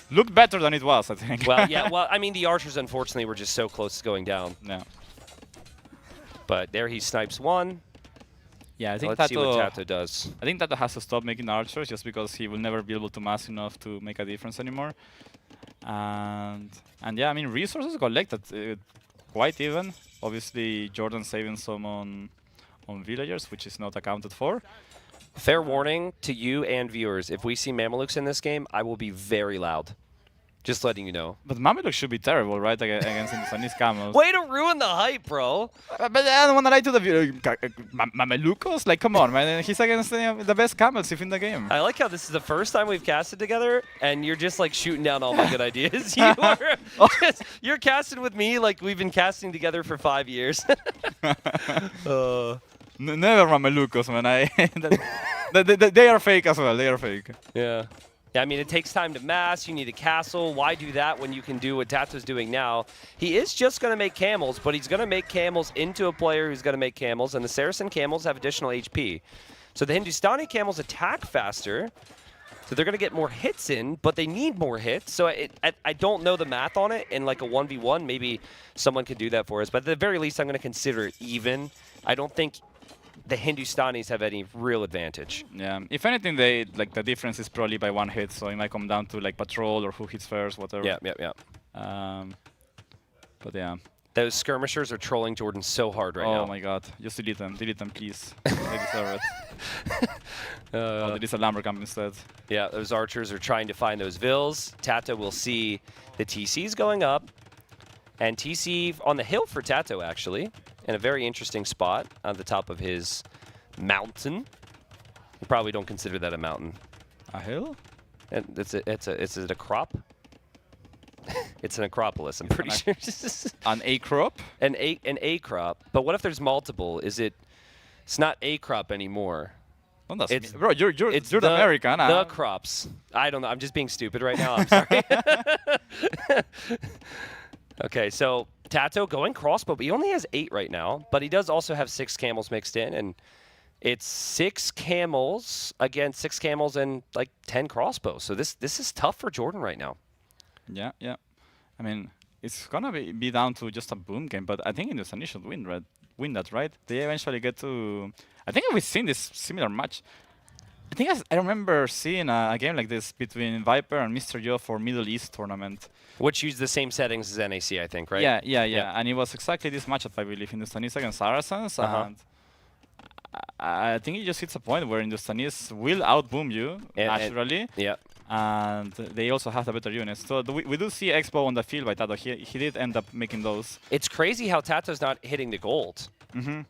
looked better than it was, I think. Well, yeah. Well, I mean, the archers, unfortunately, were just so close to going down. Yeah. But there he snipes 1. Yeah, I think Let's see what Tato does. I think Tato has to stop making archers just because he will never be able to mass enough to make a difference anymore. And yeah, I mean, resources collected quite even. Obviously, Jordan saving some on villagers, which is not accounted for. Fair warning to you and viewers, if we see Mamelukes in this game, I will be very loud. Just letting you know. But Mamelukes should be terrible, right, against Chinese camels. Way to ruin the hype, bro. But I don't want to lie to the viewer. Mamelukos? Like, come on, man. He's against the best camels in the game. I like how this is the first time we've casted together, and you're just, like, shooting down all my good ideas. You're casting with me like we've been casting together for 5 years. Never Mamelukos, man. They are fake as well. They are fake. Yeah. Yeah, I mean, it takes time to mass. You need a castle. Why do that when you can do what Tato's doing now? He is just going to make camels, but he's going to make camels into a player who's going to make camels, and the Saracen camels have additional HP. So the Hindustani camels attack faster, so they're going to get more hits in, but they need more hits. So I don't know the math on it. In like a 1v1, maybe someone could do that for us. But at the very least, I'm going to consider it even. I don't think the Hindustanis have any real advantage. Yeah, if anything, the difference is probably by 1 hit, so it might come down to like patrol or who hits first, whatever. Yeah. But yeah. Those skirmishers are trolling Jordan so hard right now. Oh my god, just delete them, please. They deserve it. There is a lumber camp instead. Yeah, those archers are trying to find those vills. Tato will see the TCs going up, and TC on the hill for Tato actually. In a very interesting spot on the top of his mountain. You probably don't consider that a mountain. A hill? And is it a crop? It's an Acropolis, I'm pretty sure. An A crop? An A crop. But what if there's multiple? It's not A crop anymore. No, that's It's bro, you're it's the American. The crops. I don't know. I'm just being stupid right now. I'm sorry. Okay, so Tato going crossbow, but he only has 8 right now. But he does also have 6 camels mixed in, and it's 6 camels against 6 camels and like 10 crossbows. So this is tough for Jordan right now. Yeah, yeah. I mean, it's gonna be down to just a boom game, but I think Hindustani should win that, right? They eventually get to. I think we've seen this similar match. I think I remember seeing a game like this between Viper and Mr. Yo for Middle East tournament. Which used the same settings as NAC, I think, right? Yeah. And it was exactly this matchup, I believe, Hindustanis against Saracens. And I think it just hits a point where Hindustanis will outboom you naturally. And they also have the better units. So we do see Expo on the field by Tato. He did end up making those. It's crazy how Tato's not hitting the gold.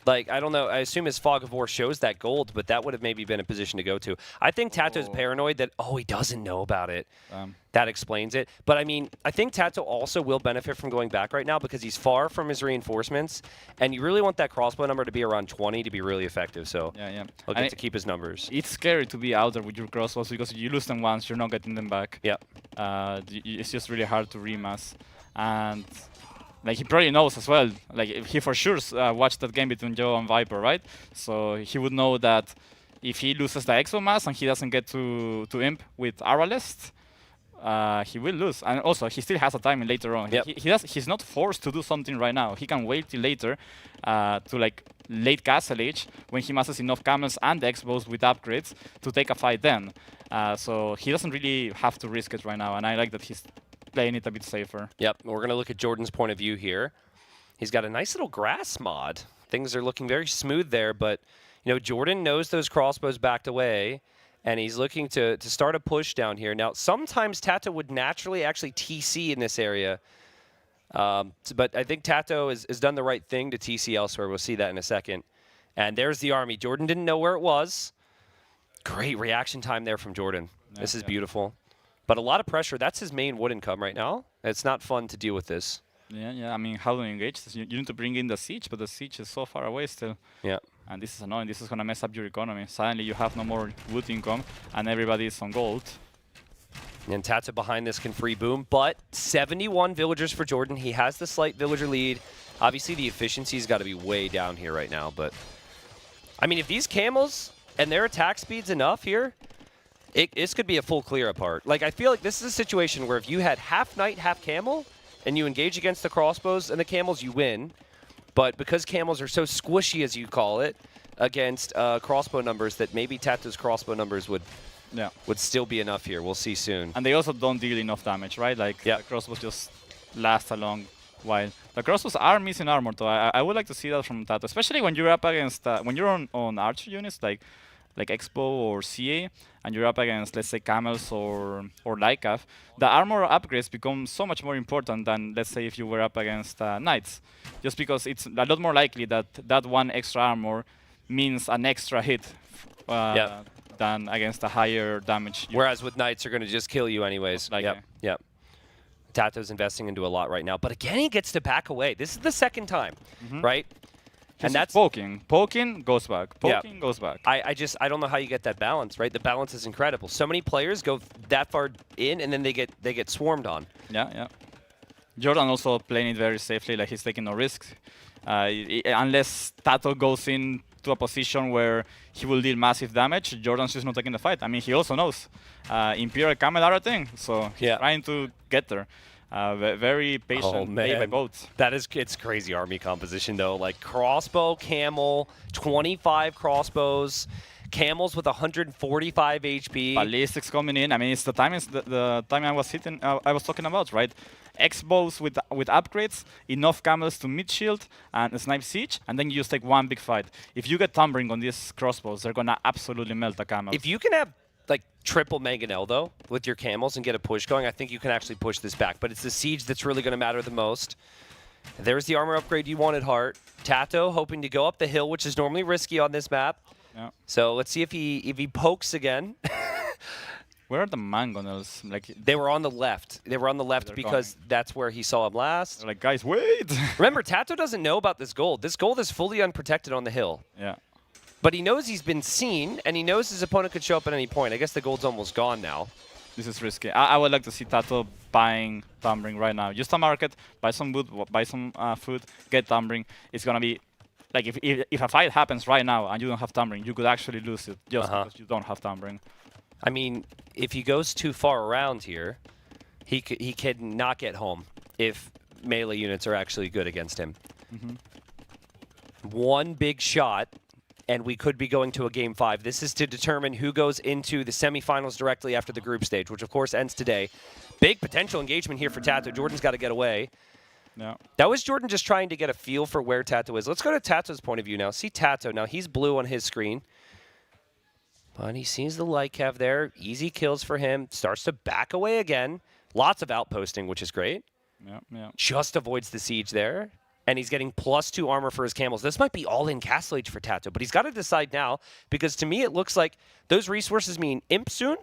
Like, I don't know. I assume his Fog of War shows that gold, but that would have maybe been a position to go to. I think Tato's paranoid that, he doesn't know about it. That explains it. But, I mean, I think Tato also will benefit from going back right now because he's far from his reinforcements, and you really want that crossbow number to be around 20 to be really effective. So he'll get to keep his numbers. It's scary to be out there with your crossbows because you lose them once, you're not getting them back. It's just really hard to remass. And like, he probably knows as well. Like, he for sure watched that game between Joe and Viper, right? So he would know that if he loses the Exo mass and he doesn't get to Imp with Aralest, he will lose. And also, he still has a timing later on. He's not forced to do something right now. He can wait till later to like late Castle Age when he masses enough camels and Expos with upgrades to take a fight then. So he doesn't really have to risk it right now. And I like that he's playing it a bit safer. Yep, we're going to look at Jordan's point of view here. He's got a nice little grass mod. Things are looking very smooth there, but you know, Jordan knows those crossbows backed away, and he's looking to start a push down here. Now, sometimes Tato would naturally actually TC in this area, but I think Tato has done the right thing to TC elsewhere. We'll see that in a second. And there's the army. Jordan didn't know where it was. Great reaction time there from Jordan. This is beautiful. But a lot of pressure. That's his main wood income right now. It's not fun to deal with this. Yeah. I mean, how do you engage this? You need to bring in the siege, but the siege is so far away still. Yeah. And this is annoying. This is going to mess up your economy. Suddenly you have no more wood income, and everybody is on gold. And Tato behind this can free boom, but 71 villagers for Jordan. He has the slight villager lead. Obviously, the efficiency's got to be way down here right now, but I mean, if these camels and their attack speed's enough here, this could be a full clear apart. Like, I feel like this is a situation where if you had half knight, half camel, and you engage against the crossbows and the camels, you win. But because camels are so squishy, as you call it, against crossbow numbers, that maybe Tato's crossbow numbers would still be enough here. We'll see soon. And they also don't deal enough damage, right? Like, the crossbows just last a long while. The crossbows are missing armor, though. I would like to see that from Tato, especially when you're up against, when you're on archer units, like Expo or CA, and you're up against, let's say, Camels or Lycav, the armor upgrades become so much more important than, let's say, if you were up against Knights. Just because it's a lot more likely that one extra armor means an extra hit than against a higher damage. Whereas with Knights, are going to just kill you anyways. Yep. Tato's investing into a lot right now. But again, he gets to back away. This is the second time, right? And that's poking, goes back, goes back. I don't know how you get that balance, right? The balance is incredible. So many players go that far in, and then they get swarmed on. Yeah. Jordan also playing it very safely, like he's taking no risks. Unless Tato goes in to a position where he will deal massive damage, Jordan's just not taking the fight. I mean, he also knows Imperial Camel are a thing, so he's trying to get there. Very patient play by both. It's crazy army composition though. Like crossbow, camel, 25 crossbows, camels with 145 HP. Ballistics coming in. I mean, it's the time I was talking about, right? X-bows with upgrades, enough camels to mid shield and a snipe siege, and then you just take one big fight. If you get tumbling on these crossbows, they're gonna absolutely melt the camels. If you can have like triple Mangonel though with your camels and get a push going, I think you can actually push this back. But it's the siege that's really going to matter the most. There's the armor upgrade you wanted, Hart. Tato hoping to go up the hill, which is normally risky on this map. Yeah. So let's see if he pokes again. Where are the mangonels? Like They were on the left. They were on the left They're because that's where he saw him last. They're like, guys, wait. Remember, Tato doesn't know about this gold. This gold is fully unprotected on the hill. Yeah. But he knows he's been seen, and he knows his opponent could show up at any point. I guess the gold's almost gone now. This is risky. I would like to see Tato buying Tumbling right now. Use the market, buy some wood, buy some food, get Tumbling. It's gonna be like if a fight happens right now and you don't have Tumbling, you could actually lose it just because you don't have Tumbling. I mean, if he goes too far around here, he could not get home if melee units are actually good against him. One big shot, and we could be going to a Game 5. This is to determine who goes into the semifinals directly after the group stage, which of course ends today. Big potential engagement here for Tato. Jordan's got to get away. No. That was Jordan just trying to get a feel for where Tato is. Let's go to Tato's point of view now. See Tato. Now he's blue on his screen. But he sees the light cav there. Easy kills for him. Starts to back away again. Lots of outposting, which is great. Yeah. Just avoids the siege there. And he's getting +2 armor for his camels. This might be all-in Castle Age for Tato, but he's got to decide now, because to me it looks like those resources mean Imp soon,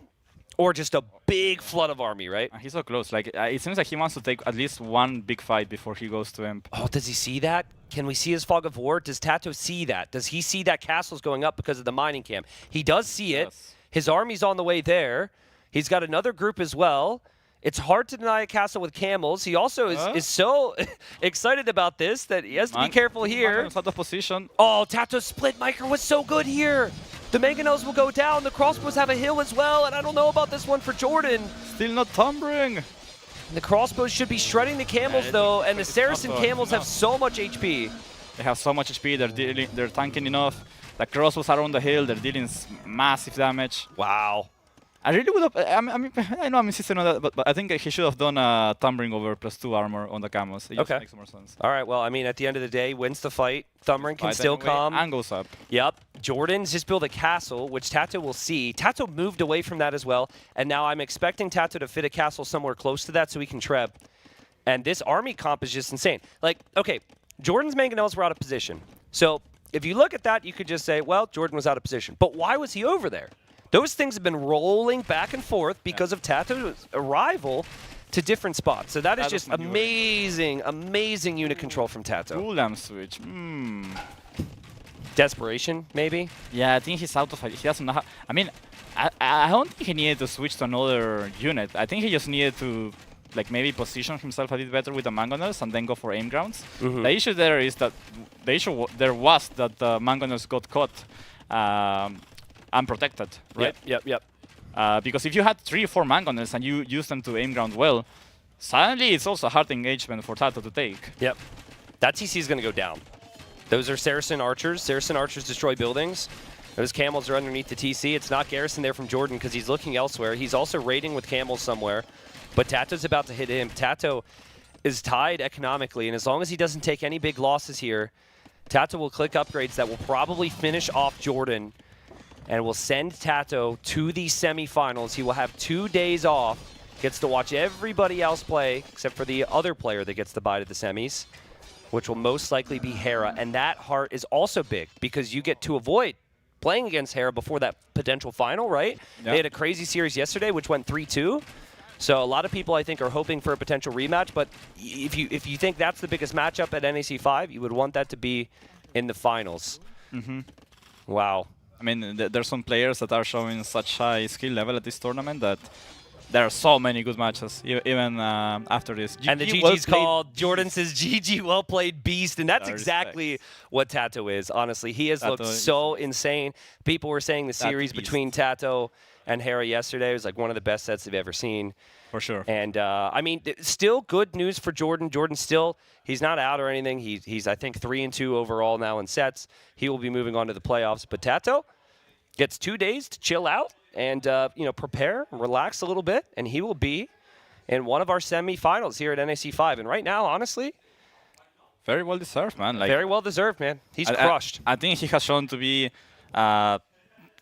or just a big flood of army, right? He's so close. Like it seems like he wants to take at least one big fight before he goes to Imp. Oh, does he see that? Can we see his Fog of War? Does Tato see that? Does he see that castle's going up because of the mining camp? He does see it. His army's on the way there. He's got another group as well. It's hard to deny a castle with camels. He also is so excited about this that he has to be careful here. Out of position. Oh, Tato's split micro was so good here. The mangonels will go down. The crossbows have a hill as well, and I don't know about this one for Jordan. Still not Tumbling. The crossbows should be shredding the camels, though, and the Saracen camels have so much HP. They have so much HP. They're tanking enough. The crossbows are on the hill. They're dealing massive damage. Wow. I really would have. I know I'm insisting on that, but I think he should have done Tumbling over +2 armor on the camos. It just makes more sense. All right. Well, I mean, at the end of the day, wins the fight. Thumbring can still come. And goes up. Yep. Jordan's just built a castle, which Tato will see. Tato moved away from that as well, and now I'm expecting Tato to fit a castle somewhere close to that so he can treb. And this army comp is just insane. Like, okay, Jordan's mangonels were out of position. So if you look at that, you could just say, well, Jordan was out of position. But why was he over there? Those things have been rolling back and forth because of Tato's arrival to different spots. So that is just amazing, amazing unit control from Tato. Gulam switch. Desperation, maybe? Yeah, I think he's out of it. He doesn't know how. I mean, I don't think he needed to switch to another unit. I think he just needed to, like, maybe position himself a bit better with the mangonels and then go for aim grounds. The issue there is that there was that the mangonels got caught unprotected, right? Yep. Because if you had 3 or 4 mangonels and you use them to aim ground well, suddenly it's also a hard engagement for Tato to take. Yep. That TC is going to go down. Those are Saracen archers. Saracen archers destroy buildings. Those camels are underneath the TC. It's not Garrison there from Jordan because he's looking elsewhere. He's also raiding with camels somewhere. But Tato's about to hit him. Tato is tied economically, and as long as he doesn't take any big losses here, Tato will click upgrades that will probably finish off Jordan and will send Tato to the semifinals. He will have 2 days off, gets to watch everybody else play, except for the other player that gets the bye to the semis, which will most likely be Hera. And that heart is also big, because you get to avoid playing against Hera before that potential final, right? Yep. They had a crazy series yesterday, which went 3-2. So a lot of people, I think, are hoping for a potential rematch. But if you think that's the biggest matchup at NAC 5, you would want that to be in the finals. Wow. I mean, there's some players that are showing such high skill level at this tournament that there are so many good matches, even after this. And the GG's called, Jordan says, GG, well played, beast. And that's exactly what Tato is, honestly. He has looked so insane. People were saying the series between Tato and Hera yesterday was like one of the best sets they've ever seen. For sure. And, I mean, still good news for Jordan. Jordan still, he's not out or anything. He's I think, 3-2 overall now in sets. He will be moving on to the playoffs. But Tato gets 2 days to chill out and, prepare, relax a little bit. And he will be in one of our semifinals here at NAC 5. And right now, honestly, very well deserved, man. Like, very well deserved, man. He's crushed. I think he has shown to be,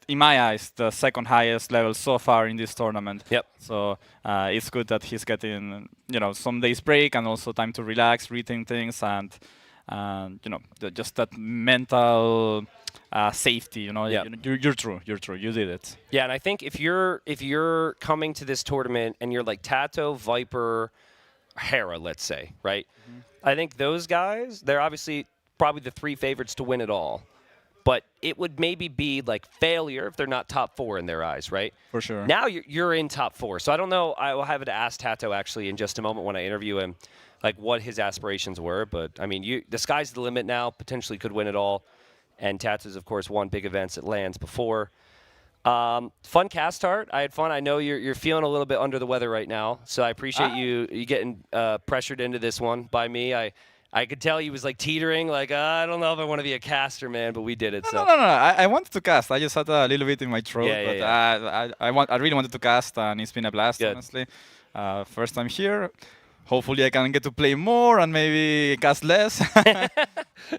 in my eyes, the second highest level so far in this tournament. Yep. So it's good that he's getting, some days break and also time to relax, rethink things, and and just that mental safety. Yeah. You're true. You did it. Yeah, and I think if you're coming to this tournament and you're like Tato, Viper, Hera, let's say, right? I think those guys, they're obviously probably the 3 favorites to win it all. But it would maybe be like failure if they're not top 4 in their eyes, right? For sure. Now you're in top 4. So I don't know. I will have to ask Tato actually in just a moment when I interview him, like what his aspirations were. But I mean, the sky's the limit now. Potentially could win it all. And Tato's, of course, won big events at LANs before. Fun cast start. I had fun. I know you're feeling a little bit under the weather right now, so I appreciate you getting pressured into this one by me. I could tell he was like teetering, like I don't know if I want to be a caster, man, but we did it. No. I wanted to cast. I just had a little bit in my throat, I really wanted to cast, and it's been a blast, honestly. First time here. Hopefully I can get to play more and maybe cast less.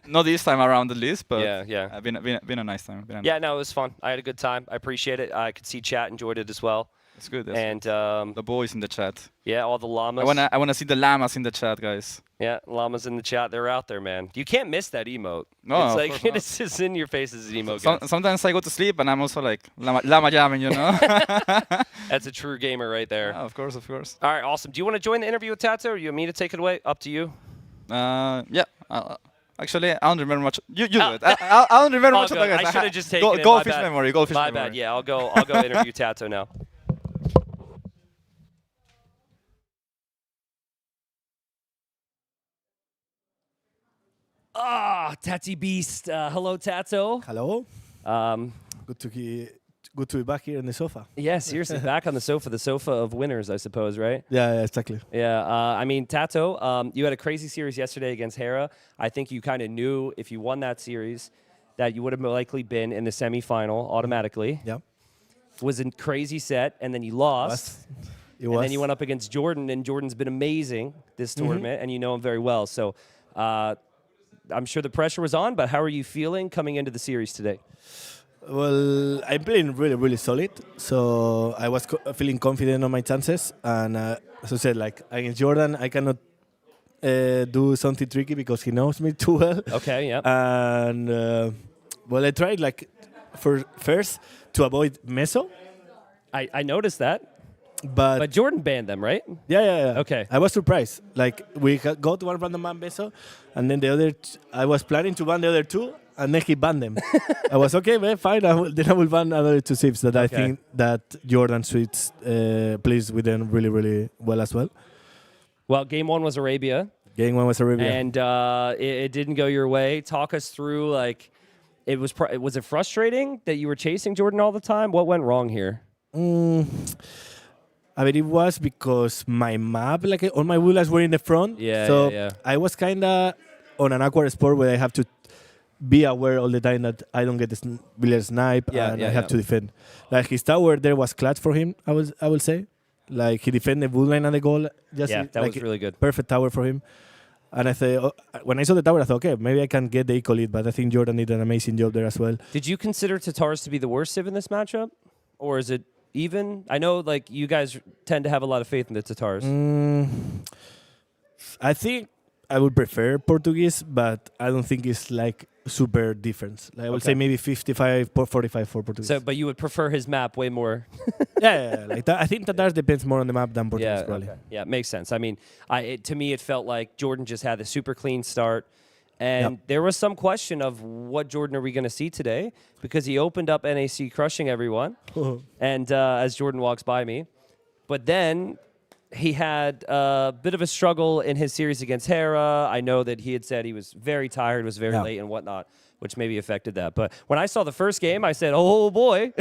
Not this time around at least, but yeah. Been a nice time. Yeah, no, it was fun. I had a good time. I appreciate it. I could see chat enjoyed it as well. That's good. And the boys in the chat. Yeah, all the llamas. I wanna see the llamas in the chat, guys. Yeah, llamas in the chat. They're out there, man. You can't miss that emote. No, it's like it's just in your face as an emote. guys. Sometimes I go to sleep and I'm also like llama jamming, That's a true gamer right there. Yeah, of course. All right, awesome. Do you want to join the interview with Tato, or you want me to take it away? Up to you. Yeah. Actually, I don't remember much. You do it. I don't remember much of that. I should have just taken it. Goldfish memory. Goldfish My memory. bad. Yeah, I'll go interview Tato now. Tati Beast. Hello, Tato. Hello. Good to be back here in the sofa. Yeah, seriously, back on the sofa of winners, I suppose, right? Yeah, exactly. Yeah, I mean, Tato, you had a crazy series yesterday against Hera. I think you kind of knew if you won that series that you would have likely been in the semifinal automatically. Yeah. It was a crazy set, and then you lost. It and was. then you went up against Jordan, and Jordan's been amazing this tournament, and you know him very well. So I'm sure the pressure was on, but how are you feeling coming into the series today? Well, I'm playing really, really solid. So I was feeling confident on my chances. And as I said, like against Jordan, I cannot do something tricky because he knows me too well. Okay, yeah. And well, I tried like first to avoid Meso. I noticed that. But Jordan banned them, right? Yeah. Okay. I was surprised. Like we got one random ban Meso, and then the other. I was planning to ban the other 2. And then he banned them. I was okay, man, fine. Then I will ban another 2 Sivs that I think that Jordan Sweets plays with them really, really well as well. Well, game 1 was Arabia. Game 1 was Arabia. And it didn't go your way. Talk us through, like, was it frustrating that you were chasing Jordan all the time? What went wrong here? I mean, it was because my map, like all my wheelers were in the front. Yeah. I was kind of on an awkward spot where I have to be aware all the time that I don't get the wheeler snipe and I have to defend. Like his tower there was clutch for him, I will say. Like he defended the wood line and the goal. That was really good. Perfect tower for him. And I thought, when I saw the tower, I thought, okay, maybe I can get the eco lead, but I think Jordan did an amazing job there as well. Did you consider Tatars to be the worst Civ in this matchup? Or is it even? I know like you guys tend to have a lot of faith in the Tatars. I think I would prefer Portuguese, but I don't think it's like super different. Like I would say maybe 55-45 for Portuguese. So, but you would prefer his map way more. yeah. Like that, I think that depends more on the map than Portuguese, probably. Okay. Yeah, makes sense. I mean, to me, it felt like Jordan just had a super clean start. And there was some question of what Jordan are we going to see today? Because he opened up NAC crushing everyone. And as Jordan walks by me. But then he had a bit of a struggle in his series against Hera. I know that he had said he was very tired, was very late and whatnot, which maybe affected that. But when I saw the first game, I said, oh, boy.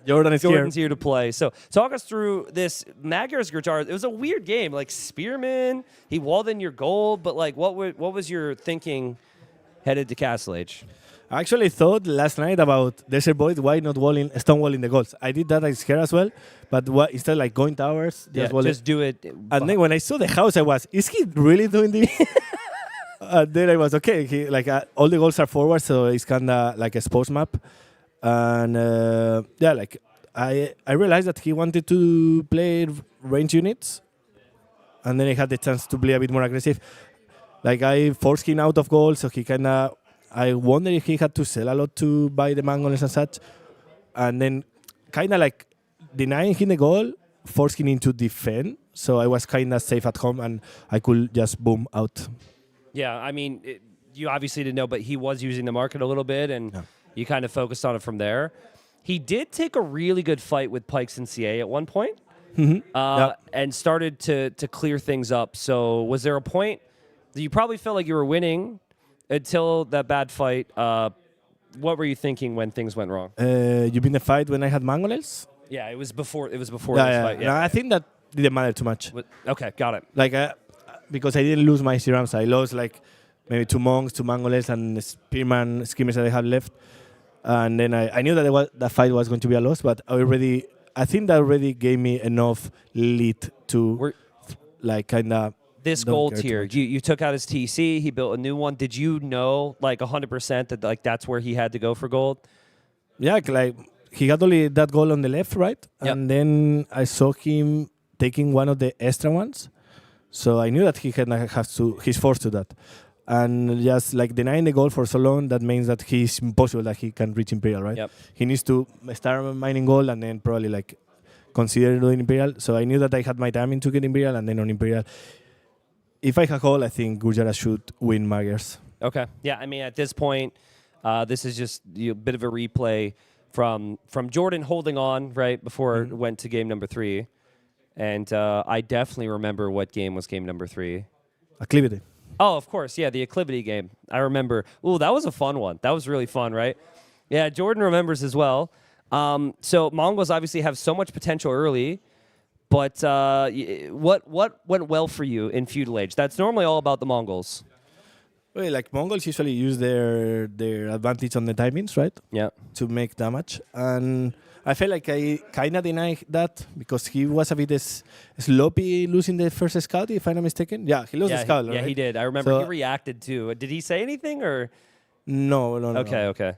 Jordan's here to play. So talk us through this Magyar's guitar. It was a weird game. Like Spearman, he walled in your goal. But like, what was your thinking headed to Castle Age? I actually thought last night about Desert Void, why not stonewalling the goals? I did that against Hera as well, but instead like going towers, just do it. And then when I saw the house, I was, is he really doing this? And then I was, okay, all the goals are forward, so it's kind of like a sports map. And I realized that he wanted to play range units, and then I had the chance to play a bit more aggressive. Like I forced him out of goal, so he kind of. I wonder if he had to sell a lot to buy the mangoles and such, and then kind of like denying him the goal, forced him into defend. So I was kind of safe at home, and I could just boom out. Yeah, I mean, you obviously didn't know, but he was using the market a little bit, and you kind of focused on it from there. He did take a really good fight with Pikes and CA at one point, and started to clear things up. So was there a point that you probably felt like you were winning until that bad fight? What were you thinking when things went wrong? You mean the fight when I had mangoles? Yeah, it was before. It was before this fight. Yeah, No, I think that didn't matter too much. Okay, got it. Like because I didn't lose my serums, I lost like maybe 2 monks, 2 mangoles, and spearman skimmers that I had left. And then I knew that that fight was going to be a loss, but I think that already gave me enough lead to like kind of. This gold tier, you took out his TC, he built a new one. Did you know like 100% that like that's where he had to go for gold? Yeah, like he had only that goal on the left, right? And then I saw him taking one of the extra ones. So I knew that he's forced to that. And just like denying the goal for so long, that means that he's impossible that he can reach Imperial, right? Yep. He needs to start mining gold and then probably like consider doing Imperial. So I knew that I had my timing to get Imperial, and then on Imperial, if I had gold, I think Gurjara should win Magyars. Okay. Yeah, I mean, at this point, this is just a bit of a replay from Jordan holding on, right, before it went to game number 3. And I definitely remember what game was game number 3. Acclivity. Oh, of course. Yeah, the Acclivity game. I remember. Ooh, that was a fun one. That was really fun, right? Yeah, Jordan remembers as well. So Mongols obviously have so much potential early. But what went well for you in Feudal Age? That's normally all about the Mongols. Well, like Mongols usually use their advantage on the timings, right? Yeah. To make damage. And I felt like I kind of denied that because he was a bit sloppy losing the first scout, if I'm not mistaken. Yeah, he lost the scout, right? Yeah, he did. I remember he reacted too. Did he say anything or? No. Okay.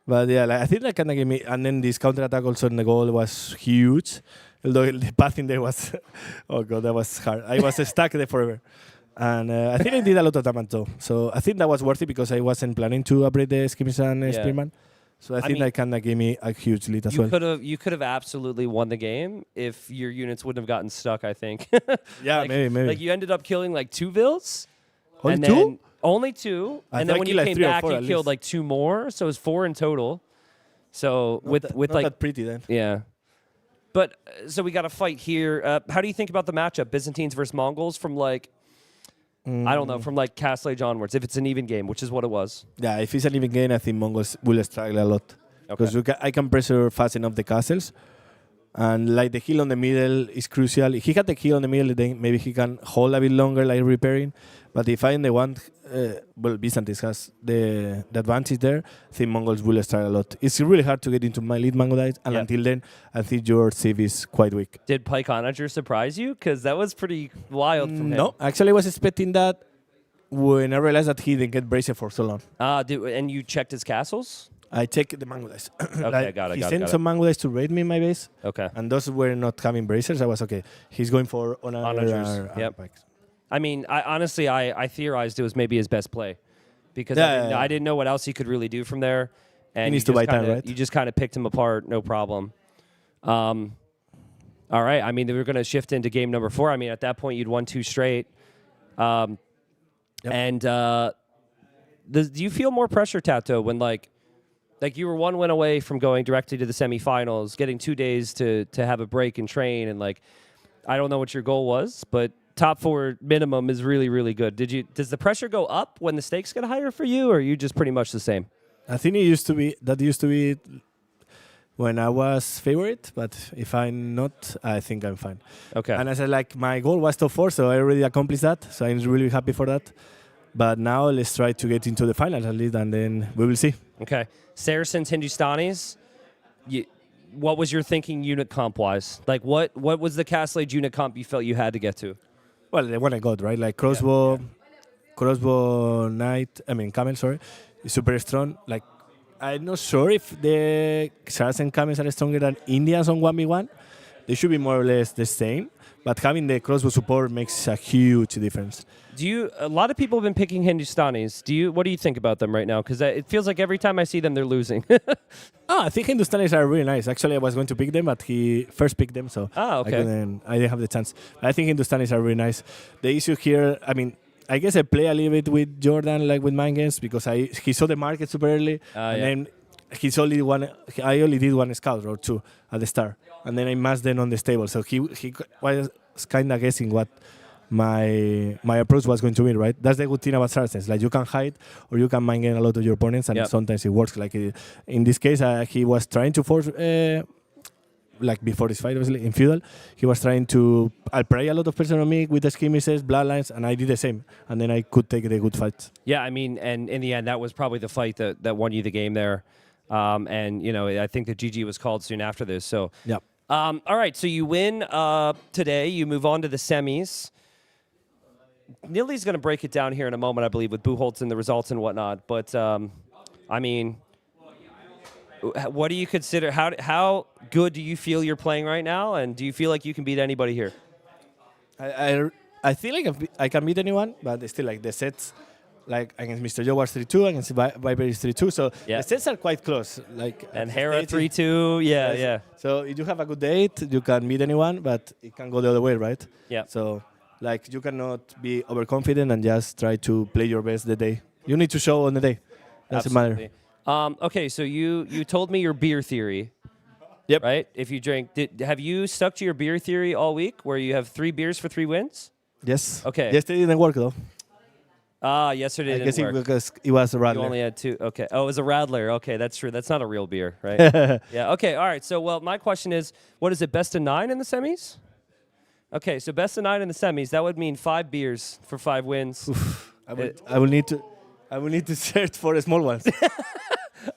But yeah, like, I think that kind of gave me, and then this counter attack also in the goal was huge. Although the pathing there was, oh god, that was hard. I was stuck there forever. And I think I did a lot of damage though. So I think that was worth it because I wasn't planning to upgrade the Skimmers and Spearman. So I think that kind of gave me a huge lead as well. You could have absolutely won the game if your units wouldn't have gotten stuck, I think. Yeah, maybe. Like you ended up killing like 2 Vils. Only 2? Only 2. And then when you came back, you killed like 2 more. So it was 4 in total. So with like that pretty then. Yeah. But so we got a fight here. How do you think about the matchup, Byzantines versus Mongols, from like, I don't know, from like Castle Age onwards, if it's an even game, which is what it was? Yeah, if it's an even game, I think Mongols will struggle a lot. Because I can pressure fast enough the castles. And like the heal on the middle is crucial. If he had the heal on the middle, then maybe he can hold a bit longer, like repairing. But if I'm the one, Byzantines has the advantage there, I think Mongols will struggle a lot. It's really hard to get into my lead Mangolite, and until then, I think your Civ is quite weak. Did Pike Onager surprise you? Because that was pretty wild from him. No, actually I was expecting that when I realized that he didn't get Bracer for so long. And you checked his castles? I checked the Mangolites. Okay, got it. He sent some Mangolites to raid me in my base. Okay. And those were not having bracers. I was okay. He's going for Onagers. Yep. Pikes. I mean, honestly, I theorized it was maybe his best play because I didn't know what else he could really do from there. And he needs to buy time, right? You just kind of picked him apart, no problem. All right. I mean, we're going to shift into game number 4. I mean, at that point, you'd won 2 straight. And do you feel more pressure, Tato, when like you were 1 win away from going directly to the semifinals, getting 2 days to have a break and train, and like I don't know what your goal was, but top 4 minimum is really, really good. Does the pressure go up when the stakes get higher for you, or are you just pretty much the same? I think it used to be when I was favorite, but if I'm not, I think I'm fine. Okay. And I said, like, my goal was top 4, so I already accomplished that, so I'm really happy for that. But now let's try to get into the finals at least, and then we will see. Okay. Saracens, Hindustanis, what was your thinking unit comp-wise? Like, what was the Castle Age unit comp you felt you had to get to? Well, the one I got, right? Like crossbow knight, camel, sorry, is super strong. Like, I'm not sure if the Saracen camels are stronger than Indians on 1v1. They should be more or less the same. but having the crossbow support makes a huge difference. A lot of people have been picking Hindustanis. What do you think about them right now? Because it feels like every time I see them, they're losing. I think Hindustanis are really nice. Actually, I was going to pick them, but he first picked them, so okay. I didn't have the chance. But I think Hindustanis are really nice. The issue here, I mean, I guess I play a little bit with Jordan, like with Mind Games, because he saw the market super early, and then I only did one scout or two at the start, and then I massed them on the stable. So he was kind of guessing what my approach was going to be, right? That's the good thing about Saracens. Like, you can hide or you can mind game a lot of your opponents, and sometimes it works. Like in this case, he was trying to force, like before this fight, obviously, in Feudal, he was trying to pray a lot of person on me with the skirmishes, bloodlines, and I did the same. And then I could take the good fights. Yeah, I mean, and in the end, that was probably the fight that won you the game there. And, you know, I think the GG was called soon after this. So, yeah. All right, so you win today. You move on to the semis. Nili's going to break it down here in a moment, I believe, with Buchholz and the results and whatnot. But, I mean, what do you consider? How good do you feel you're playing right now? And do you feel like you can beat anybody here? I feel like I can beat anyone, but still, like, the sets, like against Mr. Joe was 3-2, against Viper is 3-2. So the sets are quite close. Like, and Hera 3-2, yeah. So if you have a good date, you can beat anyone, but it can go the other way, right? Yeah. So, like, you cannot be overconfident and just try to play your best the day. You need to show on the day. Doesn't matter. Okay, so you told me your beer theory. Yep. Right? If you drink, have you stuck to your beer theory all week, where you have 3 beers for 3 wins? Yes. Okay. Yesterday didn't work though. Yesterday didn't I guess work. because it was a Rattler. You only had 2. Okay. Oh, it was a Rattler. Okay, that's true. That's not a real beer, right? Yeah. Okay. All right. So, well, my question is, what is it? Best of 9 in the semis? Okay. So best of 9 in the semis. That would mean 5 beers for 5 wins. I will need to search for the small ones.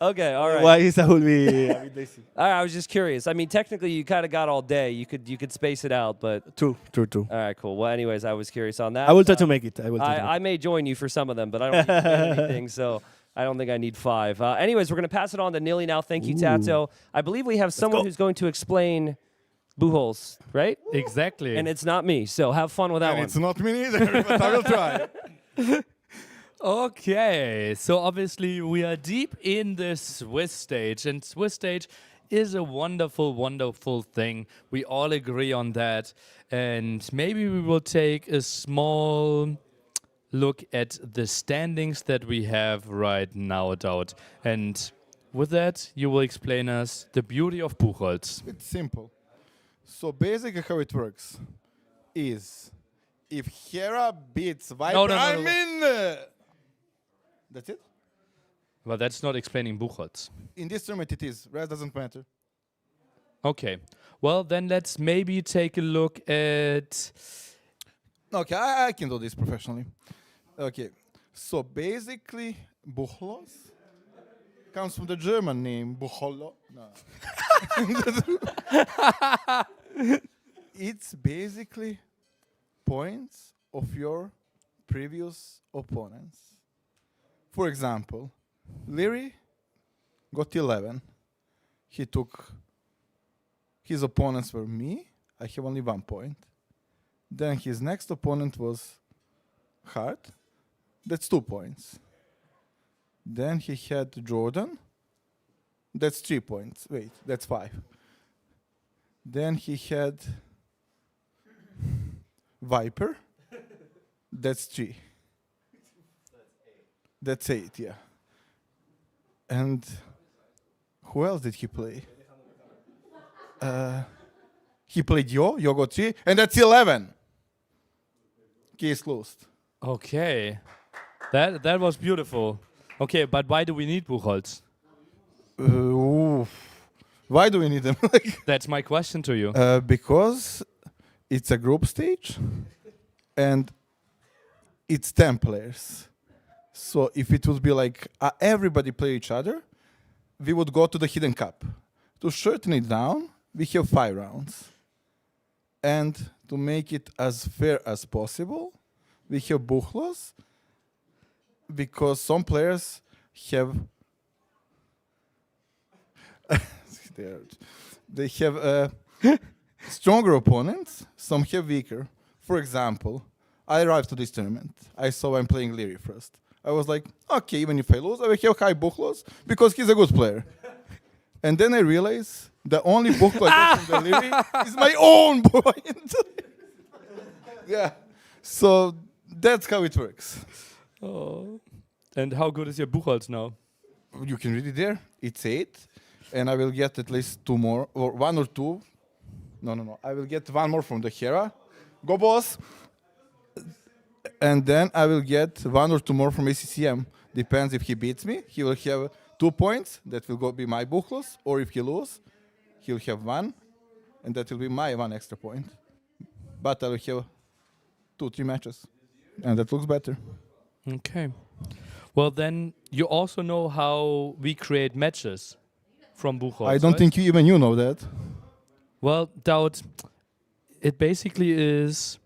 Okay, all right. Why is that will be a bit lazy? All right, I was just curious. I mean, technically, you kind of got all day. You could space it out, but True. all right, cool. Well, anyways, I was curious on that. I will try to make it. I may join you for some of them, but I don't need anything, so I don't think I need 5. Anyways, we're gonna pass it on to Nili now. Thank you, Tato. I believe we have someone who's going to explain Buchholz, right? Exactly. And it's not me, so have fun with that one. It's not me neither, but I will try. Okay, so obviously we are deep in the Swiss stage, and Swiss stage is a wonderful, wonderful thing. We all agree on that, and maybe we will take a small look at the standings that we have right now, Daud. And with that, you will explain us the beauty of Buchholz. It's simple. So basically how it works is if Hera beats Viper, that's it? Well, that's not explaining Buchholz. In this tournament it is. Rest doesn't matter. Okay. Well, then let's maybe take a look at... Okay, I can do this professionally. Okay, so basically Buchholz comes from the German name Buchhollo. No. It's basically points of your previous opponents. For example, Leary got 11. He took his opponents were me. I have only 1 point. Then his next opponent was Hart. That's 2 points. Then he had Jordan. That's 3 points. Wait, that's 5. Then he had Viper. That's 3. That's 8, yeah. And who else did he play? He played Yo got 3, and that's 11. Case closed. Okay. That was beautiful. Okay, but why do we need Buchholz? Why do we need them? That's my question to you. Because it's a group stage, and it's 10 players. So if it would be like everybody play each other, we would go to the Hidden Cup. To shorten it down, we have 5 rounds. And to make it as fair as possible, we have Buchholz, because some players have they have stronger opponents, some have weaker. For example, I arrived to this tournament. I saw I'm playing Leary first. I was like, okay, even if I lose, I will have high book loss because he's a good player. And then I realized the only book I got from the Leary is my own point. Yeah. So that's how it works. Oh. And how good is your Buchholz now? You can read it there. It's 8. And I will get at least 2 more, or 1 or 2. No. I will get 1 more from the Hera. Go, boss. And then I will get 1 or 2 more from ACCM. Depends if he beats me. He will have 2 points. That will be my book loss. Or if he loses, he'll have 1. And that will be my 1 extra point. But I will have 2-3 matches. And that looks better. Okay. Well, then you also know how we create matches from Buchholz. I don't think you know that. Well, Daud, it basically is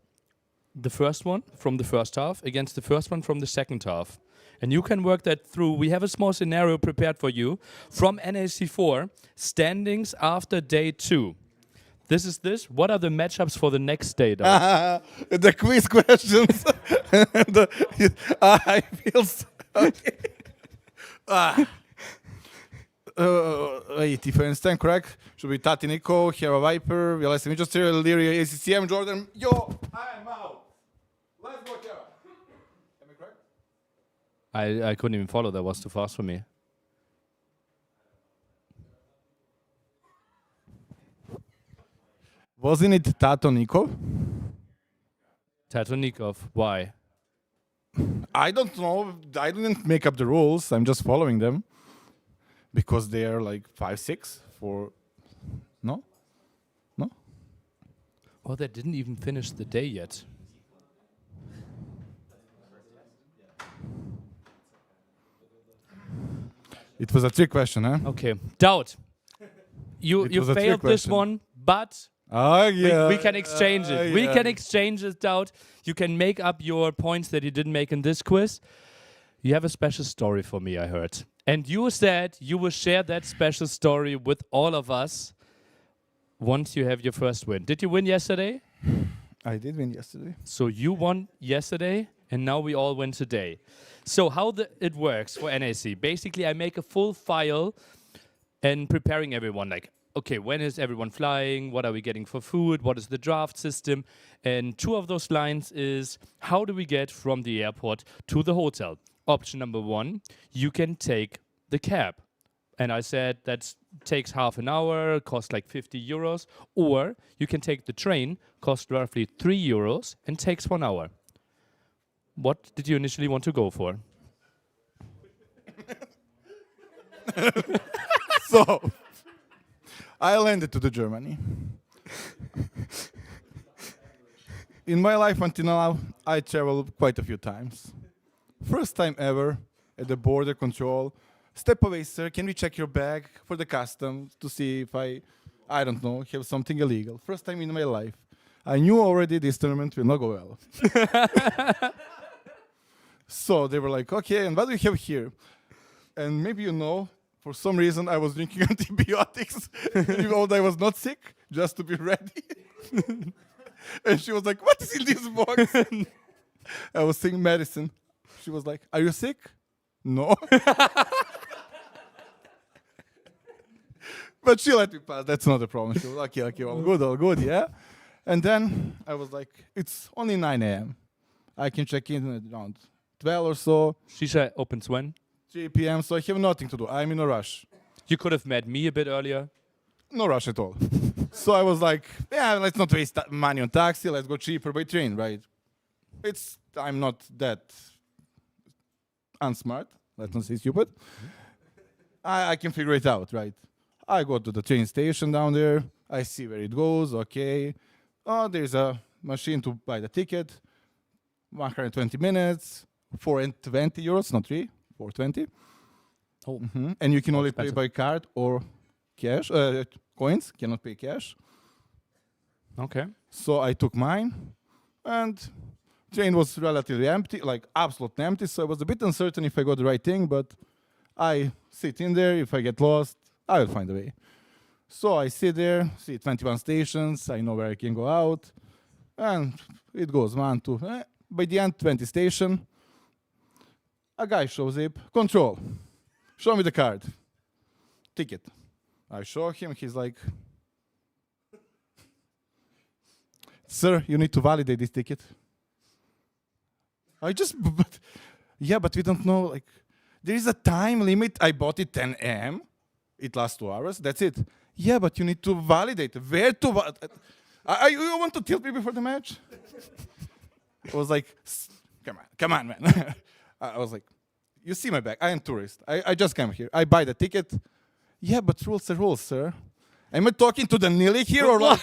the first one from the first half against the first one from the second half. And you can work that through. We have a small scenario prepared for you from NAC4, standings after day 2. This is this. What are the matchups for the next day, Daud? The quiz questions. I feel so okay. Wait, if I understand correct, should be Tati Nico, Hera Viper, Violessa Midgester, Lyria, ACCM, Jordan. Yo, I'm out. Let's go, Hera. Am I correct? I couldn't even follow. That was too fast for me. Wasn't it Tato Nico? Tatonikov. Why? I don't know. I didn't make up the rules. I'm just following them. Because they are like 5-6 for... No? No? Oh, they didn't even finish the day yet. It was a trick question, huh? Okay. Daud, you failed this one, but... we can exchange it. We can exchange it, Daud. You can make up your points that you didn't make in this quiz. You have a special story for me, I heard. And you said you will share that special story with all of us once you have your first win. Did you win yesterday? I did win yesterday. So you won yesterday, and now we all win today. So how it works for NAC? Basically, I make a full file and preparing everyone, like, okay, when is everyone flying? What are we getting for food? What is the draft system? And 2 of those lines is, how do we get from the airport to the hotel? Option number 1, you can take the cab. And I said that takes half an hour, costs like 50 euros. Or you can take the train, costs roughly 3 euros, and takes 1 hour. What did you initially want to go for? So, I landed to the Germany. In my life until now, I traveled quite a few times. First time ever at the border control. Step away, sir. Can we check your bag for the customs to see if I don't know, have something illegal? First time in my life. I knew already this tournament will not go well. So they were like, okay, and what do you have here? And maybe you know, for some reason I was drinking antibiotics, even though I was not sick, just to be ready. And she was like, what is in this box? I was saying medicine. She was like, are you sick? No. But she let me pass. That's not a problem. She was like, okay, all good, yeah. And then I was like, it's only 9 a.m. I can check in at around 12 or so. Shisha opens when? 3 p.m., so I have nothing to do. I'm in a rush. You could have met me a bit earlier. No rush at all. So I was like, yeah, let's not waste money on taxi. Let's go cheaper by train, right? I'm not that unsmart. Let's not say stupid. I can figure it out, right? I go to the train station down there. I see where it goes. Okay. Oh, there's a machine to buy the ticket. 120 minutes. 420 euros, not 3. 420. Oh. And you can only pay by card or cash. Coins. Cannot pay cash. Okay. So I took mine, and train was relatively empty, like absolutely empty. So I was a bit uncertain if I got the right thing, but I sit in there. If I get lost, I will find a way. So I sit there, see 21 stations, I know where I can go out, and it goes 1, 2. By the end, 20 station, a guy shows up, control, show me the card, ticket. I show him, he's like, sir, you need to validate this ticket. Yeah, but we don't know, like, there is a time limit. I bought it 10 a.m. It lasts 2 hours, that's it. Yeah, but you need to validate. Where to you want to tilt me before the match? I was like, come on, man. I was like, you see my bag, I am tourist. I just came here, I buy the ticket. Yeah, but rules are rules, sir. Am I talking to the Nili here or like?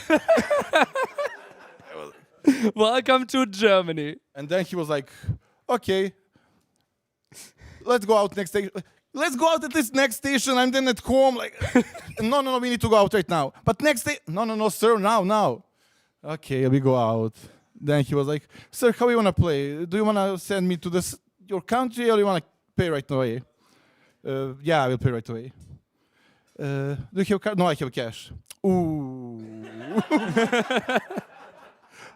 Welcome to Germany. And then he was like, okay, let's go out next station. Let's go out at this next station. I'm then at home. Like, no, we need to go out right now. But next day, no, sir, now. Okay, we go out. Then he was like, sir, how you want to play? Do you want to send me to your country or you want to pay right away? Yeah, I will pay right away. Do you have card? No, I have cash. Ooh.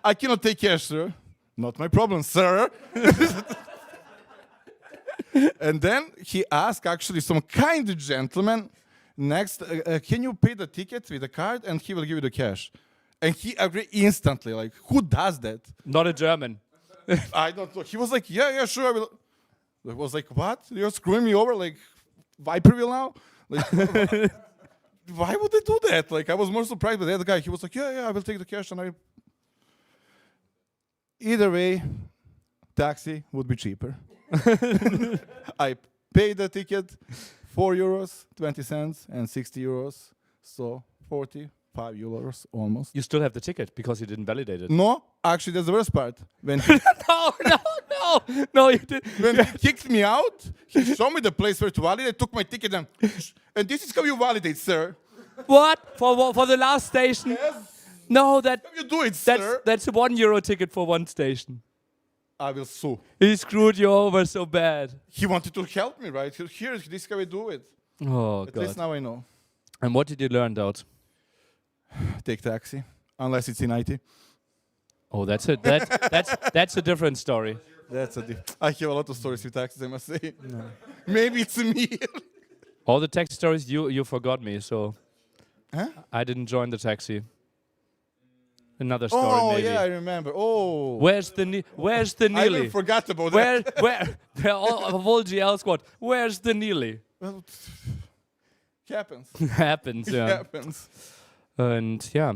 I cannot take cash, sir. Not my problem, sir. And then he asked actually some kind gentleman, next, can you pay the ticket with the card and he will give you the cash? And he agreed instantly. Like, who does that? Not a German. I don't know. He was like, yeah, sure, I will. I was like, what? You're screwing me over like Viper will now? Like, why would they do that? Like, I was more surprised by the other guy. He was like, yeah, I will take the cash and I... Either way, taxi would be cheaper. I paid the ticket, €4.20 and 60 euros, so 45 euros almost. You still have the ticket because you didn't validate it. No, actually, that's the worst part. When no, you didn't. When he kicked me out, he showed me the place where to validate, took my ticket and this is how you validate, sir. What? For the last station? Yes. No, How you do it, sir? that's a €1 ticket for one station. I will sue. He screwed you over so bad. He wanted to help me, right? Here, this is how we do it. Oh, At God. least now I know. And what did you learn out? Take taxi, unless it's in IT. Oh, that's a different story. I have a lot of stories with taxis, I must say. No. Maybe it's me. All the taxi stories, you forgot me, so huh? I didn't join the taxi. Another story, maybe. Oh, yeah, I remember. Oh. Where's the Neely? I even forgot about that. Where of all GL squad, where's the Neely? Well, happens. Happens, yeah. Happens. And yeah,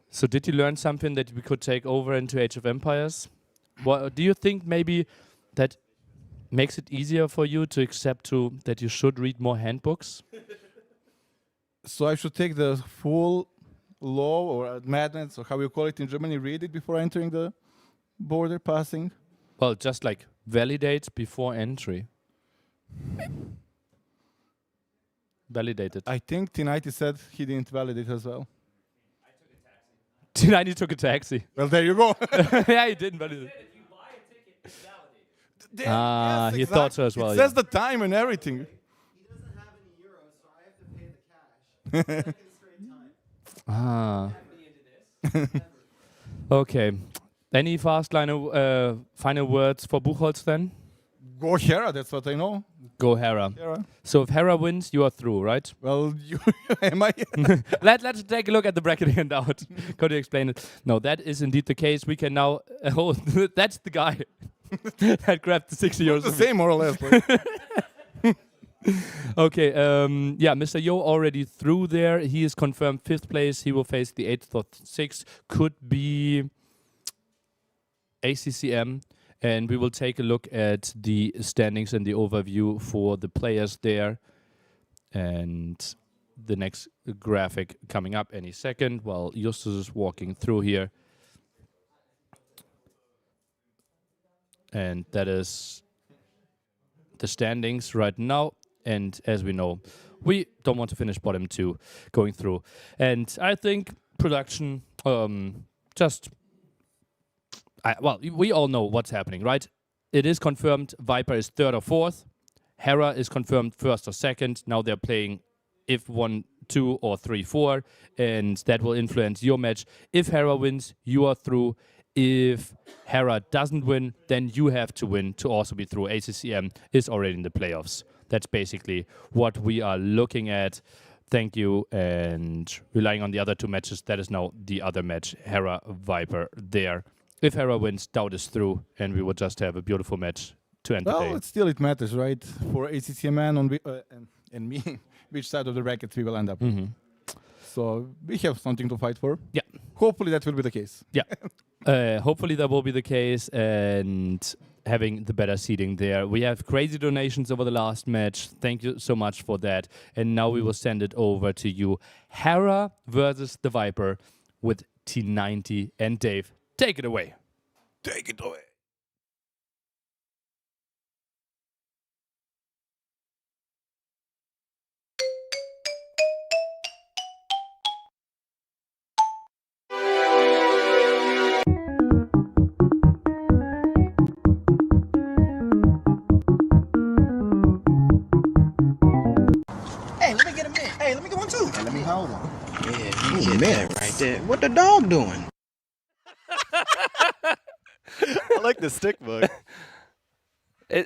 so did you learn something that we could take over into Age of Empires? What do you think maybe that makes it easier for you to accept that you should read more handbooks? So I should take the full law or madness or how you call it in Germany, read it before entering the border passing? Well, just like validate before entry. Validate it. I think T90 said he didn't validate as well. T90 took a taxi. Well, there you go. Yeah, he didn't validate it. Yes, he thought so as well. It says the time and everything. He doesn't have any euros, so I have to pay the cash. Second straight time. Okay. Any final words for Buchholz then? Go Hera, that's what I know. Go Hera. Hera. So if Hera wins, you are through, right? Well, am I? Let's take a look at the bracket handout. Could you explain it? No, that is indeed the case. We can now... that's the guy that grabbed the 60 euros. The same, more or less. Okay, yeah, Mr. Yo already through there. He is confirmed 5th place. He will face the 8th or 6th. Could be ACCM. And we will take a look at the standings and the overview for the players there. And the next graphic coming up any second while Justus is walking through here. And that is the standings right now. And as we know, we don't want to finish bottom 2 going through. And I think production well, we all know what's happening, right? It is confirmed Viper is 3rd or 4th. Hera is confirmed 1st or 2nd. Now they're playing if 1, 2 or 3-4, and that will influence your match. If Hera wins, you are through. If Hera doesn't win, then you have to win to also be through. ACCM is already in the playoffs. That's basically what we are looking at. Thank you. And relying on the other 2 matches, that is now the other match, Hera Viper there. If Hera wins, Doubt is through, and we will just have a beautiful match to end the day. Well, it matters, right? For ACCMN and me, which side of the bracket we will end up. So we have something to fight for. Yeah. Hopefully that will be the case. Yeah. Hopefully that will be the case, and having the better seeding there. We have crazy donations over the last match. Thank you so much for that. And now we will send it over to you. Hera versus the Viper with T90 and Dave. Take it away. Take it away. Hey, let me get a minute. Hey, let me get one too. Hey, let me hold on. Yeah, you get that right there. What the dog doing? I like the stick bug.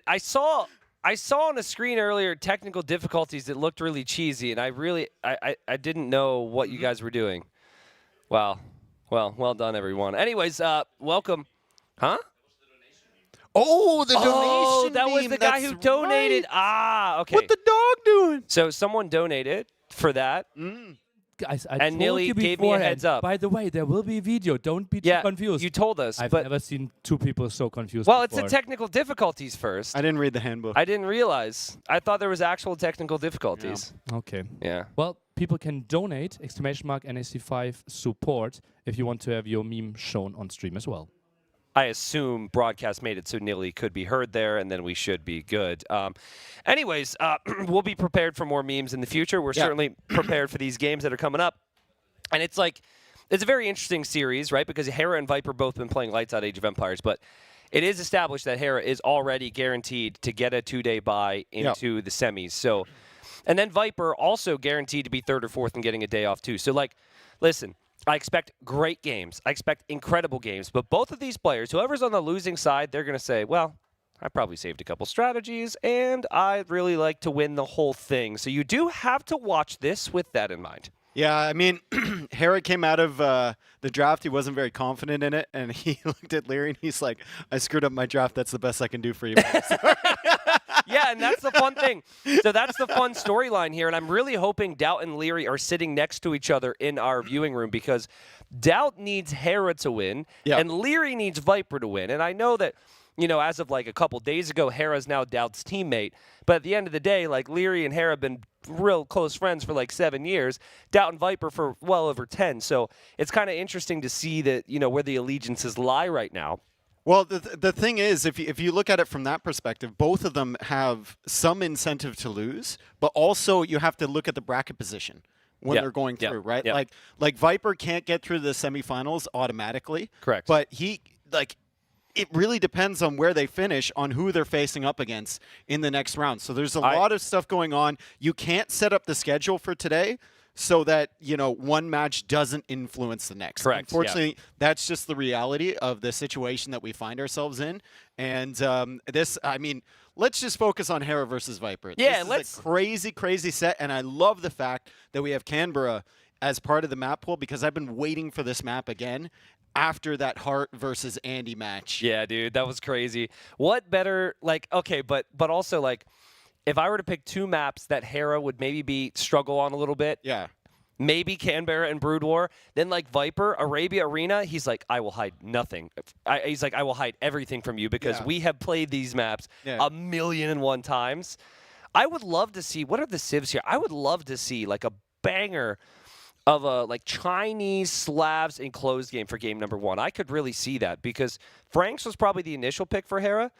I saw on the screen earlier technical difficulties that looked really cheesy, and I didn't know what you guys were doing. Wow. Well done, everyone. Anyways, welcome. Huh? Oh, the donation. Oh, that was the guy who donated. Right. Ah, okay. What the dog doing? So someone donated for that. Guys, I And told Nilly you gave me a beforehand. heads up. By the way, there will be a video. Don't be too Yeah, confused. you told us, I've but- never seen 2 people so confused Well, it's before. the technical difficulties first. I didn't read the handbook. I didn't realize. I thought there was actual technical difficulties. Okay. Yeah. Well, people can donate !NAC5 support if you want to have your meme shown on stream as well. I assume broadcast made it so Nilly could be heard there, and then we should be good. Anyways, we'll be prepared for more memes in the future. We're certainly prepared for these games that are coming up. And it's a very interesting series, right? Because Hera and Viper both been playing Lights Out Age of Empires, but it is established that Hera is already guaranteed to get a 2-day bye into the semis. So, and then Viper also guaranteed to be 3rd or 4th and getting a day off too. So, listen, I expect great games. I expect incredible games. But both of these players, whoever's on the losing side, they're going to say, well, I probably saved a couple strategies, and I'd really like to win the whole thing. So you do have to watch this with that in mind. Yeah, I mean, Hera came out of the draft. He wasn't very confident in it, and he looked at Leary, and he's like, I screwed up my draft. That's the best I can do for you. Yeah, and that's the fun thing. So that's the fun storyline here, and I'm really hoping Doubt and Leary are sitting next to each other in our viewing room, because Doubt needs Hera to win, and Leary needs Viper to win. And I know that, as of a couple days ago, Hera's now Doubt's teammate. But at the end of the day, Leary and Hera have been real close friends for 7 years. Doubt and Viper for well over 10. So it's kind of interesting to see that, where the allegiances lie right now. Well, the thing is, if you look at it from that perspective, both of them have some incentive to lose, but also you have to look at the bracket position when they're going through, right? Yep. Like Viper can't get through the semifinals automatically. Correct. But it really depends on where they finish, on who they're facing up against in the next round. So there's a lot of stuff going on. You can't set up the schedule for today so that, one match doesn't influence the next. Correct. Unfortunately, that's just the reality of the situation that we find ourselves in. And let's just focus on Hera versus Viper. Yeah, this is a crazy, crazy set. And I love the fact that we have Canberra as part of the map pool, because I've been waiting for this map again after that Hart versus Andy match. Yeah, dude, that was crazy. What better, okay, but also, if I were to pick 2 maps that Hera would maybe struggle on a little bit, maybe Canberra and Brood War, then Viper, Arabia Arena, he's like, I will hide nothing. He's like, I will hide everything from you, because we have played these maps 1,000,001 times. I would love to see, what are the civs here? I would love to see a banger of a Chinese Slavs enclosed game for game number 1. I could really see that, because Franks was probably the initial pick for Hera,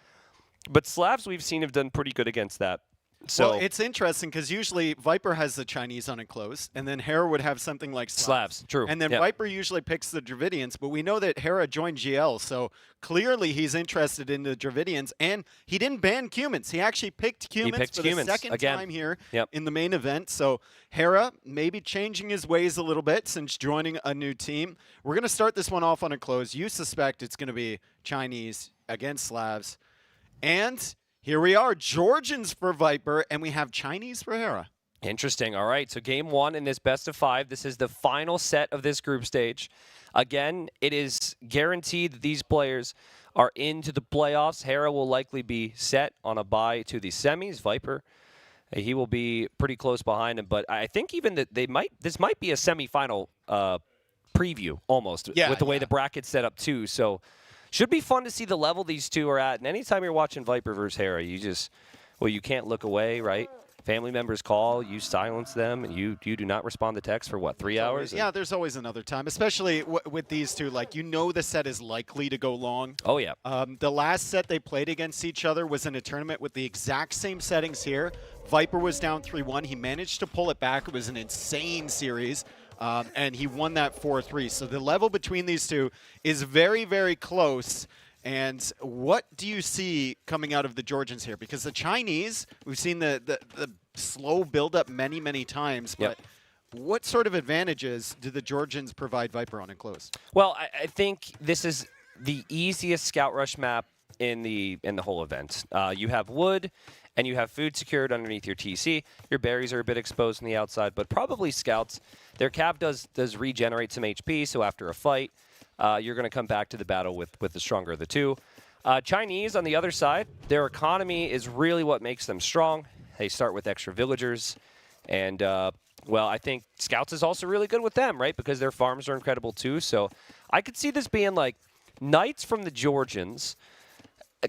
but Slavs we've seen have done pretty good against that. So well, it's interesting because usually Viper has the Chinese unenclosed, and then Hera would have something like Slavs. True. And then Yep. Viper usually picks the Dravidians, but we know that Hera joined GL, so clearly he's interested in the Dravidians, and he didn't ban Cumans. He actually picked Cumans for the second again. time here Yep. in the main event. So Hera maybe changing his ways a little bit since joining a new team. We're going to start this one off unenclosed. You suspect it's going to be Chinese against Slavs. And here we are, Georgians for Viper, and we have Chinese for Hera. Interesting. All right. So game 1 in this best of 5. This is the final set of this group stage. Again, it is guaranteed that these players are into the playoffs. Hera will likely be set on a bye to the semis. Viper, he will be pretty close behind him. But I think even that this might be a semifinal preview almost with the way the bracket's set up too. So should be fun to see the level these two are at. And anytime you're watching Viper versus Hera, you can't look away, right? Family members call, you silence them, and you do not respond to text for, what, 3 hours? Yeah, there's always another time, especially with these two. Like, the set is likely to go long. Oh, yeah. The last set they played against each other was in a tournament with the exact same settings here. Viper was down 3-1. He managed to pull it back. It was an insane series. And he won that 4-3. So the level between these two is very, very close. And what do you see coming out of the Georgians here? Because the Chinese, we've seen the slow build-up many, many times. But what sort of advantages do the Georgians provide Viper on enclosed? Well, I think this is the easiest scout rush map in the whole event. You have wood, and you have food secured underneath your TC. Your berries are a bit exposed on the outside, but probably scouts. Their cav does regenerate some HP, so after a fight, you're going to come back to the battle with the stronger of the two. Chinese, on the other side, their economy is really what makes them strong. They start with extra villagers, and, well, I think scouts is also really good with them, right, because their farms are incredible too. So I could see this being like knights from the Georgians,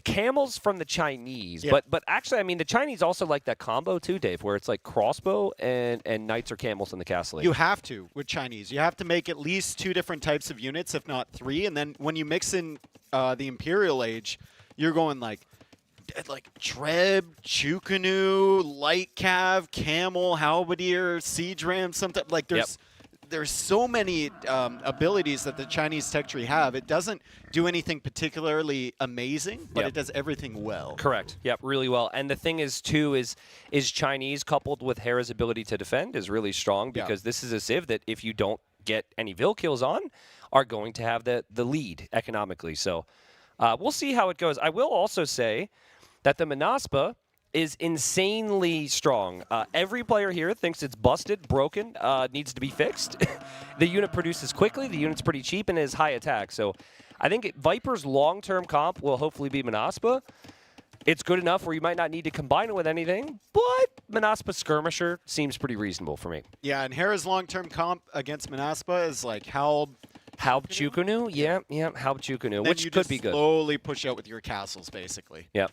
camels from the Chinese, but actually, I mean, the Chinese also like that combo too, Dave, where it's like crossbow and knights or camels in the castle. You have to with Chinese. You have to make at least 2 different types of units, if not 3. And then when you mix in the Imperial Age, you're going like Treb, Chukanu, Light Cav, Camel, Halberdier, Siege Ram, something like there's so many abilities that the Chinese tech tree have. It doesn't do anything particularly amazing, but it does everything well. Correct. Yep, really well. And the thing is, too, is Chinese coupled with Hera's ability to defend is really strong because this is a civ that if you don't get any Vil kills on, are going to have the lead economically. So we'll see how it goes. I will also say that the Manaspa is insanely strong. Every player here thinks it's busted, broken, needs to be fixed. The unit produces quickly, the unit's pretty cheap, and is high attack. So I think Viper's long-term comp will hopefully be Manaspa. It's good enough where you might not need to combine it with anything, but Manaspa Skirmisher seems pretty reasonable for me. Yeah, and Hera's long-term comp against Manaspa is like Halb Chukunu? Yeah, Halb Chukunu, which could be good. Slowly push out with your castles, basically. Yep.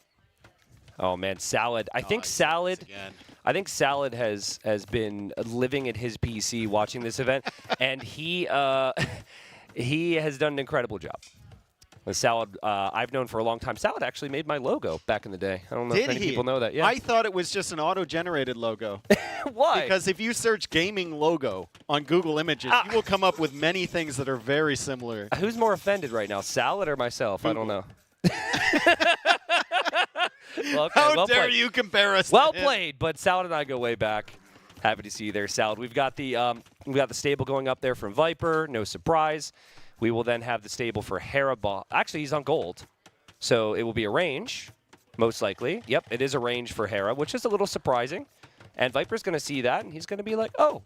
Oh man, Salad. I think Salad has been living at his PC watching this event, and he has done an incredible job. With Salad, I've known for a long time. Salad actually made my logo back in the day. I don't know if many people know that. Yeah. I thought it was just an auto-generated logo. Why? Because if you search gaming logo on Google Images, you will come up with many things that are very similar. Who's more offended right now, Salad or myself? Google. I don't know. Well, okay, How dare you compare us? Well to him. played, but Salad and I go way back. Happy to see you there, Salad. We've got the stable going up there from Viper. No surprise. We will then have the stable for Hera. Actually, he's on gold, so it will be a range, most likely. Yep, it is a range for Hera, which is a little surprising. And Viper's going to see that, and he's going to be like, "Oh,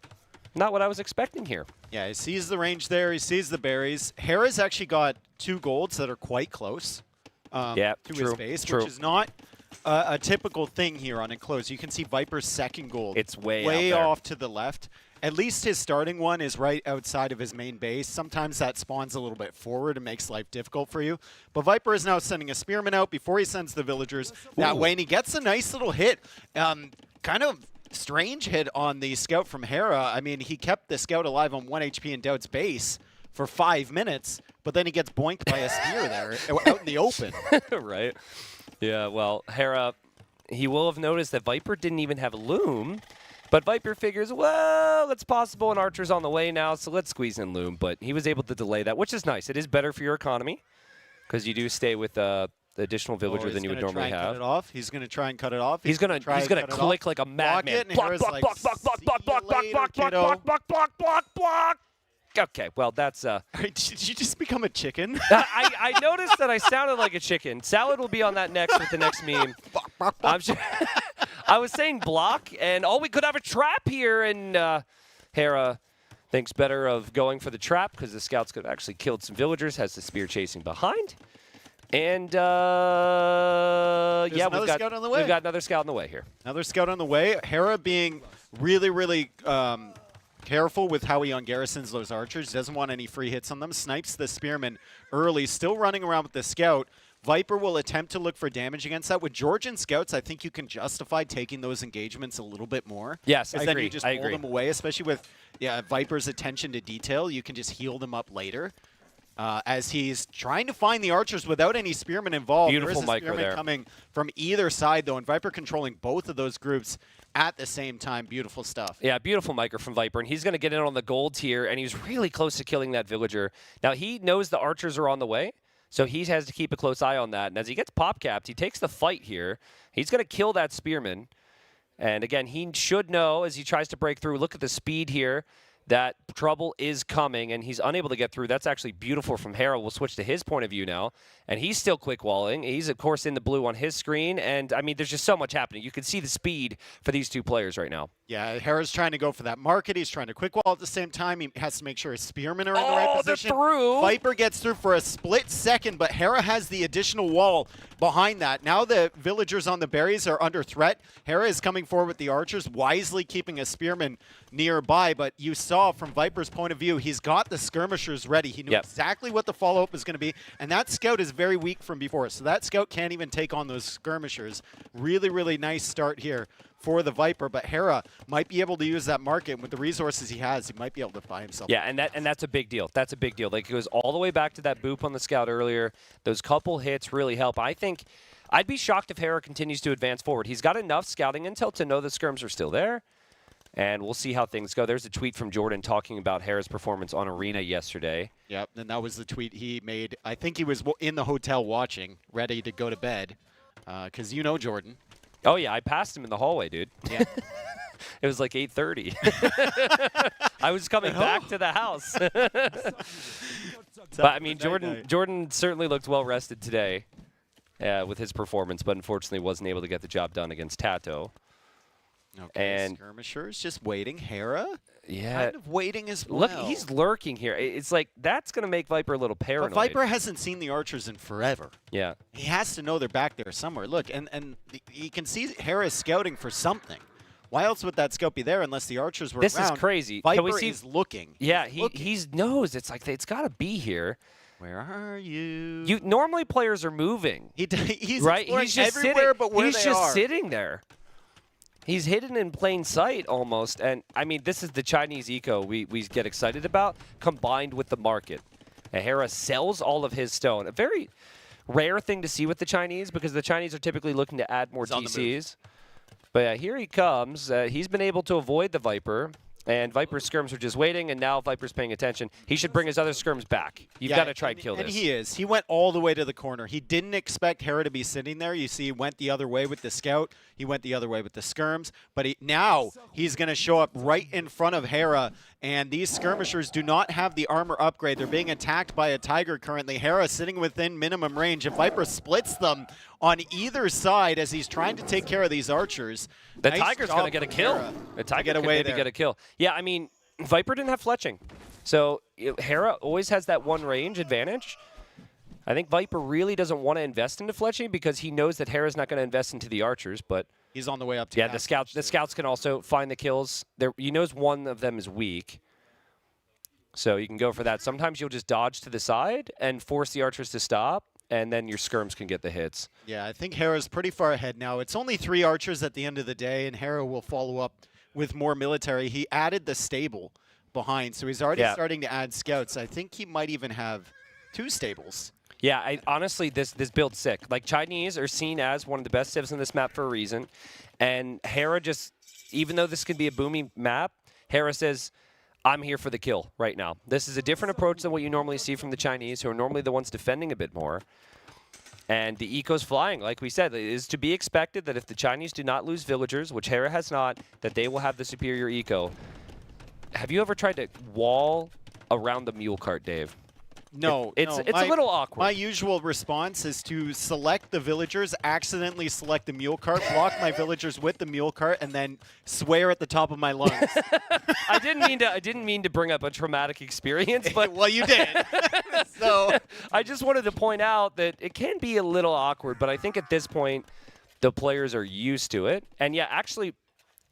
not what I was expecting here." Yeah, he sees the range there. He sees the berries. Hera's actually got 2 golds that are quite close. To his base, which is not a typical thing here on enclosed. You can see Viper's second gold. It's way off to the left. At least his starting one is right outside of his main base. Sometimes that spawns a little bit forward and makes life difficult for you. But Viper is now sending a spearman out before he sends the villagers that way, and he gets a nice little hit. Kind of strange hit on the scout from Hera. I mean, he kept the scout alive on 1 HP in Doubt's base for 5 minutes, but then he gets boinked by a spear there out in the open. Right. Yeah, well, Hera, he will have noticed that Viper didn't even have a Loom. But Viper figures, well, it's possible an Archer's on the way now, so let's squeeze in Loom. But he was able to delay that, which is nice. It is better for your economy because you do stay with the additional villager than you would normally have. Cut it off. He's going to try and cut it off. He's gonna click like a madman. Block, block, block, block, block, block, block, block, block, block, block, block, block, block, block. Okay, well, that's... Did you just become a chicken? I noticed that I sounded like a chicken. Salad will be on that next with the next meme. I'm sure I was saying block, and we could have a trap here, and Hera thinks better of going for the trap because the scouts could have actually killed some villagers, has the spear chasing behind. And, yeah, we've got another scout on the way here. Another scout on the way. Hera being really, really... careful with how he ungarrisons those archers. Doesn't want any free hits on them. Snipes the spearman early. Still running around with the scout. Viper will attempt to look for damage against that. With Georgian scouts, I think you can justify taking those engagements a little bit more. Yes, I agree. Then you just pull them away, especially with Viper's attention to detail. You can just heal them up later. As he's trying to find the archers without any spearmen involved. Beautiful there is a micro spearman there. coming from either side, though, and Viper controlling both of those groups at the same time. Beautiful stuff. Yeah, beautiful micro from Viper, and he's going to get in on the gold tier, and he's really close to killing that villager. Now, he knows the archers are on the way, so he has to keep a close eye on that. And as he gets pop-capped, he takes the fight here. He's going to kill that spearman. And again, he should know as he tries to break through. Look at the speed here. That trouble is coming, and he's unable to get through. That's actually beautiful from Hera. We'll switch to his point of view now. And he's still quick-walling. He's, of course, in the blue on his screen. And, I mean, there's just so much happening. You can see the speed for these two players right now. Yeah, Hera's trying to go for that market. He's trying to quick-wall at the same time. He has to make sure his spearmen are in the right position. Through. Viper gets through for a split second, but Hera has the additional wall behind that. Now the villagers on the berries are under threat. Hera is coming forward with the archers, wisely keeping a spearman nearby. But you saw from Viper's point of view, he's got the skirmishers ready. He knew exactly what the follow-up was going to be. And that scout is very weak from before. So that scout can't even take on those skirmishers. Really, really nice start here for the Viper, but Hera might be able to use that market with the resources he has. He might be able to buy himself. Yeah, and that's a big deal. That's a big deal. Like, it goes all the way back to that boop on the scout earlier. Those couple hits really help. I think I'd be shocked if Hera continues to advance forward. He's got enough scouting intel to know the skirms are still there, and we'll see how things go. There's a tweet from Jordan talking about Hera's performance on Arena yesterday. Yep, and that was the tweet he made. I think he was in the hotel watching, ready to go to bed, because you know Jordan. Oh, yeah, I passed him in the hallway, dude. Yeah. It was like 8:30. I was coming back to the house. But, I mean, Jordan certainly looked well-rested today with his performance, but unfortunately wasn't able to get the job done against Tato. Okay, and skirmishers just waiting. Hera? Yeah. Kind of waiting as well. Look, he's lurking here. It's like, that's going to make Viper a little paranoid. But Viper hasn't seen the archers in forever. Yeah. He has to know they're back there somewhere. Look, and you can see Hera scouting for something. Why else would that scout be there unless the archers were around? This is crazy. Viper is looking. Yeah, he knows. It's like, it's got to be here. Where are you? Normally players are moving. He's right? He's just everywhere sitting, but where he's they just are. sitting there. He's hidden in plain sight almost. And, I mean, this is the Chinese eco we get excited about, combined with the market. And Hera sells all of his stone. A very rare thing to see with the Chinese, because the Chinese are typically looking to add more DCs. But yeah, here he comes. He's been able to avoid the Viper. And Viper's skirms are just waiting, and now Viper's paying attention. He should bring his other skirms back. You've got to try and kill this. And he is. He went all the way to the corner. He didn't expect Hera to be sitting there. You see, he went the other way with the scout. He went the other way with the skirms. But now he's going to show up right in front of Hera. And these skirmishers do not have the armor upgrade. They're being attacked by a tiger currently. Hera sitting within minimum range. And Viper splits them on either side as he's trying to take care of these archers. The tiger's going to get a kill. The tiger could maybe get a kill. Yeah, I mean, Viper didn't have fletching. So Hera always has that one range advantage. I think Viper really doesn't want to invest into fletching because he knows that Hera's not going to invest into the archers, but he's on the way up to the scouts can also find the kills. He knows one of them is weak. So you can go for that. Sometimes you'll just dodge to the side and force the archers to stop, and then your skirms can get the hits. Yeah, I think Hera's pretty far ahead now. It's only 3 archers at the end of the day, and Hera will follow up with more military. He added the stable behind, so he's already starting to add scouts. I think he might even have 2 stables. Yeah, honestly, this build's sick. Like, Chinese are seen as one of the best civs on this map for a reason. And Hera just, even though this could be a booming map, Hera says, I'm here for the kill right now. This is a different approach than what you normally see from the Chinese, who are normally the ones defending a bit more. And the eco's flying, like we said. It is to be expected that if the Chinese do not lose villagers, which Hera has not, that they will have the superior eco. Have you ever tried to wall around the mule cart, Dave? No, it's a little awkward. My usual response is to select the villagers, accidentally select the mule cart, block my villagers with the mule cart, and then swear at the top of my lungs. I didn't mean to bring up a traumatic experience, but well, you did. So I just wanted to point out that it can be a little awkward, but I think at this point the players are used to it. And yeah, actually,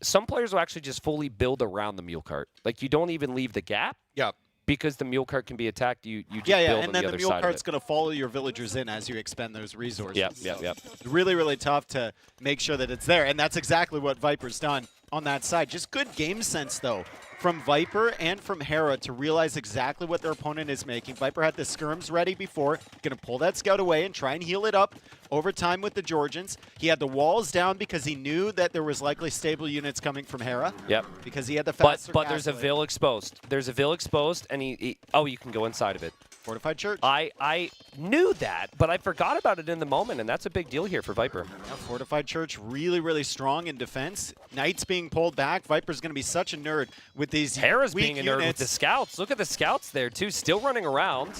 some players will actually just fully build around the mule cart. Like, you don't even leave the gap. Yep. Because the mule cart can be attacked, you just yeah, build and on then the the other mule side cart's of it. going to follow your villagers in as you expend those resources. Yep. Really, really tough to make sure that it's there, and that's exactly what Viper's done on that side. Just good game sense, though, from Viper and from Hera to realize exactly what their opponent is making. Viper had the skirms ready before, going to pull that scout away and try and heal it up over time with the Georgians. He had the walls down because he knew that there was likely stable units coming from Hera. Yep. Because he had the faster But there's a Vil exposed. There's a Vil exposed, and oh, you can go inside of it. Fortified Church. I knew that, but I forgot about it in the moment, and that's a big deal here for Viper. Yeah, Fortified Church really, really strong in defense. Knights being pulled back. Viper's going to be such a nerd with these Hera's weak being a units. nerd with the scouts. Look at the scouts there, too, still running around.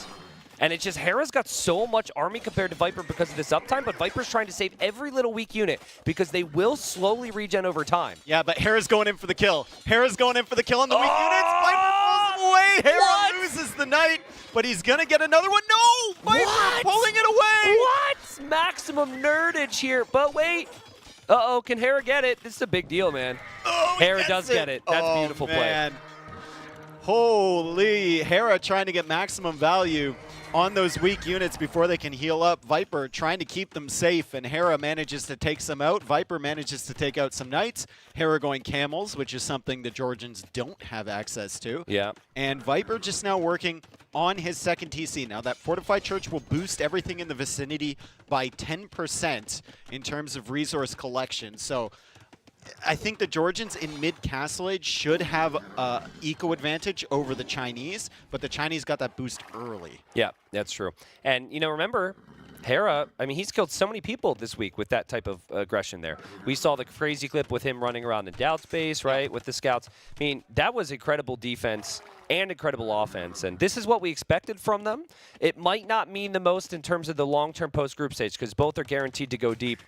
And it's just Hera's got so much army compared to Viper because of this uptime, but Viper's trying to save every little weak unit because they will slowly regen over time. Yeah, but Hera's going in for the kill. Hera's going in for the kill on the weak units. Viper pulls them away. Hera loses the knight, but he's going to get another one. No! Viper pulling it away! What? Maximum nerdage here, but wait. Uh-oh, can Hera get it? This is a big deal, man. Oh, Hera does get it. That's oh, beautiful man. play. Holy, Hera trying to get maximum value on those weak units before they can heal up. Viper trying to keep them safe, and Hera manages to take some out. Viper manages to take out some knights. Hera going camels, which is something the Georgians don't have access to. Yeah. And Viper just now working on his second TC. Now that Fortified Church will boost everything in the vicinity by 10% in terms of resource collection. So I think the Georgians in mid-Castle Age should have eco advantage over the Chinese, but the Chinese got that boost early. Yeah, that's true. And, you know, remember, Hera, I mean, he's killed so many people this week with that type of aggression there. We saw the crazy clip with him running around in doubt space, right, with the scouts. I mean, that was incredible defense and incredible offense, and this is what we expected from them. It might not mean the most in terms of the long-term post-group stage, because both are guaranteed to go deep.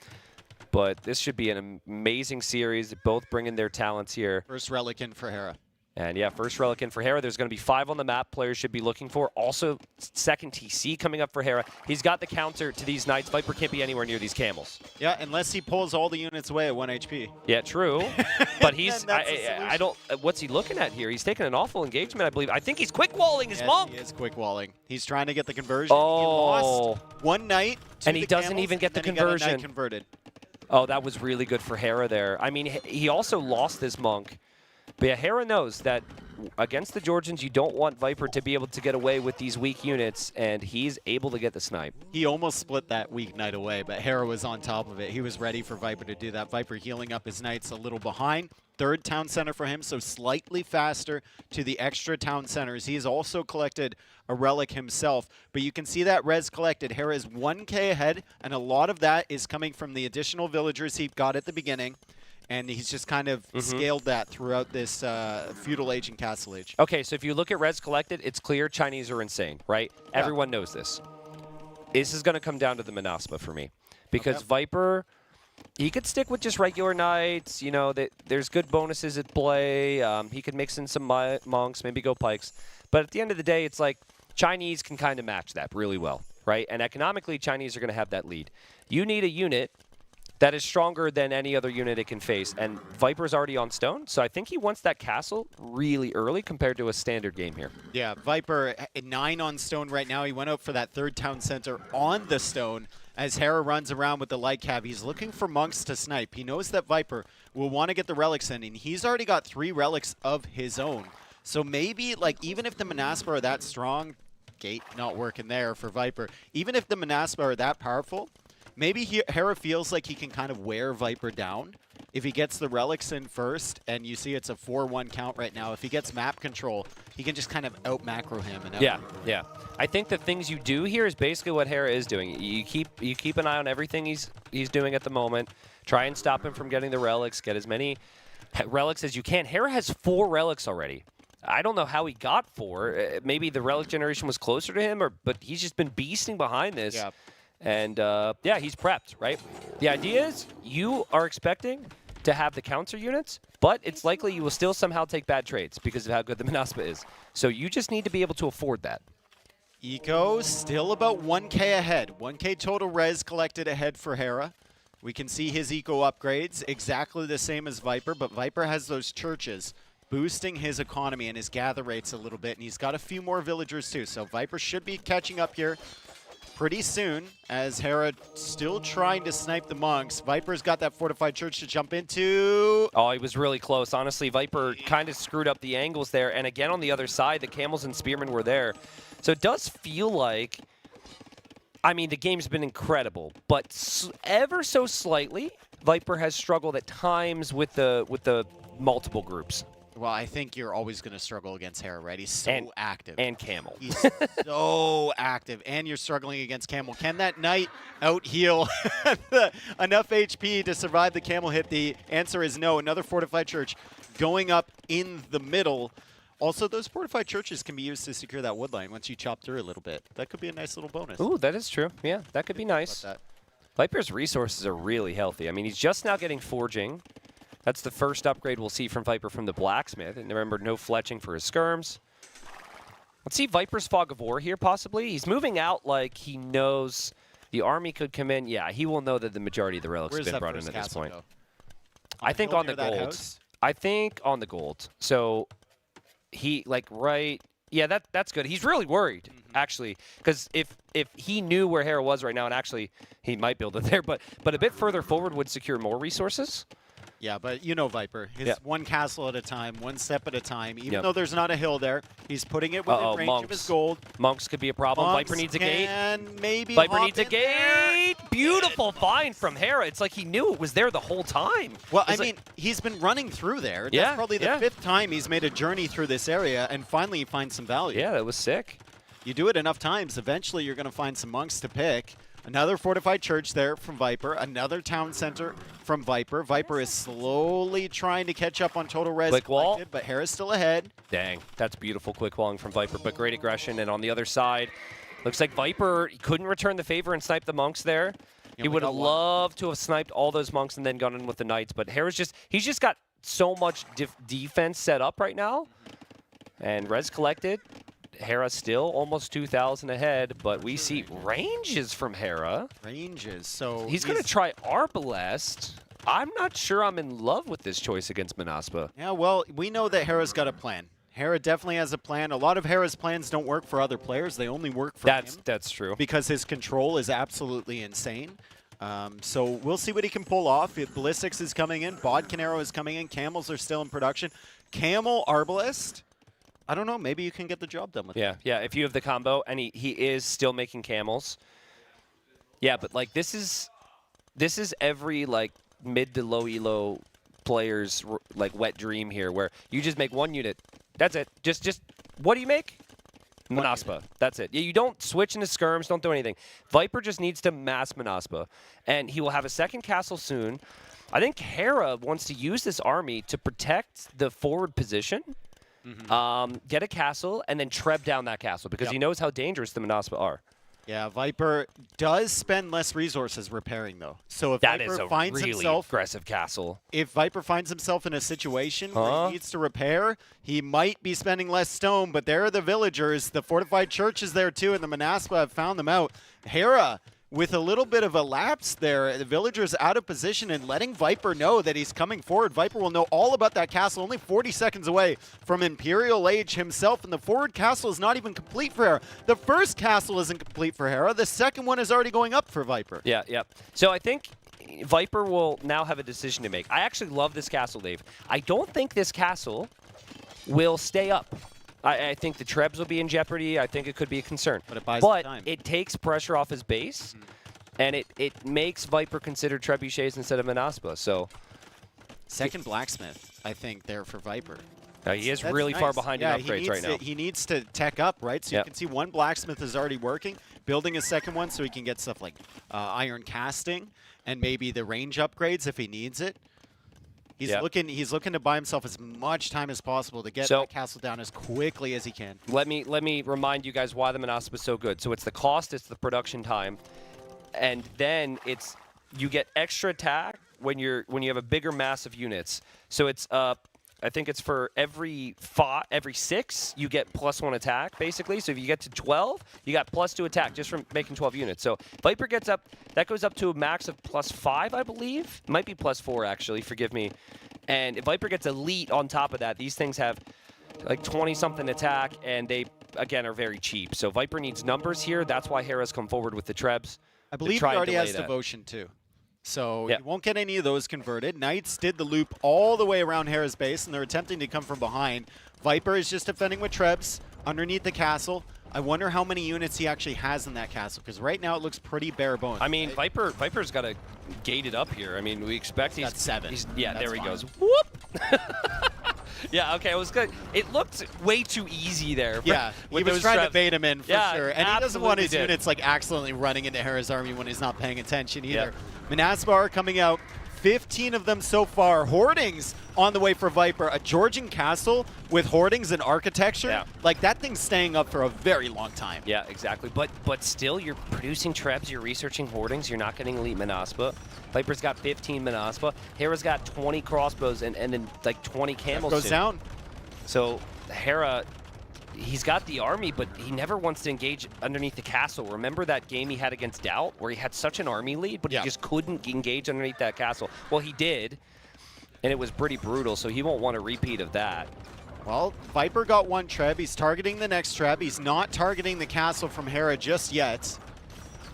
But this should be an amazing series, both bringing their talents here. First relic in for Hera. And yeah, first relic in for Hera. There's going to be 5 on the map players should be looking for. Also, second TC coming up for Hera. He's got the counter to these knights. Viper can't be anywhere near these camels. Yeah, unless he pulls all the units away at 1 HP. Yeah, true. But he's, I don't, what's he looking at here? He's taking an awful engagement, I believe. I think he's quick walling his monk. He is quick walling. He's trying to get the conversion. Oh. He lost one knight to and he the doesn't camels, even get the and then he got a conversion. knight converted. Oh, that was really good for Hera there. I mean, he also lost this monk. But yeah, Hera knows that against the Georgians, you don't want Viper to be able to get away with these weak units, and he's able to get the snipe. He almost split that weak knight away, but Hera was on top of it. He was ready for Viper to do that. Viper healing up his knights a little behind. Third town center for him, so slightly faster to the extra town centers. He has also collected a relic himself, but you can see that res collected. Hera is 1K ahead, and a lot of that is coming from the additional villagers he got at the beginning, and he's just kind of scaled that throughout this feudal age and castle age. Okay, so if you look at res collected, it's clear Chinese are insane, right? Yeah. Everyone knows this. This is going to come down to the Manaspa for me, because Viper, he could stick with just regular knights. You know, there's good bonuses at play. He could mix in some monks, maybe go pikes. But at the end of the day, it's like Chinese can kind of match that really well, right? And economically, Chinese are going to have that lead. You need a unit that is stronger than any other unit it can face. And Viper's already on stone, so I think he wants that castle really early compared to a standard game here. Yeah, Viper at 9 on stone right now. He went out for that third town center on the stone. As Hera runs around with the light cab, he's looking for monks to snipe. He knows that Viper will want to get the relics in, and he's already got 3 relics of his own. So maybe, like, even if the Manaspa are that strong, gate not working there for Viper. Even if the Manaspa are that powerful, maybe Hera feels like he can kind of wear Viper down. If he gets the relics in first, and you see it's a 4-1 count right now, if he gets map control, he can just kind of out-macro him. And yeah. I think the things you do here is basically what Hera is doing. You keep an eye on everything he's doing at the moment. Try and stop him from getting the relics. Get as many relics as you can. Hera has 4 relics already. I don't know how he got 4. Maybe the relic generation was closer to him, but he's just been beasting behind this. Yeah. And, yeah, he's prepped, right? The idea is you are expecting to have the counter units, but it's likely you will still somehow take bad trades because of how good the Manaspa is. So you just need to be able to afford that. Eco still about 1K ahead. 1K total res collected ahead for Hera. We can see his eco upgrades, exactly the same as Viper, but Viper has those churches boosting his economy and his gather rates a little bit, and he's got a few more villagers too. So Viper should be catching up here pretty soon, as Hera still trying to snipe the monks. Viper's got that fortified church to jump into. Oh, he was really close. Honestly, Viper kind of screwed up the angles there. And again, on the other side, the camels and spearmen were there. So it does feel like, I mean, the game's been incredible, but ever so slightly, Viper has struggled at times with the multiple groups. Well, I think you're always going to struggle against Hera, right? He's so active. And Camel. He's so active. And you're struggling against Camel. Can that Knight out-heal enough HP to survive the Camel hit? The answer is no. Another fortified church going up in the middle. Also, those fortified churches can be used to secure that wood line once you chop through a little bit. That could be a nice little bonus. Ooh, that is true. Yeah, that could be nice. Viper's resources are really healthy. I mean, he's just now getting forging. That's the first upgrade we'll see from Viper from the blacksmith. And remember, no fletching for his skirms. Let's see Viper's Fog of War here, possibly. He's moving out like he knows the army could come in. Yeah, he will know that the majority of the relics have been brought in at this point. I think on the gold. I think on the gold. So he, like, right... Yeah, that's good. He's really worried, actually, because if he knew where Hera was right now, and actually he might build it there, but a bit further forward would secure more resources. Yeah, but you know Viper. His one castle at a time, one step at a time. Even though there's not a hill there, he's putting it within range of his gold. Monks could be a problem. Monks Viper needs a gate. And maybe Viper needs a gate. Beautiful find from Hera. It's like he knew it was there the whole time. Well, I mean, he's been running through there. That's probably the 5th time he's made a journey through this area, and finally he finds some value. Yeah, that was sick. You do it enough times, eventually you're going to find some monks to pick. Another fortified church there from Viper. Another town center from Viper. Viper is slowly trying to catch up on total res quick wall, but Hera's still ahead. Dang, that's beautiful quick walling from Viper, but great aggression. And on the other side, looks like Viper couldn't return the favor and snipe the monks there. He would have loved to have sniped all those monks and then gone in with the knights, but Hera's he's just got so much defense set up right now. And res collected. Hera still almost 2,000 ahead, but we see ranges from Hera. Ranges, so he's going to try Arbalest. I'm not sure I'm in love with this choice against Manaspa. Yeah, well, we know that Hera's got a plan. Hera definitely has a plan. A lot of Hera's plans don't work for other players. They only work for him. That's true. Because his control is absolutely insane. So we'll see what he can pull off. If Ballistics is coming in, Bodkin Arrow is coming in, Camels are still in production. Camel Arbalest. I don't know. Maybe you can get the job done with it. Yeah. If you have the combo, and he is still making camels. Yeah, but like this is every like mid to low elo player's like wet dream here, where you just make one unit. That's it. Just what do you make? Manaspa. That's it. You don't switch into skirms. Don't do anything. Viper just needs to mass Manaspa, and he will have a second castle soon. I think Hera wants to use this army to protect the forward position. Get a castle, and then treb down that castle, because he knows how dangerous the Manaspa are. Yeah, Viper does spend less resources repairing, though. So if that Viper is a finds really himself aggressive castle. If Viper finds himself in a situation where he needs to repair, he might be spending less stone, but there are the villagers. The fortified church is there, too, and the Manaspa have found them out. Hera, with a little bit of a lapse there, the villagers out of position and letting Viper know that he's coming forward. Viper will know all about that castle, only 40 seconds away from Imperial Age himself, and the forward castle is not even complete for Hera. The first castle isn't complete for Hera. The second one is already going up for Viper. Yeah. So I think Viper will now have a decision to make. I actually love this castle, Dave. I don't think this castle will stay up. I think the Trebs will be in jeopardy. I think it could be a concern. But it buys time. It takes pressure off his base, and it makes Viper consider trebuchets instead of Manaspa. So second blacksmith, I think, there for Viper. He is That's really far nice. behind yeah, in upgrades right now. He needs to tech up, right? So you Yep. can see one blacksmith is already working, building a second one so he can get stuff like iron casting and maybe the range upgrades if he needs it. He's Yep. looking to buy himself as much time as possible to get So- that castle down as quickly as he can. Let me remind you guys why the Manaspa is so good. So it's the cost, it's the production time, and then it's you get extra attack when you have a bigger mass of units. So it's I think it's for every 6 you get +1 attack basically. So if you get to 12, you got +2 attack just from making 12 units. So Viper gets up, that goes up to a max of +5, I believe. It might be +4 actually. Forgive me. And if Viper gets elite on top of that, these things have like 20-something attack, and they, again, are very cheap. So Viper needs numbers here. That's why Hera's come forward with the Trebs. I believe he already has devotion too. So he won't get any of those converted. Knights did the loop all the way around Hera's base, and they're attempting to come from behind. Viper is just defending with Trebs underneath the castle. I wonder how many units he actually has in that castle, because right now it looks pretty bare bones. I mean, Viper's got to gate it up here. I mean, we expect he's got 7. Yeah, That's there he fine. goes. Whoop! Yeah, okay, it was good. It looked way too easy there. Yeah, with he was those trying to traps. bait him in for Yeah, sure. And he doesn't want his absolutely did. units like accidentally running into Hera's army when he's not paying attention either. Manaspa are coming out. 15 of them so far. Hoardings on the way for Viper. A Georgian castle with hoardings and architecture. Yeah. Like, that thing's staying up for a very long time. Yeah, exactly. But still, you're producing Trebs, you're researching hoardings, you're not getting elite Manaspa. Viper's got 15 Manaspa. Hera's got 20 crossbows and then like 20 camels. Goes soon. down. So Hera, he's got the army, but he never wants to engage underneath the castle. Remember that game he had against Doubt, where he had such an army lead, but he just couldn't engage underneath that castle? Well, he did, and it was pretty brutal, so he won't want a repeat of that. Well, Viper got one Treb. He's targeting the next Treb. He's not targeting the castle from Hera just yet.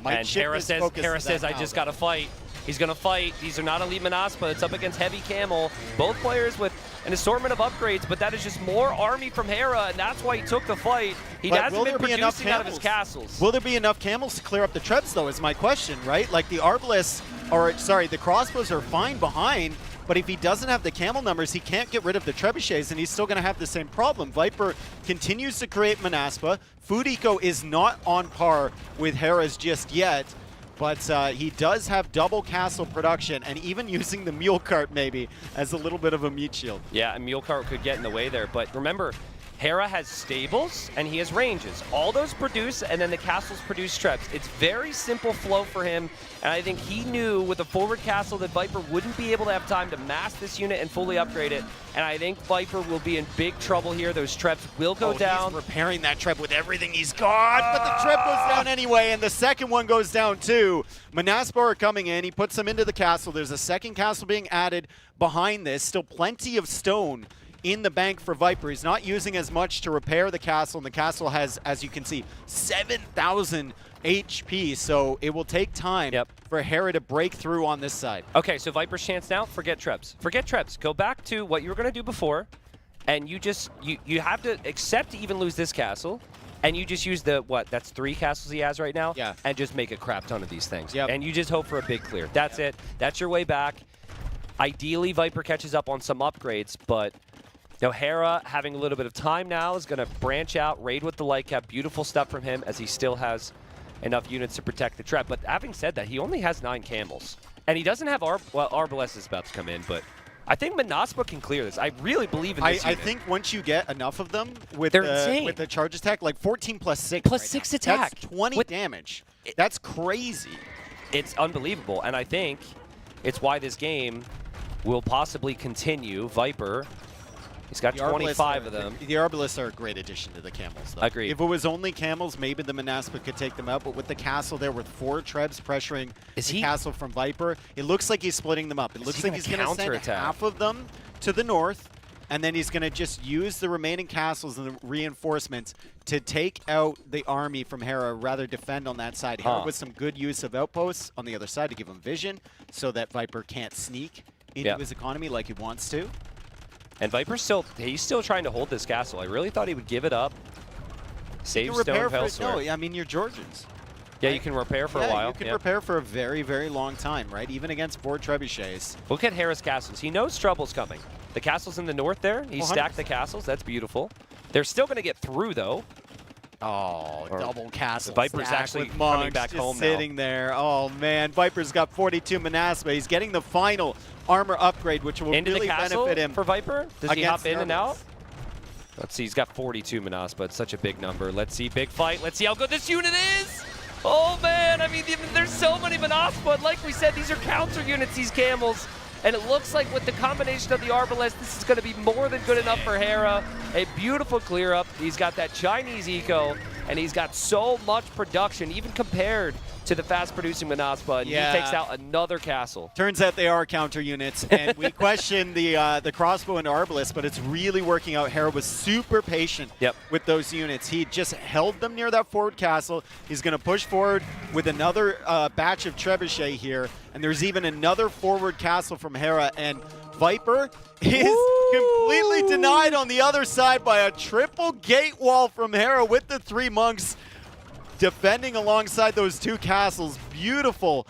Might And shift Hera his says, focus to that I now, just though. got to fight. He's going to fight. These are not elite Manaspa. It's up against heavy camel. Both players with an assortment of upgrades, but that is just more army from Hera, and that's why he took the fight. He But hasn't will been there be enough producing out of his camels? castles. Will there be enough camels to clear up the Trebs, though, is my question, right? Like, the Arbalists, or sorry, the crossbows are fine behind, but if he doesn't have the camel numbers, he can't get rid of the trebuchets, and he's still going to have the same problem. Viper continues to create Manaspa. Food Eco is not on par with Hera's just yet, but he does have double castle production, and even using the mule cart maybe as a little bit of a meat shield. Yeah, and Mule Cart could get in the way there, but remember, Hera has stables and he has ranges. All those produce, and then the castles produce Trebs. It's very simple flow for him, and I think he knew with a forward castle that Viper wouldn't be able to have time to mass this unit and fully upgrade it, and I think Viper will be in big trouble here. Those Trebs will go down. He's repairing that Treb with everything he's got, but the Treb goes down anyway, and the second one goes down too. Manaspa are coming in. He puts them into the castle. There's a second castle being added behind this. Still plenty of stone in the bank for Viper. He's not using as much to repair the castle, and the castle has, as you can see, 7,000 HP, so it will take time for Hera to break through on this side. Okay, so Viper's chance now, forget Trebs. Forget Trebs. Go back to what you were going to do before, and you just, you have to accept to even lose this castle, and you just use the, that's 3 castles he has right now? Yeah. And just make a crap ton of these things. Yep. And you just hope for a big clear. That's it. That's your way back. Ideally, Viper catches up on some upgrades, but now Hera, having a little bit of time now, is going to branch out, raid with the light cap. Beautiful stuff from him, as he still has enough units to protect the trap. But having said that, he only has 9 camels. And he doesn't have Arbalest is about to come in, but I think Manaspa can clear this. I really believe in this I unit. think once you get enough of them with They're insane. with the charge attack, like 14 plus 6 Plus right 6 now. attack. That's 20 damage. That's crazy. It's unbelievable, and I think it's why this game will possibly continue. Viper, he's got 25 of them. The Arbalists are a great addition to the camels, though. Agreed. If it was only camels, maybe the Manaspa could take them out, but with the castle there with 4 Trebs pressuring the castle from Viper, it looks like he's splitting them up. It looks he like he's gonna going to send counterattack? half of them to the north, and then he's going to just use the remaining castles and the reinforcements to take out the army from Hera, rather defend on that side. Hera with some good use of outposts on the other side to give him vision so that Viper can't sneak into his economy like he wants to. And Viper's he's still trying to hold this castle. I really thought he would give it up. Save You repair stone for elsewhere. No, I mean, you're Georgians. Yeah, you can repair for a while. You can repair for a very, very long time, right? Even against 4 trebuchets. Look at Hera's castles. He knows trouble's coming. The castle's in the north there. He 100%. stacked the castles. That's beautiful. They're still going to get through, though. Oh, double castle. Viper's stack actually with coming Monks back just home sitting now. there. Oh, man. Viper's got 42 Manaspa. He's getting the final armor upgrade, which will Into really the castle benefit him. for Viper? Does he hop against in and out? Nervous. Let's see. He's got 42 Manaspa. It's such a big number. Let's see. Big fight. Let's see how good this unit is. Oh, man. I mean, there's so many Manaspa. Like we said, these are counter units, these camels. And it looks like with the combination of the Arbalest, this is going to be more than good enough for Hera. A beautiful clear up. He's got that Chinese eco, and he's got so much production, even compared to the fast-producing Manaspa, and he takes out another castle. Turns out they are counter units, and we question the crossbow and arbalest, but it's really working out. Hera was super patient with those units. He just held them near that forward castle. He's going to push forward with another batch of trebuchet here, and there's even another forward castle from Hera, and Viper is completely denied on the other side by a triple gate wall from Hera with the 3 monks defending alongside those 2 castles. Beautiful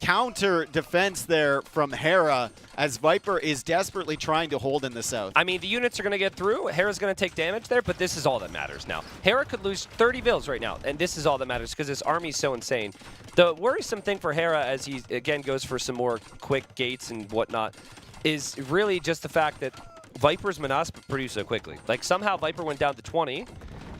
counter defense there from Hera as Viper is desperately trying to hold in the south. I mean, the units are going to get through. Hera's going to take damage there, but this is all that matters now. Hera could lose 30 vills right now, and this is all that matters because his army's so insane. The worrisome thing for Hera as he, again, goes for some more quick gates and whatnot is really just the fact that Viper's Manaspa produced so quickly. Like, somehow Viper went down to 20,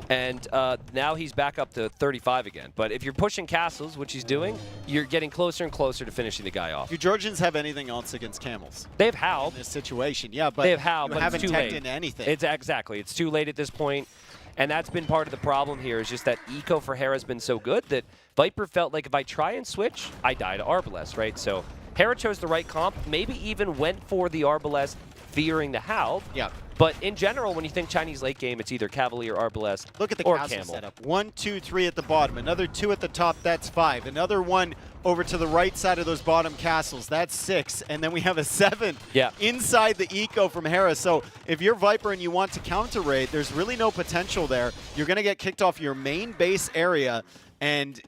and now he's back up to 35 again. But if you're pushing castles, which he's doing, you're getting closer and closer to finishing the guy off. Do Georgians have anything else against camels? They have Hal. In this situation, yeah, but they have Hal, you but haven't it's too teched late. into anything. It's exactly. It's too late at this point. And that's been part of the problem here is just that eco for Hera has been so good that Viper felt like if I try and switch, I die to Arbalest, right? So Hera chose the right comp, maybe even went for the Arbalest fearing the Hal. Yeah. But in general, when you think Chinese late game, it's either Cavalier, Arbalest, Look at the or castle Camel. setup. 1, 2, 3 at the bottom. Another 2 at the top. That's 5. Another 1 over to the right side of those bottom castles. That's 6. And then we have a 7 inside the eco from Hera. So if you're Viper and you want to counter raid, there's really no potential there. You're going to get kicked off your main base area. And,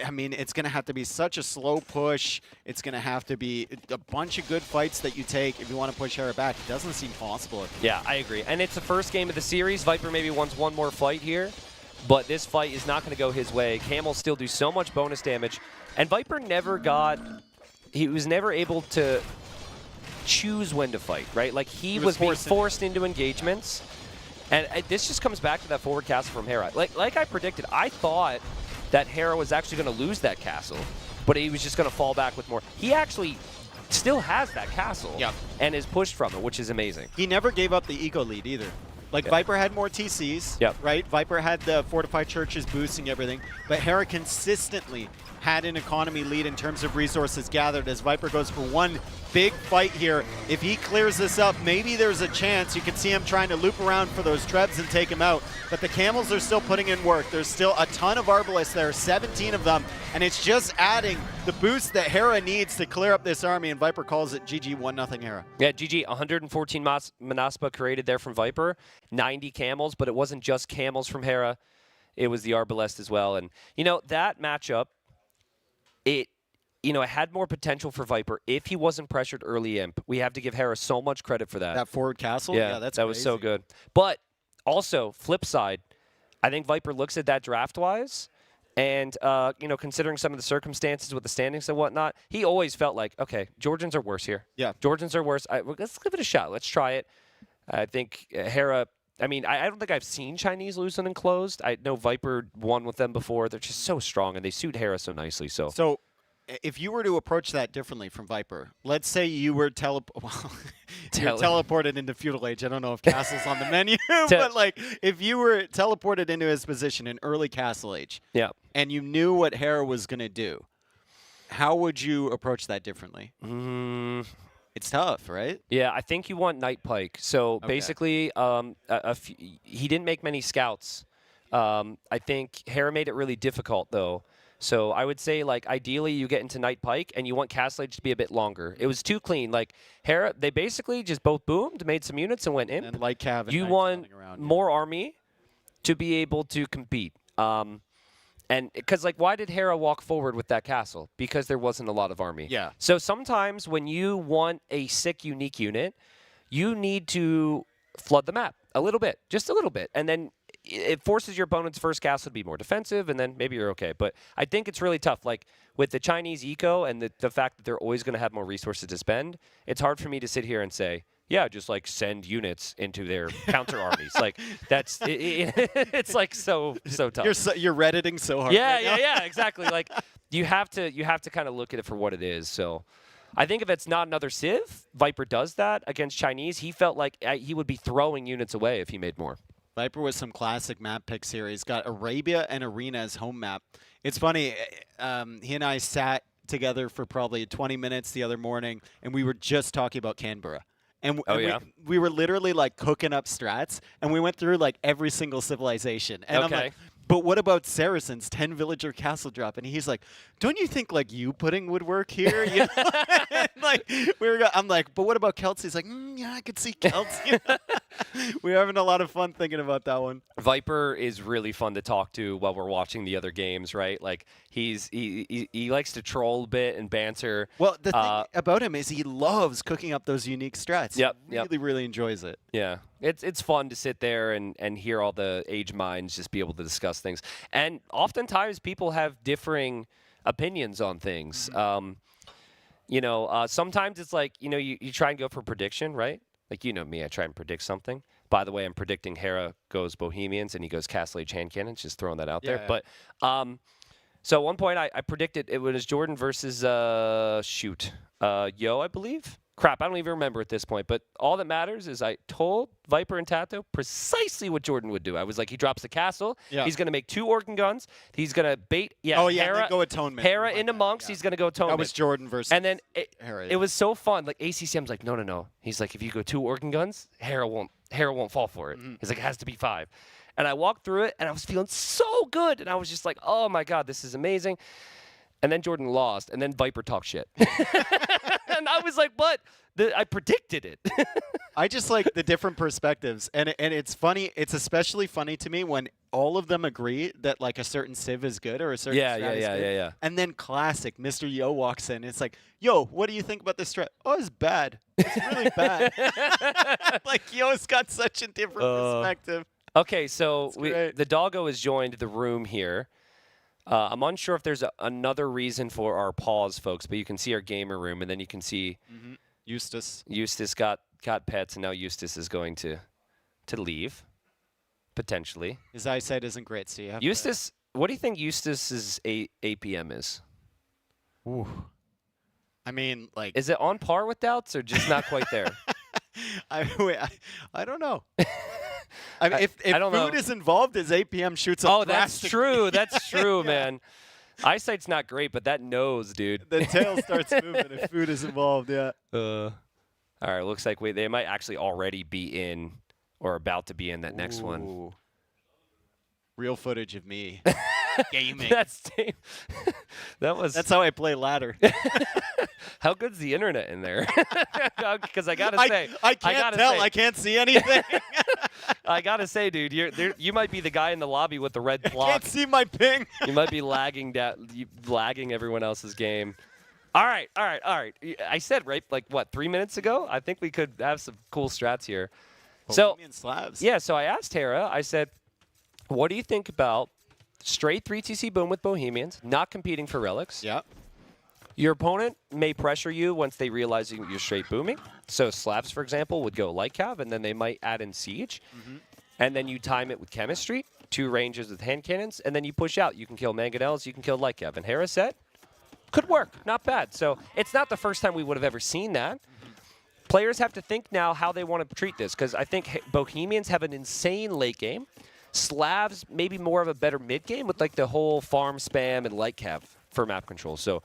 I mean, it's going to have to be such a slow push. It's going to have to be a bunch of good fights that you take if you want to push Hera back. It doesn't seem possible. Yeah, I agree. And it's the first game of the series. Viper maybe wants one more fight here, but this fight is not going to go his way. Camels still do so much bonus damage. And Viper he was never able to choose when to fight, right? Like, he was being forced into engagements. And this just comes back to that forward castle from Hera. Like I predicted, I thought that Hera was actually going to lose that castle, but he was just going to fall back with more. He actually still has that castle and is pushed from it, which is amazing. He never gave up the eco lead either. Like, Viper had more TCs, right? Viper had the fortified churches boosting everything, but Hera consistently had an economy lead in terms of resources gathered as Viper goes for one big fight here. If he clears this up, maybe there's a chance. You can see him trying to loop around for those trebs and take him out, but the camels are still putting in work. There's still a ton of Arbalists there, 17 of them, and it's just adding the boost that Hera needs to clear up this army, and Viper calls it GG 1-0 Hera. Yeah, GG, 114 Manaspa created there from Viper, 90 camels, but it wasn't just camels from Hera. It was the Arbalest as well. And, you know, that matchup, it had more potential for Viper if he wasn't pressured early imp. We have to give Hera so much credit for that. That forward castle? Yeah, that's that was so good. But also, flip side, I think Viper looks at that draft-wise, and, considering some of the circumstances with the standings and whatnot, he always felt like, okay, Georgians are worse here. Yeah. Georgians are worse. Let's give it a shot. Let's try it. I think Hera... I mean, I don't think I've seen Chinese lose an enclosed. I know Viper won with them before. They're just so strong, and they suit Hera so nicely. So if you were to approach that differently from Viper, let's say you were teleported into Feudal Age. I don't know if Castle's on the menu, but like if you were teleported into his position in early Castle Age, and you knew what Hera was going to do, how would you approach that differently? It's tough, right? Yeah, I think you want Night Pike. So basically, he didn't make many scouts. I think Hera made it really difficult, though, So I would say, like, ideally you get into Knight Pike and you want Castle Age to be a bit longer. It was too clean. Like, Hera, they basically just both boomed, made some units, and went Imp. And like Cav and you Knights want running around, more army to be able to compete. And because, like, why did Hera walk forward with that castle? Because there wasn't a lot of army. Yeah. So sometimes when you want a sick, unique unit, you need to flood the map a little bit, just a little bit. And then it forces your opponent's first castle to be more defensive, and then maybe you're okay. But I think it's really tough. Like, with the Chinese eco and the fact that they're always going to have more resources to spend, it's hard for me to sit here and say, yeah, just like send units into their counter armies. Like that's it's like so tough. You're redditing so hard. Yeah, right now. yeah, exactly. Like you have to kind of look at it for what it is. So I think if it's not another Civ, Viper does that against Chinese. He felt like he would be throwing units away if he made more. Viper with some classic map picks here. He's got Arabia and Arena as home map. It's funny, he and I sat together for probably 20 minutes the other morning, and we were just talking about Canberra. And, we were literally like cooking up strats, and we went through like every single civilization. And I'm like, but what about Saracens, 10 villager castle drop? And he's like, don't you think like you putting would work here? You know? Like I'm like, but what about Celts? He's like, yeah, I could see Celts. We're having a lot of fun thinking about that one. Viper is really fun to talk to while we're watching the other games, right? Like he likes to troll a bit and banter. Well, the thing about him is he loves cooking up those unique strats. Yep, he really enjoys it. Yeah, it's fun to sit there and hear all the age minds just be able to discuss things. And oftentimes people have differing opinions on things. Sometimes it's like, you try and go for prediction, right? Like, you know me, I try and predict something. By the way, I'm predicting Hera goes Bohemians and he goes Castle Age hand cannons, just throwing that out there. But so at one point I predicted it was Jordan versus Yo, I believe. Crap, I don't even remember at this point. But all that matters is I told Viper and Tato precisely what Jordan would do. I was like, he drops the castle. Yeah. He's going to make 2 organ guns. He's going to bait. Yeah, oh, yeah, Hera, then go atonement. Hera into monks. He's going to go atonement. That was Jordan versus And then Hera. it was so fun. Like ACCM's like, no. He's like, if you go 2 organ guns, Hera won't fall for it. He's like, it has to be 5. And I walked through it, and I was feeling so good. And I was just like, oh, my God, this is amazing. And then Jordan lost, and then Viper talked shit. And I was like, but I predicted it. I just like the different perspectives. And it's funny. It's especially funny to me when all of them agree that like a certain Civ is good or a certain strat is good. Yeah. And then classic, Mr. Yo walks in. It's like, yo, what do you think about this strat? Oh, it's bad. It's really bad. Like, Yo's got such a different perspective. Okay, so the doggo has joined the room here. I'm unsure if there's another reason for our pause, folks, but you can see our gamer room, and then you can see Eustace. Eustace got pets, and now Eustace is going to leave, potentially. His eyesight isn't great, so you have Eustace, what do you think Eustace's APM is? Ooh. I mean, like... Is it on par with Doubts, or just not quite there? I don't know. I mean, if don't food know. is involved, his APM shoots up. Oh, that's true. That's true, man. Eyesight's not great, but that nose, dude. The tail starts moving if food is involved, yeah. All right, looks like they might actually already be in or about to be in that next one. Real footage of me gaming. That's how I play ladder. How good's the internet in there? Because I gotta say, I can't tell. I can't see anything. I gotta say, dude, you might be the guy in the lobby with the red block. I can't see my ping. You might be lagging everyone else's game. All right. I said right, like what, 3 minutes ago? I think we could have some cool strats here. Bohemian Slavs. Yeah. So I asked Hera. I said, what do you think about straight 3TC boom with Bohemians, not competing for relics? Yeah. Your opponent may pressure you once they realize you're straight booming. So Slavs, for example, would go light cav, and then they might add in siege. And then you time it with chemistry, 2 ranges with hand cannons, and then you push out. You can kill mangonels, you can kill light cav. And Hera said, could work, not bad. So it's not the first time we would have ever seen that. Players have to think now how they want to treat this, because I think Bohemians have an insane late game. Slavs maybe more of a better mid game with like the whole farm spam and light cav for map control. So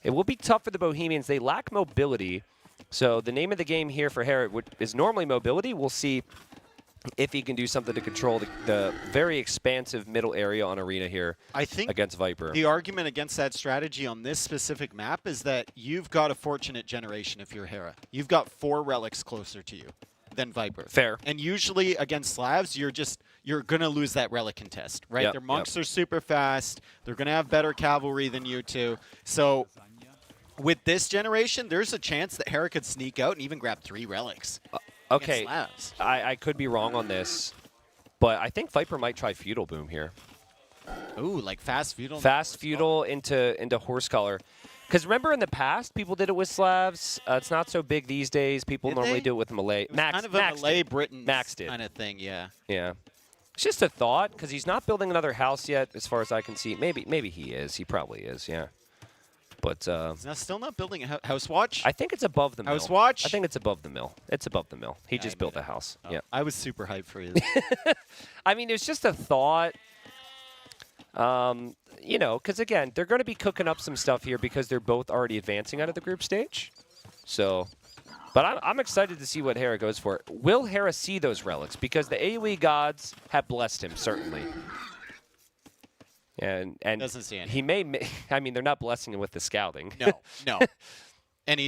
it will be tough for the Bohemians. They lack mobility. So the name of the game here for Hera is normally mobility. We'll see if he can do something to control the very expansive middle area on Arena here I think against Viper. The argument against that strategy on this specific map is that you've got a fortunate generation if you're Hera. You've got 4 relics closer to you than Viper. Fair. And usually against Slavs, you're going to lose that relic contest, right? Yep, Their monks are super fast. They're going to have better cavalry than you two. So with this generation, there's a chance that Hera could sneak out and even grab 3 relics. Okay, I could be wrong on this, but I think Viper might try Feudal Boom here. Ooh, like fast Feudal? Fast Feudal into Horse Collar. Because remember in the past, people did it with Slavs. It's not so big these days. People normally do it with Malay. It was kind of a Malay-Britain kind of thing, yeah. Yeah. It's just a thought, because he's not building another house yet, as far as I can see. Maybe he is. He probably is, yeah. But he's still not building a house watch? I think it's above the mill. House watch? I think it's above the mill. It's above the mill. He just built a house. Oh, Yeah. I was super hyped for you. I mean, it's just a thought. You know, because again, they're going to be cooking up some stuff here because they're both already advancing out of the group stage. So, but I'm excited to see what Hera goes for. Will Hera see those relics? Because the AoE gods have blessed him, certainly. And doesn't see any. He may. I mean, they're not blessing him with the scouting. No. And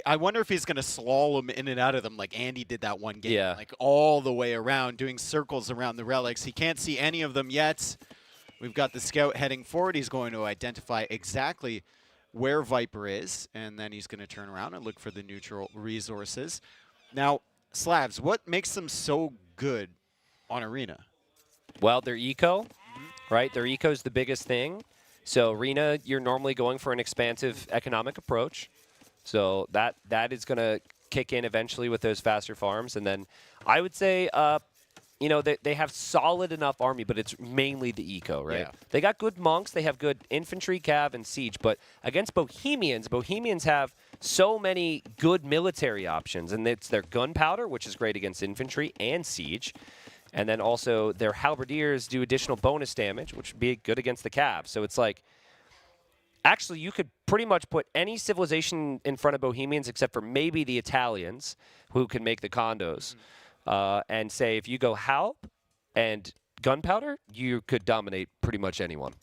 I wonder if he's going to slalom in and out of them like Andy did that one game. Yeah. Like all the way around, doing circles around the relics. He can't see any of them yet. We've got the scout heading forward. He's going to identify exactly where Viper is, and then he's going to turn around and look for the neutral resources. Now, Slavs, what makes them so good on Arena? Well, their eco, right? Their eco is the biggest thing. So Arena, you're normally going for an expansive economic approach. So that is going to kick in eventually with those faster farms. And then I would say, you know, they have solid enough army, but it's mainly the eco, right? Yeah. They got good monks. They have good infantry, cav, and siege. But against Bohemians have so many good military options. And it's their gunpowder, which is great against infantry and siege. And then also their halberdiers do additional bonus damage, which would be good against the cav. So it's like, actually, you could pretty much put any civilization in front of Bohemians except for maybe the Italians, who can make the condos. And say if you go Halp and Gunpowder, you could dominate pretty much anyone.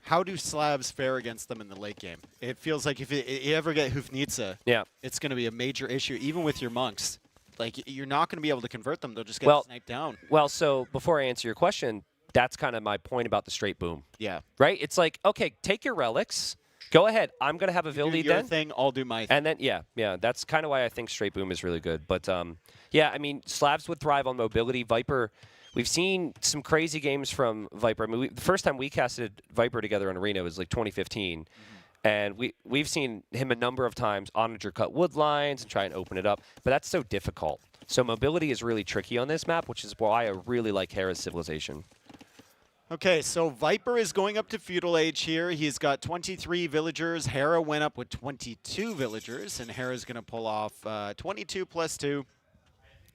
How do Slavs fare against them in the late game? It feels like if you ever get Hufnitsa, it's going to be a major issue, even with your monks. Like, you're not going to be able to convert them. They'll just get sniped down. Well, so before I answer your question, that's kind of my point about the straight boom. Yeah. Right? It's like, okay, take your relics. Go ahead. I'm going to have a You do Vildi your then. thing, I'll do my thing. And then, yeah, that's kind of why I think straight boom is really good. But, yeah, I mean, Slavs would thrive on mobility. Viper, we've seen some crazy games from Viper. I mean, the first time we casted Viper together on Arena was like 2015. And we've seen him a number of times onager cut wood lines and try and open it up. But that's so difficult. So mobility is really tricky on this map, which is why I really like Hera's civilization. Okay, so Viper is going up to Feudal Age here. He's got 23 villagers. Hera went up with 22 villagers, and Hera's going to pull off 22 plus 2.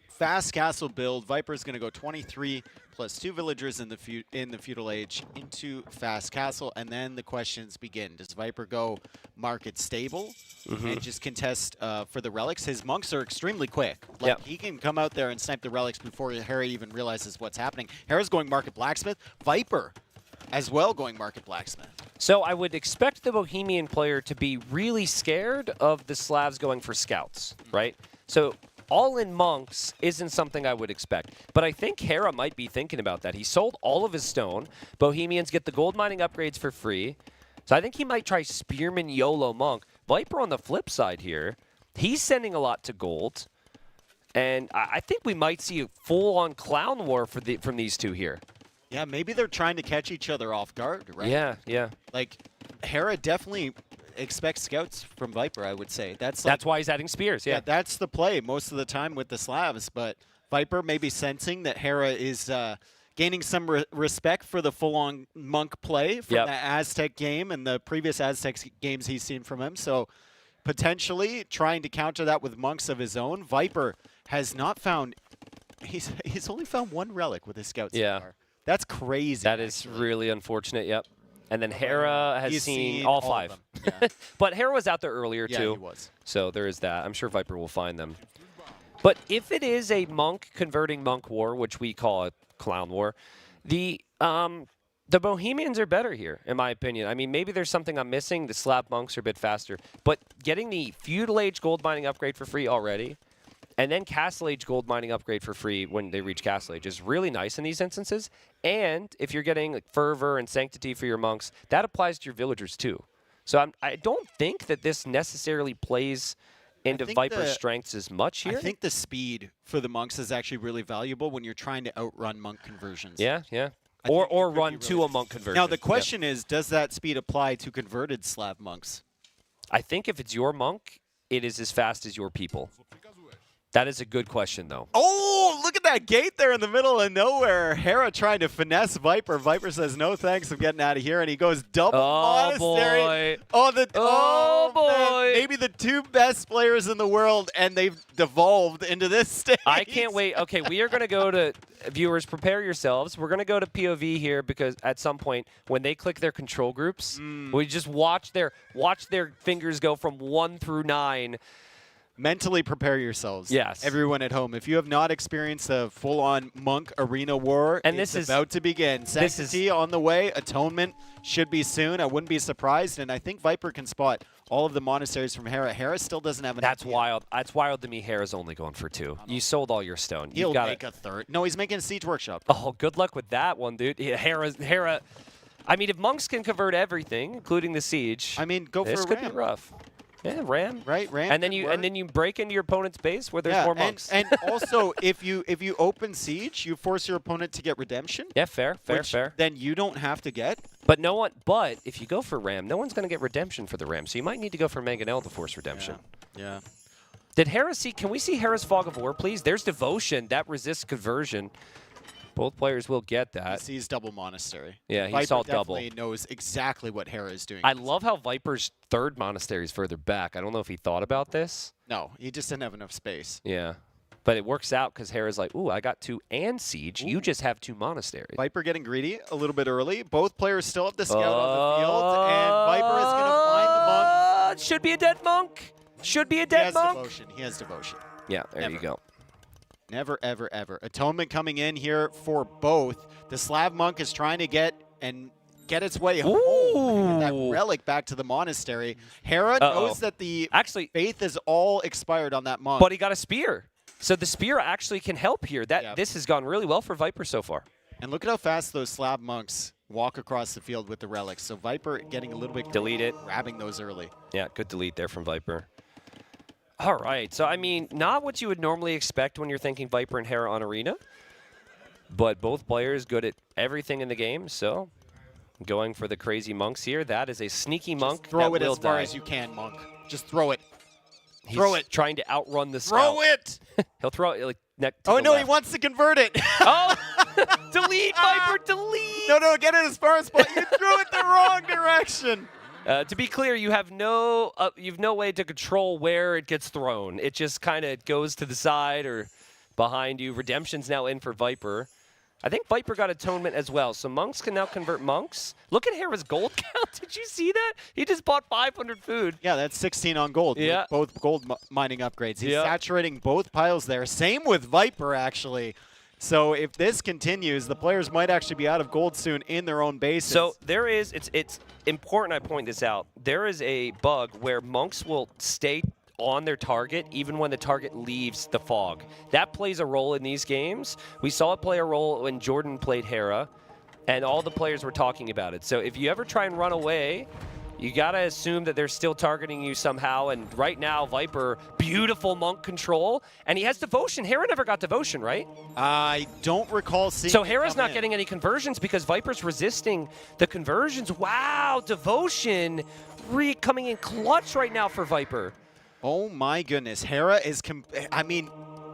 Fast castle build. Viper's going to go 23 plus 2 villagers in the Feudal Age into fast castle, and then the questions begin. Does Viper go market stable and just contest for the relics? His monks are extremely quick. Like, he can come out there and snipe the relics before Hera even realizes what's happening. Hera's going market blacksmith. Viper as well going market blacksmith. So I would expect the Bohemian player to be really scared of the Slavs going for scouts, right? So all-in monks isn't something I would expect. But I think Hera might be thinking about that. He sold all of his stone. Bohemians get the gold mining upgrades for free. So I think he might try Spearman YOLO Monk. Viper on the flip side here, he's sending a lot to gold. And I think we might see a full-on clown war from these two here. Yeah, maybe they're trying to catch each other off guard, right? Yeah. Like, Hera definitely expect scouts from Viper, I would say. That's why he's adding spears, yeah. That's the play most of the time with the Slavs, but Viper may be sensing that Hera is gaining some respect for the full-on monk play from the Aztec game and the previous Aztec games he's seen from him, so potentially trying to counter that with monks of his own. Viper has not found, he's only found 1 relic with his scouts so far. That's crazy. That is really unfortunate, yep. And then Hera has He's seen all 5. of them. Yeah. But Hera was out there earlier, Yeah, too. he was. So there is that. I'm sure Viper will find them. But if it is a monk converting monk war, which we call a clown war, the Bohemians are better here, in my opinion. I mean, maybe there's something I'm missing. The Slav monks are a bit faster. But getting the Feudal Age gold mining upgrade for free already, and then Castle Age gold mining upgrade for free when they reach Castle Age is really nice in these instances. And if you're getting like Fervor and Sanctity for your monks, that applies to your villagers too. So I don't think that this necessarily plays into Viper's strengths as much here. I think the speed for the monks is actually really valuable when you're trying to outrun monk conversions. Yeah, yeah. Or run to a monk conversion. Now, the question is, does that speed apply to converted Slav monks? I think if it's your monk, it is as fast as your people. That is a good question, though. Oh, look at that gate there in the middle of nowhere. Hera trying to finesse Viper. Viper says, no thanks, I'm getting out of here. And he goes double monastery. Boy. Oh, boy. Man. Maybe the two best players in the world, and they've devolved into this stage. I can't wait. Okay, we are going to go to, viewers, prepare yourselves. We're going to go to POV here because at some point, when they click their control groups, we just watch their fingers go from 1 through 9. Mentally prepare yourselves. Yes. Everyone at home. If you have not experienced a full-on monk arena war, and it's about to begin. Sanctity on the way. Atonement should be soon. I wouldn't be surprised. And I think Viper can spot all of the monasteries from Hera. Hera still doesn't have an That's wild. That's wild to me. Hera's only going for 2. You sold all your stone. He'll make a third. No, he's making a siege workshop. Oh, good luck with that one, dude. Yeah, Hera. I mean, if monks can convert everything, including the siege, I mean, go for a this could ram. be rough. Yeah, ram. Right, ram. And then you break into your opponent's base where there's more monks. And also, if you open siege, you force your opponent to get redemption. Yeah, fair. Then you don't have to get. But But if you go for ram, no one's going to get redemption for the ram. So you might need to go for Mangonel to force redemption. Yeah. Did Hera see? Can we see Hera's Fog of War, please? There's devotion that resists conversion. Both players will get that. He sees double monastery. Yeah, he Viper saw double. definitely knows exactly what Hera is doing. I love how Viper's third monastery is further back. I don't know if he thought about this. No, he just didn't have enough space. Yeah. But it works out because Hera's like, ooh, I got 2 and siege. You just have 2 monasteries. Viper getting greedy a little bit early. Both players still have the scout on the field, and Viper is going to find the monk. Should be a dead monk. Should be a dead monk. He has devotion. Yeah, there you go. Never, ever, ever. Atonement coming in here for both. The Slav monk is trying to get its way home. Get that relic back to the monastery. Hera knows that the faith is all expired on that monk. But he got a spear. So the spear actually can help here. This has gone really well for Viper so far. And look at how fast those Slav monks walk across the field with the relics. So Viper getting a little bit delete it, grabbing those early. Yeah, good delete there from Viper. All right, so I mean, not what you would normally expect when you're thinking Viper and Hera on Arena, but both players good at everything in the game, so going for the crazy monks here. That is a sneaky monk. Just throw that it will as far die. as you can, monk. Just throw it. He's trying to outrun the scout. Throw it! He'll throw it like next to Oh, the no, left. he wants to convert it. Oh! Delete, Viper, delete! No, get it as far as possible. You threw it the wrong direction. To be clear, you have no way to control where it gets thrown. It just kind of goes to the side or behind you. Redemption's now in for Viper. I think Viper got Atonement as well, so monks can now convert monks. Look at Hera's gold count. Did you see that? He just bought 500 food. Yeah, that's 16 on gold. Yeah. With both gold mining upgrades. He's saturating both piles there. Same with Viper, actually. So if this continues, the players might actually be out of gold soon in their own bases. So there is, it's important I point this out. There is a bug where monks will stay on their target even when the target leaves the fog. That plays a role in these games. We saw it play a role when Jordan played Hera, and all the players were talking about it. So if you ever try and run away, you gotta assume that they're still targeting you somehow, and right now, Viper, beautiful monk control, and he has devotion. Hera never got devotion, right? I don't recall seeing So Hera's not getting any conversions because Viper's resisting the conversions. Wow, devotion coming in clutch right now for Viper. Oh my goodness, Hera is,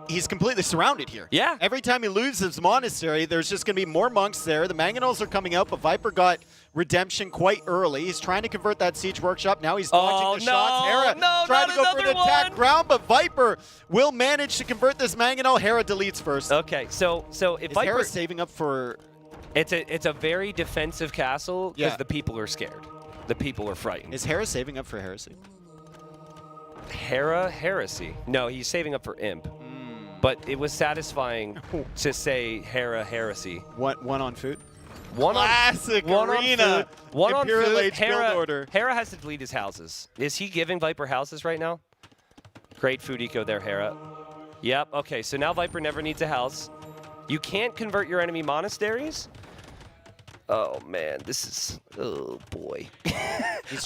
he's completely surrounded here. Yeah. Every time he loses his monastery, there's just going to be more monks there. The Mangonels are coming out, but Viper got redemption quite early. He's trying to convert that siege workshop. Now he's dodging the shots. Hera trying to go for the attack ground, but Viper will manage to convert this Mangonel. Hera deletes first. Okay, so if Viper Hera saving up for... It's a very defensive castle because the people are scared. The people are frightened. Is Hera saving up for heresy? Hera heresy? No, he's saving up for imp. But it was satisfying to say Hera heresy. One on food. Classic One arena. on food. One on Imperial food. Age build order. Hera has to delete his houses. Is he giving Viper houses right now? Great food eco there, Hera. Yep. Okay. So now Viper never needs a house. You can't convert your enemy monasteries. Oh man, this is boy.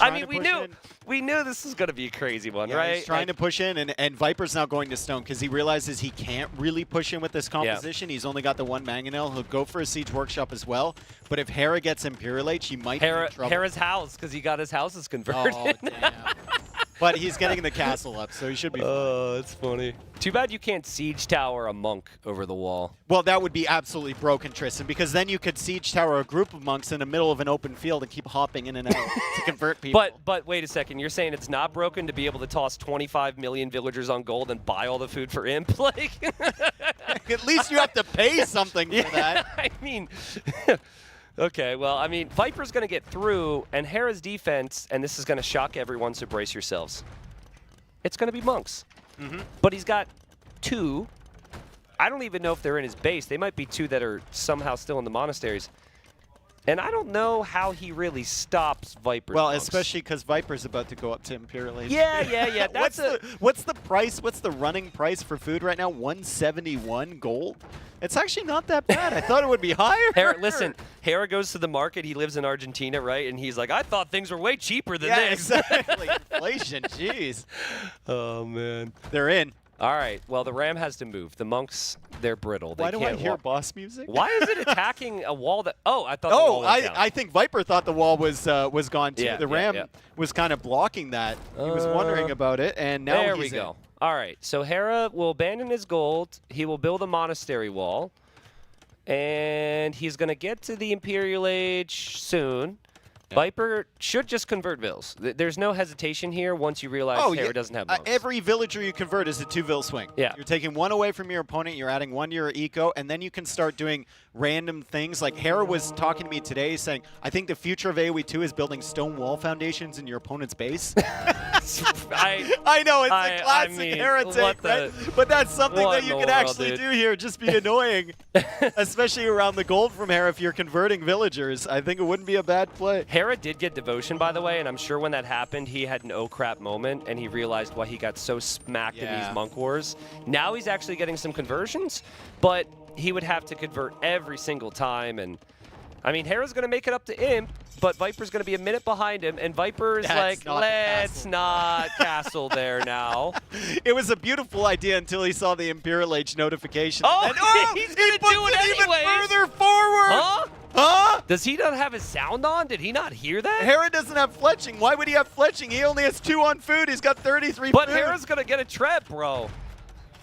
I mean, we knew this was gonna be a crazy one, Yeah, right? he's trying to push in, and Viper's now going to stone because he realizes he can't really push in with this composition. He's only got the one mangonel. He'll go for a siege workshop as well. But if Hera gets Imperial Age, he might be in trouble. Hera's house because he got his houses converted. Oh, damn. But he's getting the castle up, so he should be fine. Oh, that's funny. Too bad you can't siege tower a monk over the wall. Well, that would be absolutely broken, Tristan, because then you could siege tower a group of monks in the middle of an open field and keep hopping in and out to convert people. But wait a second, you're saying it's not broken to be able to toss 25 million villagers on gold and buy all the food for imp? Like, at least you have to pay something for that. I mean, okay, well, I mean, Viper's going to get through, and Hera's defense, and this is going to shock everyone, so brace yourselves. It's going to be monks. But he's got 2. I don't even know if they're in his base. They might be 2 that are somehow still in the monasteries. And I don't know how he really stops Viper's Well, monks. especially because Viper's about to go up to Imperial Age. Yeah. What's the price? What's the running price for food right now? 171 gold? It's actually not that bad. I thought it would be higher. Listen, Hera goes to the market. He lives in Argentina, right? And he's like, I thought things were way cheaper than this. Exactly. Inflation, jeez. Oh, man. They're in. All right. Well, the ram has to move. The monks, they're brittle. They Why do I can't hear walk. boss music? Why is it attacking a wall that... Oh, I thought the wall went down. I think Viper thought the wall was gone, too. Yeah, the ram was kind of blocking that. He was wondering about it, and now there he's we go. in. All right. So Hera will abandon his gold. He will build a monastery wall. And he's going to get to the Imperial Age soon. Viper should just convert vills. There's no hesitation here once you realize Hera doesn't have monks. Every villager you convert is a 2-vill swing. Yeah. You're taking 1 away from your opponent, you're adding 1 to your eco, and then you can start doing random things. Like Hera was talking to me today saying, I think the future of AoE 2 is building stone wall foundations in your opponent's base. I know, it's a classic Hera take, right? But that's something that you can actually do here, just be annoying. Especially around the gold from Hera if you're converting villagers. I think it wouldn't be a bad play. Hera did get devotion, by the way, and I'm sure when that happened, he had an oh crap moment, and he realized why he got so smacked in these monk wars. Now he's actually getting some conversions, but he would have to convert every single time, and I mean, Hera's going to make it up to Imp, but Viper's going to be a minute behind him, and Viper's like, let's not castle there now. It was a beautiful idea until he saw the Imperial Age notification. Oh, then, he's going to do it even anyways. further forward. Huh? Huh? Does he not have his sound on? Did he not hear that? Hera doesn't have fletching. Why would he have fletching? He only has 2 on food. He's got 33 But food. Hera's going to get a trap, bro.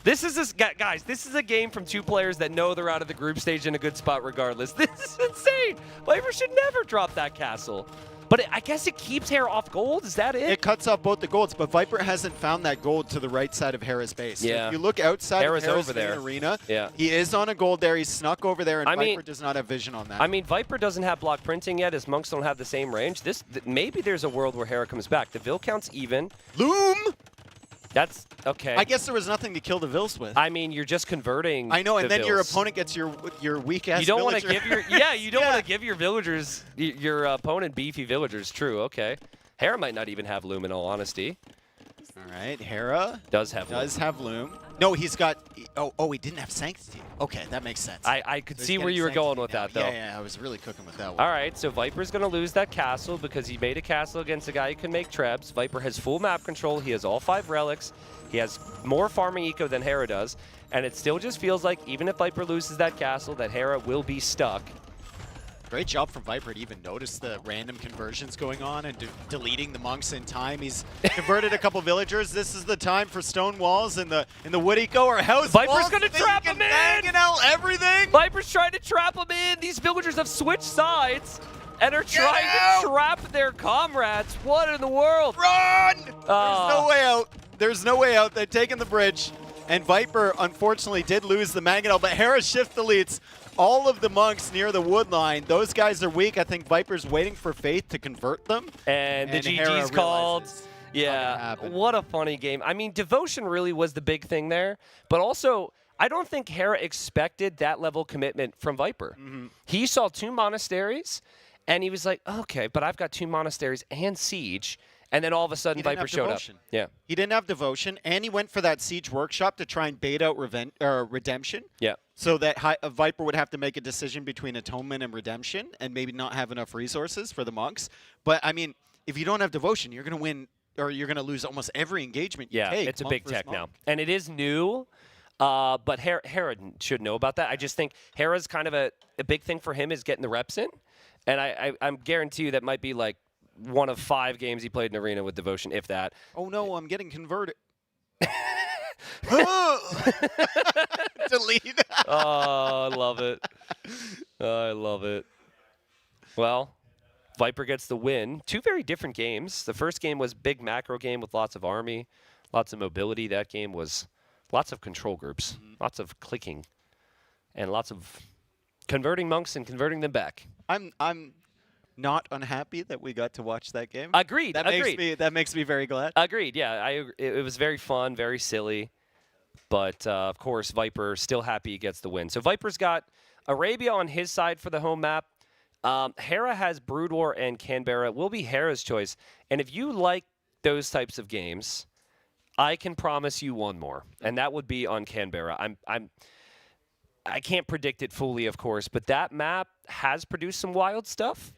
This is guys, this is a game from 2 players that know they're out of the group stage in a good spot regardless. This is insane. Viper should never drop that castle. But I guess it keeps Hera off gold. Is that it? It cuts off both the golds, but Viper hasn't found that gold to the right side of Hera's base. So Yeah. if you look outside Hera's of Hera's over there. main arena, Yeah. he is on a gold there. He's snuck over there, and I mean- Viper does not have vision on that. I mean, Viper doesn't have block printing yet. His monks don't have the same range. Maybe there's a world where Hera comes back. The Vil count's even. Loom! That's okay. I guess there was nothing to kill the Vils with. I mean, you're just converting. I know, and the then your Vils. opponent gets your weak ass. You don't want to villager. give your want to give your villagers your opponent beefy villagers. True. Okay. Hera might not even have Loom in all honesty. All right, Hera does have Loom. No, he's got. Oh, he didn't have Sanctity. Okay, that makes sense. I could So see he's where getting you were going with Sanctity that, now. though. Yeah, I was really cooking with that one. All right, so Viper's going to lose that castle because he made a castle against a guy who can make trebs. Viper has full map control. He has all 5 relics. He has more farming eco than Hera does. And it still just feels like even if Viper loses that castle, that Hera will be stuck. Great job from Viper to even notice the random conversions going on and deleting the monks in time. He's converted a couple villagers. This is the time for stone walls in the wood eco or house Viper's walls. going to trap him in! Everything! Viper's trying to trap him in! These villagers have switched sides and are trying to trap their comrades. What in the world? Run! There's no way out. There's no way out. They've taken the bridge. And Viper, unfortunately, did lose the mangonel, but Hera shift deletes all of the monks near the wood line. Those guys are weak. I think Viper's waiting for Faith to convert them. And the Hera GG's called. realizes Yeah, what a funny game. I mean, devotion really was the big thing there. But also, I don't think Hera expected that level of commitment from Viper. He saw 2 monasteries, and he was like, okay, but I've got 2 monasteries and Siege. And then all of a sudden, Viper showed devotion. up. Yeah. He didn't have devotion, and he went for that Siege workshop to try and bait out redemption. Yeah. So that Viper would have to make a decision between atonement and redemption, and maybe not have enough resources for the monks. But I mean, if you don't have devotion, you're going to win, or you're going to lose almost every engagement you take. It's a monk big versus tech now, monk. and it is new. But Hera should know about that. I just think Hera's kind of a big thing for him is getting the reps in, and I'm guarantee you that might be like one of 5 games he played in Arena with devotion, if that. Oh no, I'm getting converted. Delete. Oh, I love it. I love it. Well, Viper gets the win. 2 very different games. The first game was big macro game with lots of army, lots of mobility. That game was lots of control groups, lots of clicking, and lots of converting monks and converting them back. I'm not unhappy that we got to watch that game. Agreed. That makes me very glad. Agreed. Yeah, it was very fun, very silly, but of course Viper still happy he gets the win. So Viper's got Arabia on his side for the home map. Hera has Brood War and Canberra. Will be Hera's choice. And if you like those types of games, I can promise you one more, and that would be on Canberra. I can't predict it fully, of course, but that map has produced some wild stuff.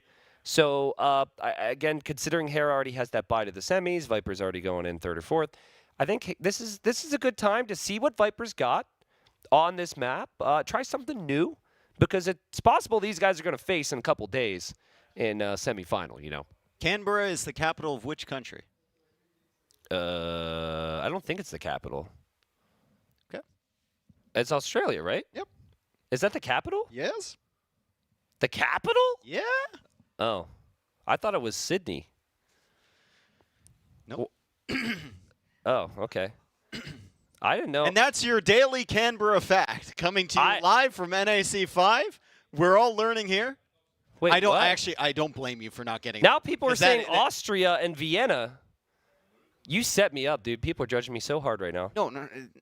So, again, considering Hera already has that bye to the semis, Viper's already going in 3rd or 4th, I think this is a good time to see what Viper's got on this map. Try something new, because it's possible these guys are going to face in a couple days in semifinal, you know. Canberra is the capital of which country? I don't think it's the capital. Okay. It's Australia, right? Yep. Is that the capital? Yes. The capital? Yeah. Oh. I thought it was Sydney. Nope. Oh, okay. I didn't know. And that's your daily Canberra fact coming to you live from NAC 5. We're all learning here. Wait, I don't what? I don't blame you for not getting Now it. people are saying Austria and Vienna. You set me up, dude. People are judging me so hard right now.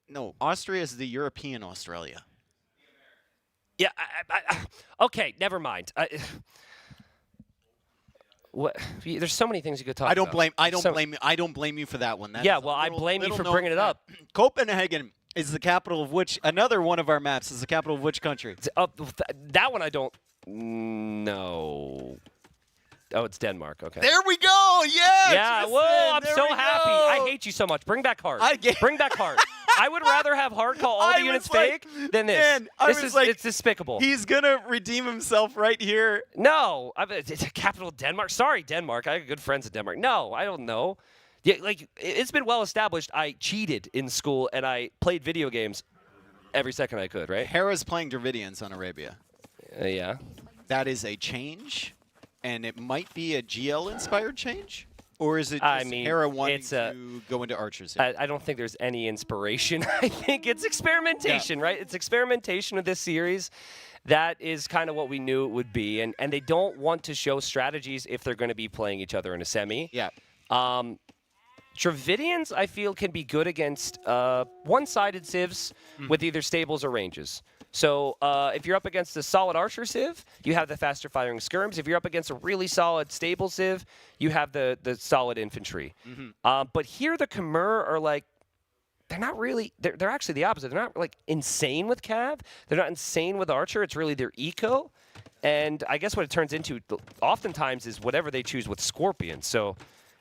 No. Austria is the European Australia. Yeah. Okay. Never mind. What? There's so many things you could talk about. I don't blame you for that one. That yeah. is Well, I blame you for known bringing it up. Copenhagen is the capital of which? Another one of our maps is the capital of which country? That one I don't know. Oh, it's Denmark. Okay. There we go. Yeah. Yeah. Tristan, Whoa! I'm there so we happy. go. I hate you so much. Bring back Hart. Bring back Hart. I would rather have Hart call all the units fake than this. Man, It's despicable. He's gonna redeem himself right here. No, it's a capital of Denmark. Sorry, Denmark. I have good friends in Denmark. No, I don't know. Yeah, like it's been well established. I cheated in school and I played video games every second I could. Right? Hera's playing Dravidians on Arabia. Yeah. That is a change, and it might be a GL-inspired change. Or is it just Hera wanting to go into archers? I don't think there's any inspiration. I think it's experimentation, right? It's experimentation with this series. That is kind of what we knew it would be. And they don't want to show strategies if they're going to be playing each other in a semi. Yeah. Dravidians, I feel, can be good against one-sided civs with either stables or ranges. So if you're up against a solid archer civ, you have the faster firing skirms. If you're up against a really solid stable civ, you have the solid infantry. But here the Khmer are like, they're not really, they're actually the opposite. They're not like insane with cav. They're not insane with archer. It's really their eco. And I guess what it turns into oftentimes is whatever they choose with Scorpion. So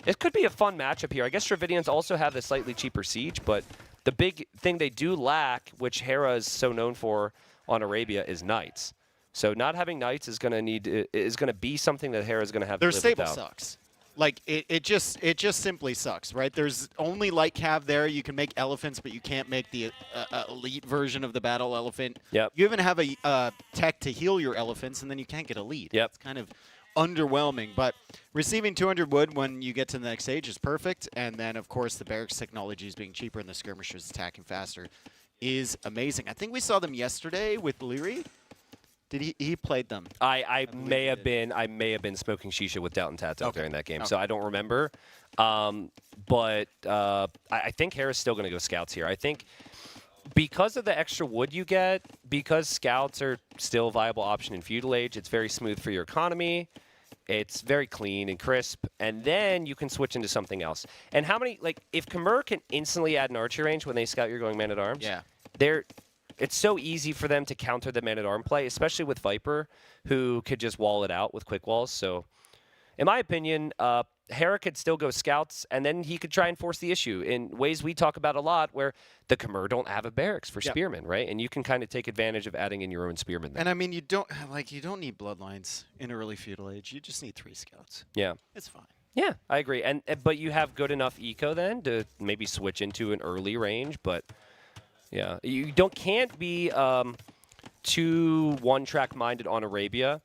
it could be a fun matchup here. I guess Dravidians also have the slightly cheaper siege, but the big thing they do lack, which Hera is so known for on Arabia, is knights. So not having knights is going to be something that Hera is going to have to live Their stable without. sucks. Like it just simply sucks, right? There's only light cav there. You can make elephants, but you can't make the elite version of the battle elephant. Yep. You even have a tech to heal your elephants, and then you can't get elite. Yep. It's kind of underwhelming, but receiving 200 wood when you get to the next stage is perfect. And then, of course, the barracks technologies being cheaper and the skirmishers attacking faster is amazing. I think we saw them yesterday with Leary. Did he played them? I may have been smoking shisha with Dalton Tato during that game, so I don't remember. But I think Hera's still going to go scouts here. I think because of the extra wood you get, because scouts are still a viable option in feudal age, it's very smooth for your economy. It's very clean and crisp, and then you can switch into something else. And how many, like, if Khmer can instantly add an archery range when they scout your going man-at-arms, it's so easy for them to counter the man-at-arm play, especially with Viper, who could just wall it out with quick walls. So, in my opinion, Hera could still go scouts, and then he could try and force the issue in ways we talk about a lot, where the Khmer don't have a barracks for spearmen, right? And you can kind of take advantage of adding in your own spearmen there. And I mean, you don't need bloodlines in early feudal age. You just need 3 scouts. Yeah, it's fine. Yeah, I agree. And but you have good enough eco then to maybe switch into an early range, but yeah, you can't be too one-track minded on Arabia.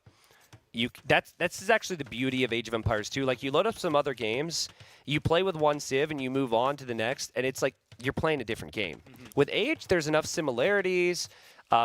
That's actually the beauty of Age of Empires 2. Like, you load up some other games, you play with one civ, and you move on to the next, and it's like you're playing a different game. With Age, there's enough similarities.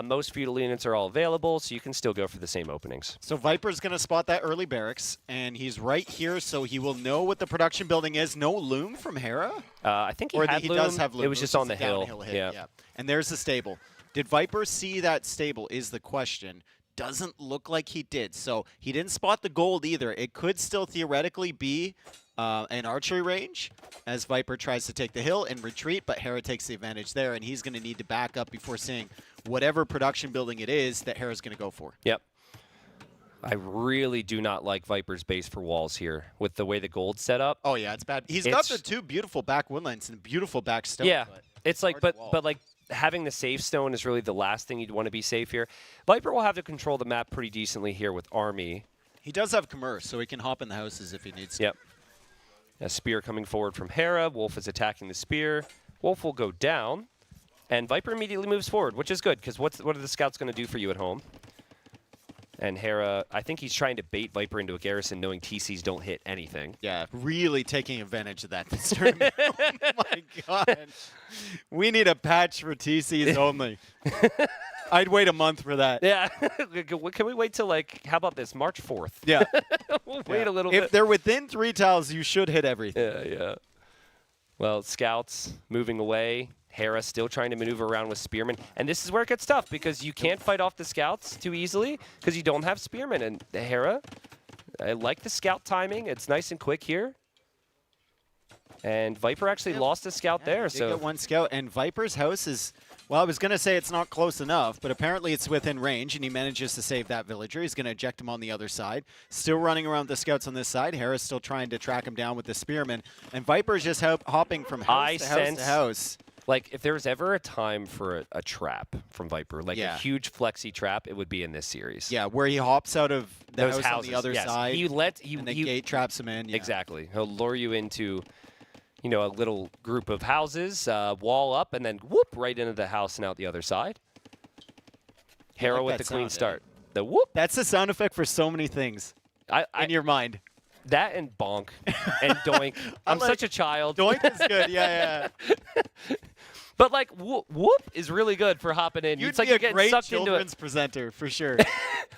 Most feudal units are all available, so you can still go for the same openings. So Viper's going to spot that early barracks, and he's right here, so he will know what the production building is. No loom from Hera? I think he does have loom. It was just on the hill. Hit, yeah. And there's the stable. Did Viper see that stable is the question. Doesn't look like he did. So he didn't spot the gold either. It could still theoretically be an archery range as Viper tries to take the hill and retreat, but Hera takes the advantage there, and he's going to need to back up before seeing whatever production building it is that Hera's going to go for. Yep. I really do not like Viper's base for walls here with the way the gold's set up. Oh, yeah, it's bad. He's got the 2 beautiful back woodlands and beautiful back stone. Yeah, it's like, but like, having the safe stone is really the last thing you'd want to be safe here. Viper will have to control the map pretty decently here with Army. He does have Khmer, so he can hop in the houses if he needs to. Yep. A spear coming forward from Hera. Wolf is attacking the spear. Wolf will go down, and Viper immediately moves forward, which is good, because what are the scouts going to do for you at home? And Hera, I think he's trying to bait Viper into a garrison, knowing TCs don't hit anything. Yeah, really taking advantage of that this tournament. Oh my god. We need a patch for TCs only. I'd wait a month for that. Yeah. Can we wait till, like, how about this, March 4th? Yeah. We'll wait a little bit. If they're within 3 tiles, you should hit everything. Yeah. Well, scouts moving away. Hera still trying to maneuver around with spearmen. And this is where it gets tough, because you can't fight off the scouts too easily because you don't have spearmen. And Hera, I like the scout timing. It's nice and quick here. And Viper actually lost a scout there. So get 1 scout. And Viper's house is, well, I was going to say it's not close enough, but apparently it's within range, and he manages to save that villager. He's going to eject him on the other side. Still running around the scouts on this side. Hera's still trying to track him down with the spearmen. And Viper's just hopping from house to house to house. Like, if there was ever a time for a trap from Viper, like a huge flexi trap, it would be in this series. Yeah, where he hops out of the those house houses, on the other side. And then gate traps him in. Yeah. Exactly. He'll lure you into, you know, a little group of houses, wall up, and then whoop right into the house and out the other side. Hera with the clean start. The whoop. That's the sound effect for so many things in your mind. That and bonk and doink. I'm like, such a child. Doink is good. Yeah. But like whoop is really good for hopping in. You'd like be you're a getting great sucked children's into it. presenter for sure.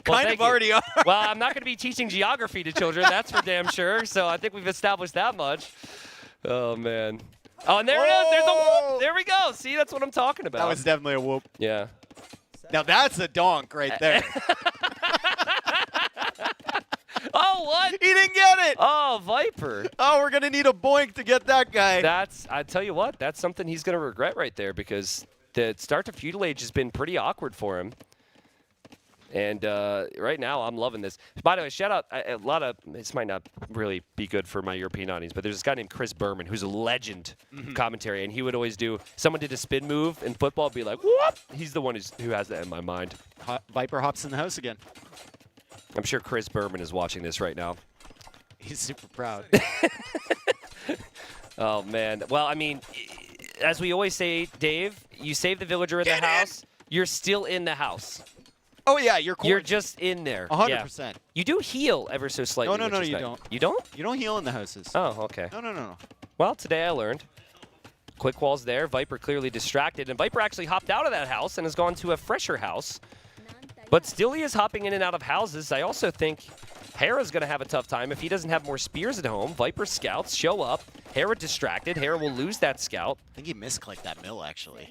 Well, kind of already are. Well, I'm not going to be teaching geography to children. That's for damn sure. So I think we've established that much. Oh man. Oh, and there it is. There's a whoop. There we go. See, that's what I'm talking about. That was definitely a whoop. Yeah. Now that's a donk right there. Oh, what? He didn't get it. Oh, Viper. Oh, we're going to need a boink to get that guy. I tell you what, that's something he's going to regret right there, because the start to feudal age has been pretty awkward for him. And right now, I'm loving this. By the way, shout out a lot of this might not really be good for my European audience, but there's this guy named Chris Berman who's a legend commentary, and he would always do. Someone did a spin move in football, be like, "Whoop!" He's the one who has that in my mind. Viper hops in the house again. I'm sure Chris Berman is watching this right now. He's super proud. Oh man. Well, I mean, as we always say, Dave, you save the villager in the house. You're still in the house. Oh, yeah, you're just in there. 100%. Yeah. You do heal ever so slightly. No, you don't. You don't? You don't heal in the houses. Oh, okay. No. Well, today I learned. Quick walls there. Viper clearly distracted. And Viper actually hopped out of that house and has gone to a fresher house. But still he is hopping in and out of houses. I also think Hera's going to have a tough time if he doesn't have more spears at home. Viper scouts show up. Hera distracted. Hera will lose that scout. I think he misclicked that mill, actually.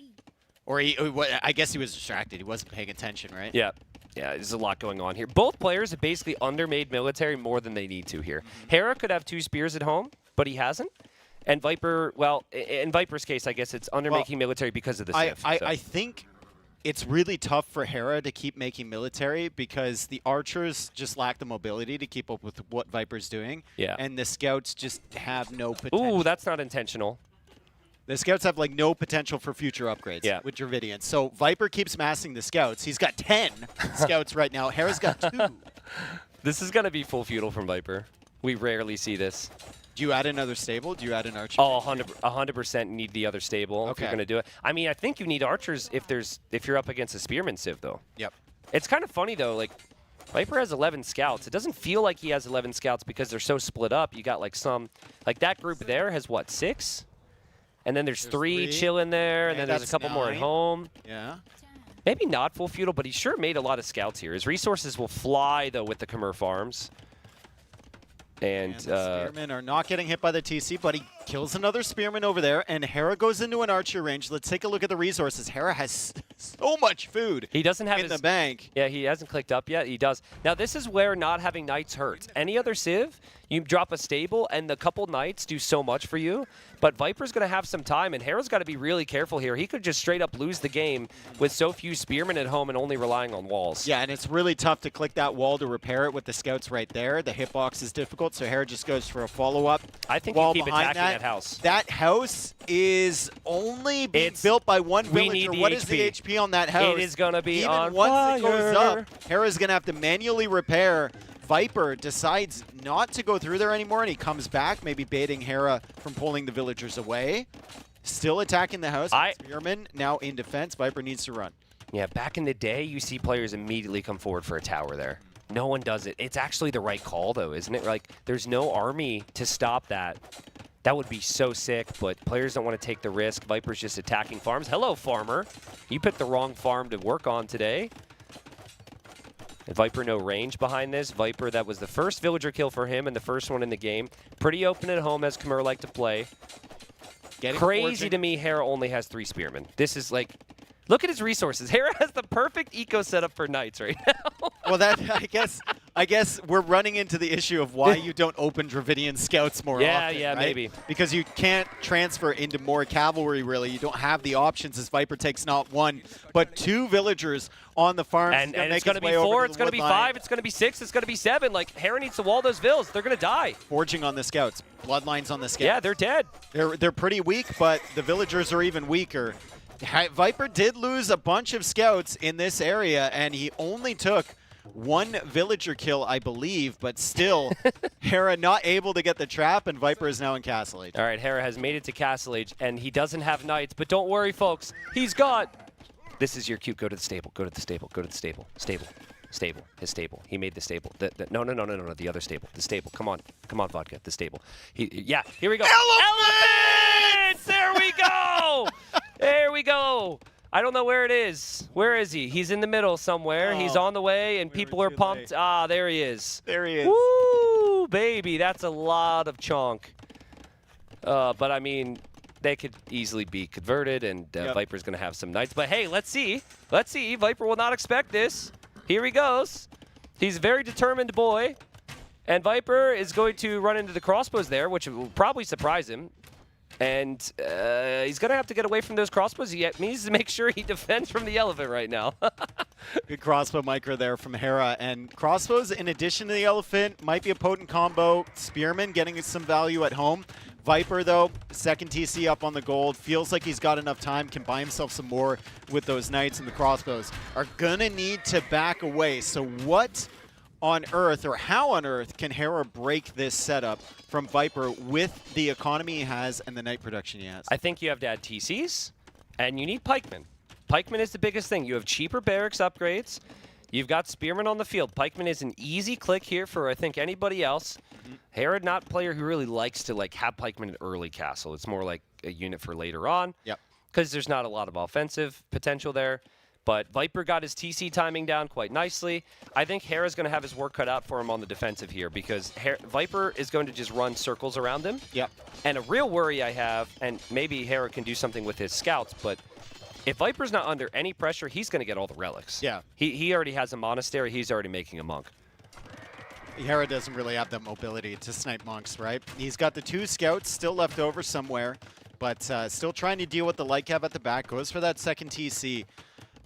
Or I guess he was distracted. He wasn't paying attention, right? Yeah. Yeah, there's a lot going on here. Both players have basically undermade military more than they need to here. Hera could have 2 spears at home, but he hasn't. And Viper, well, in Viper's case, I guess it's undermaking military because of the Civ. I think it's really tough for Hera to keep making military because the archers just lack the mobility to keep up with what Viper's doing. Yeah. And the scouts just have no potential. Ooh, that's not intentional. The scouts have like no potential for future upgrades with Dravidians. So Viper keeps massing the scouts. He's got 10 scouts right now. Hera's got 2. This is going to be full feudal from Viper. We rarely see this. Do you add another stable? Do you add an archer? Oh, 100% need the other stable if you're going to do it. I mean, I think you need archers if you're up against a spearman civ, though. Yep. It's kind of funny, though. Like, Viper has 11 scouts. It doesn't feel like he has 11 scouts because they're so split up. You got, like, like that group there has, what, 6? And then there's 3 chilling there, and then there's a couple more at home. Yeah. Maybe not full feudal, but he sure made a lot of scouts here. His resources will fly, though, with the Khmer farms. And the spearmen are not getting hit by the TC, but he kills another spearman over there, and Hera goes into an archer range. Let's take a look at the resources. Hera has so much food. He doesn't have in the bank. Yeah, he hasn't clicked up yet. He does. Now, this is where not having knights hurts. Any other civ, you drop a stable, and the couple knights do so much for you. But Viper's going to have some time, and Hera's got to be really careful here. He could just straight up lose the game with so few spearmen at home and only relying on walls. Yeah, and it's really tough to click that wall to repair it with the scouts right there. The hitbox is difficult, so Hera just goes for a follow-up. I think wall you keep behind attacking that house. That house is only being built by one villager. What is the HP on that house? It is going to be Even on once fire. it goes up, Hera's going to have to manually repair. Viper decides not to go through there anymore, and he comes back, maybe baiting Hera from pulling the villagers away. Still attacking the house. Spearman now in defense. Viper needs to run. Yeah, back in the day, you see players immediately come forward for a tower there. No one does it. It's actually the right call, though, isn't it? Like, there's no army to stop that. That would be so sick, but players don't want to take the risk. Viper's just attacking farms. Hello, farmer. You picked the wrong farm to work on today. And Viper no range behind this. Viper, that was the first villager kill for him and the first one in the game. Pretty open at home as Khmer like to play. Crazy to me, Hera only has 3 spearmen. This is like, look at his resources. Hera has the perfect eco setup for knights right now. Well, that I guess we're running into the issue of why you don't open Dravidian scouts more often. Yeah, right? maybe. Because you can't transfer into more cavalry, really. You don't have the options as Viper takes not 1, but 2 villagers on the farm. And it's going to be 4, it's going to be 5, it's going to be 6, it's going to be 7. Like, Hera needs to wall those vills. They're going to die. Forging on the scouts. Bloodlines on the scouts. Yeah, they're dead. They're pretty weak, but the villagers are even weaker. Viper did lose a bunch of scouts in this area, and he only took 1 villager kill, I believe, but still, Hera not able to get the trap, and Viper is now in Castle Age. All right, Hera has made it to Castle Age, and he doesn't have knights, but don't worry, folks. He's got... This is your cue. Go to the stable. Go to the stable. Go to the stable. Stable. Stable. His stable. He made the stable. No. The other stable. The stable. Come on. Come on, Vodka. The stable. Yeah, here we go. Elephants! There we go! There we go. I don't know where it is. Where is he? He's in the middle somewhere. He's on the way, and people are pumped. Late. Ah, there he is. There he is. Woo, baby. That's a lot of chunk. But, I mean, they could easily be converted, and Viper's going to have some knights. But, hey, let's see. Let's see. Viper will not expect this. Here he goes. He's a very determined boy. And Viper is going to run into the crossbows there, which will probably surprise him. And he's going to have to get away from those crossbows. He needs to make sure he defends from the elephant right now. Good crossbow micro there from Hera. And crossbows, in addition to the elephant, might be a potent combo. Spearman getting some value at home. Viper, though, second TC up on the gold. Feels like he's got enough time. Can buy himself some more with those knights, and the crossbows are going to need to back away. So what on earth, or how on earth, can Hera break this setup from Viper with the economy he has and the knight production he has? I think you have to add TCs, and you need pikemen. Pikemen is the biggest thing. You have cheaper barracks upgrades. You've got spearmen on the field. Pikeman is an easy click here for, I think, anybody else. Hera, not a player who really likes to have pikemen in early castle. It's more like a unit for later on. Yep. Because there's not a lot of offensive potential there. But Viper got his TC timing down quite nicely. I think Hera's going to have his work cut out for him on the defensive here, because Viper is going to just run circles around him. Yep. And a real worry I have, and maybe Hera can do something with his scouts, but if Viper's not under any pressure, he's going to get all the relics. Yeah. He already has a monastery. He's already making a monk. Hera doesn't really have that mobility to snipe monks, right? He's got the 2 scouts still left over somewhere, but still trying to deal with the light cab at the back. Goes for that second TC.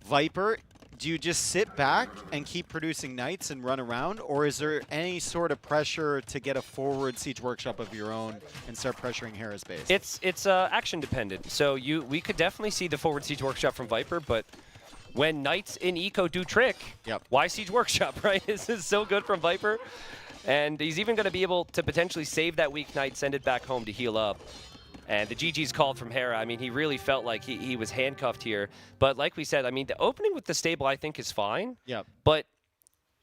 Viper, do you just sit back and keep producing knights and run around, or is there any sort of pressure to get a forward Siege Workshop of your own and start pressuring Hera's base? It's action dependent. So we could definitely see the forward Siege Workshop from Viper, but when Knights in Eco do trick, why Siege Workshop, right? This is so good from Viper. And he's even going to be able to potentially save that weak Knight, send it back home to heal up. And the GG's called from Hera. I mean, he really felt like he was handcuffed here. But like we said, I mean, the opening with the stable, I think, is fine. Yeah. But,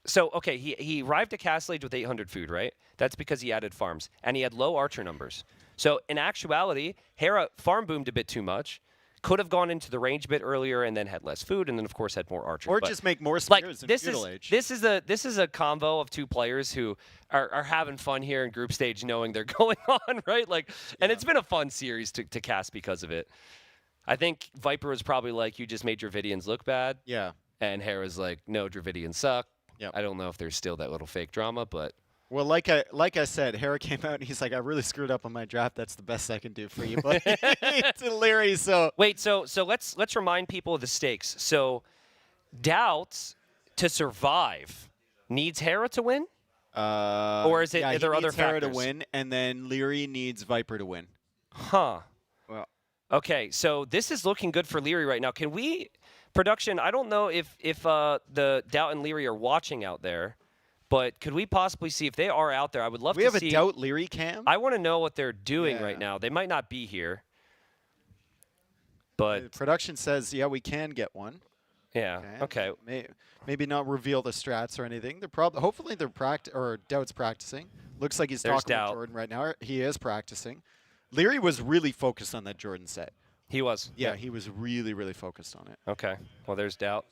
so, okay, he arrived at Castle Age with 800 food, right? That's because he added farms. And he had low archer numbers. So, in actuality, Hera farm boomed a bit too much. Could have gone into the range a bit earlier and then had less food, and then of course had more archers. Or just make more spears in Feudal Age. This is a combo of 2 players who are having fun here in group stage, knowing they're going on, right? Like, and it's been a fun series to cast because of it. I think Viper was probably like, you just made Dravidians look bad. Yeah. And Hera's like, no, Dravidians suck. Yeah. I don't know if there's still that little fake drama, but. Well, like I said, Hera came out and he's like, I really screwed up on my draft. That's the best I can do for you. But it's hilarious. So wait, so let's remind people of the stakes. So Doubt to survive needs Hera to win, or is it? Yeah, are there other Hera factors? to win, and then Leary needs Viper to win. Huh. Well. Okay, so this is looking good for Leary right now. Can we, production? I don't know if the Doubt and Leary are watching out there. But could we possibly see if they are out there? I would love to see. We have a Doubt Leary cam? I want to know what they're doing right now. They might not be here. But production says, yeah, we can get one. Yeah. Okay. Maybe not reveal the strats or anything. They're hopefully they're Doubt's practicing. Looks like he's talking to Jordan right now. He is practicing. Leary was really focused on that Jordan set. He was. Yeah, he was really, really focused on it. Okay. Well, there's Doubt.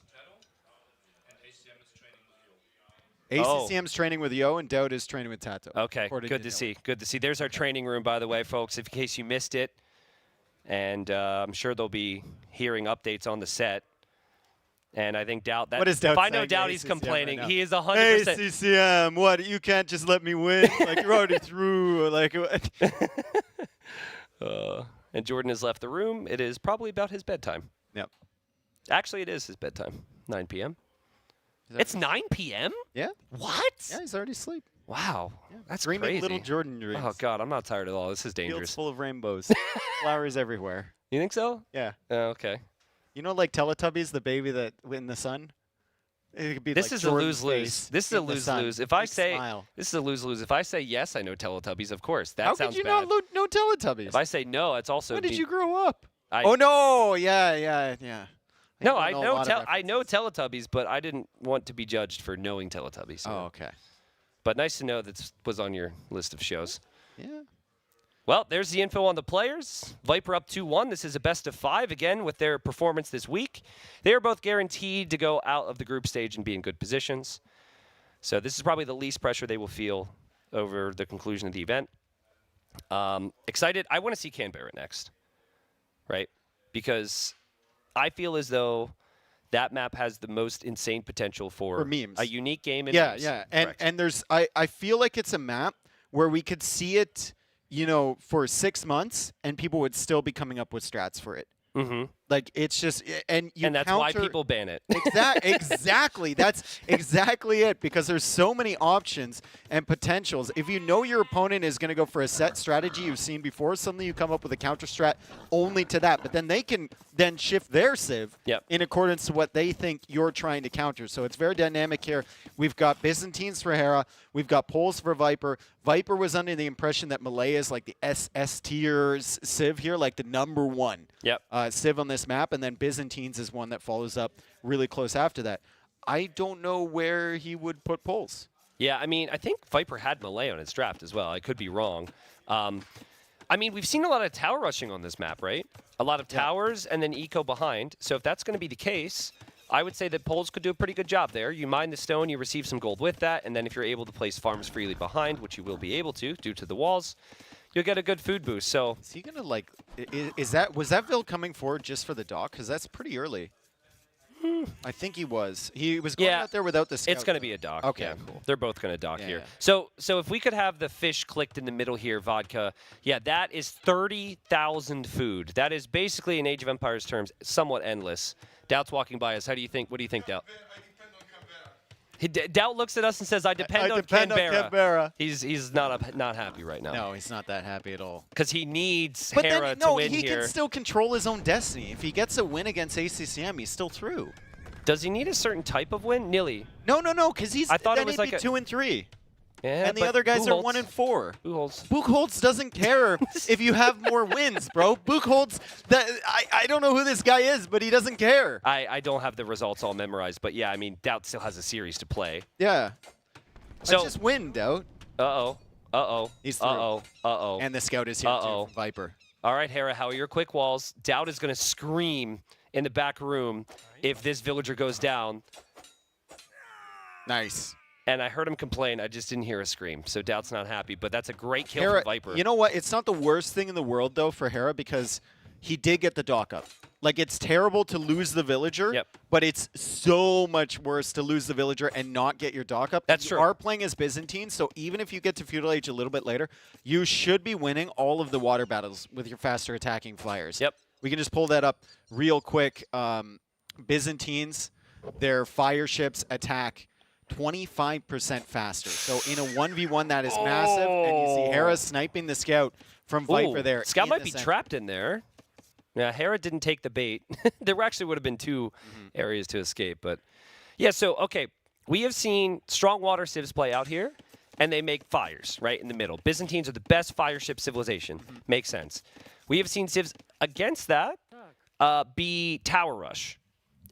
ACCM's training with Yo, and Doubt is training with Tato. Okay, good to see. Good to see. There's our training room, by the way, folks, in case you missed it. And I'm sure they'll be hearing updates on the set. And I think Doubt. What is Doubt if I know saying Doubt, to he's ACCM complaining. right now? He is 100%. Hey, CCM, what? You can't just let me win? Like, you're already through. Like, and Jordan has left the room. It is probably about his bedtime. Yep. Actually, it is his bedtime. 9 p.m. It's 9 p.m.? Yeah. What? Yeah, he's already asleep. Wow. That's Dreaming crazy. little Jordan dreams. Oh, God, I'm not tired at all. This is dangerous. Fields full of rainbows. Flowers everywhere. You think so? Yeah. Okay. You know, like Teletubbies, the baby that in the sun? It could be This like is Jordan's a lose-lose. face This is a in the sun. lose-lose. If I Big say smile. this is a lose-lose. If I say yes, I know Teletubbies. Of course, that How sounds could you bad. not know Teletubbies? If I say no, it's also. When did you grow up? I, Oh no! Yeah. No, don't I know a know. lot of I know Teletubbies, but I didn't want to be judged for knowing Teletubbies. Oh, okay. But nice to know that was on your list of shows. Yeah. Well, there's the info on the players. Viper up 2-1. This is a best of 5 again with their performance this week. They are both guaranteed to go out of the group stage and be in good positions. So this is probably the least pressure they will feel over the conclusion of the event. Excited. I want to see Canberra next, right? Because I feel as though that map has the most insane potential for memes. a unique game. And Yeah, memes. yeah. Correct. And there's I feel like it's a map where we could see it, for 6 months and people would still be coming up with strats for it. Mm-hmm. Like it's just and that's why people ban it. Exactly. That's exactly it, because there's so many options and potentials. If you know your opponent is going to go for a set strategy you've seen before, suddenly you come up with a counter strat only to that. But then they can then shift their civ in accordance to what they think you're trying to counter. So it's very dynamic here. We've got Byzantines for Hera. We've got Poles for Viper. Viper was under the impression that Malaya is like the SS tier civ here, like the #1 civ on this map. And then Byzantines is one that follows up really close after that. I don't know where he would put Poles. Yeah, I mean, I think Viper had Malay on his draft as well. I could be wrong. I mean, we've seen a lot of tower rushing on this map, right? A lot of towers and then eco behind. So if that's going to be the case, I would say that Poles could do a pretty good job there. You mine the stone, you receive some gold with that, and then if you're able to place farms freely behind, which you will be able to due to the walls, you'll get a good food boost. So is he gonna like? Was that Vil coming forward just for the dock? Because that's pretty early. I think he was. He was going out there without the scout. It's going to be a dock. Okay, yeah. cool. They're both going to dock here. Yeah. So if we could have the fish clicked in the middle here, vodka, that is 30,000 food. That is basically, in Age of Empires terms, somewhat endless. Doubt's walking by us. What do you think, Doubt? Doubt looks at us and says, I depend on Canberra. He's not happy right now. No, he's not that happy at all. Because he needs Hera to win he here. can still control his own destiny. If he gets a win against ACCM, he's still through. Does he need a certain type of win? Nilly? No, because he's. I thought then it was he'd like be 2 and 3. Yeah, and the other guys are 1 and 4. Buchholz doesn't care if you have more wins, bro. Buchholz, I don't know who this guy is, but he doesn't care. I don't have the results all memorized, but yeah, I mean, Doubt still has a series to play. Yeah. So just win, Doubt. He's through. And the scout is here too, Viper. All right, Hera, how are your quick walls? Doubt is going to scream in the back room if this villager goes down. Nice. And I heard him complain. I just didn't hear a scream. So Doubt's not happy. But that's a great kill from Viper. You know what? It's not the worst thing in the world, though, for Hera because he did get the dock up. Like, it's terrible to lose the villager, but it's so much worse to lose the villager and not get your dock up. That's true. You are playing as Byzantine, so even if you get to Feudal Age a little bit later, you should be winning all of the water battles with your faster attacking flyers. Yep. We can just pull that up real quick. Byzantines, their fire ships attack 25% faster. So in a 1v1, that is massive. And you see Hera sniping the scout from Viper there. Scout might be trapped in there. Yeah, Hera didn't take the bait. There actually would have been 2 areas to escape. But yeah, so, okay. We have seen strong water civs play out here, and they make fires right in the middle. Byzantines are the best fire ship civilization. Makes sense. We have seen civs against that be tower rush.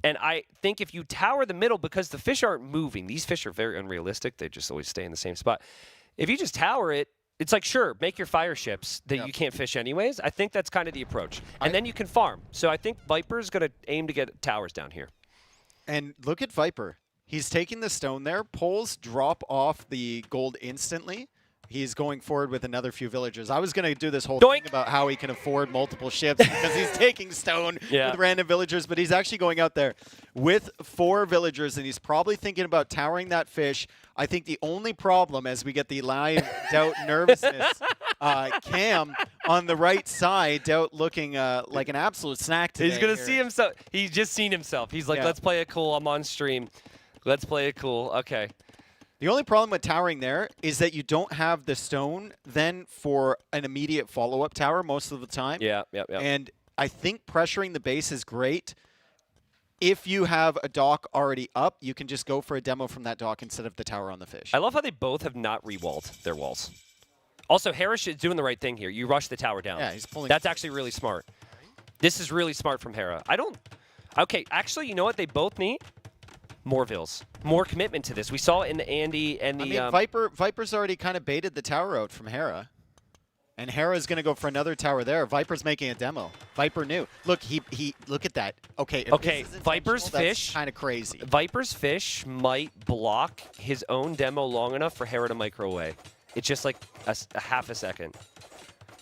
And I think if you tower the middle, because the fish aren't moving, these fish are very unrealistic. They just always stay in the same spot. If you just tower it, it's like, sure, make your fire ships that you can't fish anyways. I think that's kind of the approach. And then you can farm. So I think Viper's going to aim to get towers down here. And look at Viper. He's taking the stone there. Poles drop off the gold instantly. He's going forward with another few villagers. I was going to do this whole thing about how he can afford multiple ships because he's taking stone with random villagers, but he's actually going out there with 4 villagers, and he's probably thinking about towering that fish. I think the only problem, as we get the live Doubt nervousness cam on the right side, Doubt looking like an absolute snack today. He's going to see himself. He's just seen himself. He's like, let's play it cool. I'm on stream. Let's play it cool. Okay. The only problem with towering there is that you don't have the stone then for an immediate follow-up tower most of the time. Yeah. And I think pressuring the base is great. If you have a dock already up, you can just go for a demo from that dock instead of the tower on the fish. I love how they both have not re-walled their walls. Also, Hera is doing the right thing here. You rush the tower down. Yeah, he's pulling. That's actually really smart. This is really smart from Hera. Okay, actually, you know what they both need? More Vils. More commitment to this. We saw it in the Andy and the... I mean, Viper's already kind of baited the tower out from Hera. And Hera's going to go for another tower there. Viper's making a demo. Viper knew. Look, he look at that. Okay, Viper's fish... kind of crazy. Viper's fish might block his own demo long enough for Hera to micro away. It's just like a half a second.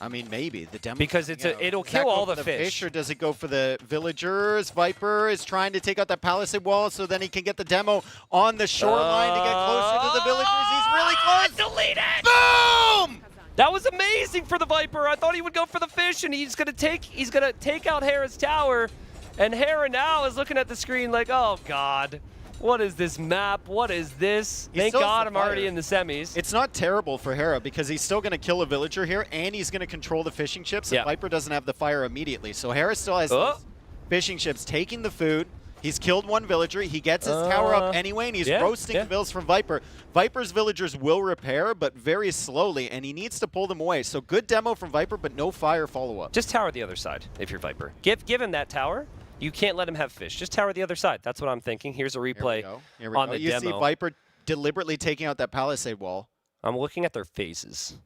I mean, maybe the demo because it'll kill all the fish. Or does it go for the villagers? Viper is trying to take out that palisade wall, so then he can get the demo on the shoreline to get closer to the villagers. He's really close. Delete it! Boom! That was amazing for the Viper. I thought he would go for the fish, and he's gonna take out Hera's tower, and Hera now is looking at the screen like, oh god. What is this map? What is this? Thank God I'm already in the semis. It's not terrible for Hera because he's still going to kill a villager here, and he's going to control the fishing ships, and Viper doesn't have the fire immediately. So Hera still has these fishing ships taking the food. He's killed 1 villager. He gets his tower up anyway, and he's roasting the vills from Viper. Viper's villagers will repair, but very slowly, and he needs to pull them away. So good demo from Viper, but no fire follow-up. Just tower the other side if you're Viper. Give him that tower. You can't let him have fish. Just tower the other side. That's what I'm thinking. Here's a replay on the demo. You see Viper deliberately taking out that palisade wall. I'm looking at their faces.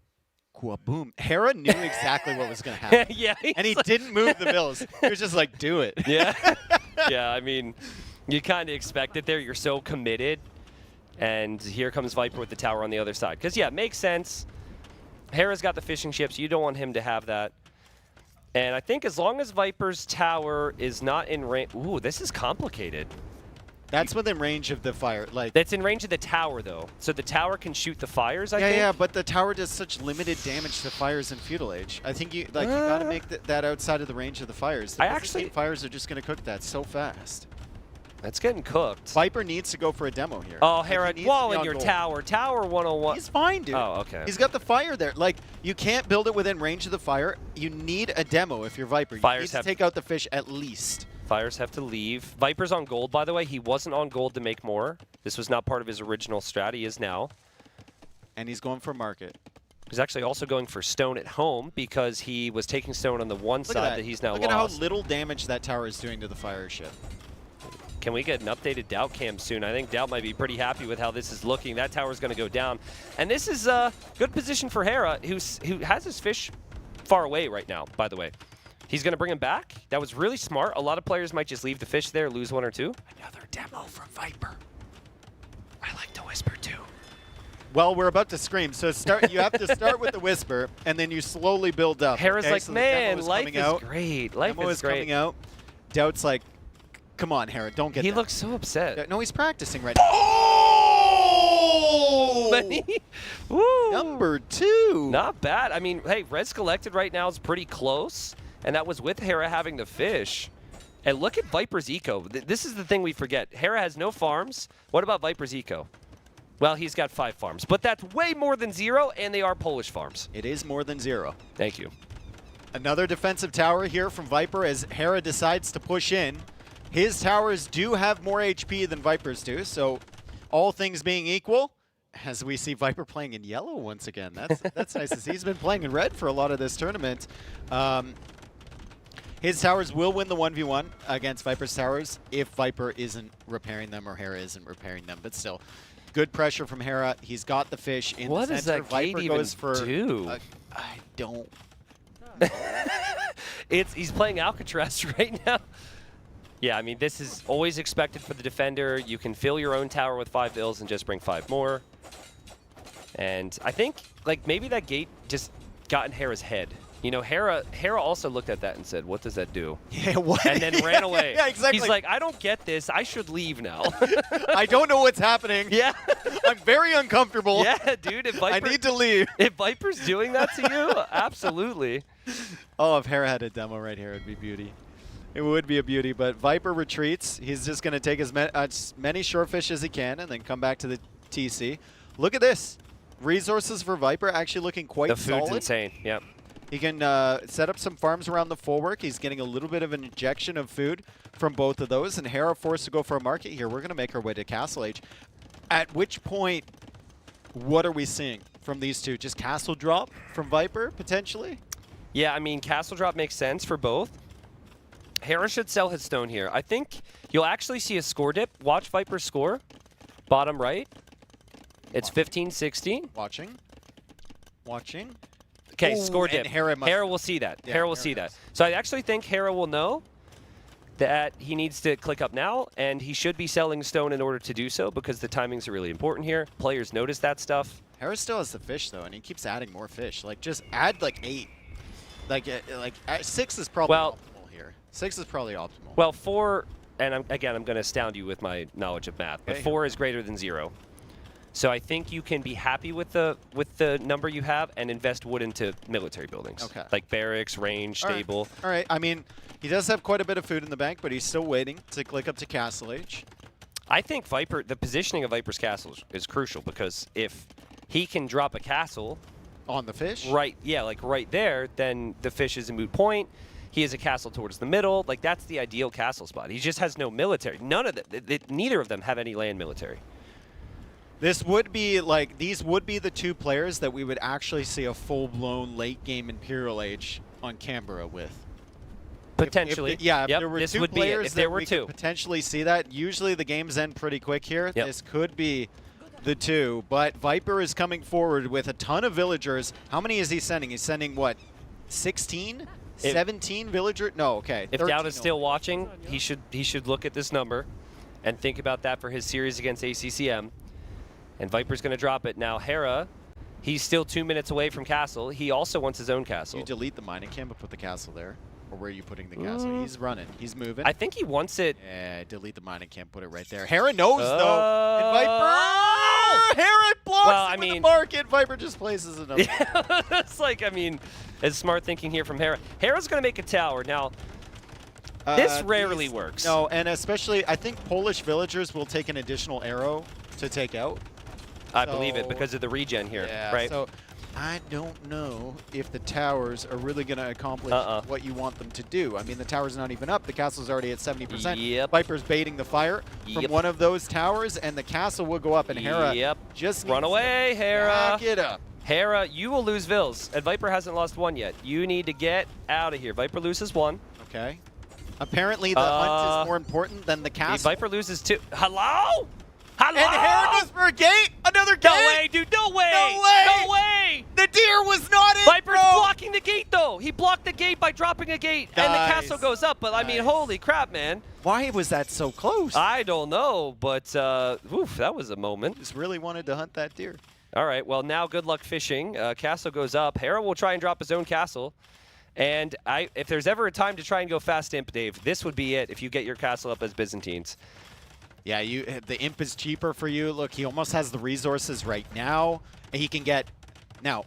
Cool, boom. Hera knew exactly what was going to happen. And he didn't move the bills. He was just like, do it. Yeah. Yeah, I mean, you kind of expect it there. You're so committed. And here comes Viper with the tower on the other side. Because, yeah, it makes sense. Hera's got the fishing chips. You don't want him to have that. And I think as long as Viper's tower is not in range... Ooh, this is complicated. That's within range of the fire. Like That's in range of the tower, though. So the tower can shoot the fires, I think? Yeah, but the tower does such limited damage to fires in Feudal Age. I think you got to make that outside of the range of the fires. The Byzantine fires are just going to cook that so fast. That's getting cooked. Viper needs to go for a demo here. Oh, Like, Hera, he needs to wall be in on your goal. tower. Tower 101. He's fine, dude. Oh, okay. He's got the fire there. Like, you can't build it within range of the fire. You need a demo if you're Viper. You need to take out the fish at least. Fires have to leave. Viper's on gold, by the way. He wasn't on gold to make more. This was not part of his original strat. He is now. And he's going for market. He's actually also going for stone at home because he was taking stone on the one Look side at that he's now Look lost. at how little damage that tower is doing to the fire ship. Can we get an updated Doubt cam soon? I think Doubt might be pretty happy with how this is looking. That tower's going to go down. And this is a good position for Hera, who has his fish far away right now, by the way. He's going to bring him back. That was really smart. A lot of players might just leave the fish there, lose one or two. Another demo from Viper. I like to whisper too. Well, we're about to scream, so you have to start with the whisper, and then you slowly build up. Hera's okay? like, So man, the demo life coming is out. great. Life Demo is great. coming out. Doubt's like, come on, Hera, don't get He that. looks so upset. No, he's practicing right now. Oh! Woo! Number 2. Not bad. I mean, hey, Res Collected right now is pretty close, and that was with Hera having the fish. And look at Viper's eco. This is the thing we forget. Hera has no farms. What about Viper's eco? Well, he's got 5 farms, but that's way more than 0, and they are Polish farms. It is more than 0. Thank you. Another defensive tower here from Viper as Hera decides to push in. His towers do have more HP than Viper's do, so all things being equal, as we see Viper playing in yellow once again. That's nice to see. He's been playing in red for a lot of this tournament. His towers will win the 1v1 against Viper's towers if Viper isn't repairing them or Hera isn't repairing them, but still. Good pressure from Hera. He's got the fish in What the does center. that gate Viper even goes for, do? I don't. He's playing Alcatraz right now. Yeah, I mean, this is always expected for the defender. You can fill your own tower with 5 bills and just bring 5 more. And I think, like, maybe that gate just got in Hera's head. You know, Hera also looked at that and said, what does that do? Yeah, what? And then ran away. Yeah, exactly. He's like, I don't get this. I should leave now. I don't know what's happening. Yeah. I'm very uncomfortable. Yeah, dude. If Viper, I need to leave. If Viper's doing that to you, absolutely. Oh, if Hera had a demo right here, it'd be beauty. It would be a beauty, but Viper retreats. He's just going to take as many shortfish as he can and then come back to the TC. Look at this. Resources for Viper actually looking quite solid. The food's insane, yep. He can set up some farms around the fullwork. He's getting a little bit of an injection of food from both of those, and Hera forced to go for a market here. We're going to make our way to Castle Age. At which point, what are we seeing from these two? Just Castle Drop from Viper, potentially? Yeah, I mean, Castle Drop makes sense for both. Hera should sell his stone here. I think you'll actually see a score dip. Watch Viper's score. Bottom right. It's 15-16. Watching. Okay, Ooh, score dip. and Hera will see that. Yeah, Hera will see that. So I actually think Hera will know that he needs to click up now, and he should be selling stone in order to do so because the timings are really important here. Players notice that stuff. Hera still has the fish, though, and he keeps adding more fish. Like, just add, like, 8. Like 6 is probably optimal here. 6 is probably optimal. Well, 4, and I'm going to astound you with my knowledge of math, but Okay. 4 is greater than 0. So I think you can be happy with the number you have and invest wood into military buildings. Okay. Like barracks, range, All right. stable. All right. I mean, he does have quite a bit of food in the bank, but he's still waiting to click up to Castle Age. I think the positioning of Viper's castle is crucial because if he can drop a castle on the fish, right there, then the fish is a moot point. He has a castle towards the middle. Like, that's the ideal castle spot. He just has no military. None of them. Neither of them have any land military. This would be like, these would be the two players that we would actually see a full-blown late-game Imperial Age on Canberra with. Potentially. If there were this two would be it, players if there that were we two. could potentially see that. Usually the games end pretty quick here. Yep. This could be the two, but Viper is coming forward with a ton of villagers. How many is he sending? He's sending, what, 16? 17 villager? No, okay. If Dowd is still watching, he should look at this number and think about that for his series against ACCM. And Viper's going to drop it. Now, Hera He's still 2 minutes away from castle. He also wants his own castle. You delete the mining camp and put the castle there. Or where are you putting the castle? He's running. He's moving. I think he wants it. Yeah, delete the mining camp, put it right there. Hera knows, though. And Viper. Hera blocks Well, I with mean, the market. Viper just places another. Yeah, it's like, I mean, it's smart thinking here from Hera. Hera's going to make a tower. Now, this rarely works. No, and especially, I think Polish villagers will take an additional arrow to take out. I believe it because of the regen here, Yeah, right? So I don't know if the towers are really going to accomplish what you want them to do. I mean, the tower's not even up. The castle's already at 70%. Yep. Viper's baiting the fire from one of those towers, and the castle will go up, and Hera just Run needs away, to Hera. back it up. Hera, you will lose Vils, and Viper hasn't lost one yet. You need to get out of here. Viper loses one. Okay. Apparently, the hunt is more important than the castle. Viper loses two. Hello? Hello? And Hera goes for a gate. Another gate. No way, dude. No way. No way. No way. The deer was not in, Viper's bro. blocking the gate, though. He blocked the gate by dropping a gate, and the castle goes up. But, I mean, holy crap, man. Why was that so close? I don't know, but oof, that was a moment. Just really wanted to hunt that deer. All right, well, now good luck fishing. Castle goes up. Hera will try and drop his own castle. And if there's ever a time to try and go fast imp, Dave, this would be it if you get your castle up as Byzantines. Yeah, the imp is cheaper for you. Look, he almost has the resources right now. And he can get... Now,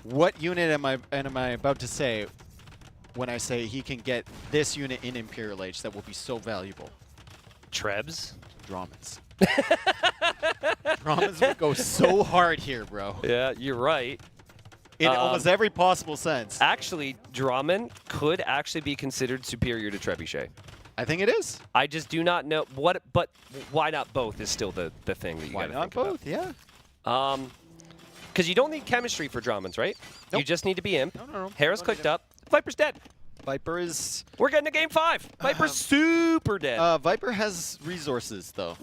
what unit am I about to say when I say he can get this unit in Imperial Age that will be so valuable? Trebs? Dramas. Dramas would go so hard here, bro. Yeah, you're right. In almost every possible sense. Actually, Drummond could actually be considered superior to Trebuchet. I think it is. I just do not know what, but why not both is still the thing that you got to think about. Why not both? Yeah. Because you don't need chemistry for Drummonds, right? Nope. You just need to be imp. No. Hera's clicked up. Viper's dead. Viper is... We're getting to game 5. Viper's super dead. Viper has resources, though.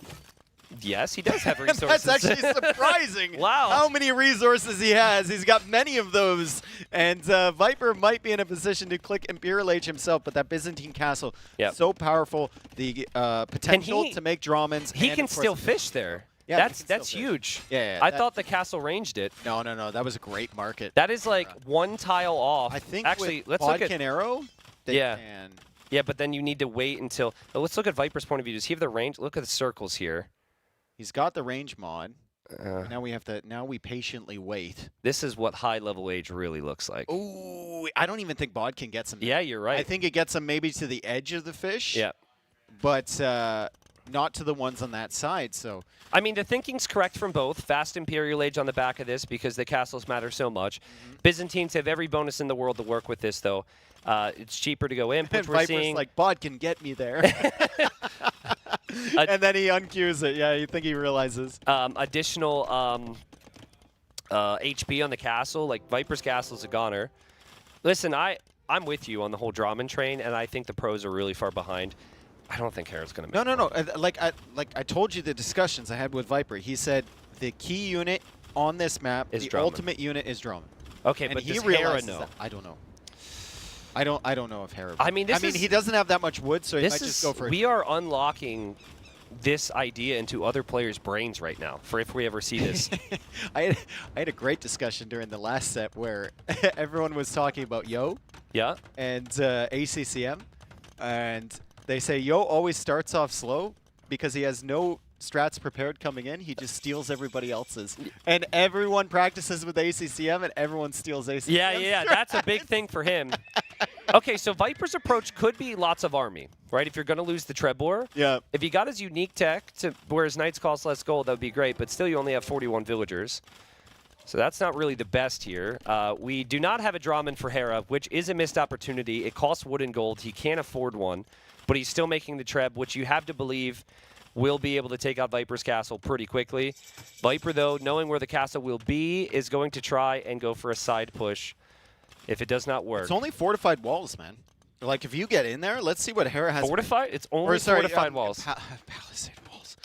Yes, he does have resources. That's actually surprising. Wow. How many resources he has. He's got many of those. And Viper might be in a position to click Imperial Age himself, but that Byzantine castle, so powerful. The potential to make Dromans. He can still fish there. Yeah, that's huge. Yeah, I thought the castle ranged it. No. That was a great market. That is like one tile off. I think actually, with let's look at Arrow, they can. Yeah, but then you need to wait until. Let's look at Viper's point of view. Does he have the range? Look at the circles here. He's got the range mod. Now we have to. Now we patiently wait. This is what high level age really looks like. Ooh, I don't even think Bod can get some. Yeah, you're right. I think it gets him maybe to the edge of the fish. Yeah. But not to the ones on that side. So. I mean, the thinking's correct from both. Fast Imperial Age on the back of this because the castles matter so much. Byzantines have every bonus in the world to work with this, though. It's cheaper to go in, which we're Viper's seeing. like, Bod can get me there. And then he uncues it. Yeah, you think he realizes. Additional HP on the castle. Like, Viper's castle's a goner. Listen, I'm with you on the whole Drummond train, and I think the pros are really far behind. I don't think Hera's going to make No. Like I told you the discussions I had with Viper. He said the key unit on this map, the ultimate unit is Drummond. Okay, and but he does realizes Hera know? that. I don't know. I don't know if Hera. I mean, he doesn't have that much wood, so he might just go for it. We are unlocking this idea into other players' brains right now for if we ever see this. I had a great discussion during the last set where everyone was talking about Yo. Yeah. And ACCM, and they say Yo always starts off slow because he has no strats prepared coming in. He just steals everybody else's. And everyone practices with ACCM, and everyone steals ACCM. Yeah, that's a big thing for him. Okay, so Viper's approach could be lots of army, right? If you're going to lose the Trebor. Yeah. If he got his unique tech to where his Knights cost less gold, that would be great. But still, you only have 41 villagers. So that's not really the best here. We do not have a Drummond for Hera, which is a missed opportunity. It costs wood and gold. He can't afford one. But he's still making the Treb, which you have to believe will be able to take out Viper's castle pretty quickly. Viper, though, knowing where the castle will be, is going to try and go for a side push. If it does not work. It's only fortified walls, man. Like, if you get in there, let's see what Hera has. Fortified? It's only fortified walls. Palisade walls.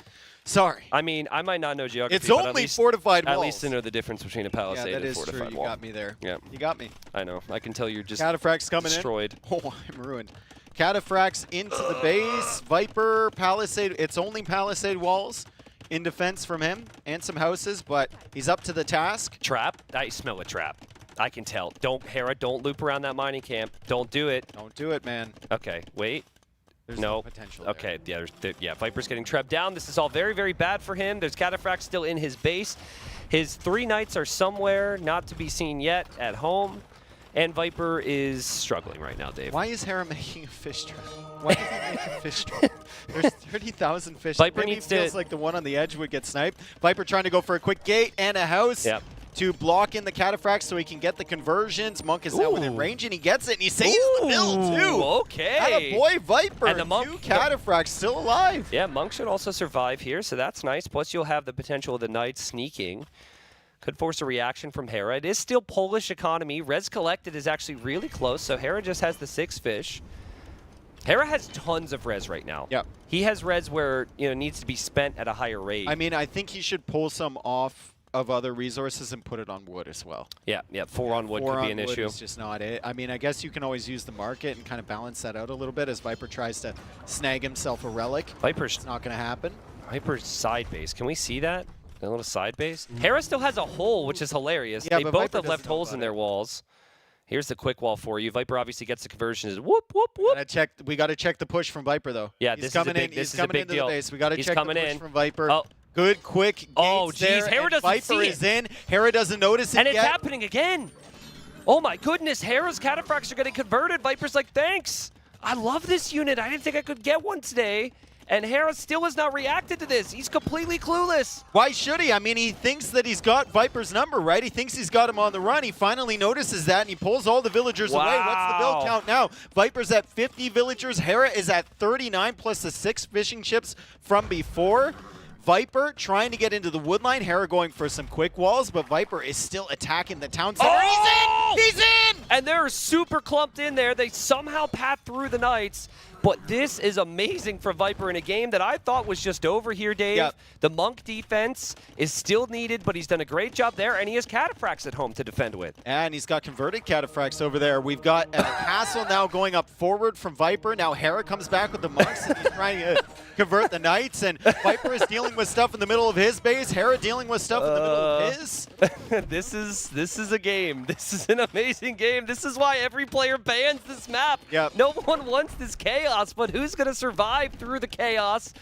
Sorry. I mean, I might not know geography. It's but only fortified walls. At least to know the difference between a palisade and a fortified true. wall. You got me there. Yeah. You got me. I know. I can tell you're just Cataphracts coming destroyed. in. Oh, I'm ruined. Cataphracts into the base. Viper, Palisade. It's only Palisade walls. in defense from him and some houses, but he's up to the task. Trap? I smell a trap. I can tell. Hera, don't loop around that mining camp. Don't do it. Don't do it, man. Okay, wait. There's no potential Okay, yeah, Viper's getting trapped down. This is all very, very bad for him. There's Cataphract still in his base. His 3 knights are somewhere, not to be seen yet, at home. And Viper is struggling right now, Dave. Why is Hera making a fish trap? Why does he make a fish trap? There's 30,000 fish. Viper Maybe needs feels to... like the one on the edge would get sniped. Viper trying to go for a quick gate and a house. Yep. To block in the Cataphract so he can get the conversions. Monk is now within range, and he gets it, and he saves the build, too. Okay. Attaboy, Viper. And the Monk, 2 Cataphracts still alive. Yeah, Monk should also survive here, so that's nice. Plus, you'll have the potential of the Knights sneaking. Could force a reaction from Hera. It is still Polish economy. Res collected is actually really close, so Hera just has the 6 fish. Hera has tons of res right now. Yep. He has res where needs to be spent at a higher rate. I mean, I think he should pull some off of other resources and put it on wood as well. Yeah, 4 on wood could be an issue. It's just not it. I mean, I guess you can always use the market and kind of balance that out a little bit as Viper tries to snag himself a relic. Viper's not going to happen. Viper's side base. Can we see that? A little side base. Hera still has a hole, which is hilarious. Yeah, they but both Viper have left doesn't know holes about in their walls. Here's the quick wall for you. Viper obviously gets the conversions. Whoop, whoop, whoop. We got to check the push from Viper, though. Yeah, he's this coming is a big, in. this He's is a coming big into deal. the base. We got to He's check coming the push in. from Viper. Oh. Good, quick gates Oh, geez, Hera doesn't Viper see is it. in. Hera doesn't notice it And it's yet. happening again. Oh my goodness, Hera's Cataphracts are getting converted. Viper's like, thanks. I love this unit. I didn't think I could get one today. And Hera still has not reacted to this. He's completely clueless. Why should he? I mean, he thinks that he's got Viper's number, right? He thinks he's got him on the run. He finally notices that, and he pulls all the villagers away. What's the bill count now? Viper's at 50 villagers. Hera is at 39 plus the 6 fishing ships from before. Viper trying to get into the wood line. Hera going for some quick walls, but Viper is still attacking the town center. Oh! He's in! He's in! And they're super clumped in there. They somehow pat through the Knights. But this is amazing for Viper in a game that I thought was just over here, Dave. Yep. The Monk defense is still needed, but he's done a great job there, and he has Cataphracts at home to defend with. And he's got converted Cataphracts over there. We've got a castle now going up forward from Viper. Now Hera comes back with the monks, and he's trying to convert the knights. And Viper is dealing with stuff in the middle of his base. Hera dealing with stuff in the middle of his. This is a game. This is an amazing game. This is why every player bans this map. Yep. No one wants this chaos, but who's going to survive through the chaos?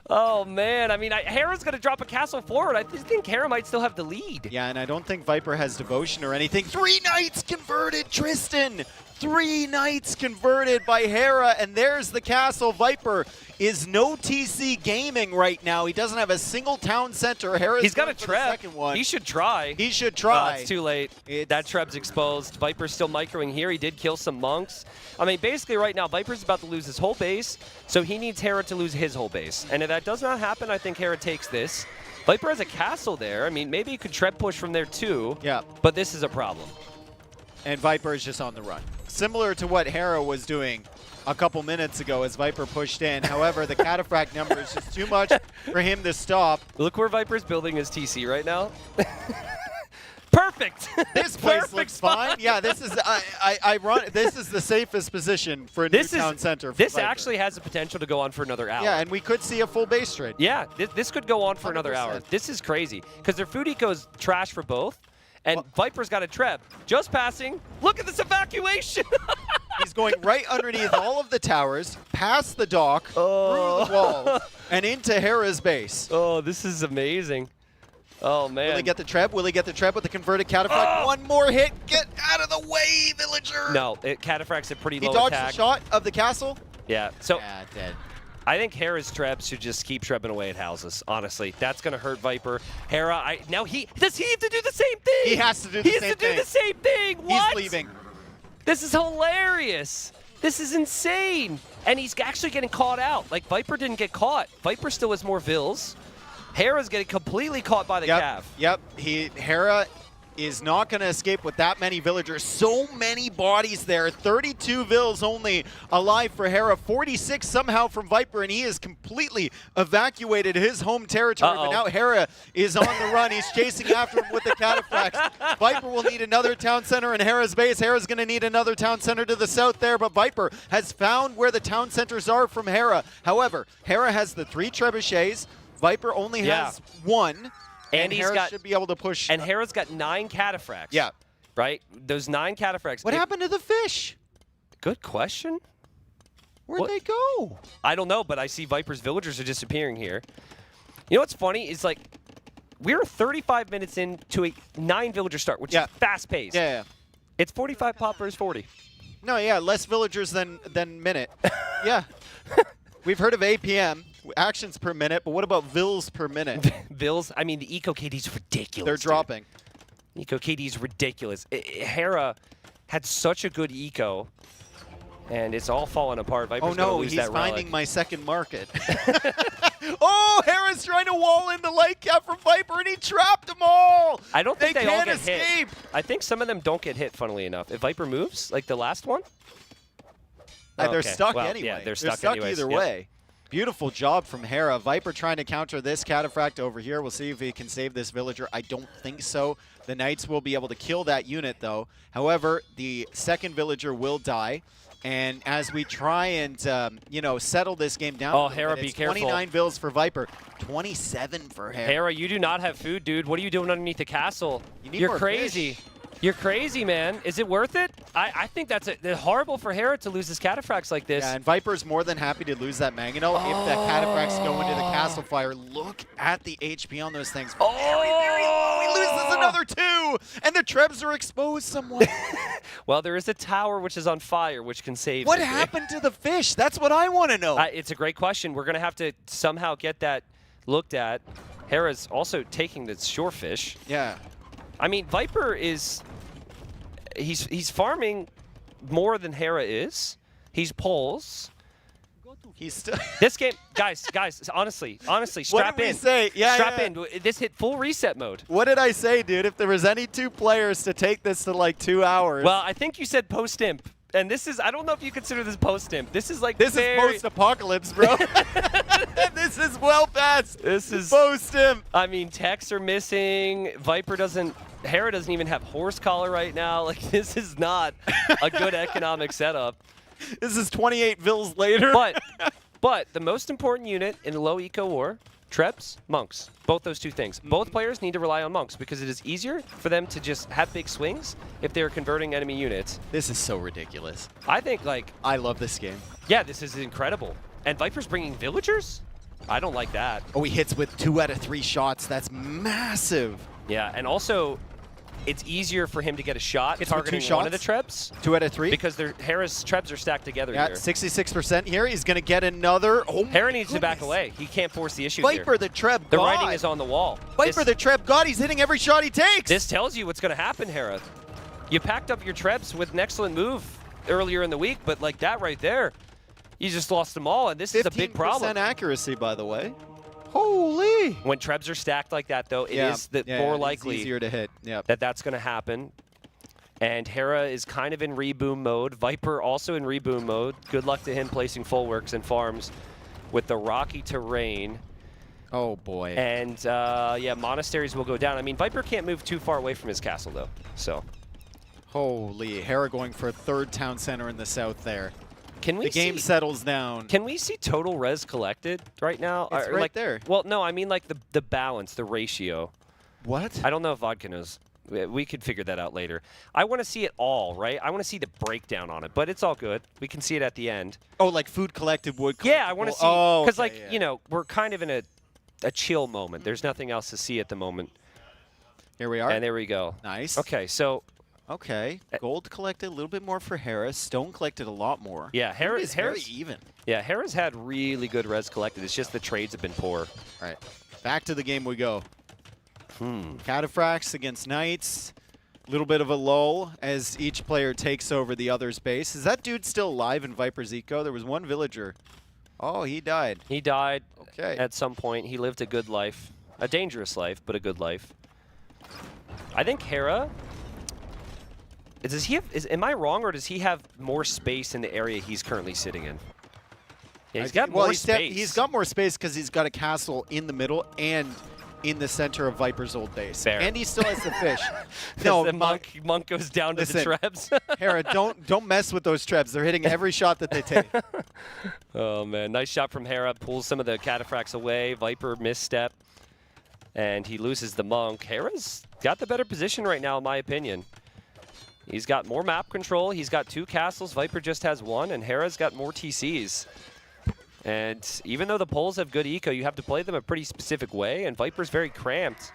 Oh, man. I mean, Hera's going to drop a castle forward. I think Hera might still have the lead. Yeah, and I don't think Viper has devotion or anything. 3 knights converted, Tristan! 3 knights converted by Hera, and there's the castle. Viper is no TC gaming right now. He doesn't have a single town center. He's got a trap. He should try. He should try. It's too late. That trap's exposed. Viper's still microing here. He did kill some monks. I mean, basically right now, Viper's about to lose his whole base, so he needs Hera to lose his whole base. And if that does not happen, I think Hera takes this. Viper has a castle there. I mean, maybe he could trap push from there too. Yeah. But this is a problem. And Viper is just on the run. Similar to what Hera was doing a couple minutes ago as Viper pushed in. However, the Cataphract number is just too much for him to stop. Look where Viper's building his TC right now. Perfect. This place looks fine. Yeah, this is this is the safest position for a new town center. For This Viper. actually has the potential to go on for another hour. Yeah, and we could see a full base trade. Yeah, this could go on for another 100%. hour. This is crazy because their food eco is trash for both. And Viper's got a trap. Just passing. Look at this evacuation. He's going right underneath all of the towers, past the dock, through the wall, and into Hera's base. Oh, this is amazing. Oh, man. Will he get the trap? Will he get the trap with the converted Cataphract? One more hit. Get out of the way, villager. No, Cataphract's a pretty He low dodged attack. the shot of the castle. Yeah, so dead. I think Hera's traps should just keep trapping away at houses, honestly. That's going to hurt Viper. Hera, does he have to do the same thing? He has to do the same thing. He has to do the same thing. What? He's leaving. This is hilarious. This is insane. And he's actually getting caught out. Like, Viper didn't get caught. Viper still has more vills. Hera's getting completely caught by the calf. Yep. Hera is not going to escape with that many villagers. So many bodies there. 32 vills only alive for Hera. 46 somehow from Viper, and he has completely evacuated his home territory. But now Hera is on the run. He's chasing after him with the Cataphracts. Viper will need another town center in Hera's base. Hera's going to need another town center to the south there, but Viper has found where the town centers are from Hera. However, Hera has the 3 trebuchets, Viper only has 1, and he's Harris got, should be able to push. And Hera's got 9 cataphracts. Yeah. Right? Those 9 cataphracts. What happened to the fish? Good question. Where'd they go? I don't know, but I see Viper's villagers are disappearing here. You know what's funny is like we're 35 minutes into a 9 villager start, which is fast paced. Yeah. It's 45 pop versus 40. No, yeah, less villagers than minute. Yeah. We've heard of APM, actions per minute, but what about vills per minute? Vills, I mean, the eco KD's ridiculous. They're dropping. Eco KD's ridiculous. Hera had such a good eco, and it's all falling apart. Viper's gonna lose that relic. Finding my second market. Oh, Hera's trying to wall in the light cap from Viper, and he trapped them all. I don't think they all can't get escape. hit. I think some of them don't get hit, funnily enough. If Viper moves, like the last one. They're stuck anyway. Yeah, they're stuck anyways. either way. Beautiful job from Hera. Viper trying to counter this cataphract over here. We'll see if he can save this villager. I don't think so. The Knights will be able to kill that unit, though. However, the second villager will die. And as we try and, you know, settle this game down, oh, Hera, be careful. 29 vills for Viper, 27 for Hera. Hera, you do not have food, dude. What are you doing underneath the castle? You're You're crazy. You're crazy, man. Is it worth it? I think that's horrible for Hera to lose his cataphracts like this. Yeah, and Viper's more than happy to lose that Mangonel if the cataphracts go into the castle fire. Look at the HP on those things. Very, very low. He loses another 2, and the Trebs are exposed somewhat. Well, there is a tower which is on fire, which can save What it. happened to the fish? That's what I want to know. It's a great question. We're going to have to somehow get that looked at. Hera's also taking the shorefish. Yeah. I mean, Viper is... He's farming more than Hera is. He's poles. He's still... This game, guys, honestly, strap in. What did we say? Yeah, strap in. This hit full reset mode. What did I say, dude? If there was any 2 players to take this to like 2 hours. Well, I think you said post-imp. And this is, I don't know if you consider this post-imp. This is like This is post-apocalypse, bro. This is well past. This is post-imp. I mean, techs are missing. Hera doesn't even have horse collar right now. Like, this is not a good economic setup. This is 28 vills later. But the most important unit in the low eco war, Trebs, monks. Both those 2 things. Both players need to rely on monks because it is easier for them to just have big swings if they're converting enemy units. This is so ridiculous. I think, like... I love this game. Yeah, this is incredible. And Viper's bringing villagers? I don't like that. Oh, he hits with 2 out of 3 shots. That's massive. Yeah, and also... It's easier for him to get a shot targeting one of the Trebs. 2 out of 3? Because Hera's Trebs are stacked together here. here. 66% here. He's going to get another. Oh, Hera needs to back away. He can't force the issue Viper, here. the Treb The God. writing is on the wall. Viper, the Treb God. He's hitting every shot he takes. This tells you what's going to happen, Hera. You packed up your Trebs with an excellent move earlier in the week, but like that right there, you just lost them all, and this is a big problem. 15% accuracy, by the way. Holy! When Trebs are stacked like that, though, it is more likely easier to hit. That's going to happen. And Hera is kind of in reboom mode. Viper also in reboom mode. Good luck to him placing full works and farms with the rocky terrain. Oh, boy. And, yeah, monasteries will go down. I mean, Viper can't move too far away from his castle, though. So. Holy. Hera going for a 3rd town center in the south there. Can we the game settles down. Can we see total res collected right now? It's right like, there. Well, no, I mean like the balance, the ratio. What? I don't know if Vodka knows. We could figure that out later. I want to see it all, right? I want to see the breakdown on it, but it's all good. We can see it at the end. Oh, like food collected, wood collected. Yeah, I want to see, because you know, we're kind of in a chill moment. There's nothing else to see at the moment. Here we are. And there we go. Nice. Okay, so. Okay, gold collected a little bit more for Hera. Stone collected a lot more. Yeah, Hera's very even. Yeah, Hera's had really good res collected. It's just the trades have been poor. All right, back to the game we go. Cataphracts against Knights. A little bit of a lull as each player takes over the other's base. Is that dude still alive in Viper's Eco? There was one villager. Oh, he died. He died at some point. He lived a good life. A dangerous life, but a good life. I think Hera... Does he have? Am I wrong, or does he have more space in the area he's currently sitting in? Yeah, he's got more space. He's got more space because he's got a castle in the middle and in the center of Viper's old base. Fair. And he still has the fish. No, the monk goes down to the Trebs. Hera, don't mess with those Trebs. They're hitting every shot that they take. Oh, man. Nice shot from Hera. Pulls some of the cataphracts away. Viper misstep. And he loses the monk. Hera's got the better position right now, in my opinion. He's got more map control. He's got 2 castles. Viper just has 1. And Hera's got more TCs. And even though the poles have good eco, you have to play them a pretty specific way. And Viper's very cramped.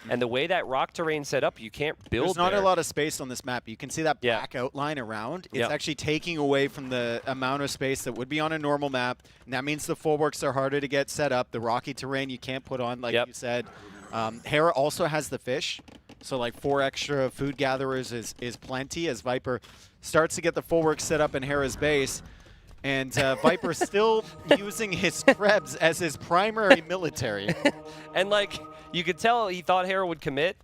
And the way that rock terrain set up, you can't build There's not there. a lot of space on this map. You can see that black outline around. It's actually taking away from the amount of space that would be on a normal map. And that means the full works are harder to get set up. The rocky terrain you can't put on, like you said. Hera also has the fish. So like 4 extra food gatherers is plenty as Viper starts to get the full work set up in Hera's base. And Viper still using his Krebs as his primary military. And like, you could tell he thought Hera would commit,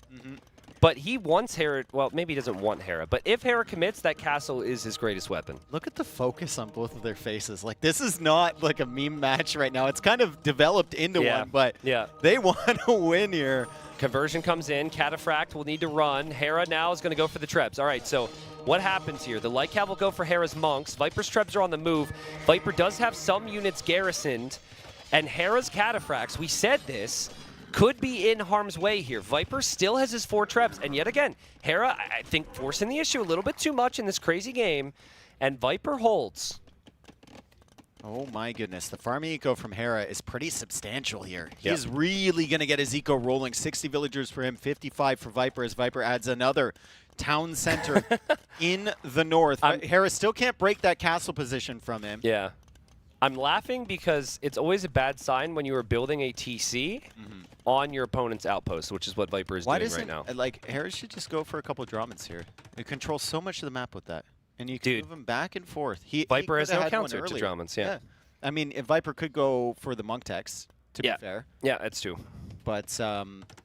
but he wants Hera. Well, maybe he doesn't want Hera, but if Hera commits, that castle is his greatest weapon. Look at the focus on both of their faces. Like, this is not like a meme match right now. It's kind of developed into one, but they want to win here. Conversion comes in. Cataphract will need to run. Hera now is going to go for the Trebs. All right, so what happens here? The Light Cav will go for Hera's monks. Viper's Trebs are on the move. Viper does have some units garrisoned, and Hera's Cataphracts, we said this, could be in harm's way here. Viper still has his 4 Trebs, and yet again, Hera, I think, forcing the issue a little bit too much in this crazy game, and Viper holds. Oh my goodness, the farm eco from Hera is pretty substantial here. He's really going to get his eco rolling. 60 villagers for him, 55 for Viper as Viper adds another town center in the north. Hera still can't break that castle position from him. Yeah. I'm laughing because it's always a bad sign when you are building a TC on your opponent's outpost, which is what Viper is doing right now. Like, Hera should just go for a couple of Dramens here. You control so much of the map with that. And you can move him back and forth. Viper has no had counter one to earlier. Dramens, yeah. I mean, if Viper could go for the monk techs, to be fair. Yeah, that's true. But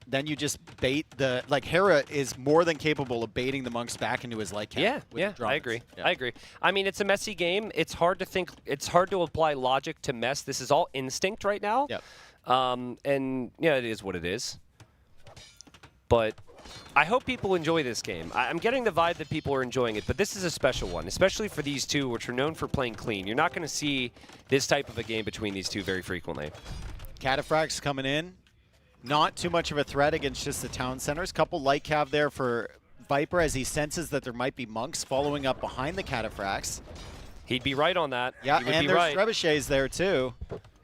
then you just bait the... Like, Hera is more than capable of baiting the monks back into his light cap. Yeah, I agree. I agree. I mean, it's a messy game. It's hard to think... It's hard to apply logic to mess. This is all instinct right now. Yep. And, yeah, it is what it is. But I hope people enjoy this game. I'm getting the vibe that people are enjoying it, but this is a special one, especially for these two, which are known for playing clean. You're not going to see this type of a game between these two very frequently. Cataphracts coming in. Not too much of a threat against just the town centers. Couple light cav there for Viper as he senses that there might be monks following up behind the Cataphracts. He'd be right on that. Yeah, he would and be there's right. trebuchets there too.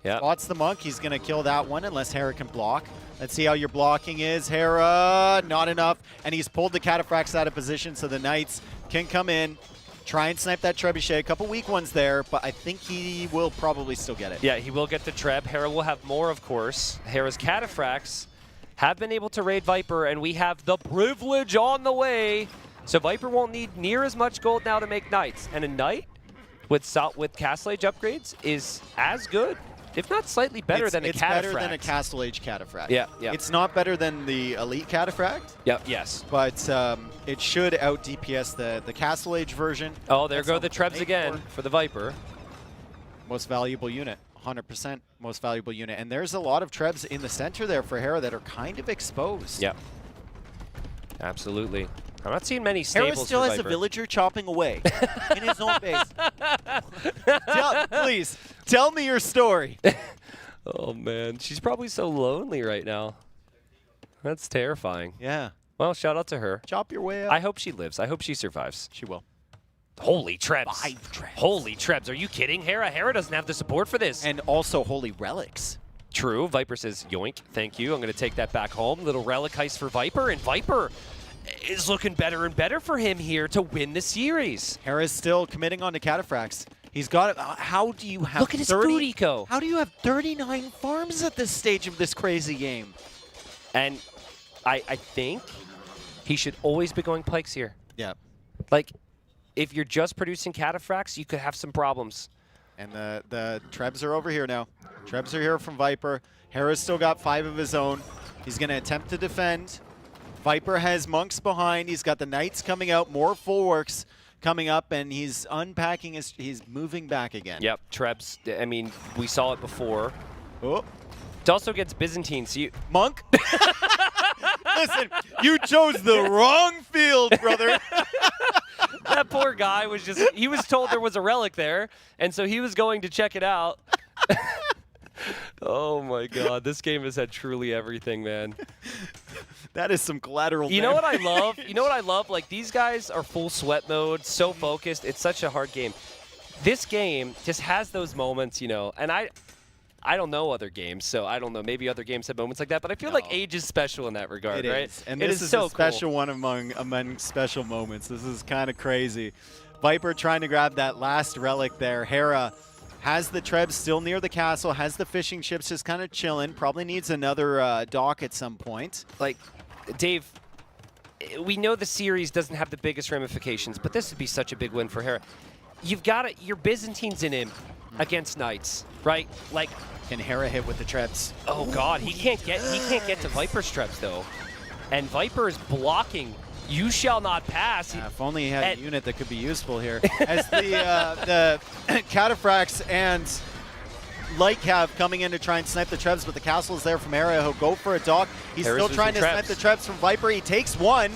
Yeah. Spots the monk. He's going to kill that one unless Hera can block. Let's see how your blocking is. Hera, not enough. And he's pulled the Cataphracts out of position so the Knights can come in, try and snipe that trebuchet. A couple weak ones there, but I think he will probably still get it. Yeah, he will get the Treb. Hera will have more, of course. Hera's Cataphracts have been able to raid Viper, and we have the privilege on the way. So Viper won't need near as much gold now to make Knights. And a Knight with Castle Age upgrades is as good, if not slightly better than a Cataphract. It's better than a Castle Age Cataphract. Yeah, yeah. It's not better than the Elite Cataphract. Yep, yes. But it should out DPS the Castle Age version. Oh, there go the Trebs again for the Viper. Most valuable unit. 100% most valuable unit. And there's a lot of Trebs in the center there for Hera that are kind of exposed. Yep. Absolutely. I'm not seeing many stables Hera still for has Viper. a villager chopping away in his own base. Please, tell me your story. Oh, man. She's probably so lonely right now. That's terrifying. Yeah. Well, shout out to her. Chop your way up. I hope she lives. I hope she survives. She will. Holy Trebs. 5 Trebs. Holy Trebs. Are you kidding? Hera doesn't have the support for this. And also Holy Relics. True. Viper says, yoink. Thank you. I'm going to take that back home. Little relic heist for Viper. And Viper is looking better and better for him here to win the series. Hera's still committing on to Cataphracts. He's got it. How do you have Look at his food eco. How do you have 39 farms at this stage of this crazy game? And I think he should always be going pikes here. Yeah. Like, if you're just producing Cataphracts, you could have some problems. And the Trebs are over here now. Trebs are here from Viper. Hera's still got 5 of his own. He's going to attempt to defend. Viper has monks behind. He's got the Knights coming out, more full works coming up, and he's unpacking he's moving back again. Yep, Trebs. I mean, we saw it before. Oh. It's also against Byzantine, so you... Monk? Listen, you chose the wrong field, brother. That poor guy was just, he was told there was a relic there, and so he was going to check it out. Oh my God, this game has had truly everything, man. That is some collateral You know what I love? You know what I love? Like, these guys are full sweat mode, so focused. It's such a hard game. This game just has those moments, you know, and I don't know other games, so I don't know. Maybe other games have moments like that, but I feel like Age is special in that regard, right? And it this is so a special cool. one among special moments. This is kind of crazy. Viper trying to grab that last relic there. Hera has the Trebs still near the castle, has the fishing ships just kind of chilling. Probably needs another dock at some point. Like, Dave, we know the series doesn't have the biggest ramifications, but this would be such a big win for Hera. You've got it. Your Byzantines in him against Knights, right? Like, can Hera hit with the Trebs? Oh God, he can't get to Viper's Trebs though, and Viper is blocking. You shall not pass. If only he had a unit that could be useful here. As the Cataphracts and Lightcav coming in to try and snipe the Trebs, but the castle is there from Hera. He'll go for a dock. He's Hera's still trying to snipe the Trebs from Viper. He takes one.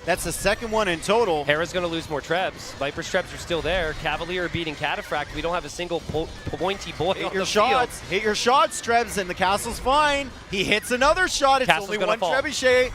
That's the second one in total. Hera's going to lose more Trebs. Viper's Trebs are still there. Cavalier beating Cataphract. We don't have a single pointy boy Hit on your the shots. field. Hit your shots, Trebs, and the castle's fine. He hits another shot. It's Castle's only gonna one fall. trebuchet.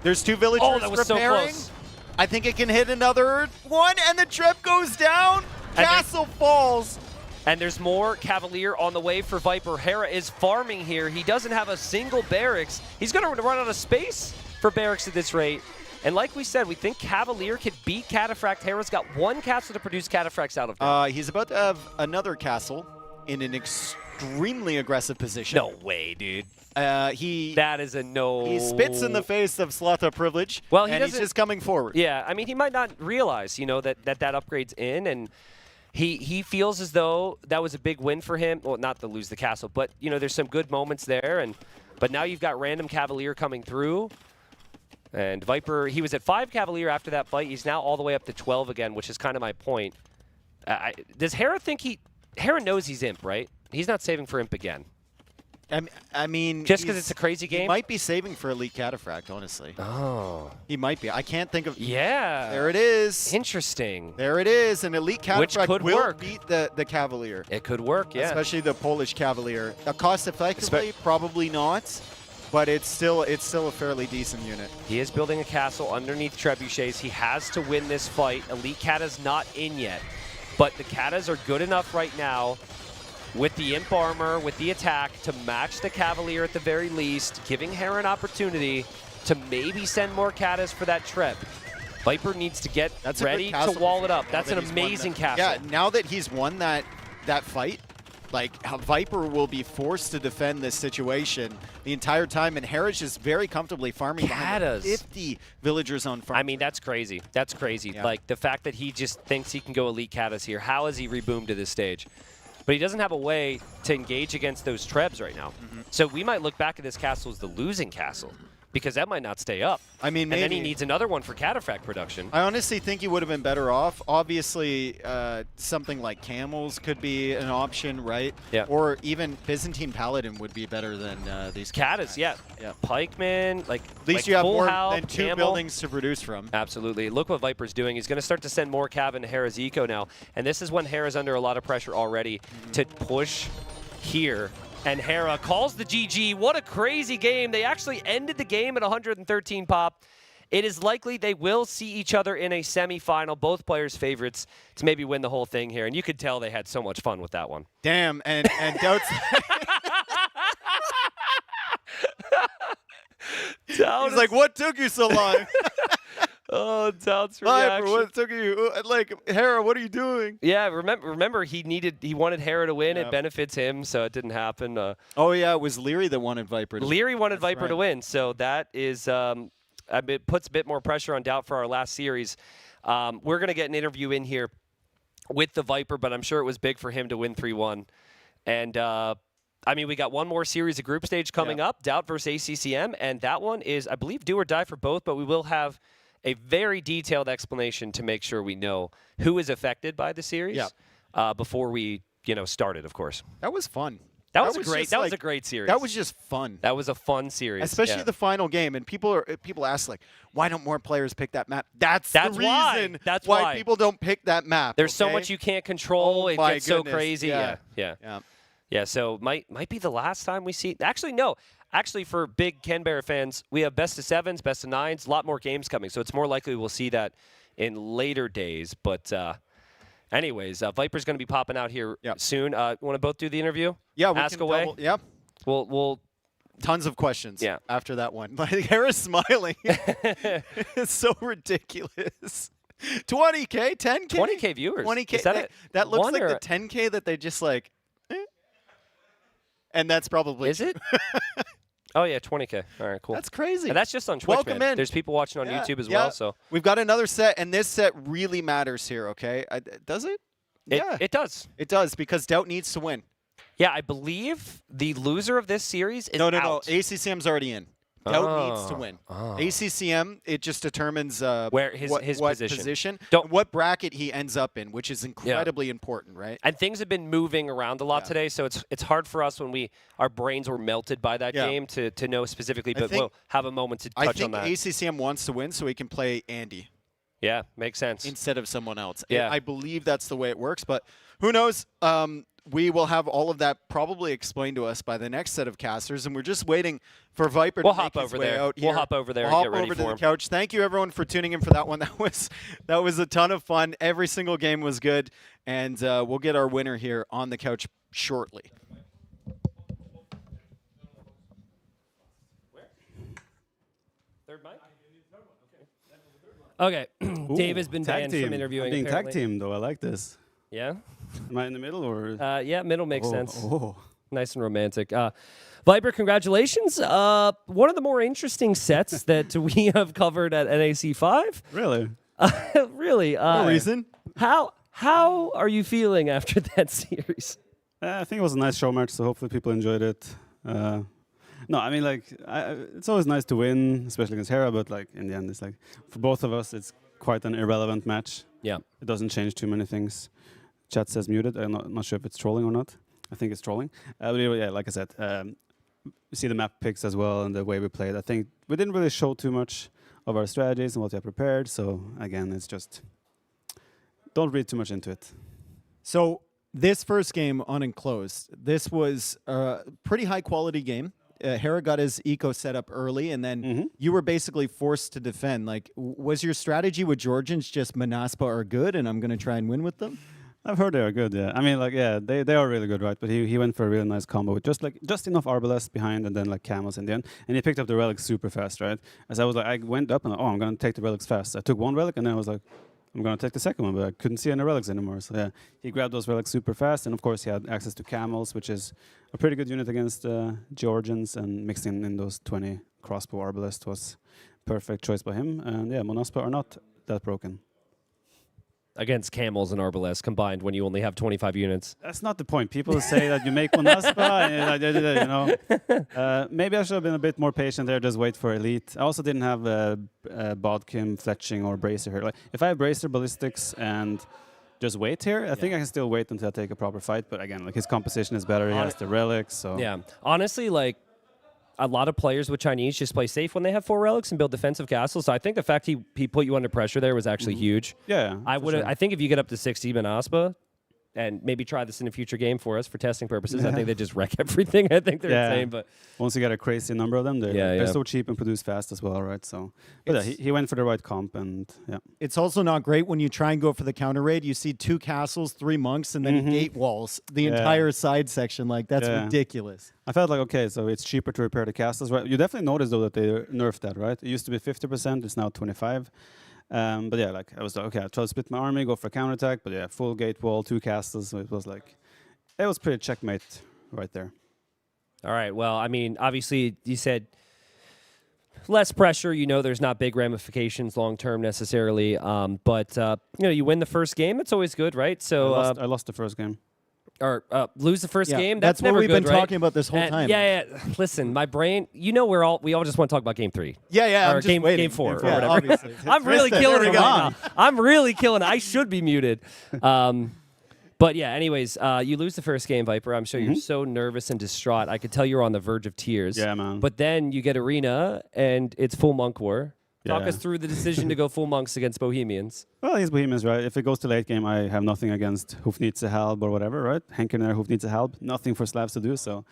There's two villagers Oh, that was so preparing. close. I think it can hit another one, and the Treb goes down. Castle falls. And there's more Cavalier on the way for Viper. Hera is farming here. He doesn't have a single barracks. He's going to run out of space for barracks at this rate. And like we said, we think Cavalier could beat Cataphract. Hera's got one castle to produce Cataphracts out of now. He's about to have another castle in an extremely aggressive position. No way, dude. That is a no. He spits in the face of Slotha privilege. Well, and he's just coming forward. Yeah, I mean, he might not realize, you know, that upgrade's in, and he feels as though that was a big win for him. Well, not to lose the castle, but you know, there's some good moments there, but now you've got random Cavalier coming through. And Viper, he was at 5 Cavalier after that fight. He's now all the way up to 12 again, which is kind of my point. Does Hera think Hera knows he's Imp, right? He's not saving for Imp again. I mean, just because it's a crazy game? He might be saving for Elite Cataphract, honestly. Oh. He might be. I can't think of... Yeah. There it is. Interesting. There it is. An Elite Cataphract could will work. beat the Cavalier. It could work, yeah. Especially the Polish Cavalier. Cost effectively, probably not. But it's still a fairly decent unit. He is building a castle underneath trebuchets. He has to win this fight. Elite Kata's not in yet. But the Katas are good enough right now with the Imp armor, with the attack, to match the Cavalier at the very least, giving Hera an opportunity to maybe send more Katas for that Treb. Viper needs to get ready to wall it up. That's an amazing castle. Yeah, now that he's won that fight, like, Viper will be forced to defend this situation the entire time, and Hera's just very comfortably farming behind 50 villagers on farm. I mean, that's crazy. That's crazy. Yeah. Like, the fact that he just thinks he can go Elite Katas here. How has he reboomed to this stage? But he doesn't have a way to engage against those Trebs right now. So we might look back at this castle as the losing castle, because that might not stay up. I mean, maybe. And then he needs another one for Cataphract production. I honestly think he would have been better off. Obviously, something like Camels could be an option, right? Yeah. Or even Byzantine Paladin would be better than these Katas, yeah. Pikeman, like at least you have Full more House, than 2 Camel. buildings to produce from. Absolutely. Look what Viper's doing. He's going to start to send more Cav into Hera's eco now. And this is when Hera's under a lot of pressure already to push here. And Hera calls the GG. What a crazy game. They actually ended the game at 113 pop. It is likely they will see each other in a semifinal. Both players' favorites to maybe win the whole thing here. And you could tell they had so much fun with that one. Damn, and Doubts... He's like, what took you so long? Oh, Doubt's Viper, reaction. what took you? Like, Hera, what are you doing? Yeah, remember he wanted Hera to win. It benefits him, so it didn't happen. Oh, yeah, it was Leary that wanted Viper to win. Leary wanted Viper to win, so that is it puts a bit more pressure on Doubt for our last series. We're going to get an interview in here with the Viper, but I'm sure it was big for him to win 3-1. And, I mean, we got one more series of group stage coming up, Doubt versus ACCM, and that one is, I believe, do or die for both, but we will have a very detailed explanation to make sure we know who is affected by the series before we, start it, of course. That was fun. That was just a great series. That was just fun. That was a fun series, especially the final game. And people ask like, why don't more players pick that map? That's the reason. That's why people don't pick that map. There's so much you can't control. It gets so crazy. Yeah. So might be the last time we see. Actually, no. Actually, for big Ken Bear fans, we have best of 7s, best of 9s, a lot more games coming. So it's more likely we'll see that in later days. But anyways, Viper's going to be popping out here soon. Want to both do the interview? Yeah, ask away. Yep. We'll tons of questions. Yeah. After that one, like Hera's smiling. It's so ridiculous. 20K, 10K, 20K viewers. 20K. That looks like the 10K that they just like. And that's probably is it? Oh yeah, 20K. All right, cool. That's crazy. And that's just on Twitch. Welcome man. in. There's people watching on YouTube as well. So we've got another set, and this set really matters here. Okay, does it? It does. It does because Doubt needs to win. Yeah, I believe the loser of this series is out. No. ACCM's already in. Doubt needs to win. ACCM, it just determines where his what position, what bracket he ends up in, which is incredibly important, right? And things have been moving around a lot today, so it's hard for us when our brains were melted by that game to know specifically, but we'll have a moment to touch on that. I think ACCM wants to win so he can play Andy. Yeah, makes sense. Instead of someone else. Yeah. I believe that's the way it works, but who knows? We will have all of that probably explained to us by the next set of casters, and we're just waiting for Viper to make his way out here. We'll hop over there and get ready for him. We'll hop over to the couch. Thank you, everyone, for tuning in for that one. That was a ton of fun. Every single game was good, and we'll get our winner here on the couch shortly. Third mic? Okay. Dave has been banned from interviewing. I'm being tag team, though. I like this. Yeah? Am I in the middle or? Yeah, middle makes sense. Oh. Nice and romantic. Viper, congratulations. One of the more interesting sets that we have covered at NAC 5. Really? Really? No reason. How are you feeling after that series? I think it was a nice show match, so hopefully people enjoyed it. No, I mean, like, it's always nice to win, especially against Hera, but, like, in the end, it's like, for both of us, it's quite an irrelevant match. Yeah. It doesn't change too many things. Chat says muted. I'm not sure if it's trolling or not. I think it's trolling. But yeah, like I said, we see the map picks as well and the way we played. I think we didn't really show too much of our strategies and what we have prepared. So, again, it's just, don't read too much into it. So, this first game on Enclosed, this was a pretty high-quality game. Hera got his eco set up early, and then you were basically forced to defend. Like, was your strategy with Georgians just Manaspa are good, and I'm going to try and win with them? I've heard they are good, yeah. I mean, like, yeah, they are really good, right? But he went for a really nice combo with just enough Arbalest behind and then, like, Camels in the end. And he picked up the relics super fast, right? As I was like, I went up and, I'm going to take the relics fast. I took one relic, and then I was like, I'm going to take the second one, but I couldn't see any relics anymore. So, yeah, he grabbed those relics super fast. And, of course, he had access to Camels, which is a pretty good unit against Georgians. And mixing in those 20 crossbow Arbalest was perfect choice by him. And, yeah, Monaspa are not that broken. Against Camels and Arbalest combined when you only have 25 units. That's not the point. People say that you make Monaspa, and, you know. Maybe I should have been a bit more patient there, just wait for Elite. I also didn't have Bodkim, Fletching, or Bracer here. Like, if I have Bracer, Ballistics, and just wait here, I think I can still wait until I take a proper fight. But again, like, his composition is better. He has the relics. So yeah, honestly, like, a lot of players with Chinese just play safe when they have 4 relics and build defensive castles. So I think the fact he put you under pressure there was actually huge. Yeah, I would. I think if you get up to 60 Manaspa, and maybe try this in a future game for us for testing purposes, I think they just wreck everything. I think they're insane. But once you get a crazy number of them, they're so cheap and produce fast as well, right? So, but yeah, he went for the right comp, and yeah. It's also not great when you try and go for the counter raid. You see 2 castles, 3 monks, and then 8 walls. The entire side section, like, that's ridiculous. I felt like, okay, so it's cheaper to repair the castles, right? You definitely noticed, though, that they nerfed that, right? It used to be 50%, it's now 25%. But yeah, like, I was like, okay, I'll try to split my army, go for a counterattack, but yeah, full gate wall, 2 castles, so it was like, it was pretty checkmate right there. All right, well, I mean, obviously, you said less pressure, you know, there's not big ramifications long-term necessarily, but, you know, you win the first game, it's always good, right? So I lost the first game. Or lose the first game. That's never what we've good, been right? talking about this whole time. Yeah. Listen, my brain. You know, we all just want to talk about game 3. Yeah. Or I'm just game waiting. 4 or Yeah, whatever. obviously. I'm really killing it right now. I'm really killing it. I should be muted. But But yeah, anyways, you lose the first game, Viper. I'm sure you're so nervous and distraught. I could tell you're on the verge of tears. Yeah, man. But then you get Arena, and it's full Monk War. Talk Yeah. us through the decision to go full Monks against Bohemians. Well, he's Bohemians, right? If it goes to late game, I have nothing against Hufnitze Halb or whatever, right? Henkener, Hufnitze Halb, nothing for Slavs to do, so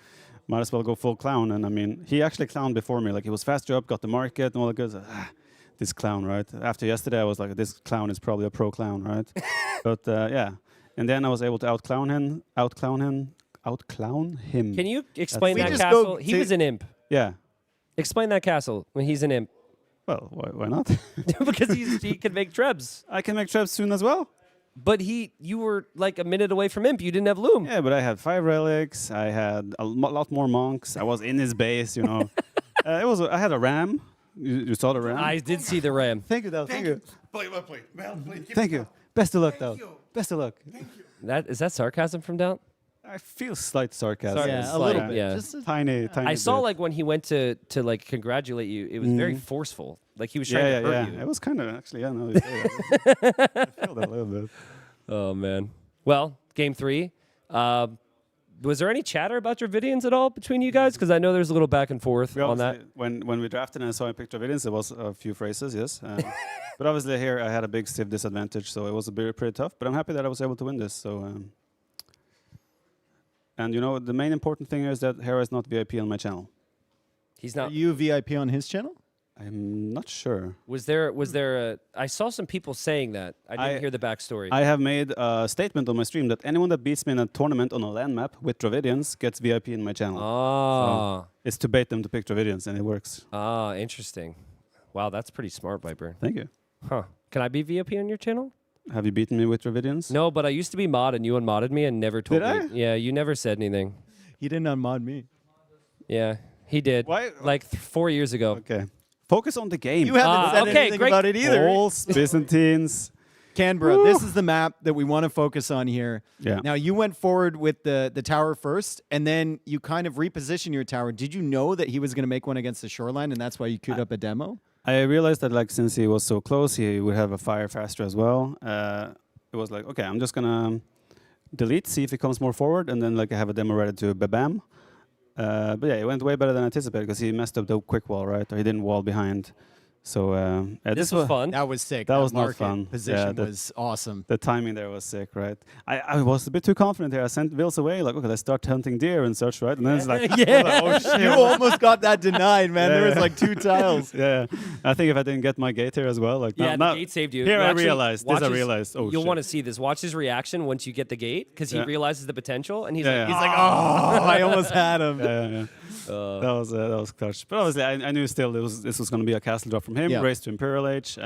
might as well go full clown. And I mean, he actually clowned before me. Like, he was faster up, got the market and all that good. This clown, right? After yesterday, I was like, this clown is probably a pro clown, right? But yeah. And then I was able to outclown him. Can you explain We that just castle? go He to- was an imp. Yeah. Explain that castle when he's an imp. Well, why not? Because he can make trebs. I can make trebs soon as well. But you were like a minute away from imp. You didn't have loom. Yeah, but I had 5 relics. I had a lot more monks. I was in his base, you know. I had a ram. You saw the ram? I did see the ram. Thank you, Dal. Thank you. Please. Thank you. Best of luck, Dal. Best of luck. Is that sarcasm from Doubt? I feel slight sarcasm. Yeah, a little bit. Yeah. Just a tiny. I saw bit. like when he went to like congratulate you, it was very forceful. Like he was trying to hurt you. It was kind of actually, yeah, no, you say that. I feel that a little bit. Oh man. Well, game 3. Was there any chatter about Dravidians at all between you guys? Because I know there's a little back and forth on that. When we drafted and I saw a picture of Dravidians, there was a few phrases, yes. But obviously here I had a big stiff disadvantage, so it was pretty tough. But I'm happy that I was able to win this. So. And you know, the main important thing is that Hera is not VIP on my channel. He's not. Are you VIP on his channel? I'm not sure. Was there a? I saw some people saying that. I didn't hear the backstory. I have made a statement on my stream that anyone that beats me in a tournament on a land map with Dravidians gets VIP in my channel. Ah. So it's to bait them to pick Dravidians, and it works. Ah, interesting. Wow, that's pretty smart, Viper. Thank you. Huh. Can I be VIP on your channel? Have you beaten me with Dravidians? No, but I used to be mod, and you unmodded me and never told Did me. I? Yeah, you never said anything. He didn't unmod me. Yeah, he did. Why? Like 4 years ago. Okay. Focus on the game. You haven't said okay, anything great. about it either. Gauls, Byzantines. Canberra, this is the map that we want to focus on here. Yeah. Now, you went forward with the tower first, and then you kind of repositioned your tower. Did you know that he was going to make one against the shoreline, and that's why you queued up a demo? I realized that like since he was so close, he would have a fire faster as well. It was like, okay, I'm just gonna delete, see if he comes more forward, and then like I have a demo ready to babam. But yeah, it went way better than anticipated because he messed up the quick wall, right? Or he didn't wall behind. So This was fun. That was sick. That was not market fun. Position Yeah, was awesome. The timing there was sick, right? I was a bit too confident here. I sent Vils away, like, okay, let's start hunting deer and such, right? And then it's like, Yeah. oh shit. You almost got that denied, man. There was like 2 tiles. Yeah, I think if I didn't get my gate here as well, like Yeah, now, the gate saved you. Here You I actually realized. watch This I his- realized. Oh You'll shit. want to see this. Watch his reaction once you get the gate, because he Yeah. realizes the potential, and he's Yeah, like, yeah. He's like, oh, I almost had him. Yeah. That was clutch. But obviously, I knew still this was going to be a castle drop from him, Yeah. race to Imperial Age.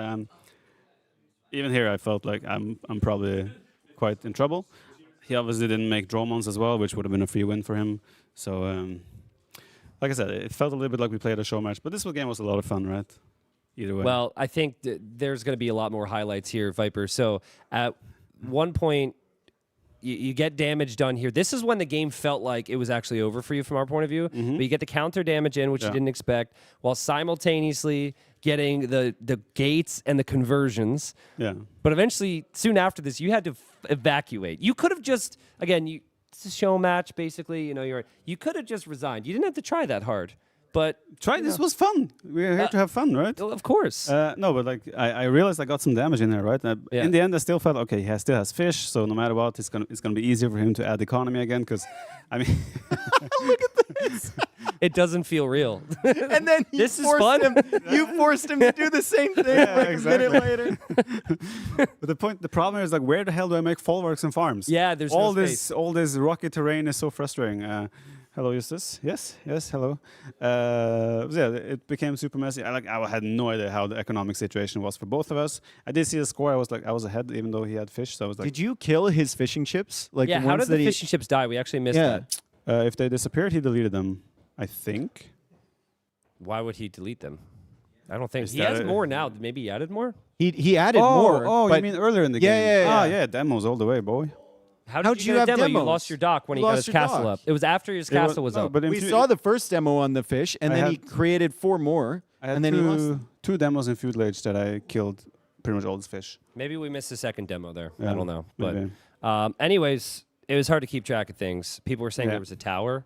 Even here, I felt like I'm probably quite in trouble. He obviously didn't make Dromons as well, which would have been a free win for him. So, like I said, it felt a little bit like we played a show match. But this game was a lot of fun, right? Either way. well, I think there's going to be a lot more highlights here, Viper. So at one point, you get damage done here. This is when the game felt like it was actually over for you from our point of view. But you get the counter damage in, which you didn't expect, while simultaneously getting the gates and the conversions. Yeah. But eventually, soon after this, you had to evacuate. You could have just, again, it's a show match, basically. You could have just resigned. You didn't have to try that hard. But This was fun. We're here to have fun, right? Of course. No, but like I realized I got some damage in there, right? Yeah. In the end, I still felt okay. He still has fish, so no matter what, it's gonna be easier for him to add economy again. Because, I mean, Look at this. It doesn't feel real. And then This is fun. You forced him to do the same thing a minute later. But the problem is like, where the hell do I make folwarks and farms? Yeah, there's all no this space. all this rocky terrain is so frustrating. Hello, Eustace. Yes, hello. Yeah, it became super messy. I had no idea how the economic situation was for both of us. I did see the score. I was ahead, even though he had fish. So I was like, Did you kill his fishing chips? Like yeah, the how ones did the that fishing ships die? We actually missed that. if they disappeared, he deleted them. I think. Why would he delete them? I don't think Is he that has a- more now. Maybe he added more. He added more. Oh, but you mean earlier in the Yeah, game? yeah, Ah, yeah. yeah, demos all the way, boy. How How'd did you get a have demo? You demos? lost your dock when You he got lost his your castle dock. up. It was after his castle was no, up. but in we few- saw the first demo on the fish, and I then had- he created 4 more, I had and then he lost. two demos in Feudal Age that I killed pretty much all his fish. Maybe we missed the second demo there. I Yeah, don't know. maybe. Anyways, it was hard to keep track of things. People were saying there was a tower.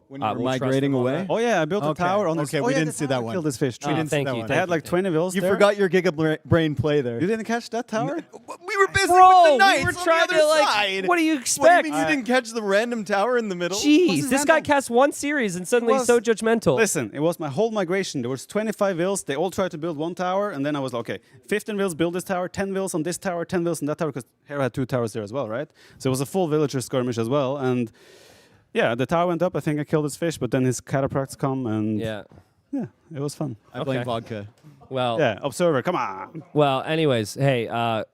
When you were we'll trust migrating them on away? that. Oh yeah, I built a tower on this. Okay, oh, we yeah, didn't the see that tower one. Killed this fish. We didn't see thank that you, one. They had like 20 vills You there. forgot your Giga Brain play there. You didn't catch that tower? We were busy Bro, with the knights we were on trying the to, other like, side. what do you What expect? do you mean you didn't catch the random tower in the middle? Jeez, this guy cast one series and suddenly he's so judgmental. Listen, it was my whole migration. There was 25 vills. They all tried to build one tower, and then I was like, okay, 15 vills build this tower, 10 vills on this tower, 10 vills on that tower, because Hera had 2 towers there as well, right? So it was a full villager skirmish as well, and yeah, the tower went up. I think I killed his fish, but then his cataphracts come, and yeah, it was fun. I blame vodka. Well, yeah, observer, come on. Well, anyways, hey, I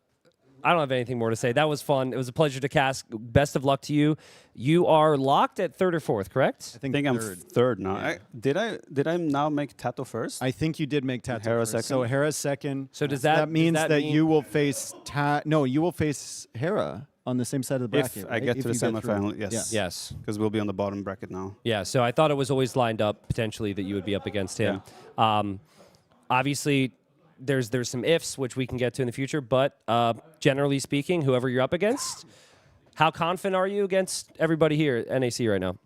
don't have anything more to say. That was fun. It was a pleasure to cast. Best of luck to you. You are locked at 3rd or 4th, correct? I think I'm third now. Yeah. Did I now make Tato first? I think you did make Tato Hera first. second. So Hera second. So does that means does that that mean- you will face you will face Hera on the same side of the bracket. If I right? get If to the you get through. semifinal, yes. Yeah. Yes. Because we'll be on the bottom bracket now. Yeah, so I thought it was always lined up potentially that you would be up against him. Obviously, there's some ifs, which we can get to in the future, but generally speaking, whoever you're up against, how confident are you against everybody here at NAC right now?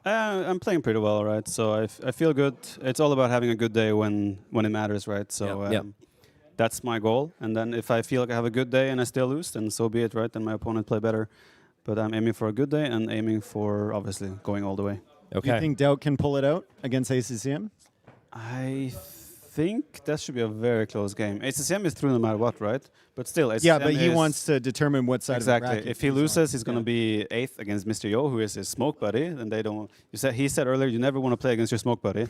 I'm playing pretty well, right? So I feel good. It's all about having a good day when it matters, right? So that's my goal. And then if I feel like I have a good day and I still lose, then so be it, right? Then my opponent play better. But I'm aiming for a good day and aiming for, obviously, going all the way. Do you think Doubt can pull it out against ACCM? I think that should be a very close game. ACCM is through no matter what, right? But still, ACCM Yeah, but he is wants to determine what side exactly. of the bracket If he he's on. loses, he's going to be 8th against Mr. Yo, who is his smoke buddy. And they don't. He said earlier, you never want to play against your smoke buddy.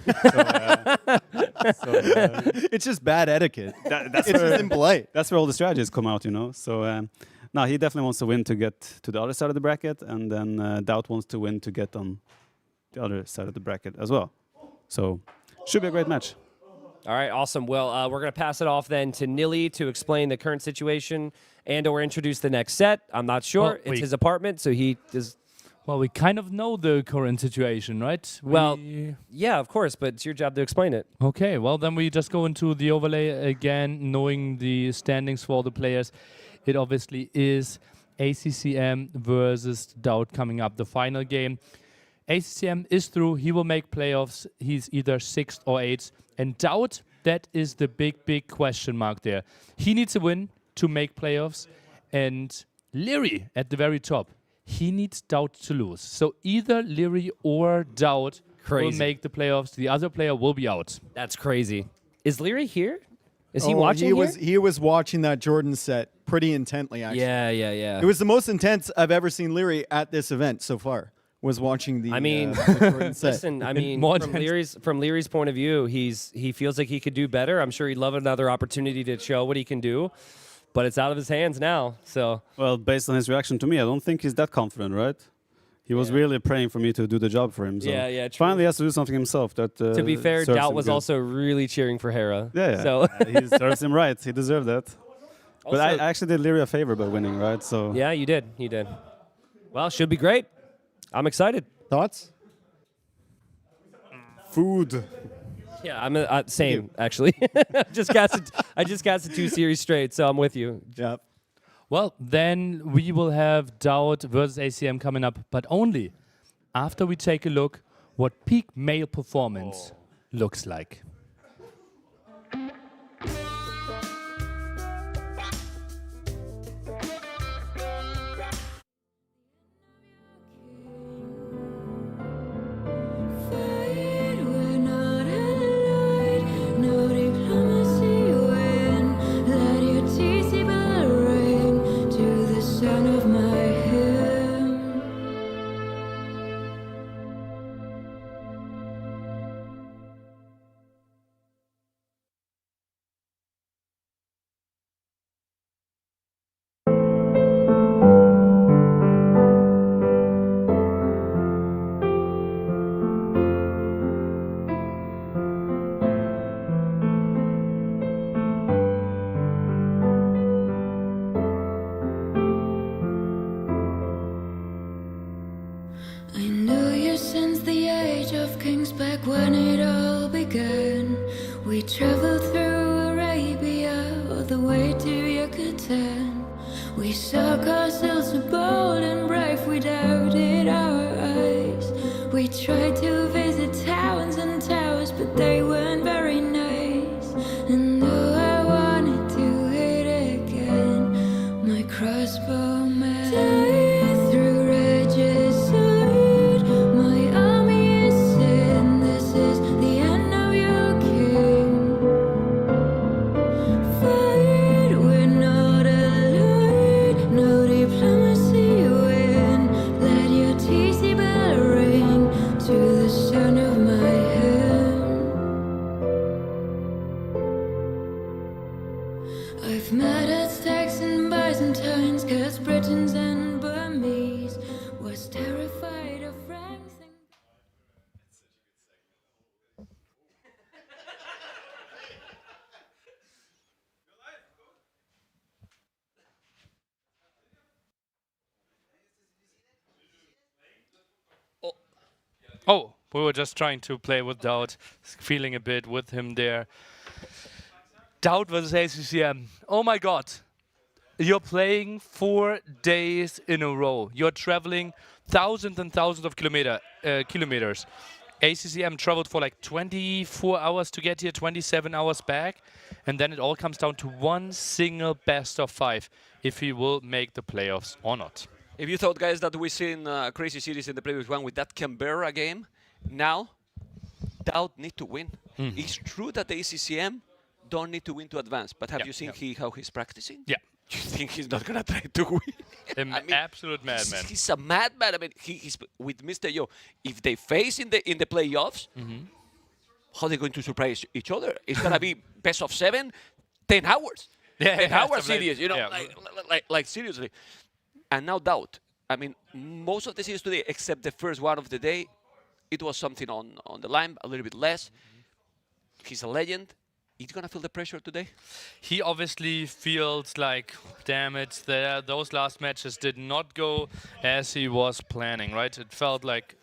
It's just bad etiquette. That's it's where, just impolite. That's where all the strategies come out, you know. So no, he definitely wants to win to get to the other side of the bracket, and then Doubt wants to win to get on the other side of the bracket as well. So should be a great match. All right, awesome. Well, we're going to pass it off then to Nili to explain the current situation and or introduce the next set. I'm not sure. It's his apartment, so he is... Well, we kind of know the current situation, right? Well, yeah, of course, but it's your job to explain it. Okay, well, then we just go into the overlay again, knowing the standings for the players. It obviously is ACCM versus Doubt coming up, the final game. ACCM is through. He will make playoffs. He's either 6th or 8th. And Doubt, that is the big question mark there. He needs a win to make playoffs. And Leary at the very top, he needs Doubt to lose. So either Leary or Doubt will make the playoffs. The other player will be out. That's crazy. Is Leary here? Is he watching He was watching that Jordan set pretty intently, actually. Yeah. It was the most intense I've ever seen Leary at this event so far, was watching the, the Jordan set. Listen, I mean, from Leary's point of view, he feels like he could do better. I'm sure he'd love another opportunity to show what he can do, but it's out of his hands now. So, well, based on his reaction to me, I don't think he's that confident, right? He was really praying for me to do the job for him. So Yeah, true. finally, he has to do something himself. That to be fair, serves Doubt him was good. also really cheering for Hera. Yeah. So He serves him right. He deserved that. But I Also- actually did Leary a favor by winning, right? So yeah, you did. Well, should be great. I'm excited. Thoughts? Food. Yeah, I'm same actually. I just casted 2 series straight, so I'm with you. Yeah. Well, then we will have Doubt versus ACM coming up, but only after we take a look what peak male performance looks like. We suck ourselves so bold and brave, we doubted our eyes. We tried to visit towns and towers, but they weren't very nice. And though I wanted to hit again, my crossbow man died through regicide. My army is sin, this is the end of your king. Fight, we're not alone, no diplomacy win. Let your TC bell ring to the sound of my hymn. I've met Aztecs and Byzantines, cause Britons and Burmese was terrified of Franks and Oh, we were just trying to play with Doubt, feeling a bit with him there. Doubt versus ACCM. Oh my God. You're playing 4 days in a row. You're traveling thousands and thousands of kilometers. ACCM traveled for like 24 hours to get here, 27 hours back. And then it all comes down to one single best of 5, if he will make the playoffs or not. If you thought, guys, that we've seen crazy series in the previous one with that Canberra game, now Doubt need to win. It's true that the ACCM don't need to win to advance, but have you seen how he's practicing? Yeah. You think he's not gonna try to win? An absolute madman. He's a madman. I mean, he's with Mr. Yo. If they face in the playoffs, how are they going to surprise each other? It's gonna be best of 7, 10 hours. 10 hours series. You know, like seriously. And now Doubt. I mean, most of the series today, except the first one of the day, it was something on the line, a little bit less. He's a legend. He's gonna feel the pressure today. He obviously feels like, damn it, those last matches did not go as he was planning, right? It felt like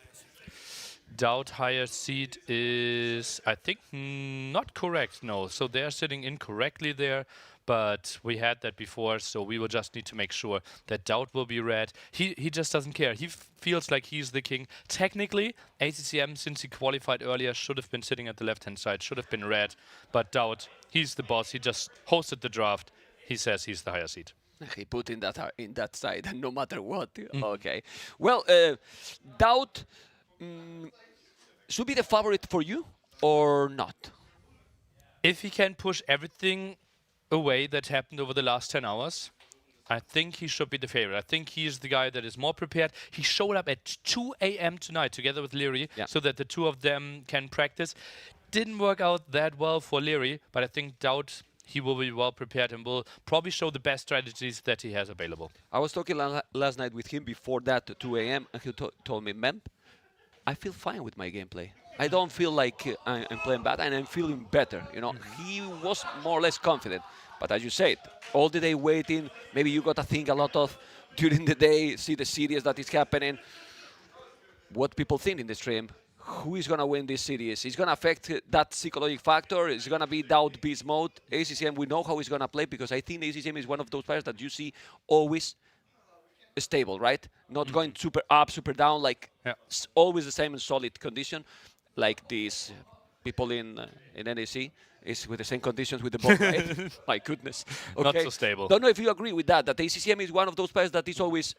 Doubt higher seed is, I think, not correct, no. So they're sitting incorrectly there, but we had that before, so we will just need to make sure that Doubt will be red. He just doesn't care. He feels like he's the king. Technically, ACCM, since he qualified earlier, should have been sitting at the left-hand side, should have been red, but Doubt, he's the boss. He just hosted the draft. He says he's the higher seed. He put in that side, no matter what. Okay. Well, Doubt should be the favorite for you or not? If he can push everything away that happened over the last 10 hours, I think he should be the favorite. I think he is the guy that is more prepared. He showed up at 2 a.m. tonight together with Leary so that the two of them can practice. Didn't work out that well for Leary, but I think Doubt he will be well prepared and will probably show the best strategies that he has available. I was talking last night with him before that at 2 a.m. and he told me, "Man, I feel fine with my gameplay. I don't feel like I'm playing bad, and I'm feeling better." You know, he was more or less confident. But as you said, all the day waiting, maybe you got to think a lot of during the day, see the series that is happening, what people think in the stream, who is going to win this series. It's going to affect that psychological factor. It's going to be Doubt beast mode. ACCM, we know how he's going to play because I think ACCM is one of those players that you see always stable, right? Not going super up, super down, like always the same in solid condition, like these people in NAC is with the same conditions with the ball, right? My goodness. Okay. Not so stable. Don't know if you agree with that ACCM is one of those players that is always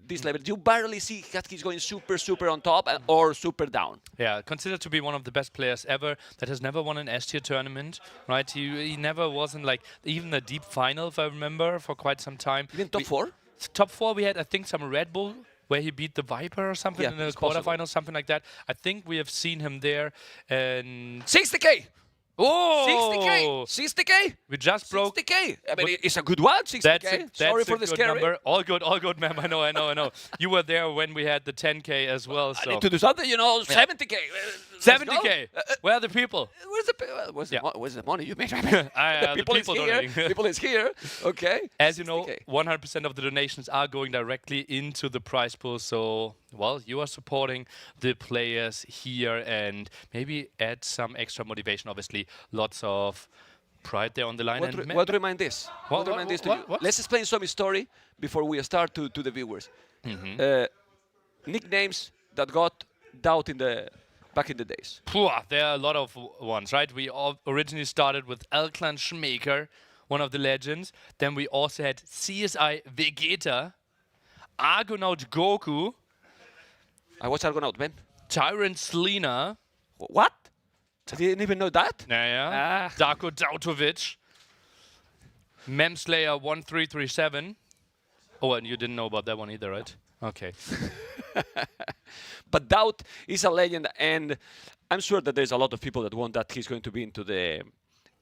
this level. You barely see that he's going super, super on top or super down. Yeah, considered to be one of the best players ever that has never won an S-tier tournament, right? He never was in like even a deep final, if I remember, for quite some time. Even top 4? Top 4, we had, I think, some Red Bull where he beat the Viper or something in the quarterfinals, something like that. I think we have seen him there. And 60K! Oh! 60K? We just broke 60K. I mean, it's a good one, 60K. That's Sorry for the scary number. All good, ma'am. I know. You were there when we had the 10K as well. So I need to do something, 70K. 70K. Where are the people? Where's the money you make? The people is here. donating. People is here. Okay. As you know, 100% of the donations are going directly into the prize pool. So, well, you are supporting the players here and maybe add some extra motivation. Obviously, lots of pride there on the line. What, And what remind this? What, What- remind this to what- you? what? Let's explain some story before we start to the viewers. Nicknames that got doubt in the back in the days. There are a lot of ones, right? We all originally started with Elklan Schmaker, one of the legends. Then we also had CSI Vegeta, Argonaut Goku. What's Argonaut, Ben? Tyrant Selena. What? I didn't even know that. Yeah. Darko Dautovic. Memslayer 1337. Oh, and you didn't know about that one either, right? Okay. But Doubt is a legend, and I'm sure that there's a lot of people that want that he's going to be into the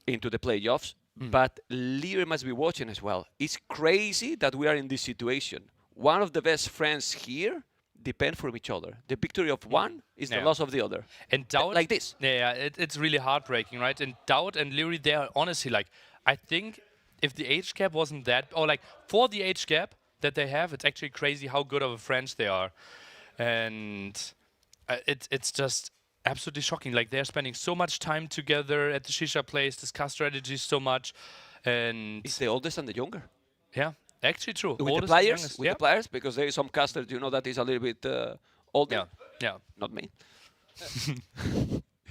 playoffs. But Leary must be watching as well. It's crazy that we are in this situation. One of the best friends here depend from each other. The victory of one is the loss of the other. And Doubt, like this. Yeah, it's really heartbreaking, right? And Doubt and Leary, they are honestly like, I think if the age gap wasn't that, or like for the age gap that they have, it's actually crazy how good of a friends they are. And it's just absolutely shocking. Like they're spending so much time together at the shisha place, discuss strategies so much. And it's the oldest and the younger. Yeah, actually true. With Oldest the and players, youngest, with yeah. the players, because there is some casters, you know, that is a little bit older. Yeah. Not me.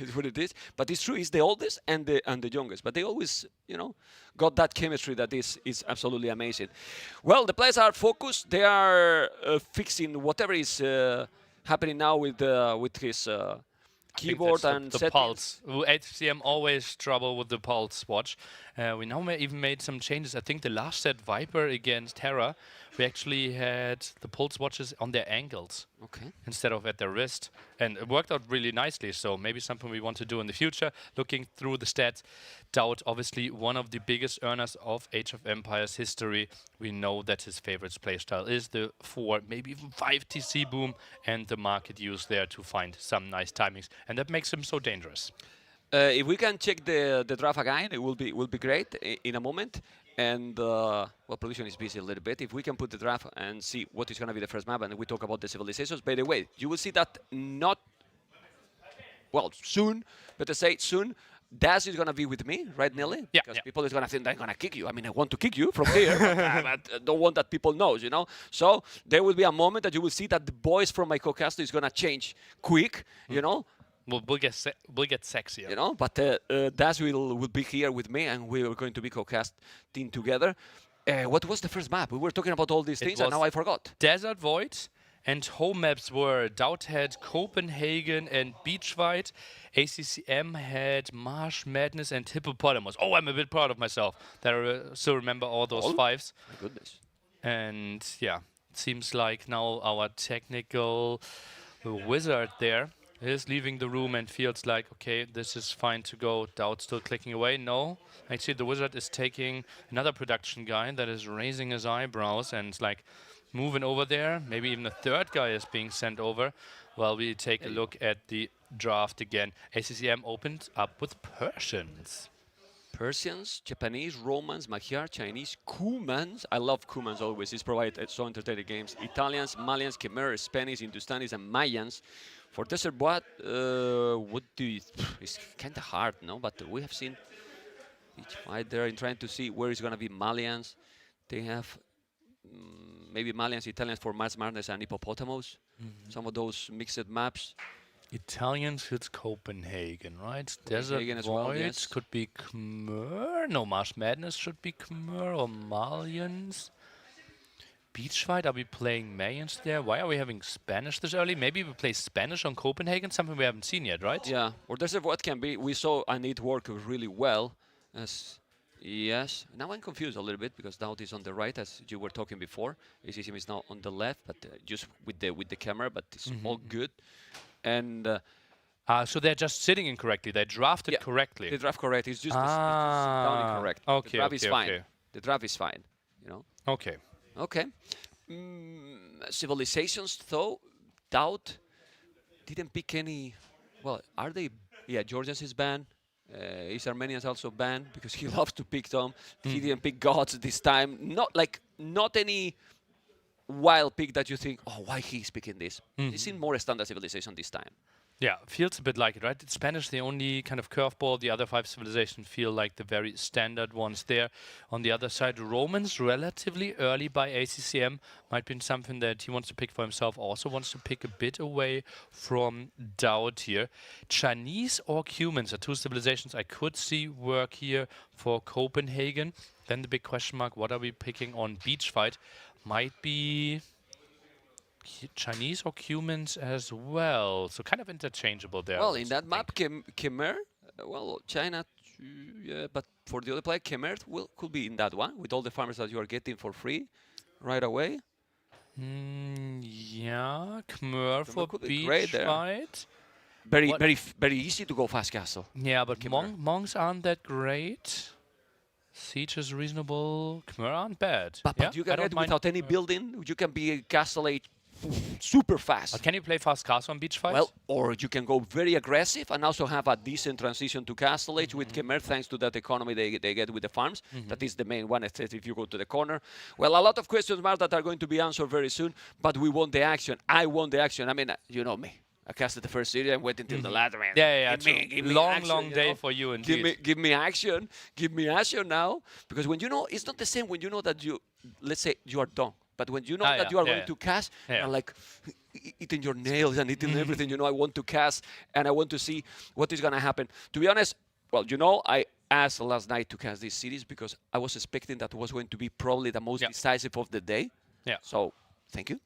It's what it is. But it's true. It's the oldest and the youngest. But they always, you know, got that chemistry that is absolutely amazing. Well, the players are focused. They are fixing whatever is happening now with his keyboard and the settings. pulse. HCM always trouble with the pulse watch. We now even made some changes. I think the last set Viper against Terra, we actually had the pulse watches on their ankles instead of at their wrist, and it worked out really nicely. So maybe something we want to do in the future. Looking through the stats, Doubt obviously one of the biggest earners of Age of Empires history. We know that his favorite playstyle is the 4, maybe even 5 TC boom, and the market use there to find some nice timings, and that makes him so dangerous. If we can check the draft again, it will be great in a moment. And well, production is busy a little bit. If we can put the draft and see what is going to be the first map, and we talk about the civilizations. By the way, you will see that soon, better say soon. Daz is going to be with me, right, Nelly? Yeah. Because people is going to think they're going to kick you. I mean, I want to kick you from here, but I don't want that people knows, you know. So there will be a moment that you will see that the voice from my co-caster is going to change quick, you know. We'll get sexier. You know, but Daz will be here with me, and we are going to be co-casting together. What was the first map? We were talking about all these things, and now I forgot. Desert Void, and home maps were Doughthead, Copenhagen, and Beachwide. ACCM had Marsh Madness and Hippopotamus. Oh, I'm a bit proud of myself that I still remember all those fives. My goodness. And yeah, it seems like now our technical wizard there is leaving the room and feels like, okay, this is fine to go. Doubt still clicking away. No, actually the wizard is taking another production guy that is raising his eyebrows and like moving over there. Maybe even a third guy is being sent over while we take a look at the draft again. ACCM opened up with Persians. Persians, Japanese, Romans, Magyar, Chinese, Cumans. I love Cumans always. It's provided so entertaining games. Italians, Malians, Khmer, Spanish, Hindustanis, and Mayans. For Desert Bois, what do you... It's kind of hard, no? But we have seen each fight there in trying to see where is going to be Malians. They have maybe Malians, Italians for Mars Madness and Hippopotamus. Some of those mixed maps. Italians, it's Copenhagen, right? Copenhagen Desert as well, Void yes. could be Khmer. No, Marsh Madness should be Khmer or Malians. Beachfight, are we playing Mayans there? Why are we having Spanish this early? Maybe we play Spanish on Copenhagen, something we haven't seen yet, right? Yeah, or Desert Void can be. We saw and it worked really well. Yes. Now I'm confused a little bit because Doubt is on the right, as you were talking before. ACCM is now on the left, but just with the camera, but it's all good. And so they're just sitting incorrectly. They drafted correctly. they draft correct. It's just down incorrect. Okay, the draft is fine. okay. The draft is fine. You know. Okay. Okay. Civilizations, though, Doubt didn't pick any. Well, are they? Yeah, Georgians is banned. Is Armenians also banned because he loves to pick them. He didn't pick gods this time. Not any wild pick that you think, oh, why he's picking this. He seemed more standard civilization this time. Yeah, feels a bit like it, right? It's Spanish, the only kind of curveball. The other 5 civilizations feel like the very standard ones there. On the other side, Romans, relatively early by ACCM. Might be something that he wants to pick for himself. Also wants to pick a bit away from Doubt here. Chinese or humans are 2 civilizations I could see work here for Copenhagen. Then the big question mark, what are we picking on Beach Fight? Might be Chinese or humans as well, so kind of interchangeable there. Well, in that map, Khmer, well, China, yeah, but for the other player, Khmer could be in that one with all the farmers that you are getting for free right away. Yeah, Khmer for beach fight. Very easy to go fast castle. Yeah, but monks aren't that great. Siege is reasonable. Khmer aren't bad. But you can get without any building. You can be a castle age super fast. But can you play fast castle on beach fights? Well, or you can go very aggressive and also have a decent transition to castle age with Khmer, thanks to that economy they get with the farms. That is the main one, if you go to the corner. Well, a lot of question marks that are going to be answered very soon, but we want the action. I want the action. I mean, you know me. I casted the first city and wait until the last man. Yeah. Give me long, action, long day for you indeed. Give me action. Give me action now. Because when you know, it's not the same when you know that you, let's say, you are done. But when you know that you are going to cast, and like eating your nails and eating everything, you know, I want to cast and I want to see what is going to happen. To be honest, well, you know, I asked last night to cast these cities because I was expecting that was going to be probably the most decisive of the day. Yeah. So, thank you.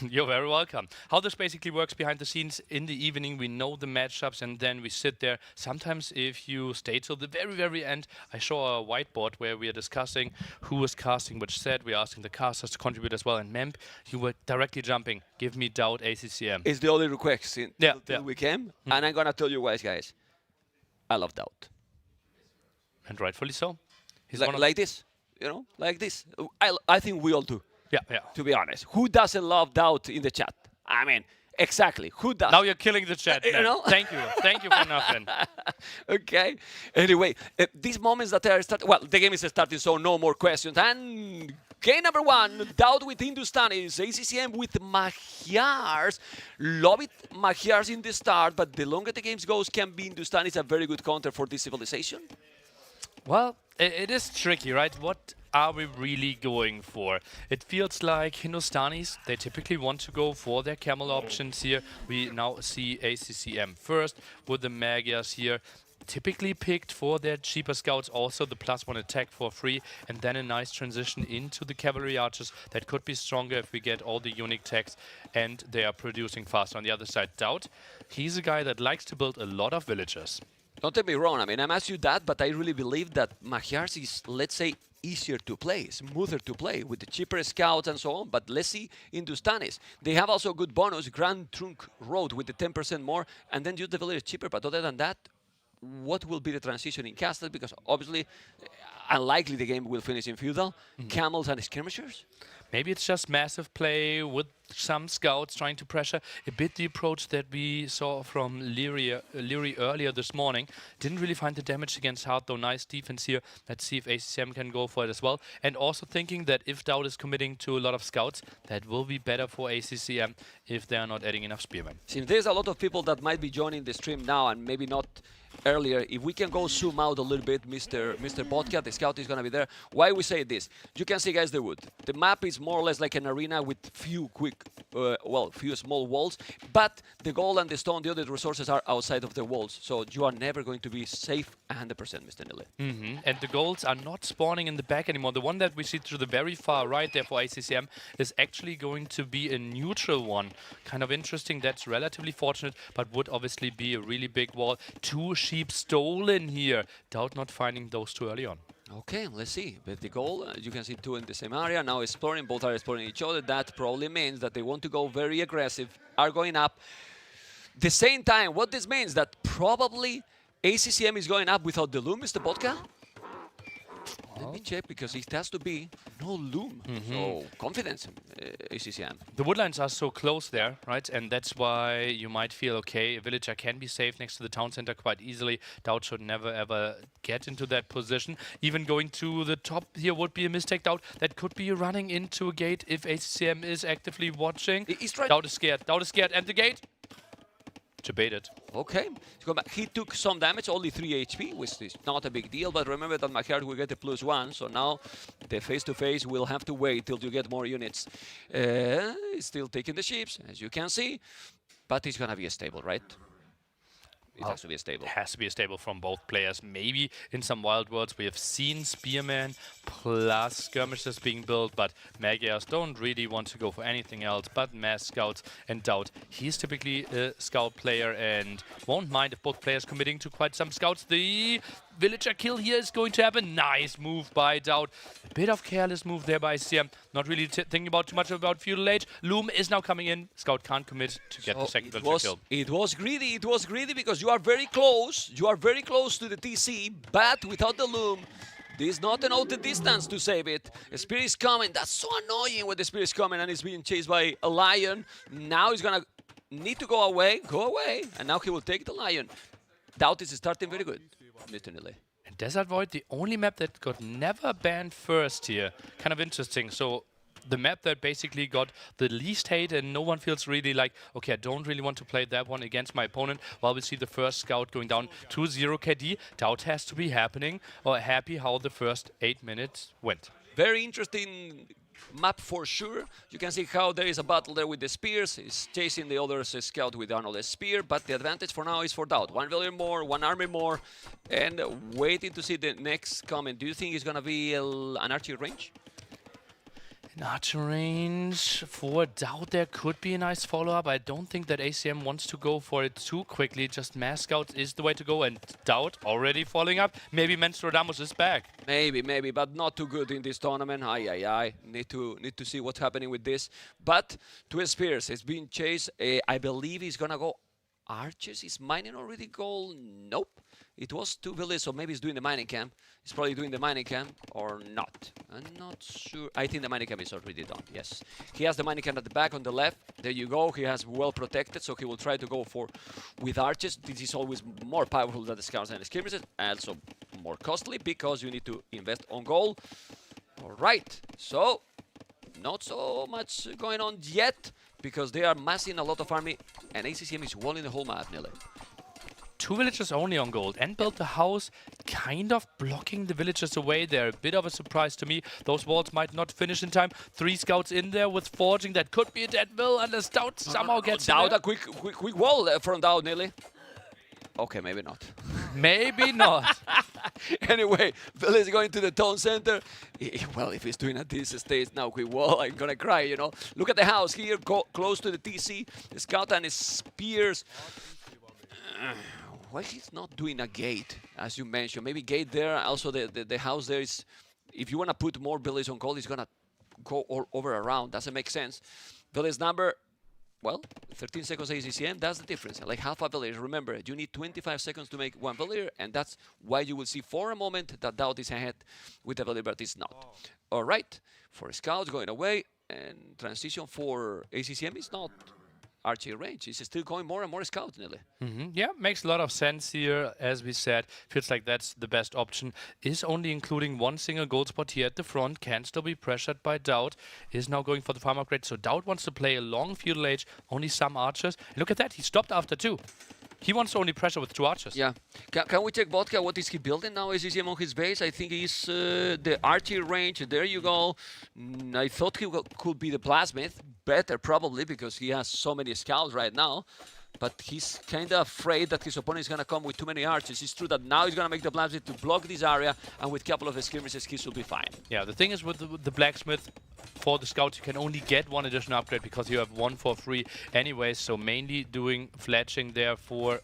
You're very welcome. How this basically works behind the scenes, in the evening we know the matchups and then we sit there. Sometimes if you stay till the very, very end, I show a whiteboard where we are discussing who was casting which set. We're asking the casters to contribute as well. And Memp, you were directly jumping. Give me Doubt ACCM. It's the only request till we came. And I'm going to tell you guys, I love Doubt. And rightfully so. He's like this, you know, like this. I think we all do. Yeah. To be honest, who doesn't love Doubt in the chat? I mean, exactly. Who does? Now you're killing the chat. You know? Thank you for nothing. Okay. Anyway, these moments that are starting. Well, the game is starting, so no more questions. And game number 1, Doubt with Hindustanis, ACCM with Magyars. Love it, Magyars in the start, but the longer the games goes, can be Hindustanis a very good counter for this civilization? Well, it is tricky, right? What are we really going for? It feels like Hindustanis, they typically want to go for their camel options here. We now see ACCM first with the Magyars here. Typically picked for their cheaper scouts, also the +1 attack for free, and then a nice transition into the cavalry archers that could be stronger if we get all the unique techs and they are producing fast. On the other side, Doubt, he's a guy that likes to build a lot of villagers. Don't get me wrong, I mean, I'm asking you that, but I really believe that Magyars is, let's say, easier to play, smoother to play with the cheaper scouts and so on. But let's see Hindustanis. They have also good bonus, Grand Trunk Road with the 10% more, and then use the village cheaper. But other than that, what will be the transition in Castle? Because obviously, unlikely the game will finish in Feudal. Camels and skirmishers? Maybe it's just massive play with some scouts trying to pressure. A bit the approach that we saw from Leary earlier this morning. Didn't really find the damage against Hard, though nice defense here. Let's see if ACCM can go for it as well. And also thinking that if Doubt is committing to a lot of scouts, that will be better for ACCM if they are not adding enough spearmen. Since there's a lot of people that might be joining the stream now and maybe not earlier, if we can go zoom out a little bit, Mr. Vodka, the scout is going to be there. Why we say this? You can see, guys, the wood. The map is more or less like an arena with few small walls, but the gold and the stone, the other resources are outside of the walls, so you are never going to be safe 100%, Mr. Nille. And the golds are not spawning in the back anymore. The one that we see to the very far right there for ACCM is actually going to be a neutral one. Kind of interesting. That's relatively fortunate, but would obviously be a really big wall. 2 sheep stolen here. Doubt not finding those too early on. Okay, let's see. But the goal, you can see 2 in the same area. Now exploring, both are exploring each other. That probably means that they want to go very aggressive, are going up. The same time, what this means, that probably ACCM is going up without the loom, Mr. Vodka? Let me check, because it has to be no loom. So, confidence, ACCM. The woodlines are so close there, right? And that's why you might feel, okay, a villager can be safe next to the town center quite easily. Doubt should never, ever get into that position. Even going to the top here would be a mistake. Doubt, that could be running into a gate if ACCM is actively watching. He's trying. Doubt is scared. Doubt is scared. And the gate? to bait it. Okay. He took some damage, only 3 HP, which is not a big deal, but remember that McHart will get a +1, so now the face-to-face will have to wait till you get more units. He's still taking the ships, as you can see, but he's gonna be a stable, right? It has to be a stable. It has to be a stable from both players. Maybe in some Wild Worlds we have seen Spearman plus skirmishes being built, but Magyars don't really want to go for anything else but mass scouts and Doubt. He's typically a scout player and won't mind if both players committing to quite some scouts. The villager kill here is going to happen. Nice move by Doubt. A bit of careless move there by ICM. Not really thinking about too much about Feudal Age. Loom is now coming in. Scout can't commit to get the second villager kill. It was greedy because you are very close. You are very close to the TC, but without the Loom, there's not enough the distance to save it. A spear is coming. That's so annoying when the spear is coming and he's being chased by a lion. Now he's gonna need to go away, and now he will take the lion. Doubt is starting very good, Mr. Nile. And Desert Void, the only map that got never banned first here. Kind of interesting. So the map that basically got the least hate and no one feels really like, okay, I don't really want to play that one against my opponent. While we see the first scout going down to 0 KD. Doubt has to be happy how the first 8 minutes went. Very interesting map for sure. You can see how there is a battle there with the spears. He's chasing the other scout with Arnold's spear, but the advantage for now is for Doubt. 1 villager more, 1 army more, and waiting to see the next comment. Do you think it's gonna be an archer range? An archer range for Doubt, there could be a nice follow-up. I don't think that ACM wants to go for it too quickly. Just mass scouts is the way to go, and Doubt already following up. Maybe Menstradamus is back. Maybe, but not too good in this tournament. Need to see what's happening with this. But 2 spears, it's being chased. I believe he's gonna go archers. Is mining already goal? Nope. It was 2 villages, so maybe he's doing the mining camp. He's probably doing the mining camp or not. I'm not sure. I think the mining camp is already done, yes. He has the mining camp at the back on the left. There you go. He has well protected, so he will try to go with archers. This is always more powerful than the scouts and the skirmishes, and also more costly because you need to invest on gold. All right, so not so much going on yet because they are massing a lot of army, and ACCM is walling the whole map, nearly. 2 villagers only on gold and built the house, kind of blocking the villagers away there. A bit of a surprise to me. Those walls might not finish in time. 3 scouts in there with forging. That could be a dead mill, and the Stout somehow gets Doubt a quick wall from Doubt, nearly. Okay, maybe not. Maybe not. Anyway, Bill is going to the town center. Well, if he's doing at this stage now, quick wall, I'm gonna cry, you know. Look at the house here, close to the TC. The scout and his spears. Why he's not doing a gate, as you mentioned? Maybe gate there. Also, the house there is. If you want to put more villages on gold, it's gonna go over around. Doesn't make sense. Village number, well, 13 seconds ACCM. That's the difference. Like half a village. Remember, you need 25 seconds to make 1 villager, and that's why you will see for a moment that Doubt is ahead with the villager, but it's not. All right, for scouts going away and transition for ACCM is not archery range. He's still going more and more scouts, nearly. Yeah, makes a lot of sense here. As we said, feels like that's the best option. Is only including 1 single gold spot here at the front. Can still be pressured by Doubt. Is now going for the farm upgrade. So Doubt wants to play a long feudal age. Only some archers. And look at that. He stopped after 2. He wants to only pressure with 2 archers. Yeah. Can we check Vodka? What is he building now? Is he on his base? I think he's the archery range. There you go. I thought he could be the Plasmith. Better probably because he has so many scouts right now. But he's kind of afraid that his opponent is going to come with too many archers. It's true that now he's going to make the Blacksmith to block this area, and with a couple of skirmishes, he should be fine. Yeah, the thing is with the Blacksmith, for the Scouts, you can only get 1 additional upgrade because you have 1 for free anyway. So mainly doing fletching there for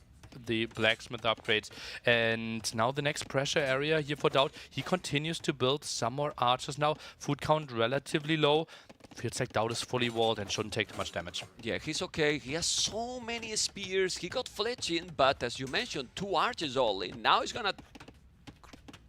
the Blacksmith upgrades. And now the next pressure area here for Doubt. He continues to build some more archers now. Food count relatively low. Feels like Doubt is fully walled and shouldn't take too much damage. Yeah, he's okay. He has so many spears. He got fletching, but as you mentioned, 2 archers only. Now he's gonna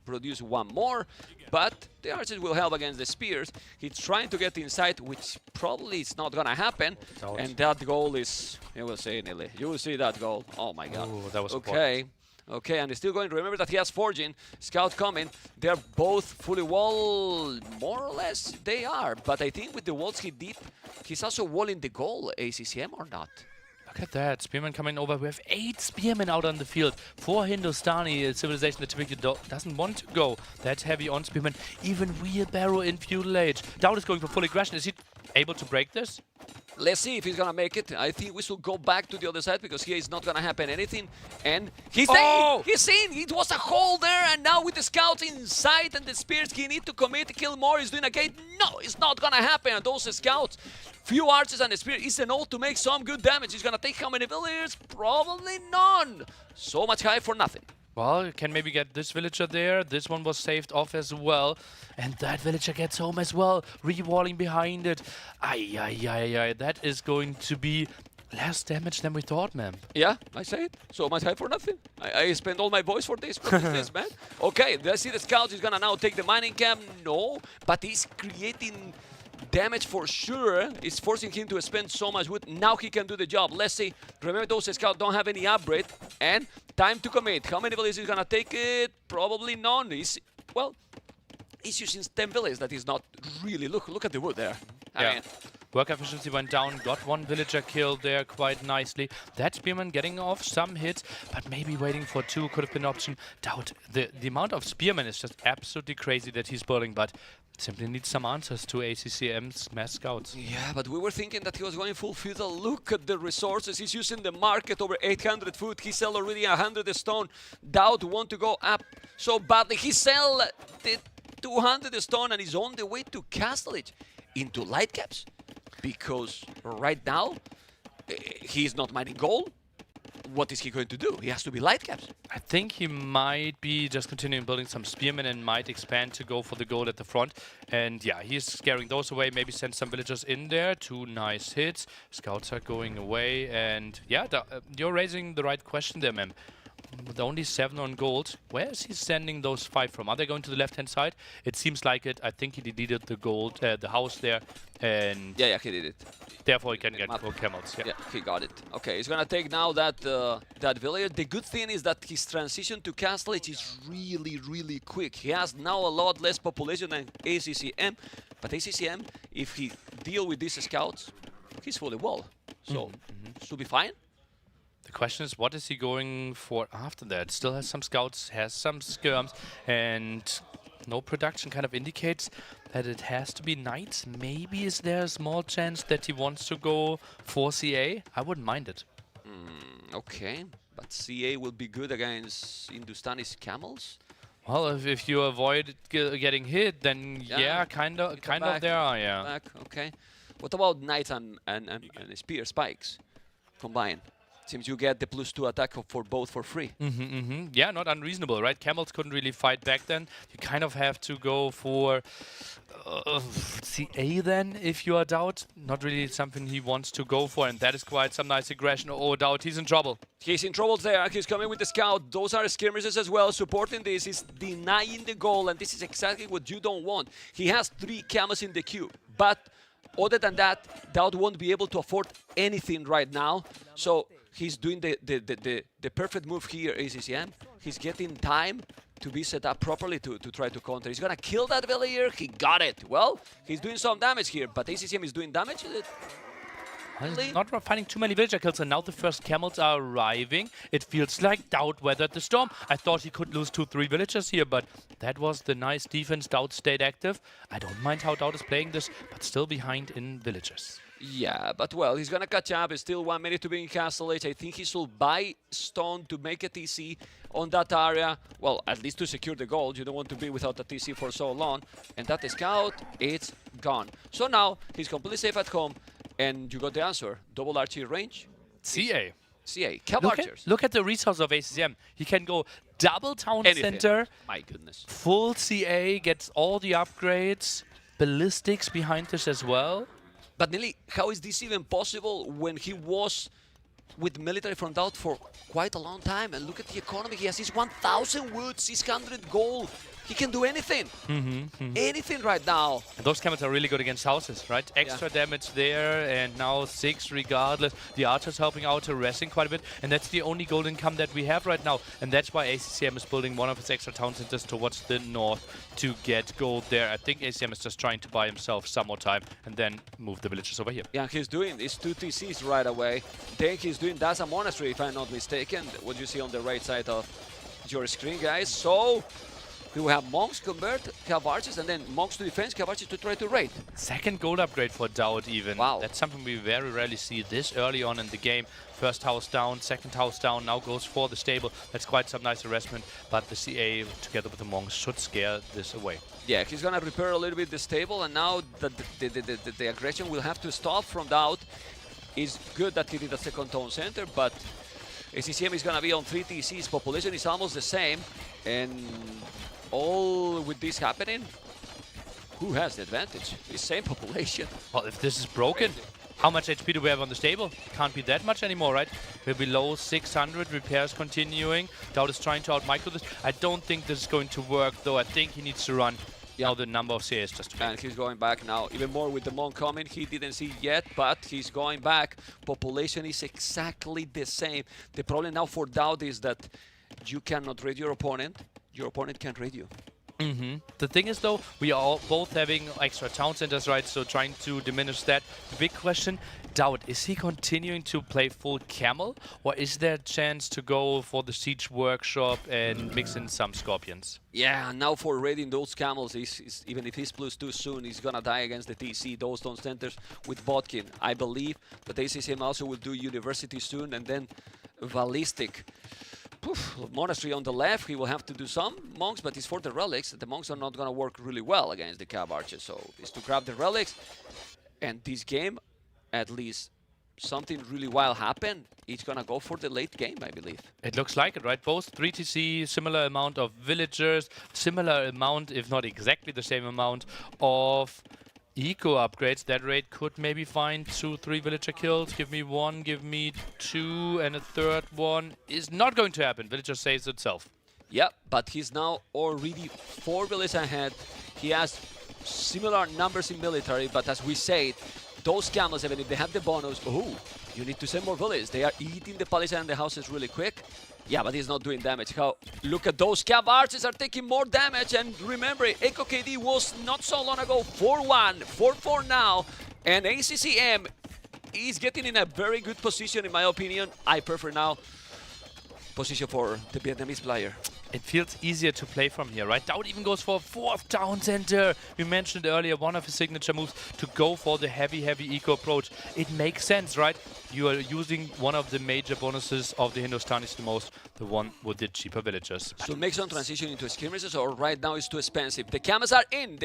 produce 1 more, but the archers will help against the spears. He's trying to get inside, which probably is not gonna happen. And that goal is, you will see, Nili. You will see that goal. Oh my god. Ooh, that was okay. Okay, and he's still going. Remember that he has forging. Scout coming. They're both fully walled. More or less, they are. But I think with the walls he did, he's also walling the goal, ACCM, or not? Look at that, Spearman coming over. We have 8 Spearmen out on the field. 4 Hindustani civilization that typically doesn't want to go that heavy on Spearman. Even Wheelbarrow in Feudal Age. Dowd is going for full aggression. Is he able to break this? Let's see if he's gonna make it. I think we should go back to the other side because here is not gonna happen anything. And he's Oh! he's in. It was a hole there, and now with the scouts inside and the spears, he need to commit, kill more. He's doing a gate. No, it's not gonna happen. And those scouts, few archers and a spear is enough to make some good damage. He's gonna take how many villagers? Probably none. So much high for nothing. Well, you can maybe get this villager there. This one was saved off as well. And that villager gets home as well. Re-walling behind it. Ay. That is going to be less damage than we thought, man. Yeah, I say it. So much high for nothing. I spend all my voice for this. What is this, man? Okay, let's see the scouts. He's gonna now take the mining camp. No, but he's creating damage for sure. It's forcing him to spend so much wood. Now he can do the job. Let's see. Remember, those scouts don't have any upgrade. And time to commit. How many villages is gonna take it? Probably none. He's using 10 villages. That is not really. Look at the wood there. I mean, work efficiency went down, got one villager killed there quite nicely. That Spearman getting off some hits, but maybe waiting for 2 could have been an option. Doubt. The amount of Spearmen is just absolutely crazy that he's building, but simply needs some answers to ACCM's mass scouts. Yeah, but we were thinking that he was going full feudal. Look at the resources. He's using the market over 800 food. He sell already 100 stone. Doubt want to go up so badly. He sell the 200 stone and is on the way to castle it into light caps. Because right now, he's not mining gold. What is he going to do? He has to be light caps. I think he might be just continuing building some spearmen and might expand to go for the gold at the front. And yeah, he's scaring those away. Maybe send some villagers in there. 2 nice hits. Scouts are going away. And yeah, you're raising the right question there, ma'am. With only 7 on gold, where is he sending those 5 from? Are they going to the left-hand side? It seems like it. I think he deleted the gold, the house there, and yeah, he did it. Therefore, he can get gold camels. Yeah, he got it. Okay, he's gonna take now that that villager. The good thing is that his transition to castle is really quick. He has now a lot less population than ACCM, but ACCM, if he deal with these scouts, he's fully wall, so should be fine. The question is, what is he going for after that? Still has some scouts, has some skirms, and no production kind of indicates that it has to be knights. Maybe is there a small chance that he wants to go for CA? I wouldn't mind it. Okay, but CA will be good against Hindustani's camels. Well, if you avoid getting hit, then yeah, kind of there are, yeah. Back. Okay. What about knights and spear spikes combined? Seems you get the +2 attack for both for free. Yeah, not unreasonable, right? Camels couldn't really fight back then. You kind of have to go for CA then, if you are Doubt. Not really something he wants to go for, and that is quite some nice aggression. Oh, Doubt, he's in trouble. He's in trouble there. He's coming with the scout. Those are skirmishes as well. Supporting this. He's denying the goal, and this is exactly what you don't want. He has 3 camels in the queue, but other than that, Doubt won't be able to afford anything right now. So he's doing the perfect move here, ACCM. He's getting time to be set up properly to try to counter. He's gonna kill that villager. He got it. Well, he's doing some damage here, but ACCM is doing damage. He's not finding too many villager kills, and now the first camels are arriving. It feels like Doubt weathered the storm. I thought he could lose 2-3 villagers here, but that was the nice defense. Doubt stayed active. I don't mind how Doubt is playing this, but still behind in villagers. Yeah, but well, he's gonna catch up. It's still 1 minute to be in Castle Age. I think he should buy stone to make a TC on that area. Well, at least to secure the gold. You don't want to be without a TC for so long. And that scout, it's gone. So now he's completely safe at home. And you got the answer. Double archery range. CA. CA. Cav archers. Look at the resource of ACCM. He can go double town center. My goodness. Full CA, gets all the upgrades. Ballistics behind this as well. But Nelly, how is this even possible when he was with military from Doubt for quite a long time? And look at the economy. He has his 1,000 wood, 600 gold. He can do anything. Anything right now. And those camels are really good against houses, right? Extra damage there, and now 6 regardless. The archers helping out, harassing quite a bit, and that's the only golden come that we have right now. And that's why ACCM is building one of its extra town centers towards the north to get gold there. I think ACM is just trying to buy himself some more time and then move the villagers over here. Yeah, he's doing these 2 TCs right away. Then he's doing Daza Monastery, if I'm not mistaken. What you see on the right side of your screen, guys. So we will have monks convert Cav archers, and then monks to defense, Cav archers to try to raid. Second gold upgrade for Dowd even. Wow. That's something we very rarely see this early on in the game. First house down, second house down, now goes for the stable. That's quite some nice harassment, but the CA together with the monks should scare this away. Yeah, he's gonna repair a little bit the stable, and now the aggression will have to stop from Dowd. It's good that he did a second town center, but ACCM is gonna be on 3 TCs. Population is almost the same, and all with this happening, who has the advantage? The same population. Well, if this is broken, how much HP do we have on the stable? Can't be that much anymore, right? We're below 600, repairs continuing. Dowd is trying to out-micro this. I don't think this is going to work, though. I think he needs to run. Now the number of CAs just to And he's going back now, even more with the monk coming. He didn't see yet, but he's going back. Population is exactly the same. The problem now for Dowd is that you cannot raid your opponent can't raid you. The thing is, though, we are all both having extra town centers, right? So trying to diminish that. The big question, Dowd, is he continuing to play full camel, or is there a chance to go for the siege workshop and mix in some scorpions? Yeah, now for raiding those camels, even if he's +2 soon, he's gonna die against the TC, those town centers with Bodkin. I believe that ACCM also will do University soon, and then Ballistic. Monastery on the left, he will have to do some monks, but it's for the relics. The monks are not going to work really well against the Cav archers, so it's to grab the relics. And this game, at least something really wild happened. It's going to go for the late game, I believe. It looks like it, right? Both 3 TC, similar amount of villagers, similar amount, if not exactly the same amount, of eco upgrades. That raid could maybe find 2-3 villager kills. Give me 1, give me 2, and a third one is not going to happen. Villager saves itself. Yeah, but he's now already 4 villages ahead. He has similar numbers in military, but as we said, those camels, even if they have the bonus, you need to send more villages. They are eating the palisade and the houses really quick. Yeah, but he's not doing damage. Look at those Cav archers are taking more damage. And remember, Echo KD was not so long ago 4-1, 4-4 now. And ACCM is getting in a very good position, in my opinion. I prefer now position for the Vietnamese player. It feels easier to play from here, right? Dowd even goes for a 4th town center. We mentioned earlier one of his signature moves to go for the heavy eco approach. It makes sense, right? You are using one of the major bonuses of the Hindustanis the most, the one with the cheaper villagers. So make some transition into skirmishes, or right now it's too expensive. The camels are in,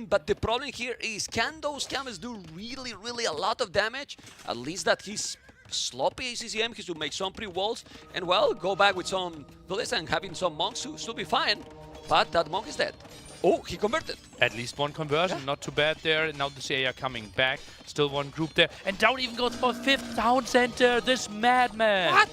but the problem here is, can those camels do really a lot of damage? At least that he's sloppy ACCM, he should make some pre-walls and, well, go back with some villages and having some monks who should be fine. But that monk is dead. Oh, he converted. At least 1 conversion, not too bad there. Now the CA are coming back. Still 1 group there. And Dowd even goes for 5th town center, this madman. What?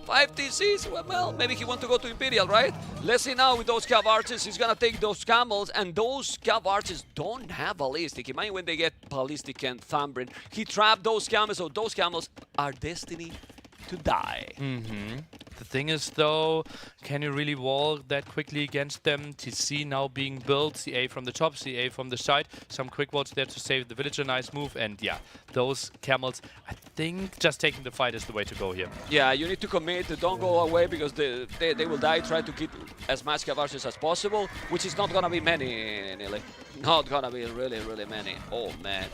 5 TCs? Well, maybe he wants to go to Imperial, right? Let's see now with those Cav archers. He's gonna take those camels, and those Cav archers don't have ballistic. Imagine when they get ballistic and Thambrin. He trapped those camels, so those camels are destined to die. The thing is, though, can you really wall that quickly against them? TC now being built, CA from the top, CA from the side. Some quick walls there to save the villager, nice move. And yeah, those camels, I think just taking the fight is the way to go here. Yeah, you need to commit, don't go away, because they will die. Try to keep as much Cav archers as possible, which is not gonna be many, Nearly. Not gonna be really many. Oh man.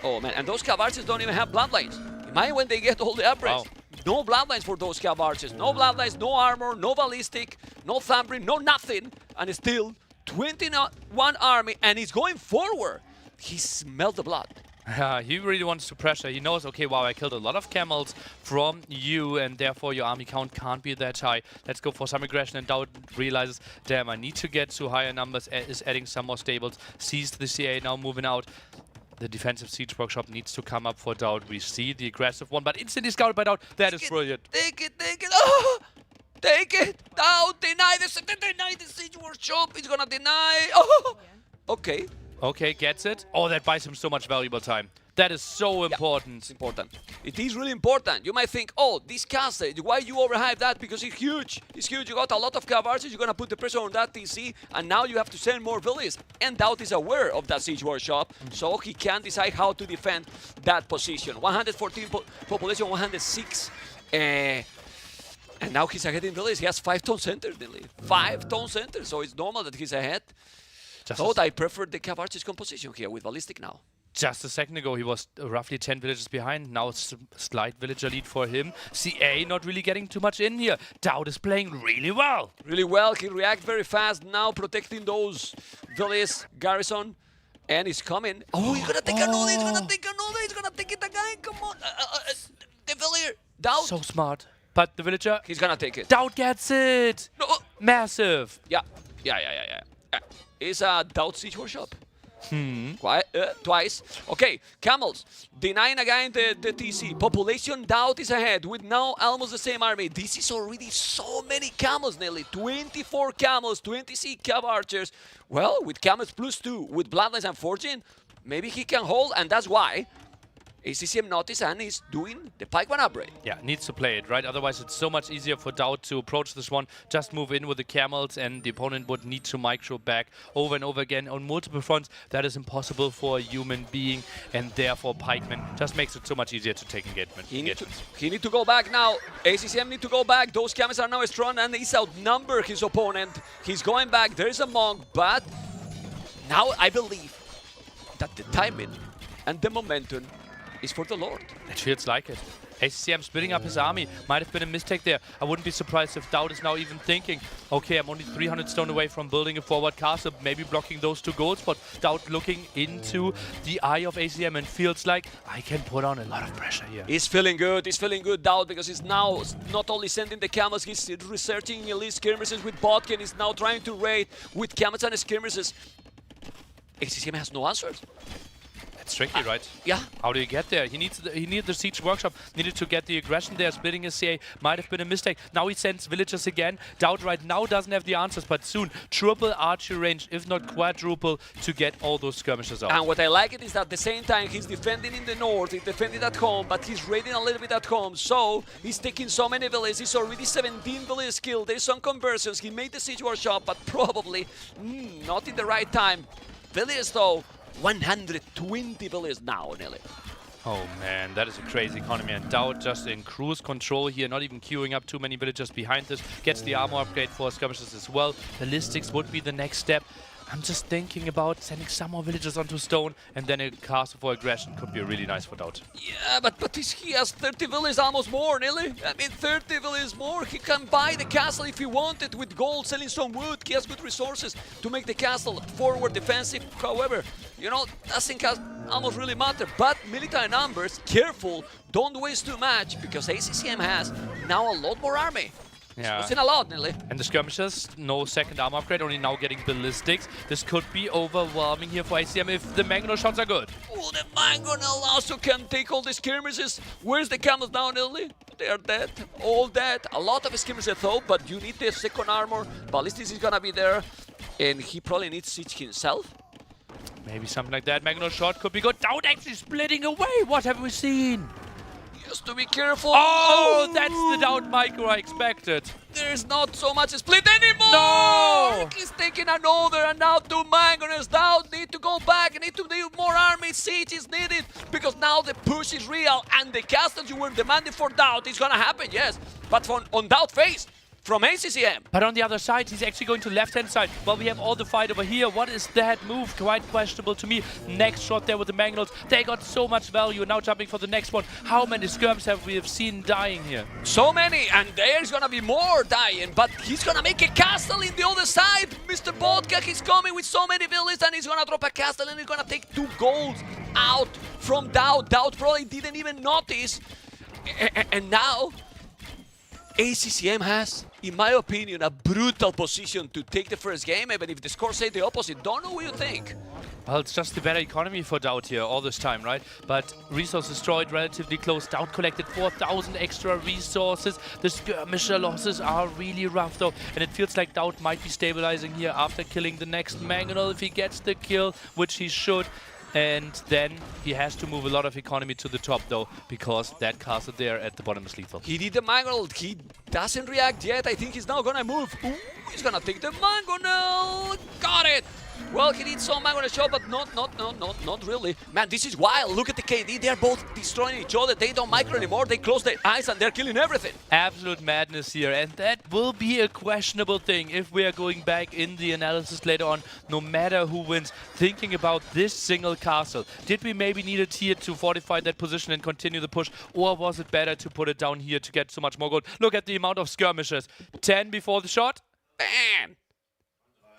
And those Cav archers don't even have bloodlines. Imagine when they get all the upgrades. Wow. No bloodlines for those Cav archers. No bloodlines, no armor, no ballistic, no Thambrin, no nothing. And still 21 army, and he's going forward. He smelled the blood. He really wants to pressure. He knows, okay, wow, I killed a lot of camels from you, and therefore your army count can't be that high. Let's go for some aggression. And Dowd realizes, damn, I need to get to higher numbers, is adding some more stables, sees the CA now moving out. The defensive siege workshop needs to come up for Dowd. We see the aggressive one, but instantly scouted by Dowd. That is brilliant. Take it. Oh! Take it. Doubt. Deny the siege workshop. He's gonna deny. Oh. Okay. Okay, gets it. Oh, that buys him so much valuable time. That is so important. It's important. It is really important. You might think, oh, this castle, why you overhype that? Because it's huge. It's huge. You got a lot of cav archers. You're going to put the pressure on that TC. And now you have to send more villages. And Doubt is aware of that siege workshop. So he can decide how to defend that position. 114 population, 106. And now he's ahead in villages. He has 5 town centers, nearly. 5 town centers. So it's normal that he's ahead. Thought I preferred the cav archers composition here with ballistic now. Just a second ago, he was roughly 10 villages behind. Now it's a slight villager lead for him. CA not really getting too much in here. Doubt is playing really well. Really well. He reacts very fast. Now protecting those villages. Garrison. And he's coming. Oh, he's going to take another. He's going to take another. He's going to take it again. Come on. The villager. Doubt. So smart. But the villager. He's going to take it. Doubt gets it. No. Massive. Yeah. It's a Doubt siege workshop. Twice. Okay, camels. Denying again the TC. Population Doubt is ahead with now almost the same army. This is already so many camels, nearly 24 camels, 26 cav archers. Well, with camels +2, with bloodlines and fortune, maybe he can hold, and that's why ACCM noticed and is doing the Pike 1 upgrade. Yeah, needs to play it, right? Otherwise, it's so much easier for Doubt to approach this one. Just move in with the camels, and the opponent would need to micro back over and over again on multiple fronts. That is impossible for a human being, and therefore Pikeman just makes it so much easier to take engagement. He need to go back now. ACCM need to go back. Those camels are now strong, and he's outnumbered his opponent. He's going back. There is a monk, but now I believe that the timing and the momentum is for the Lord. It feels like it. ACCM splitting up his army. Might have been a mistake there. I wouldn't be surprised if Doubt is now even thinking, okay, I'm only 300 stone away from building a forward castle, maybe blocking those 2 goals, but Doubt looking into the eye of ACCM and feels like I can put on a lot of pressure here. He's feeling good, Doubt, because he's now not only sending the camels, he's researching elite skirmishes with Botkin. He's now trying to raid with camels and skirmishes. ACCM has no answers. It's tricky, right? Yeah. How do you get there? He needed the siege workshop, needed to get the aggression there. Splitting his CA might have been a mistake. Now he sends villagers again. Doubt right now doesn't have the answers, but soon triple archery range, if not quadruple, to get all those skirmishes out. And what I like it is that at the same time he's defending in the north, he's defending at home, but he's raiding a little bit at home. So he's taking so many villages. He's already 17 villages killed. There's some conversions. He made the siege workshop, but probably not in the right time. Villages though. 120 villages now, nearly. Oh man, that is a crazy economy, and Doubt just in cruise control here, not even queuing up too many villagers behind this. Gets the armor upgrade for skirmishes as well. Ballistics would be the next step. I'm just thinking about sending some more villagers onto stone, and then a castle for aggression could be really nice for Doubt. Yeah, but he has 30 villages, almost more, nearly. I mean, 30 villages more. He can buy the castle if he wanted with gold, selling some wood. He has good resources to make the castle forward defensive. However, you know, doesn't almost really matter. But military numbers, careful, don't waste too much, because ACCM has now a lot more army. Yeah. It's in a lot, nearly. And the skirmishers, no second armor upgrade, only now getting ballistics. This could be overwhelming here for ACM if the mangonel shots are good. Oh, the mangonel also can take all the skirmishes. Where's the camels now, nearly? They are dead, all dead. A lot of skirmishes though, but you need the second armor. Ballistics is gonna be there, and he probably needs siege himself. Maybe something like that. Mangonel shot could be good. Doubt actually splitting away. What have we seen? Just to be careful. Oh, that's the Doubt micro I expected. There's not so much split anymore. No! He's taking another, and now 2 mangonels. Doubt need to go back, need to do more army. Siege is needed, because now the push is real, and the castles you were demanding for Doubt is gonna happen, yes. But on Doubt face, from ACCM. But on the other side, he's actually going to left-hand side. Well, we have all the fight over here. What is that move? Quite questionable to me. Next shot there with the mangonels. They got so much value. Now jumping for the next one. How many skirms have we seen dying here? So many, and there's gonna be more dying, but he's gonna make a castle in the other side. Mr. Vodka, he's coming with so many villages, and he's gonna drop a castle, and he's gonna take 2 golds out from Doubt. Doubt probably didn't even notice. And now, ACCM has, in my opinion, a brutal position to take the first game, even if the score say the opposite. Don't know what you think. Well, it's just the better economy for Dowd here all this time, right? But resource destroyed relatively close. Dowd collected 4,000 extra resources. The skirmisher losses are really rough though. And it feels like Dowd might be stabilizing here after killing the next Mangonel if he gets the kill, which he should. And then he has to move a lot of economy to the top though, because that castle there at the bottom is lethal. He did the Mangonel. He doesn't react yet. I think he's now gonna move. Ooh, he's gonna take the Mangonel. Got it. Well, he did some Mangonel shot, but not really. Man, this is wild. Look at the KD. They're both destroying each other. They don't micro anymore. They close their eyes and they're killing everything. Absolute madness here, and that will be a questionable thing if we are going back in the analysis later on, no matter who wins, thinking about this single castle. Did we maybe need a tier to fortify that position and continue the push, or was it better to put it down here to get so much more gold? Look at the amount of skirmishers. 10 before the shot. Bam!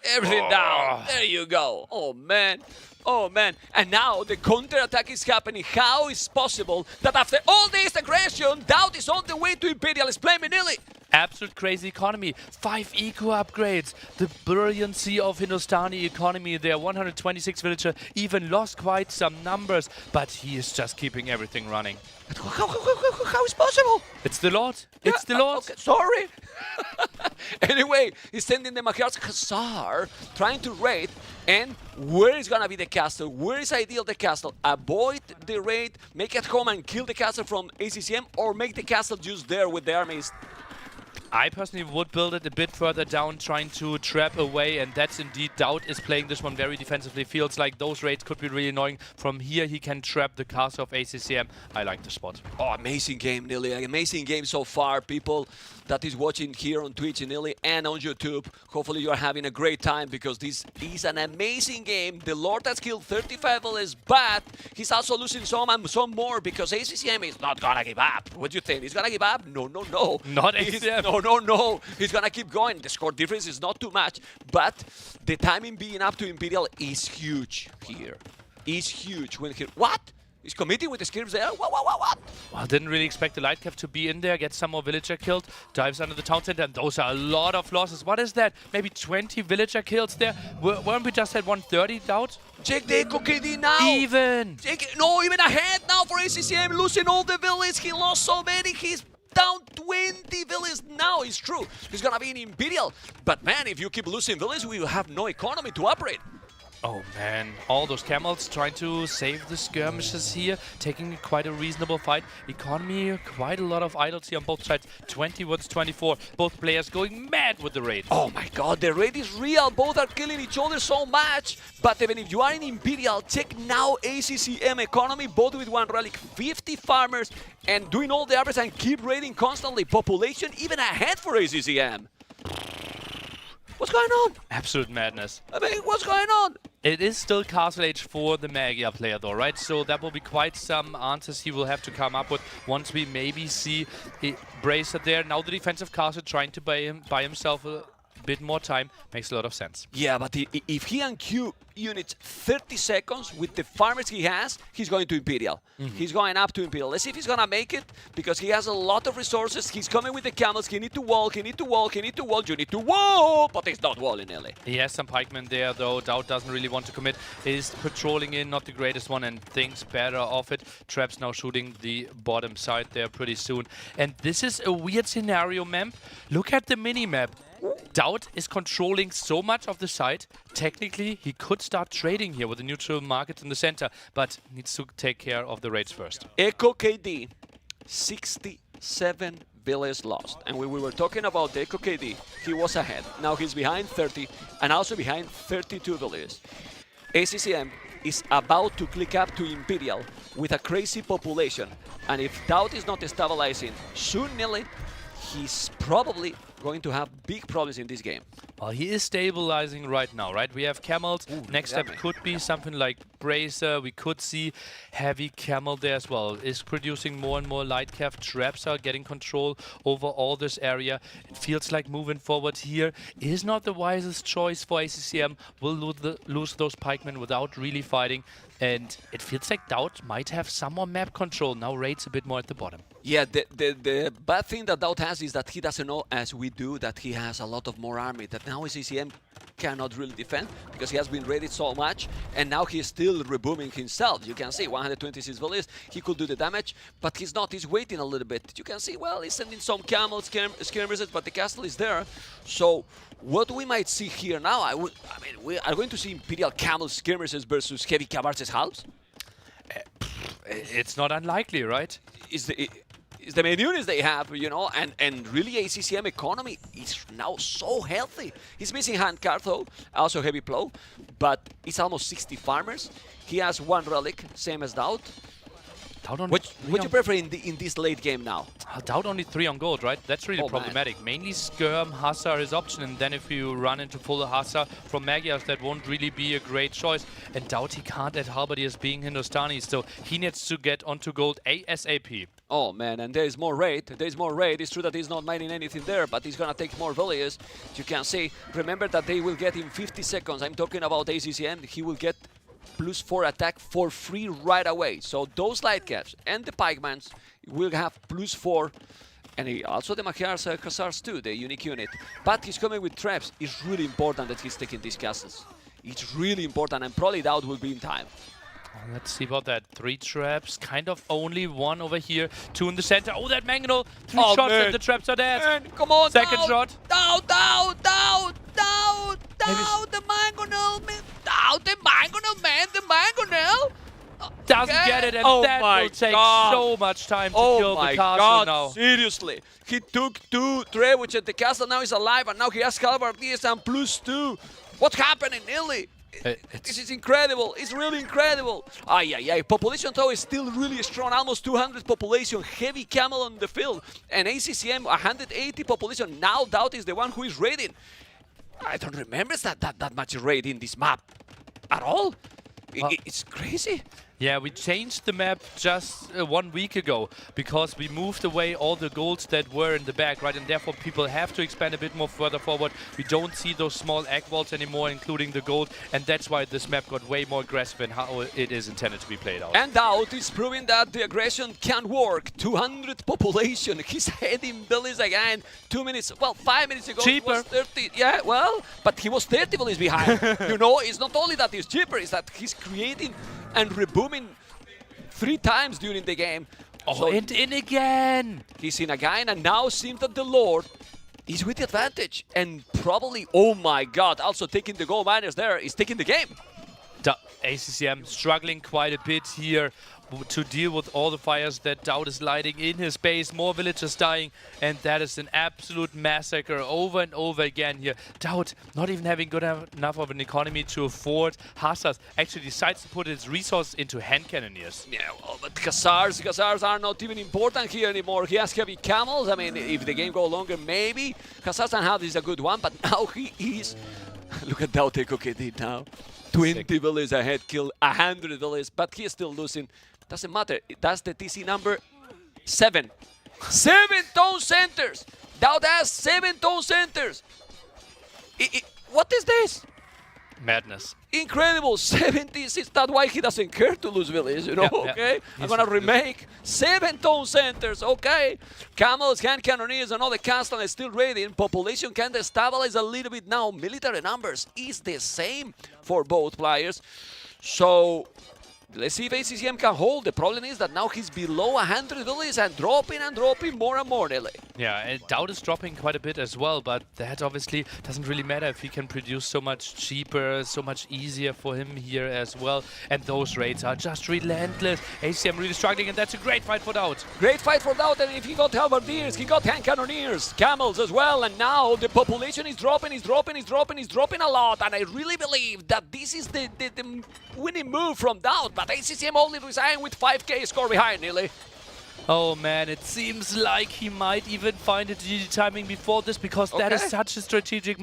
Everything down. There you go. Oh, man. Oh, man. And now the counter-attack is happening. How is possible that after all this aggression, Dowd is on the way to Imperial? Explain me, Nili. Absolute crazy economy. 5 eco upgrades. The brilliancy of Hindustani economy there. 126 villager, even lost quite some numbers, but he is just keeping everything running. How is possible? It's the Lord. It's the Lord. Okay, sorry. Anyway, he's sending the Mahar's Hussar, trying to raid. And where is gonna be the castle? Where is ideal the castle? Avoid the raid, make it home and kill the castle from ACCM, or make the castle just there with the armies. I personally would build it a bit further down, trying to trap away, and that's indeed Dowd is playing this one very defensively. Feels like those raids could be really annoying. From here, he can trap the castle of ACCM. I like the spot. Oh, amazing game, Nili. Amazing game so far, people that is watching here on Twitch, Nili, and on YouTube. Hopefully you're having a great time, because this is an amazing game. The Lord has killed 35 LS, but he's also losing some and some more, because ACCM is not gonna give up. What do you think? He's gonna give up? No. Not ACCM. No. He's gonna keep going. The score difference is not too much, but the timing being up to Imperial is huge here. Is huge. When he, what? He's committing with the skirms there? What? Well, didn't really expect the light cap to be in there, get some more villager killed, dives under the town center, and those are a lot of losses. What is that? Maybe 20 villager kills there? Weren't we just at 130, Dowd? Check the Eco KD now! Even ahead now for ACCM, losing all the villages. He lost so many, he's down 20 villages now. It's true, he's gonna be in Imperial. But man, if you keep losing villages, we will have no economy to operate. Oh man, all those camels trying to save the skirmishes here, taking quite a reasonable fight. Economy, quite a lot of idols here on both sides. 20 versus 24. Both players going mad with the raid. Oh my god, the raid is real. Both are killing each other so much. But even if you are in Imperial, check now ACCM economy, both with one relic, 50 farmers, and doing all the average and keep raiding constantly. Population even ahead for ACCM. What's going on? Absolute madness. I mean, what's going on? It is still Castle Age for the Magia player though, right? So that will be quite some answers he will have to come up with once we maybe see Bracer there. Now the defensive castle trying to buy himself a bit more time makes a lot of sense. Yeah, but if he can queue units 30 seconds with the farmers he has, he's going to Imperial. He's going up to Imperial. Let's see if he's gonna make it, because he has a lot of resources. He's coming with the camels. He need to walk, you need to walk, but he's not walling, Ellie. He has some pikemen there though. Dowd doesn't really want to commit. Is patrolling in, not the greatest one, and thinks better of it. Traps now shooting the bottom side there pretty soon. And this is a weird scenario, map. Look at the mini-map. Dowd is controlling so much of the site. Technically, he could start trading here with the neutral market in the center, but needs to take care of the raids first. Echo KD, 67 villages lost. And when we were talking about the Echo KD, he was ahead. Now he's behind 30 and also behind 32 villages. ACCM is about to click up to Imperial with a crazy population. And if Dowd is not stabilizing soon, Nelly, he's probably going to have big problems in this game. Well, he is stabilizing right now, right? We have camels. Next step could be something like Bracer. We could see heavy camel there as well. Is producing more and more light calf. Traps are getting control over all this area. It feels like moving forward here is not the wisest choice for ACCM. Will lose those pikemen without really fighting. And it feels like Dowd might have some more map control. Now raids a bit more at the bottom. Yeah, the bad thing that Dowd has is that he doesn't know, as we do, that he has a lot of more army, that now CCM cannot really defend because he has been ready so much, and now he's still rebooming himself. You can see 126 volleys, he could do the damage, but he's not, he's waiting a little bit. You can see, well, he's sending some camels, skirmishes, but the castle is there. So what we might see here now, I mean, we are going to see Imperial Camel skirmishes versus Heavy Cavarces halves? It's not unlikely, right? Is the main units they have, you know, and really ACCM economy is now so healthy. He's missing hand card though, also heavy plow, but it's almost 60 farmers. He has 1 relic, same as Daud. What you prefer in this late game now? Daud only 3 on gold, right? That's really problematic. Mainly Skirm, Hussar is option, and then if you run into full Hussar from Magyars, that won't really be a great choice. And Daud, he can't add Halberdiers being Hindustani, so he needs to get onto gold ASAP. Oh man, and there's more raid. There's more raid. It's true that he's not mining anything there, but he's gonna take more villas. You can see. Remember that they will get in 50 seconds. I'm talking about ACCM. He will get +4 attack for free right away. So those light caps and the pikemans will have +4, and also the Magyars Hussars too, the unique unit. But he's coming with traps. It's really important that he's taking these castles. It's really important, and probably Daud will be in time. Let's see about that. 3 traps, kind of only 1 over here, 2 in the center. Oh, that mangonel! 3 shots man. and the traps are dead. Man, come on, Second Daud, shot. Daud, the mangonel, man. Daud, the mangonel, man, the mangonel. Doesn't get it, and that will take so much time to kill the castle now. Seriously. He took 2 Trebuch at the castle, now he's alive, and now he has Halberdiers and +2. What's happening, Illy? This is incredible. It's really incredible. Population though is still really strong. Almost 200 population. Heavy camel on the field. And ACCM 180 population. Now Daud is the one who is raiding. I don't remember that much raid in this map at all. It's crazy. Yeah, we changed the map just 1 week ago because we moved away all the golds that were in the back, right? And therefore people have to expand a bit more further forward. We don't see those small egg vaults anymore, including the gold, and that's why this map got way more aggressive in how it is intended to be played out. And Daud is proving that the aggression can work. 200 population. He's heading villas again. 2 minutes, well, 5 minutes ago cheaper. He was 30. Yeah, well, but he was 30 villas behind. You know, it's not only that he's cheaper, it's that he's creating and rebooming 3 times during the game. Oh, and in again! He's in again, and now seems that the Lord is with the advantage. And probably, oh my god, also taking the gold miners there is taking the game. ACCM struggling quite a bit here to deal with all the fires that Daud is lighting in his base. More villagers dying, and that is an absolute massacre over and over again here. Daud not even having good enough of an economy to afford Hussars, actually decides to put his resources into hand cannoneers. Yeah, well, but Hussars are not even important here anymore. He has heavy camels. I mean, if the game go longer, maybe Hussars and half is a good one, but now he is... Look at Daud did now. 20 villas ahead, killed 100 villas, but he is still losing. Doesn't matter. That's the TC number 7. 7 tone centers. Daud has 7 tone centers. What is this? Madness. Incredible. 76. That's why he doesn't care to lose villas, you know, okay? I'm going to remake 7 tone centers, okay? Camels, hand cannoneers, and all the castle is still raiding. Population can destabilize a little bit now. Military numbers is the same for both players. So... let's see if ACCM can hold. The problem is that now he's below 100 villas and dropping more and more, Nelly. Yeah, and Daud is dropping quite a bit as well, but that obviously doesn't really matter if he can produce so much cheaper, so much easier for him here as well. And those raids are just relentless. ACCM really struggling, and that's a great fight for Daud. Great fight for Daud, and if he got halberdiers, he got hand cannoneers, camels as well, and now the population is dropping a lot, and I really believe that this is the winning move from Daud, but ACCM only resigned with 5k score behind, Nearly. Oh man, it seems like he might even find a GG timing before this, because that is such a strategic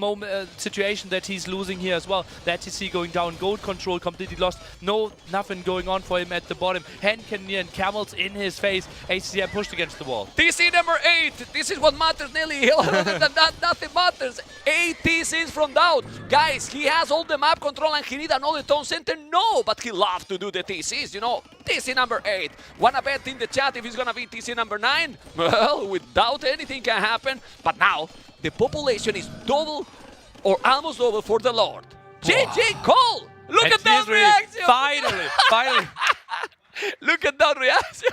situation that he's losing here as well. That TC going down, gold control completely lost, nothing going on for him at the bottom. Hand cannoneer and camels in his face. ACCM pushed against the wall. TC number 8, this is what matters, Nelly. Other than that, nothing matters. 8 TCs from Daud. Guys, he has all the map control and he needs another tone center? No, but he loves to do the TCs, you know. TC number 8. Wanna bet in the chat if he's gonna be TC number 9? Well, without anything can happen. But now, the population is double or almost over for the Lord. GG, Cole! Look And at that he's really- reaction! Finally. Look at that reaction!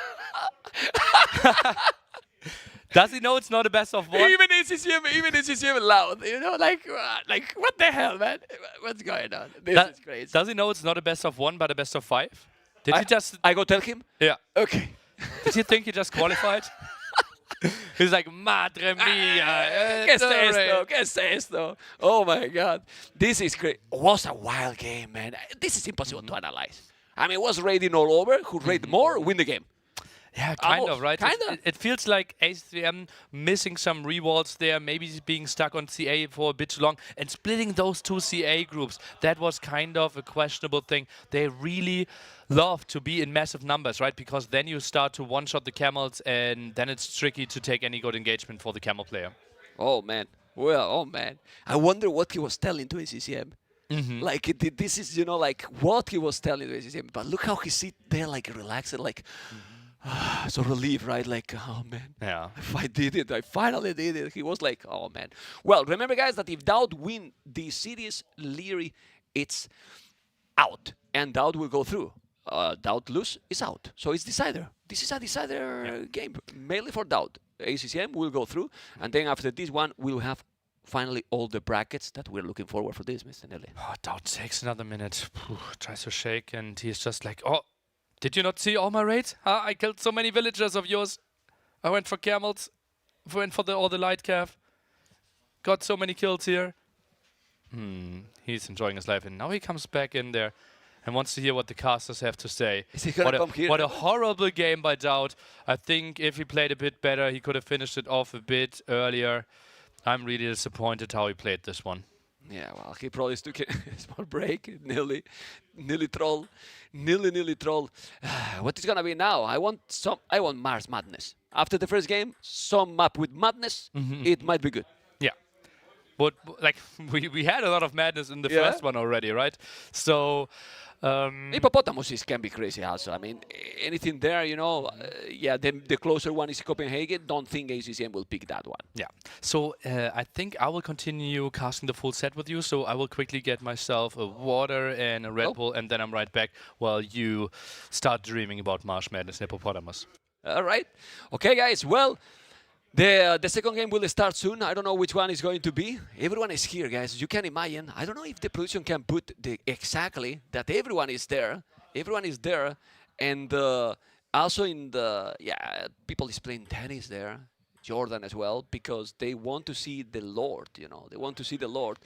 Does he know it's not a best of one? Even ECCM loud, you know, like what the hell, man? What's going on? This is crazy. Does he know it's not a best of one, but a best of 5? Did he just... I go tell him? Yeah. Okay. Did you think he just qualified? He's like, madre mia. ¿Qué es esto? Oh my God. This is great. Was a wild game, man. This is impossible to analyze. I mean, it was rating all over. Who rated more, win the game. Yeah, kind of, right? Kinda. It feels like ACM missing some rewalds there, maybe being stuck on CA for a bit too long, and splitting those two CA groups. That was kind of a questionable thing. They really love to be in massive numbers, right? Because then you start to one-shot the camels, and then it's tricky to take any good engagement for the camel player. Oh, man. Well, oh, man. I wonder what he was telling to ACCM. Like, this is, you know, like what he was telling to ACCM. But look how he sit there, like, relaxed, like... so relieved, right? Like, oh man, yeah, if I did it, I finally did it. He was like, oh man. Well, remember, guys, that if Dowd win the series, Leary, it's out, and Dowd will go through. Dowd lose is out, so it's decider. This is a decider game, mainly for Dowd. ACCM will go through, and then after this one, we'll have finally all the brackets that we're looking forward for this, Mr. Nelly. Oh, Dowd takes another minute, tries to shake, and he's just like, oh. Did you not see all my raids? Huh? I killed so many villagers of yours. I went for camels, went for all the light calf. Got so many kills here. He's enjoying his life, and now he comes back in there and wants to hear what the casters have to say. Is he gonna come here? What a horrible game by Dowd. I think if he played a bit better, he could have finished it off a bit earlier. I'm really disappointed how he played this one. Yeah, well, he probably took a small break. Nearly troll. What is gonna be now? I want Mars Madness. After the first game, some map with madness, it might be good. Yeah. But like we had a lot of madness in the first one already, right? So Hippopotamuses can be crazy also. I mean, anything there, you know, the closer one is Copenhagen. Don't think ACCM will pick that one. Yeah. So I think I will continue casting the full set with you. So I will quickly get myself a water and a Red Bull, and then I'm right back while you start dreaming about Marsh Madness Hippopotamus. All right. Okay, guys. Well, the second game will start soon. I don't know which one is going to be. Everyone is here, guys. You can imagine. I don't know if the production can put exactly that everyone is there. Everyone is there. And also in the, people is playing tennis there. Jordan as well, because they want to see the Lord, you know. They want to see the Lord.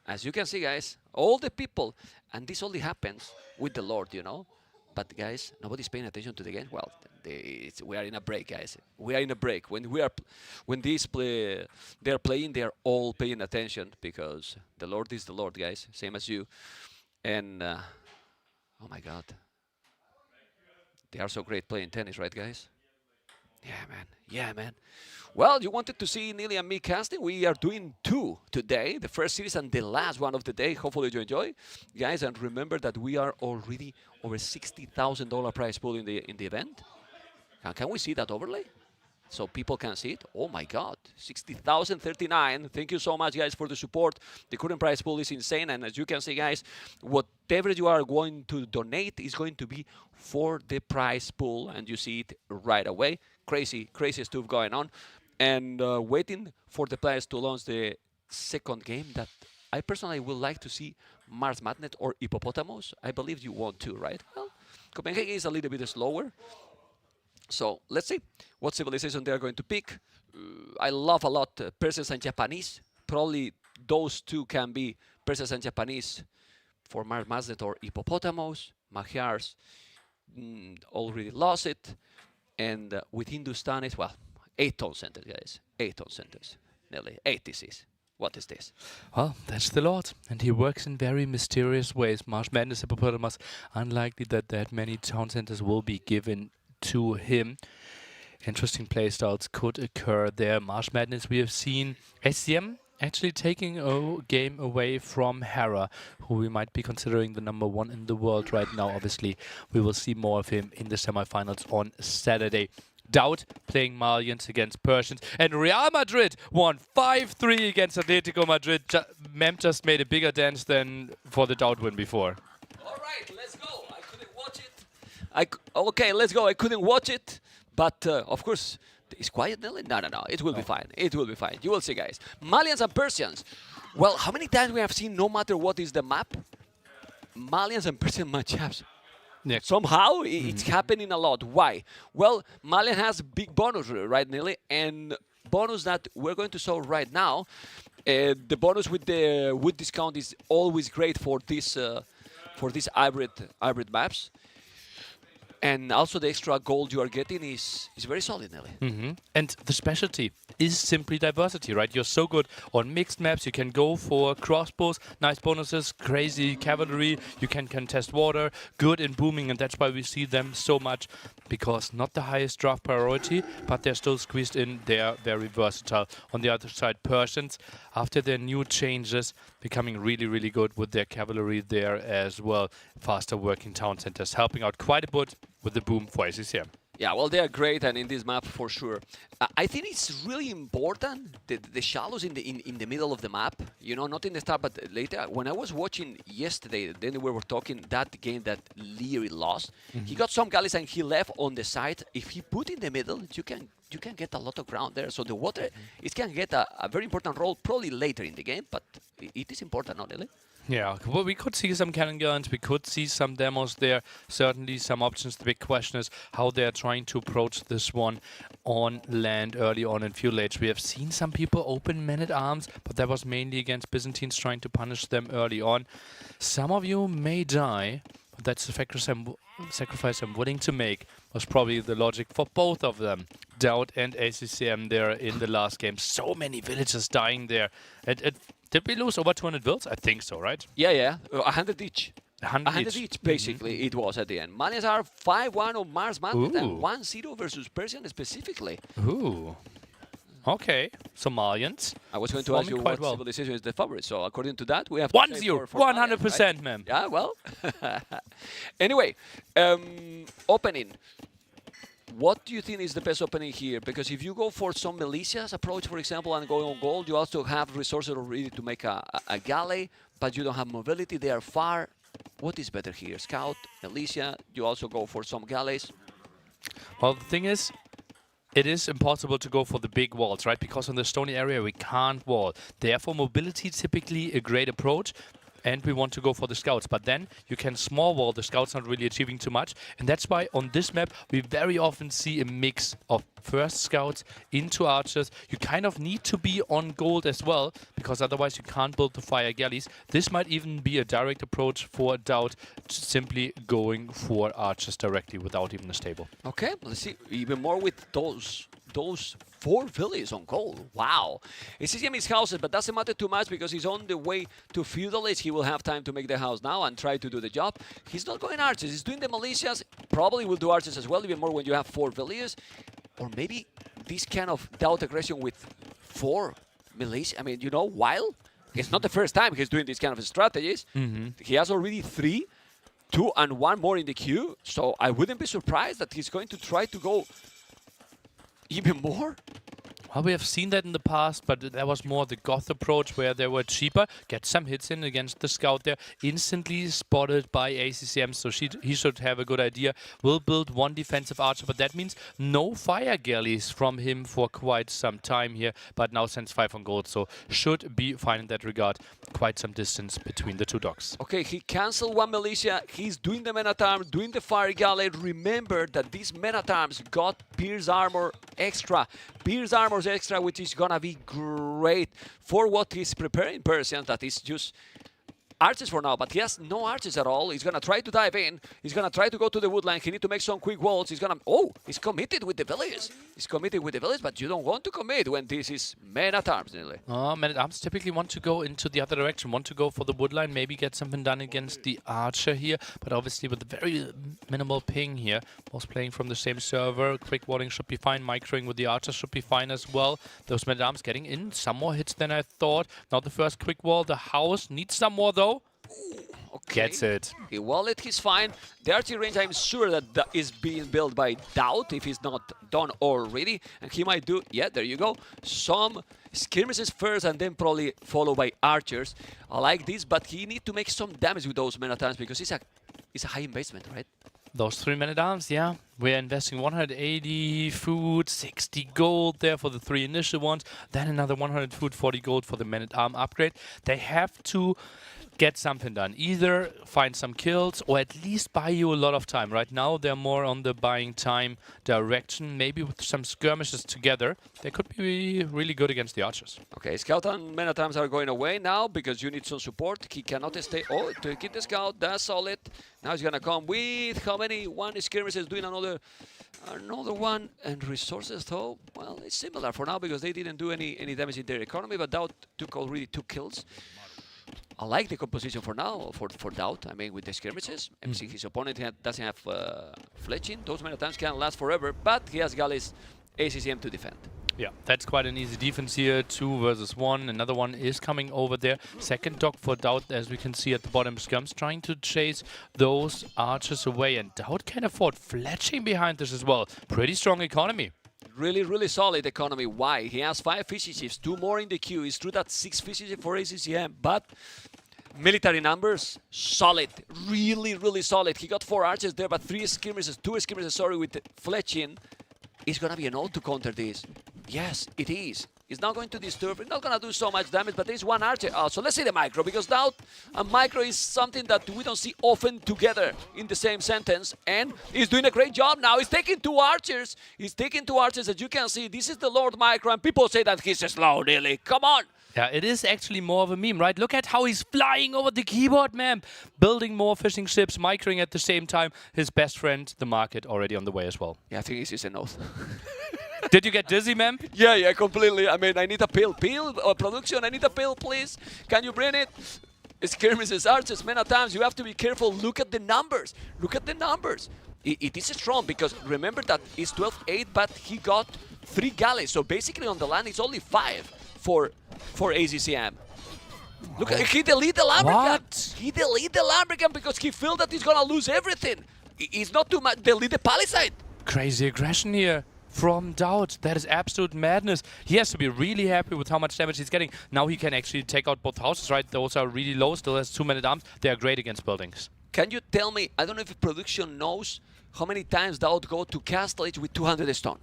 As you can see, guys, all the people. And this only happens with the Lord, you know. But guys, nobody's paying attention to the game. Well, we are in a break, guys. We are in a break. When they're playing, they're all paying attention because the Lord is the Lord, guys. Same as you. And oh my God, they are so great playing tennis, right, guys? Yeah, man. Well, you wanted to see Neely and me casting. We are doing 2 today, the first series and the last one of the day. Hopefully you enjoy, guys. And remember that we are already over $60,000 prize pool in the event. Can we see that overlay so people can see it? Oh my God, 60,039. Thank you so much, guys, for the support. The current prize pool is insane, and as you can see, guys, whatever you are going to donate is going to be for the prize pool, and you see it right away. Crazy stuff going on. And waiting for the players to launch the second game that I personally would like to see Mars Madness or Hippopotamus. I believe you want to, right? Well, Copenhagen is a little bit slower. So let's see what civilization they are going to pick. I love a lot Persians and Japanese. Probably those two can be Persians and Japanese for Mars Madness or Hippopotamus. Magyars already lost it. And with Hindustanis, well, 8-tone centers, guys. 8-tone centers. Nearly 8 DCs. What is this? Well, that's the Lord, and he works in very mysterious ways. Marsh Madness Hippopotamus, unlikely that many town centers will be given to him. Interesting playstyles could occur there. Marsh Madness, we have seen SCM actually taking a game away from Hera, who we might be considering the #1 in the world right now. Obviously, we will see more of him in the semifinals on Saturday. Doubt playing Malians against Persians. And Real Madrid won 5-3 against Atletico Madrid. Mem just made a bigger dance than for the Doubt win before. All right, let's go. I couldn't watch it. Okay, let's go. I couldn't watch it. But, of course, it's quiet, Nelly? No. It will be fine. It will be fine. You will see, guys. Malians and Persians. Well, how many times we have seen, no matter what is the map, Malians and Persian matchups? Yeah. Somehow, it's happening a lot. Why? Well, Malian has big bonus, right, Nelly? And bonus that we're going to show right now. The bonus with the wood discount is always great for this hybrid maps. And also the extra gold you are getting is very solid, Nelly. And the specialty is simply diversity, right? You're so good on mixed maps. You can go for crossbows, nice bonuses, crazy cavalry. You can contest water, good in booming, and that's why we see them so much, because not the highest draft priority, but they're still squeezed in. They're very versatile. On the other side, Persians, after their new changes, becoming really, really good with their cavalry there as well. Faster working town centers, helping out quite a bit with the boom for ACCM. Yeah, well, they are great, and in this map for sure. I think it's really important the shallows in the middle of the map. You know, not in the start, but later. When I was watching yesterday, then we were talking that game that Leary lost. He got some galleys and he left on the side. If he put in the middle, you can get a lot of ground there. So the water it can get a very important role probably later in the game, but it is important, not really. Yeah, well, we could see some cannon guns, we could see some demos there, certainly some options. The big question is how they're trying to approach this one on land early on in Fuel Age. We have seen some people open men-at-arms, but that was mainly against Byzantines trying to punish them early on. Some of you may die, but that's the sacrifice I'm willing to make. Was probably the logic for both of them. Doubt and ACCM there in the last game. So many villagers dying there. Did we lose over 200 vills? I think so, right? Yeah. 100 each. 100 each, basically, it was at the end. Malians are 5-1 on Mars Magnet and 1-0 versus Persian specifically. Ooh. Okay, Somalians. I was going to ask you what civilization is the favorite, so according to that, we have 1-0, 100%, right? ma'am. Yeah, well. Anyway, opening. What do you think is the best opening here? Because if you go for some militias approach, for example, and go on gold, you also have resources already to make a galley, but you don't have mobility. They are far. What is better here? Scout, militia, you also go for some galleys. Well, the thing is, it is impossible to go for the big walls, right? Because on the stony area, we can't wall. Therefore, mobility typically a great approach. And we want to go for the scouts, but then you can small wall. The scouts not really achieving too much, and that's why on this map we very often see a mix of first scouts into archers. You kind of need to be on gold as well, because otherwise you can't build the fire galleys. This might even be a direct approach for Doubt, simply going for archers directly without even a stable. Okay, let's see even more with those 4 villages on gold. Wow. ACCM is houses, but doesn't matter too much because he's on the way to feudal age. He will have time to make the house now and try to do the job. He's not going archers. He's doing the militias. Probably will do archers as well, even more when you have 4 villages. Or maybe this kind of Doubt aggression with 4 militia. I mean, you know, while it's not the first time he's doing these kind of strategies. He has already 3, 2, and 1 more in the queue. So I wouldn't be surprised that he's going to try to go even more. Well, we have seen that in the past, but that was more the Goth approach where they were cheaper, get some hits in against the scout there, instantly spotted by ACCM, so he should have a good idea. Will build 1 defensive archer, but that means no fire galleys from him for quite some time here, but now sends 5 on gold, so should be fine in that regard. Quite some distance between the 2 dogs. Okay, he canceled 1 militia. He's doing the men-at-arms, doing the fire galley. Remember that these men-at-arms got Pierce Armor extra. Pierce Armor extra, which is gonna be great for what he's preparing Persian. That is just archers for now, but he has no archers at all. He's gonna try to dive in. He's gonna try to go to the woodline. He need to make some quick walls. He's gonna he's committed with the villages. He's committed with the village, but you don't want to commit when this is men-at-arms, nearly. Men-at-arms typically want to go into the other direction, want to go for the woodline, maybe get something done against the archer here, but obviously with a very minimal ping here. Was playing from the same server. Quick walling should be fine. Microing with the archer should be fine as well. Those men-at-arms getting in some more hits than I thought. Now the first quick wall. The house needs some more though. Okay. Gets it. He wallet, he's fine. The archery range, I'm sure that is being built by Doubt, if it's not done already. And he might do, yeah, there you go, some skirmishes first and then probably followed by archers. I like this, but he need to make some damage with those men-at-arms because it's a high investment, right? Those 3 men-at-arms, yeah. We're investing 180 food, 60 gold there for the 3 initial ones. Then another 100 food, 40 gold for the men-at-arm upgrade. They have to get something done. Either find some kills or at least buy you a lot of time. Right now, they're more on the buying time direction. Maybe with some skirmishes together, they could be really good against the archers. Okay, Scout and men-at-arms are going away now because you need some support. He cannot stay. Oh, to keep the Scout, that's solid. Now he's gonna come with how many? One skirmish is doing another one, and resources though. Well, it's similar for now because they didn't do any damage in their economy, but Doubt took already 2 kills. I like the composition for now for Doubt. I mean, with the skirmishes, his opponent doesn't have fletching. Those men-at-arms can last forever, but he has Galley's ACCM to defend. Yeah, that's quite an easy defense here. 2 versus 1. Another one is coming over there. Second dog for Doubt, as we can see at the bottom. Scums trying to chase those archers away, and Doubt can afford fletching behind this as well. Pretty strong economy. Really, really solid economy. Why? He has 5 fishy chiefs, 2 more in the queue. It's true that 6 fishy chiefs for ACCM, but military numbers, solid. Really, really solid. He got 4 archers there, but 2 skirmishes, sorry, with fletching. It's gonna be an ult to counter this. Yes, it is. It's not going to disturb, it's not going to do so much damage, but there's 1 archer. So let's see the micro, because Doubt and micro is something that we don't see often together in the same sentence, and he's doing a great job now. He's taking 2 archers. He's taking 2 archers, as you can see. This is the Lord Micro, and people say that he's slow, nearly. Come on! Yeah, it is actually more of a meme, right? Look at how he's flying over the keyboard, man. Building more fishing ships, microing at the same time. His best friend, the market, already on the way as well. Yeah, I think this is a note. Did you get dizzy, man? Yeah, completely. I mean, I need a pill. Production, I need a pill, please. Can you bring it? Skirmishes, archers, men-at-arms, you have to be careful. Look at the numbers. Look at the numbers. It is strong because remember that it's 12-8, but he got 3 galleys. So basically on the land, it's only 5 for ACCM. Look, he deleted the Lambrican. What? He deleted the Lambrican because he felt that he's going to lose everything. It's not too much. Delete the Palisade. Crazy aggression here from Doubt. That is absolute madness. He has to be really happy with how much damage he's getting. Now he can actually take out both houses, right? Those are really low. Still has 2 men-at-arms. They are great against buildings. Can you tell me, I don't know if production knows how many times Doubt go to Castle Age with 200 stone.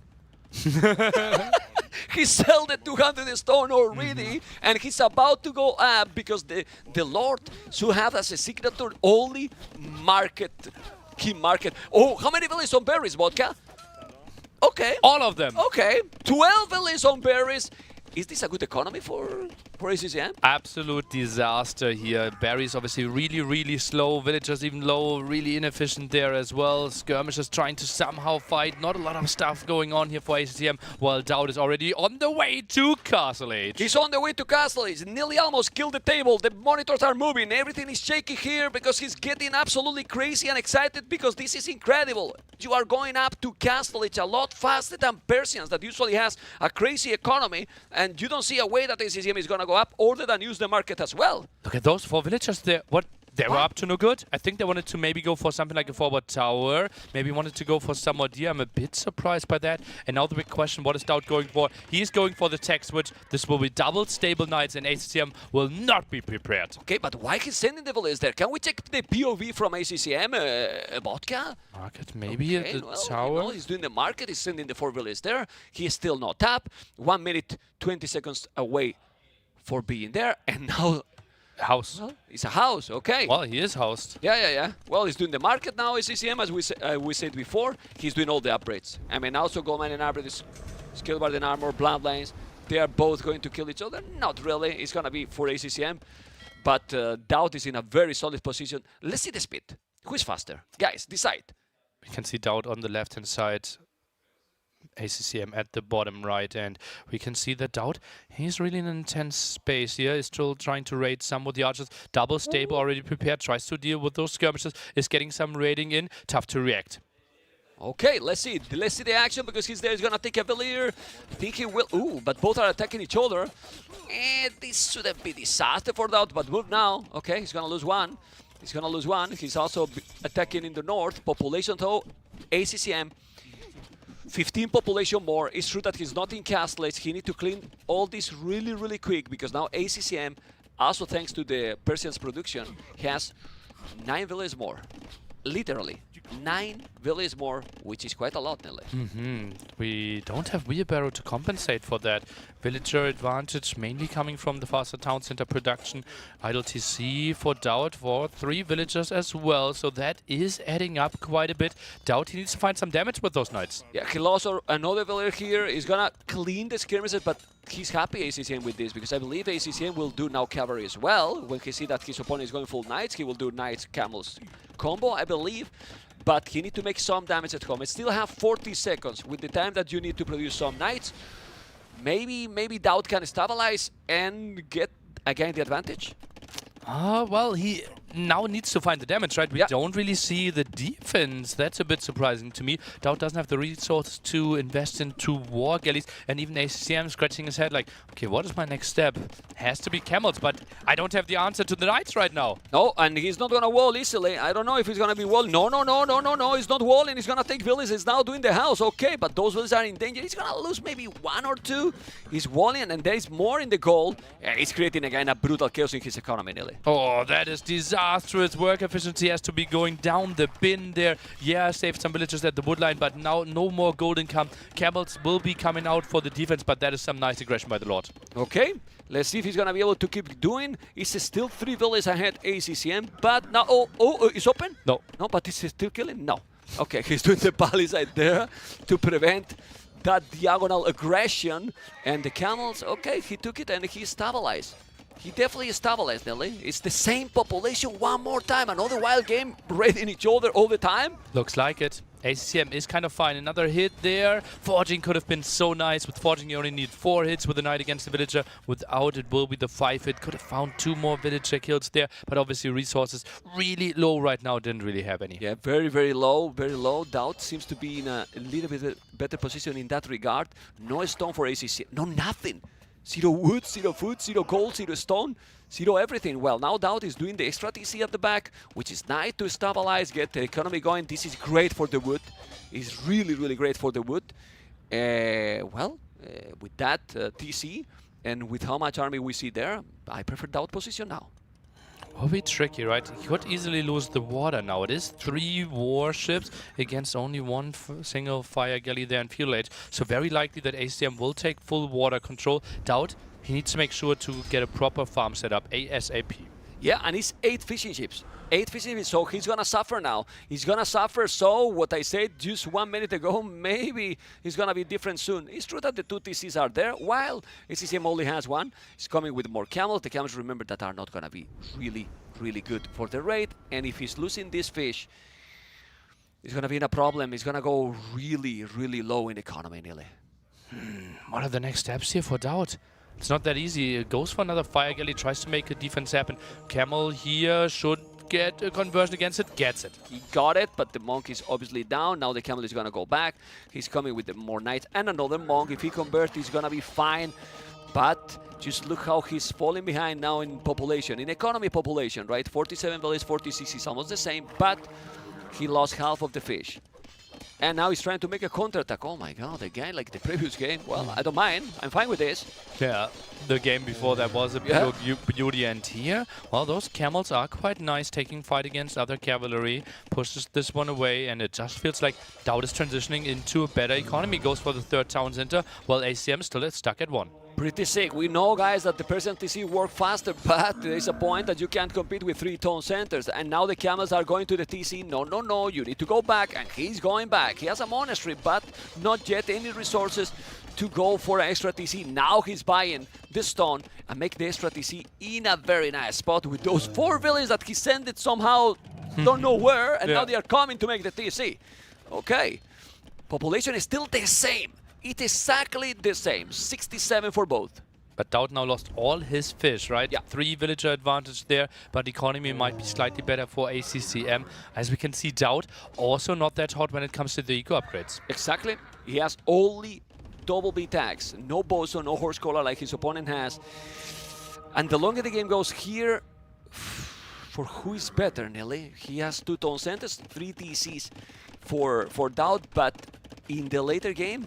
He sold the 200 stone already, and he's about to go up because the Lord should have as a signature only key market. Oh, how many villages on berries, Vodka? Okay. All of them. Okay. 12 villages on berries. Is this a good economy for ACCM? Absolute disaster here. Barry's obviously really, really slow. Villagers even low, really inefficient there as well. Skirmishers trying to somehow fight. Not a lot of stuff going on here for ACCM, while Doubt is already on the way to Castle Age. He's on the way to Castle Age. Nearly almost killed the table. The monitors are moving. Everything is shaky here because he's getting absolutely crazy and excited because this is incredible. You are going up to Castle Age a lot faster than Persians that usually has a crazy economy, and you don't see a way that ACCM is going to go up other than use the market as well. Look at those 4 villagers there. They were up to no good. I think they wanted to maybe go for something like a forward tower. Maybe wanted to go for some more deer. I'm a bit surprised by that. And now the big question, what is Doubt going for? He's going for the tech switch. This will be double stable knights, and ACCM will not be prepared. Okay, but why he's sending the villagers there? Can we check the POV from ACCM, Vodka? Market, maybe okay, at the well, tower. You know, he's doing the market. He's sending the 4 villagers there. He is still not up. 1 minute, 20 seconds away for being there. And now... House. Well, it's a house, okay. Well, he is housed. Yeah. Well, he's doing the market now, ACCM, as we said before. He's doing all the upgrades. I mean, also Goldman and Arbor, Skill Bard and Armor, Bloodlines, they are both going to kill each other. Not really. It's going to be for ACCM. But Doubt is in a very solid position. Let's see the speed. Who is faster? Guys, decide. We can see Doubt on the left-hand side. ACCM at the bottom right, and we can see that Doubt, he's really in an intense space here. He's still trying to raid some of the archers. Double stable already prepared, tries to deal with those skirmishes, is getting some raiding in. Tough to react. Okay, let's see the action because he's there. He's gonna take a Villier. I think he will. Ooh, but both are attacking each other. And this shouldn't be disaster for Doubt, but move now. Okay, he's gonna lose 1. He's gonna lose one. He's also attacking in the north. Population though, ACCM, 15 population more. It's true that he's not in castles. He needs to clean all this really, really quick because now ACCM, also thanks to the Persian's production, has 9 villages more. Literally, 9 villages more, which is quite a lot, Nelly. We don't have wheelbarrow to compensate for that. Villager advantage mainly coming from the faster town center production. Idle TC for Doubt for 3 villagers as well, so that is adding up quite a bit. Doubt he needs to find some damage with those knights. Yeah, he lost another villager here. He's gonna clean the skirmishes, but he's happy ACCM with this because I believe ACCM will do now cavalry as well. When he see that his opponent is going full knights, he will do knights camels combo, I believe. But he needs to make some damage at home. It still have 40 seconds with the time that you need to produce some knights. Maybe Doubt can stabilize and get again the advantage. Well, he now needs to find the damage, right? We don't really see the defense. That's a bit surprising to me. Doubt doesn't have the resources to invest into war galleys, and even ACCM scratching his head like, okay, what is my next step? Has to be camels, but I don't have the answer to the knights right now. No, and he's not gonna wall easily. I don't know if he's gonna be wall. No, he's not walling. He's gonna take villages. He's now doing the house. Okay, but those villages are in danger. He's gonna lose maybe 1 or 2. He's walling, and there is more in the goal. He's creating again a brutal chaos in his economy, nearly. Oh, that is disastrous. Work efficiency has to be going down the bin there. Yeah, saved some villagers at the woodline, but now no more gold income. Camels will be coming out for the defense, but that is some nice aggression by the Lord. Okay, let's see if he's gonna be able to keep doing. He's still 3 villages ahead ACCM, but now, it's open? No. No, but he's still killing? No. Okay, he's doing the palisade there to prevent that diagonal aggression. And the camels, okay, he took it and he stabilized. He definitely stabilized, Nelly. It's the same population one more time. Another wild game raiding each other all the time. Looks like it. ACCM is kind of fine. Another hit there. Forging could have been so nice. With Forging, you only need 4 hits with the knight against the villager. Without, it will be the 5 hit. Could have found 2 more villager kills there. But obviously, resources really low right now. Didn't really have any. Yeah, very, very low. Very low. Doubt seems to be in a little bit better position in that regard. No stone for ACCM. No, nothing. 0 wood, 0 food, 0 gold, 0 stone, 0 everything. Well, now Doubt is doing the extra TC at the back, which is nice to stabilize, get the economy going. This is great for the wood. It's really, really great for the wood. With that TC and with how much army we see there, I prefer Doubt position now. Will be tricky, right? He could easily lose the water now. It is 3 warships against only 1 single fire galley there in Field Age. So very likely that ACM will take full water control. Doubt, he needs to make sure to get a proper farm set up ASAP. Yeah, and it's 8 fishing ships. 8 fishing ships, so he's gonna suffer now. He's gonna suffer, so what I said just 1 minute ago, maybe he's gonna be different soon. It's true that the 2 TCs are there, while ACCM only has 1. He's coming with more camels. The camels, remember, that are not gonna be really, really good for the raid. And if he's losing this fish, he's gonna be in a problem. He's gonna go really, really low in economy, nearly. What are the next steps here for Doubt? It's not that easy. It goes for another fire galley, tries to make a defense happen. Camel here should get a conversion against it, gets it. He got it, but the monk is obviously down. Now the camel is gonna go back. He's coming with the more knights and another monk. If he converts, he's gonna be fine. But just look how he's falling behind now in population, in economy population, right? 47 villages, 46 is almost the same, but he lost half of the fish. And now he's trying to make a counterattack. Oh my god, again, like the previous game. Well, I don't mind. I'm fine with this. Yeah, the game before that was a pure beauty. And here, well, those camels are quite nice, taking fight against other cavalry. Pushes this one away, and it just feels like Doubt is transitioning into a better economy. Goes for the 3rd town center, while ACM still is stuck at 1. Pretty sick. We know, guys, that the Persian TC work faster, but there's a point that you can't compete with 3 town centers. And now the camels are going to the TC. No, you need to go back, and he's going back. He has a monastery, but not yet any resources to go for an extra TC. Now he's buying the stone and make the extra TC in a very nice spot with those 4 villages that he sent it somehow, don't know where, and now they are coming to make the TC. Okay. Population is still the same. It's exactly the same, 67 for both. But Doubt now lost all his fish, right? Yeah. 3 villager advantage there, but economy might be slightly better for ACCM. As we can see, Doubt also not that hot when it comes to the eco upgrades. Exactly. He has only double B tags, no bozo, no horse collar like his opponent has. And the longer the game goes here, for who is better, Nelly. He has 2 tone centers, 3 DCs for Dowd, but in the later game,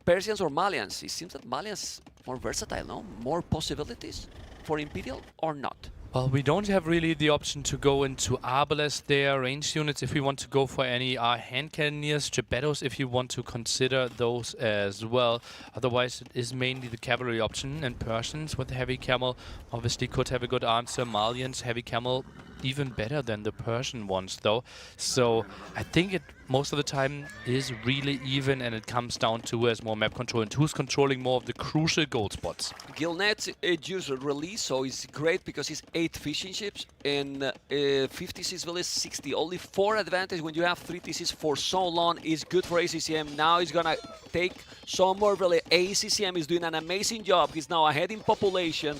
Persians or Malians? It seems that Malians more versatile, no? More possibilities for Imperial or not? Well, we don't have really the option to go into Arbalest there, ranged units if we want to go for any hand cannoneers, Gebettos if you want to consider those as well. Otherwise, it is mainly the cavalry option, and Persians with the heavy camel obviously could have a good answer. Malians, heavy camel, even better than the Persian ones though. So I think it most of the time is really even, and it comes down to who has more map control and who's controlling more of the crucial gold spots. Gilnet's user release, so it's great because he's 8 fishing ships and 56 village 60. Only 4 advantage when you have 3 TCs for so long is good for ACCM. Now he's gonna take some more village. ACCM is doing an amazing job. He's now ahead in population,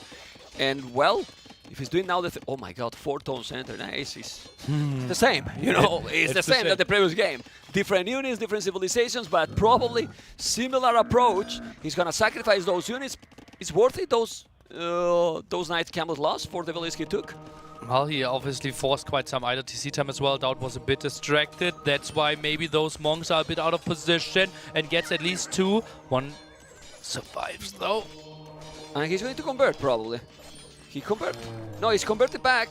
and well, if he's doing now oh my god, 4 tone center, nice. It's the same, you know, it's the same as the previous game. Different units, different civilizations, but probably similar approach. He's gonna sacrifice those units. It's worth it, those knight camels lost for the village he took. Well, he obviously forced quite some idle TC time as well. Dowd was a bit distracted. That's why maybe those monks are a bit out of position and gets at least 2. 1 survives though. And he's going to convert probably. He converted. No, he's converted back.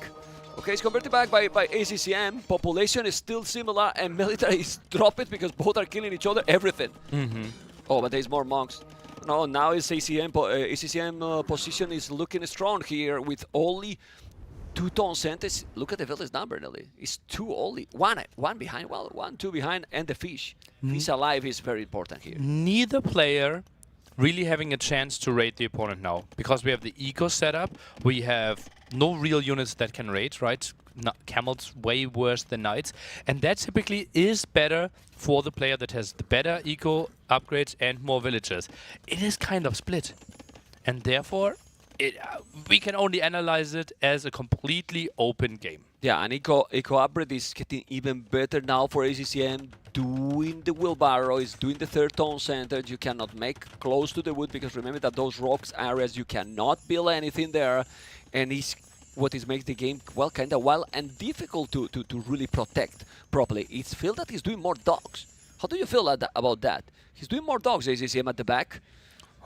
Okay, he's converted back by ACCM. Population is still similar, and military is dropped because both are killing each other. Everything. Oh, but there's more monks. No, now his ACCM position is looking strong here with only 2 tone centers. Look at the village number, Nelly. It's 2 only. One behind. Well, 1, 2 behind, and the fish. Fish alive is very important here. Neither player really having a chance to raid the opponent now, because we have the eco setup, we have no real units that can raid, right? Camels way worse than knights, and that typically is better for the player that has the better eco upgrades and more villagers. It is kind of split, and therefore we can only analyze it as a completely open game. Yeah, and eco upgrade is getting even better now for ACCM. Doing the wheelbarrow, is doing the 3rd tone center. You cannot make close to the wood because remember that those rocks areas you cannot build anything there, and what makes the game well kind of wild and difficult to really protect properly. It's feel that he's doing more dogs. How do you feel about that? He's doing more dogs, ACCM at the back.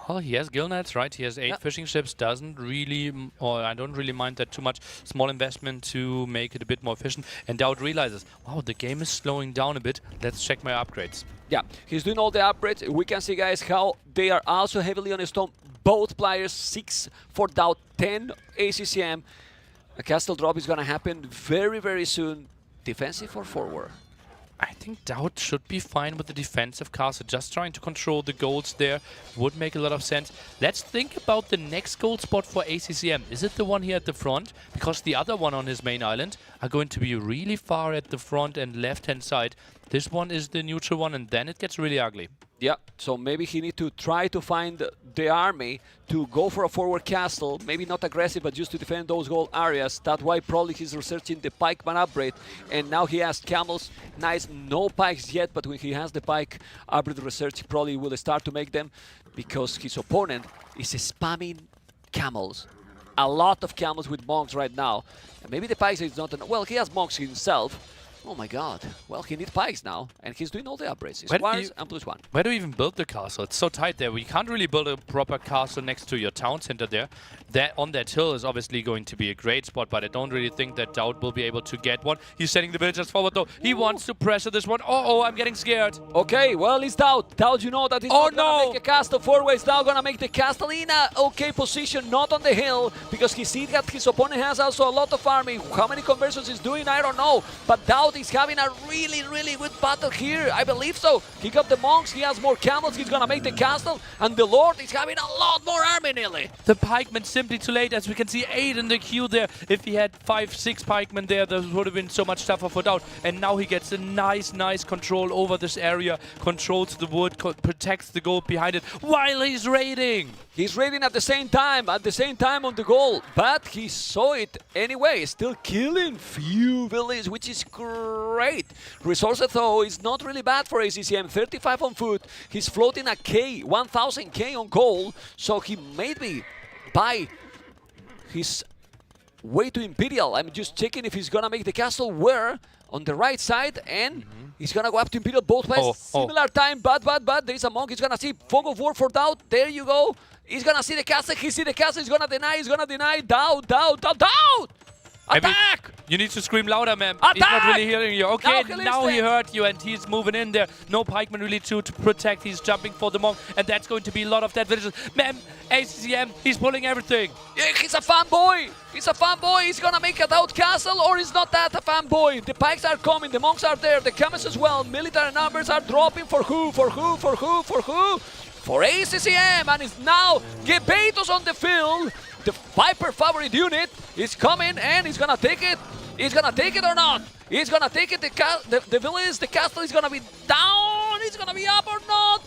Well, he has gillnets, right? He has 8 fishing ships, doesn't really, or I don't really mind that too much. Small investment to make it a bit more efficient. And Dowd realizes, wow, the game is slowing down a bit. Let's check my upgrades. Yeah, he's doing all the upgrades. We can see, guys, how they are also heavily on a stone. Both players, 6 for Dowd, 10 ACCM. A castle drop is going to happen very, very soon. Defensive or forward? I think Dowd should be fine with the defensive castle. Just trying to control the golds there would make a lot of sense. Let's think about the next gold spot for ACCM. Is it the one here at the front? Because the other one on his main island are going to be really far at the front and left-hand side. This one is the neutral one, and then it gets really ugly. Yeah, so maybe he needs to try to find the army to go for a forward castle. Maybe not aggressive, but just to defend those gold areas. That's why probably he's researching the pikeman upgrade. And now he has camels. Nice, no pikes yet, but when he has the pike upgrade research, he probably will start to make them because his opponent is spamming camels. A lot of camels with monks right now. And maybe the pikes is not... Well, he has monks himself. Oh my god. Well, he needs pikes now, and he's doing all the upgrades. Squires and +1. Where do you even build the castle? It's so tight there. We can't really build a proper castle next to your town center there. That on that hill is obviously going to be a great spot, but I don't really think that Dowd will be able to get one. He's sending the villagers forward though. He wants to pressure this one. Oh, I'm getting scared. Okay, well, it's Dowd. Dowd, you know that he's not gonna make a castle forward. He's now gonna make the castle in a okay position, not on the hill, because he sees that his opponent has also a lot of army. How many conversions he's doing, I don't know. But Dowd is having a really, really good battle here. I believe so. He got the monks, he has more camels, he's gonna make the castle, and the Lord is having a lot more army nearly. The pikemen simply too late, as we can see 8 in the queue there. If he had 5, 6 pikemen there, that would have been so much tougher for Dowd. And now he gets a nice control over this area, controls the wood, protects the gold behind it while he's raiding. He's raiding at the same time on the goal, but he saw it anyway, still killing few villages, which is great. Resources though is not really bad for ACCM, 35 on foot, he's floating a K, 1000 K on gold, so he maybe buy his way to Imperial. I'm just checking if he's gonna make the castle where on the right side, and he's gonna go up to Imperial both ways. Similar time, but there's a monk. He's gonna see Fog of War for Doubt. There you go. He's gonna see the castle. He see the castle. He's gonna deny. Doubt. Attack! You need to scream louder, man. Attack! He's not really hearing you. Okay, now he listen. heard you and he's moving in there. No pikeman really to protect. He's jumping for the monk, and that's going to be a lot of that villages. Man, ACCM, he's pulling everything. Yeah, he's a fanboy. He's gonna make a Doubt Castle, or is not that a fanboy? The pikes are coming. The monks are there. The chemists as well. Military numbers are dropping. For who? For ACCM, and it's now Gebetos on the field. The Viper favorite unit is coming, and he's gonna take it. He's gonna take it or not? He's gonna take it. The village, the castle is gonna be down. It's gonna be up or not?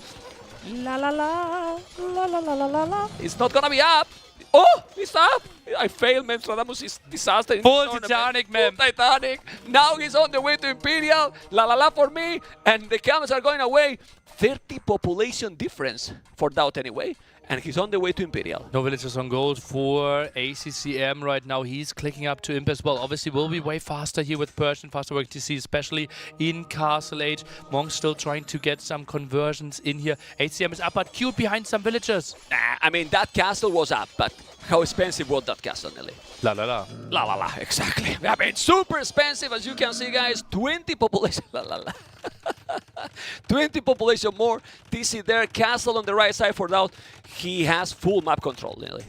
La la la la la la la la. It's not gonna be up. Oh, it's up. I failed, man. Stradamus is disaster. Full Titanic, man. Full Titanic. Now he's on the way to Imperial. La la la for me, and the camels are going away. 30 population difference for Doubt anyway. And he's on the way to Imperial. No villagers on gold for ACCM right now. He's clicking up to Imp as well. Obviously, will be way faster here with Persian, faster work TC, especially in Castle Age. Monk still trying to get some conversions in here. ACCM is up, but cute behind some villagers. I mean, that castle was up, but how expensive was that castle, Nelly? La la la. La la la, exactly. I mean, super expensive, as you can see, guys. 20 population. La la la. 20 population more. TC there, castle on the right side for Doubt. He has full map control, Nelly.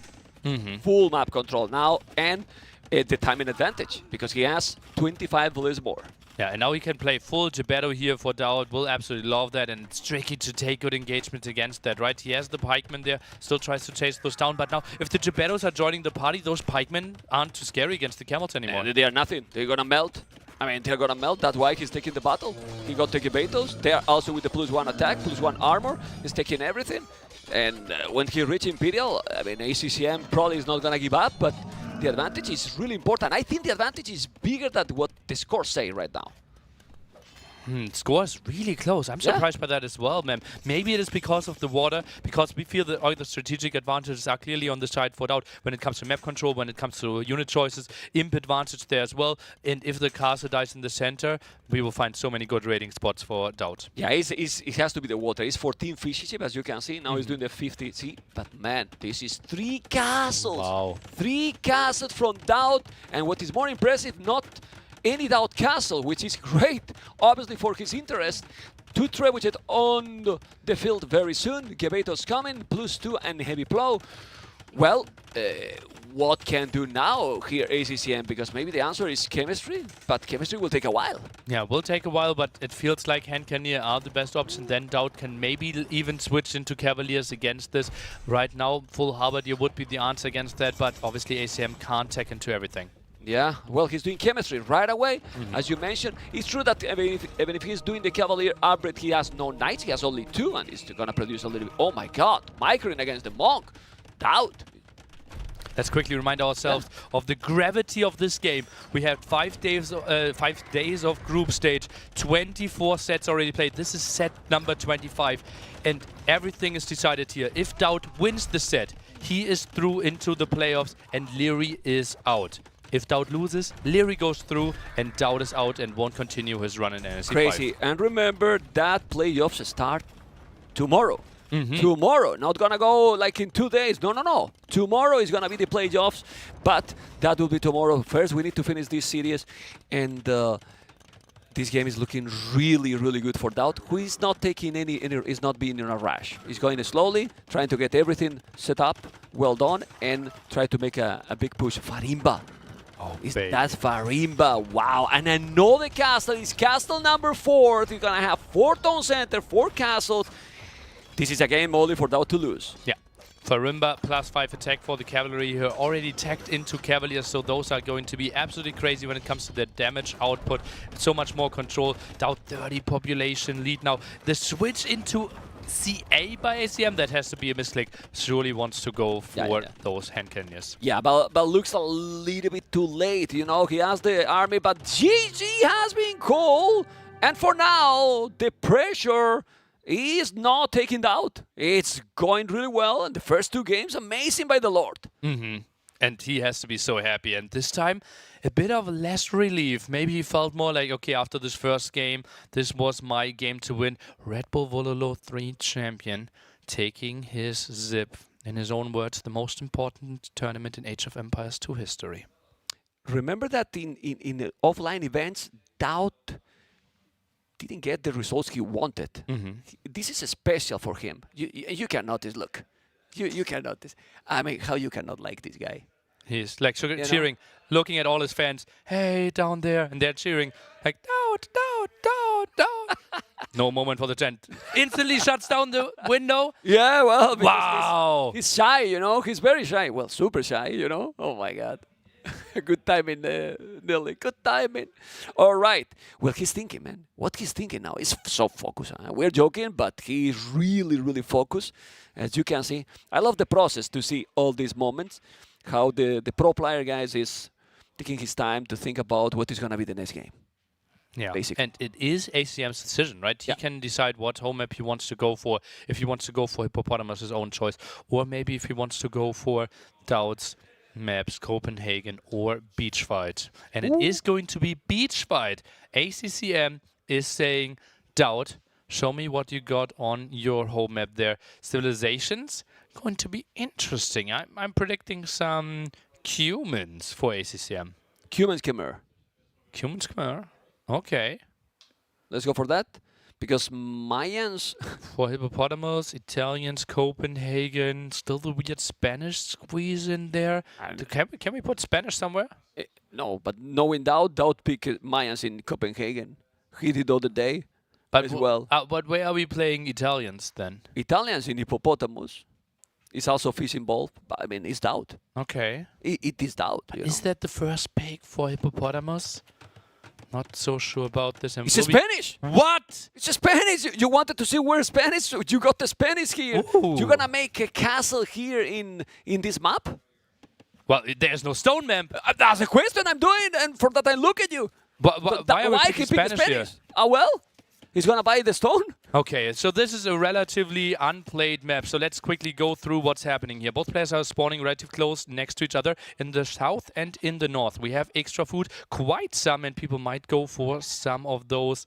Full map control now, and the timing advantage, because he has 25 villages more. Yeah, and now he can play full Gebetto here for Doubt. Will absolutely love that, and it's tricky to take good engagement against that, right? He has the pikemen there, still tries to chase those down, but now if the Gebettos are joining the party, those pikemen aren't too scary against the camels anymore. They are nothing. They're gonna melt. I mean, they're gonna melt. That's why he's taking the battle. He got the Gebetos. They are also with the +1 attack, +1 armor. He's taking everything. And when he reaches Imperial, I mean, ACCM probably is not gonna give up, but the advantage is really important. I think the advantage is bigger than what the scores say right now. Score is really close. I'm surprised by that as well, man. Maybe it is because of the water, because we feel that all the strategic advantages are clearly on the side for Doubt when it comes to map control, when it comes to unit choices, imp advantage there as well. And if the castle dies in the center, we will find so many good raiding spots for Doubt. Yeah, it has to be the water. It's 14 fish ship, as you can see. Now he's doing the 50. See, but man, this is 3 castles. Wow. 3 castles from Doubt. And what is more impressive, not any Doubt castle, which is great, obviously for his interest. 2 trebuchet on the field very soon. Gebeto's coming, +2 and heavy plow. Well, what can do now here ACCM? Because maybe the answer is chemistry, but chemistry will take a while. Yeah, will take a while, but it feels like hand cannoneer are the best option. Then Doubt can maybe even switch into Cavaliers against this. Right now, full halberdier would be the answer against that, but obviously ACM can't tech into everything. Yeah, well, he's doing chemistry right away. As you mentioned, it's true that even if he's doing the Cavalier upgrade, he has no knights, he has only 2, and he's gonna produce a little bit. Oh my god, Micrin against the Monk. Doubt. Let's quickly remind ourselves of the gravity of this game. We had 5 days of group stage, 24 sets already played. This is set number 25, and everything is decided here. If Doubt wins the set, he is through into the playoffs, and Leary is out. If Doubt loses, Leary goes through, and Doubt is out and won't continue his run in NAC 5. Crazy. And remember that playoffs start tomorrow. Tomorrow, not gonna go like in 2 days. No. Tomorrow is gonna be the playoffs, but that will be tomorrow. First, we need to finish this series, and this game is looking really, really good for Doubt, who is not taking is not being in a rush. He's going slowly, trying to get everything set up, well done, and try to make a big push. Farimba. Oh, that's Farimba. Wow. And another castle is castle number 4. You're gonna have 4 town center, 4 castles. This is a game only for Doubt to lose. Yeah. Farimba +5 attack for the cavalry here, already tagged into Cavaliers, so those are going to be absolutely crazy when it comes to their damage output. So much more control. Doubt 30 population lead now. The switch into CA by ACM, that has to be a mistake. Surely wants to go for those hand cannoneers. Yeah, but looks a little bit too late. You know, he has the army, but GG has been called. And for now, the pressure is not taking Doubt. It's going really well. And the first 2 games, amazing by the Lord. And he has to be so happy. And this time, a bit of less relief. Maybe he felt more like, okay, after this first game, this was my game to win. Red Bull Vololo 3 champion, taking his zip. In his own words, the most important tournament in Age of Empires 2 history. Remember that in the offline events, Doubt didn't get the results he wanted. This is special for him. You can notice, look. You can notice. I mean, how you cannot like this guy? He's like cheering, looking at all his fans. Hey, down there. And they're cheering like, Doubt, Doubt, Doubt, Doubt. No moment for the chant. Instantly shuts down the window. Yeah, well, because wow. He's shy, you know. He's very shy. Well, super shy, you know. Oh, my God. Good timing, Nilly. Good timing. All right. Well, he's thinking, man. What he's thinking now is so focused. We're joking, but he's really, really focused. As you can see, I love the process to see all these moments, how the pro player, guys, is taking his time to think about what is going to be the next game. Yeah, basically. And it is ACM's decision, right? He can decide what home map he wants to go for. If he wants to go for Hippopotamus, his own choice. Or maybe if he wants to go for Doubt's maps, Copenhagen or Beach Fight. And it is going to be Beach Fight. ACCM is saying, Doubt, show me what you got on your home map there. Civilizations, going to be interesting. I'm predicting some Cumans for ACCM. Cumans Khmer. Cumans Khmer. Okay. Let's go for that. Because Mayans... for Hippopotamus, Italians, Copenhagen, still the weird Spanish squeeze in there. Can we put Spanish somewhere? No, but knowing Doubt picked Mayans in Copenhagen. He did the other day as well. But where are we playing Italians then? Italians in Hippopotamus. It's also fish involved, but I mean, it's Doubt. Okay. It is Doubt. Is that the first pick for Hippopotamus? Not so sure about this. And it's Spanish. What? It's Spanish. You wanted to see where Spanish? So you got the Spanish here. Ooh. You're gonna make a castle here in this map? Well, there's no stone map. That's a question I'm doing, and for that I look at you. But why are we picking Spanish here? Well, he's gonna buy the stone. Okay, so this is a relatively unplayed map. So let's quickly go through what's happening here. Both players are spawning relatively close next to each other in the south and in the north. We have extra food, quite some, and people might go for some of those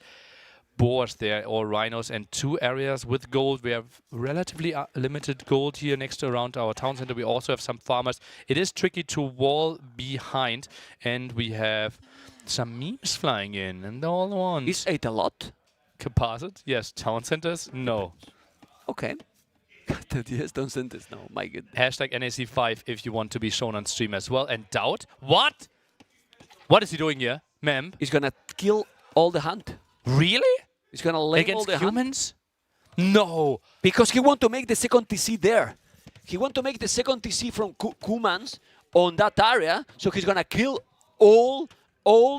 boars there or rhinos, and 2 areas with gold. We have relatively limited gold here next to around our town center. We also have some farmers. It is tricky to wall behind, and we have some memes flying in, and all the ones. Is 8 a lot? Composite? Yes. Town centers? No. Okay. Yes, town centers. No, my goodness. Hashtag NAC5 if you want to be shown on stream as well. And Doubt? What? What is he doing here, ma'am? He's gonna kill all the hunt. Really? He's gonna lay against all the humans? No. Because he want to make the second TC there. He want to make the second TC from Kumans on that area, so he's gonna kill all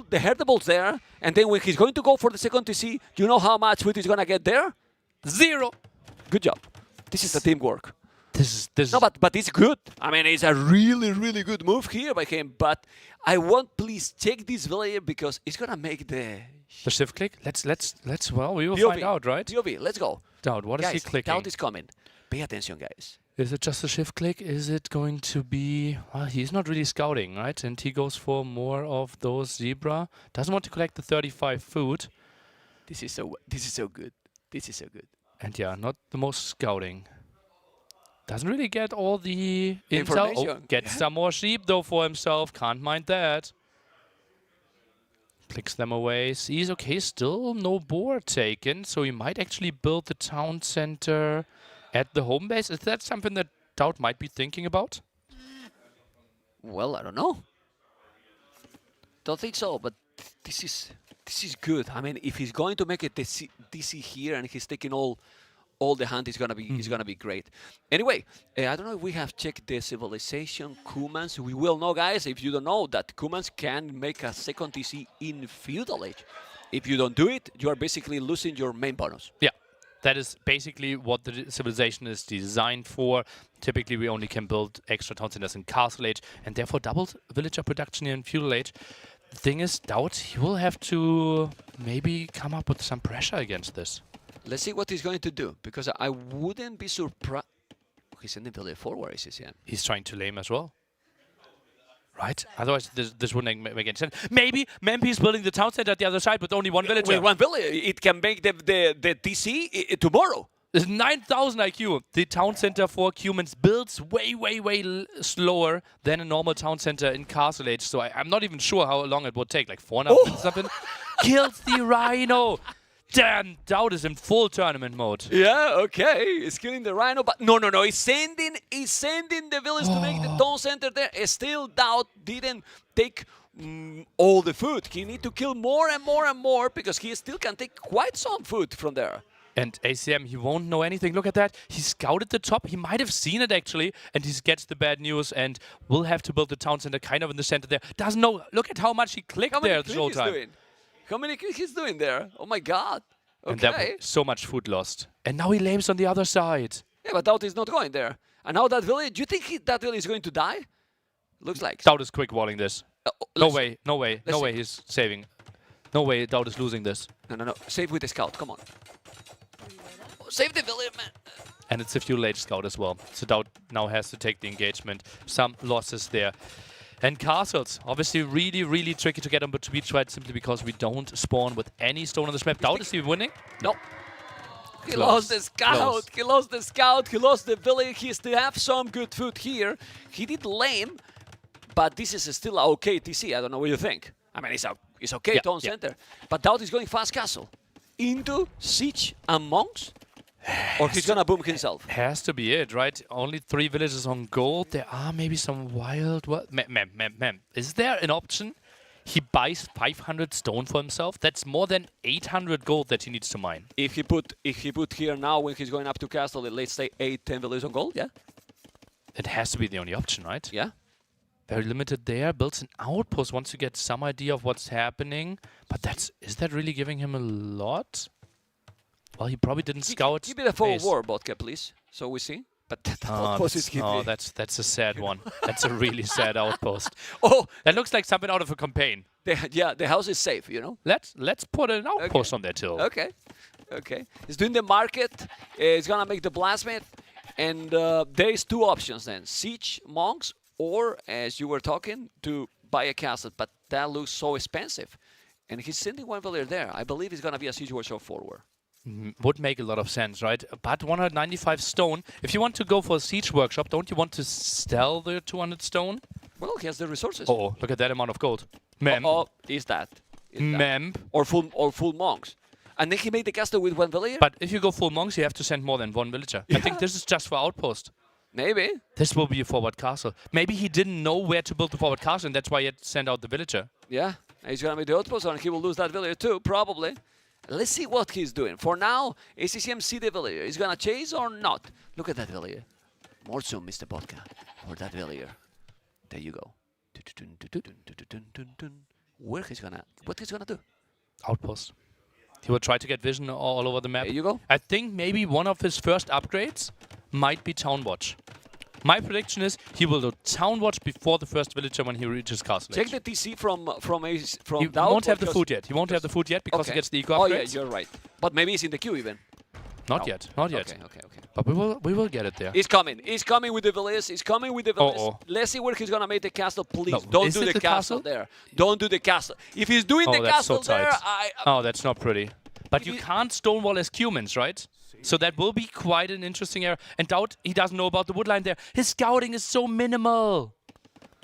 the herdables there, and then when he's going to go for the second TC, you know how much food he's gonna get there? 0. Good job. This is the teamwork. This no, but it's good. I mean, it's a really, really good move here by him. But I want please check this player because it's gonna make the shift click. Let's. Well, we will POV. find out, right? POV. Let's go. Doubt. What is he clicking? Doubt is coming. Pay attention, guys. Is it just a shift click? Is it going to be... Well, he's not really scouting, right? And he goes for more of those zebra. Doesn't want to collect the 35 food. This is so good. This is so good. And yeah, not the most scouting. Doesn't really get all the information. Oh, gets some more sheep though for himself. Can't mind that. Clicks them away. Sees, okay, still no boar taken. So he might actually build the town center at the home base. Is that something that Doubt might be thinking about? Well, I don't know. Don't think so, but this is good. I mean, if he's going to make it DC here and he's taking all the hunt, it's gonna be great. Anyway, I don't know if we have checked the civilization Kumans. We will know, guys. If you don't know that Kumans can make a second TC in feudal age. If you don't do it, you are basically losing your main bonus. Yeah. That is basically what the civilization is designed for. Typically, we only can build extra town centers in Castle Age, and therefore doubled villager production in Feudal Age. The thing is, Doubt, he will have to maybe come up with some pressure against this. Let's see what he's going to do, because I wouldn't be surprised. He's sending villager forward, is he? He's trying to lame as well. Right? Otherwise, this wouldn't make any sense. Maybe Mempi's building the town center at the other side with only one villager. With one villager, it can make the TC tomorrow. There's 9,000 IQ. The town center for humans builds way slower than a normal town center in Castle Age. So I'm not even sure how long it would take. Like 4.5 minutes something. Kills the Rhino. Damn, Dowd is in full tournament mode. Yeah, okay. He's killing the Rhino, but no. He's sending the village to make the town center there. Still, Dowd didn't take all the food. He need to kill more and more because he still can take quite some food from there. And ACM, he won't know anything. Look at that. He scouted the top. He might have seen it, actually. And he gets the bad news and will have to build the town center kind of in the center there. Doesn't know. Look at how much he clicked there this whole time. How many clicks he's doing there? Oh, my God. Okay. And that was so much food lost. And now he lames on the other side. Yeah, but Dowd is not going there. And now that village, do you think that village is going to die? Looks like. Dowd is quick walling this. No way he's saving. No way Dowd is losing this. No. Save with the scout. Come on. Save the village, man. And it's a fuel age scout as well. So Dowd now has to take the engagement. Some losses there. And castles, obviously really tricky to get on to beach right simply because we don't spawn with any stone on this map. Dowd is he winning? No. He lost the scout. He lost the scout. He lost the village. He still have some good food here. He did lame, but this is still a okay TC. I don't know what you think. I mean, it's okay town center. But Dowd is going fast castle. Into Siege and Monks? Or he's gonna boom himself? Has to be it, right? Only 3 villages on gold. There are maybe some wild... Ma'am. Is there an option? He buys 500 stone for himself? That's more than 800 gold that he needs to mine. If he put here now when he's going up to castle, let's say 8-10 villages on gold, yeah? It has to be the only option, right? Yeah. Very limited there. Builds an outpost once you get some idea of what's happening. But is that really giving him a lot? Well, he probably didn't scout. Give me the forward war vodka, please, so we see. But that outpost is giving. Oh, that's a sad one. That's a really sad outpost. Oh, that looks like something out of a campaign. The house is safe, you know. Let's put an outpost on that hill. Okay. He's doing the market. He's gonna make the blacksmith, and there is 2 options then: siege monks, or as you were talking, to buy a castle. But that looks so expensive, and he's sending 1 villager there. I believe it's gonna be a siege workshop forward. Would make a lot of sense, right? But 195 stone. If you want to go for a siege workshop, don't you want to sell the 200 stone? Well, he has the resources. Oh, look at that amount of gold. Mem. Is that? Mem. Or full monks. And then he made the castle with 1 villager? But if you go full monks, you have to send more than 1 villager. Yeah. I think this is just for outpost. Maybe. This will be a forward castle. Maybe he didn't know where to build the forward castle, and that's why he had to send out the villager. Yeah. He's going to make the outpost, and he will lose that villager too, probably. Let's see what he's doing. For now, ACCM see the villager. He's going to chase or not? Look at that villager. More soon, Mr. Vodka. Or that villager. There you go. What he's gonna do? Outpost. He will try to get vision all over the map. There you go. I think maybe one of his first upgrades might be Town Watch. My prediction is he will do Town Watch before the first villager when he reaches Castle Age. Check the TC from He won't have the food yet. He won't have the food yet because he gets the eco upgrades. Oh yeah, you're right. But maybe he's in the queue even. Not yet. Okay. But we will get it there. He's coming. He's coming with the village. He's coming with the village. Let's see where he's gonna make the castle. Please don't do the castle there. Don't do the castle. If he's doing the castle there, oh, that's not pretty. But you can't stonewall as humans, right? So that will be quite an interesting area. And Dowd, he doesn't know about the woodline there. His scouting is so minimal.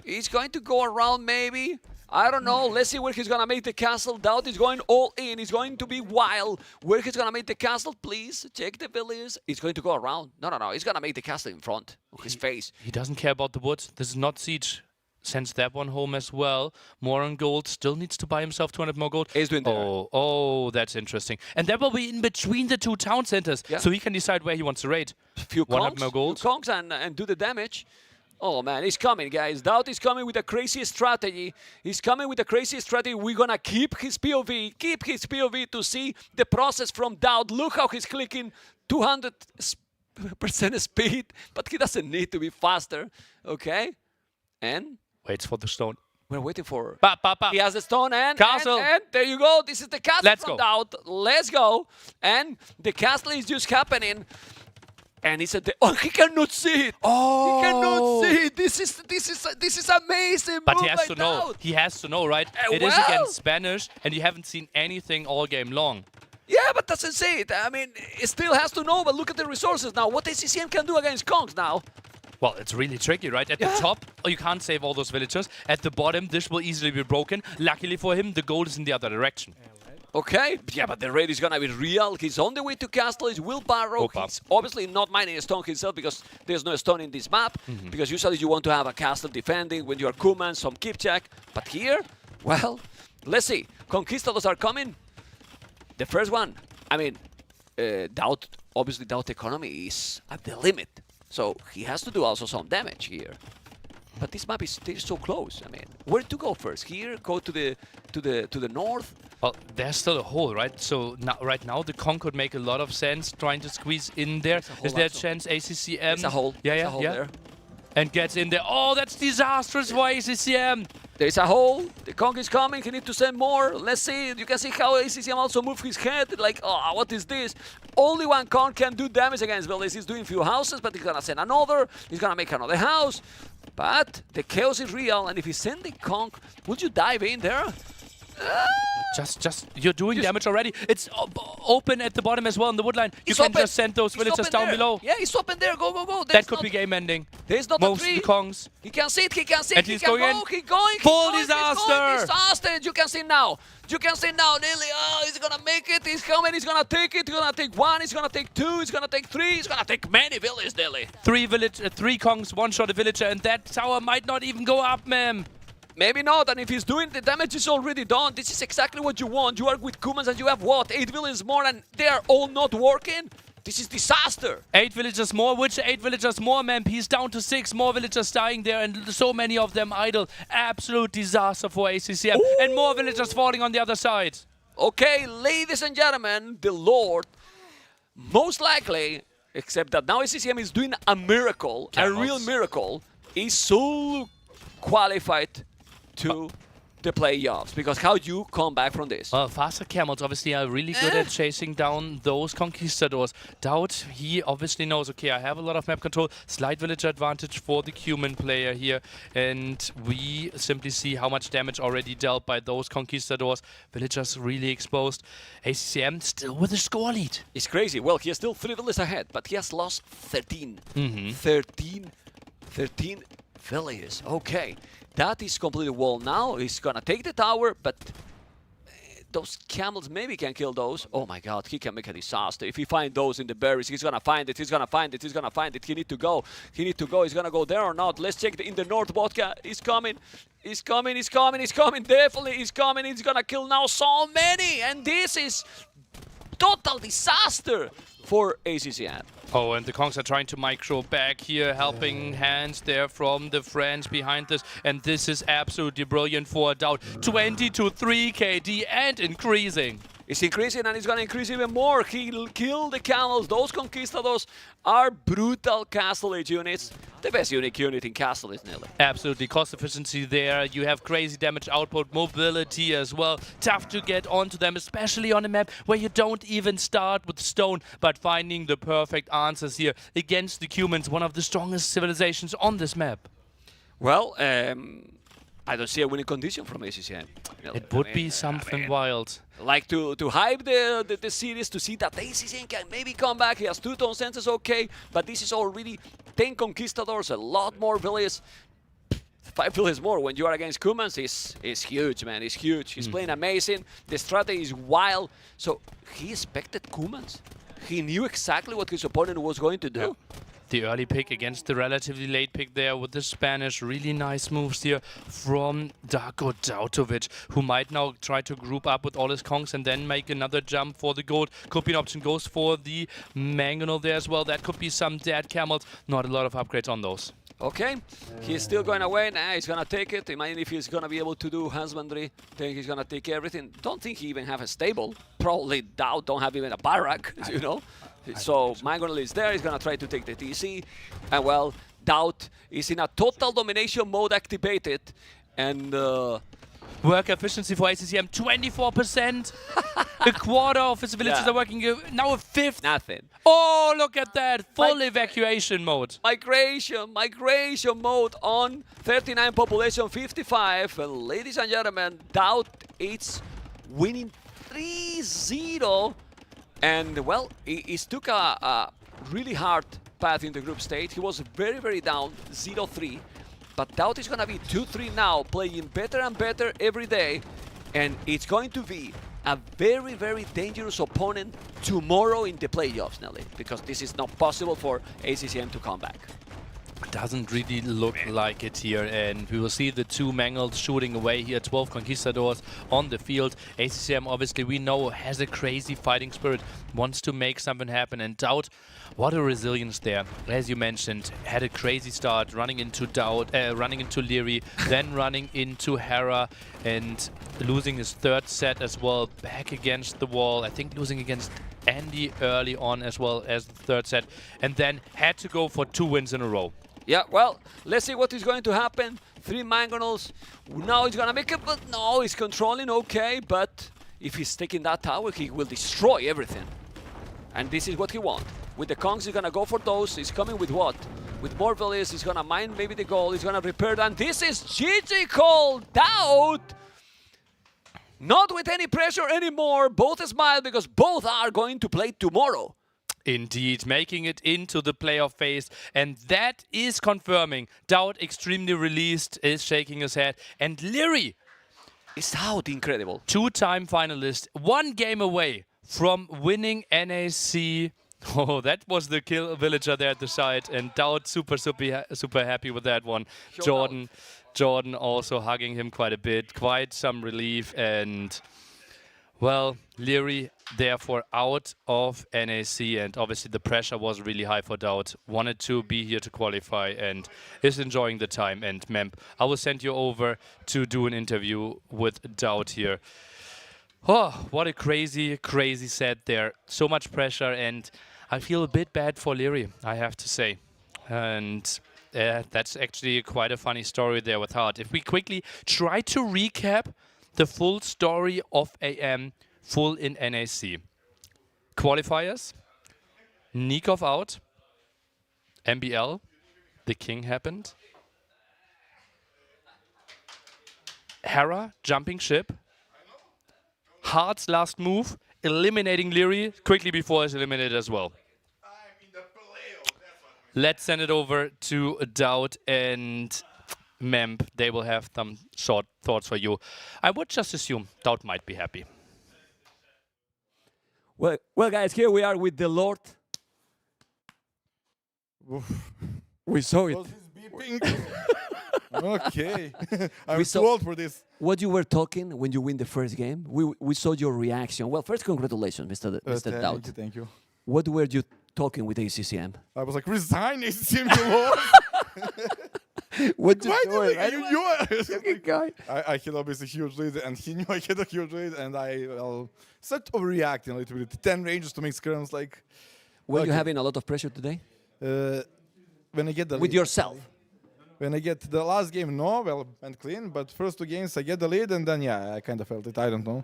He's going to go around maybe. I don't know. Let's see where he's going to make the castle. Dowd is going all in. He's going to be wild. Where he's going to make the castle, please. Check the villages. He's going to go around. No. He's going to make the castle in front of his face. He doesn't care about the woods. This is not siege. Sends that one home as well. More on gold. Still needs to buy himself 200 more gold. He's doing that. Oh, that's interesting. And that will be in between the 2 town centers. Yeah. So he can decide where he wants to raid. Few conks and do the damage. Oh man, he's coming, guys. Dowd is coming with a crazy strategy. He's coming with a crazy strategy. We're gonna keep his POV to see the process from Dowd. Look how he's clicking 200% speed, but he doesn't need to be faster. Okay? And waits for the stone. We're waiting for... He has the stone and... Castle. And there you go. This is the castle Let's from go. Dowd. Let's go. And the castle is just happening. And he said, "Oh, he cannot see it. Oh, he cannot see it. This is amazing." But he move has by to know. Dowd." He has to know, right? It is well. against Spanish, and you haven't seen anything all game long. Yeah, but doesn't say it. I mean, it still has to know, but look at the resources now. What ACCM can do against Kongs now? Well, it's really tricky, right? At the top, you can't save all those villagers. At the bottom, this will easily be broken. Luckily for him, the goal is in the other direction. Okay, yeah, but the raid is gonna be real. He's on the way to castle. He's wheelbarrow. He's obviously not mining a stone himself because there's no stone in this map. Because usually you want to have a castle defending when you are Kuman, some keep check. But here, well, let's see. Conquistadors are coming. The first one, I mean, obviously Dowd economy is at the limit. So he has to do also some damage here. But this map is still so close. I mean, where to go first? Here, go to the north. Well, there's still a hole, right? So right now the Kong could make a lot of sense trying to squeeze in there. Is there a chance ACCM? There's a hole. Yeah, There's yeah, a hole yeah. there. And gets in there. Oh, that's disastrous for ACCM. There's a hole. The Kong is coming. He needs to send more. Let's see. You can see how ACCM also moved his head. Like, oh, what is this? Only one Kong can do damage against Valdez. He's doing few houses, but he's gonna send another. He's gonna make another house. But the chaos is real, and if he's sending Kong, would you dive in there? You're doing damage already. It's open at the bottom as well in the woodline. You can just send those villagers down below. Yeah, he's open there. Go, go, go. That could be game ending. There's not most a tree. of the Kongs. He can see it. He can see it. And He he's can going go. in. He's going. Full He's disaster. going. Disaster. You can see now. You can see now. Nearly. Oh, he's gonna make it. He's coming. He's gonna take it. He's gonna take one. He's gonna take two. He's gonna take three. He's gonna take many villages, Nelly. Three Kongs, one shot a villager, and that tower might not even go up, ma'am. Maybe not, and if he's doing the damage is already done, this is exactly what you want. You are with Kumans and you have what? 8 villains more and they are all not working? This is disaster. 8 villagers more, which 8 villagers more, man? He's down to 6 more villagers dying there and so many of them idle. Absolute disaster for ACCM. Ooh. And more villagers falling on the other side. Okay, ladies and gentlemen, the Lord, most likely, except that now ACCM is doing a miracle, a real miracle, is so qualified to the playoffs, because how do you come back from this? Faster Camels obviously are really good at chasing down those Conquistadors. Dowd, he obviously knows, okay, I have a lot of map control, slight villager advantage for the Cuman player here, and we simply see how much damage already dealt by those Conquistadors. Villagers really exposed. ACCM still with a score lead. It's crazy. Well, he has still 3 villages ahead, but he has lost 13. 13 villages. Okay. That is completely wall now. He's gonna take the tower, but those camels maybe can kill those. Oh my god, he can make a disaster. If he finds those in the berries, he's gonna find it, he's gonna find it, he's gonna find it. He need to go. He need to go. He's gonna go there or not. Let's check in the north vodka. He's coming. He's coming, he's coming, he's coming. Definitely he's coming. He's gonna kill now so many. And this is total disaster for ACCM. Oh, and the Kongs are trying to micro back here, helping hands there from the French behind this. And this is absolutely brilliant for Dowd. 20 to 3 KD and increasing. It's increasing and it's going to increase even more. He'll kill the camels. Those Conquistadors are brutal Castle Age units. The best unique unit in Castle is Nelly. Absolutely. Cost efficiency there. You have crazy damage output, mobility as well. Tough to get onto them, especially on a map where you don't even start with stone, but finding the perfect answers here against the Cumans, one of the strongest civilizations on this map. Well, I don't see a winning condition from ACCM. It would be something wild. Like to hype the series, to see that ACCM can maybe come back. He has 2 tone senses, okay, but this is already 10 Conquistadors, a lot more villages. 5 villages more when you are against Kumans is huge, man. It's huge. He's playing amazing. The strategy is wild. So he expected Kumans. He knew exactly what his opponent was going to do. Yeah. The early pick against the relatively late pick there with the Spanish. Really nice moves here from Darko Dautovic, who might now try to group up with all his Kongs and then make another jump for the gold. Could be an option. Goes for the Mangonel there as well. That could be some dead camels. Not a lot of upgrades on those. Okay, he's still going away. Nah, he's gonna take it. Imagine if he's gonna be able to do husbandry. Think he's gonna take everything. Don't think he even have a stable. Probably Dowd don't have even a barrack, you know. So Mangonel is there. He's gonna try to take the TC, and well, Dowd is in a total domination mode activated, and Work efficiency for ACCM, 24%. A quarter of his villages are working, now a fifth. Nothing. Oh, look at that, full evacuation mode. Migration mode on 39 population 55. And ladies and gentlemen, Doubt is winning 3-0. And well, he took a really hard path in the group stage. He was very, very down, 0-3. But Doubt is going to be 2-3 now, playing better and better every day. And it's going to be a very, very dangerous opponent tomorrow in the playoffs, Nelly, because this is not possible for ACCM to come back. Doesn't really look like it here, and we will see the two Mangles shooting away here, 12 Conquistadors on the field. ACCM, obviously, we know, has a crazy fighting spirit, wants to make something happen, and Doubt, what a resilience there. As you mentioned, had a crazy start, running into Doubt, running into Leary, then running into Hera, and losing his third set as well, back against the wall. I think losing against Andy early on as well as the third set, and then had to go for 2 wins in a row. Yeah, well, let's see what is going to happen. 3 Mangonels. Now he's going to make it, but no, he's controlling okay. But if he's taking that tower, he will destroy everything. And this is what he wants. With the Kongs, he's going to go for those. He's coming with what? With more villas, he's going to mine maybe the gold. He's going to repair that. And this is GG called out. Not with any pressure anymore. Both smile because both are going to play tomorrow. Indeed, making it into the playoff phase, and that is confirming. Doubt extremely released, is shaking his head, and Leary is out. Incredible. 2-time finalist, 1 game away from winning NAC. Oh, that was the kill villager there at the side, and Doubt super happy with that one. Jordan also hugging him quite a bit, quite some relief, and well, Leary therefore out of NAC, and obviously the pressure was really high for Doubt. Wanted to be here to qualify and is enjoying the time. And Memp, I will send you over to do an interview with Doubt here. Oh, what a crazy, crazy set there. So much pressure, and I feel a bit bad for Leary, I have to say. And that's actually quite a funny story there with Hart. If we quickly try to recap the full story of AM full in NAC. Qualifiers, Nikov out, MBL, the king happened. Hera jumping ship. Hart's last move, eliminating Leary quickly before he's eliminated as well. Let's send it over to Doubt and Memp. They will have some short thoughts for you. I would just assume Doubt might be happy. Well, guys, here we are with the Lord. We saw it. Okay. I'm too old for this. What you were talking when you win the first game, we saw your reaction. Well, first, congratulations, Mr. Doubt. Thank you. What were you talking with ACCM? I was like, resign ACCM, you Lord. What you doing? Guy. I had obviously a huge lead, and he knew I had a huge lead, and I started overreacting a little bit. 10 ranges to make skirms like. Were you having a lot of pressure today? When I get the with lead, yourself. When I get the last game, no, well, went clean, but first 2 games I get the lead, and then yeah, I kind of felt it. I don't know.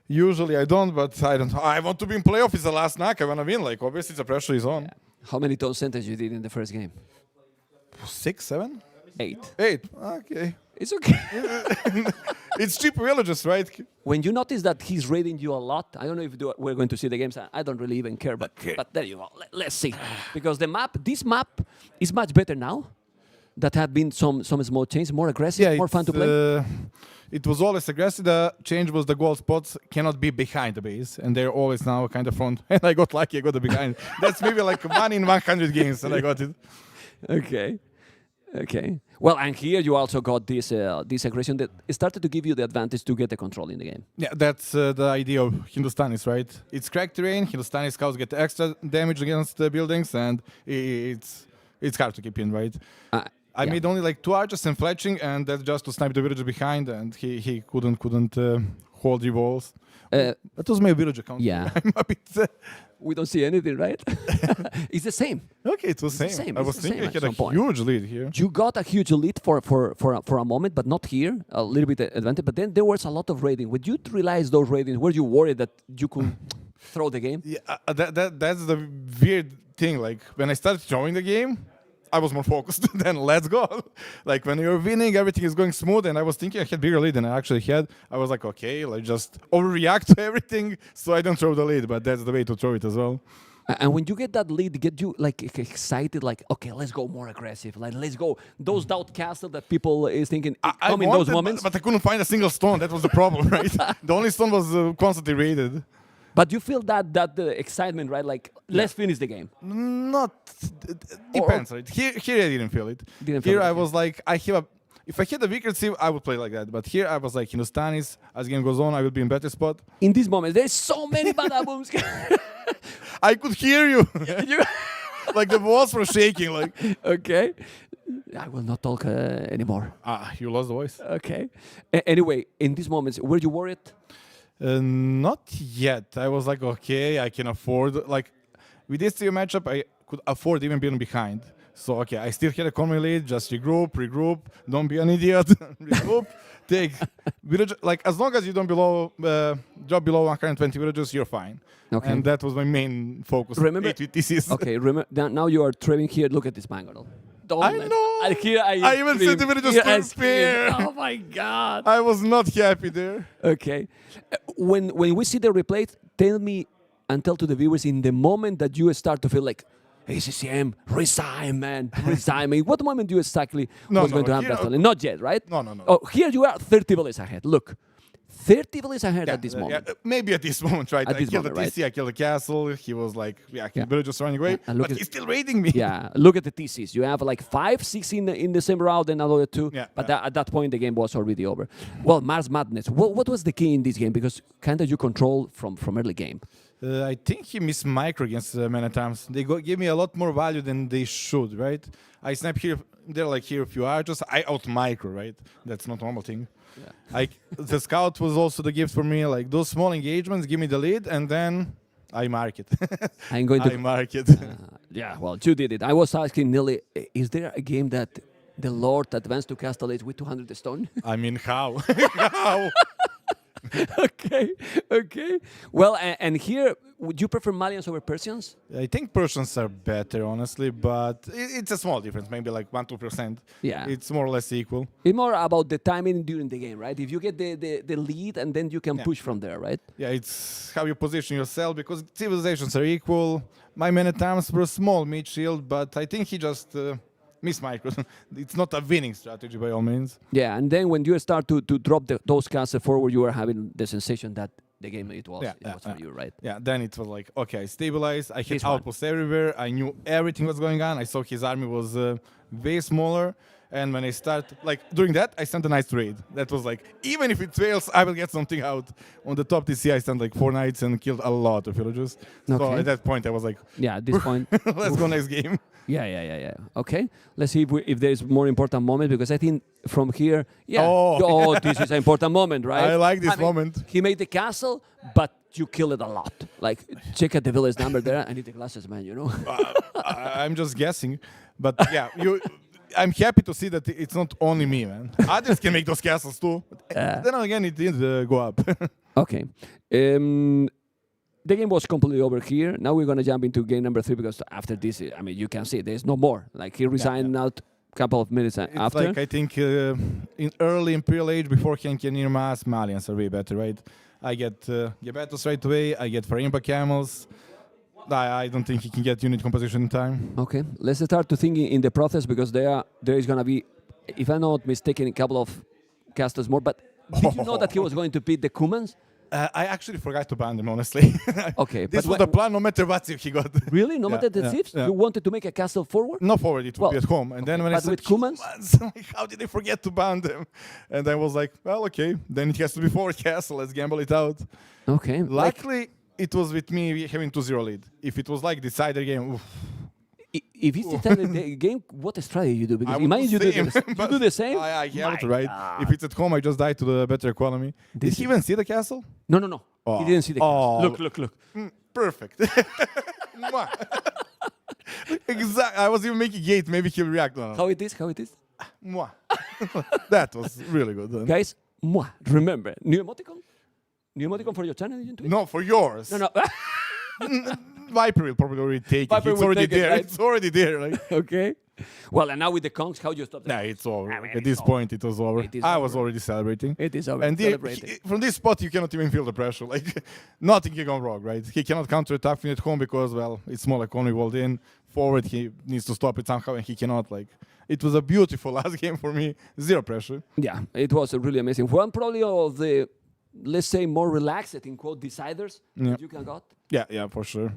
Usually I don't, but I don't know. I want to be in playoff. It's the last NAC. I want to win. Like obviously the pressure is on. Yeah. How many ton centers you did in the first game? 6, 7? 8. 8. Okay. It's okay. It's cheap villages, right? When you notice that he's raiding you a lot, I don't know if we're going to see the games. I don't really even care, but there you go. Let's see. Because this map is much better now. That have been some small changes, more aggressive, more fun to play. It was always aggressive. The change was the gold spots cannot be behind the base, and they're always now kind of front. And I got lucky, I got the behind. That's maybe like 1 in 100 games, and I got it. Okay. Well, and here you also got this aggression that started to give you the advantage to get the control in the game. Yeah, that's the idea of Hindustanis, right? It's cracked terrain. Hindustani scouts get extra damage against the buildings, and it's hard to keep in, right? I made only like 2 archers and fletching, and that's just to snipe the villager behind, and he couldn't hold the walls. That was my village account. Yeah. I'm a bit we don't see anything, right? It's the same. Okay, it was It's same. the I It's was the thinking same I at had a some point. huge lead here. You got a huge lead for a moment, but not here. A little bit advantage. But then there was a lot of rating. When you realize those ratings, were you worried that you could throw the game? Yeah, that's the weird thing. Like when I started showing the game, I was more focused. Then let's go. Like when you're winning, everything is going smooth, and I was thinking I had bigger lead than I actually had. I was like, okay, let's just overreact to everything so I don't throw the lead. But that's the way to throw it as well. And when you get that lead, get you like excited, like, okay, let's go more aggressive. Like, let's go. Those doubt castle that people is thinking come in those moments. But I couldn't find a single stone. That was the problem, right? The only stone was constantly raided. But you feel that excitement, right? Like, let's finish the game. Not depends. Right? Here I didn't feel it. Here I was like, if I hit a weaker sieve, I would play like that. But here I was like, Hindustanis, as game goes on, I will be in better spot. In this moment, there's so many badabooms. I could hear you. Like the walls were shaking. Like, okay. I will not talk anymore. You lost the voice. Okay. Anyway, in these moments, were you worried? Not yet. I was like, okay, I can afford. Like, with this tier matchup, I could afford even being behind. So, okay, I still had a corner lead. Just regroup. Don't be an idiot. Regroup. Take village. Like, as long as you don't drop below 120 villages, you're fine. Okay. And that was my main focus. Remember? TCs. Okay. Remember. Now you are trading here. Look at this mango. I know. And here I even said the villagers Here I to spare. scream. Oh my God. I was not happy there. Okay. When we see the replay, tell me and tell to the viewers in the moment that you start to feel like, hey, CCM, resign, man, resign. What moment do you exactly was going to happen? Not yet, right? No. Oh, here you are 30 villages ahead. Look. 30 villages ahead at this moment. Maybe at this moment, right? At I this killed moment, the TC, I killed the castle. He was like, villagers running away, but he's still raiding me. Yeah, look at the TCs. You have like 5, 6 in the same round and another 2. But at that point, the game was already over. Well, Mars Madness. What was the key in this game? Because kind of you control from early game. I think he missed micro against many times. They gave me a lot more value than they should, right? I snap here, they're like here a few archers. I out micro, right? That's not a normal thing. Yeah. The scout was also the gift for me. Like those small engagements give me the lead, and then I mark it. I'm going to mark it. Yeah, well, you did it. I was asking Nili, is there a game that the Lord advanced to Castle Age with 200 stone? I mean, how? How? Okay. Well, and here, would you prefer Malians over Persians? I think Persians are better, honestly, but it's a small difference, maybe like 1-2%. Yeah. It's more or less equal. It's more about the timing during the game, right? If you get the lead, and then you can push from there, right? Yeah, it's how you position yourself, because civilizations are equal. My many times were small mid shield, but I think he just missed micro. It's not a winning strategy by all means. Yeah, and then when you start to drop those castles forward, you are having the sensation that the game it was for you, right? Yeah, then it was like, okay, I stabilized. I had outposts everywhere. I knew everything was going on. I saw his army was way smaller. And when I start, like, doing that, I sent a nice trade. That was like, even if it fails, I will get something out. On the top TC, I sent like 4 knights and killed a lot of villagers. So at that point, I was like, yeah, at this point, let's go next game. Yeah. Okay, let's see if there is more important moment, because I think from here, this is an important moment, right? I like this moment. He made the castle, but you killed it a lot. Like, check out the village number there. I need the glasses, man, you know? I'm just guessing. But yeah, I'm happy to see that it's not only me, man. Others can make those castles too. Then again, it did go up. Okay. The game was completely over here. Now we're going to jump into game number 3, because after this, I mean, you can see there's no more. Like, he resigned out a couple of minutes after. Like, I think in early Imperial Age, before Henkenir Mass, Malians are way better, right? I get Gebetos right away. I get Farimba Camels. I don't think he can get unit composition in time. Okay, let's start to think in the process, because there is going to be, if I'm not mistaken, a couple of castles more. But did you know that he was going to beat the Cumans? I actually forgot to ban them, honestly. Okay. This was the plan, no matter what if he got. Really? No matter the thieves? You wanted to make a castle forward? No forward, it would be at home. And then when I said, with Cumans? Like, how did I forget to ban them? And I was like, well, okay, then it has to be forward castle, let's gamble it out. Okay. Luckily, it was with me having 2-0 lead. If it was like decider game, if it's the game, what strategy you do? Because imagine you do the same. I have to, right? If it's at home, I just die to the better economy. Did he even see the castle? No. He didn't see the castle. Look. Perfect. Mwah. Exactly. I was even making gate. Maybe he'll react. No. How it is? How it is? Mwah. That was really good. Guys, mwah. Remember, new emoticon? New emoticon for your channel? No, for yours. No. Viper will probably already take Viper it. It's will already take it, there. right? It's already there. Like. Okay. Well, and now with the conks, how do you stop that? Nah, it's over. At this point, it was over. I was already celebrating. It is over. And Celebrating. from this spot, you cannot even feel the pressure. Like, nothing can go wrong, right? He cannot counter-attack me at home because, well, it's small economy walled in. Forward, he needs to stop it somehow, and he cannot. Like, it was a beautiful last game for me. Zero pressure. Yeah, it was a really amazing. One probably of the, let's say, more relaxed, in quote, deciders that you can got. Yeah, for sure.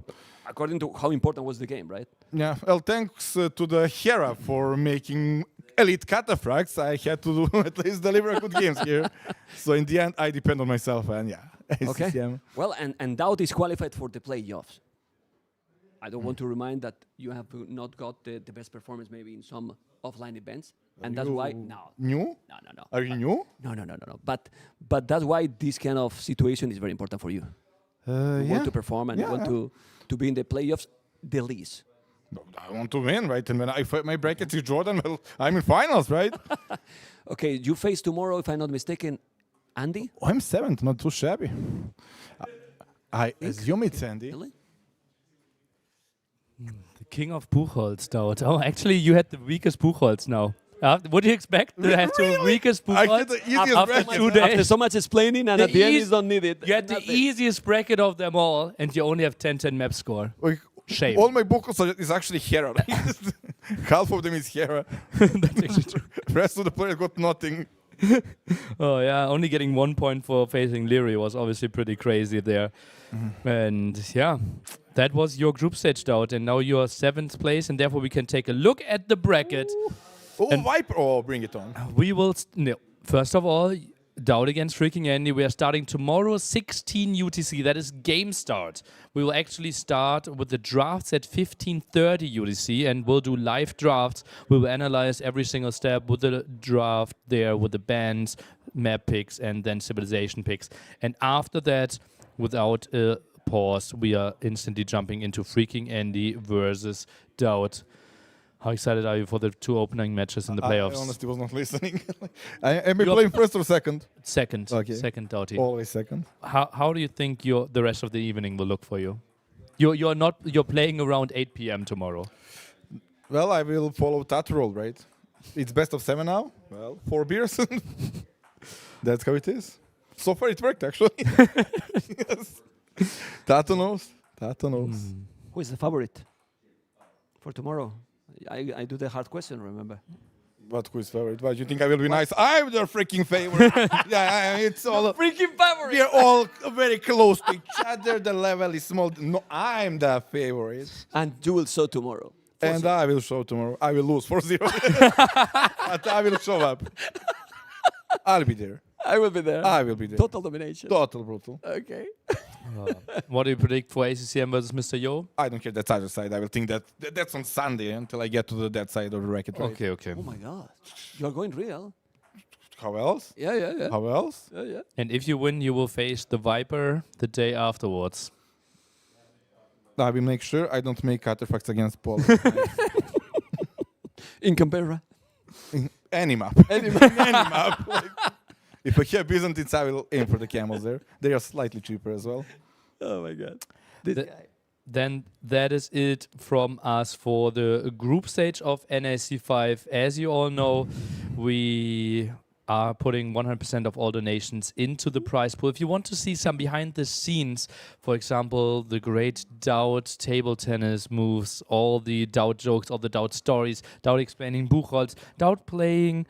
According to how important was the game, right? Yeah, well, thanks to the Hera for making elite cataphracts, I had to do at least deliver good games here. So in the end, I depend on myself, and yeah. Okay. SCCM. Well, and Doubt is qualified for the playoffs. I don't want to remind that you have not got the best performance maybe in some offline events, and that's why New? No. Are you new? No. But that's why this kind of situation is very important for you. You want to perform and you want to be in the playoffs, the least. I want to win, right? And when I fight my bracket to Jordan, well, I'm in finals, right? Okay, you face tomorrow, if I'm not mistaken, Andy? Oh, I'm 7th, not too shabby. I assume it's Andy. Really? The king of Buchholz, Doubt. Oh, actually, you had the weakest Buchholz now. What do you expect to have the weakest I Buchholz get the easiest after bracket. 2 days? After so much explaining, and at the end, you don't need it. You had the easiest bracket of them all, and you only have 10-10 map score. Like, Shame. all my books is actually Hera. Half of them is Hera. That's actually true. The rest of the players got nothing. Oh yeah, only getting 1 point for facing Leary was obviously pretty crazy there. And yeah, that was your group stage, Doubt, and now you are 7th place, and therefore we can take a look at the bracket. Oh, Viper! Oh, bring it on. We will. First of all, Doubt against Freaking Andy. We are starting tomorrow, 16 UTC. That is game start. We will actually start with the drafts at 15:30 UTC, and we'll do live drafts. We will analyze every single step with the draft there, with the bands, map picks, and then civilization picks. And after that, without a pause, we are instantly jumping into Freaking Andy versus Doubt. How excited are you for the 2 opening matches in the playoffs? I honestly was not listening. Am I playing first or second? Second. Okay. Second, Doughty. Always second. How do you think the rest of the evening will look for you? You're playing around 8 p.m. tomorrow. Well, I will follow that rule, right? It's best of 7 now. Well, 4 beers. That's how it is. So far, it worked actually. Yes. Tato knows. Who is the favorite for tomorrow? I do the hard question, remember? But who is favorite? Why do you think I will be nice? I'm the freaking favorite. Yeah, it's all freaking favorite. We are all very close to each other. The level is small. No, I'm the favorite. And you will show tomorrow. And I will show tomorrow. I will lose 4-0. But I will show up. I'll be there. I will be there. I will be there. Total domination. Total brutal. Okay. What do you predict for ACCM versus Mr. Yo? I don't care that other side. I will think that's on Sunday until I get to that side of the bracket. Right? Okay. Oh my God. You're going real. How else? Yeah. How else? Yeah. And if you win, you will face the Viper the day afterwards. I will make sure I don't make artifacts against Paul. In Canberra? In any map. Any map. Like, if I have Byzantines, I will aim for the camels there. They are slightly cheaper as well. Oh my God. Then that is it from us for the group stage of NAC 5. As you all know, we are putting 100% of all donations into the prize pool. If you want to see some behind the scenes, for example, the great Doubt table tennis moves, all the Doubt jokes, all the Doubt stories, Doubt explaining Buchholz, Doubt playing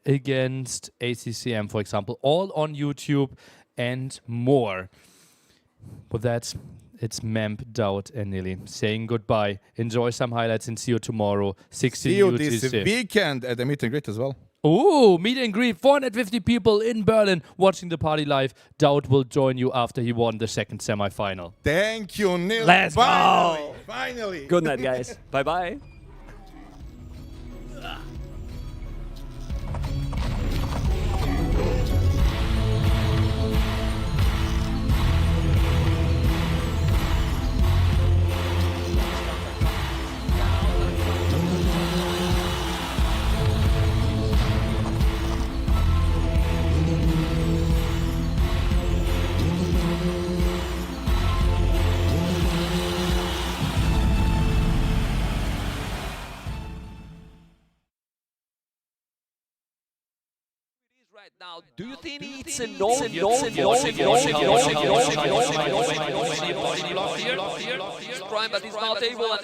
against ACCM, for example, all on YouTube and more. With that, it's Memp, Doubt, and Nili saying goodbye. Enjoy some highlights and see you tomorrow. 16 See you UTC. this weekend at the meet and greet as well. Ooh, meet and greet. 450 people in Berlin watching the party live. Doubt will join you after he won the second semi-final. Thank you, Neil. Let's go. Finally. Good night, guys. Bye-bye. right now, do you think it's Prime, but he's not able.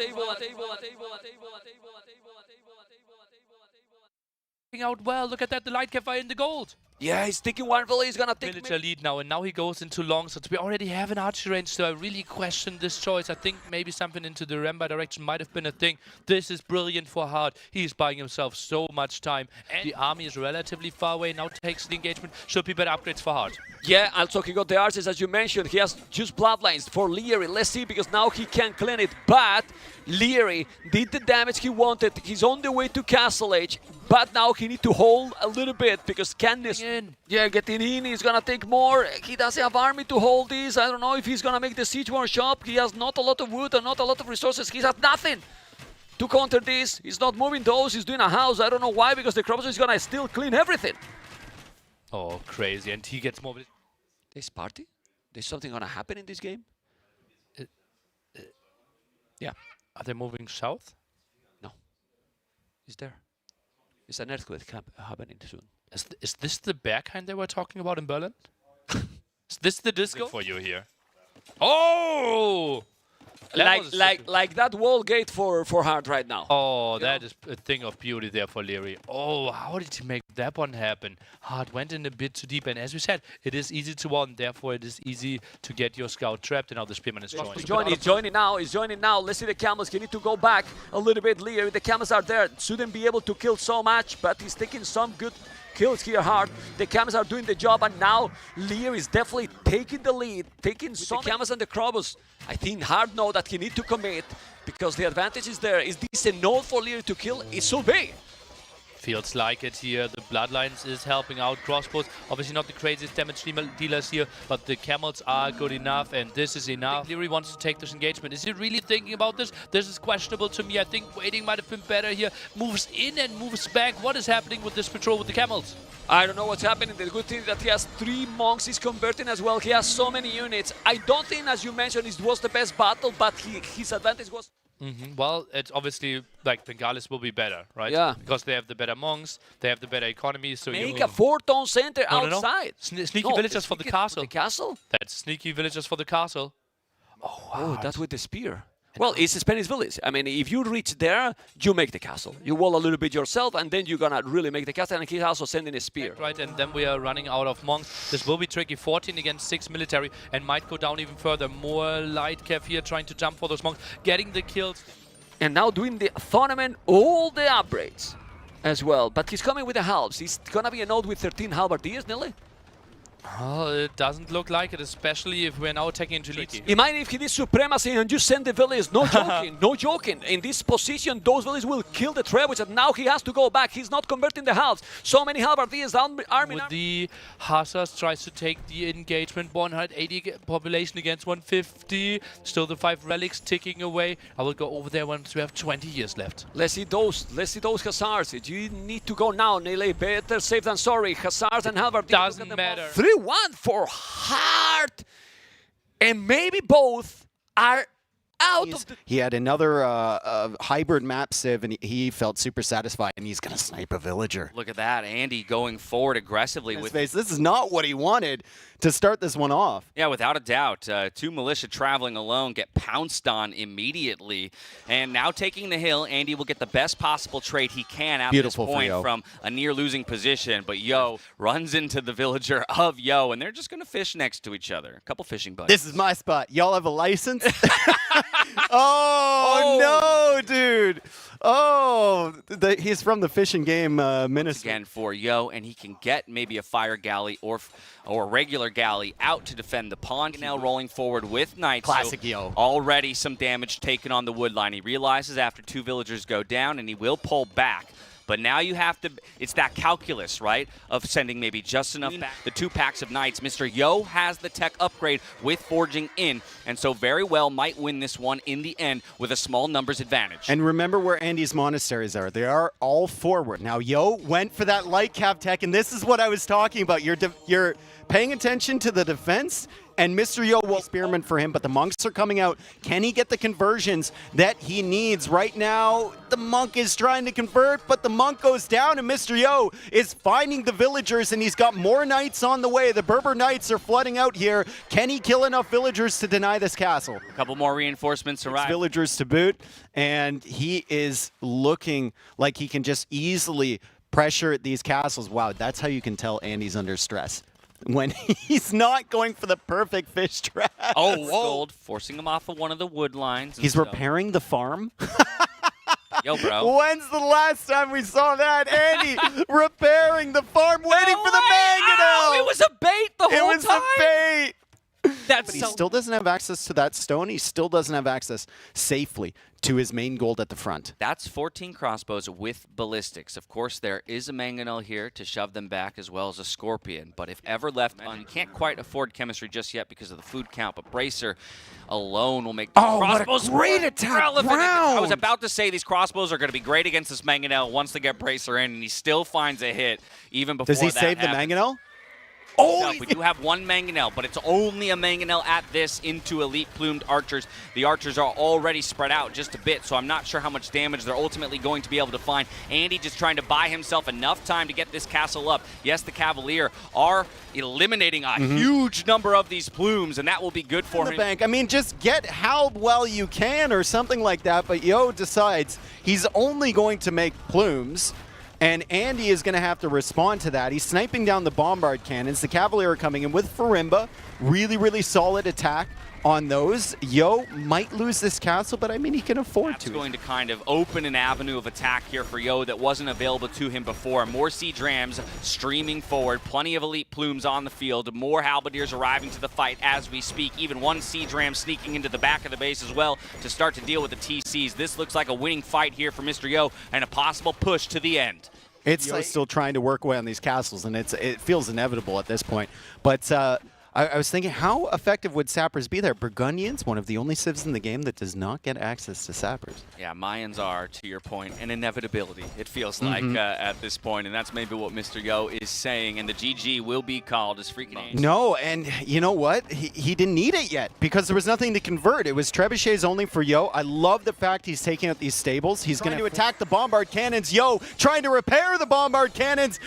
Out well. Look at that, the light cafe in the gold. Yeah, he's taking one volley. He's gonna take Villager lead now, and now he goes into long shots. We already have an archery range, so I really question this choice. I think maybe something into the Remba direction might have been a thing. This is brilliant for Hart. He's buying himself so much time, and the army is relatively far away. Now takes the engagement. Should be better upgrades for Hart. Yeah, also he got the arches, as you mentioned. He has just bloodlines for Leary. Let's see, because now he can clean it. But Leary did the damage he wanted. He's on the way to Castle Age. But now he needs to hold a little bit, because Candice, getting in, he's gonna take more. He doesn't have army to hold this. I don't know if he's gonna make the siege war shop. He has not a lot of wood and not a lot of resources. He has nothing to counter this. He's not moving those. He's doing a house. I don't know why, because the crops is gonna still clean everything. Oh, crazy! And he gets more. This party? There's something gonna happen in this game? Yeah. Are they moving south? No. He's there. It's an earthquake happening soon. Is this the Berghain they were talking about in Berlin? Is this the disco for you here? Oh! Like that wall gate for Hart right now. Oh, that is a thing of beauty there for Leary. Oh, how did he make that one happen? Hart went in a bit too deep, and as we said, it is easy to won. Therefore, it is easy to get your scout trapped, and now the Spearman is joining. He's joining now. He's joining now. Let's see the camels. He need to go back a little bit. Leary, the camels are there. Shouldn't be able to kill so much, but he's taking some good kills here hard. The camels are doing the job, and now Lear is definitely taking the lead, taking some camels and the Krobus. I think Hard know that he need to commit, because the advantage is there. Is this enough for Lear to kill? It should be. Feels like it here. The Bloodlines is helping out. Crossbows, obviously not the craziest damage dealers here, but the camels are good enough, and this is enough. Leary wants to take this engagement. Is he really thinking about this? This is questionable to me. I think waiting might have been better here. Moves in and moves back. What is happening with this patrol with the camels? I don't know what's happening. The good thing is that he has 3 monks. He's converting as well. He has so many units. I don't think, as you mentioned, it was the best battle, but his advantage was... Well, it's obviously like Bengalis will be better, right? Yeah. Because they have the better monks, they have the better economy. So make a 4-tone center outside. Sneaky villagers for the castle. The castle? That's sneaky villagers for the castle. Oh, wow. That's with the spear. Well, it's a Spanish village. I mean, if you reach there, you make the castle. You wall a little bit yourself, and then you're gonna really make the castle. And he's also sending a spear. Right, and then we are running out of monks. This will be tricky. 14 against 6 military, and might go down even further. More light cav here trying to jump for those monks, getting the kills. And now doing the tournament, all the upgrades as well. But he's coming with the halves. He's gonna be a node with 13 halberdiers, Nelly. Oh, it doesn't look like it, especially if we're now attacking into leads. Imagine if he did supremacy and you send the villages. No joking, no joking. In this position, those villages will kill the trebuchets, and now he has to go back. He's not converting the halves. So many halberdiers down army. With the Hussars tries to take the engagement. 180 population against 150. Still the 5 relics ticking away. I will go over there once we have 20 years left. Let's see those Hussars. You need to go now, Nelly. Better safe than sorry. Hussars and halberdiers. Doesn't matter. 3-1 for Hart, and maybe both are out of the... He had another hybrid map sieve, and he felt super satisfied, and he's going to snipe a villager. Look at that, Andy going forward aggressively with face. This is not what he wanted to start this one off. Yeah, without a doubt. 2 militia traveling alone get pounced on immediately. And now taking the hill, Andy will get the best possible trade he can at this point from a near losing position. But Yo runs into the villager of Yo, and they're just going to fish next to each other. A couple fishing buddies. This is my spot. Y'all have a license? Oh, no, dude. Oh, he's from the fishing game ministry. Again for Yo, and he can get maybe a fire galley or a regular galley out to defend the pond. Now rolling forward with Knights. Classic Yo. Already some damage taken on the wood line. He realizes after 2 villagers go down, and he will pull back. But now you have to, it's that calculus, right, of sending maybe just enough back. The 2 packs of Knights. Mr. Yo has the tech upgrade with Forging in, and so very well might win this one in the end with a small numbers advantage. And remember where Andy's monasteries are. They are all forward. Now, Yo went for that light cap tech, and this is what I was talking about. You're paying attention to the defense, and Mr. Yo will experiment for him, but the monks are coming out. Can he get the conversions that he needs? Right now, the monk is trying to convert, but the monk goes down, and Mr. Yo is finding the villagers, and he's got more knights on the way. The Berber knights are flooding out here. Can he kill enough villagers to deny this castle? A couple more reinforcements arrive. Villagers to boot, and he is looking like he can just easily pressure these castles. Wow, that's how you can tell Andy's under stress. When he's not going for the perfect fish trap. Oh, Gold forcing him off of one of the wood lines. He's repairing the farm? Yo, bro. When's the last time we saw that? Andy repairing the farm, waiting for the mangonel. It was a bait the whole time. It was a bait. But he still doesn't have access to that stone. He still doesn't have access safely to his main gold at the front. That's 14 crossbows with ballistics. Of course, there is a mangonel here to shove them back, as well as a scorpion. But if ever left on, you can't quite afford chemistry just yet because of the food count. But Bracer alone will make the crossbows what a great attack! Brown. I was about to say these crossbows are going to be great against this mangonel once they get Bracer in, and he still finds a hit even before Does he that save happens. the mangonel? Oh, we do have one mangonel, but it's only a mangonel at this into elite plumed archers. The archers are already spread out just a bit, so I'm not sure how much damage they're ultimately going to be able to find. Andy just trying to buy himself enough time to get this castle up. Yes, the Cavalier are eliminating a huge number of these plumes, and that will be good for him. Bank. I mean, just get how well you can or something like that, but Yo decides he's only going to make plumes. And Andy is going to have to respond to that. He's sniping down the bombard cannons. The Cavalier are coming in with Farimba. Really, really solid attack on those. Yo might lose this castle, but I mean, he can afford That's to. going to kind of open an avenue of attack here for Yo that wasn't available to him before. More siege rams streaming forward. Plenty of elite plumes on the field. More halberdiers arriving to the fight as we speak. Even one siege ram sneaking into the back of the base as well to start to deal with the TCs. This looks like a winning fight here for Mr. Yo and a possible push to the end. It's still trying to work away on these castles, and it feels inevitable at this point. But I was thinking, how effective would sappers be there? Burgundians, one of the only civs in the game that does not get access to sappers. Yeah, Mayans are, to your point, an inevitability, it feels like, at this point. And that's maybe what Mr. Yo is saying. And the GG will be called as freaking ancient. No, and you know what? He didn't need it yet because there was nothing to convert. It was trebuchets only for Yo. I love the fact he's taking out these stables. He's going to attack the bombard cannons. Yo trying to repair the bombard cannons.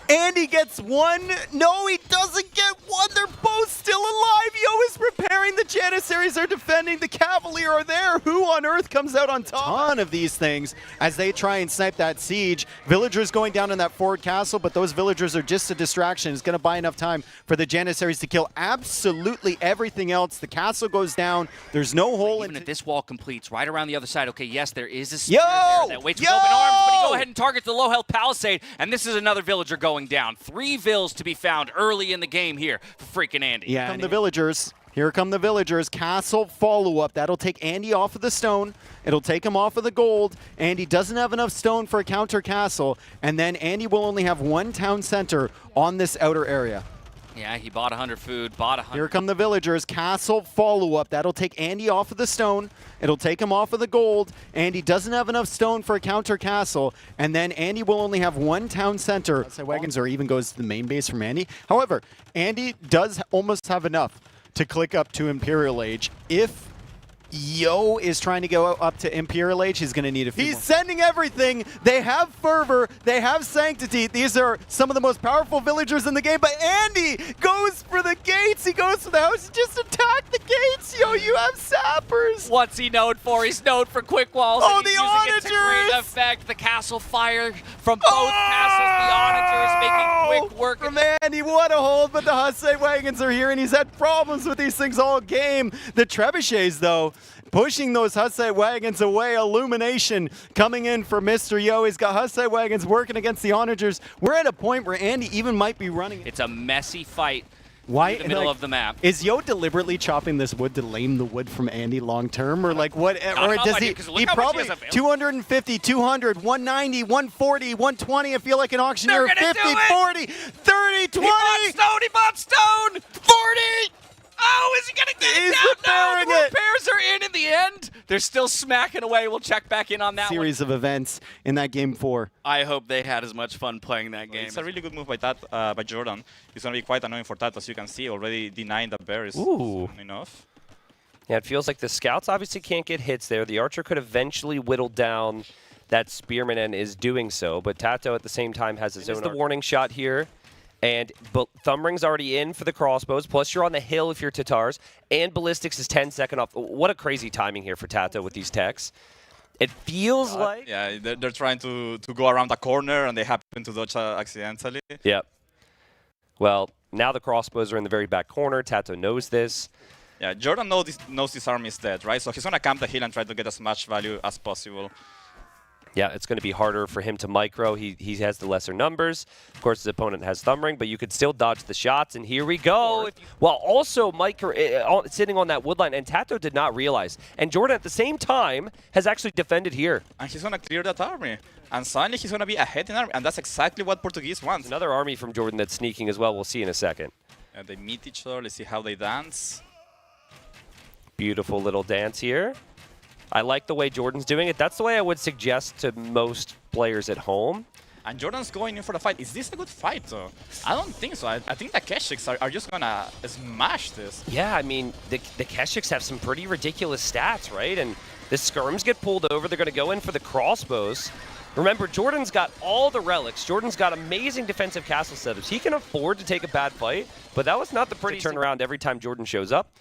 Andy gets one. No, he doesn't get one. They're both still alive. Yo is repairing. The Janissaries are defending. The Cavalier are there. Who on earth comes out on top? A ton of these things as they try and snipe that siege. Villagers going down in that forward castle, but those villagers are just a distraction. It's going to buy enough time for the Janissaries to kill absolutely everything else. The castle goes down. There's no hole. Even if this wall completes right around the other side, okay, yes, there is a spear there that waits with open arms, but he go ahead and targets the low health palisade, and this is another villager going down. 3 vills to be found early in the game here for freaking Andy. Yeah, come the villagers. Here come the villagers. Castle follow-up. That'll take Andy off of the stone. It'll take him off of the gold. Andy doesn't have enough stone for a counter castle. And then Andy will only have one town center on this outer area. Yeah, he bought 100 food, bought 100. Here come the villagers. Castle follow-up. That'll take Andy off of the stone. It'll take him off of the gold. Andy doesn't have enough stone for a counter castle. And then Andy will only have one town center. Wagons or even goes to the main base from Andy. However, Andy does almost have enough to click up to Imperial Age. If Yo is trying to go up to Imperial Age, he's going to need a few more. He's sending everything. They have Fervor. They have Sanctity. These are some of the most powerful villagers in the game. But Andy goes for the gates. He goes for the house. Just attack the gates. Yo, you have sappers. What's he known for? He's known for quick walls. Oh, and he's the using it to great effect. The castle fire from both castles. The onagers making quick work. From Andy, what a hold. But the Hussite wagons are here, and he's had problems with these things all game. The trebuchets, though, pushing those Hussite wagons away. Illumination coming in for Mr. Yo. He's got Hussite wagons working against the onagers. We're at a point where Andy even might be running. It's a messy fight. Why in the middle of the map? Is Yo deliberately chopping this wood to lame the wood from Andy long term, or like what? Or does he? He probably 250, 200, 190, 140, 120. I feel like an auctioneer. 50, 40, 30, 20. He bought stone. 40. Oh, is he going to get He's it down? repairing No, the it. repairs are in the end. They're still smacking away. We'll check back in on that Series of events in that game 4. I hope they had as much fun playing that game. It's a really good move by Jordan. It's going to be quite annoying for Tato, as you can see, already denying the bear is Ooh. enough. Yeah, it feels like the scouts obviously can't get hits there. The archer could eventually whittle down that spearman and is doing so, but Tato at the same time has his own. The warning shot here, and thumb ring's already in for the crossbows. Plus you're on the hill if you're Tatars, and ballistics is 10-second off. What a crazy timing here for Tato with these techs. It feels like Yeah, they're trying to go around the corner, and they happen to dodge accidentally. Yep. Well, now the crossbows are in the very back corner. Tato knows this. Yeah, Jordan knows this army is dead, right? So he's going to camp the hill and try to get as much value as possible. Yeah, it's going to be harder for him to micro. He has the lesser numbers. Of course, his opponent has thumb ring, but you could still dodge the shots, and here we go. While also sitting on that wood line, and Tato did not realize. And Jordan, at the same time, has actually defended here. And he's going to clear that army. And suddenly he's going to be ahead in army, and that's exactly what Portuguese wants. Another army from Jordan that's sneaking as well. We'll see in a second. They meet each other. Let's see how they dance. Beautiful little dance here. I like the way Jordan's doing it. That's the way I would suggest to most players at home. And Jordan's going in for the fight. Is this a good fight, though? I don't think so. I think the Keshiks are just going to smash this. Yeah, I mean, the Keshiks have some pretty ridiculous stats, right? And the skirms get pulled over. They're going to go in for the crossbows. Remember, Jordan's got all the relics. Jordan's got amazing defensive castle setups. He can afford to take a bad fight, but that was not the pretty turnaround every time Jordan shows up.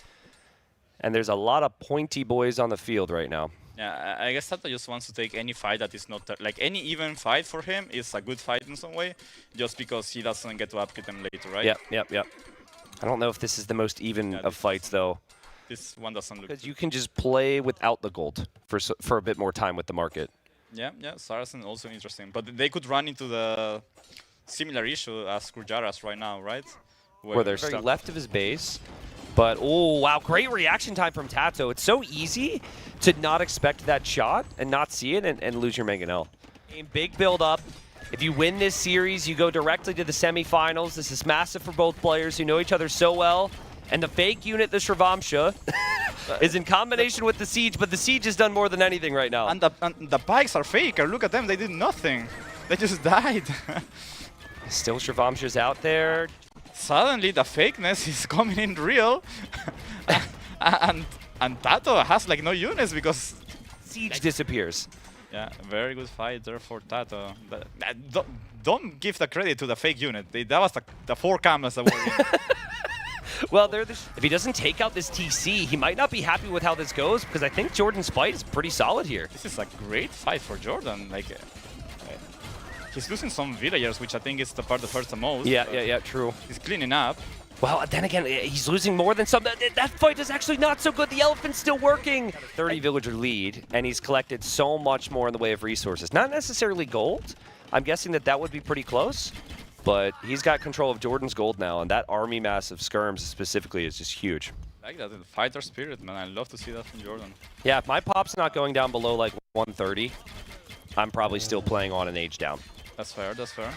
And there's a lot of pointy boys on the field right now. Yeah, I guess Tato just wants to take any fight that is not like any even fight for him is a good fight in some way, just because he doesn't get to upkick them later, right? Yep. I don't know if this is the most even of fights, though. This one doesn't look. Because you can just play without the gold for a bit more time with the market. Yeah, Saracen also interesting, but they could run into the similar issue as Kurjaras right now, right? Where they're very left of his base. But, oh, wow, great reaction time from Tato. It's so easy to not expect that shot and not see it and lose your Mangonel. Big build-up. If you win this series, you go directly to the semifinals. This is massive for both players who know each other so well. And the fake unit, the Shravamsha, is in combination with the Siege, but the Siege has done more than anything right now. And the pikes are fake. Look at them. They did nothing. They just died. Still Shravamsha's out there. Suddenly the fakeness is coming in real. and Tato has like no units because Siege disappears. Yeah, very good fight there for Tato. But, don't give the credit to the fake unit. That was the 4 camels that were in. Well, if he doesn't take out this TC, he might not be happy with how this goes, because I think Jordan's fight is pretty solid here. This is a great fight for Jordan. Like, he's losing some villagers, which I think is the part that hurts the most. Yeah, true. He's cleaning up. Well, then again, he's losing more than some. That fight is actually not so good. The elephant's still working. 30 villager lead, and he's collected so much more in the way of resources. Not necessarily gold. I'm guessing that would be pretty close. But he's got control of Jordan's gold now, and that army mass of skirms specifically is just huge. I like that, the fighter spirit, man. I love to see that from Jordan. Yeah, if my pop's not going down below like 130, I'm probably still playing on an age down. That's fair, that's fair.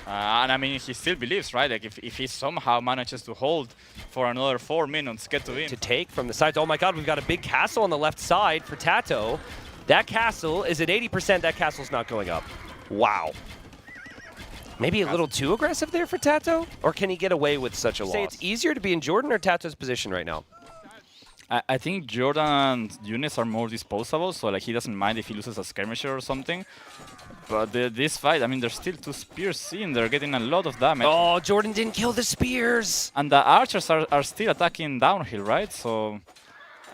And I mean, he still believes, right? Like, if he somehow manages to hold for another 4 minutes, get to win. To take from the sides. Oh my god, we've got a big castle on the left side for Tato. That castle is at 80%. That castle's not going up. Wow. Maybe a little too aggressive there for Tato? Or can he get away with such a loss? Say it's easier to be in Jordan or Tato's position right now? I think Jordan's units are more disposable, so like he doesn't mind if he loses a skirmisher or something. But this fight, I mean, there's still 2 spears in there, getting a lot of damage. Oh, Jordan didn't kill the spears! And the archers are still attacking downhill, right? So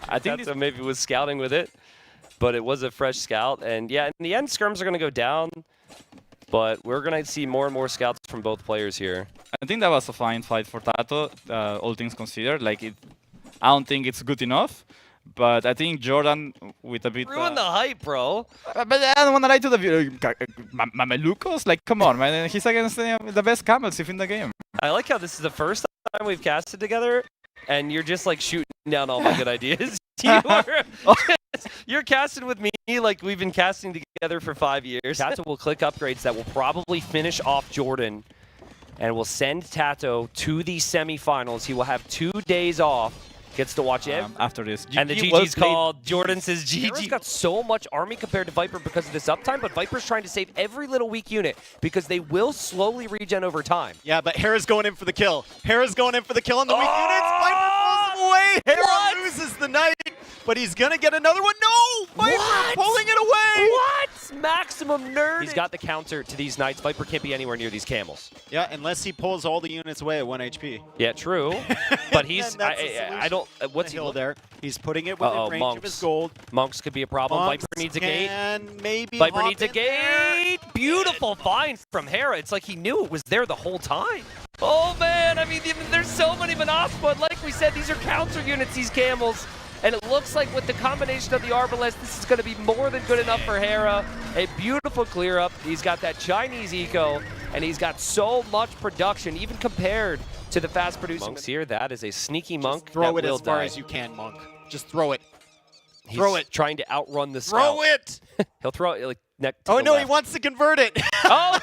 I think Tato maybe was scouting with it, but it was a fresh scout. And yeah, in the end, skirms are going to go down. But we're going to see more and more scouts from both players here. I think that was a fine fight for Tato, all things considered. Like, I don't think it's good enough, but I think Jordan with a bit... Ruin the hype, bro. But I don't want to lie to the Mamelucos. Like, come on, man. He's against the best camels in the game. I like how this is the first time we've casted together, and you're just like shooting down all my good ideas. You're casting with me like we've been casting together for 5 years. Tato will click upgrades that will probably finish off Jordan and will send Tato to the semifinals. He will have 2 days off. Gets to watch it after this. And the GG's called. Jordan says GG. Got so much army compared to Viper because of this uptime, but Viper's trying to save every little weak unit because they will slowly regen over time. Yeah, but Hera's going in for the kill. Hera's going in for the kill on the weak units. Viper pulls him away. Hera loses the knight, but he's going to get another one. No! Viper pulling it away! What? Maximum nerd. He's got the counter to these knights. Viper can't be anywhere near these camels. Yeah, unless he pulls all the units away at 1 HP. Yeah, true. But he's, I don't, what's he there? He's putting it within range monks. of his gold. Monks could be a problem. Monks Viper needs a gate. And maybe Viper needs a gate. Beautiful find from Hera. It's like he knew it was there the whole time. Oh man, I mean, there's so many Monospa, but like we said, these are counter units, these camels. And it looks like with the combination of the Arbalest, this is going to be more than good enough for Hera. A beautiful clear up. He's got that Chinese eco, and he's got so much production, even compared to the fast producing monks here. That is a sneaky monk. Just throw that it will as far die. as you can, Monk. Just throw it. He's throw it. Trying to outrun the Throw it! He'll throw it like neck to Oh the no, left. he wants to convert it. Oh!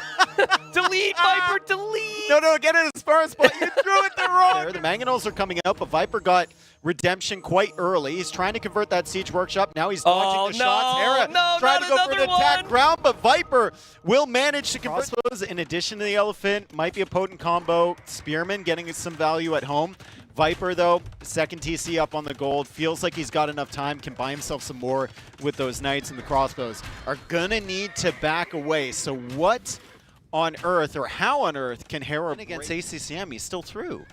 Delete, Viper, delete! No, get it as far as possible. You threw it the wrong. The Mangonels are coming out, but Viper got redemption quite early. He's trying to convert that Siege Workshop. Now he's dodging the shots. Hera trying to go for an attack ground, but Viper will manage to convert those. In addition to the Elephant, might be a potent combo. Spearman getting some value at home. Viper, though, second TC up on the gold. Feels like he's got enough time, can buy himself some more with those knights, and the crossbows are gonna need to back away. So what on earth, or how on earth, can Hera against ACCM? He's still through.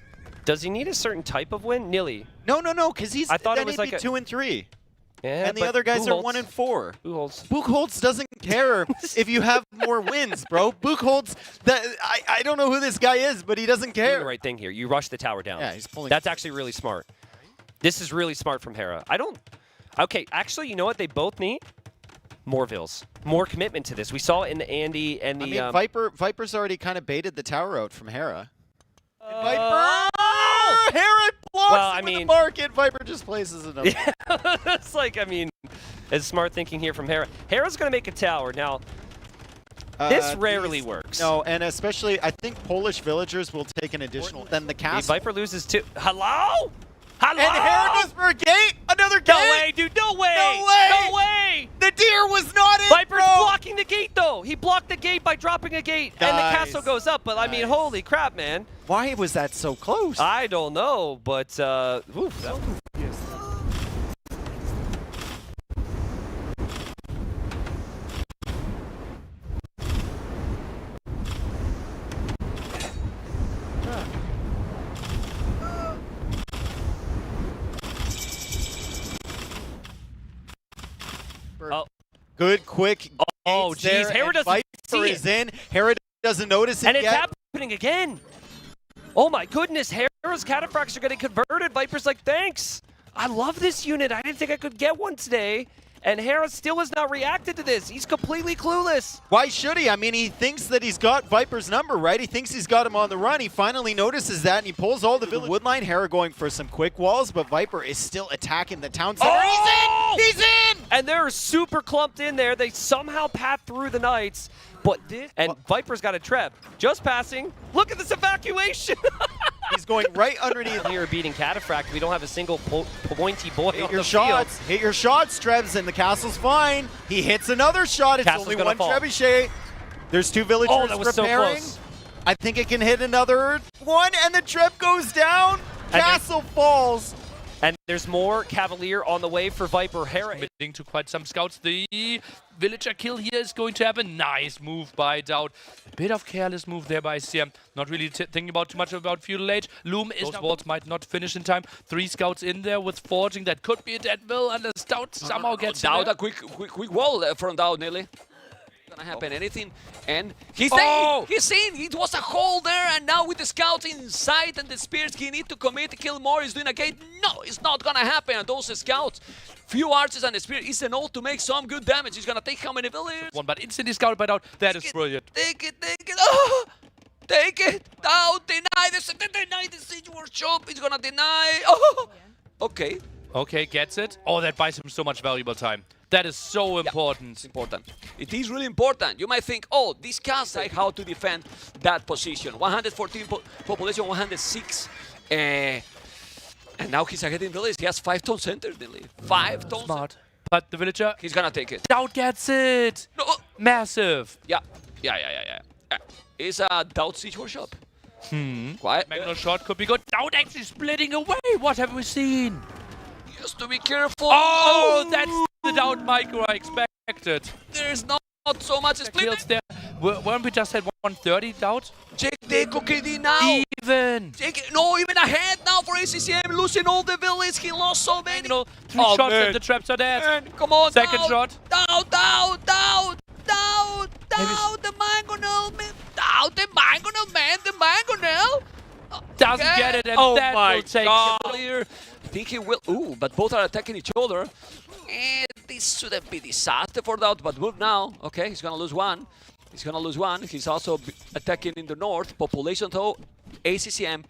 Does he need a certain type of win? Nilly. No, because he's. I thought then it was he'd like be a 2 and 3. Yeah, and the other guys are 1 and 4. Buchholz doesn't care if you have more wins, bro. Buchholz, I don't know who this guy is, but he doesn't care. Doing the right thing here. You rush the tower down. Yeah, he's pulling. That's actually really smart. This is really smart from Hera. Okay, actually, you know what they both need? More vills. More commitment to this. We saw it in the Andy and the... I mean, Viper's already kind of baited the tower out from Hera. Viper! Hera blocks with the market. Viper just places it up. Yeah. It's like, I mean, it's smart thinking here from Hera. Hera's going to make a tower. Now, this rarely works. No, and especially, I think Polish villagers will take an additional. Then the castle. Viper loses two. Hello? Hello? And Hera goes for a gate. Another gate. No way, dude. No way. No way. No way. The deer was not in, Viper's bro. blocking the gate, though. He blocked the gate by dropping a gate, and the castle goes up. But, I mean, holy crap, man. Why was that so close? I don't know, but oof. Oh. Good, quick. Oh, jeez. Hera doesn't see it. Is in. Hera doesn't notice it and it's yet. happening again. Oh my goodness, Hera's cataphracts are getting converted. Viper's like, thanks. I love this unit. I didn't think I could get one today. And Hera still has not reacted to this. He's completely clueless. Why should he? I mean, he thinks that he's got Viper's number, right? He thinks he's got him on the run. He finally notices that, and he pulls all the village woodline. Hera going for some quick walls, but Viper is still attacking the town center. Oh! He's in! He's in! And they're super clumped in there. They somehow path through the knights. But this, and Viper's got a treb. Just passing. Look at this evacuation. He's going right underneath. Here beating Cataphract. We don't have a single pointy boy Hit on your the shots. field. Hit your shots, Trebs, and the castle's fine. He hits another shot. It's Castle's only gonna one fall. trebuchet. There's two villagers Oh, that was so repairing. close. I think it can hit another one, and the treb goes down. Castle falls. And there's more Cavalier on the way for Viper. Hera committing to quite some scouts. The villager kill here is going to happen. Nice move by Dowd. A bit of careless move there by CM. Not really thinking about too much about Feudal Age. Loom is those walls might not finish in time. 3 scouts in there with forging. That could be a dead will, and the stout somehow gets Dowd, there. a quick wall from Dowd, nearly. Gonna happen anything, and he's in. It was a hole there, and now with the scouts inside and the spears, he need to commit, kill more. He's doing a gate. No, it's not gonna happen. And those scouts, few archers and the spear is enough to make some good damage. He's gonna take how many villagers? One, but instantly scouted by Dowd. That is brilliant. Take it. Oh, take it. Dowd, deny the siege workshop. He's gonna deny. Oh, okay. Okay, gets it. Oh, that buys him so much valuable time. That is so important. It's important. It is really important. You might think, oh, this castle, how to defend that position. 114 population, 106. And now he's ahead in the list. He has 5 town centers nearly. 5 town Smart. But the villager... He's gonna take it. Doubt gets it! No. Massive! Yeah. It's a Doubt siege workshop. Quiet. Magno shot could be good. Doubt actually splitting away! What have we seen? Just to be careful. Oh, that's the Doubt micro I expected. There's not so much splitting. There. Weren't we just at 130 Doubt? Check the KD now. Even. Even ahead now for ACCM. Losing all the villas. He lost so many. Magno, 3 shots and the traps are dead. Man, come on, Second shot. Doubt, the Mangonel, man. Doubt, the Mangonel, man. The Mangonel. Doesn't get it, and that will take clear. I think he will. Ooh, but both are attacking each other. And this shouldn't be disaster for Doubt, but move now. Okay, he's gonna lose one. He's also attacking in the north. Population though, ACCM.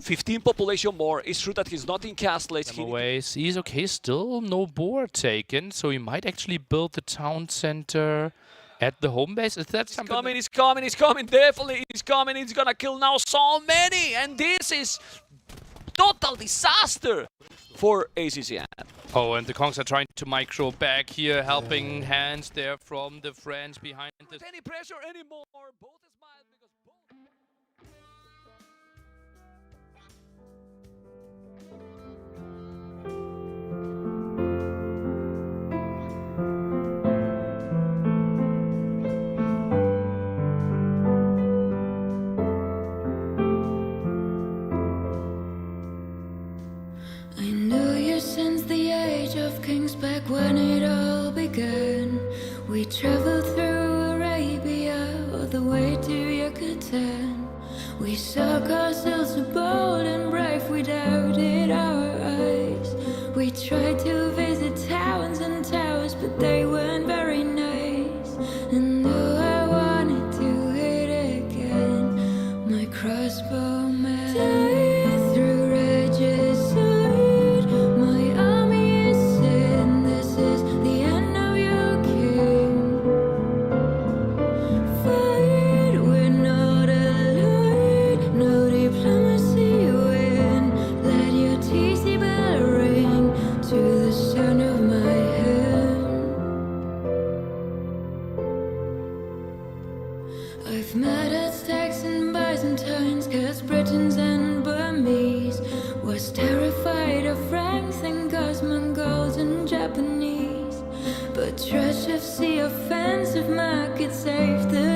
15 population more. It's true that he's not in Castles. He's okay, still no board taken, so he might actually build the town center at the home base. Is that something? He's coming, definitely he's coming. He's gonna kill now so many, and this is total disaster for ACCM. Oh, and the Kongs are trying to micro back here, helping hands there from the friends behind this. Any pressure anymore, both is mild because I know you since the age of kings, back when it all began. We traveled through Arabia all the way to Yucatan. We saw castles so bold and brave, we doubted our eyes. We tried to visit towns and towers, but they weren't very nice. And though I wanted to hit again, my crossbow man died through regicide. My army is sin, this is the end of your king. Fight, we're not alone, no diplomacy win. Let your TC bell ring to the sound of my hand. I've met Aztecs and Byzantines, cause Britons and Burmese was terrified of Franks and Gauls, Mongols and Japanese. But Trash FC offensive market saved the